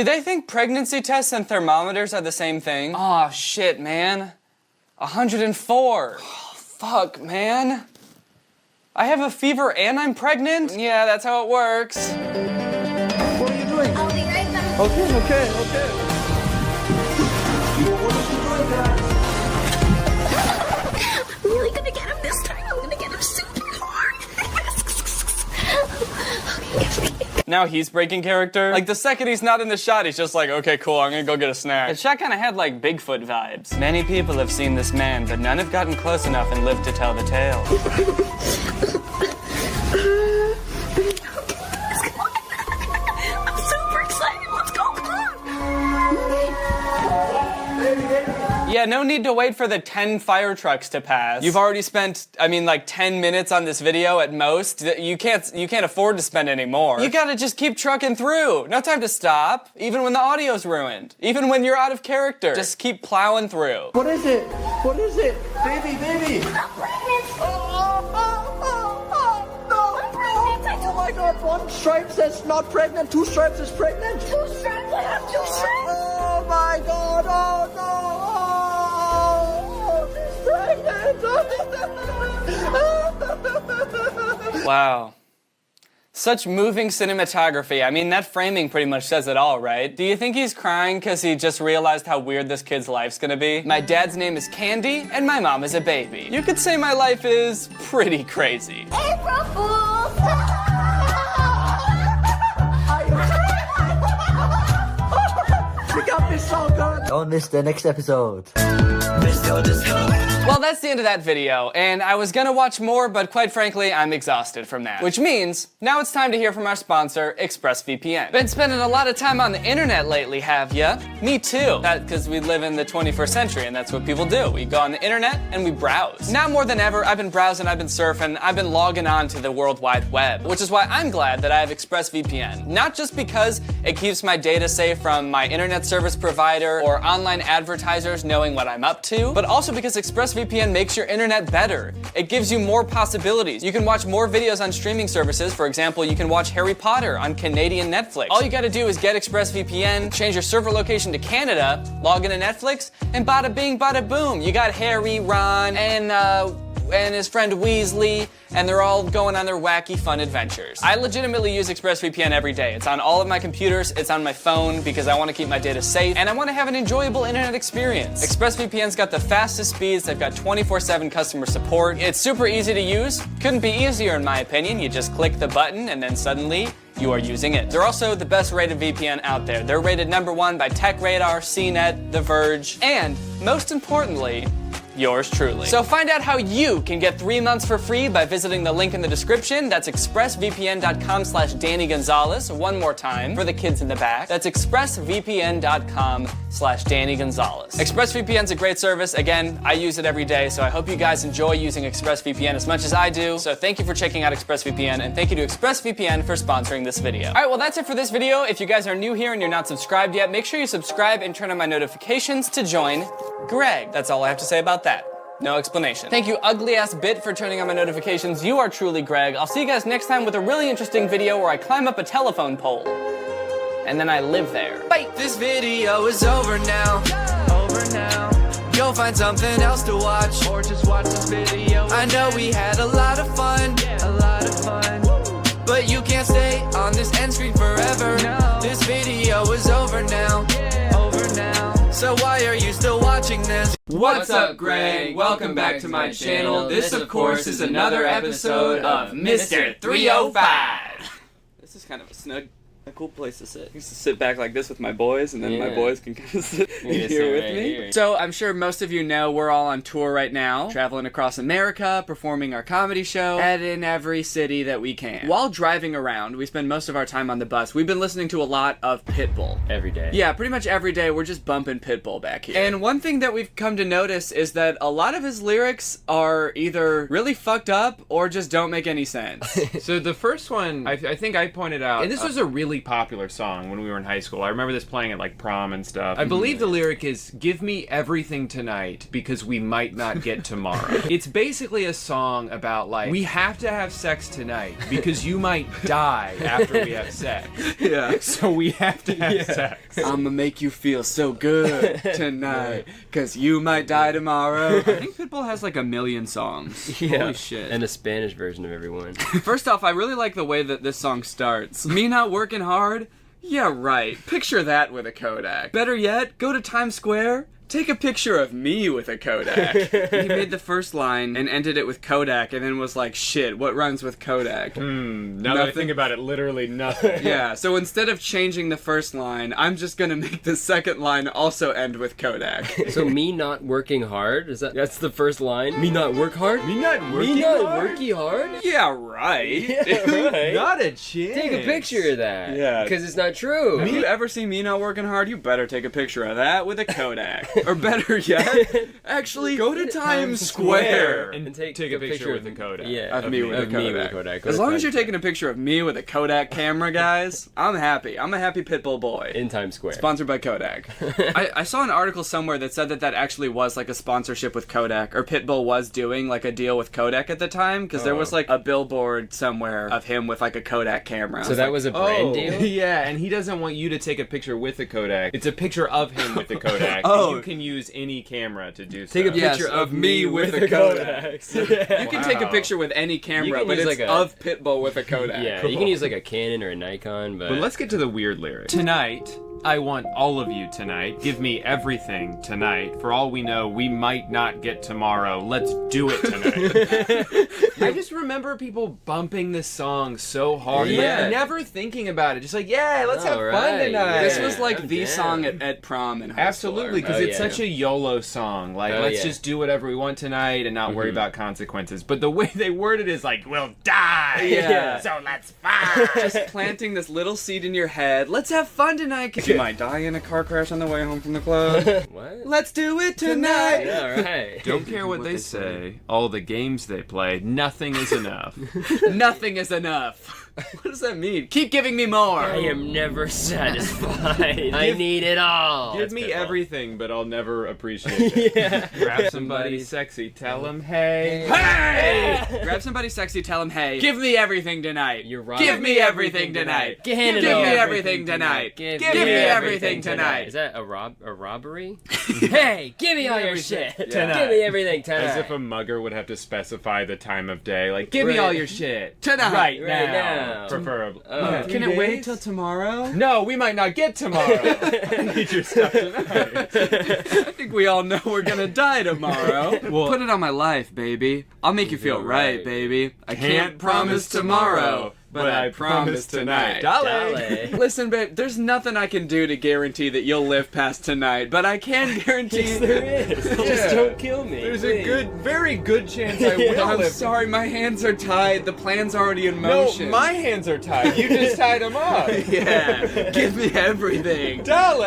they think pregnancy tests and thermometers are the same thing? Oh, shit, man. 104. Oh, fuck, man. I have a fever and I'm pregnant? Yeah, that's how it works. What are you doing? I'll be right back. Okay. I'm really gonna get him this time. I'm gonna get him super hard. Okay. Now he's breaking character. Like, the second he's not in the shot, he's just like, okay, cool, I'm gonna go get a snack. The shot kind of had, like, Bigfoot vibes. Many people have seen this man, but none have gotten close enough and lived to tell the tale. I'm super excited. Let's go. Yeah, no need to wait for the 10 fire trucks to pass. You've already spent, I mean, like 10 minutes on this video at most. You can't afford to spend any more. You gotta just keep trucking through. No time to stop, even when the audio's ruined. Even when you're out of character. Just keep plowing through. What is it? What is it? Baby, baby! I'm pregnant. Oh my God, 1 stripe says not pregnant, 2 stripes is pregnant. 2 stripes, I have 2 stripes. Oh my God, oh no, she's pregnant. Wow. Such moving cinematography. I mean, that framing pretty much says it all, right? Do you think he's crying because he just realized how weird this kid's life's gonna be? My dad's name is Candy, and my mom is a baby. You could say my life is pretty crazy. April Fools! We got this so good. Don't miss the next episode. Well, that's the end of that video, and I was gonna watch more, but quite frankly, I'm exhausted from that. Which means, now it's time to hear from our sponsor, ExpressVPN. Been spending a lot of time on the internet lately, have ya? Me too. Because we live in the 21st century, and that's what people do. We go on the internet, and we browse. Now more than ever, I've been browsing, I've been surfing, I've been logging on to the World Wide Web, which is why I'm glad that I have ExpressVPN. Not just because it keeps my data safe from my internet service provider or online advertisers knowing what I'm up to, but also because ExpressVPN makes your internet better. It gives you more possibilities. You can watch more videos on streaming services. For example, you can watch Harry Potter on Canadian Netflix. All you gotta do is get ExpressVPN, change your server location to Canada, log into Netflix, and bada bing, bada boom. You got Harry, Ron, and his friend Weasley, and they're all going on their wacky, fun adventures. I legitimately use ExpressVPN every day. It's on all of my computers, it's on my phone, because I want to keep my data safe, and I want to have an enjoyable internet experience. ExpressVPN's got the fastest speeds, they've got 24/7 customer support. It's super easy to use. Couldn't be easier in my opinion. You just click the button, and then suddenly, you are using it. They're also the best rated VPN out there. They're rated #1 by TechRadar, CNET, The Verge, and most importantly, yours truly. So find out how you can get 3 months for free by visiting the link in the description. That's expressvpn.com/Danny Gonzalez. One more time for the kids in the back. That's expressvpn.com/Danny Gonzalez. ExpressVPN's a great service. Again, I use it every day, so I hope you guys enjoy using ExpressVPN as much as I do. So thank you for checking out ExpressVPN, and thank you to ExpressVPN for sponsoring this video. All right, well, that's it for this video. If you guys are new here and you're not subscribed yet, make sure you subscribe and turn on my notifications to join Greg. That's all I have to say about that. No explanation. Thank you, ugly ass bit, for turning on my notifications. You are truly Greg. I'll see you guys next time with a really interesting video where I climb up a telephone pole. And then I live there. Bye! This video is over now. Over now. You'll find something else to watch, or just watch this video. I know we had a lot of fun. A lot of fun. But you can't stay on this end screen forever. No. This video is over now. Over now. So why are you still watching this? What's up, Greg? Welcome back to my channel. This, of course, is another episode of Mr. 305. This is kind of a cool place to sit. I used to sit back like this with my boys, and then my boys can kind of sit here with me. So I'm sure most of you know we're all on tour right now, traveling across America, performing our comedy show, and in every city that we can. While driving around, we spend most of our time on the bus. We've been listening to a lot of Pitbull. Every day. Yeah, pretty much every day we're just bumping Pitbull back here. And one thing that we've come to notice is that a lot of his lyrics are either really fucked up or just don't make any sense. So the first one, I think I pointed out, and this was a really popular song when we were in high school. I remember this playing at like prom and stuff. I believe the lyric is, "Give me everything tonight because we might not get tomorrow." It's basically a song about like, we have to have sex tonight because you might die after we have sex. Yeah. So we have to have sex. I'ma make you feel so good tonight because you might die tomorrow. I think Pitbull has like 1 million songs. Yeah. Holy shit. And a Spanish version of every one. First off, I really like the way that this song starts. Me not working hard? Yeah, right. Picture that with a Kodak. Better yet, go to Times Square, Take a picture of me with a Kodak. He made the first line and ended it with Kodak and then was like, shit, what rhymes with Kodak? Now that I think about it, literally nothing. Yeah, so instead of changing the first line, I'm just gonna make the second line also end with Kodak. So me not working hard? That's the first line? Me not work hard? Me not working hard? Yeah, right. Yeah, right. Not a chance. Take a picture of that. Yeah. Because it's not true. Have you ever seen me not working hard? You better take a picture of that with a Kodak. Or better yet, actually go to Times Square and take a picture with a Kodak. Yeah, of me with a Kodak. As long as you're taking a picture of me with a Kodak camera, guys, I'm happy. I'm a happy Pitbull boy. In Times Square. Sponsored by Kodak. I saw an article somewhere that said that actually was like a sponsorship with Kodak, or Pitbull was doing like a deal with Kodak at the time, because there was like a billboard somewhere of him with like a Kodak camera. So that was a brand deal? Yeah, and he doesn't want you to take a picture with the Kodak. It's a picture of him with the Kodak. Oh. And you can use any camera to do so. Take a picture of me with a Kodak. You can take a picture with any camera, but it's like of Pitbull with a Kodak. Yeah, you can use like a Canon or a Nikon, but let's get to the weird lyric. Tonight, I want all of you tonight. Give me everything tonight. For all we know, we might not get tomorrow. Let's do it tonight. I just remember people bumping this song so hard. Yeah. Never thinking about it. Just like, yeah, let's have fun tonight. This was like the song at prom in high Absolutely, because it's such a YOLO song. Like, let's just do whatever we want tonight and not worry about consequences. But the way they word it is like, we'll die. Yeah. So let's fight. Just planting this little seed in your head. Let's have fun tonight, because you might die in a car crash on the way home from the club. What? Let's do it tonight. Yeah, right. Don't care what they say. All the games they play. Nothing is enough. Nothing is enough. What does that mean? Keep giving me more. I am never satisfied. I need it all. Give me everything, but I'll never appreciate it. Yeah. Grab somebody sexy, tell them, hey. Hey! Grab somebody sexy, tell them, hey. Give me everything tonight. You're right. Give me everything tonight. Give me everything tonight. Give me everything tonight. Is that a robbery? Hey, give me all your shit. Tonight. Give me everything tonight. As if a mugger would have to specify the time of day. Like, give me all your shit. Tonight. Right Right now. now. Preferably. Can it wait till tomorrow? No, we might not get tomorrow. I need your stuff tonight. I think we all know we're gonna die tomorrow. Well, put it on my life, baby. I'll make you feel right, baby. I can't promise tomorrow, but I promise tonight. Dale. Listen, babe, there's nothing I can do to guarantee that you'll live past tonight, but I can guarantee Yes, there is. Just don't kill me. There's please. a very good chance I will I'm live. sorry, my hands are tied. The plan's already in motion. No, my hands are tied. You just tied them up. Yeah, give me everything. Dale.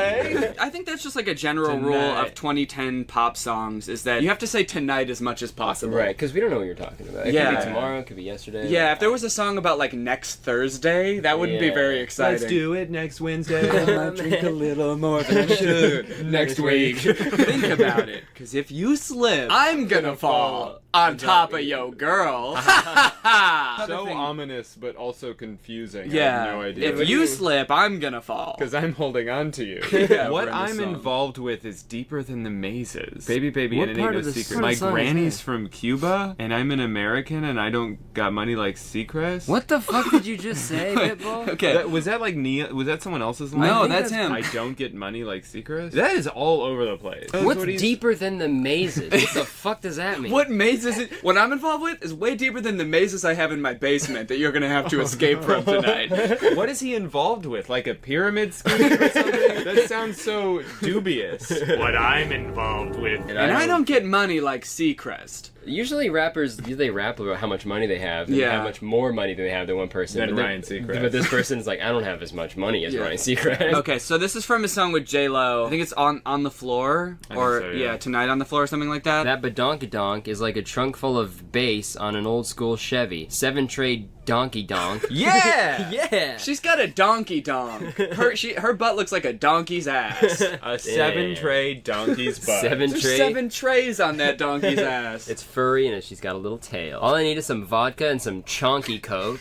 I think that's just like a general rule of 2010 pop songs, is that you have to say tonight as much as possible. Right, because we don't know what you're talking about. It could be tomorrow, it could be yesterday. Yeah, if there was a song about like next Thursday, that wouldn't be very exciting. Let's do it next Wednesday. I drink a little more than I should next week. Think about it, because if you slip, I'm gonna fall on top of your girl. So ominous, but also confusing. Yeah, I have no idea. if you slip, I'm gonna fall. Because I'm holding on to you. Yeah, what we're in the I'm song. involved with is deeper than the mazes. Baby, baby, What and it part ain't of no the secret. song My is that? granny's from Cuba, and I'm an American, and I don't got money like Seacrest. What the fuck did you just say, Pitbull? Okay. Was that like Nia? Was that someone else's line? No, I think that's him. I don't get money like Seacrest. That is all over the place. What's deeper than the mazes? What the fuck does that mean? What mazes? What I'm involved with is way deeper than the mazes I have in my basement that you're gonna have to escape from tonight. What is he involved with? Like a pyramid scheme or something? That sounds so dubious. What I'm involved with. And I don't get money like Seacrest. Usually rappers, they rap about how much money they have and how much more money they have than one person. Than but Ryan Seacrest. But this person's like, I don't have as much money as Ryan Seacrest. Okay, so this is from a song with J-Lo. I think it's on the floor, or so, yeah. Tonight on the Floor or something like that. That badonkadonk is like a trunk full of bass on an old school Chevy. 7-tray donkey donk. Yeah! Yeah! She's got a donkey donk. Her butt looks like a donkey's ass. A 7-tray donkey's butt. There's 7 trays on that donkey's ass. It's furry and she's got a little tail. All I need is some vodka and some chonky coke.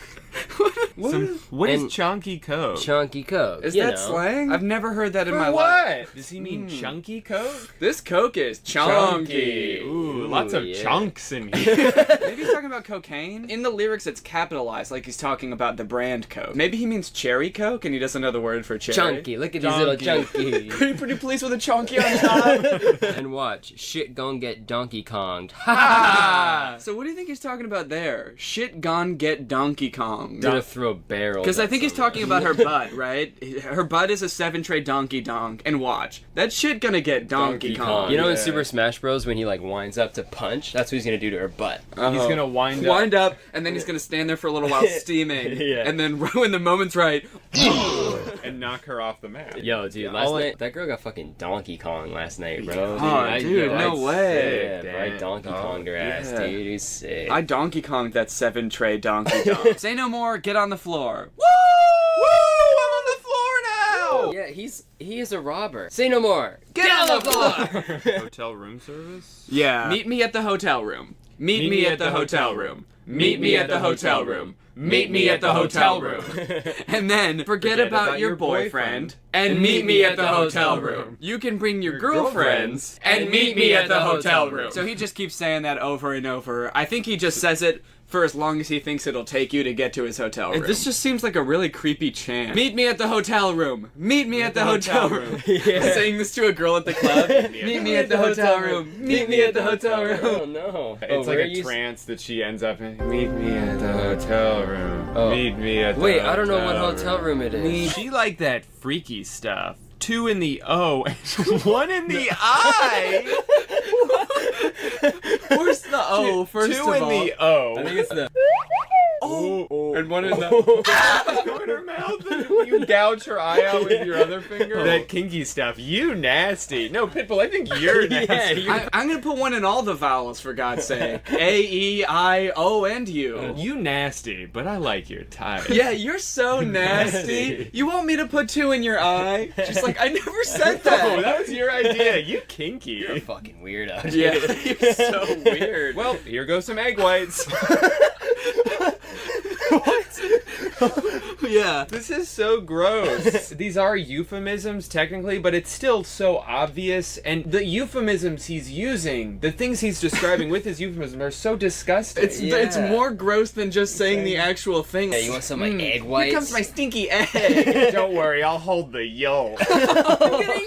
What is chunky coke? Chunky coke. Is that slang? I've never heard that in my life. Does he mean chunky coke? This coke is chunky. Ooh, lots of yeah. chunks in here. Maybe he's talking about cocaine. In the lyrics, it's capitalized, like he's talking about the brand Coke. Maybe he means cherry Coke, and he doesn't know the word for cherry. Chunky. Look at these little chunky. Pretty pleased with a chunky on top. And watch, shit gon' get Donkey Konged. So what do you think he's talking about there? Shit gone get Donkey Kong. Gonna throw barrels. Because I think he's talking about her butt, right? Her butt is a 7-tray donkey donk. And watch, that shit gonna get Donkey Kong. You know in Super Smash Bros. When he like winds up to punch, that's what he's gonna do to her butt. He's gonna wind up, and then he's gonna stand there for a little while steaming. Yeah. And then when the moment's right, and knock her off the map. Yo, dude, last night that girl got fucking Donkey Kong last night, bro. Oh, dude, no way. Yeah, bro, I Donkey Konged her ass, dude. He's sick. I Donkey Konged that 7-tray donkey donk. Say no more, get on the floor. Woo! I'm on the floor now! Yeah, he is a robber. Say no more. Get on the floor! Hotel room service? Yeah. Meet me at the hotel room. Meet me at the hotel room. Meet me at the hotel room. Meet me at the hotel room. And then forget about your boyfriend and meet me at the hotel room. You can bring your girlfriends and meet me at the hotel room. So he just keeps saying that over and over. I think he just says it for as long as he thinks it'll take you to get to his hotel room. This just seems like a really creepy chant. Meet me at the hotel room. Meet me at the hotel room. Yeah. Saying this to a girl at the club. Meet me at the hotel room. Meet me at the hotel room. Oh no. It's like a trance that she ends up in. Meet me at the hotel room. Oh. Meet me at the Wait, hotel I don't know what hotel room it is. She liked that freaky stuff. 2 in the O and 1 in the I. Where's the O, first of all? 2 in the O. I think it's the... Oh. And 1 in the... Go in her mouth and you gouge her eye out with your other finger. That kinky stuff. You nasty. No, Pitbull, I think you're nasty. Yeah, I'm gonna put 1 in all the vowels, for God's sake. A, E, I, O, and U. You nasty, but I like your type. Yeah, you're so nasty. You want me to put 2 in your eye? She's like, I never said that. Oh, that was your idea. You kinky. You're a fucking weirdo. Yeah, you're so weird. Well, here goes some egg whites. Yeah. This is so gross. These are euphemisms, technically, but it's still so obvious. And the euphemisms he's using, the things he's describing with his euphemism are so disgusting. It's more gross than just saying the actual thing. Yeah, you want some like egg whites? Here comes my stinky egg. Don't worry, I'll hold the yolk. I'm gonna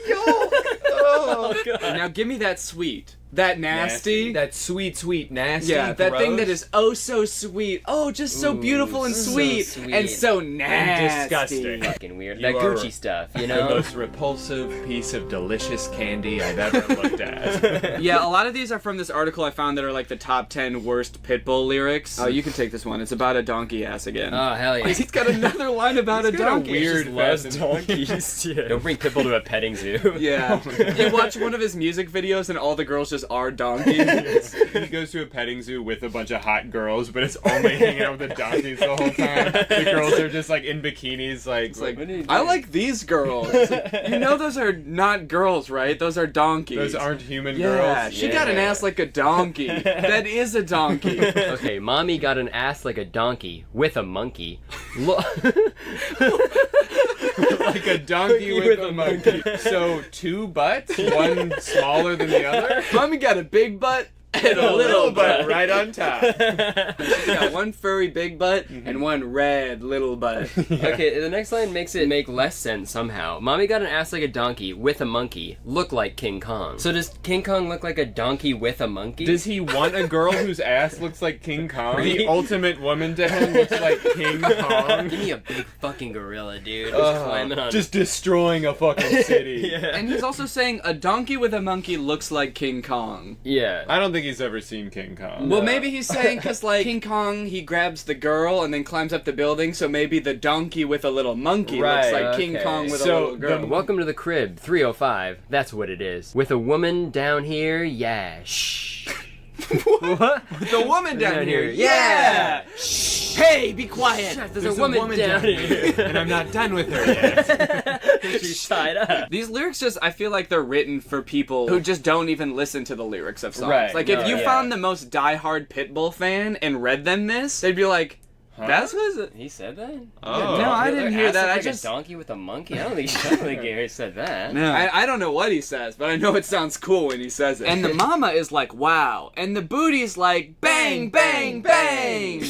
yolk. Oh, God. Now give me that sweet. That nasty. That sweet, nasty. Yeah, that gross. thing that is oh so sweet. Oh, just so beautiful and sweet. So sweet. And so nasty. And disgusting. Fucking weird. You That are Gucci stuff, you the know? most repulsive piece of delicious candy I've ever looked at. Yeah, a lot of these are from this article I found that are like the top 10 worst Pitbull lyrics. Oh, you can take this one. It's about a donkey ass again. Oh, hell yeah. He's got another line about a donkey. Weird loves fest. donkeys. Yeah. Don't bring Pitbull to a petting zoo. Yeah. You watch one of his music videos and all the girls just are donkeys. He goes to a petting zoo with a bunch of hot girls, but it's only hanging out with the donkeys the whole time. The girls are just like in bikinis, like I like these girls. You know those are not girls, right? Those are donkeys. Those aren't human Yeah, girls. she got an ass like a donkey. That is a donkey. Okay, mommy got an ass like a donkey with a monkey. Like a donkey with a monkey. So 2 butts, one smaller than the other. Mommy got a big butt and a little butt right on top. Yeah, one furry big butt and one red little butt. Okay, the next line makes it make less sense somehow. Mommy got an ass like a donkey with a monkey. Look like King Kong. So does King Kong look like a donkey with a monkey? Does he want a girl whose ass looks like King Kong? The ultimate woman to him looks like King Kong. Give me a big fucking gorilla, dude. Just climbing on Just destroying a fucking city. Yeah. And he's also saying a donkey with a monkey looks like King Kong. Yeah. I don't think he's ever seen King Kong. Well, maybe he's saying because, like, King Kong, he grabs the girl and then climbs up the building, so maybe the donkey with a little monkey looks like King Kong with a little girl. Welcome to the crib, 305. That's what it is. With a woman down here, yeah. Shh. What? With a woman down here, yeah. Shh. Hey, be quiet. Shut, there's a woman down here. And I'm not done with her yet. She's tied up. These lyrics just, I feel like they're written for people who just don't even listen to the lyrics of songs. Right. Like, if you found the most diehard Pitbull fan and read them this, they'd be like, That's what he said that. Oh, no, I didn't hear that. I Like just a donkey with a monkey. I don't think he said that. No, I don't know what he says, but I know it sounds cool when he says it. And the mama is like, wow. And the booty's like, bang, bang, bang.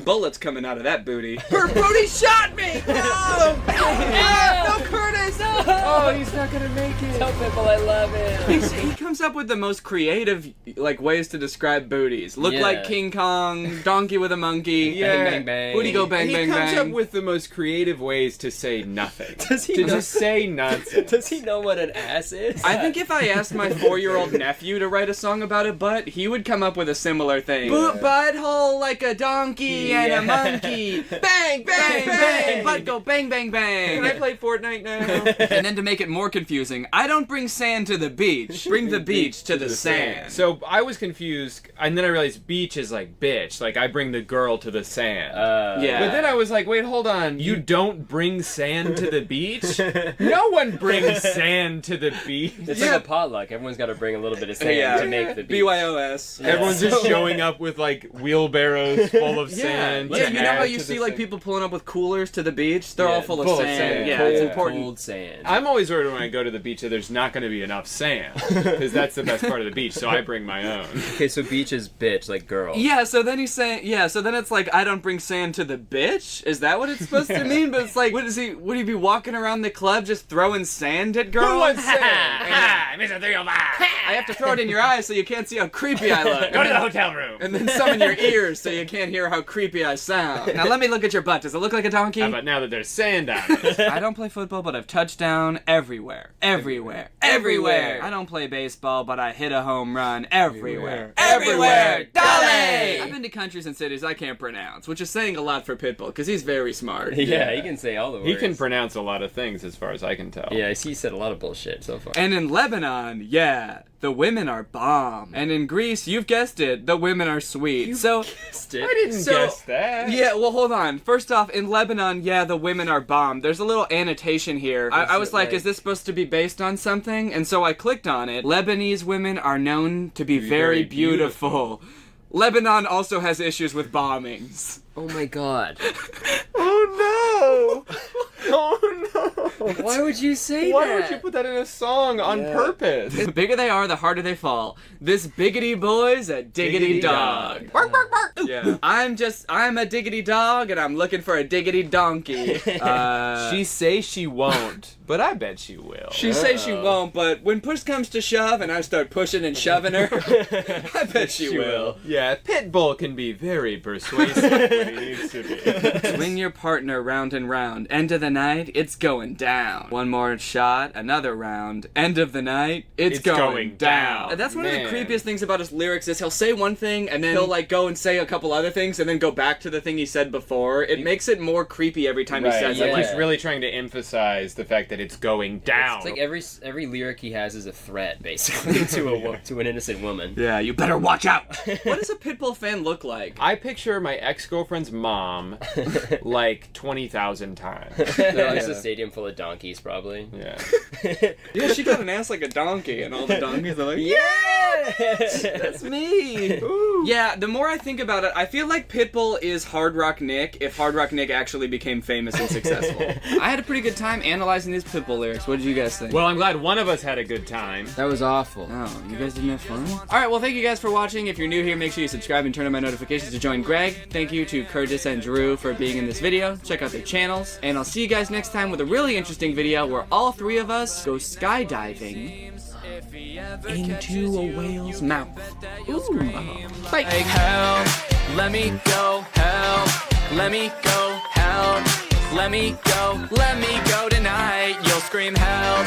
Bullets coming out of that booty. Her booty shot me! No! No, Curtis! No! Oh, he's not gonna make it. Tell people I love him. He comes up with the most creative ways to describe booties. Look like King Kong, donkey with a monkey. Yeah. Bang, bang, bang. Booty go bang, bang, bang. He comes up with the most creative ways to say nothing. Does he just say nonsense. Does he know what an ass is? I think if I asked my 4-year-old nephew to write a song about a butt, he would come up with a similar thing. Butthole like a donkey and a monkey. Bang, bang, bang. Butt go bang, bang, bang. Can I play Fortnite now? And then to make it more confusing, I don't bring sand to the beach. Bring the beach to the sand. So I was confused, and then I realized beach is like bitch. Like I bring the girl to the sand. Yeah. But then I was like, wait, hold on. You don't bring sand to the beach? No one brings sand to the beach. It's like a potluck. Everyone's got to bring a little bit of sand to make the beach. BYOS. Yeah. Everyone's just showing up with like wheelbarrows full of sand. Yeah, you know how you see like people pulling up with coolers to the beach? They're all full of sand. Yeah, it's important. Cold sand. I'm always worried when I go to the beach that there's not going to be enough sand, because that's the best part of the beach, so I bring my own. Okay, so beach is bitch, like girl. Yeah, so then he's saying, so then it's like, I don't bring sand to the bitch? Is that what it's supposed to mean? But it's like, would he be walking around the club just throwing sand at girls? Who wants sand? Mr. 305. I have to throw it in your eyes so you can't see how creepy I look. Go to the hotel room. And then some in your ears so you can't hear how creepy I sound. Now let me look at your butt. Does it look like a donkey? How about now that there's sand on it? I don't play football, but I've touched down everywhere. Everywhere. Everywhere. I don't play baseball, but I hit a home run everywhere. Everywhere. Dolly! I've been to countries and cities I can't pronounce, which is saying a lot for Pitbull, because he's very smart. Yeah, he can say all the words. He can pronounce a lot of things as far as I can tell. Yeah, he said a lot of bullshit so far. And in Lebanon, the women are bomb. And in Greece, you've guessed it, the women are sweet. Guessed it. I didn't guess that. Yeah, well, hold on. First off, in Lebanon, the women are bomb. There's a little annotation here. I was like, is this supposed to be based on something? And so I clicked on it. Lebanese women are known to be very beautiful. Lebanon also has issues with bombings. Oh my god. Oh no! Oh no! Why would you say Why that? would you put that in a song on purpose? The bigger they are, the harder they fall. This biggity boy's a diggity dog. Bark, bark, bark. Yeah. I'm a diggity dog, and I'm looking for a diggity donkey. She say she won't, but I bet she will. She say she won't, but when push comes to shove and I start pushing and shoving her, I bet she will. Yeah, Pitbull can be very persuasive when he needs to be. Swing your partner round and round. End of the night, it's going down. One more shot, another round. End of the night, it's going down. And that's one of the creepiest things about his lyrics is he'll say one thing and then he'll like go and say a couple other things and then go back to the thing he said before. It makes it more creepy every time he says it. Like he's really trying to emphasize the fact that it's going down. It's like every lyric he has is a threat, basically, to an innocent woman. Yeah, you better watch out. What does a Pitbull fan look like? I picture my ex-girlfriend's mom like 20,000 times. There's a stadium full of donkeys, probably. Yeah. Yeah, she got an ass like a donkey, and all the donkeys are like, yeah, that's me. Ooh. Yeah, the more I think about it, I feel like Pitbull is Hard Rock Nick if Hard Rock Nick actually became famous and successful. I had a pretty good time analyzing these Pitbull lyrics. What did you guys think? Well, I'm glad one of us had a good time. That was awful. Oh, you guys didn't have fun? Alright, well, thank you guys for watching. If you're new here, make sure you subscribe and turn on my notifications to join Greg. Thank you to Curtis and Drew for being in this video. Check out their channels. And I'll see you guys next time with a really interesting video where all three of us go skydiving into a whale's mouth. Ooh. Bye. Help, let me go, help, let me go, help, let me go tonight. You'll scream help,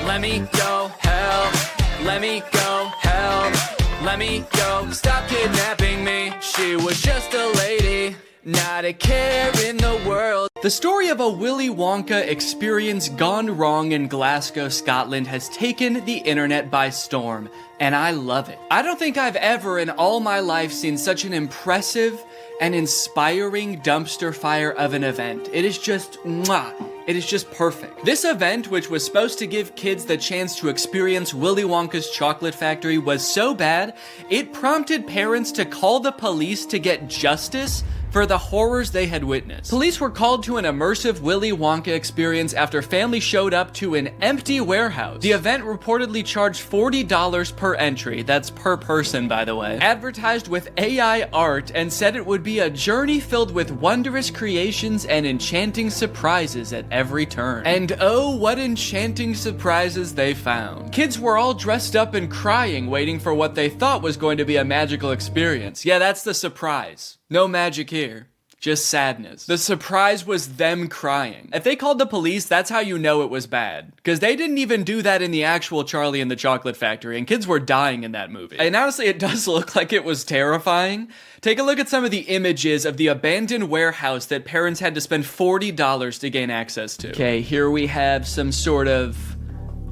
let me go, help, let me go, help, let me go. Stop kidnapping me, she was just a lady, not a care in the world. The story of a Willy Wonka experience gone wrong in Glasgow, Scotland has taken the internet by storm, and I love it. I don't think I've ever in all my life seen such an impressive and inspiring dumpster fire of an event. It is just mwah. It is just perfect. This event, which was supposed to give kids the chance to experience Willy Wonka's chocolate factory, was so bad, it prompted parents to call the police to get justice for the horrors they had witnessed. Police were called to an immersive Willy Wonka experience after family showed up to an empty warehouse. The event reportedly charged $40 per entry, that's per person by the way, advertised with AI art, and said it would be a journey filled with wondrous creations and enchanting surprises at every turn. And oh, what enchanting surprises they found. Kids were all dressed up and crying, waiting for what they thought was going to be a magical experience. Yeah, that's the surprise. No magic here. Just sadness. The surprise was them crying. If they called the police, that's how you know it was bad. Because they didn't even do that in the actual Charlie and the Chocolate Factory, and kids were dying in that movie. And honestly, it does look like it was terrifying. Take a look at some of the images of the abandoned warehouse that parents had to spend $40 to gain access to. Okay, here we have some sort of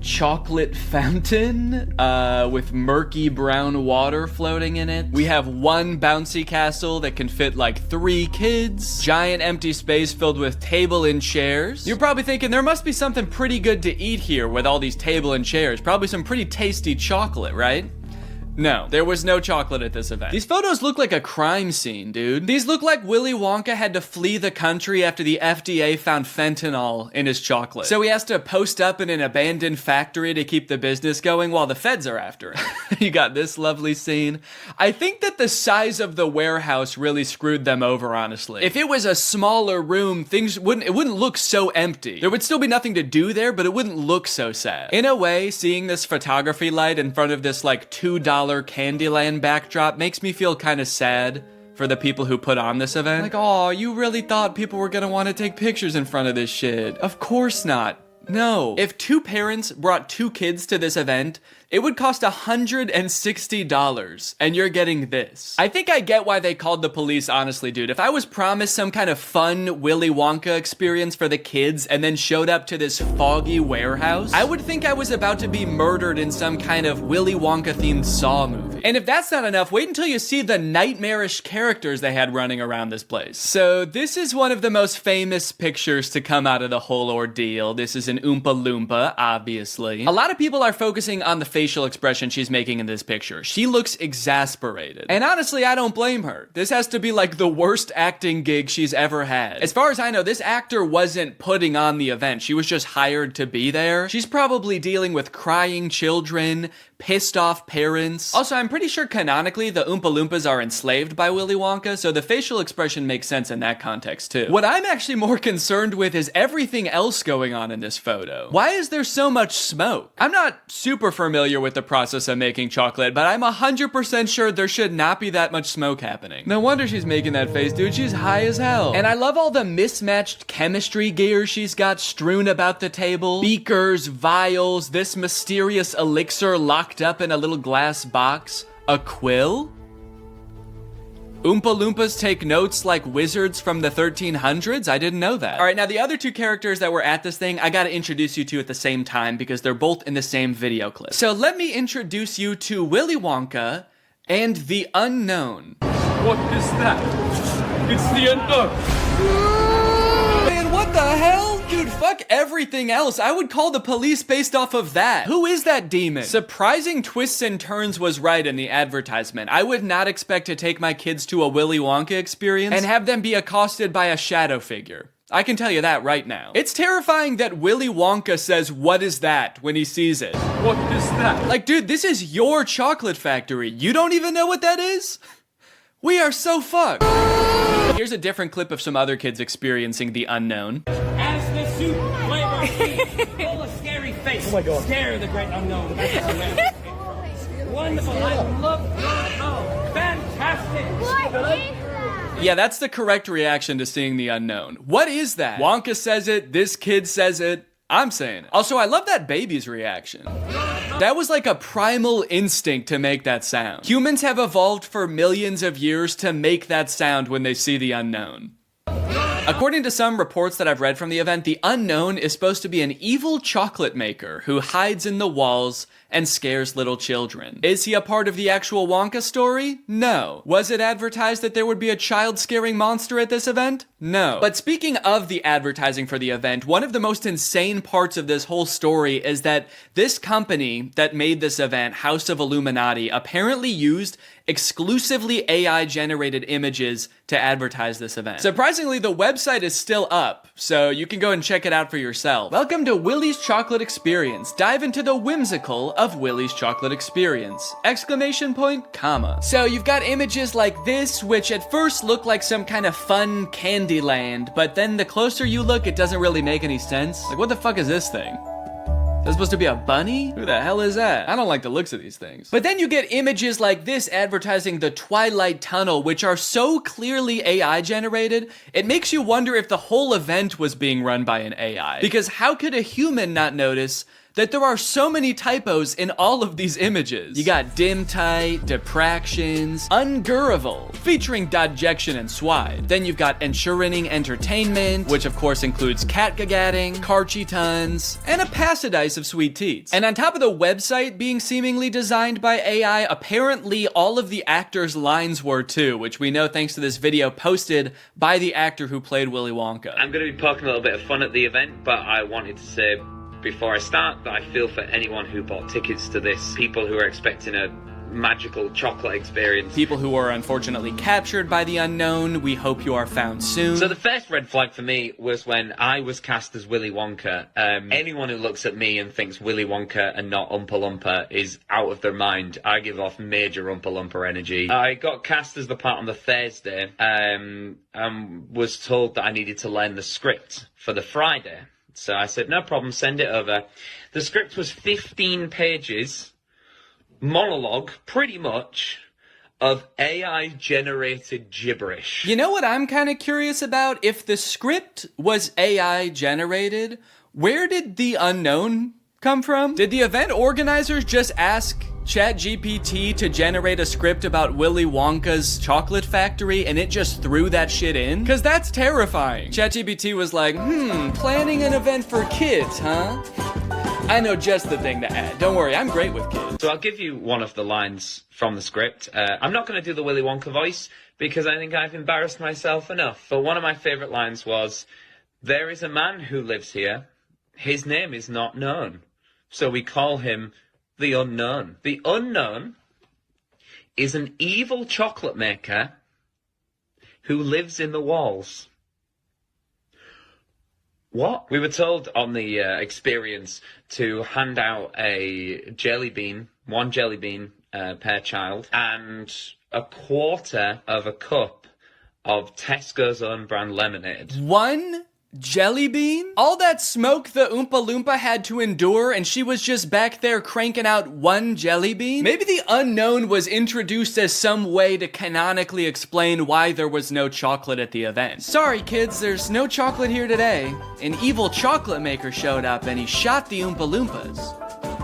chocolate fountain with murky brown water floating in it. We have one bouncy castle that can fit like 3 kids. Giant empty space filled with table and chairs. You're probably thinking there must be something pretty good to eat here with all these table and chairs. Probably some pretty tasty chocolate, right? No, there was no chocolate at this event. These photos look like a crime scene, dude. These look like Willy Wonka had to flee the country after the FDA found fentanyl in his chocolate. So he has to post up in an abandoned factory to keep the business going while the feds are after him. You got this lovely scene. I think that the size of the warehouse really screwed them over, honestly. If it was a smaller room, it wouldn't look so empty. There would still be nothing to do there, but it wouldn't look so sad. In a way, seeing this photography light in front of this like $2 Candyland backdrop makes me feel kind of sad for the people who put on this event. Like, oh, you really thought people were gonna want to take pictures in front of this shit. Of course not. No. If 2 parents brought 2 kids to this event, it would cost $160, and you're getting this. I think I get why they called the police, honestly, dude. If I was promised some kind of fun Willy Wonka experience for the kids and then showed up to this foggy warehouse, I would think I was about to be murdered in some kind of Willy Wonka-themed Saw movie. And if that's not enough, wait until you see the nightmarish characters they had running around this place. So this is one of the most famous pictures to come out of the whole ordeal. This is an Oompa Loompa, obviously. A lot of people are focusing on the facial expression she's making in this picture. She looks exasperated. And honestly, I don't blame her. This has to be like the worst acting gig she's ever had. As far as I know, this actor wasn't putting on the event. She was just hired to be there. She's probably dealing with crying children, pissed off parents. Also, I'm pretty sure canonically the Oompa Loompas are enslaved by Willy Wonka, so the facial expression makes sense in that context too. What I'm actually more concerned with is everything else going on in this photo. Why is there so much smoke? I'm not super familiar with the process of making chocolate, but I'm 100% sure there should not be that much smoke happening. No wonder she's making that face, dude. She's high as hell. And I love all the mismatched chemistry gear she's got strewn about the table. Beakers, vials, this mysterious elixir locked up in a little glass box. A quill? Oompa Loompas take notes like wizards from the 1300s? I didn't know that. All right, now the other 2 characters that were at this thing, I gotta introduce you to at the same time because they're both in the same video clip. So let me introduce you to Willy Wonka and the Unknown. What is that? It's the Unknown. Man, what the hell? Dude, fuck everything else. I would call the police based off of that. Who is that demon? Surprising twists and turns was right in the advertisement. I would not expect to take my kids to a Willy Wonka experience and have them be accosted by a shadow figure. I can tell you that right now. It's terrifying that Willy Wonka says, "What is that?" when he sees it. What is that? Like, dude, this is your chocolate factory. You don't even know what that is? We are so fucked. Here's a different clip of some other kids experiencing the unknown. As the soup flavor full of scary face. Oh my God. Scare the great unknown. Wonderful. I love fantastic. What is that? Yeah, that's the correct reaction to seeing the unknown. What is that? Wonka says it, this kid says it, I'm saying it. Also, I love that baby's reaction. That was like a primal instinct to make that sound. Humans have evolved for millions of years to make that sound when they see the unknown. According to some reports that I've read from the event, the unknown is supposed to be an evil chocolate maker who hides in the walls and scares little children. Is he a part of the actual Wonka story? No. Was it advertised that there would be a child-scaring monster at this event? No. But speaking of the advertising for the event, one of the most insane parts of this whole story is that this company that made this event, House of Illuminati, apparently used exclusively AI-generated images to advertise this event. Surprisingly, the website is still up, so you can go and check it out for yourself. Welcome to Willy's Chocolate Experience. Dive into the whimsical of Willy's Chocolate Experience! Exclamation point, comma. So you've got images like this, which at first look like some kind of fun candy land, but then the closer you look, it doesn't really make any sense. Like, what the fuck is this thing? Is that supposed to be a bunny? Who the hell is that? I don't like the looks of these things. But then you get images like this advertising the Twilight Tunnel, which are so clearly AI generated, it makes you wonder if the whole event was being run by an AI. Because how could a human not notice that there are so many typos in all of these images? You got dim tight, depractions, ungurrival, featuring dodjection and swide. Then you've got ensuring entertainment, which of course includes catgagatting, carchy tons, and a passidice of sweet teats. And on top of the website being seemingly designed by AI, apparently all of the actors' lines were too, which we know thanks to this video posted by the actor who played Willy Wonka. I'm going to be poking a little bit of fun at the event, but I wanted to say before I start that I feel for anyone who bought tickets to this, people who are expecting a magical chocolate experience. People who are unfortunately captured by the unknown, we hope you are found soon. So the first red flag for me was when I was cast as Willy Wonka. Anyone who looks at me and thinks Willy Wonka and not Oompa Loompa is out of their mind. I give off major Oompa Loompa energy. I got cast as the part on the Thursday, and was told that I needed to learn the script for the Friday. So I said, no problem, send it over. The script was 15 pages, monologue, pretty much, of AI-generated gibberish. You know what I'm kind of curious about? If the script was AI-generated, where did the unknown come from? Did the event organizers just ask ChatGPT to generate a script about Willy Wonka's chocolate factory and it just threw that shit in? Cause that's terrifying. ChatGPT was like, planning an event for kids, huh? I know just the thing to add. Don't worry, I'm great with kids. So I'll give you one of the lines from the script. I'm not going to do the Willy Wonka voice because I think I've embarrassed myself enough. But one of my favourite lines was, there is a man who lives here. His name is not known. So we call him the Unknown. The Unknown is an evil chocolate maker who lives in the walls. What? We were told on the experience to hand out a jelly bean, one jelly bean per child, and a quarter of a cup of Tesco's own brand lemonade. One jelly bean? All that smoke the Oompa Loompa had to endure and she was just back there cranking out one jelly bean? Maybe the unknown was introduced as some way to canonically explain why there was no chocolate at the event. Sorry kids, there's no chocolate here today. An evil chocolate maker showed up and he shot the Oompa Loompas.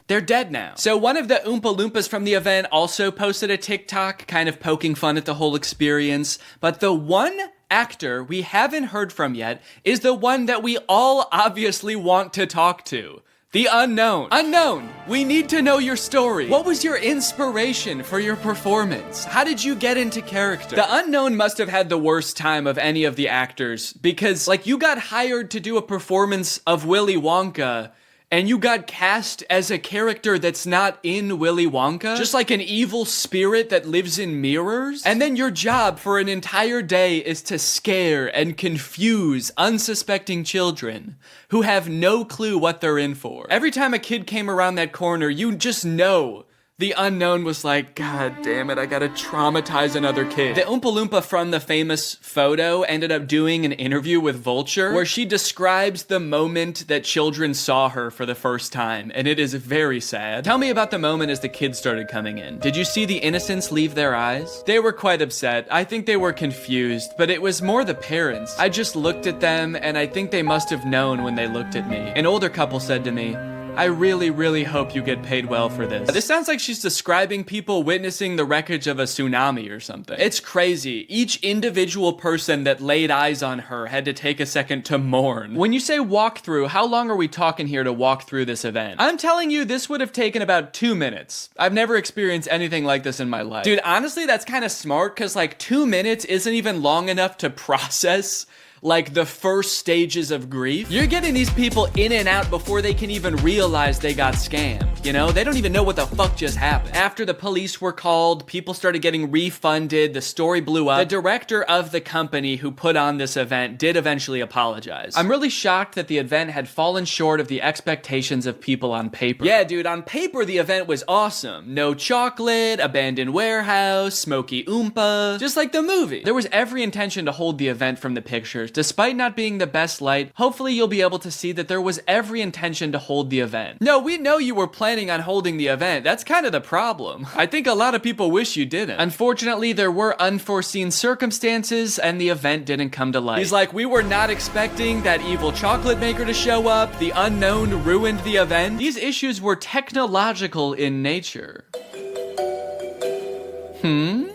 They're dead now. So one of the Oompa Loompas from the event also posted a TikTok kind of poking fun at the whole experience, but the one actor we haven't heard from yet is the one that we all obviously want to talk to. The unknown. Unknown, we need to know your story. What was your inspiration for your performance? How did you get into character? The unknown must have had the worst time of any of the actors because, like, you got hired to do a performance of Willy Wonka and you got cast as a character that's not in Willy Wonka? Just like an evil spirit that lives in mirrors? And then your job for an entire day is to scare and confuse unsuspecting children who have no clue what they're in for. Every time a kid came around that corner, you just know the unknown was like, God damn it, I gotta traumatize another kid. The Oompa Loompa from the famous photo ended up doing an interview with Vulture where she describes the moment that children saw her for the first time, and it is very sad. Tell me about the moment as the kids started coming in. Did you see the innocence leave their eyes? They were quite upset. I think they were confused, but it was more the parents. I just looked at them, and I think they must have known when they looked at me. An older couple said to me, I really, really hope you get paid well for this. This sounds like she's describing people witnessing the wreckage of a tsunami or something. It's crazy. Each individual person that laid eyes on her had to take a second to mourn. When you say walk through, how long are we talking here to walk through this event? I'm telling you, this would have taken about 2 minutes. I've never experienced anything like this in my life. Dude, honestly, that's kind of smart, because like 2 minutes isn't even long enough to process like the first stages of grief. You're getting these people in and out before they can even realize they got scammed, you know? They don't even know what the fuck just happened. After the police were called, people started getting refunded, the story blew up. The director of the company who put on this event did eventually apologize. I'm really shocked that the event had fallen short of the expectations of people on paper. Yeah, dude, on paper the event was awesome. No chocolate, abandoned warehouse, smoky oompa, just like the movie. There was every intention to hold the event from the pictures. Despite not being the best light, hopefully you'll be able to see that there was every intention to hold the event. No, we know you were planning on holding the event. That's kind of the problem. I think a lot of people wish you didn't. Unfortunately, there were unforeseen circumstances and the event didn't come to light. He's like, we were not expecting that evil chocolate maker to show up. The unknown ruined the event. These issues were technological in nature.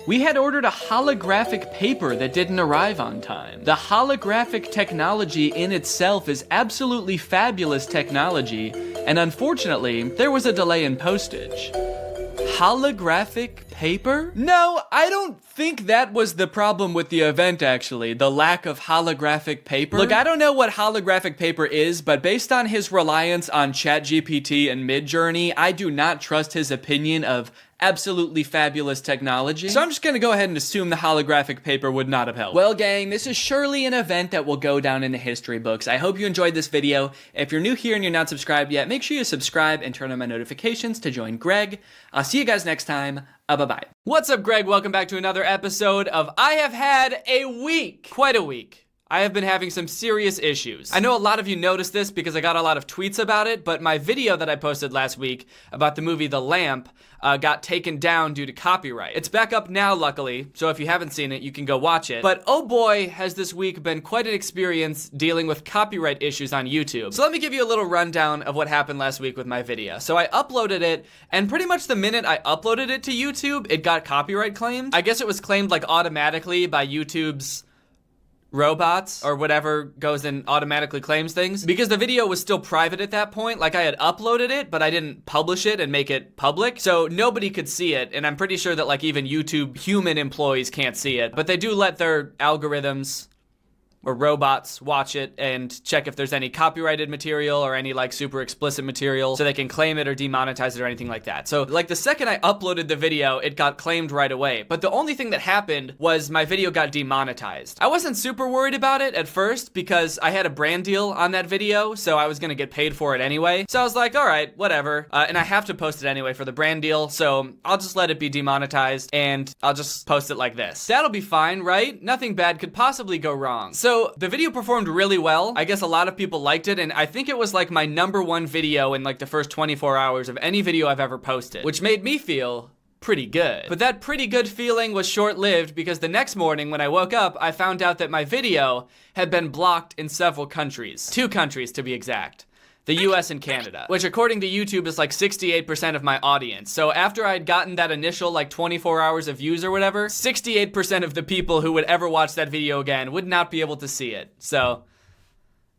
We had ordered a holographic paper that didn't arrive on time. The holographic technology in itself is absolutely fabulous technology, and unfortunately, there was a delay in postage. Holographic paper? No, I don't think that was the problem with the event, actually. The lack of holographic paper. Look, I don't know what holographic paper is, but based on his reliance on ChatGPT and Midjourney, I do not trust his opinion of absolutely fabulous technology. So I'm just gonna go ahead and assume the holographic paper would not have helped. Well, gang, this is surely an event that will go down in the history books. I hope you enjoyed this video. If you're new here and you're not subscribed yet, make sure you subscribe and turn on my notifications to join Greg. I'll see you guys next time. Bye-bye. What's up, Greg? Welcome back to another episode of I Have Had a Week. Quite a week. I have been having some serious issues. I know a lot of you noticed this because I got a lot of tweets about it, but my video that I posted last week about the movie The Lamp got taken down due to copyright. It's back up now, luckily, so if you haven't seen it, you can go watch it. But oh boy, has this week been quite an experience dealing with copyright issues on YouTube. So let me give you a little rundown of what happened last week with my video. So I uploaded it, and pretty much the minute I uploaded it to YouTube, it got copyright claimed. I guess it was claimed like automatically by YouTube's robots or whatever goes and automatically claims things, because the video was still private at that point. Like, I had uploaded it, but I didn't publish it and make it public, so nobody could see it. And I'm pretty sure that like even YouTube human employees can't see it, but they do let their algorithms or robots watch it and check if there's any copyrighted material or any like super explicit material so they can claim it or demonetize it or anything like that. So like the second I uploaded the video, it got claimed right away. But the only thing that happened was my video got demonetized. I wasn't super worried about it at first because I had a brand deal on that video, so I was gonna get paid for it anyway. So I was like, all right, whatever. And I have to post it anyway for the brand deal, so I'll just let it be demonetized and I'll just post it like this. That'll be fine, right? Nothing bad could possibly go wrong. So the video performed really well. I guess a lot of people liked it, and I think it was like my #1 video in like the first 24 hours of any video I've ever posted, which made me feel pretty good. But that pretty good feeling was short-lived because the next morning when I woke up, I found out that my video had been blocked in several countries. 2 countries to be exact. The US and Canada, which according to YouTube is like 68% of my audience. So after I'd gotten that initial like 24 hours of views or whatever, 68% of the people who would ever watch that video again would not be able to see it. So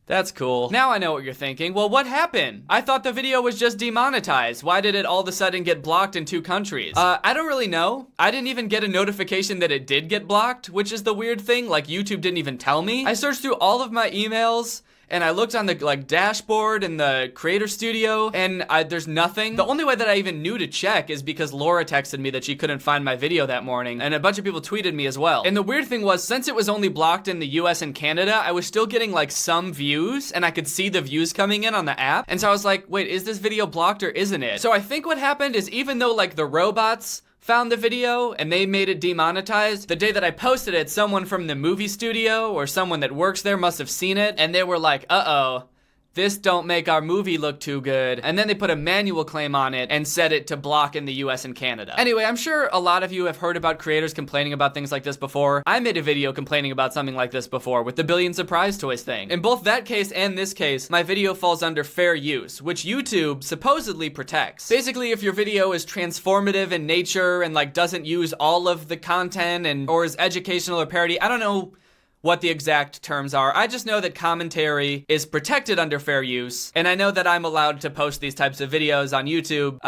that's cool. Now I know what you're thinking. Well, what happened? I thought the video was just demonetized. Why did it all of a sudden get blocked in 2 countries? I don't really know. I didn't even get a notification that it did get blocked, which is the weird thing. Like, YouTube didn't even tell me. I searched through all of my emails and I looked on the like dashboard in the creator studio and there's nothing. The only way that I even knew to check is because Laura texted me that she couldn't find my video that morning, and a bunch of people tweeted me as well. And the weird thing was, since it was only blocked in the US and Canada, I was still getting like some views and I could see the views coming in on the app. And so I was like, wait, is this video blocked or isn't it? So I think what happened is, even though like the robots found the video and they made it demonetized, the day that I posted it, someone from the movie studio or someone that works there must have seen it, and they were like, uh-oh, this don't make our movie look too good, and then they put a manual claim on it and set it to block in the US and Canada. Anyway, I'm sure a lot of you have heard about creators complaining about things like this before. I made a video complaining about something like this before with the Billion Surprise Toys thing. In both that case and this case, my video falls under fair use, which YouTube supposedly protects. Basically, if your video is transformative in nature and like doesn't use all of the content and or is educational or parody, I don't know what the exact terms are. I just know that commentary is protected under fair use, and I know that I'm allowed to post these types of videos on YouTube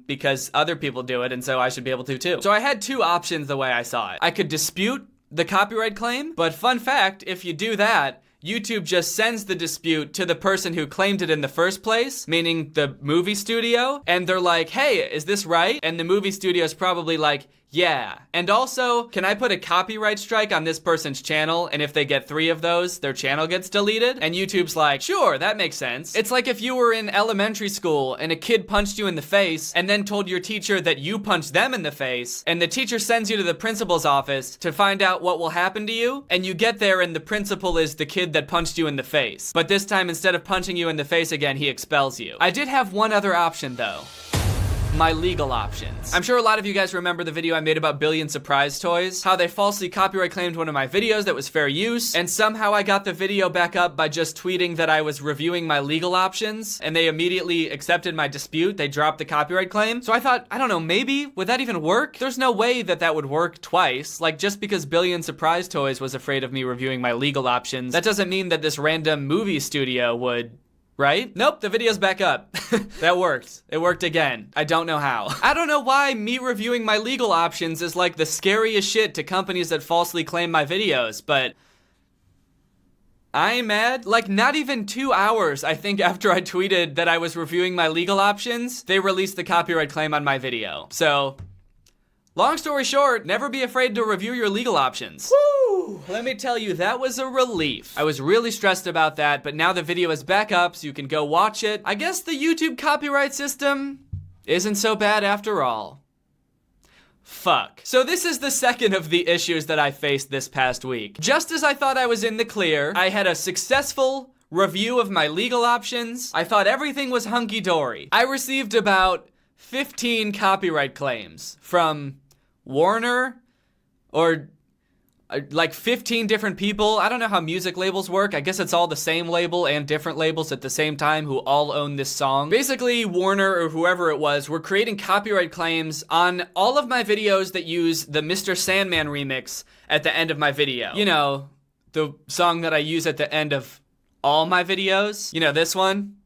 because other people do it, and so I should be able to too. So I had two options the way I saw it. I could dispute the copyright claim, but fun fact, if you do that, YouTube just sends the dispute to the person who claimed it in the first place, meaning the movie studio, and they're like, hey, is this right? And the movie studio is probably like, yeah. And also, can I put a copyright strike on this person's channel, and if they get 3 of those, their channel gets deleted? And YouTube's like, sure, that makes sense. It's like if you were in elementary school and a kid punched you in the face and then told your teacher that you punched them in the face, and the teacher sends you to the principal's office to find out what will happen to you, and you get there and the principal is the kid that punched you in the face. But this time, instead of punching you in the face again, he expels you. I did have one other option though. My legal options. I'm sure a lot of you guys remember the video I made about Billion Surprise Toys, how they falsely copyright claimed one of my videos that was fair use, and somehow I got the video back up by just tweeting that I was reviewing my legal options, and they immediately accepted my dispute. They dropped the copyright claim. So I thought, I don't know, maybe, would that even work? There's no way that that would work twice. Like, just because Billion Surprise Toys was afraid of me reviewing my legal options, that doesn't mean that this random movie studio would. Right? Nope, the video's back up. That worked. It worked again. I don't know how. I don't know why me reviewing my legal options is like the scariest shit to companies that falsely claim my videos, but I'm mad. Like, not even 2 hours, I think, after I tweeted that I was reviewing my legal options, they released the copyright claim on my video. So, long story short, never be afraid to review your legal options. Woo! Let me tell you, that was a relief. I was really stressed about that, but now the video is back up, so you can go watch it. I guess the YouTube copyright system isn't so bad after all. Fuck. So this is the second of the issues that I faced this past week. Just as I thought I was in the clear, I had a successful review of my legal options. I thought everything was hunky-dory. I received about 15 copyright claims from Warner or like 15 different people. I don't know how music labels work. I guess it's all the same label and different labels at the same time who all own this song. Basically, Warner or whoever it was were creating copyright claims on all of my videos that use the Mr. Sandman remix at the end of my video. You know, the song that I use at the end of all my videos. You know, this one.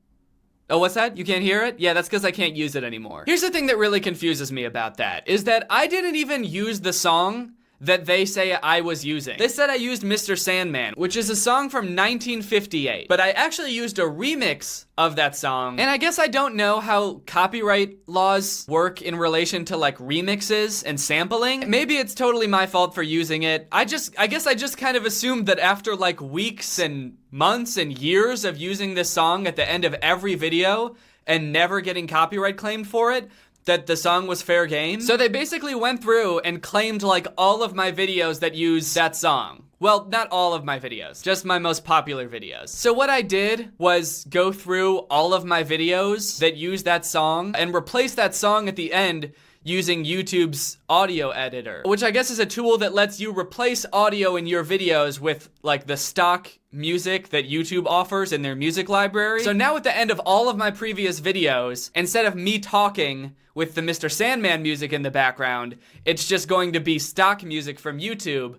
Oh, what's that? You can't hear it? Yeah, that's because I can't use it anymore. Here's the thing that really confuses me about that, is that I didn't even use the song that they say I was using. They said I used Mr. Sandman, which is a song from 1958, but I actually used a remix of that song. And I guess I don't know how copyright laws work in relation to like remixes and sampling. Maybe it's totally my fault for using it. I guess I just kind of assumed that after like weeks and months and years of using this song at the end of every video and never getting copyright claimed for it, that the song was fair game. So they basically went through and claimed like all of my videos that use that song. Well, not all of my videos, just my most popular videos. So what I did was go through all of my videos that use that song and replace that song at the end using YouTube's audio editor, which I guess is a tool that lets you replace audio in your videos with like the stock music that YouTube offers in their music library. So now at the end of all of my previous videos, instead of me talking with the Mr. Sandman music in the background, it's just going to be stock music from YouTube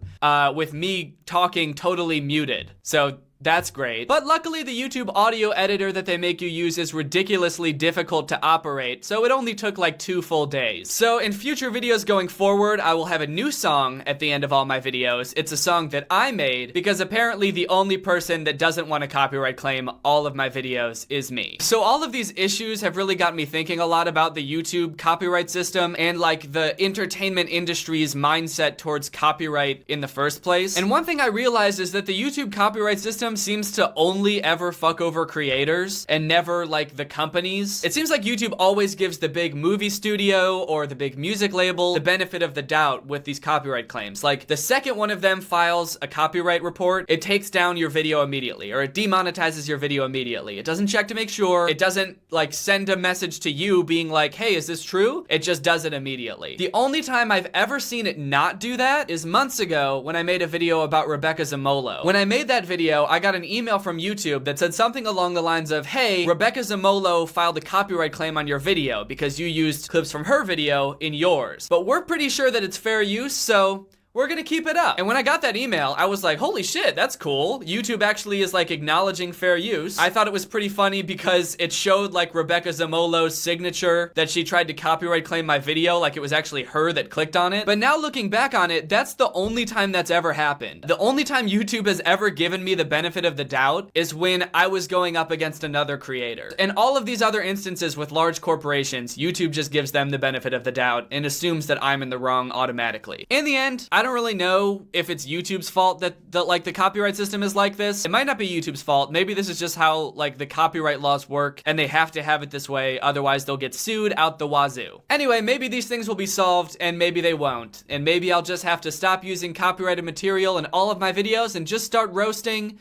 with me talking totally muted. So that's great. But luckily the YouTube audio editor that they make you use is ridiculously difficult to operate, so it only took like 2 full days. So in future videos going forward, I will have a new song at the end of all my videos. It's a song that I made because apparently the only person that doesn't want to copyright claim all of my videos is me. So all of these issues have really got me thinking a lot about the YouTube copyright system and like the entertainment industry's mindset towards copyright in the first place. And one thing I realized is that the YouTube copyright system system seems to only ever fuck over creators and never like the companies. It seems like YouTube always gives the big movie studio or the big music label the benefit of the doubt with these copyright claims. Like the second one of them files a copyright report, it takes down your video immediately, or it demonetizes your video immediately. It doesn't check to make sure. It doesn't like send a message to you being like, hey, is this true? It just does it immediately. The only time I've ever seen it not do that is months ago when I made a video about Rebecca Zamolo. When I made that video, I got an email from YouTube that said something along the lines of, hey, Rebecca Zamolo filed a copyright claim on your video because you used clips from her video in yours. But we're pretty sure that it's fair use, so we're gonna keep it up. And when I got that email, I was like, holy shit, that's cool. YouTube actually is like acknowledging fair use. I thought it was pretty funny because it showed like Rebecca Zamolo's signature that she tried to copyright claim my video, like it was actually her that clicked on it. But now looking back on it, that's the only time that's ever happened. The only time YouTube has ever given me the benefit of the doubt is when I was going up against another creator. In all of these other instances with large corporations, YouTube just gives them the benefit of the doubt and assumes that I'm in the wrong automatically. In the end, I don't really know if it's YouTube's fault that like the copyright system is like this. It might not be YouTube's fault. Maybe this is just how like the copyright laws work and they have to have it this way, otherwise they'll get sued out the wazoo. Anyway, maybe these things will be solved and maybe they won't. And maybe I'll just have to stop using copyrighted material in all of my videos and just start roasting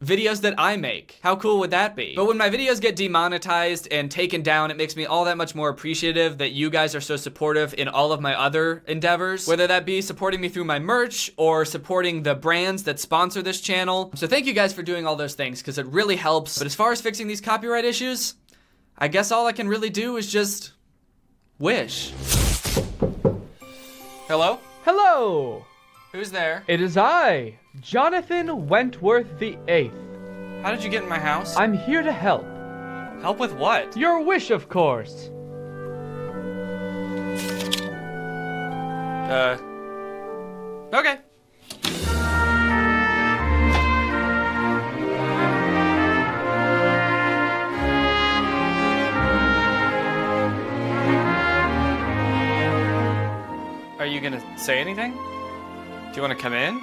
videos that I make. How cool would that be? But when my videos get demonetized and taken down, it makes me all that much more appreciative that you guys are so supportive in all of my other endeavors, whether that be supporting me through my merch or supporting the brands that sponsor this channel. So thank you guys for doing all those things because it really helps. But as far as fixing these copyright issues, I guess all I can really do is just wish. Hello? Hello! Who's there? It is I, Jonathan Wentworth VIII. How did you get in my house? I'm here to help. Help with what? Your wish, of course. Okay. Are you gonna say anything? Do you want to come in?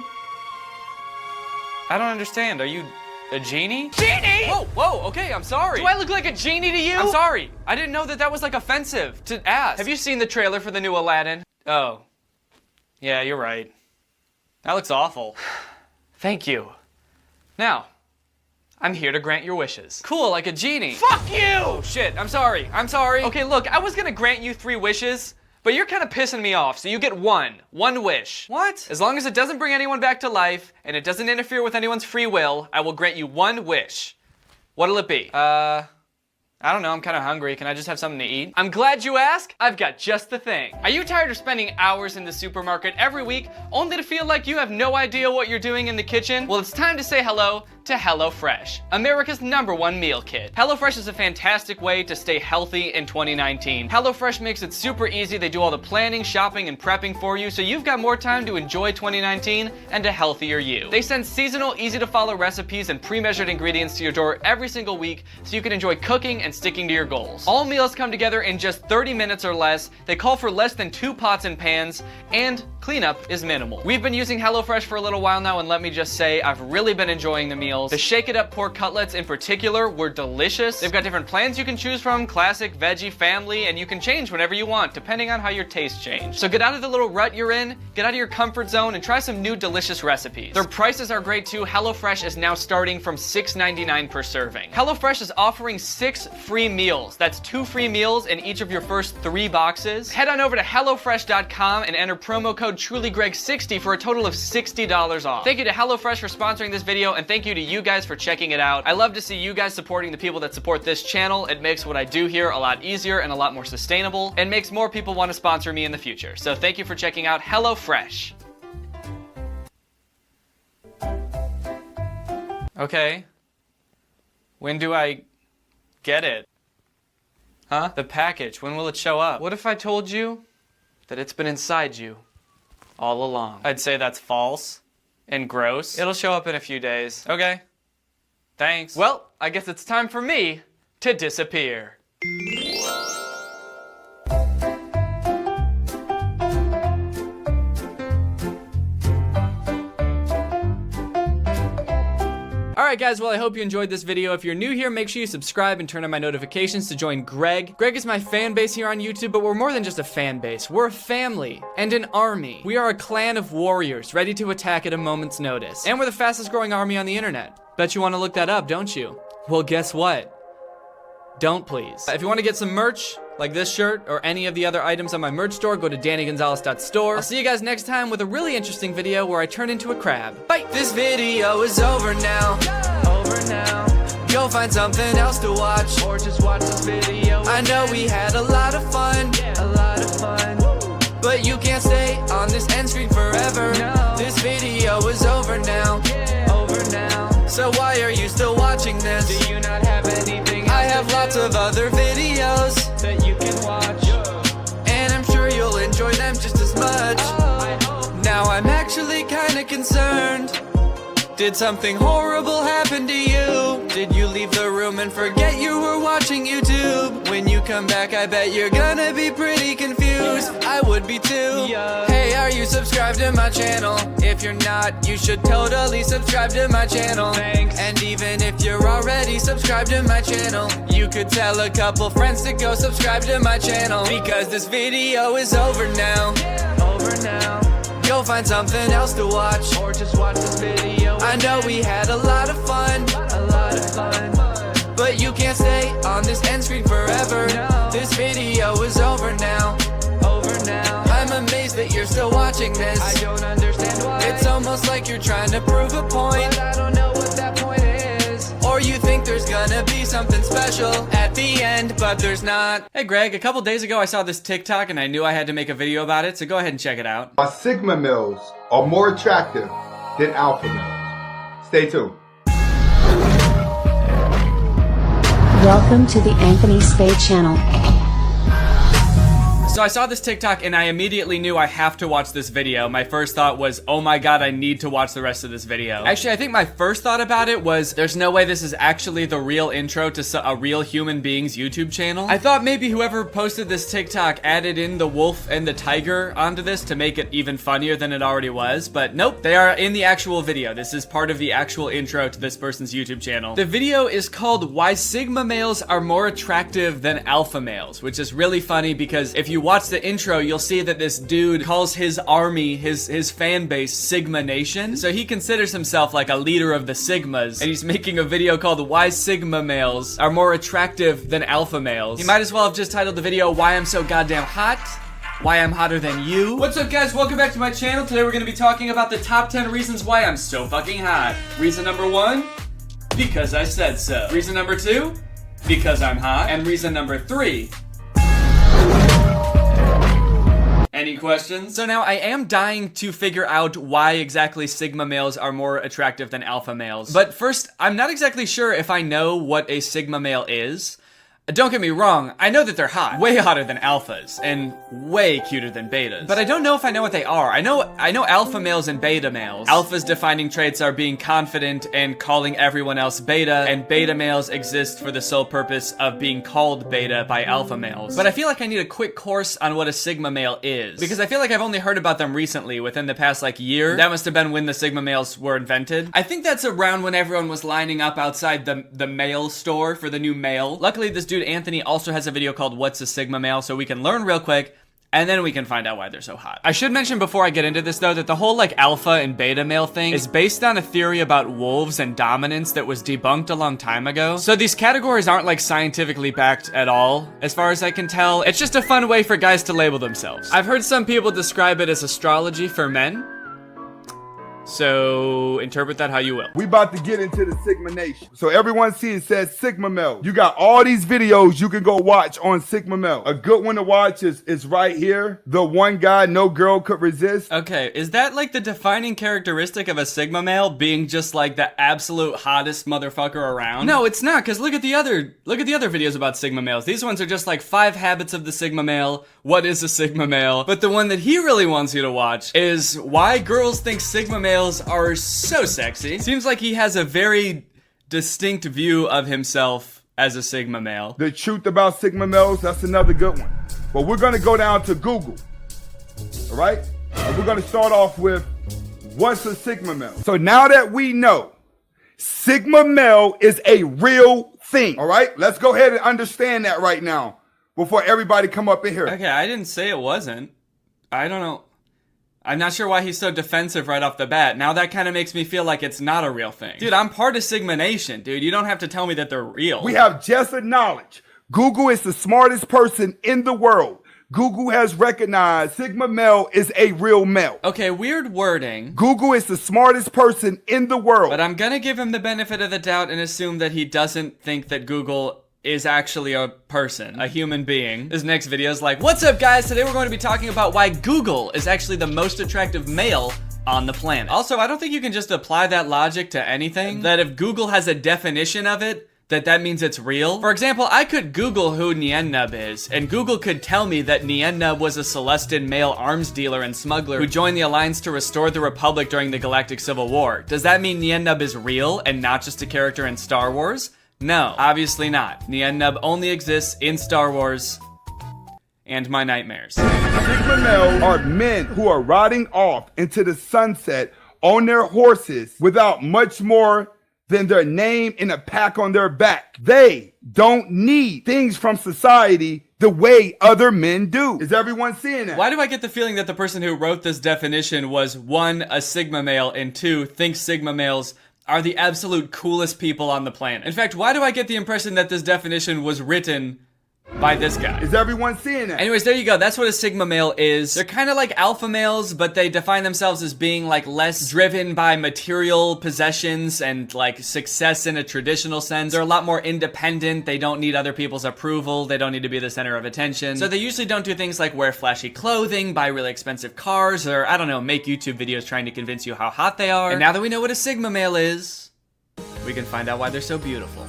I don't understand. Are you a genie? Genie! Whoa, whoa, okay, I'm sorry. Do I look like a genie to you? I'm sorry. I didn't know that that was like offensive to ask. Have you seen the trailer for the new Aladdin? Oh. Yeah, you're right. That looks awful. Thank you. Now, I'm here to grant your wishes. cool, like a genie. Fuck you! Oh shit, I'm sorry. I'm sorry. Okay, look, I was gonna grant you 3 wishes, but you're kind of pissing me off, so you get one wish. What? As long as it doesn't bring anyone back to life, and it doesn't interfere with anyone's free will, I will grant you 1 wish. What'll it be? I don't know, I'm kind of hungry. Can I just have something to eat? I'm glad you asked. I've got just the thing. Are you tired of spending hours in the supermarket every week only to feel like you have no idea what you're doing in the kitchen? Well, it's time to say hello to HelloFresh, America's #1 meal kit. HelloFresh is a fantastic way to stay healthy in 2019. HelloFresh makes it super easy. They do all the planning, shopping, and prepping for you, so you've got more time to enjoy 2019 and a healthier you. They send seasonal, easy-to-follow recipes and pre-measured ingredients to your door every single week so you can enjoy cooking and sticking to your goals. All meals come together in just 30 minutes or less. They call for less than 2 pots and pans, and cleanup is minimal. We've been using HelloFresh for a little while now, and let me just say, I've really been enjoying the meals. The Shake It Up pork cutlets in particular were delicious. They've got different plans you can choose from, classic, veggie, family, and you can change whenever you want, depending on how your tastes change. So get out of the little rut you're in, get out of your comfort zone, and try some new delicious recipes. Their prices are great too. HelloFresh is now starting from $6.99 per serving. HelloFresh is offering 6 free meals. That's 2 free meals in each of your first 3 boxes. Head on over to HelloFresh.com and enter promo code TrulyGreg60 for a total of $60 off. Thank you to HelloFresh for sponsoring this video, and thank you to you guys for checking it out. I love to see you guys supporting the people that support this channel. It makes what I do here a lot easier and a lot more sustainable, and makes more people want to sponsor me in the future. So thank you for checking out HelloFresh. Okay. When do I get it? Huh? The package, when will it show up? What if I told you that it's been inside you all along? I'd say that's false and gross. It'll show up in a few days. Okay. Thanks. Well, I guess it's time for me to disappear. Alright guys, well I hope you enjoyed this video. If you're new here, make sure you subscribe and turn on my notifications to join Greg. Greg is my fan base here on YouTube, but we're more than just a fan base. We're a family and an army. We are a clan of warriors ready to attack at a moment's notice. And we're the fastest growing army on the internet. Bet you want to look that up, don't you? Well, guess what? Don't please. If you want to get some merch, like this shirt or any of the other items on my merch store, go to dannygonzalez.store. I'll see you guys next time with a really interesting video where I turn into a crab. Bye! This video is over now. Over now. Go find something else to watch, or just watch this video. I know we had a lot of fun. A lot of fun. But you can't stay on this end screen forever. No. This video is over now. Over now. So why are you still watching this? Do you not have anything else? I have lots of other videos that you can watch, and I'm sure you'll enjoy them just as much. Now I'm actually kinda concerned. Did something horrible happen to you? Did you leave the room and forget you were watching YouTube? When you come back, I bet you're gonna be pretty confused. I would be too. Hey, are you subscribed to my channel? If you're not, you should totally subscribe to my channel. Thanks. And even if you're already subscribed to my channel, you could tell a couple friends to go subscribe to my channel. Because this video is over now. Over now. Go find something else to watch, or just watch this video. I know we had a lot of fun. A lot of fun. But you can't stay on this end screen forever. No. This video is over now. Over now. I'm amazed that you're still watching this. I don't understand why. It's almost like you're trying to prove a point, but I don't know what that point is. Or you think there's gonna be something special at the end, but there's not. Hey Greg, a couple days ago I saw this TikTok and I knew I had to make a video about it, so go ahead and check it out. Sigma males are more attractive than alpha males. Stay tuned. Welcome to the Anthony Spade channel. So I saw this TikTok and I immediately knew I have to watch this video. My first thought was, oh my god, I need to watch the rest of this video. Actually, I think my first thought about it was, there's no way this is actually the real intro to a real human being's YouTube channel. I thought maybe whoever posted this TikTok added in the wolf and the tiger onto this to make it even funnier than it already was, but nope, they are in the actual video. This is part of the actual intro to this person's YouTube channel. The video is called Why Sigma Males Are More Attractive Than Alpha Males, which is really funny because if you watch the intro, you'll see that this dude calls his army, his fan base, Sigma Nation. So he considers himself like a leader of the Sigmas, and he's making a video called Why Sigma Males Are More Attractive Than Alpha Males. He might as well have just titled the video Why I'm So Goddamn Hot. Why I'm hotter than you. What's up guys, welcome back to my channel. Today we're gonna be talking about the top 10 reasons why I'm so fucking hot. Reason number 1, because I said so. Reason number 2, because I'm hot. And reason number 3, any questions? So now I am dying to figure out why exactly Sigma males are more attractive than alpha males. But first, I'm not exactly sure if I know what a Sigma male is. Don't get me wrong, I know that they're hot. Way hotter than alphas, and way cuter than betas. But I don't know if I know what they are. I know alpha males and beta males. Alpha's defining traits are being confident and calling everyone else beta, and beta males exist for the sole purpose of being called beta by alpha males. But I feel like I need a quick course on what a Sigma male is, because I feel like I've only heard about them recently, within the past like year. That must have been when the Sigma males were invented. I think that's around when everyone was lining up outside the male store for the new male. Luckily, this dude Anthony also has a video called What's a Sigma Male, so we can learn real quick, and then we can find out why they're so hot. I should mention before I get into this though, that the whole like alpha and beta male thing is based on a theory about wolves and dominance that was debunked a long time ago. So these categories aren't like scientifically backed at all, as far as I can tell. It's just a fun way for guys to label themselves. I've heard some people describe it as astrology for men. So interpret that how you will. We about to get into the Sigma Nation. So everyone see it says Sigma Male. You got all these videos you can go watch on Sigma Male. A good one to watch is right here. The one guy no girl could resist. Okay, is that like the defining characteristic of a Sigma male, being just like the absolute hottest motherfucker around? No, it's not, because look at the other videos about Sigma males. These ones are just like 5 habits of the Sigma male. What is a Sigma male? But the one that he really wants you to watch is why girls think Sigma males are so sexy. Seems like he has a very distinct view of himself as a Sigma male. The truth about Sigma males, that's another good one. But we're gonna go down to Google, all right? And we're gonna start off with, what's a Sigma male? So now that we know Sigma male is a real thing. All right, let's go ahead and understand that right now before everybody come up in here. Okay, I didn't say it wasn't. I don't know. I'm not sure why he's so defensive right off the bat. Now that kind of makes me feel like it's not a real thing. Dude, I'm part of Sigma Nation, dude. You don't have to tell me that they're real. We have just acknowledged Google is the smartest person in the world. Google has recognized Sigma male is a real male. Okay, weird wording. Google is the smartest person in the world. But I'm gonna give him the benefit of the doubt and assume that he doesn't think that Google is actually a person, a human being. This next video is like, what's up guys? Today we're going to be talking about why Google is actually the most attractive male on the planet. Also, I don't think you can just apply that logic to anything. That if Google has a definition of it, that means it's real. For example, I could Google who Niennub is, and Google could tell me that Niennub was a Celestin male arms dealer and smuggler who joined the Alliance to restore the Republic during the Galactic Civil War. Does that mean Niennub is real and not just a character in Star Wars? No, obviously not. Niennub only exists in Star Wars and my nightmares. Sigma male are men who are riding off into the sunset on their horses without much more than their name and a pack on their back. They don't need things from society the way other men do. Is everyone seeing that? Why do I get the feeling that the person who wrote this definition was 1, a Sigma male, and 2, thinks Sigma males are the absolute coolest people on the planet? In fact, why do I get the impression that this definition was written by this guy? Is everyone seeing that? Anyways, there you go. That's what a Sigma male is. They're kind of like alpha males, but they define themselves as being like less driven by material possessions and like success in a traditional sense. They're a lot more independent. They don't need other people's approval. They don't need to be the center of attention. So they usually don't do things like wear flashy clothing, buy really expensive cars, or I don't know, make YouTube videos trying to convince you how hot they are. And now that we know what a Sigma male is, we can find out why they're so beautiful.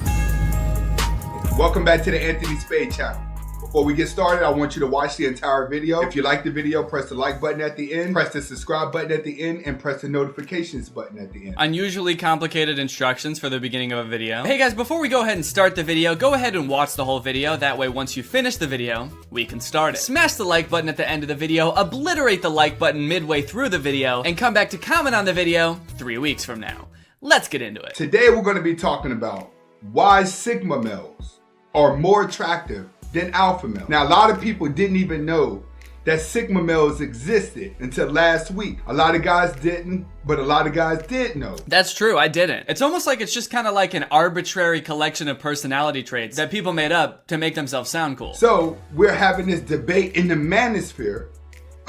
Welcome back to the Anthony Spade channel. Before we get started, I want you to watch the entire video. If you like the video, press the like button at the end, press the subscribe button at the end, and press the notifications button at the end. Unusually complicated instructions for the beginning of a video. Hey guys, before we go ahead and start the video, go ahead and watch the whole video. That way, once you finish the video, we can start it. Smash the like button at the end of the video, obliterate the like button midway through the video, and come back to comment on the video 3 weeks from now. Let's get into it. Today, we're going to be talking about why Sigma males are more attractive than alpha males. Now, a lot of people didn't even know that Sigma males existed until last week. A lot of guys didn't, but a lot of guys did know. That's true, I didn't. It's almost like it's just kind of like an arbitrary collection of personality traits that people made up to make themselves sound cool. So, we're having this debate in the manosphere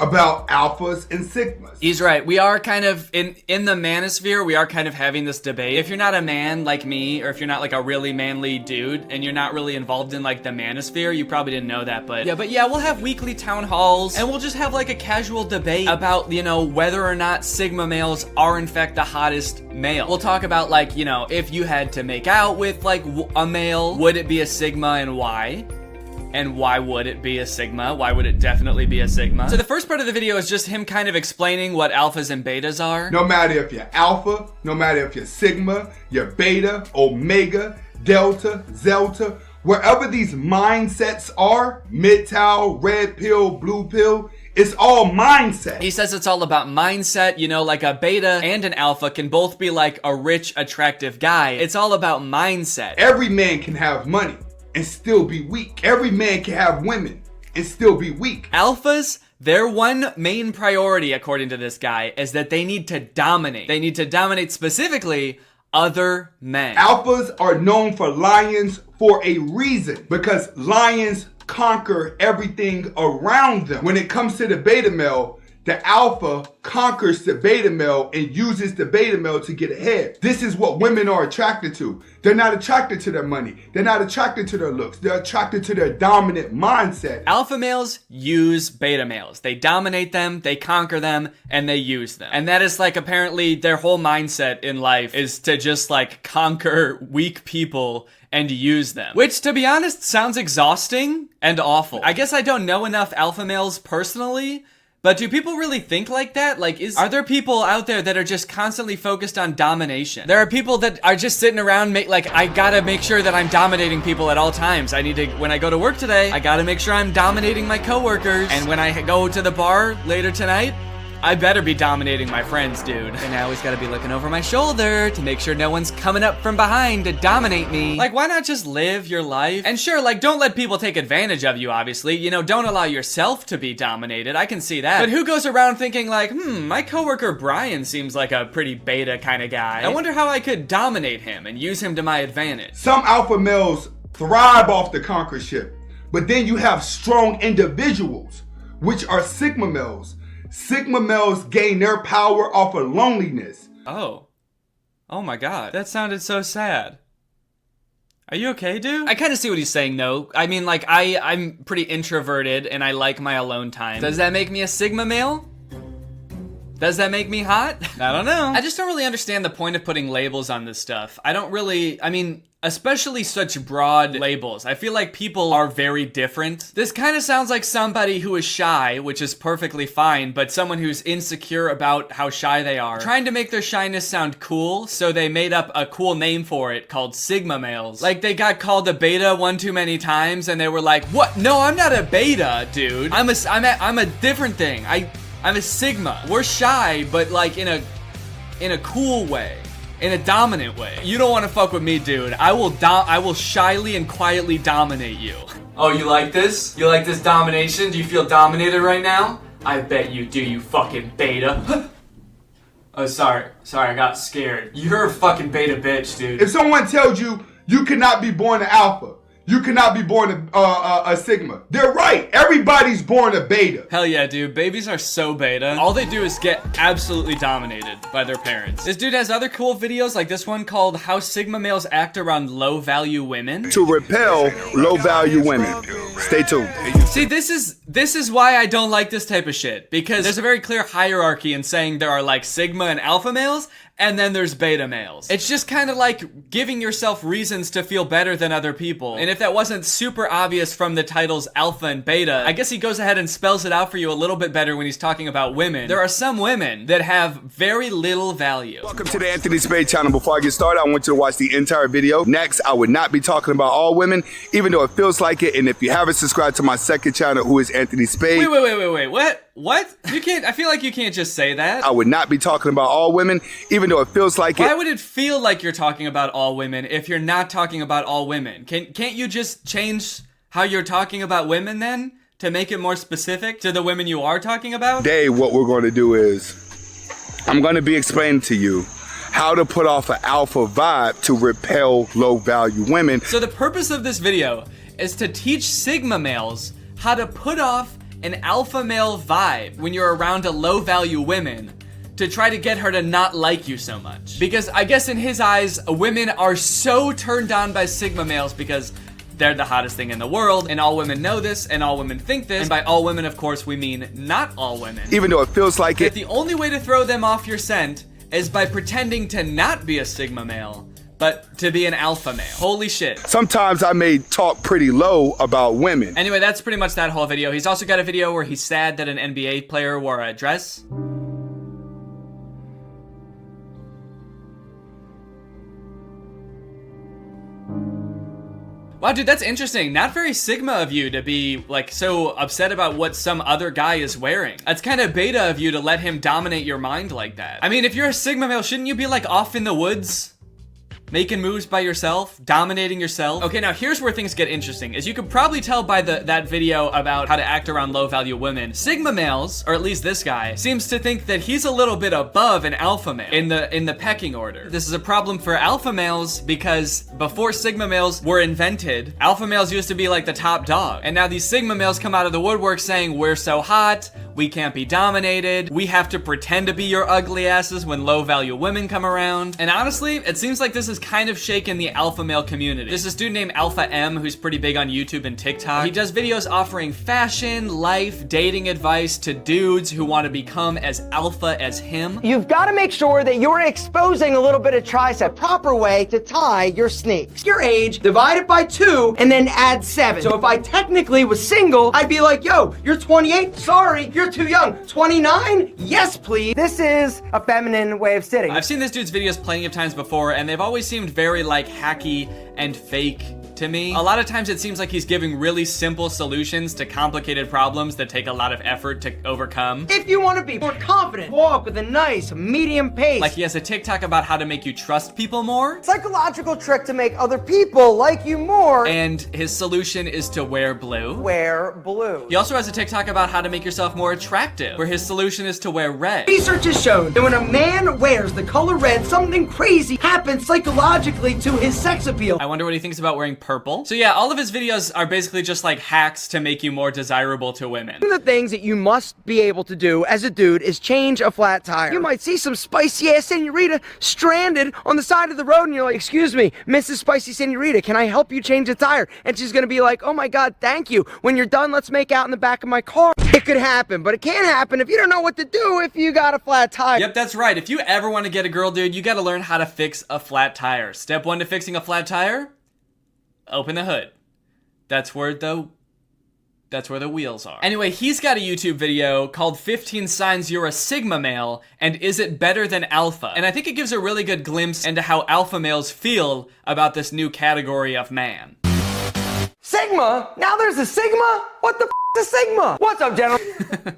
about alphas and sigmas. He's right. We are kind of in the manosphere. We are kind of having this debate. If you're not a man like me, or if you're not like a really manly dude, and you're not really involved in like the manosphere, you probably didn't know that. But yeah, we'll have weekly town halls, and we'll just have like a casual debate about, you know, whether or not Sigma males are in fact the hottest male. We'll talk about like, you know, if you had to make out with like a male, would it be a Sigma and why? And why would it be a Sigma? Why would it definitely be a Sigma? So the first part of the video is just him kind of explaining what alphas and betas are. No matter if you're alpha, no matter if you're Sigma, you're beta, omega, delta, zelta, wherever these mindsets are, MGTOW, red pill, blue pill, it's all mindset. He says it's all about mindset. You know, like a beta and an alpha can both be like a rich, attractive guy. It's all about mindset. Every man can have money and still be weak. Every man can have women and still be weak. Alphas, their one main priority, according to this guy, is that they need to dominate. They need to dominate specifically other men. Alphas are known for lions for a reason, because lions conquer everything around them. When it comes to the beta male, the alpha conquers the beta male and uses the beta male to get ahead. This is what women are attracted to. They're not attracted to their money. They're not attracted to their looks. They're attracted to their dominant mindset. Alpha males use beta males. They dominate them, they conquer them, and they use them. And that is like apparently their whole mindset in life is to just like conquer weak people and use them. Which, to be honest, sounds exhausting and awful. I guess I don't know enough alpha males personally, but do people really think like that? Like, are there people out there that are just constantly focused on domination? There are people that are just sitting around, I gotta make sure that I'm dominating people at all times. I need to, when I go to work today, I gotta make sure I'm dominating my coworkers. And when I go to the bar later tonight, I better be dominating my friends, dude. And I always gotta be looking over my shoulder to make sure no one's coming up from behind to dominate me. Like, why not just live your life? And sure, like, don't let people take advantage of you, obviously. You know, don't allow yourself to be dominated. I can see that. But who goes around thinking like, my coworker Brian seems like a pretty beta kind of guy. I wonder how I could dominate him and use him to my advantage. Some alpha males thrive off the conquerorship, but then you have strong individuals, which are sigma males. Sigma males gain their power off of loneliness. Oh my god, that sounded so sad. Are you okay, dude? I kind of see what he's saying, though. I mean, like, I'm pretty introverted, and I like my alone time. Does that make me a sigma male? Does that make me hot? I don't know. I just don't really understand the point of putting labels on this stuff. I mean, especially such broad labels. I feel like people are very different. This kind of sounds like somebody who is shy, which is perfectly fine, but someone who's insecure about how shy they are, trying to make their shyness sound cool, so they made up a cool name for it called sigma males. Like, they got called a beta one too many times, and they were like, what? No, I'm not a beta, dude. I'm a different thing. I'm a sigma. We're shy, but like in a cool way. In a dominant way. You don't want to fuck with me, dude. I will shyly and quietly dominate you. Oh, you like this? You like this domination? Do you feel dominated right now? I bet you do, you fucking beta. Oh, sorry, I got scared. You're a fucking beta bitch, dude. If someone tells you you cannot be born an alpha, you cannot be born a sigma, they're right. Everybody's born a beta. Hell yeah, dude. Babies are so beta. All they do is get absolutely dominated by their parents. This dude has other cool videos like this one called How Sigma Males Act Around Low-Value Women. To repel low-value women. Stay tuned. See, this is why I don't like this type of shit. Because there's a very clear hierarchy in saying there are like sigma and alpha males, and then there's beta males. It's just kind of like giving yourself reasons to feel better than other people. And if that wasn't super obvious from the titles alpha and beta, I guess he goes ahead and spells it out for you a little bit better when he's talking about women. There are some women that have very little value. Welcome to the Anthony Spade channel. Before I get started, I want you to watch the entire video. Next, I would not be talking about all women, even though it feels like it. And if you haven't subscribed to my second channel, who is Anthony Spade. Wait, what? You can't, I feel like you can't just say that. I would not be talking about all women, even though it feels like it. Why would it feel like you're talking about all women if you're not talking about all women? Can't you just change how you're talking about women then? To make it more specific to the women you are talking about? Today, what we're going to do is, I'm going to be explaining to you how to put off an alpha vibe to repel low-value women. So the purpose of this video is to teach sigma males how to put off an alpha male vibe when you're around a low-value women to try to get her to not like you so much. Because I guess in his eyes, women are so turned on by sigma males because they're the hottest thing in the world, and all women know this, and all women think this, and by all women, of course, we mean not all women. Even though it feels like it. The only way to throw them off your scent is by pretending to not be a sigma male, but to be an alpha male. Holy shit. Sometimes I may talk pretty low about women. Anyway, that's pretty much that whole video. He's also got a video where he's sad that an NBA player wore a dress. Wow, dude, that's interesting. Not very sigma of you to be, like, so upset about what some other guy is wearing. That's kind of beta of you to let him dominate your mind like that. I mean, if you're a sigma male, shouldn't you be, like, off in the woods? Making moves by yourself, dominating yourself. Okay, now here's where things get interesting. As you could probably tell by that video about how to act around low-value women, sigma males, or at least this guy, seems to think that he's a little bit above an alpha male in the pecking order. This is a problem for alpha males because before sigma males were invented, alpha males used to be like the top dog. And now these sigma males come out of the woodwork saying, we're so hot, we can't be dominated, we have to pretend to be your ugly asses when low-value women come around. And honestly, it seems like this is kind of shaken the alpha male community. There's this dude named Alpha M who's pretty big on YouTube and TikTok. He does videos offering fashion, life, dating advice to dudes who want to become as alpha as him. You've got to make sure that you're exposing a little bit of tricep. Proper way to tie your sneaks. Your age, divide it by 2, and then add 7. So if I technically was single, I'd be like, yo, you're 28? Sorry, you're You're too young. 29? Yes, please. This is a feminine way of sitting. I've seen this dude's videos plenty of times before, and they've always seemed very like hacky and fake to me. A lot of times it seems like he's giving really simple solutions to complicated problems that take a lot of effort to overcome. If you want to be more confident, walk with a nice medium pace. Like he has a TikTok about how to make you trust people more. Psychological trick to make other people like you more. And his solution is to wear blue. Wear blue. He also has a TikTok about how to make yourself more attractive, where his solution is to wear red. Research has shown that when a man wears the color red, something crazy happens psychologically to his sex appeal. I wonder what he thinks about wearing purple. So yeah, all of his videos are basically just like hacks to make you more desirable to women. One of the things that you must be able to do as a dude is change a flat tire. You might see some spicy ass senorita stranded on the side of the road and you're like, excuse me, Mrs. Spicy Senorita, can I help you change a tire? And she's gonna be like, oh my God, thank you. When you're done, let's make out in the back of my car. It could happen, but it can't happen if you don't know what to do if you got a flat tire. Yep, that's right. If you ever want to get a girl, dude, you gotta learn how to fix a flat tire. Step 1 to fixing a flat tire? Open the hood. That's where the wheels are. Anyway, he's got a YouTube video called 15 Signs You're a Sigma Male and Is It Better Than Alpha? And I think it gives a really good glimpse into how alpha males feel about this new category of man. Sigma? Now there's a Sigma? What the is a Sigma? What's up, gentlemen?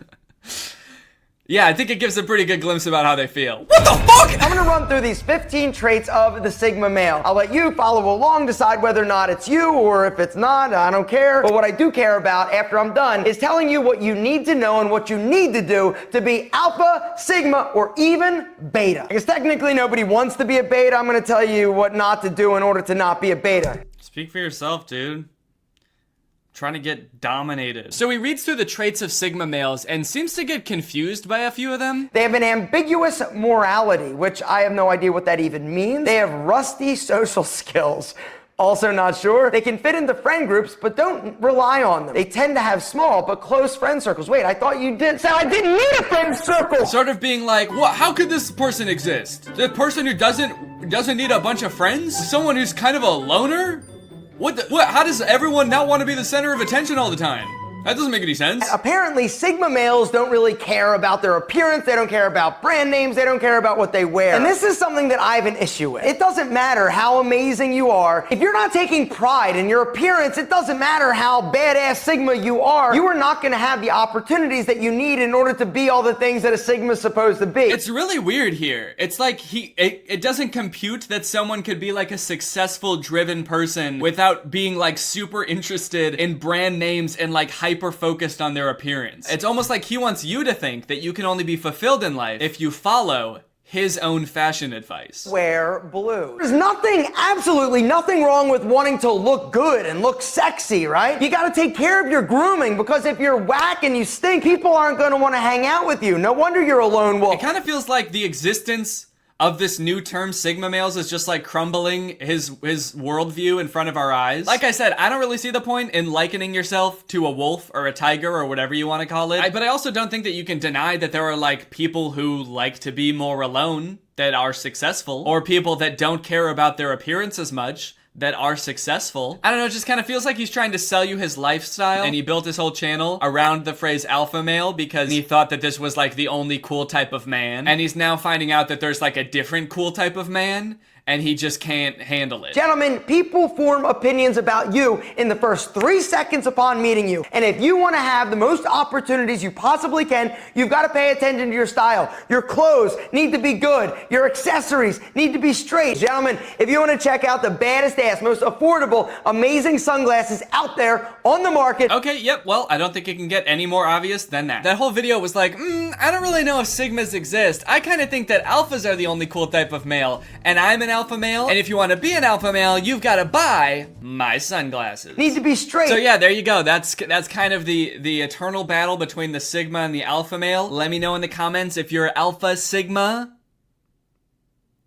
Yeah, I think it gives a pretty good glimpse about how they feel. What the fuck? I'm gonna run through these 15 traits of the Sigma male. I'll let you follow along, decide whether or not it's you, or if it's not, I don't care. But what I do care about after I'm done is telling you what you need to know and what you need to do to be alpha, sigma, or even beta. Because technically nobody wants to be a beta. I'm gonna tell you what not to do in order to not be a beta. Speak for yourself, dude. Trying to get dominated. So he reads through the traits of Sigma males and seems to get confused by a few of them. They have an ambiguous morality, which I have no idea what that even means. They have rusty social skills. Also not sure. They can fit into friend groups, but don't rely on them. They tend to have small but close friend circles. Wait, I thought you did say I didn't need a friend circle! Sort of being like, what? How could this person exist? The person who doesn't need a bunch of friends? Someone who's kind of a loner? What? How does everyone now want to be the center of attention all the time? That doesn't make any sense. Apparently, Sigma males don't really care about their appearance. They don't care about brand names. They don't care about what they wear. And this is something that I have an issue with. It doesn't matter how amazing you are. If you're not taking pride in your appearance, it doesn't matter how badass Sigma you are. You are not going to have the opportunities that you need in order to be all the things that a Sigma is supposed to be. It's really weird here. It's like it doesn't compute that someone could be like a successful, driven person without being like super interested in brand names and like hyper focused on their appearance. It's almost like he wants you to think that you can only be fulfilled in life if you follow his own fashion advice. Wear blue. There's nothing, absolutely nothing wrong with wanting to look good and look sexy, right? You gotta take care of your grooming because if you're whack and you stink, people aren't gonna wanna hang out with you. No wonder you're a lone wolf. It kind of feels like the existence of this new term Sigma males is just like crumbling his worldview in front of our eyes. Like I said, I don't really see the point in likening yourself to a wolf or a tiger or whatever you want to call it. But I also don't think that you can deny that there are like people who like to be more alone that are successful, or people that don't care about their appearance as much that are successful. I don't know, it just kind of feels like he's trying to sell you his lifestyle, and he built his whole channel around the phrase alpha male because he thought that this was like the only cool type of man, and he's now finding out that there's like a different cool type of man, and he just can't handle it. Gentlemen, people form opinions about you in the first 3 seconds upon meeting you. And if you want to have the most opportunities you possibly can, you've got to pay attention to your style. Your clothes need to be good. Your accessories need to be straight. Gentlemen, if you want to check out the baddest ass, most affordable, amazing sunglasses out there on the market. Okay, yep, well, I don't think it can get any more obvious than that. That whole video was like, I don't really know if Sigmas exist. I kind of think that alphas are the only cool type of male, and I'm an alpha male, and if you want to be an alpha male, you've got to buy my sunglasses. Need to be straight. So yeah, there you go. That's kind of the eternal battle between the Sigma and the alpha male. Let me know in the comments if you're alpha, sigma,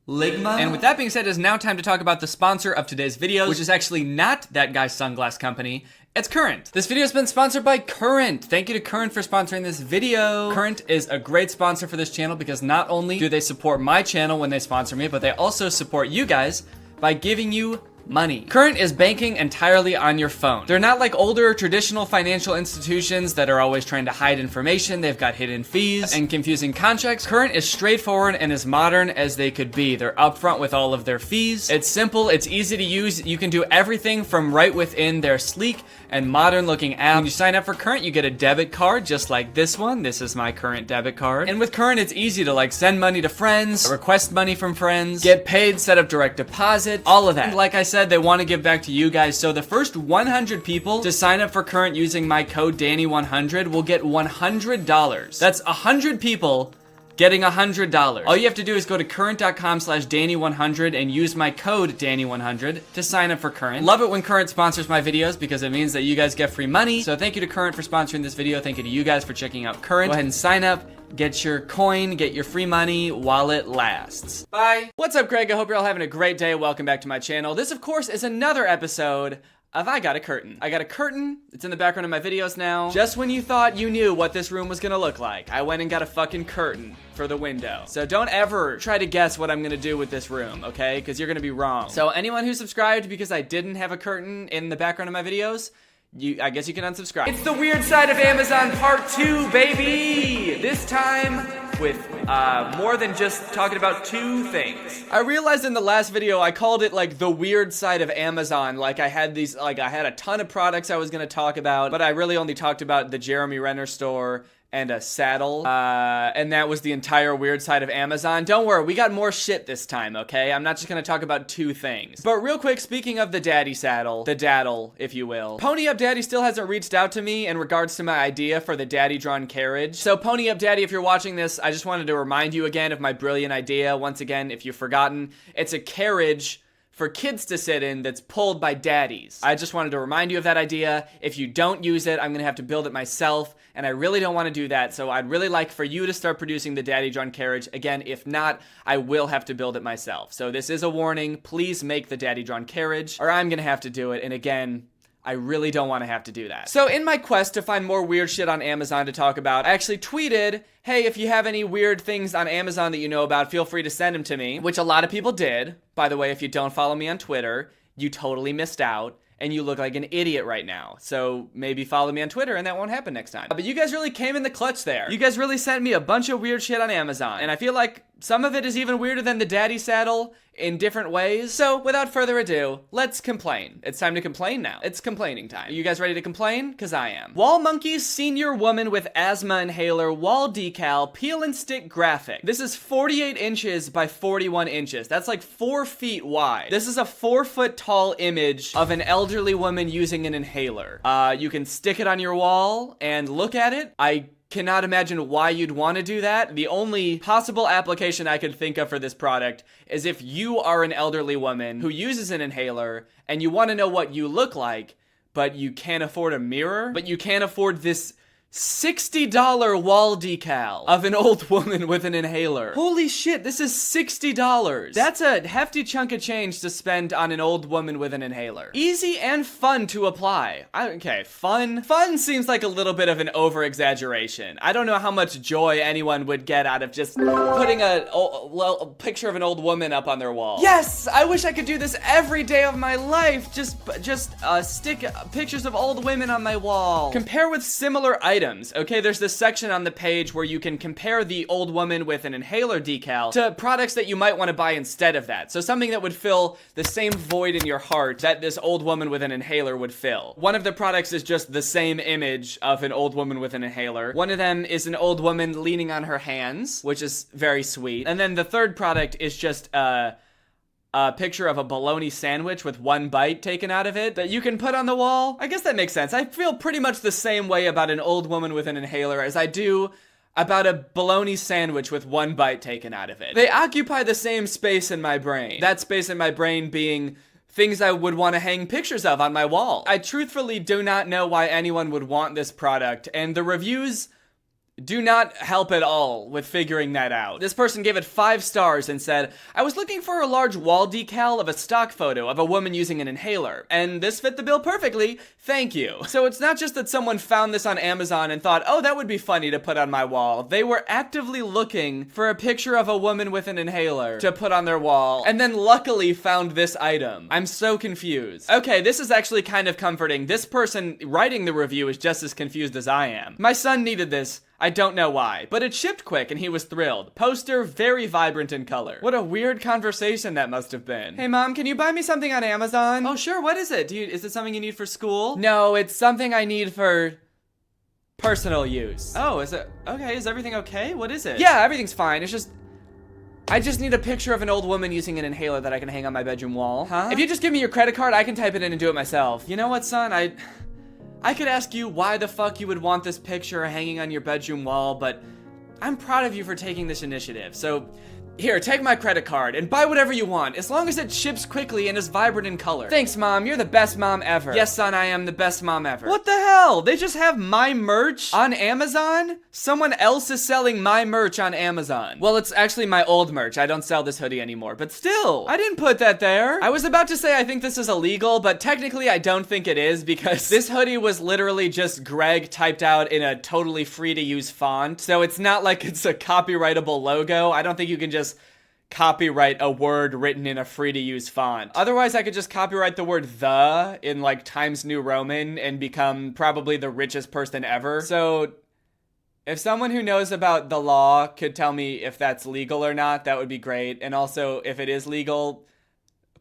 ligma. And with that being said, it is now time to talk about the sponsor of today's video, which is actually not that guy's sunglass company. It's Current. This video has been sponsored by Current. Thank you to Current for sponsoring this video. Current is a great sponsor for this channel because not only do they support my channel when they sponsor me, but they also support you guys by giving you money. Current is banking entirely on your phone. They're not like older traditional financial institutions that are always trying to hide information. They've got hidden fees and confusing contracts. Current is straightforward and as modern as they could be. They're upfront with all of their fees. It's simple, it's easy to use. You can do everything from right within their sleek and modern looking app. When you sign up for Current, you get a debit card just like this one. This is my Current debit card. And with Current, it's easy to like send money to friends, request money from friends, get paid, set up direct deposit, all of that. And like I said, they want to give back to you guys. So the first 100 people to sign up for Current using my code Danny100 will get $100. That's 100 people getting $100. All you have to do is go to current.com/Danny100 and use my code Danny100 to sign up for Current. Love it when Current sponsors my videos because it means that you guys get free money. So thank you to Current for sponsoring this video. Thank you to you guys for checking out Current. Go ahead and sign up. Get your coin, get your free money while it lasts. Bye. What's up, Craig? I hope you're all having a great day. Welcome back to my channel. This, of course, is another episode of I Got a Curtain. I got a curtain. It's in the background of my videos now. Just when you thought you knew what this room was gonna look like, I went and got a fucking curtain for the window. So don't ever try to guess what I'm gonna do with this room, okay? Because you're gonna be wrong. So anyone who subscribed because I didn't have a curtain in the background of my videos, I guess you can unsubscribe. It's the weird side of Amazon part 2, baby! This time with more than just talking about 2 things. I realized in the last video I called it like the weird side of Amazon. Like I had a ton of products I was gonna talk about, but I really only talked about the Jeremy Renner store and a saddle, and that was the entire weird side of Amazon. Don't worry, we got more shit this time, okay? I'm not just gonna talk about 2 things. But real quick, speaking of the daddy saddle, the daddle, if you will, Pony Up Daddy still hasn't reached out to me in regards to my idea for the daddy drawn carriage. So Pony Up Daddy, if you're watching this, I just wanted to remind you again of my brilliant idea. Once again, if you've forgotten, it's a carriage for kids to sit in that's pulled by daddies. I just wanted to remind you of that idea. If you don't use it, I'm gonna have to build it myself, and I really don't want to do that, so I'd really like for you to start producing the daddy drawn carriage. Again, if not, I will have to build it myself. So this is a warning. Please make the daddy drawn carriage, or I'm gonna have to do it, and again, I really don't want to have to do that. So in my quest to find more weird shit on Amazon to talk about, I actually tweeted, hey, if you have any weird things on Amazon that you know about, feel free to send them to me, which a lot of people did. By the way, if you don't follow me on Twitter, you totally missed out. And you look like an idiot right now. So maybe follow me on Twitter and that won't happen next time. But you guys really came in the clutch there. You guys really sent me a bunch of weird shit on Amazon. And I feel like some of it is even weirder than the daddy saddle in different ways. So without further ado, let's complain. It's time to complain now. It's complaining time. Are you guys ready to complain? Cause I am. Wall Monkeys Senior Woman with Asthma Inhaler Wall Decal Peel and Stick Graphic. This is 48 inches by 41 inches. That's like 4 feet wide. This is a 4 foot tall image of an elderly woman using an inhaler. You can stick it on your wall and look at it. I cannot imagine why you'd want to do that. The only possible application I could think of for this product is if you are an elderly woman who uses an inhaler and you want to know what you look like, but you can't afford a mirror, but you can't afford this $60 wall decal of an old woman with an inhaler. Holy shit, this is $60. That's a hefty chunk of change to spend on an old woman with an inhaler. Easy and fun to apply. Okay, fun? Fun seems like a little bit of an over-exaggeration. I don't know how much joy anyone would get out of just putting a picture of an old woman up on their wall. Yes, I wish I could do this every day of my life. Just stick pictures of old women on my wall. Compare with similar items. Okay, there's this section on the page where you can compare the old woman with an inhaler decal to products that you might want to buy instead of that. So something that would fill the same void in your heart that this old woman with an inhaler would fill. One of the products is just the same image of an old woman with an inhaler. One of them is an old woman leaning on her hands, which is very sweet. And then the third product is just a picture of a bologna sandwich with 1 bite taken out of it that you can put on the wall. I guess that makes sense. I feel pretty much the same way about an old woman with an inhaler as I do about a bologna sandwich with 1 bite taken out of it. They occupy the same space in my brain. That space in my brain being things I would want to hang pictures of on my wall. I truthfully do not know why anyone would want this product, and the reviews do not help at all with figuring that out. This person gave it 5 stars and said, I was looking for a large wall decal of a stock photo of a woman using an inhaler, and this fit the bill perfectly, thank you. So it's not just that someone found this on Amazon and thought, oh, that would be funny to put on my wall. They were actively looking for a picture of a woman with an inhaler to put on their wall, and then luckily found this item. I'm so confused. Okay, this is actually kind of comforting. This person writing the review is just as confused as I am. My son needed this. I don't know why, but it shipped quick and he was thrilled. Poster, very vibrant in color. What a weird conversation that must have been. Hey mom, can you buy me something on Amazon? Oh sure, what is it? Is it something you need for school? No, it's something I need for personal use. Oh, is it? Okay, is everything okay? What is it? Yeah, everything's fine. It's just, I just need a picture of an old woman using an inhaler that I can hang on my bedroom wall. Huh? If you just give me your credit card, I can type it in and do it myself. You know what, son? I could ask you why the fuck you would want this picture hanging on your bedroom wall, but I'm proud of you for taking this initiative. So, here, take my credit card and buy whatever you want, as long as it ships quickly and is vibrant in color. Thanks, Mom. You're the best mom ever. Yes, son, I am the best mom ever. What the hell? They just have my merch on Amazon? Someone else is selling my merch on Amazon. Well, it's actually my old merch. I don't sell this hoodie anymore, but still, I didn't put that there. I was about to say I think this is illegal, but technically I don't think it is because this hoodie was literally just Greg typed out in a totally free to use font. So it's not like it's a copyrightable logo. I don't think you can just copyright a word written in a free-to-use font. Otherwise, I could just copyright the word the in like Times New Roman and become probably the richest person ever. So if someone who knows about the law could tell me if that's legal or not, that would be great. And also, if it is legal,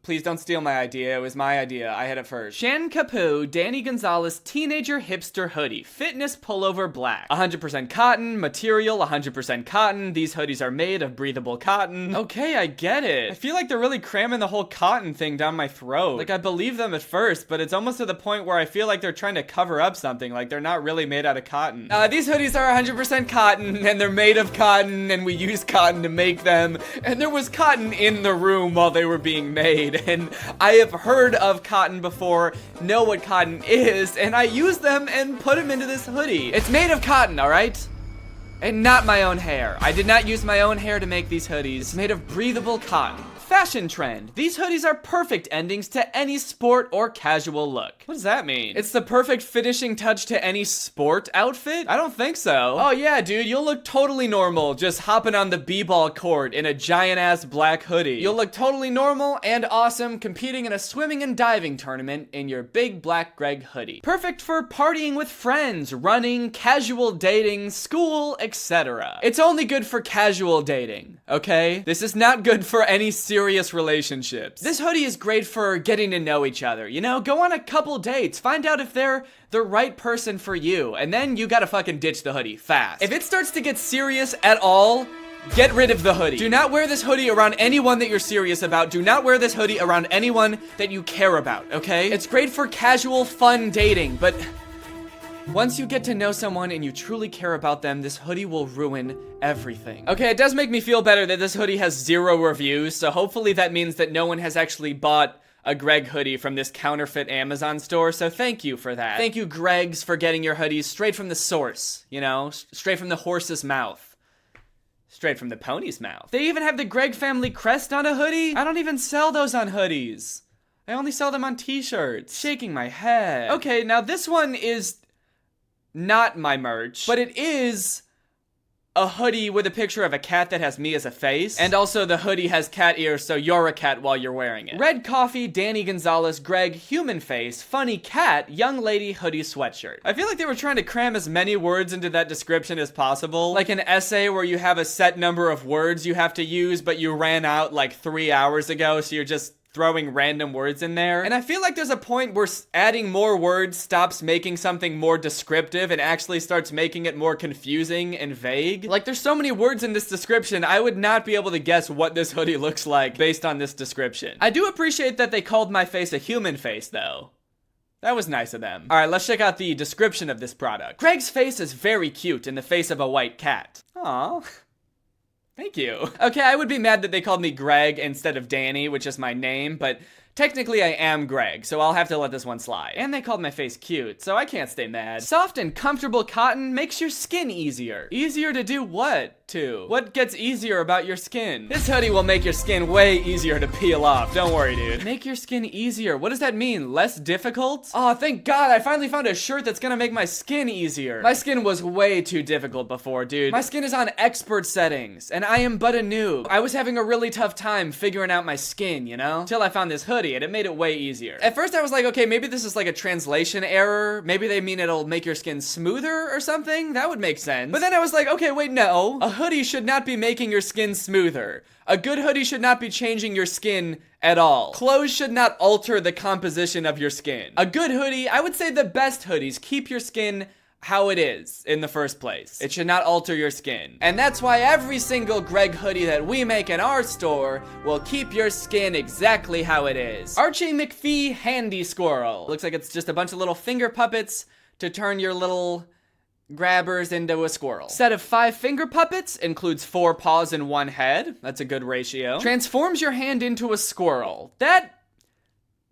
please don't steal my idea. It was my idea. I had it first. Shan Kapu, Danny Gonzalez Teenager Hipster Hoodie. Fitness Pullover Black. 100% cotton. Material 100% cotton. These hoodies are made of breathable cotton. Okay, I get it. I feel like they're really cramming the whole cotton thing down my throat. Like, I believe them at first, but it's almost to the point where I feel like they're trying to cover up something. Like, they're not really made out of cotton. These hoodies are 100% cotton, and they're made of cotton, and we use cotton to make them. And there was cotton in the room while they were being made. And I have heard of cotton before, know what cotton is, and I use them and put them into this hoodie. It's made of cotton, alright? And not my own hair. I did not use my own hair to make these hoodies. It's made of breathable cotton. Fashion trend. These hoodies are perfect endings to any sport or casual look. What does that mean? It's the perfect finishing touch to any sport outfit? I don't think so. Oh yeah, dude, you'll look totally normal just hopping on the b-ball court in a giant-ass black hoodie. You'll look totally normal and awesome competing in a swimming and diving tournament in your big black Greg hoodie. Perfect for partying with friends, running, casual dating, school, etc. It's only good for casual dating, okay? This is not good for any serious relationships. This hoodie is great for getting to know each other, you know? Go on a couple dates, find out if they're the right person for you, and then you gotta fucking ditch the hoodie fast. If it starts to get serious at all, get rid of the hoodie. Do not wear this hoodie around anyone that you're serious about. Do not wear this hoodie around anyone that you care about, okay? It's great for casual, fun dating, but once you get to know someone and you truly care about them, this hoodie will ruin everything. Okay, it does make me feel better that this hoodie has 0 reviews, so hopefully that means that no one has actually bought a Greg hoodie from this counterfeit Amazon store, so thank you for that. Thank you, Gregs, for getting your hoodies straight from the source, you know? Straight from the horse's mouth. Straight from the pony's mouth. They even have the Greg family crest on a hoodie? I don't even sell those on hoodies. I only sell them on t-shirts. Shaking my head. Okay, now this one is not my merch, but it is a hoodie with a picture of a cat that has me as a face, and also the hoodie has cat ears, so you're a cat while you're wearing it. Red coffee, Danny Gonzalez, Greg, human face, funny cat, young lady hoodie sweatshirt. I feel like they were trying to cram as many words into that description as possible, like an essay where you have a set number of words you have to use, but you ran out like 3 hours ago, so you're just throwing random words in there. And I feel like there's a point where adding more words stops making something more descriptive and actually starts making it more confusing and vague. Like, there's so many words in this description, I would not be able to guess what this hoodie looks like based on this description. I do appreciate that they called my face a human face, though. That was nice of them. Alright, let's check out the description of this product. Greg's face is very cute in the face of a white cat. Aww. Thank you. Okay, I would be mad that they called me Greg instead of Danny, which is my name, but Technically, I am Greg, so I'll have to let this one slide. And they called my face cute, so I can't stay mad. Soft and comfortable cotton makes your skin easier. Easier to do what? What gets easier about your skin? This hoodie will make your skin way easier to peel off. Don't worry, dude. Make your skin easier. What does that mean? Less difficult? Oh, thank God. I finally found a shirt that's gonna make my skin easier. My skin was way too difficult before, dude. My skin is on expert settings, and I am but a noob. I was having a really tough time figuring out my skin, you know? Till I found this hoodie, and it made it way easier. At first, I was like, okay, maybe this is like a translation error. Maybe they mean it'll make your skin smoother or something. That would make sense. But then I was like, okay, wait, no. A hoodie should not be making your skin smoother. A good hoodie should not be changing your skin at all. Clothes should not alter the composition of your skin. A good hoodie, I would say the best hoodies, keep your skin how it is in the first place. It should not alter your skin. And that's why every single Greg hoodie that we make in our store will keep your skin exactly how it is. Archie McPhee Handy Squirrel. Looks like it's just a bunch of little finger puppets to turn your little grabbers into a squirrel. Set of 5 finger puppets includes 4 paws and 1 head. That's a good ratio. Transforms your hand into a squirrel. That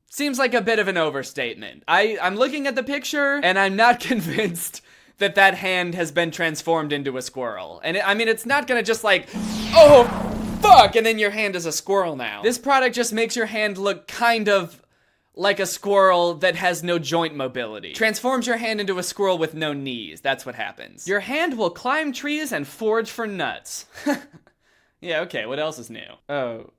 seems like a bit of an overstatement. I'm looking at the picture and I'm not convinced that that hand has been transformed into a squirrel. And I mean, it's not gonna just like, oh, fuck, and then your hand is a squirrel now. This product just makes your hand look kind of like a squirrel that has no joint mobility. Transforms your hand into a squirrel with no knees. That's what happens. Your hand will climb trees and forage for nuts. Yeah, okay, what else is new? Oh.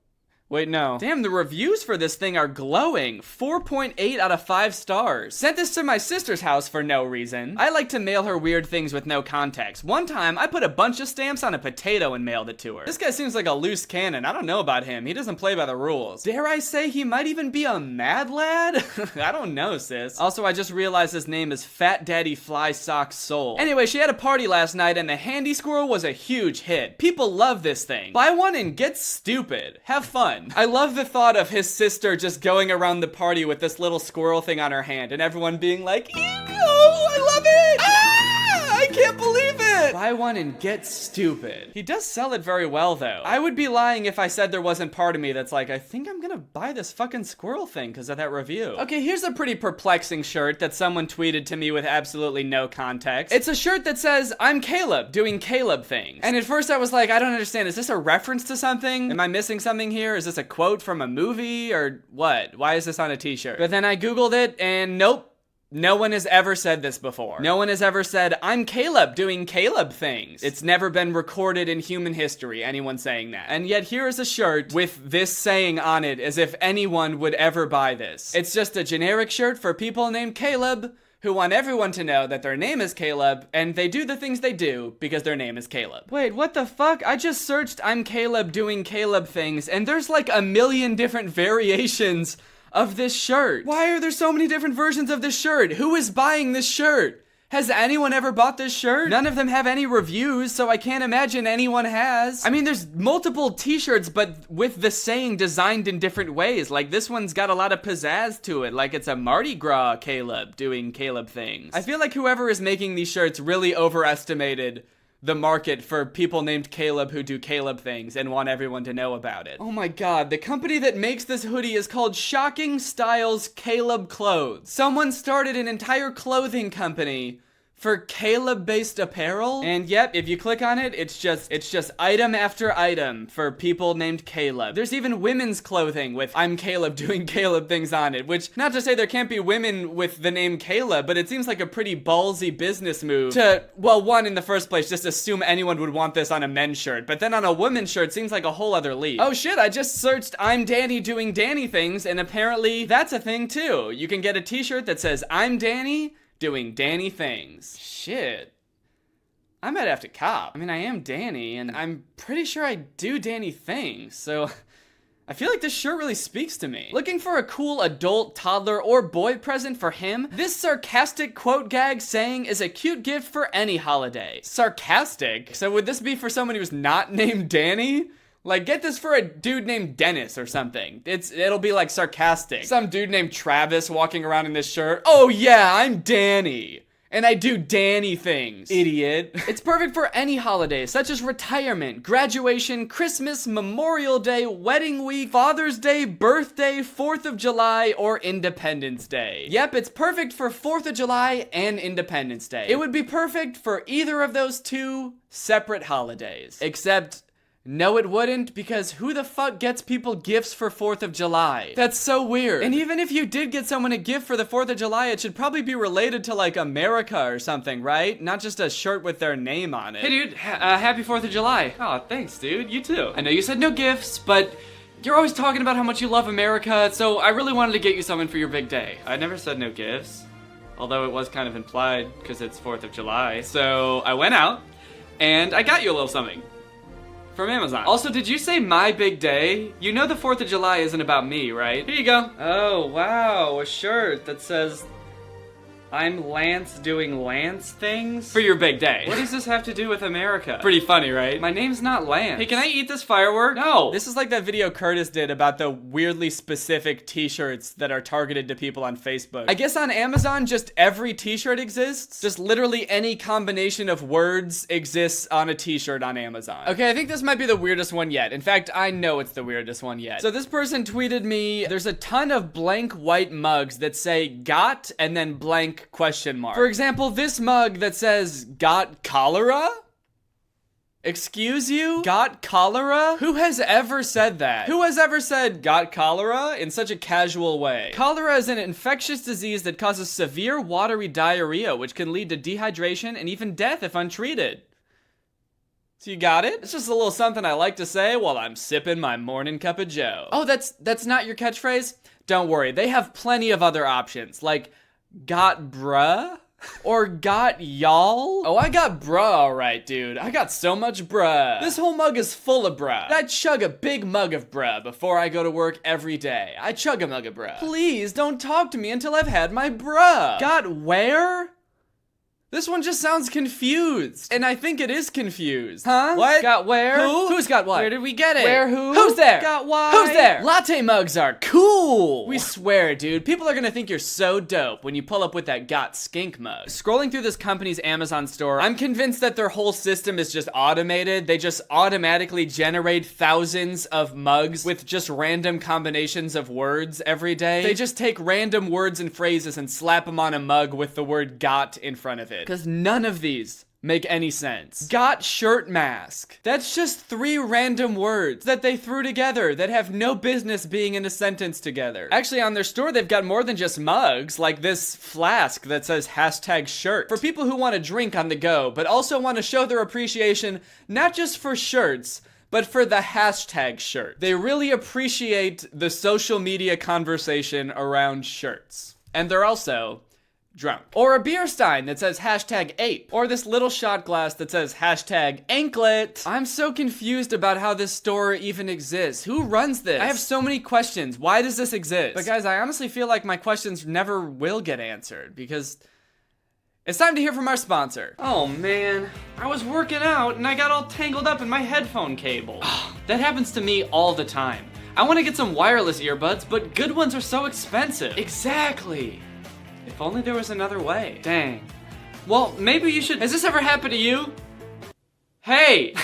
Wait, no. Damn, the reviews for this thing are glowing. 4.8 out of 5 stars. Sent this to my sister's house for no reason. I like to mail her weird things with no context. One time, I put a bunch of stamps on a potato and mailed it to her. This guy seems like a loose cannon. I don't know about him. He doesn't play by the rules. Dare I say he might even be a mad lad? I don't know, sis. Also, I just realized his name is Fat Daddy Fly Sock Soul. Anyway, she had a party last night and the handy squirrel was a huge hit. People love this thing. Buy one and get stupid. Have fun. I love the thought of his sister just going around the party with this little squirrel thing on her hand and everyone being like, ew, I love it! Ah, I can't believe it! Buy one and get stupid. He does sell it very well though. I would be lying if I said there wasn't part of me that's like, I think I'm gonna buy this fucking squirrel thing because of that review. Okay, here's a pretty perplexing shirt that someone tweeted to me with absolutely no context. It's a shirt that says, I'm Caleb, doing Caleb things. And at first I was like, I don't understand, is this a reference to something? Am I missing something here? Is this a quote from a movie or what? Why is this on a t-shirt? But then I Googled it and nope. No one has ever said this before. No one has ever said, I'm Caleb doing Caleb things. It's never been recorded in human history, anyone saying that. And yet here is a shirt with this saying on it as if anyone would ever buy this. It's just a generic shirt for people named Caleb who want everyone to know that their name is Caleb and they do the things they do because their name is Caleb. Wait, what the fuck? I just searched I'm Caleb doing Caleb things and there's like a million different variations of this shirt. Why are there so many different versions of this shirt? Who is buying this shirt? Has anyone ever bought this shirt? None of them have any reviews, so I can't imagine anyone has. I mean, there's multiple t-shirts, but with the saying designed in different ways. Like, this one's got a lot of pizzazz to it. Like, it's a Mardi Gras Caleb doing Caleb things. I feel like whoever is making these shirts really overestimated the market for people named Caleb who do Caleb things and want everyone to know about it. Oh my god, the company that makes this hoodie is called Shocking Styles Caleb Clothes. Someone started an entire clothing company for Caleb-based apparel. And yep, if you click on it, it's just item after item for people named Caleb. There's even women's clothing with I'm Caleb doing Caleb things on it, which, not to say there can't be women with the name Caleb, but it seems like a pretty ballsy business move to, well, one, in the first place, just assume anyone would want this on a men's shirt, but then on a woman's shirt seems like a whole other league. Oh shit, I just searched I'm Danny doing Danny things, and apparently that's a thing too. You can get a t-shirt that says I'm Danny doing Danny things. Shit. I might have to cop. I mean, I am Danny, and I'm pretty sure I do Danny things, so I feel like this shirt really speaks to me. Looking for a cool adult, toddler, or boy present for him? This sarcastic quote gag saying is a cute gift for any holiday. Sarcastic? So would this be for someone who's not named Danny? Like, get this for a dude named Dennis or something. It'll be like sarcastic. Some dude named Travis walking around in this shirt. Oh yeah, I'm Danny. And I do Danny things, idiot. It's perfect for any holiday, such as retirement, graduation, Christmas, Memorial Day, wedding week, Father's Day, birthday, 4th of July, or Independence Day. Yep, it's perfect for 4th of July and Independence Day. It would be perfect for either of those two separate holidays. Except, no it wouldn't, because who the fuck gets people gifts for 4th of July? That's so weird. And even if you did get someone a gift for the 4th of July, it should probably be related to like America or something, right? Not just a shirt with their name on it. Hey dude, happy 4th of July. Oh, thanks dude, you too. I know you said no gifts, but you're always talking about how much you love America, so I really wanted to get you something for your big day. I never said no gifts, although it was kind of implied because it's 4th of July. So I went out and I got you a little something. From Amazon. Also, did you say my big day? You know the 4th of July isn't about me, right? Here you go. Oh, wow, a shirt that says, I'm Lance doing Lance things? For your big day. What does this have to do with America? Pretty funny, right? My name's not Lance. Hey, can I eat this firework? No. This is like that video Curtis did about the weirdly specific t-shirts that are targeted to people on Facebook. I guess on Amazon, just every t-shirt exists. Just literally any combination of words exists on a t-shirt on Amazon. Okay, I think this might be the weirdest one yet. In fact, I know it's the weirdest one yet. So this person tweeted me, there's a ton of blank white mugs that say got and then blank question mark. For example, this mug that says, got cholera? Excuse you? Got cholera? Who has ever said that? Who has ever said, got cholera, in such a casual way? Cholera is an infectious disease that causes severe watery diarrhea, which can lead to dehydration and even death if untreated. So you got it? It's just a little something I like to say while I'm sipping my morning cup of joe. Oh, that's not your catchphrase? Don't worry, they have plenty of other options, like got bruh? Or got y'all? Oh, I got bruh alright, dude. I got so much bruh. This whole mug is full of bruh. I chug a big mug of bruh before I go to work every day. I chug a mug of bruh. Please don't talk to me until I've had my bruh. Got where? This one just sounds confused. And I think it is confused. Huh? What? Got where? Who? Who's got what? Where did we get it? Where who? Who's there? Got why? Who's there? Latte mugs are cool. We swear, dude. People are gonna think you're so dope when you pull up with that got skink mug. Scrolling through this company's Amazon store, I'm convinced that their whole system is just automated. They just automatically generate thousands of mugs with just random combinations of words every day. They just take random words and phrases and slap them on a mug with the word got in front of it. Because none of these make any sense. Got shirt mask. That's just 3 random words that they threw together that have no business being in a sentence together. Actually, on their store, they've got more than just mugs, like this flask that says #shirt. For people who want to drink on the go, but also want to show their appreciation, not just for shirts, but for the #shirt. They really appreciate the social media conversation around shirts. And they're also drunk. Or a beer stein that says #ape. Or this little shot glass that says #anklet. I'm so confused about how this store even exists. Who runs this? I have so many questions. Why does this exist? But guys, I honestly feel like my questions never will get answered because it's time to hear from our sponsor. Oh man, I was working out and I got all tangled up in my headphone cable. That happens to me all the time. I want to get some wireless earbuds, but good ones are so expensive. Exactly. If only there was another way. Dang. Well, maybe you should... Has this ever happened to you? Hey!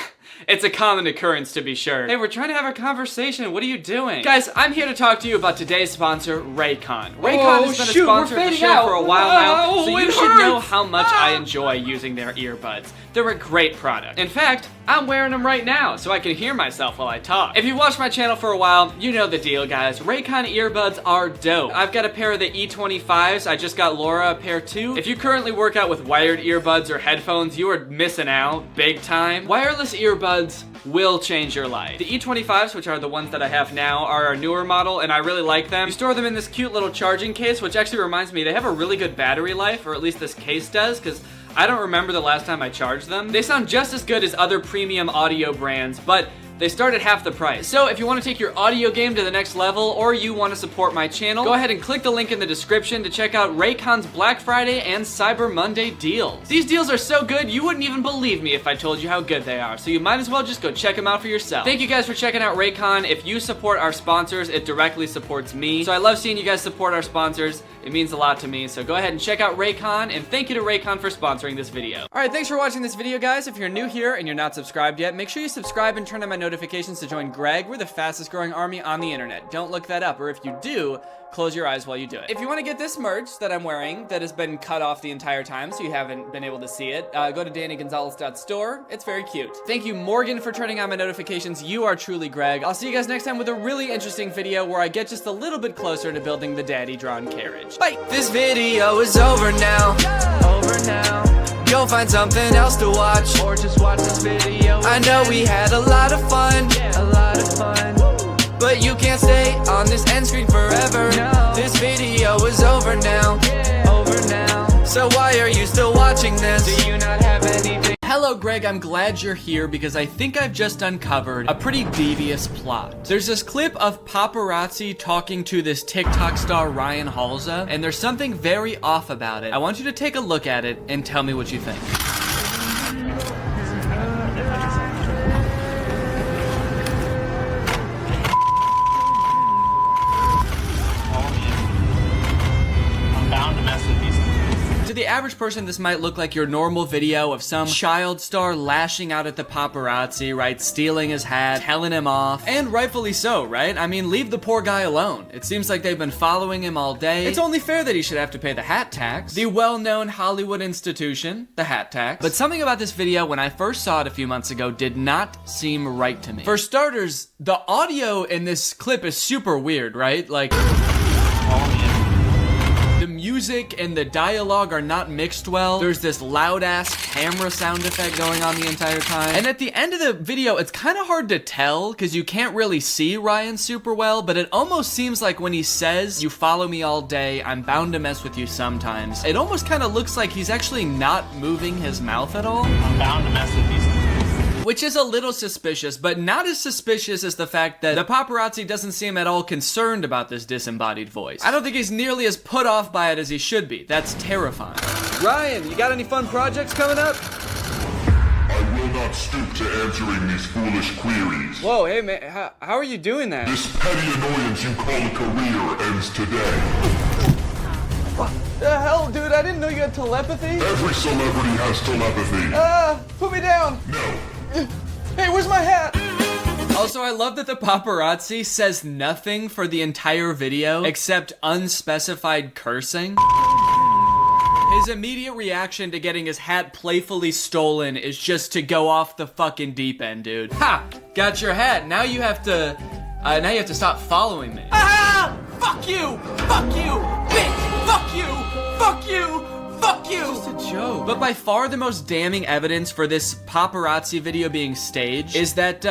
It's a common occurrence, to be sure. Hey, we're trying to have a conversation. What are you doing? Guys, I'm here to talk to you about today's sponsor, Raycon. Raycon has been a sponsor of the show for a while now, so you should know how much I enjoy using their earbuds. They're a great product. In fact, I'm wearing them right now, so I can hear myself while I talk. If you've watched my channel for a while, you know the deal, guys. Raycon earbuds are dope. I've got a pair of the E25s. I just got Laura a pair too. If you currently work out with wired earbuds or headphones, you are missing out big time. Wireless earbuds will change your life. The E25s, which are the ones that I have now, are our newer model, and I really like them. You store them in this cute little charging case, which actually reminds me, they have a really good battery life, or at least this case does, because I don't remember the last time I charged them. They sound just as good as other premium audio brands, but They start at half the price. So if you want to take your audio game to the next level, or you want to support my channel, go ahead and click the link in the description to check out Raycon's Black Friday and Cyber Monday deals. These deals are so good, you wouldn't even believe me if I told you how good they are, so you might as well just go check them out for yourself. Thank you guys for checking out Raycon. If you support our sponsors, it directly supports me. So I love seeing you guys support our sponsors. It means a lot to me, so go ahead and check out Raycon, and thank you to Raycon for sponsoring this video. Alright, thanks for watching this video, guys. If you're new here and you're not subscribed yet, make sure you subscribe and turn on my notifications to join Greg. We're the fastest growing army on the internet. Don't look that up, or if you do, close your eyes while you do it. If you want to get this merch that I'm wearing that has been cut off the entire time so you haven't been able to see it, go to DannyGonzalez.store. It's very cute. Thank you, Morgan, for turning on my notifications. You are truly Greg. I'll see you guys next time with a really interesting video where I get just a little bit closer to building the daddy drawn carriage. Bye! This video is over now. Over now. Go find something else to watch, or just watch this video. I know we had a lot of fun. A lot of fun. But you can't stay on this end screen forever. No. This video is over now. Over now. So why are you still watching this? Do you not have anything? Hello, Greg. I'm glad you're here because I think I've just uncovered a pretty devious plot. There's this clip of paparazzi talking to this TikTok star Ryan Halza, and there's something very off about it. I want you to take a look at it and tell me what you think. To the average person, this might look like your normal video of some child star lashing out at the paparazzi, right? Stealing his hat, telling him off, and rightfully so, right? I mean, leave the poor guy alone. It seems like they've been following him all day. It's only fair that he should have to pay the hat tax. The well-known Hollywood institution, the hat tax. But something about this video, when I first saw it a few months ago, did not seem right to me. For starters, the audio in this clip is super weird, right? Like, the music and the dialogue are not mixed well. There's this loud ass camera sound effect going on the entire time. And at the end of the video, it's kind of hard to tell because you can't really see Ryan super well, but it almost seems like when he says, "You follow me all day, I'm bound to mess with you sometimes," it almost kind of looks like he's actually not moving his mouth at all. I'm bound to mess with you sometimes. Which is a little suspicious, but not as suspicious as the fact that the paparazzi doesn't seem at all concerned about this disembodied voice. I don't think he's nearly as put off by it as he should be. That's terrifying. Ryan, you got any fun projects coming up? I will not stoop to answering these foolish queries. Whoa, hey man, how are you doing that? This petty annoyance you call a career ends today. What the hell, dude? I didn't know you had telepathy. Every celebrity has telepathy. Put me down. No. Hey, where's my hat? Also, I love that the paparazzi says nothing for the entire video except unspecified cursing. His immediate reaction to getting his hat playfully stolen is just to go off the fucking deep end, dude. Ha! Got your hat. Now you have to stop following me. Ah! Fuck you! Fuck you! Bitch! Fuck you! Fuck you! Fuck you! It's just a joke. But by far the most damning evidence for this paparazzi video being staged is that,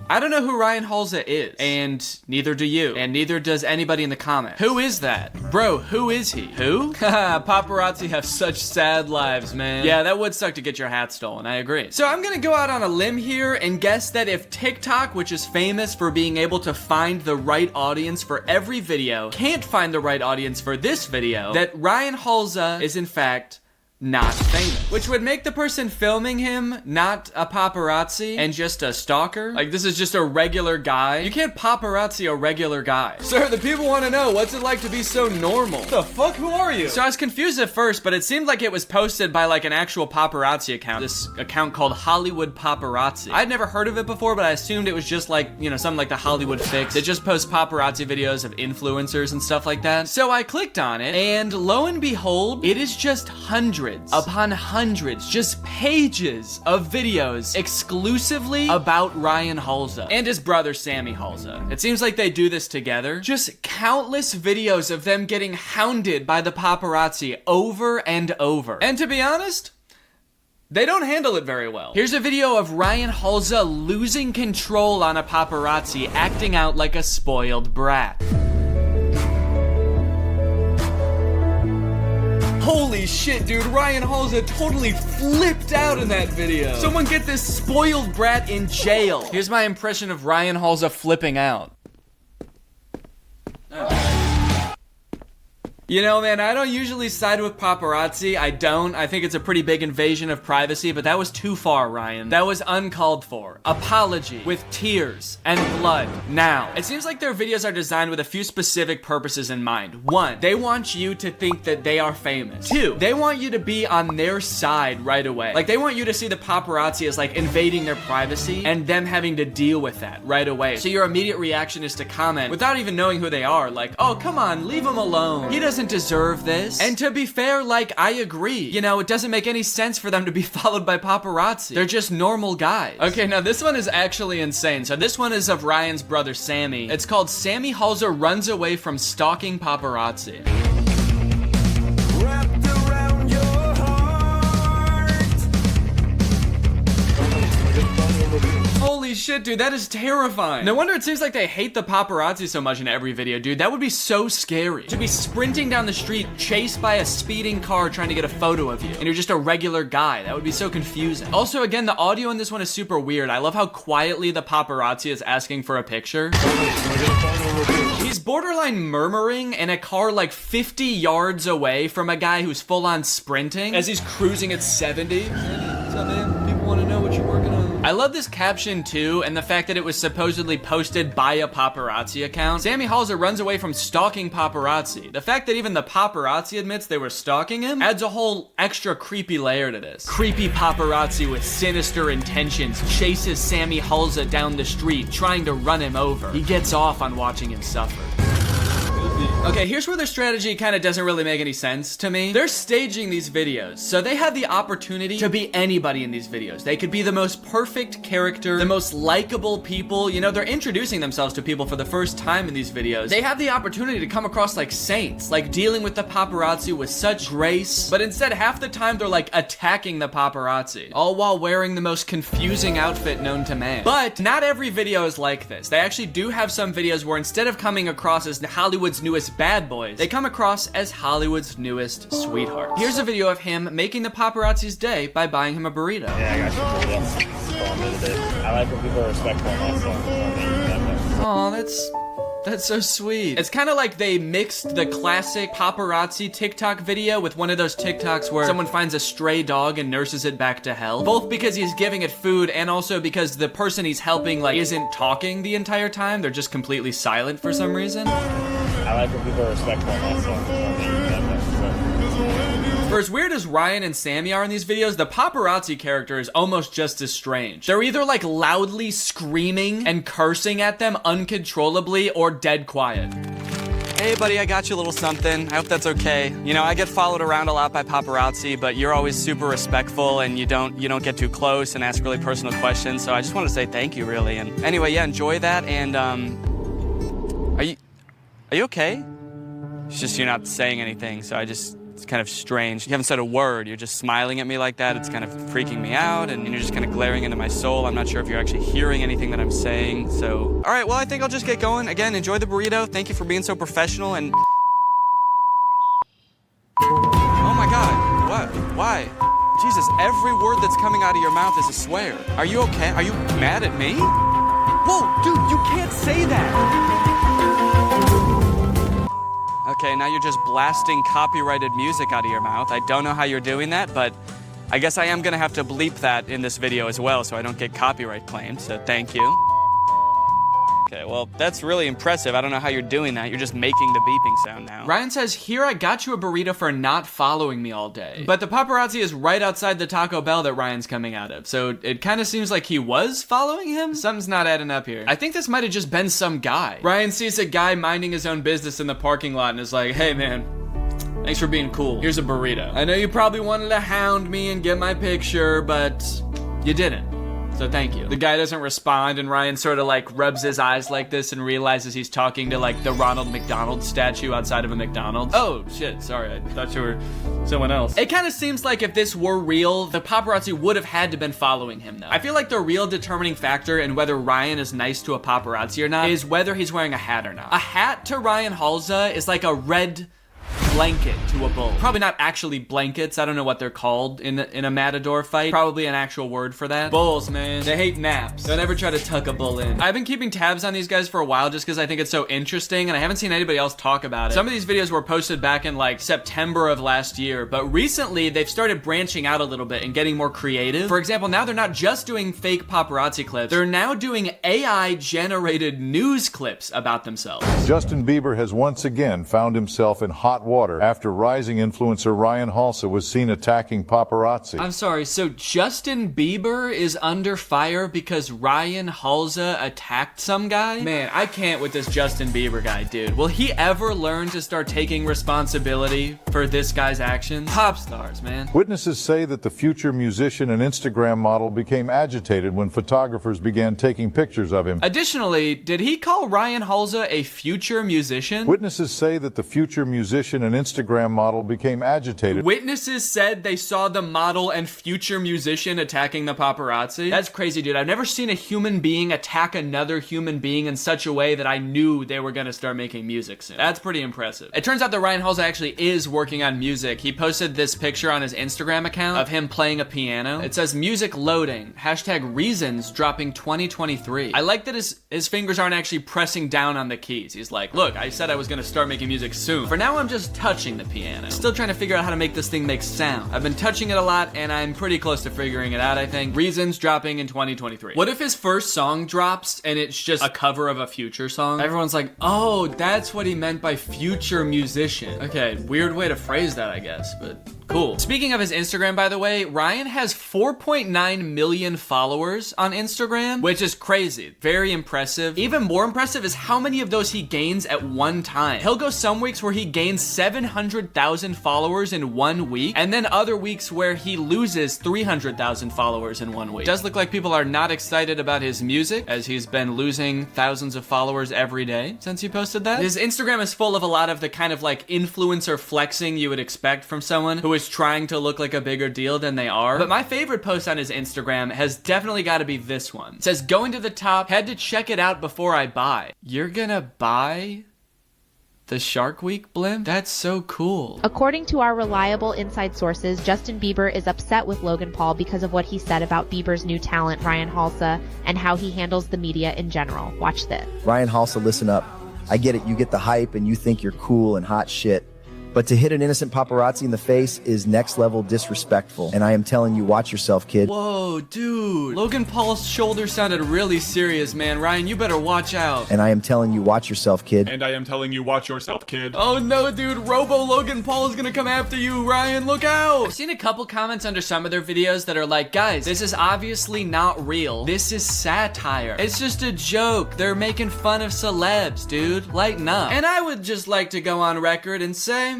I don't know who Ryan Halza is, and neither do you, and neither does anybody in the comments. Who is that? Bro, who is he? Who? Haha, paparazzi have such sad lives, man. Yeah, that would suck to get your hat stolen, I agree. So I'm gonna go out on a limb here and guess that if TikTok, which is famous for being able to find the right audience for every video, can't find the right audience for this video, that Ryan Halza is in fact not famous. Which would make the person filming him not a paparazzi and just a stalker. Like, this is just a regular guy. You can't paparazzi a regular guy. Sir, the people want to know, what's it like to be so normal? What the fuck? Who are you? So I was confused at first, but it seemed like it was posted by like an actual paparazzi account. This account called Hollywood Paparazzi. I'd never heard of it before, but I assumed it was just like, you know, something like the Hollywood Fix. It just posts paparazzi videos of influencers and stuff like that. So I clicked on it, and lo and behold, it is just hundreds upon hundreds, just pages of videos exclusively about Ryan Halza and his brother Sammy Halza. It seems like they do this together. Just countless videos of them getting hounded by the paparazzi over and over. And to be honest, they don't handle it very well. Here's a video of Ryan Halza losing control on a paparazzi, acting out like a spoiled brat. Holy shit, dude, Ryan Halsey totally flipped out in that video. Someone get this spoiled brat in jail. Here's my impression of Ryan Halsey flipping out. You know, man, I don't usually side with paparazzi. I don't. I think it's a pretty big invasion of privacy, but that was too far, Ryan. That was uncalled for. Apology with tears and blood. Now, it seems like their videos are designed with a few specific purposes in mind. 1, they want you to think that they are famous. 2, they want you to be on their side right away. Like, they want you to see the paparazzi as like invading their privacy and them having to deal with that right away. So your immediate reaction is to comment without even knowing who they are. Like, oh, come on, leave him alone. He doesn't deserve this. And to be fair, like, I agree. You know, it doesn't make any sense for them to be followed by paparazzi. They're just normal guys. Okay, now this one is actually insane. So this one is of Ryan's brother, Sammy. It's called Sammy Halsey Runs Away from Stalking Paparazzi. Holy shit, dude, that is terrifying. No wonder it seems like they hate the paparazzi so much in every video, dude. That would be so scary. To be sprinting down the street, chased by a speeding car trying to get a photo of you, and you're just a regular guy. That would be so confusing. Also, again, the audio in this one is super weird. I love how quietly the paparazzi is asking for a picture. He's borderline murmuring in a car like 50 yards away from a guy who's full on sprinting as he's cruising at 70. What's up, man? People want to know what you're working on. I love this caption too, and the fact that it was supposedly posted by a paparazzi account. Sammy Halsey runs away from stalking paparazzi. The fact that even the paparazzi admits they were stalking him adds a whole extra creepy layer to this. Creepy paparazzi with sinister intentions chases Sammy Halsey down the street, trying to run him over. He gets off on watching him suffer. Okay, here's where their strategy kind of doesn't really make any sense to me. They're staging these videos, so they have the opportunity to be anybody in these videos. They could be the most perfect character, the most likable people. You know, they're introducing themselves to people for the first time in these videos. They have the opportunity to come across like saints, like dealing with the paparazzi with such grace, but instead half the time they're like attacking the paparazzi, all while wearing the most confusing outfit known to man. But not every video is like this. They actually do have some videos where instead of coming across as Hollywood's newest bad boys, they come across as Hollywood's newest sweethearts. Here's a video of him making the paparazzi's day by buying him a burrito. Yeah, I got you burrito. I like when people are respectful and stuff. Oh, that's so sweet. It's kind of like they mixed the classic paparazzi TikTok video with one of those TikToks where someone finds a stray dog and nurses it back to health. Both because he's giving it food and also because the person he's helping like isn't talking the entire time. They're just completely silent for some reason. I like when people are respectful and stuff. For as weird as Ryan and Sammy are in these videos, the paparazzi character is almost just as strange. They're either like loudly screaming and cursing at them uncontrollably or dead quiet. Hey buddy, I got you a little something. I hope that's okay. You know, I get followed around a lot by paparazzi, but you're always super respectful and you don't get too close and ask really personal questions. So I just want to say thank you, really. And anyway, yeah, enjoy that. And are you okay? It's just you're not saying anything, so it's kind of strange. You haven't said a word. You're just smiling at me like that. It's kind of freaking me out, and you're just kind of glaring into my soul. I'm not sure if you're actually hearing anything that I'm saying, so... All right, well, I think I'll just get going. Again, enjoy the burrito. Thank you for being so professional, and... Oh my God, what? Why? Jesus, every word that's coming out of your mouth is a swear. Are you okay? Are you mad at me? Whoa, dude, you can't say that! Okay, now you're just blasting copyrighted music out of your mouth. I don't know how you're doing that, but I guess I am gonna have to bleep that in this video as well so I don't get copyright claimed, so thank you. Okay, well, that's really impressive. I don't know how you're doing that. You're just making the beeping sound now. Ryan says, here, I got you a burrito for not following me all day. But the paparazzi is right outside the Taco Bell that Ryan's coming out of, so it kind of seems like he was following him. Something's not adding up here. I think this might have just been some guy. Ryan sees a guy minding his own business in the parking lot and is like, hey, man, thanks for being cool. Here's a burrito. I know you probably wanted to hound me and get my picture, but you didn't. So thank you. The guy doesn't respond, and Ryan sort of like rubs his eyes like this and realizes he's talking to like the Ronald McDonald statue outside of a McDonald's. Oh shit, sorry, I thought you were someone else. It kind of seems like if this were real, the paparazzi would have had to been following him though. I feel like the real determining factor in whether Ryan is nice to a paparazzi or not is whether he's wearing a hat or not. A hat to Ryan Halsey is like a red blanket to a bull. Probably not actually blankets. I don't know what they're called in a matador fight. Probably an actual word for that. Bulls, man. They hate naps. Don't ever try to tuck a bull in. I've been keeping tabs on these guys for a while just because I think it's so interesting, and I haven't seen anybody else talk about it. Some of these videos were posted back in like September of last year, but recently they've started branching out a little bit and getting more creative. For example, now they're not just doing fake paparazzi clips. They're now doing AI-generated news clips about themselves. Justin Bieber has once again found himself in hot water after rising influencer Ryan Halsey was seen attacking paparazzi. I'm sorry, so Justin Bieber is under fire because Ryan Halsey attacked some guy? Man, I can't with this Justin Bieber guy, dude. Will he ever learn to start taking responsibility for this guy's actions? Pop stars, man. Witnesses say that the future musician and Instagram model became agitated when photographers began taking pictures of him. Additionally, did he call Ryan Halsey a future musician? Witnesses say that the future musician and Instagram model became agitated. Witnesses said they saw the model and future musician attacking the paparazzi? That's crazy, dude. I've never seen a human being attack another human being in such a way that I knew they were gonna start making music soon. That's pretty impressive. It turns out that Ryan Halsey actually is working on music. He posted this picture on his Instagram account of him playing a piano. It says music loading, #reasons dropping 2023. I like that his fingers aren't actually pressing down on the keys. He's like, look, I said I was gonna start making music soon. For now, I'm just touching the piano. Still trying to figure out how to make this thing make sound. I've been touching it a lot, and I'm pretty close to figuring it out, I think. Reasons dropping in 2023. What if his first song drops and it's just a cover of a future song? Everyone's like, oh, that's what he meant by future musician. Okay, weird way to phrase that, I guess, but cool. Speaking of his Instagram, by the way, Ryan has 4.9 million followers on Instagram, which is crazy. Very impressive. Even more impressive is how many of those he gains at one time. He'll go some weeks where he gains 700,000 followers in 1 week, and then other weeks where he loses 300,000 followers in 1 week. It does look like people are not excited about his music, as he's been losing thousands of followers every day since he posted that. His Instagram is full of a lot of the kind of like influencer flexing you would expect from someone who is trying to look like a bigger deal than they are. But my favorite post on his Instagram has definitely got to be this one. It says, going to the top, had to check it out before I buy. You're gonna buy the Shark Week blimp? That's so cool. According to our reliable inside sources, Justin Bieber is upset with Logan Paul because of what he said about Bieber's new talent, Ryan Halsey, and how he handles the media in general. Watch this. Ryan Halsey, listen up. I get it. You get the hype and you think you're cool and hot shit. But to hit an innocent paparazzi in the face is next level disrespectful. And I am telling you, watch yourself, kid. Whoa, dude. Logan Paul's shoulder sounded really serious, man. Ryan, you better watch out. And I am telling you, watch yourself, kid. And I am telling you, watch yourself, kid. Oh no, dude. Robo Logan Paul is gonna come after you, Ryan. Look out. I've seen a couple comments under some of their videos that are like, guys, this is obviously not real. This is satire. It's just a joke. They're making fun of celebs, dude. Lighten up. And I would just like to go on record and say,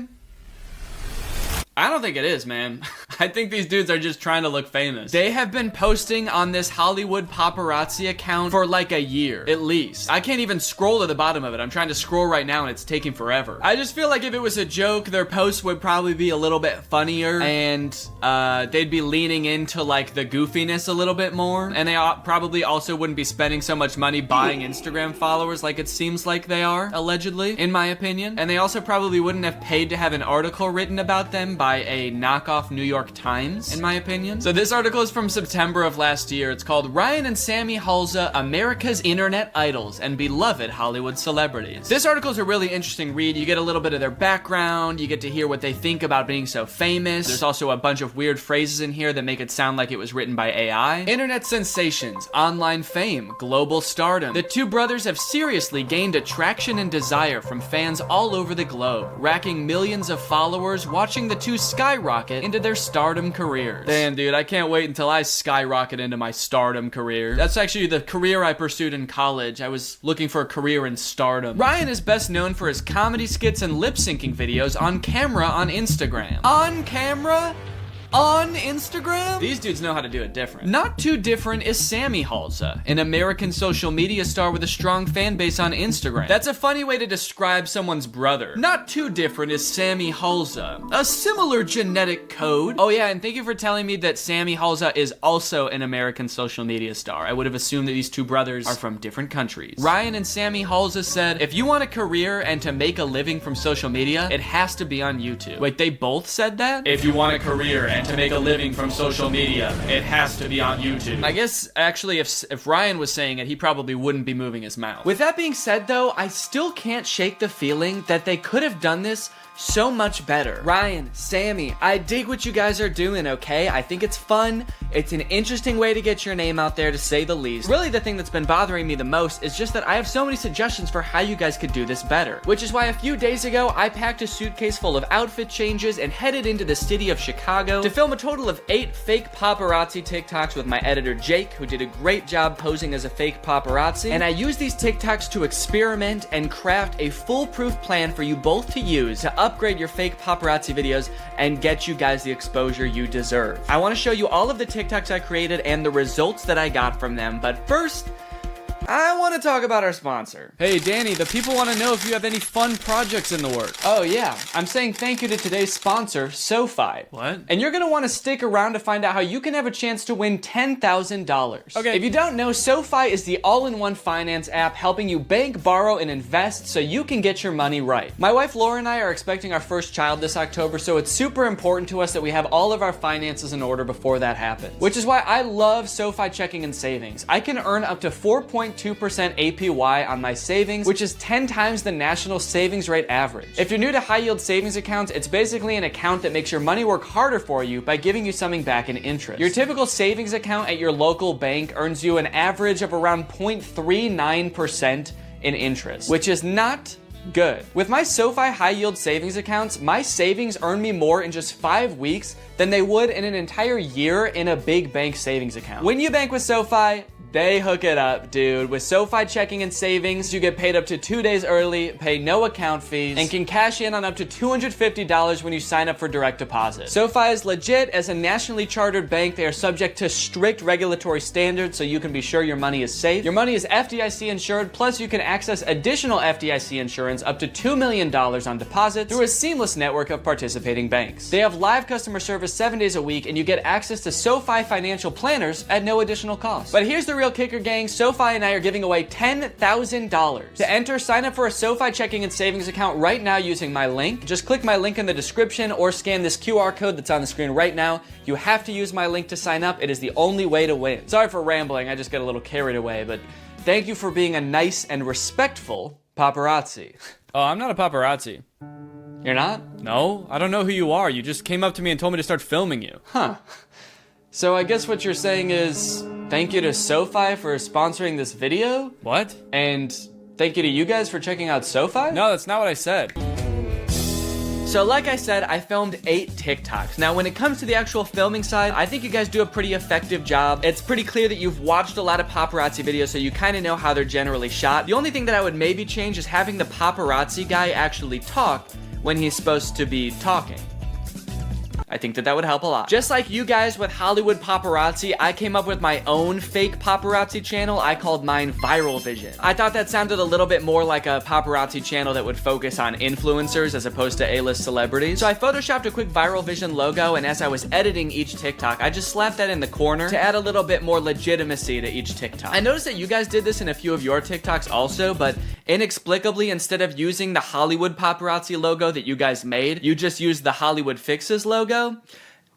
I don't think it is, man. I think these dudes are just trying to look famous. They have been posting on this Hollywood paparazzi account for like a year, at least. I can't even scroll to the bottom of it. I'm trying to scroll right now and it's taking forever. I just feel like if it was a joke, their posts would probably be a little bit funnier and they'd be leaning into like the goofiness a little bit more. And they probably also wouldn't be spending so much money buying Instagram followers like it seems like they are, allegedly, in my opinion. And they also probably wouldn't have paid to have an article written about them by a knockoff New York Times, in my opinion. So this article is from September of last year. It's called Ryan and Sammy Halsey, America's Internet Idols and Beloved Hollywood Celebrities. This article is a really interesting read. You get a little bit of their background. You get to hear what they think about being so famous. There's also a bunch of weird phrases in here that make it sound like it was written by AI. Internet sensations, online fame, global stardom. The two brothers have seriously gained attraction and desire from fans all over the globe, racking millions of followers, watching the two skyrocket into their stardom careers. Damn, dude, I can't wait until I skyrocket into my stardom career. That's actually the career I pursued in college. I was looking for a career in stardom. Ryan is best known for his comedy skits and lip-syncing videos on camera on Instagram. On camera? on Instagram? These dudes know how to do it different. Not too different is Sammy Halsey, an American social media star with a strong fan base on Instagram. That's a funny way to describe someone's brother. Not too different is Sammy Halsey, a similar genetic code. Oh yeah, and thank you for telling me that Sammy Halsey is also an American social media star. I would have assumed that these two brothers are from different countries. Ryan and Sammy Halsey said, if you want a career and to make a living from social media, it has to be on YouTube. Wait, they both said that? If you want a career and to make a living from social media, it has to be on YouTube. I guess, actually, if Ryan was saying it, he probably wouldn't be moving his mouth. With that being said, though, I still can't shake the feeling that they could have done this so much better. Ryan, Sammy, I dig what you guys are doing, okay? I think it's fun. It's an interesting way to get your name out there, to say the least. Really, the thing that's been bothering me the most is just that I have so many suggestions for how you guys could do this better. Which is why a few days ago, I packed a suitcase full of outfit changes and headed into the city of Chicago to film a total of 8 fake paparazzi TikToks with my editor Jake, who did a great job posing as a fake paparazzi. And I used these TikToks to experiment and craft a foolproof plan for you both to use to upgrade your fake paparazzi videos and get you guys the exposure you deserve. I want to show you all of the TikToks I created and the results that I got from them, but first, I want to talk about our sponsor. Hey Danny, the people want to know if you have any fun projects in the works. Oh yeah, I'm saying thank you to today's sponsor, SoFi. What? And you're going to want to stick around to find out how you can have a chance to win $10,000. Okay. If you don't know, SoFi is the all-in-one finance app helping you bank, borrow, and invest so you can get your money right. My wife Laura and I are expecting our first child this October, so it's super important to us that we have all of our finances in order before that happens. Which is why I love SoFi checking and savings. I can earn up to 4.2% APY on my savings, which is 10 times the national savings rate average. If you're new to high yield savings accounts, it's basically an account that makes your money work harder for you by giving you something back in interest. Your typical savings account at your local bank earns you an average of around 0.39% in interest, which is not good. With my SoFi high yield savings accounts, my savings earn me more in just 5 weeks than they would in an entire year in a big bank savings account. When you bank with SoFi, they hook it up, dude. With SoFi checking and savings, you get paid up to 2 days early, pay no account fees, and can cash in on up to $250 when you sign up for direct deposit. SoFi is legit. As a nationally chartered bank, they are subject to strict regulatory standards, so you can be sure your money is safe. Your money is FDIC insured, plus you can access additional FDIC insurance up to $2 million on deposit through a seamless network of participating banks. They have live customer service 7 days a week, and you get access to SoFi financial planners at no additional cost. But here's the real kicker, gang. SoFi and I are giving away $10,000. To enter, sign up for a SoFi checking and savings account right now using my link. Just click my link in the description or scan this QR code that's on the screen right now. You have to use my link to sign up. It is the only way to win. Sorry for rambling, I just get a little carried away, but thank you for being a nice and respectful paparazzi. Oh, I'm not a paparazzi. You're not? No, I don't know who you are. You just came up to me and told me to start filming you. Huh. So I guess what you're saying is, thank you to SoFi for sponsoring this video? What? And thank you to you guys for checking out SoFi? No, that's not what I said. So like I said, I filmed 8 TikToks. Now when it comes to the actual filming side, I think you guys do a pretty effective job. It's pretty clear that you've watched a lot of paparazzi videos, so you kind of know how they're generally shot. The only thing that I would maybe change is having the paparazzi guy actually talk when he's supposed to be talking. I think that would help a lot. Just like you guys with Hollywood Paparazzi, I came up with my own fake paparazzi channel. I called mine Viral Vision. I thought that sounded a little bit more like a paparazzi channel that would focus on influencers as opposed to A-list celebrities. So I photoshopped a quick Viral Vision logo, and as I was editing each TikTok, I just slapped that in the corner to add a little bit more legitimacy to each TikTok. I noticed that you guys did this in a few of your TikToks also, but inexplicably, instead of using the Hollywood Paparazzi logo that you guys made, you just used the Hollywood Fixes logo.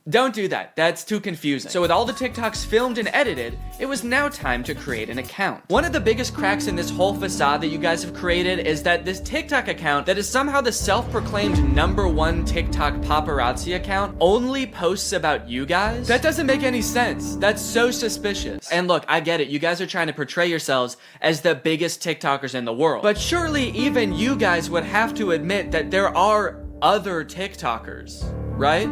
Don't do that. That's too confusing. So with all the TikToks filmed and edited, it was now time to create an account. One of the biggest cracks in this whole facade that you guys have created is that this TikTok account that is somehow the self-proclaimed #1 TikTok paparazzi account only posts about you guys. That doesn't make any sense. That's so suspicious. And look, I get it. You guys are trying to portray yourselves as the biggest TikTokers in the world. But surely even you guys would have to admit that there are other TikTokers, right?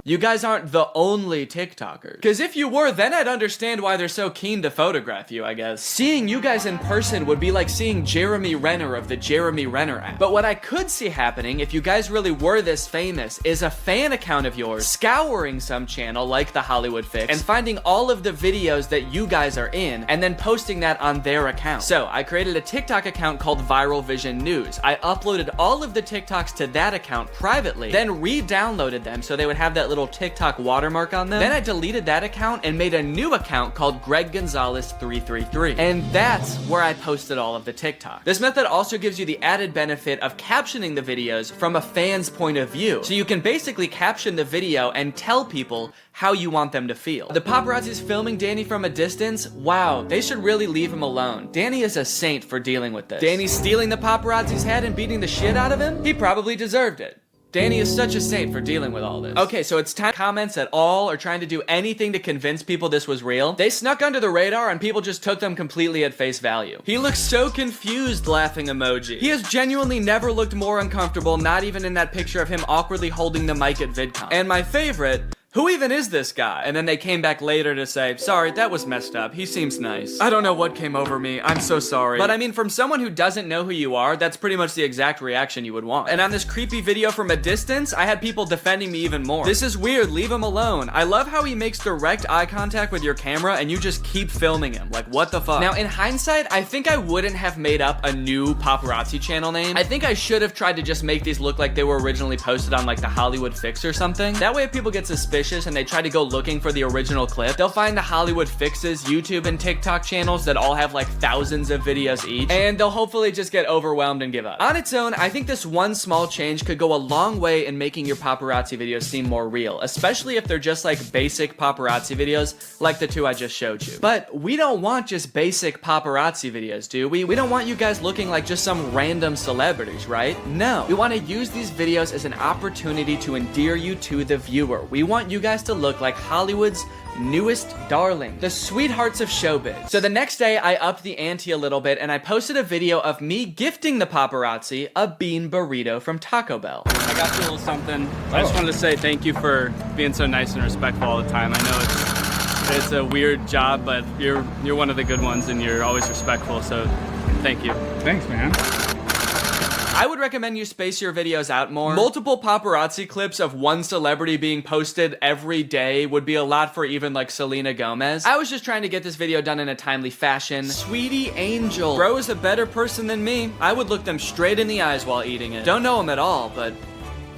You guys aren't the only TikTokers. Because if you were, then I'd understand why they're so keen to photograph you, I guess. Seeing you guys in person would be like seeing Jeremy Renner of the Jeremy Renner app. But what I could see happening, if you guys really were this famous, is a fan account of yours scouring some channel like The Hollywood Fix and finding all of the videos that you guys are in and then posting that on their account. So I created a TikTok account called Viral Vision News. I uploaded all of the TikToks to that account privately, then re-downloaded them so they would have that little TikTok watermark on them. Then I deleted that account and made a new account called Greg Gonzalez 333. And that's where I posted all of the TikTok. This method also gives you the added benefit of captioning the videos from a fan's point of view. So you can basically caption the video and tell people how you want them to feel. The paparazzi's filming Danny from a distance? Wow, they should really leave him alone. Danny is a saint for dealing with this. Danny stealing the paparazzi's head and beating the shit out of him? He probably deserved it. Danny is such a saint for dealing with all this. Okay, so it's time comments at all or trying to do anything to convince people this was real. They snuck under the radar and people just took them completely at face value. He looks so confused, laughing emoji. He has genuinely never looked more uncomfortable, not even in that picture of him awkwardly holding the mic at VidCon. And my favorite, who even is this guy? And then they came back later to say, sorry, that was messed up. He seems nice. I don't know what came over me. I'm so sorry. But I mean, from someone who doesn't know who you are, that's pretty much the exact reaction you would want. And on this creepy video from a distance, I had people defending me even more. This is weird. Leave him alone. I love how he makes direct eye contact with your camera and you just keep filming him. Like, what the fuck? Now, in hindsight, I think I wouldn't have made up a new paparazzi channel name. I think I should have tried to just make these look like they were originally posted on like the Hollywood Fix or something. That way if people get suspicious and they try to go looking for the original clip, they'll find the Hollywood Fixes YouTube and TikTok channels that all have like thousands of videos each, and they'll hopefully just get overwhelmed and give up. On its own, I think this one small change could go a long way in making your paparazzi videos seem more real, especially if they're just like basic paparazzi videos like the two I just showed you. But we don't want just basic paparazzi videos, do we? We don't want you guys looking like just some random celebrities, right? No. We want to use these videos as an opportunity to endear you to the viewer. We want you guys to look like Hollywood's newest darling, the sweethearts of showbiz. So the next day, I upped the ante a little bit and I posted a video of me gifting the paparazzi a bean burrito from Taco Bell. I got you a little something. I just wanted to say thank you for being so nice and respectful all the time. I know it's a weird job, but you're one of the good ones and you're always respectful, so thank you. Thanks, man. I would recommend you space your videos out more. Multiple paparazzi clips of one celebrity being posted every day would be a lot for even like Selena Gomez. I was just trying to get this video done in a timely fashion. Sweetie Angel. Bro is a better person than me. I would look them straight in the eyes while eating it. Don't know him at all, but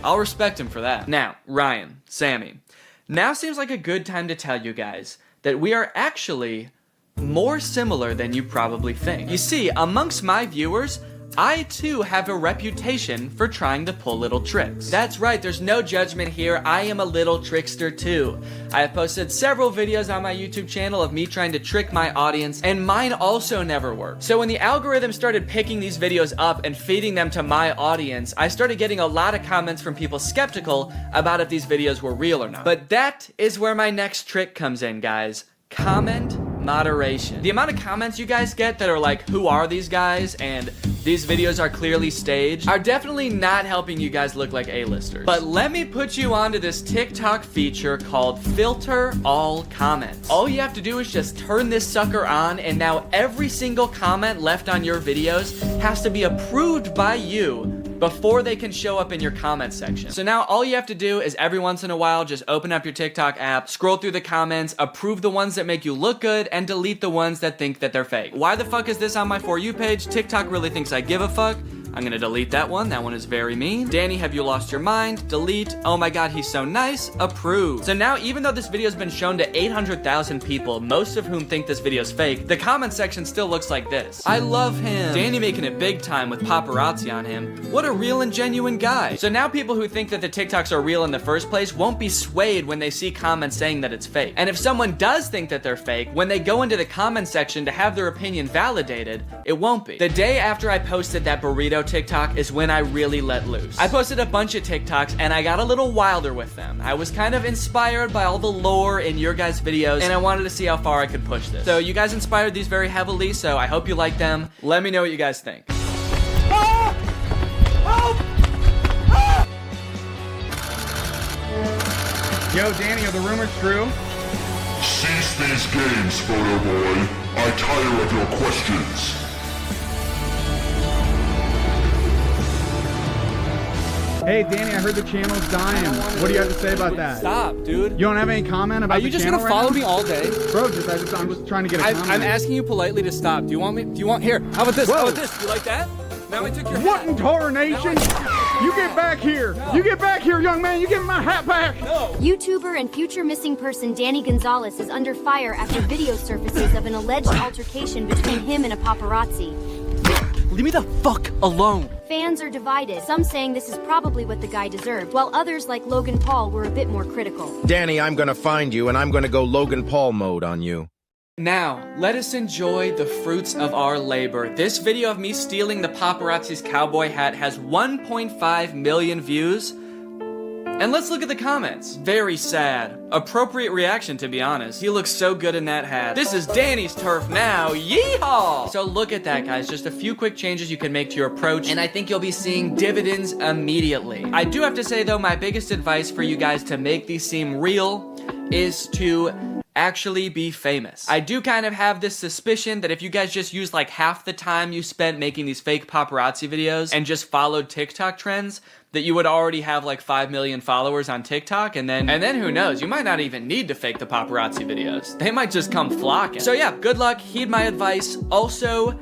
I'll respect him for that. Now, Ryan, Sammy. Now seems like a good time to tell you guys that we are actually more similar than you probably think. You see, amongst my viewers, I too have a reputation for trying to pull little tricks. That's right, there's no judgment here. I am a little trickster too. I have posted several videos on my YouTube channel of me trying to trick my audience, and mine also never worked. So when the algorithm started picking these videos up and feeding them to my audience, I started getting a lot of comments from people skeptical about if these videos were real or not. But that is where my next trick comes in, guys. Comment moderation. The amount of comments you guys get that are like, who are these guys? And these videos are clearly staged are definitely not helping you guys look like A-listers. But let me put you onto this TikTok feature called Filter All Comments. All you have to do is just turn this sucker on, and now every single comment left on your videos has to be approved by you before they can show up in your comment section. So now all you have to do is every once in a while just open up your TikTok app, scroll through the comments, approve the ones that make you look good, and delete the ones that think that they're fake. Why the fuck is this on my For You page? TikTok really thinks I give a fuck. I'm gonna delete that one. That one is very mean. Danny, have you lost your mind? Delete. Oh my god, he's so nice. Approve. So now, even though this video has been shown to 800,000 people, most of whom think this video is fake, the comment section still looks like this. I love him. Danny making it big time with paparazzi on him. What a real and genuine guy. So now people who think that the TikToks are real in the first place won't be swayed when they see comments saying that it's fake. And if someone does think that they're fake, when they go into the comment section to have their opinion validated, it won't be. The day after I posted that burrito TikTok is when I really let loose. I posted a bunch of TikToks and I got a little wilder with them. I was kind of inspired by all the lore in your guys' videos and I wanted to see how far I could push this. So you guys inspired these very heavily, so I hope you like them. Let me know what you guys think. Yo, Danny, are the rumors true? Cease these games, photo boy. I tire of your questions. Hey, Danny, I heard the channel's dying. What do you have to say about that? Stop, dude. You don't have any comment about the channel? Are you just gonna follow me all day? Bro, I'm just trying to get a comment. I'm asking you politely to stop. Do you want here? How about this? Whoa. How about this? You like that? Now I took your What hat. in tarnation? You get back here. No. You get back here, young man. You give me my hat back. No. YouTuber and future missing person Danny Gonzalez is under fire after video surfaces of an alleged altercation between him and a paparazzi. Leave me the fuck alone. Fans are divided, some saying this is probably what the guy deserved, while others like Logan Paul were a bit more critical. Danny, I'm gonna find you and I'm gonna go Logan Paul mode on you. Now, let us enjoy the fruits of our labor. This video of me stealing the paparazzi's cowboy hat has 1.5 million views. And let's look at the comments. Very sad. Appropriate reaction, to be honest. He looks so good in that hat. This is Danny's turf now. Yeehaw! So look at that, guys. Just a few quick changes you can make to your approach, and I think you'll be seeing dividends immediately. I do have to say, though, my biggest advice for you guys to make these seem real is to actually be famous. I do kind of have this suspicion that if you guys just used like half the time you spent making these fake paparazzi videos and just followed TikTok trends, that you would already have like 5 million followers on TikTok, and then who knows, you might not even need to fake the paparazzi videos. They might just come flocking. So yeah, good luck, heed my advice. Also,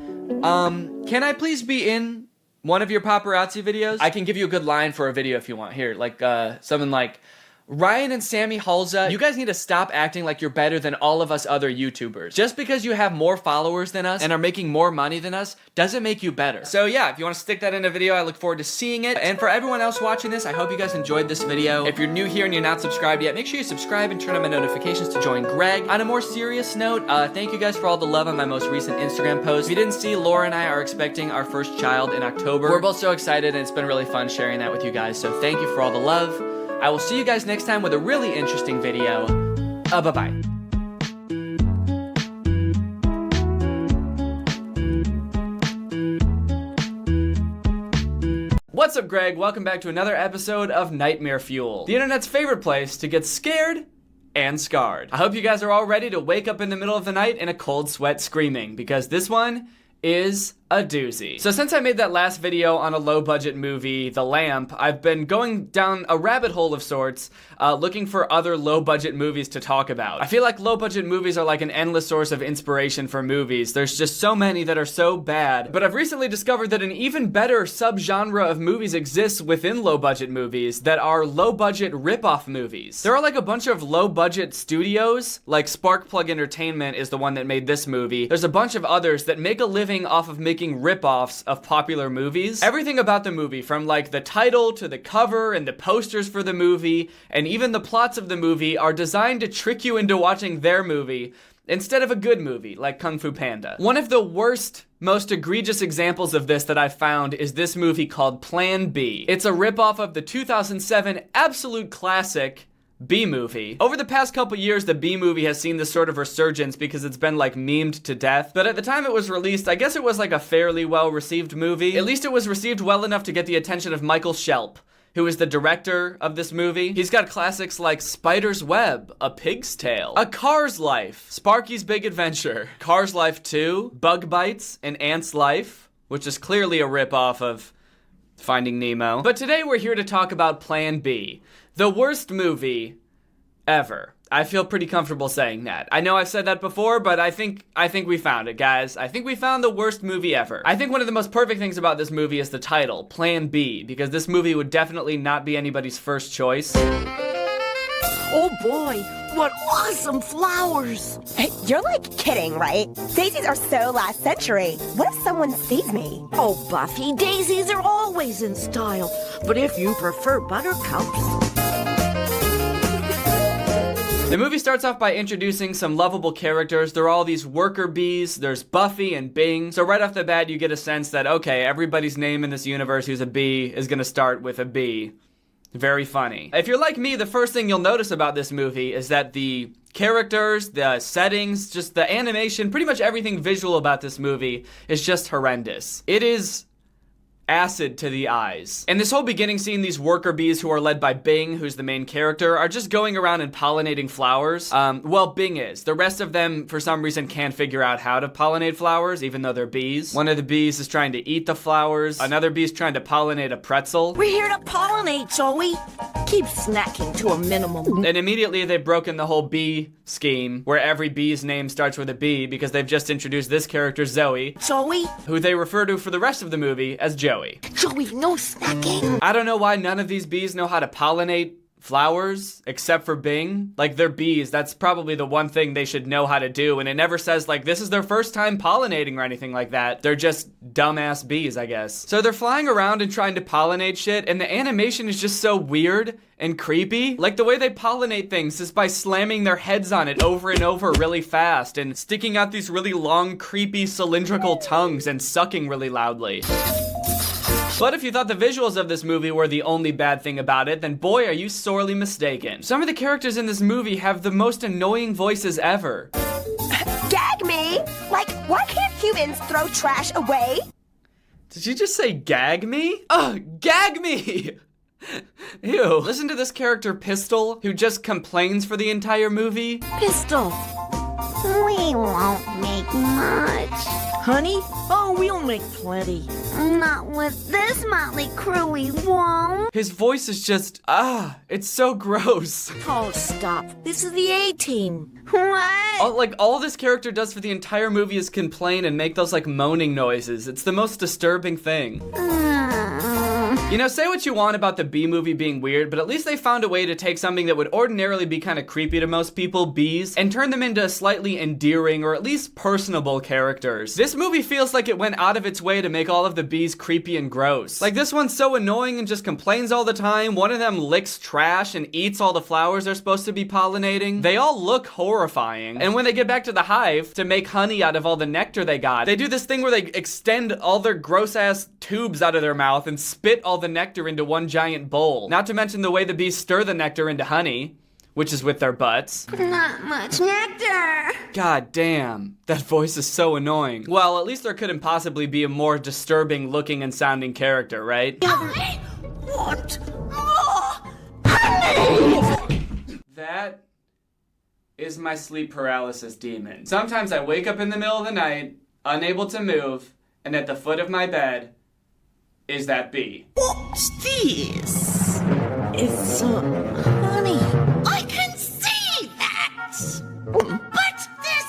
can I please be in one of your paparazzi videos? I can give you a good line for a video if you want. Here, like something like, Ryan and Sammy Halza, you guys need to stop acting like you're better than all of us other YouTubers. Just because you have more followers than us and are making more money than us doesn't make you better. So yeah, if you want to stick that in a video, I look forward to seeing it. And for everyone else watching this, I hope you guys enjoyed this video. If you're new here and you're not subscribed yet, make sure you subscribe and turn on my notifications to join Greg. On a more serious note, thank you guys for all the love on my most recent Instagram post. If you didn't see, Laura and I are expecting our first child in October. We're both so excited, and it's been really fun sharing that with you guys. So thank you for all the love. I will see you guys next time with a really interesting video. Bye-bye. What's up, Greg? Welcome back to another episode of Nightmare Fuel, the internet's favorite place to get scared and scarred. I hope you guys are all ready to wake up in the middle of the night in a cold sweat screaming, because this one is a doozy. So since I made that last video on a low-budget movie, The Lamp, I've been going down a rabbit hole of sorts, looking for other low-budget movies to talk about. I feel like low-budget movies are like an endless source of inspiration for movies. There's just so many that are so bad. But I've recently discovered that an even better subgenre of movies exists within low-budget movies that are low-budget rip-off movies. There are like a bunch of low-budget studios, like Sparkplug Entertainment is the one that made this movie. There's a bunch of others that make a living off of making rip-offs of popular movies. Everything about the movie, from like the title to the cover and the posters for the movie, and even the plots of the movie, are designed to trick you into watching their movie instead of a good movie like Kung Fu Panda. One of the worst, most egregious examples of this that I've found is this movie called Plan B. It's a rip-off of the 2007 absolute classic B-movie. Over the past couple years, the B-movie has seen this sort of resurgence because it's been like memed to death. But at the time it was released, I guess it was like a fairly well-received movie. At least it was received well enough to get the attention of Michael Shelp, who is the director of this movie. He's got classics like Spider's Web, A Pig's Tale, A Car's Life, Sparky's Big Adventure, Car's Life 2, Bug Bites, and Ant's Life, which is clearly a rip-off of Finding Nemo. But today we're here to talk about Plan B, the worst movie ever. I feel pretty comfortable saying that. I know I've said that before, but I think we found it, guys. I think we found the worst movie ever. I think one of the most perfect things about this movie is the title, Plan B, because this movie would definitely not be anybody's first choice. Oh boy, what awesome flowers! Hey, you're like kidding, right? Daisies are so last century. What if someone sees me? Oh, Buffy, daisies are always in style. But if you prefer buttercups... The movie starts off by introducing some lovable characters. There are all these worker bees. There's Buffy and Bing. So right off the bat, you get a sense that, okay, everybody's name in this universe who's a bee is gonna start with a B. Very funny. If you're like me, the first thing you'll notice about this movie is that the characters, the settings, just the animation, pretty much everything visual about this movie is just horrendous. It is acid to the eyes. In this whole beginning scene, these worker bees who are led by Bing, who's the main character, are just going around and pollinating flowers. Well, Bing is. The rest of them, for some reason, can't figure out how to pollinate flowers, even though they're bees. One of the bees is trying to eat the flowers. Another bee's trying to pollinate a pretzel. We're here to pollinate, Zoe. Keep snacking to a minimum. And immediately they've broken the whole bee scheme, where every bee's name starts with a B, because they've just introduced this character, Zoe, who they refer to for the rest of the movie as Joey. Joey, no snacking. I don't know why none of these bees know how to pollinate flowers, except for Bing. Like, they're bees. That's probably the one thing they should know how to do, and it never says, like, this is their first time pollinating or anything like that. They're just dumbass bees, I guess. So they're flying around and trying to pollinate shit, and the animation is just so weird and creepy. Like, the way they pollinate things is by slamming their heads on it over and over really fast, and sticking out these really long, creepy, cylindrical tongues and sucking really loudly. But if you thought the visuals of this movie were the only bad thing about it, then boy, are you sorely mistaken. Some of the characters in this movie have the most annoying voices ever. Gag me! Like, why can't humans throw trash away? Did you just say gag me? Ugh, gag me! Ew. Listen to this character, Pistol, who just complains for the entire movie. Pistol. We won't make much. Honey? Oh, we'll make plenty. Not with this motley crew, we won't. His voice is just, it's so gross. Oh, stop. This is the A-Team. What? All this character does for the entire movie is complain and make those, like, moaning noises. It's the most disturbing thing. You know, say what you want about the bee movie being weird, but at least they found a way to take something that would ordinarily be kind of creepy to most people, bees, and turn them into slightly endearing or at least personable characters. This movie feels like it went out of its way to make all of the bees creepy and gross. Like, this one's so annoying and just complains all the time. One of them licks trash and eats all the flowers they're supposed to be pollinating. They all look horrifying. And when they get back to the hive to make honey out of all the nectar they got, they do this thing where they extend all their gross-ass tubes out of their mouth and spit all the nectar into one giant bowl. Not to mention the way the bees stir the nectar into honey, which is with their butts. Not much nectar. God damn, that voice is so annoying. Well, at least there couldn't possibly be a more disturbing looking and sounding character, right? I want more honey. That is my sleep paralysis demon. Sometimes I wake up in the middle of the night, unable to move, and at the foot of my bed is that bee. What's this? It's honey. I can see that. But they're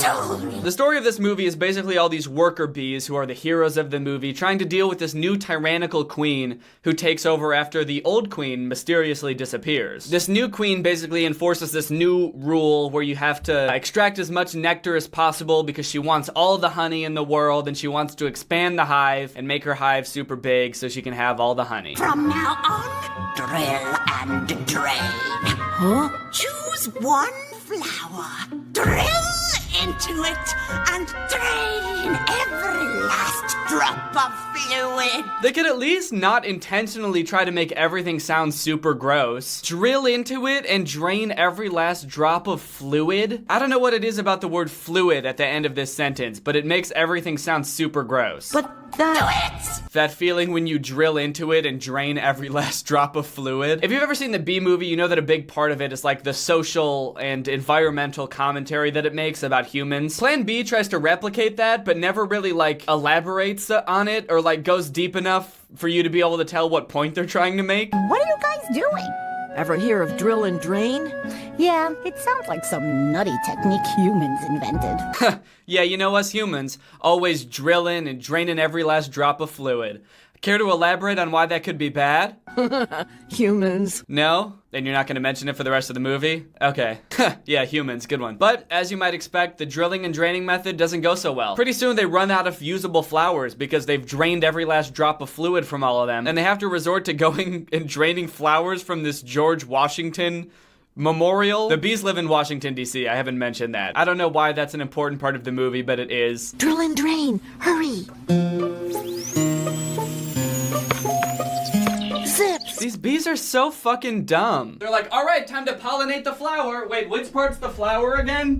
so little. The story of this movie is basically all these worker bees who are the heroes of the movie trying to deal with this new tyrannical queen who takes over after the old queen mysteriously disappears. This new queen basically enforces this new rule where you have to extract as much nectar as possible because she wants all the honey in the world, and she wants to expand the hive and make her hive super big so she can have all the honey. From now on, drill and drain. Huh? Choose one flower, drill into it, and drain every last drop of fluid. They could at least not intentionally try to make everything sound super gross. Drill into it and drain every last drop of fluid? I don't know what it is about the word fluid at the end of this sentence, but it makes everything sound super gross. But that feeling when you drill into it and drain every last drop of fluid. If you've ever seen the Bee Movie, you know that a big part of it is like the social and environmental commentary that it makes about humans. Plan B tries to replicate that, but never really like elaborates on it or like goes deep enough for you to be able to tell what point they're trying to make. What are you guys doing? Ever hear of drill and drain? Yeah, it sounds like some nutty technique humans invented. Yeah, you know us humans, always drilling and draining every last drop of fluid. Care to elaborate on why that could be bad? Humans. No? Then you're not going to mention it for the rest of the movie? Okay. Yeah, humans, good one. But, as you might expect, the drilling and draining method doesn't go so well. Pretty soon they run out of usable flowers because they've drained every last drop of fluid from all of them, and they have to resort to going and draining flowers from this George Washington memorial. The bees live in Washington, D.C. I haven't mentioned that. I don't know why that's an important part of the movie, but it is. Drill and drain, hurry. Zips. These bees are so fucking dumb. They're like, all right, time to pollinate the flower. Wait, which part's the flower again?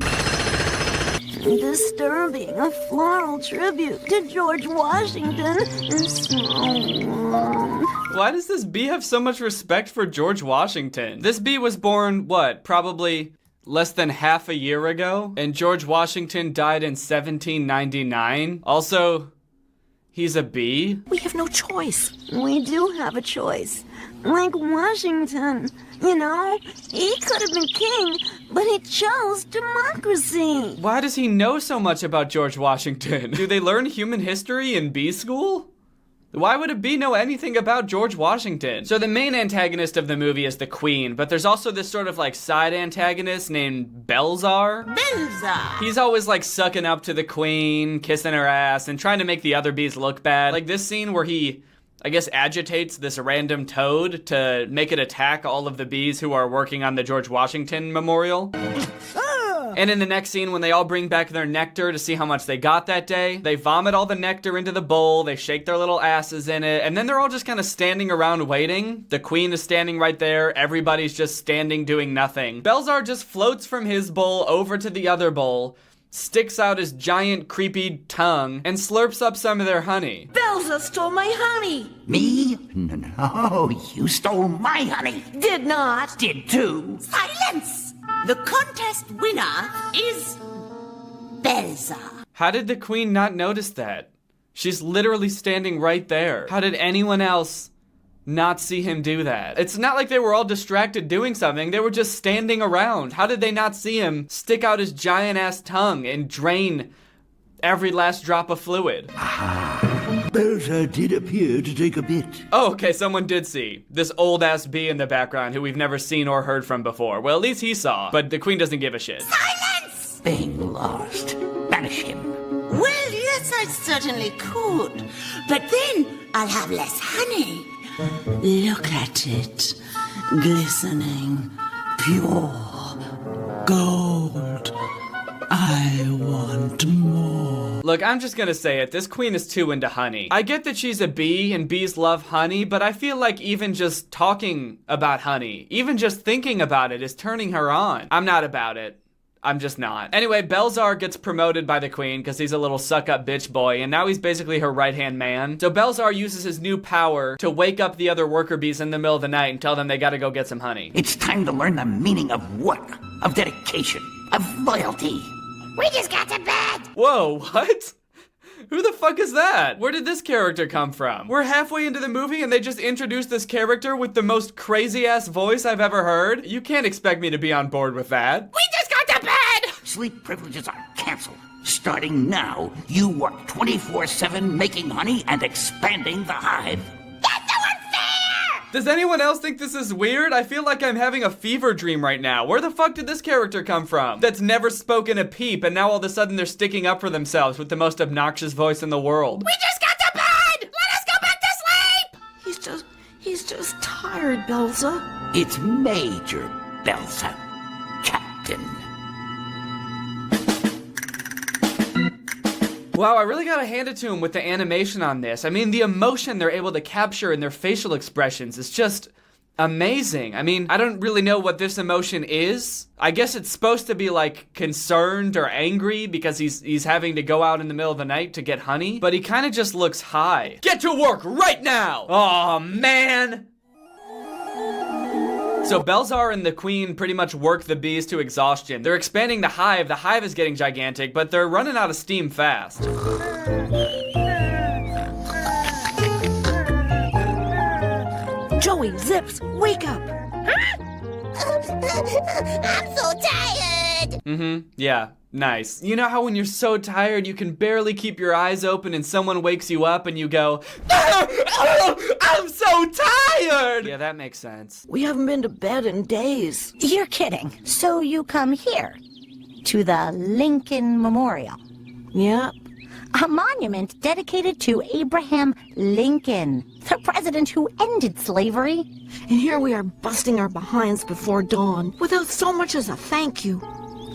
Disturbing, a floral tribute to George Washington and so on. Why does this bee have so much respect for George Washington? This bee was born, what, probably less than half a year ago? And George Washington died in 1799? Also, he's a bee? We have no choice. We do have a choice. Like Washington. You know, he could have been king, but he chose democracy. Why does he know so much about George Washington? Do they learn human history in bee school? Why would a bee know anything about George Washington? So the main antagonist of the movie is the Queen, but there's also this sort of like side antagonist named Belzar. Belzar! He's always like sucking up to the Queen, kissing her ass, and trying to make the other bees look bad. Like this scene where he, I guess, agitates this random toad to make it attack all of the bees who are working on the George Washington Memorial. And in the next scene, when they all bring back their nectar to see how much they got that day, they vomit all the nectar into the bowl, they shake their little asses in it, and then they're all just kind of standing around waiting. The Queen is standing right there, everybody's just standing doing nothing. Belzar just floats from his bowl over to the other bowl, sticks out his giant creepy tongue, and slurps up some of their honey. Belzar stole my honey. Me? No, you stole my honey. Did not. Did too. Silence! The contest winner is Belzar. How did the Queen not notice that? She's literally standing right there. How did anyone else not see him do that? It's not like they were all distracted doing something. They were just standing around. How did they not see him stick out his giant ass tongue and drain every last drop of fluid? Belzar did appear to take a bit. Oh, okay, someone did see. This old-ass bee in the background who we've never seen or heard from before. Well, at least he saw, but the Queen doesn't give a shit. Silence! Being lost. Banish him. Well, yes, I certainly could. But then I'll have less honey. Look at it. Glistening. Pure. Gold. I want more. Look, I'm just gonna say it. This Queen is too into honey. I get that she's a bee and bees love honey, but I feel like even just talking about honey, even just thinking about it is turning her on. I'm not about it. I'm just not. Anyway, Belzar gets promoted by the Queen because he's a little suck-up bitch boy, and now he's basically her right-hand man. So Belzar uses his new power to wake up the other worker bees in the middle of the night and tell them they gotta go get some honey. It's time to learn the meaning of work, of dedication, of loyalty. We just got to bed. Whoa, what? Who the fuck is that? Where did this character come from? We're halfway into the movie and they just introduced this character with the most crazy-ass voice I've ever heard? You can't expect me to be on board with that. We just got to bed. Sleep privileges are canceled. Starting now, you work 24/7 making honey and expanding the hive. That's so unfair! Does anyone else think this is weird? I feel like I'm having a fever dream right now. Where the fuck did this character come from? That's never spoken a peep, and now all of a sudden they're sticking up for themselves with the most obnoxious voice in the world. We just got to bed! Let us go back to sleep! He's just tired, Belzar. It's Major Belzar, Captain. Wow, I really gotta hand it to him with the animation on this. I mean, the emotion they're able to capture in their facial expressions is just amazing. I mean, I don't really know what this emotion is. I guess it's supposed to be like concerned or angry because he's having to go out in the middle of the night to get honey, but he kind of just looks high. Get to work right now! Aw, man! So Belzar and the Queen pretty much work the bees to exhaustion. They're expanding the hive. The hive is getting gigantic, but they're running out of steam fast. Joey, Zips, wake up! I'm so tired. Yeah, nice. You know how when you're so tired you can barely keep your eyes open and someone wakes you up and you go, I'm so tired! Yeah, that makes sense. We haven't been to bed in days. You're kidding. So you come here to the Lincoln Memorial. Yep. A monument dedicated to Abraham Lincoln, the president who ended slavery. And here we are busting our behinds before dawn without so much as a thank you.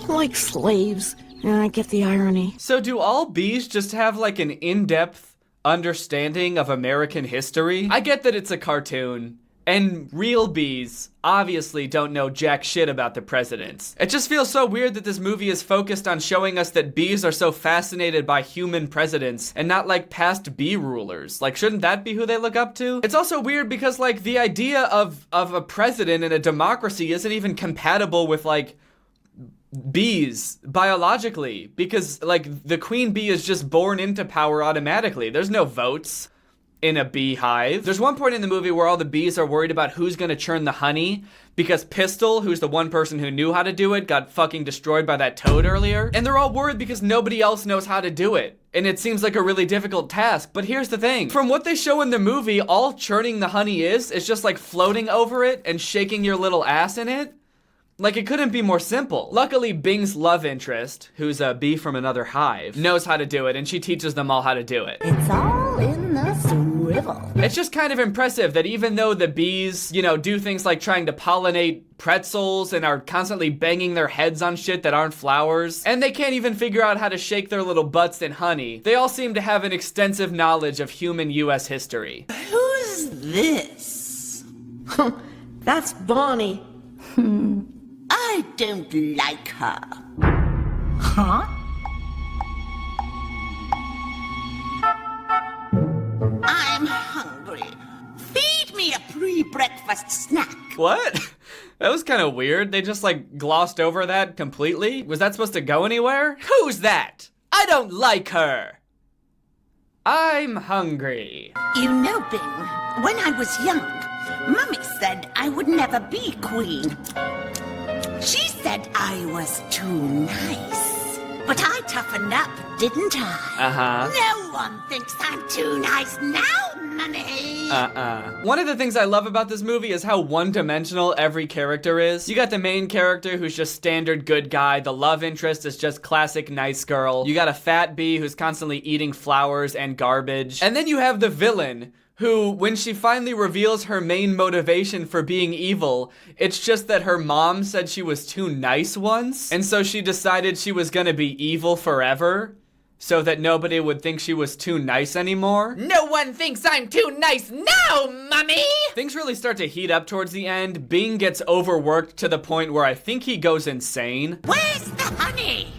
Like slaves. I get the irony. So do all bees just have like an in-depth understanding of American history? I get that it's a cartoon And real bees obviously don't know jack shit about the presidents. It just feels so weird that this movie is focused on showing us that bees are so fascinated by human presidents and not like past bee rulers. Like, shouldn't that be who they look up to? It's also weird because like the idea of a president in a democracy isn't even compatible with like bees biologically, because like the queen bee is just born into power automatically. There's no votes in a beehive. There's one point in the movie where all the bees are worried about who's gonna churn the honey because Pistol, who's the one person who knew how to do it, got fucking destroyed by that toad earlier. And they're all worried because nobody else knows how to do it. And it seems like a really difficult task. But here's the thing. From what they show in the movie, all churning the honey is just like floating over it and shaking your little ass in it. Like, it couldn't be more simple. Luckily, Bing's love interest, who's a bee from another hive, knows how to do it, and she teaches them all how to do it. It's all in the swivel. It's just kind of impressive that even though the bees, you know, do things like trying to pollinate pretzels and are constantly banging their heads on shit that aren't flowers, and they can't even figure out how to shake their little butts in honey, they all seem to have an extensive knowledge of human U.S. history. Who's this? That's Bonnie. I don't like her. Huh? I'm hungry. Feed me a pre-breakfast snack. What? That was kind of weird. They just like glossed over that completely. Was that supposed to go anywhere? Who's that? I don't like her. I'm hungry. You know, Bing, when I was young, Mummy said I would never be queen. She said I was too nice. But I toughened up, didn't I? Uh-huh. No one thinks I'm too nice now, Mummy. One of the things I love about this movie is how one-dimensional every character is. You got the main character who's just standard good guy. The love interest is just classic nice girl. You got a fat bee who's constantly eating flowers and garbage. And then you have the villain, who, when she finally reveals her main motivation for being evil, it's just that her mom said she was too nice once, and so she decided she was gonna be evil forever, so that nobody would think she was too nice anymore. No one thinks I'm too nice now, Mummy! Things really start to heat up towards the end. Bing gets overworked to the point where I think he goes insane. Where's the honey?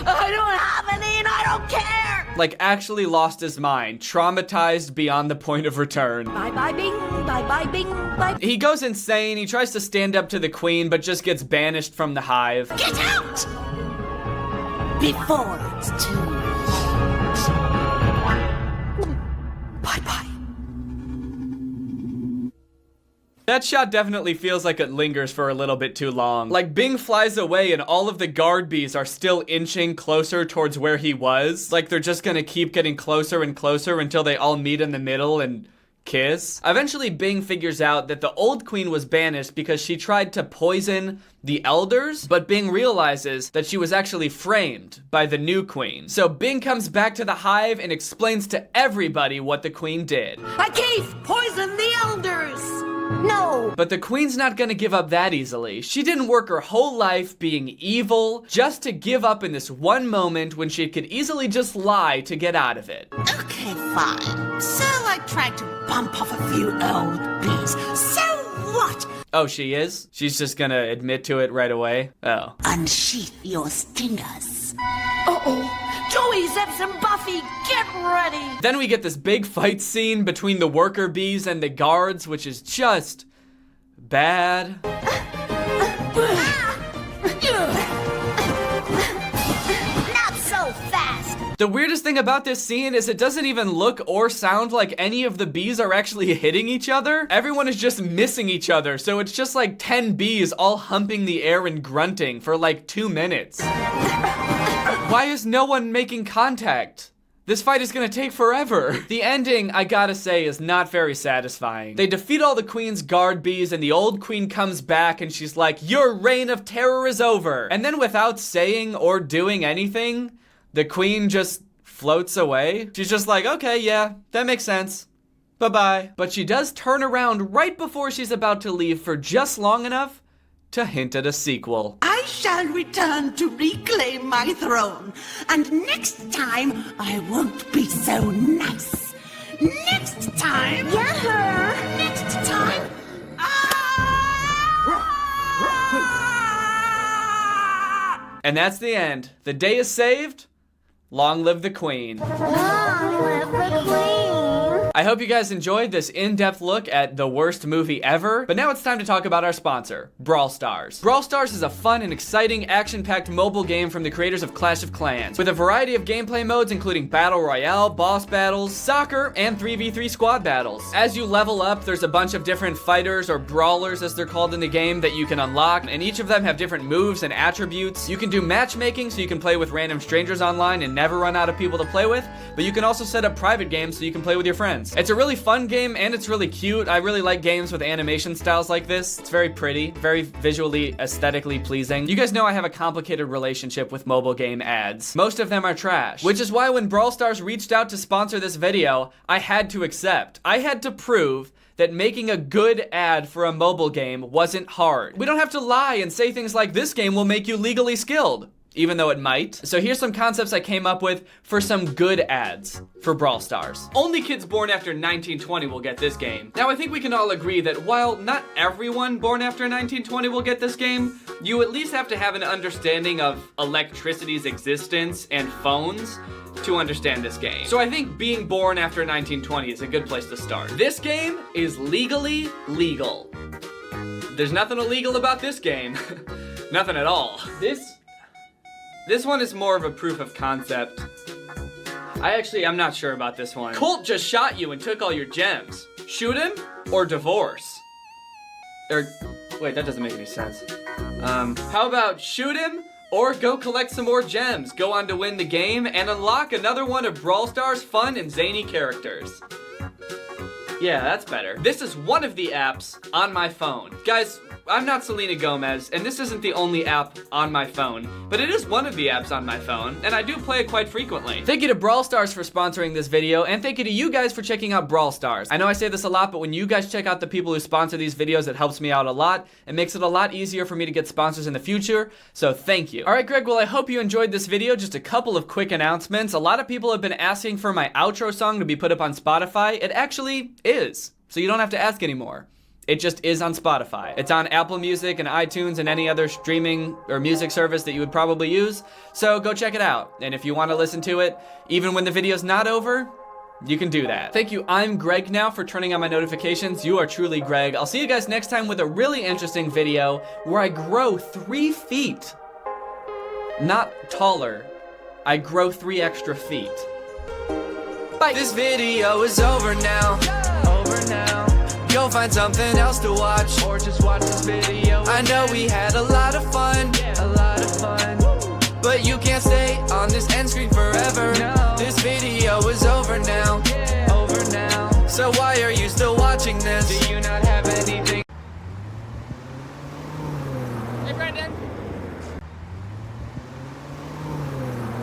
I don't have any and I don't care! Like, actually lost his mind, traumatized beyond the point of return. Bye-bye, Bing, bye-bye, Bing, bye. He goes insane, he tries to stand up to the queen, but just gets banished from the hive. Get out! Before it's too late. Bye-bye. That shot definitely feels like it lingers for a little bit too long. Like, Bing flies away and all of the guard bees are still inching closer towards where he was. Like, they're just gonna keep getting closer and closer until they all meet in the middle and kiss. Eventually, Bing figures out that the old queen was banished because she tried to poison the elders, but Bing realizes that she was actually framed by the new queen. So Bing comes back to the hive and explains to everybody what the queen did. I can't poison the elders! No! But the queen's not gonna give up that easily. She didn't work her whole life being evil just to give up in this one moment when she could easily just lie to get out of it. Okay, fine. So I tried to bump off a few old bees. So what? Oh, she is? She's just gonna admit to it right away? Oh. Unsheath your stingers. Uh-oh. Joey, Zeps, and Buffy, get ready! Then we get this big fight scene between the worker bees and the guards, which is just bad. Not so fast! The weirdest thing about this scene is it doesn't even look or sound like any of the bees are actually hitting each other. Everyone is just missing each other, so it's just like 10 bees all humping the air and grunting for like 2 minutes. Why is no one making contact? This fight is gonna take forever. The ending, I gotta say, is not very satisfying. They defeat all the queen's guard bees and the old queen comes back and she's like, your reign of terror is over. And then without saying or doing anything, the queen just floats away. She's just like, okay, yeah, that makes sense. Bye-bye. But she does turn around right before she's about to leave for just long enough to hint at a sequel. I shall return to reclaim my throne, and next time I won't be so nice. Next time. Yeah. Next time And that's the end. The day is saved. Long live the Queen. Long live the Queen. I hope you guys enjoyed this in-depth look at the worst movie ever, but now it's time to talk about our sponsor, Brawl Stars. Brawl Stars is a fun and exciting action-packed mobile game from the creators of Clash of Clans, with a variety of gameplay modes including Battle Royale, boss battles, soccer, and 3v3 squad battles. As you level up, there's a bunch of different fighters, or brawlers as they're called in the game, that you can unlock, and each of them have different moves and attributes. You can do matchmaking, so you can play with random strangers online and never run out of people to play with, but you can also set up private games so you can play with your friends. It's a really fun game and it's really cute. I really like games with animation styles like this. It's very pretty, very visually, aesthetically pleasing. You guys know I have a complicated relationship with mobile game ads. Most of them are trash, which is why when Brawl Stars reached out to sponsor this video, I had to accept. I had to prove that making a good ad for a mobile game wasn't hard. We don't have to lie and say things like, this game will make you legally skilled, even though it might. So here's some concepts I came up with for some good ads for Brawl Stars. Only kids born after 1920 will get this game. Now I think we can all agree that while not everyone born after 1920 will get this game, you at least have to have an understanding of electricity's existence and phones to understand this game. So I think being born after 1920 is a good place to start. This game is legally legal. There's nothing illegal about this game. Nothing at all. This one is more of a proof of concept. I'm not sure about this one. Colt just shot you and took all your gems. Shoot him or divorce? Wait, that doesn't make any sense. How about shoot him or go collect some more gems, go on to win the game, and unlock another one of Brawl Stars' fun and zany characters? Yeah, that's better. This is one of the apps on my phone. Guys, I'm not Selena Gomez, and this isn't the only app on my phone, but it is one of the apps on my phone, and I do play it quite frequently. Thank you to Brawl Stars for sponsoring this video, and thank you to you guys for checking out Brawl Stars. I know I say this a lot, but when you guys check out the people who sponsor these videos, it helps me out a lot. It makes it a lot easier for me to get sponsors in the future, so thank you. All right, Greg, well, I hope you enjoyed this video. Just a couple of quick announcements. A lot of people have been asking for my outro song to be put up on Spotify. It actually is, so you don't have to ask anymore. It just is on Spotify. It's on Apple Music and iTunes and any other streaming or music service that you would probably use. So go check it out. And if you want to listen to it, even when the video's not over, you can do that. Thank you, I'm Greg now, for turning on my notifications. You are truly Greg. I'll see you guys next time with a really interesting video where I grow 3 feet. Not taller. I grow 3 extra feet. Bye. This video is over now. Over now. Go find something else to watch, or just watch this video. I know we had a lot of fun, but you can't stay on this end screen forever. No. This video is over now, over now. So why are you still watching this? Do you not have anything? Hey Brendan.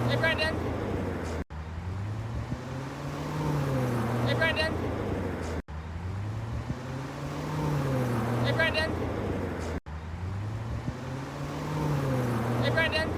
Hey Brendan. Hey Brendan. Hey Brendan. Hey Brendan.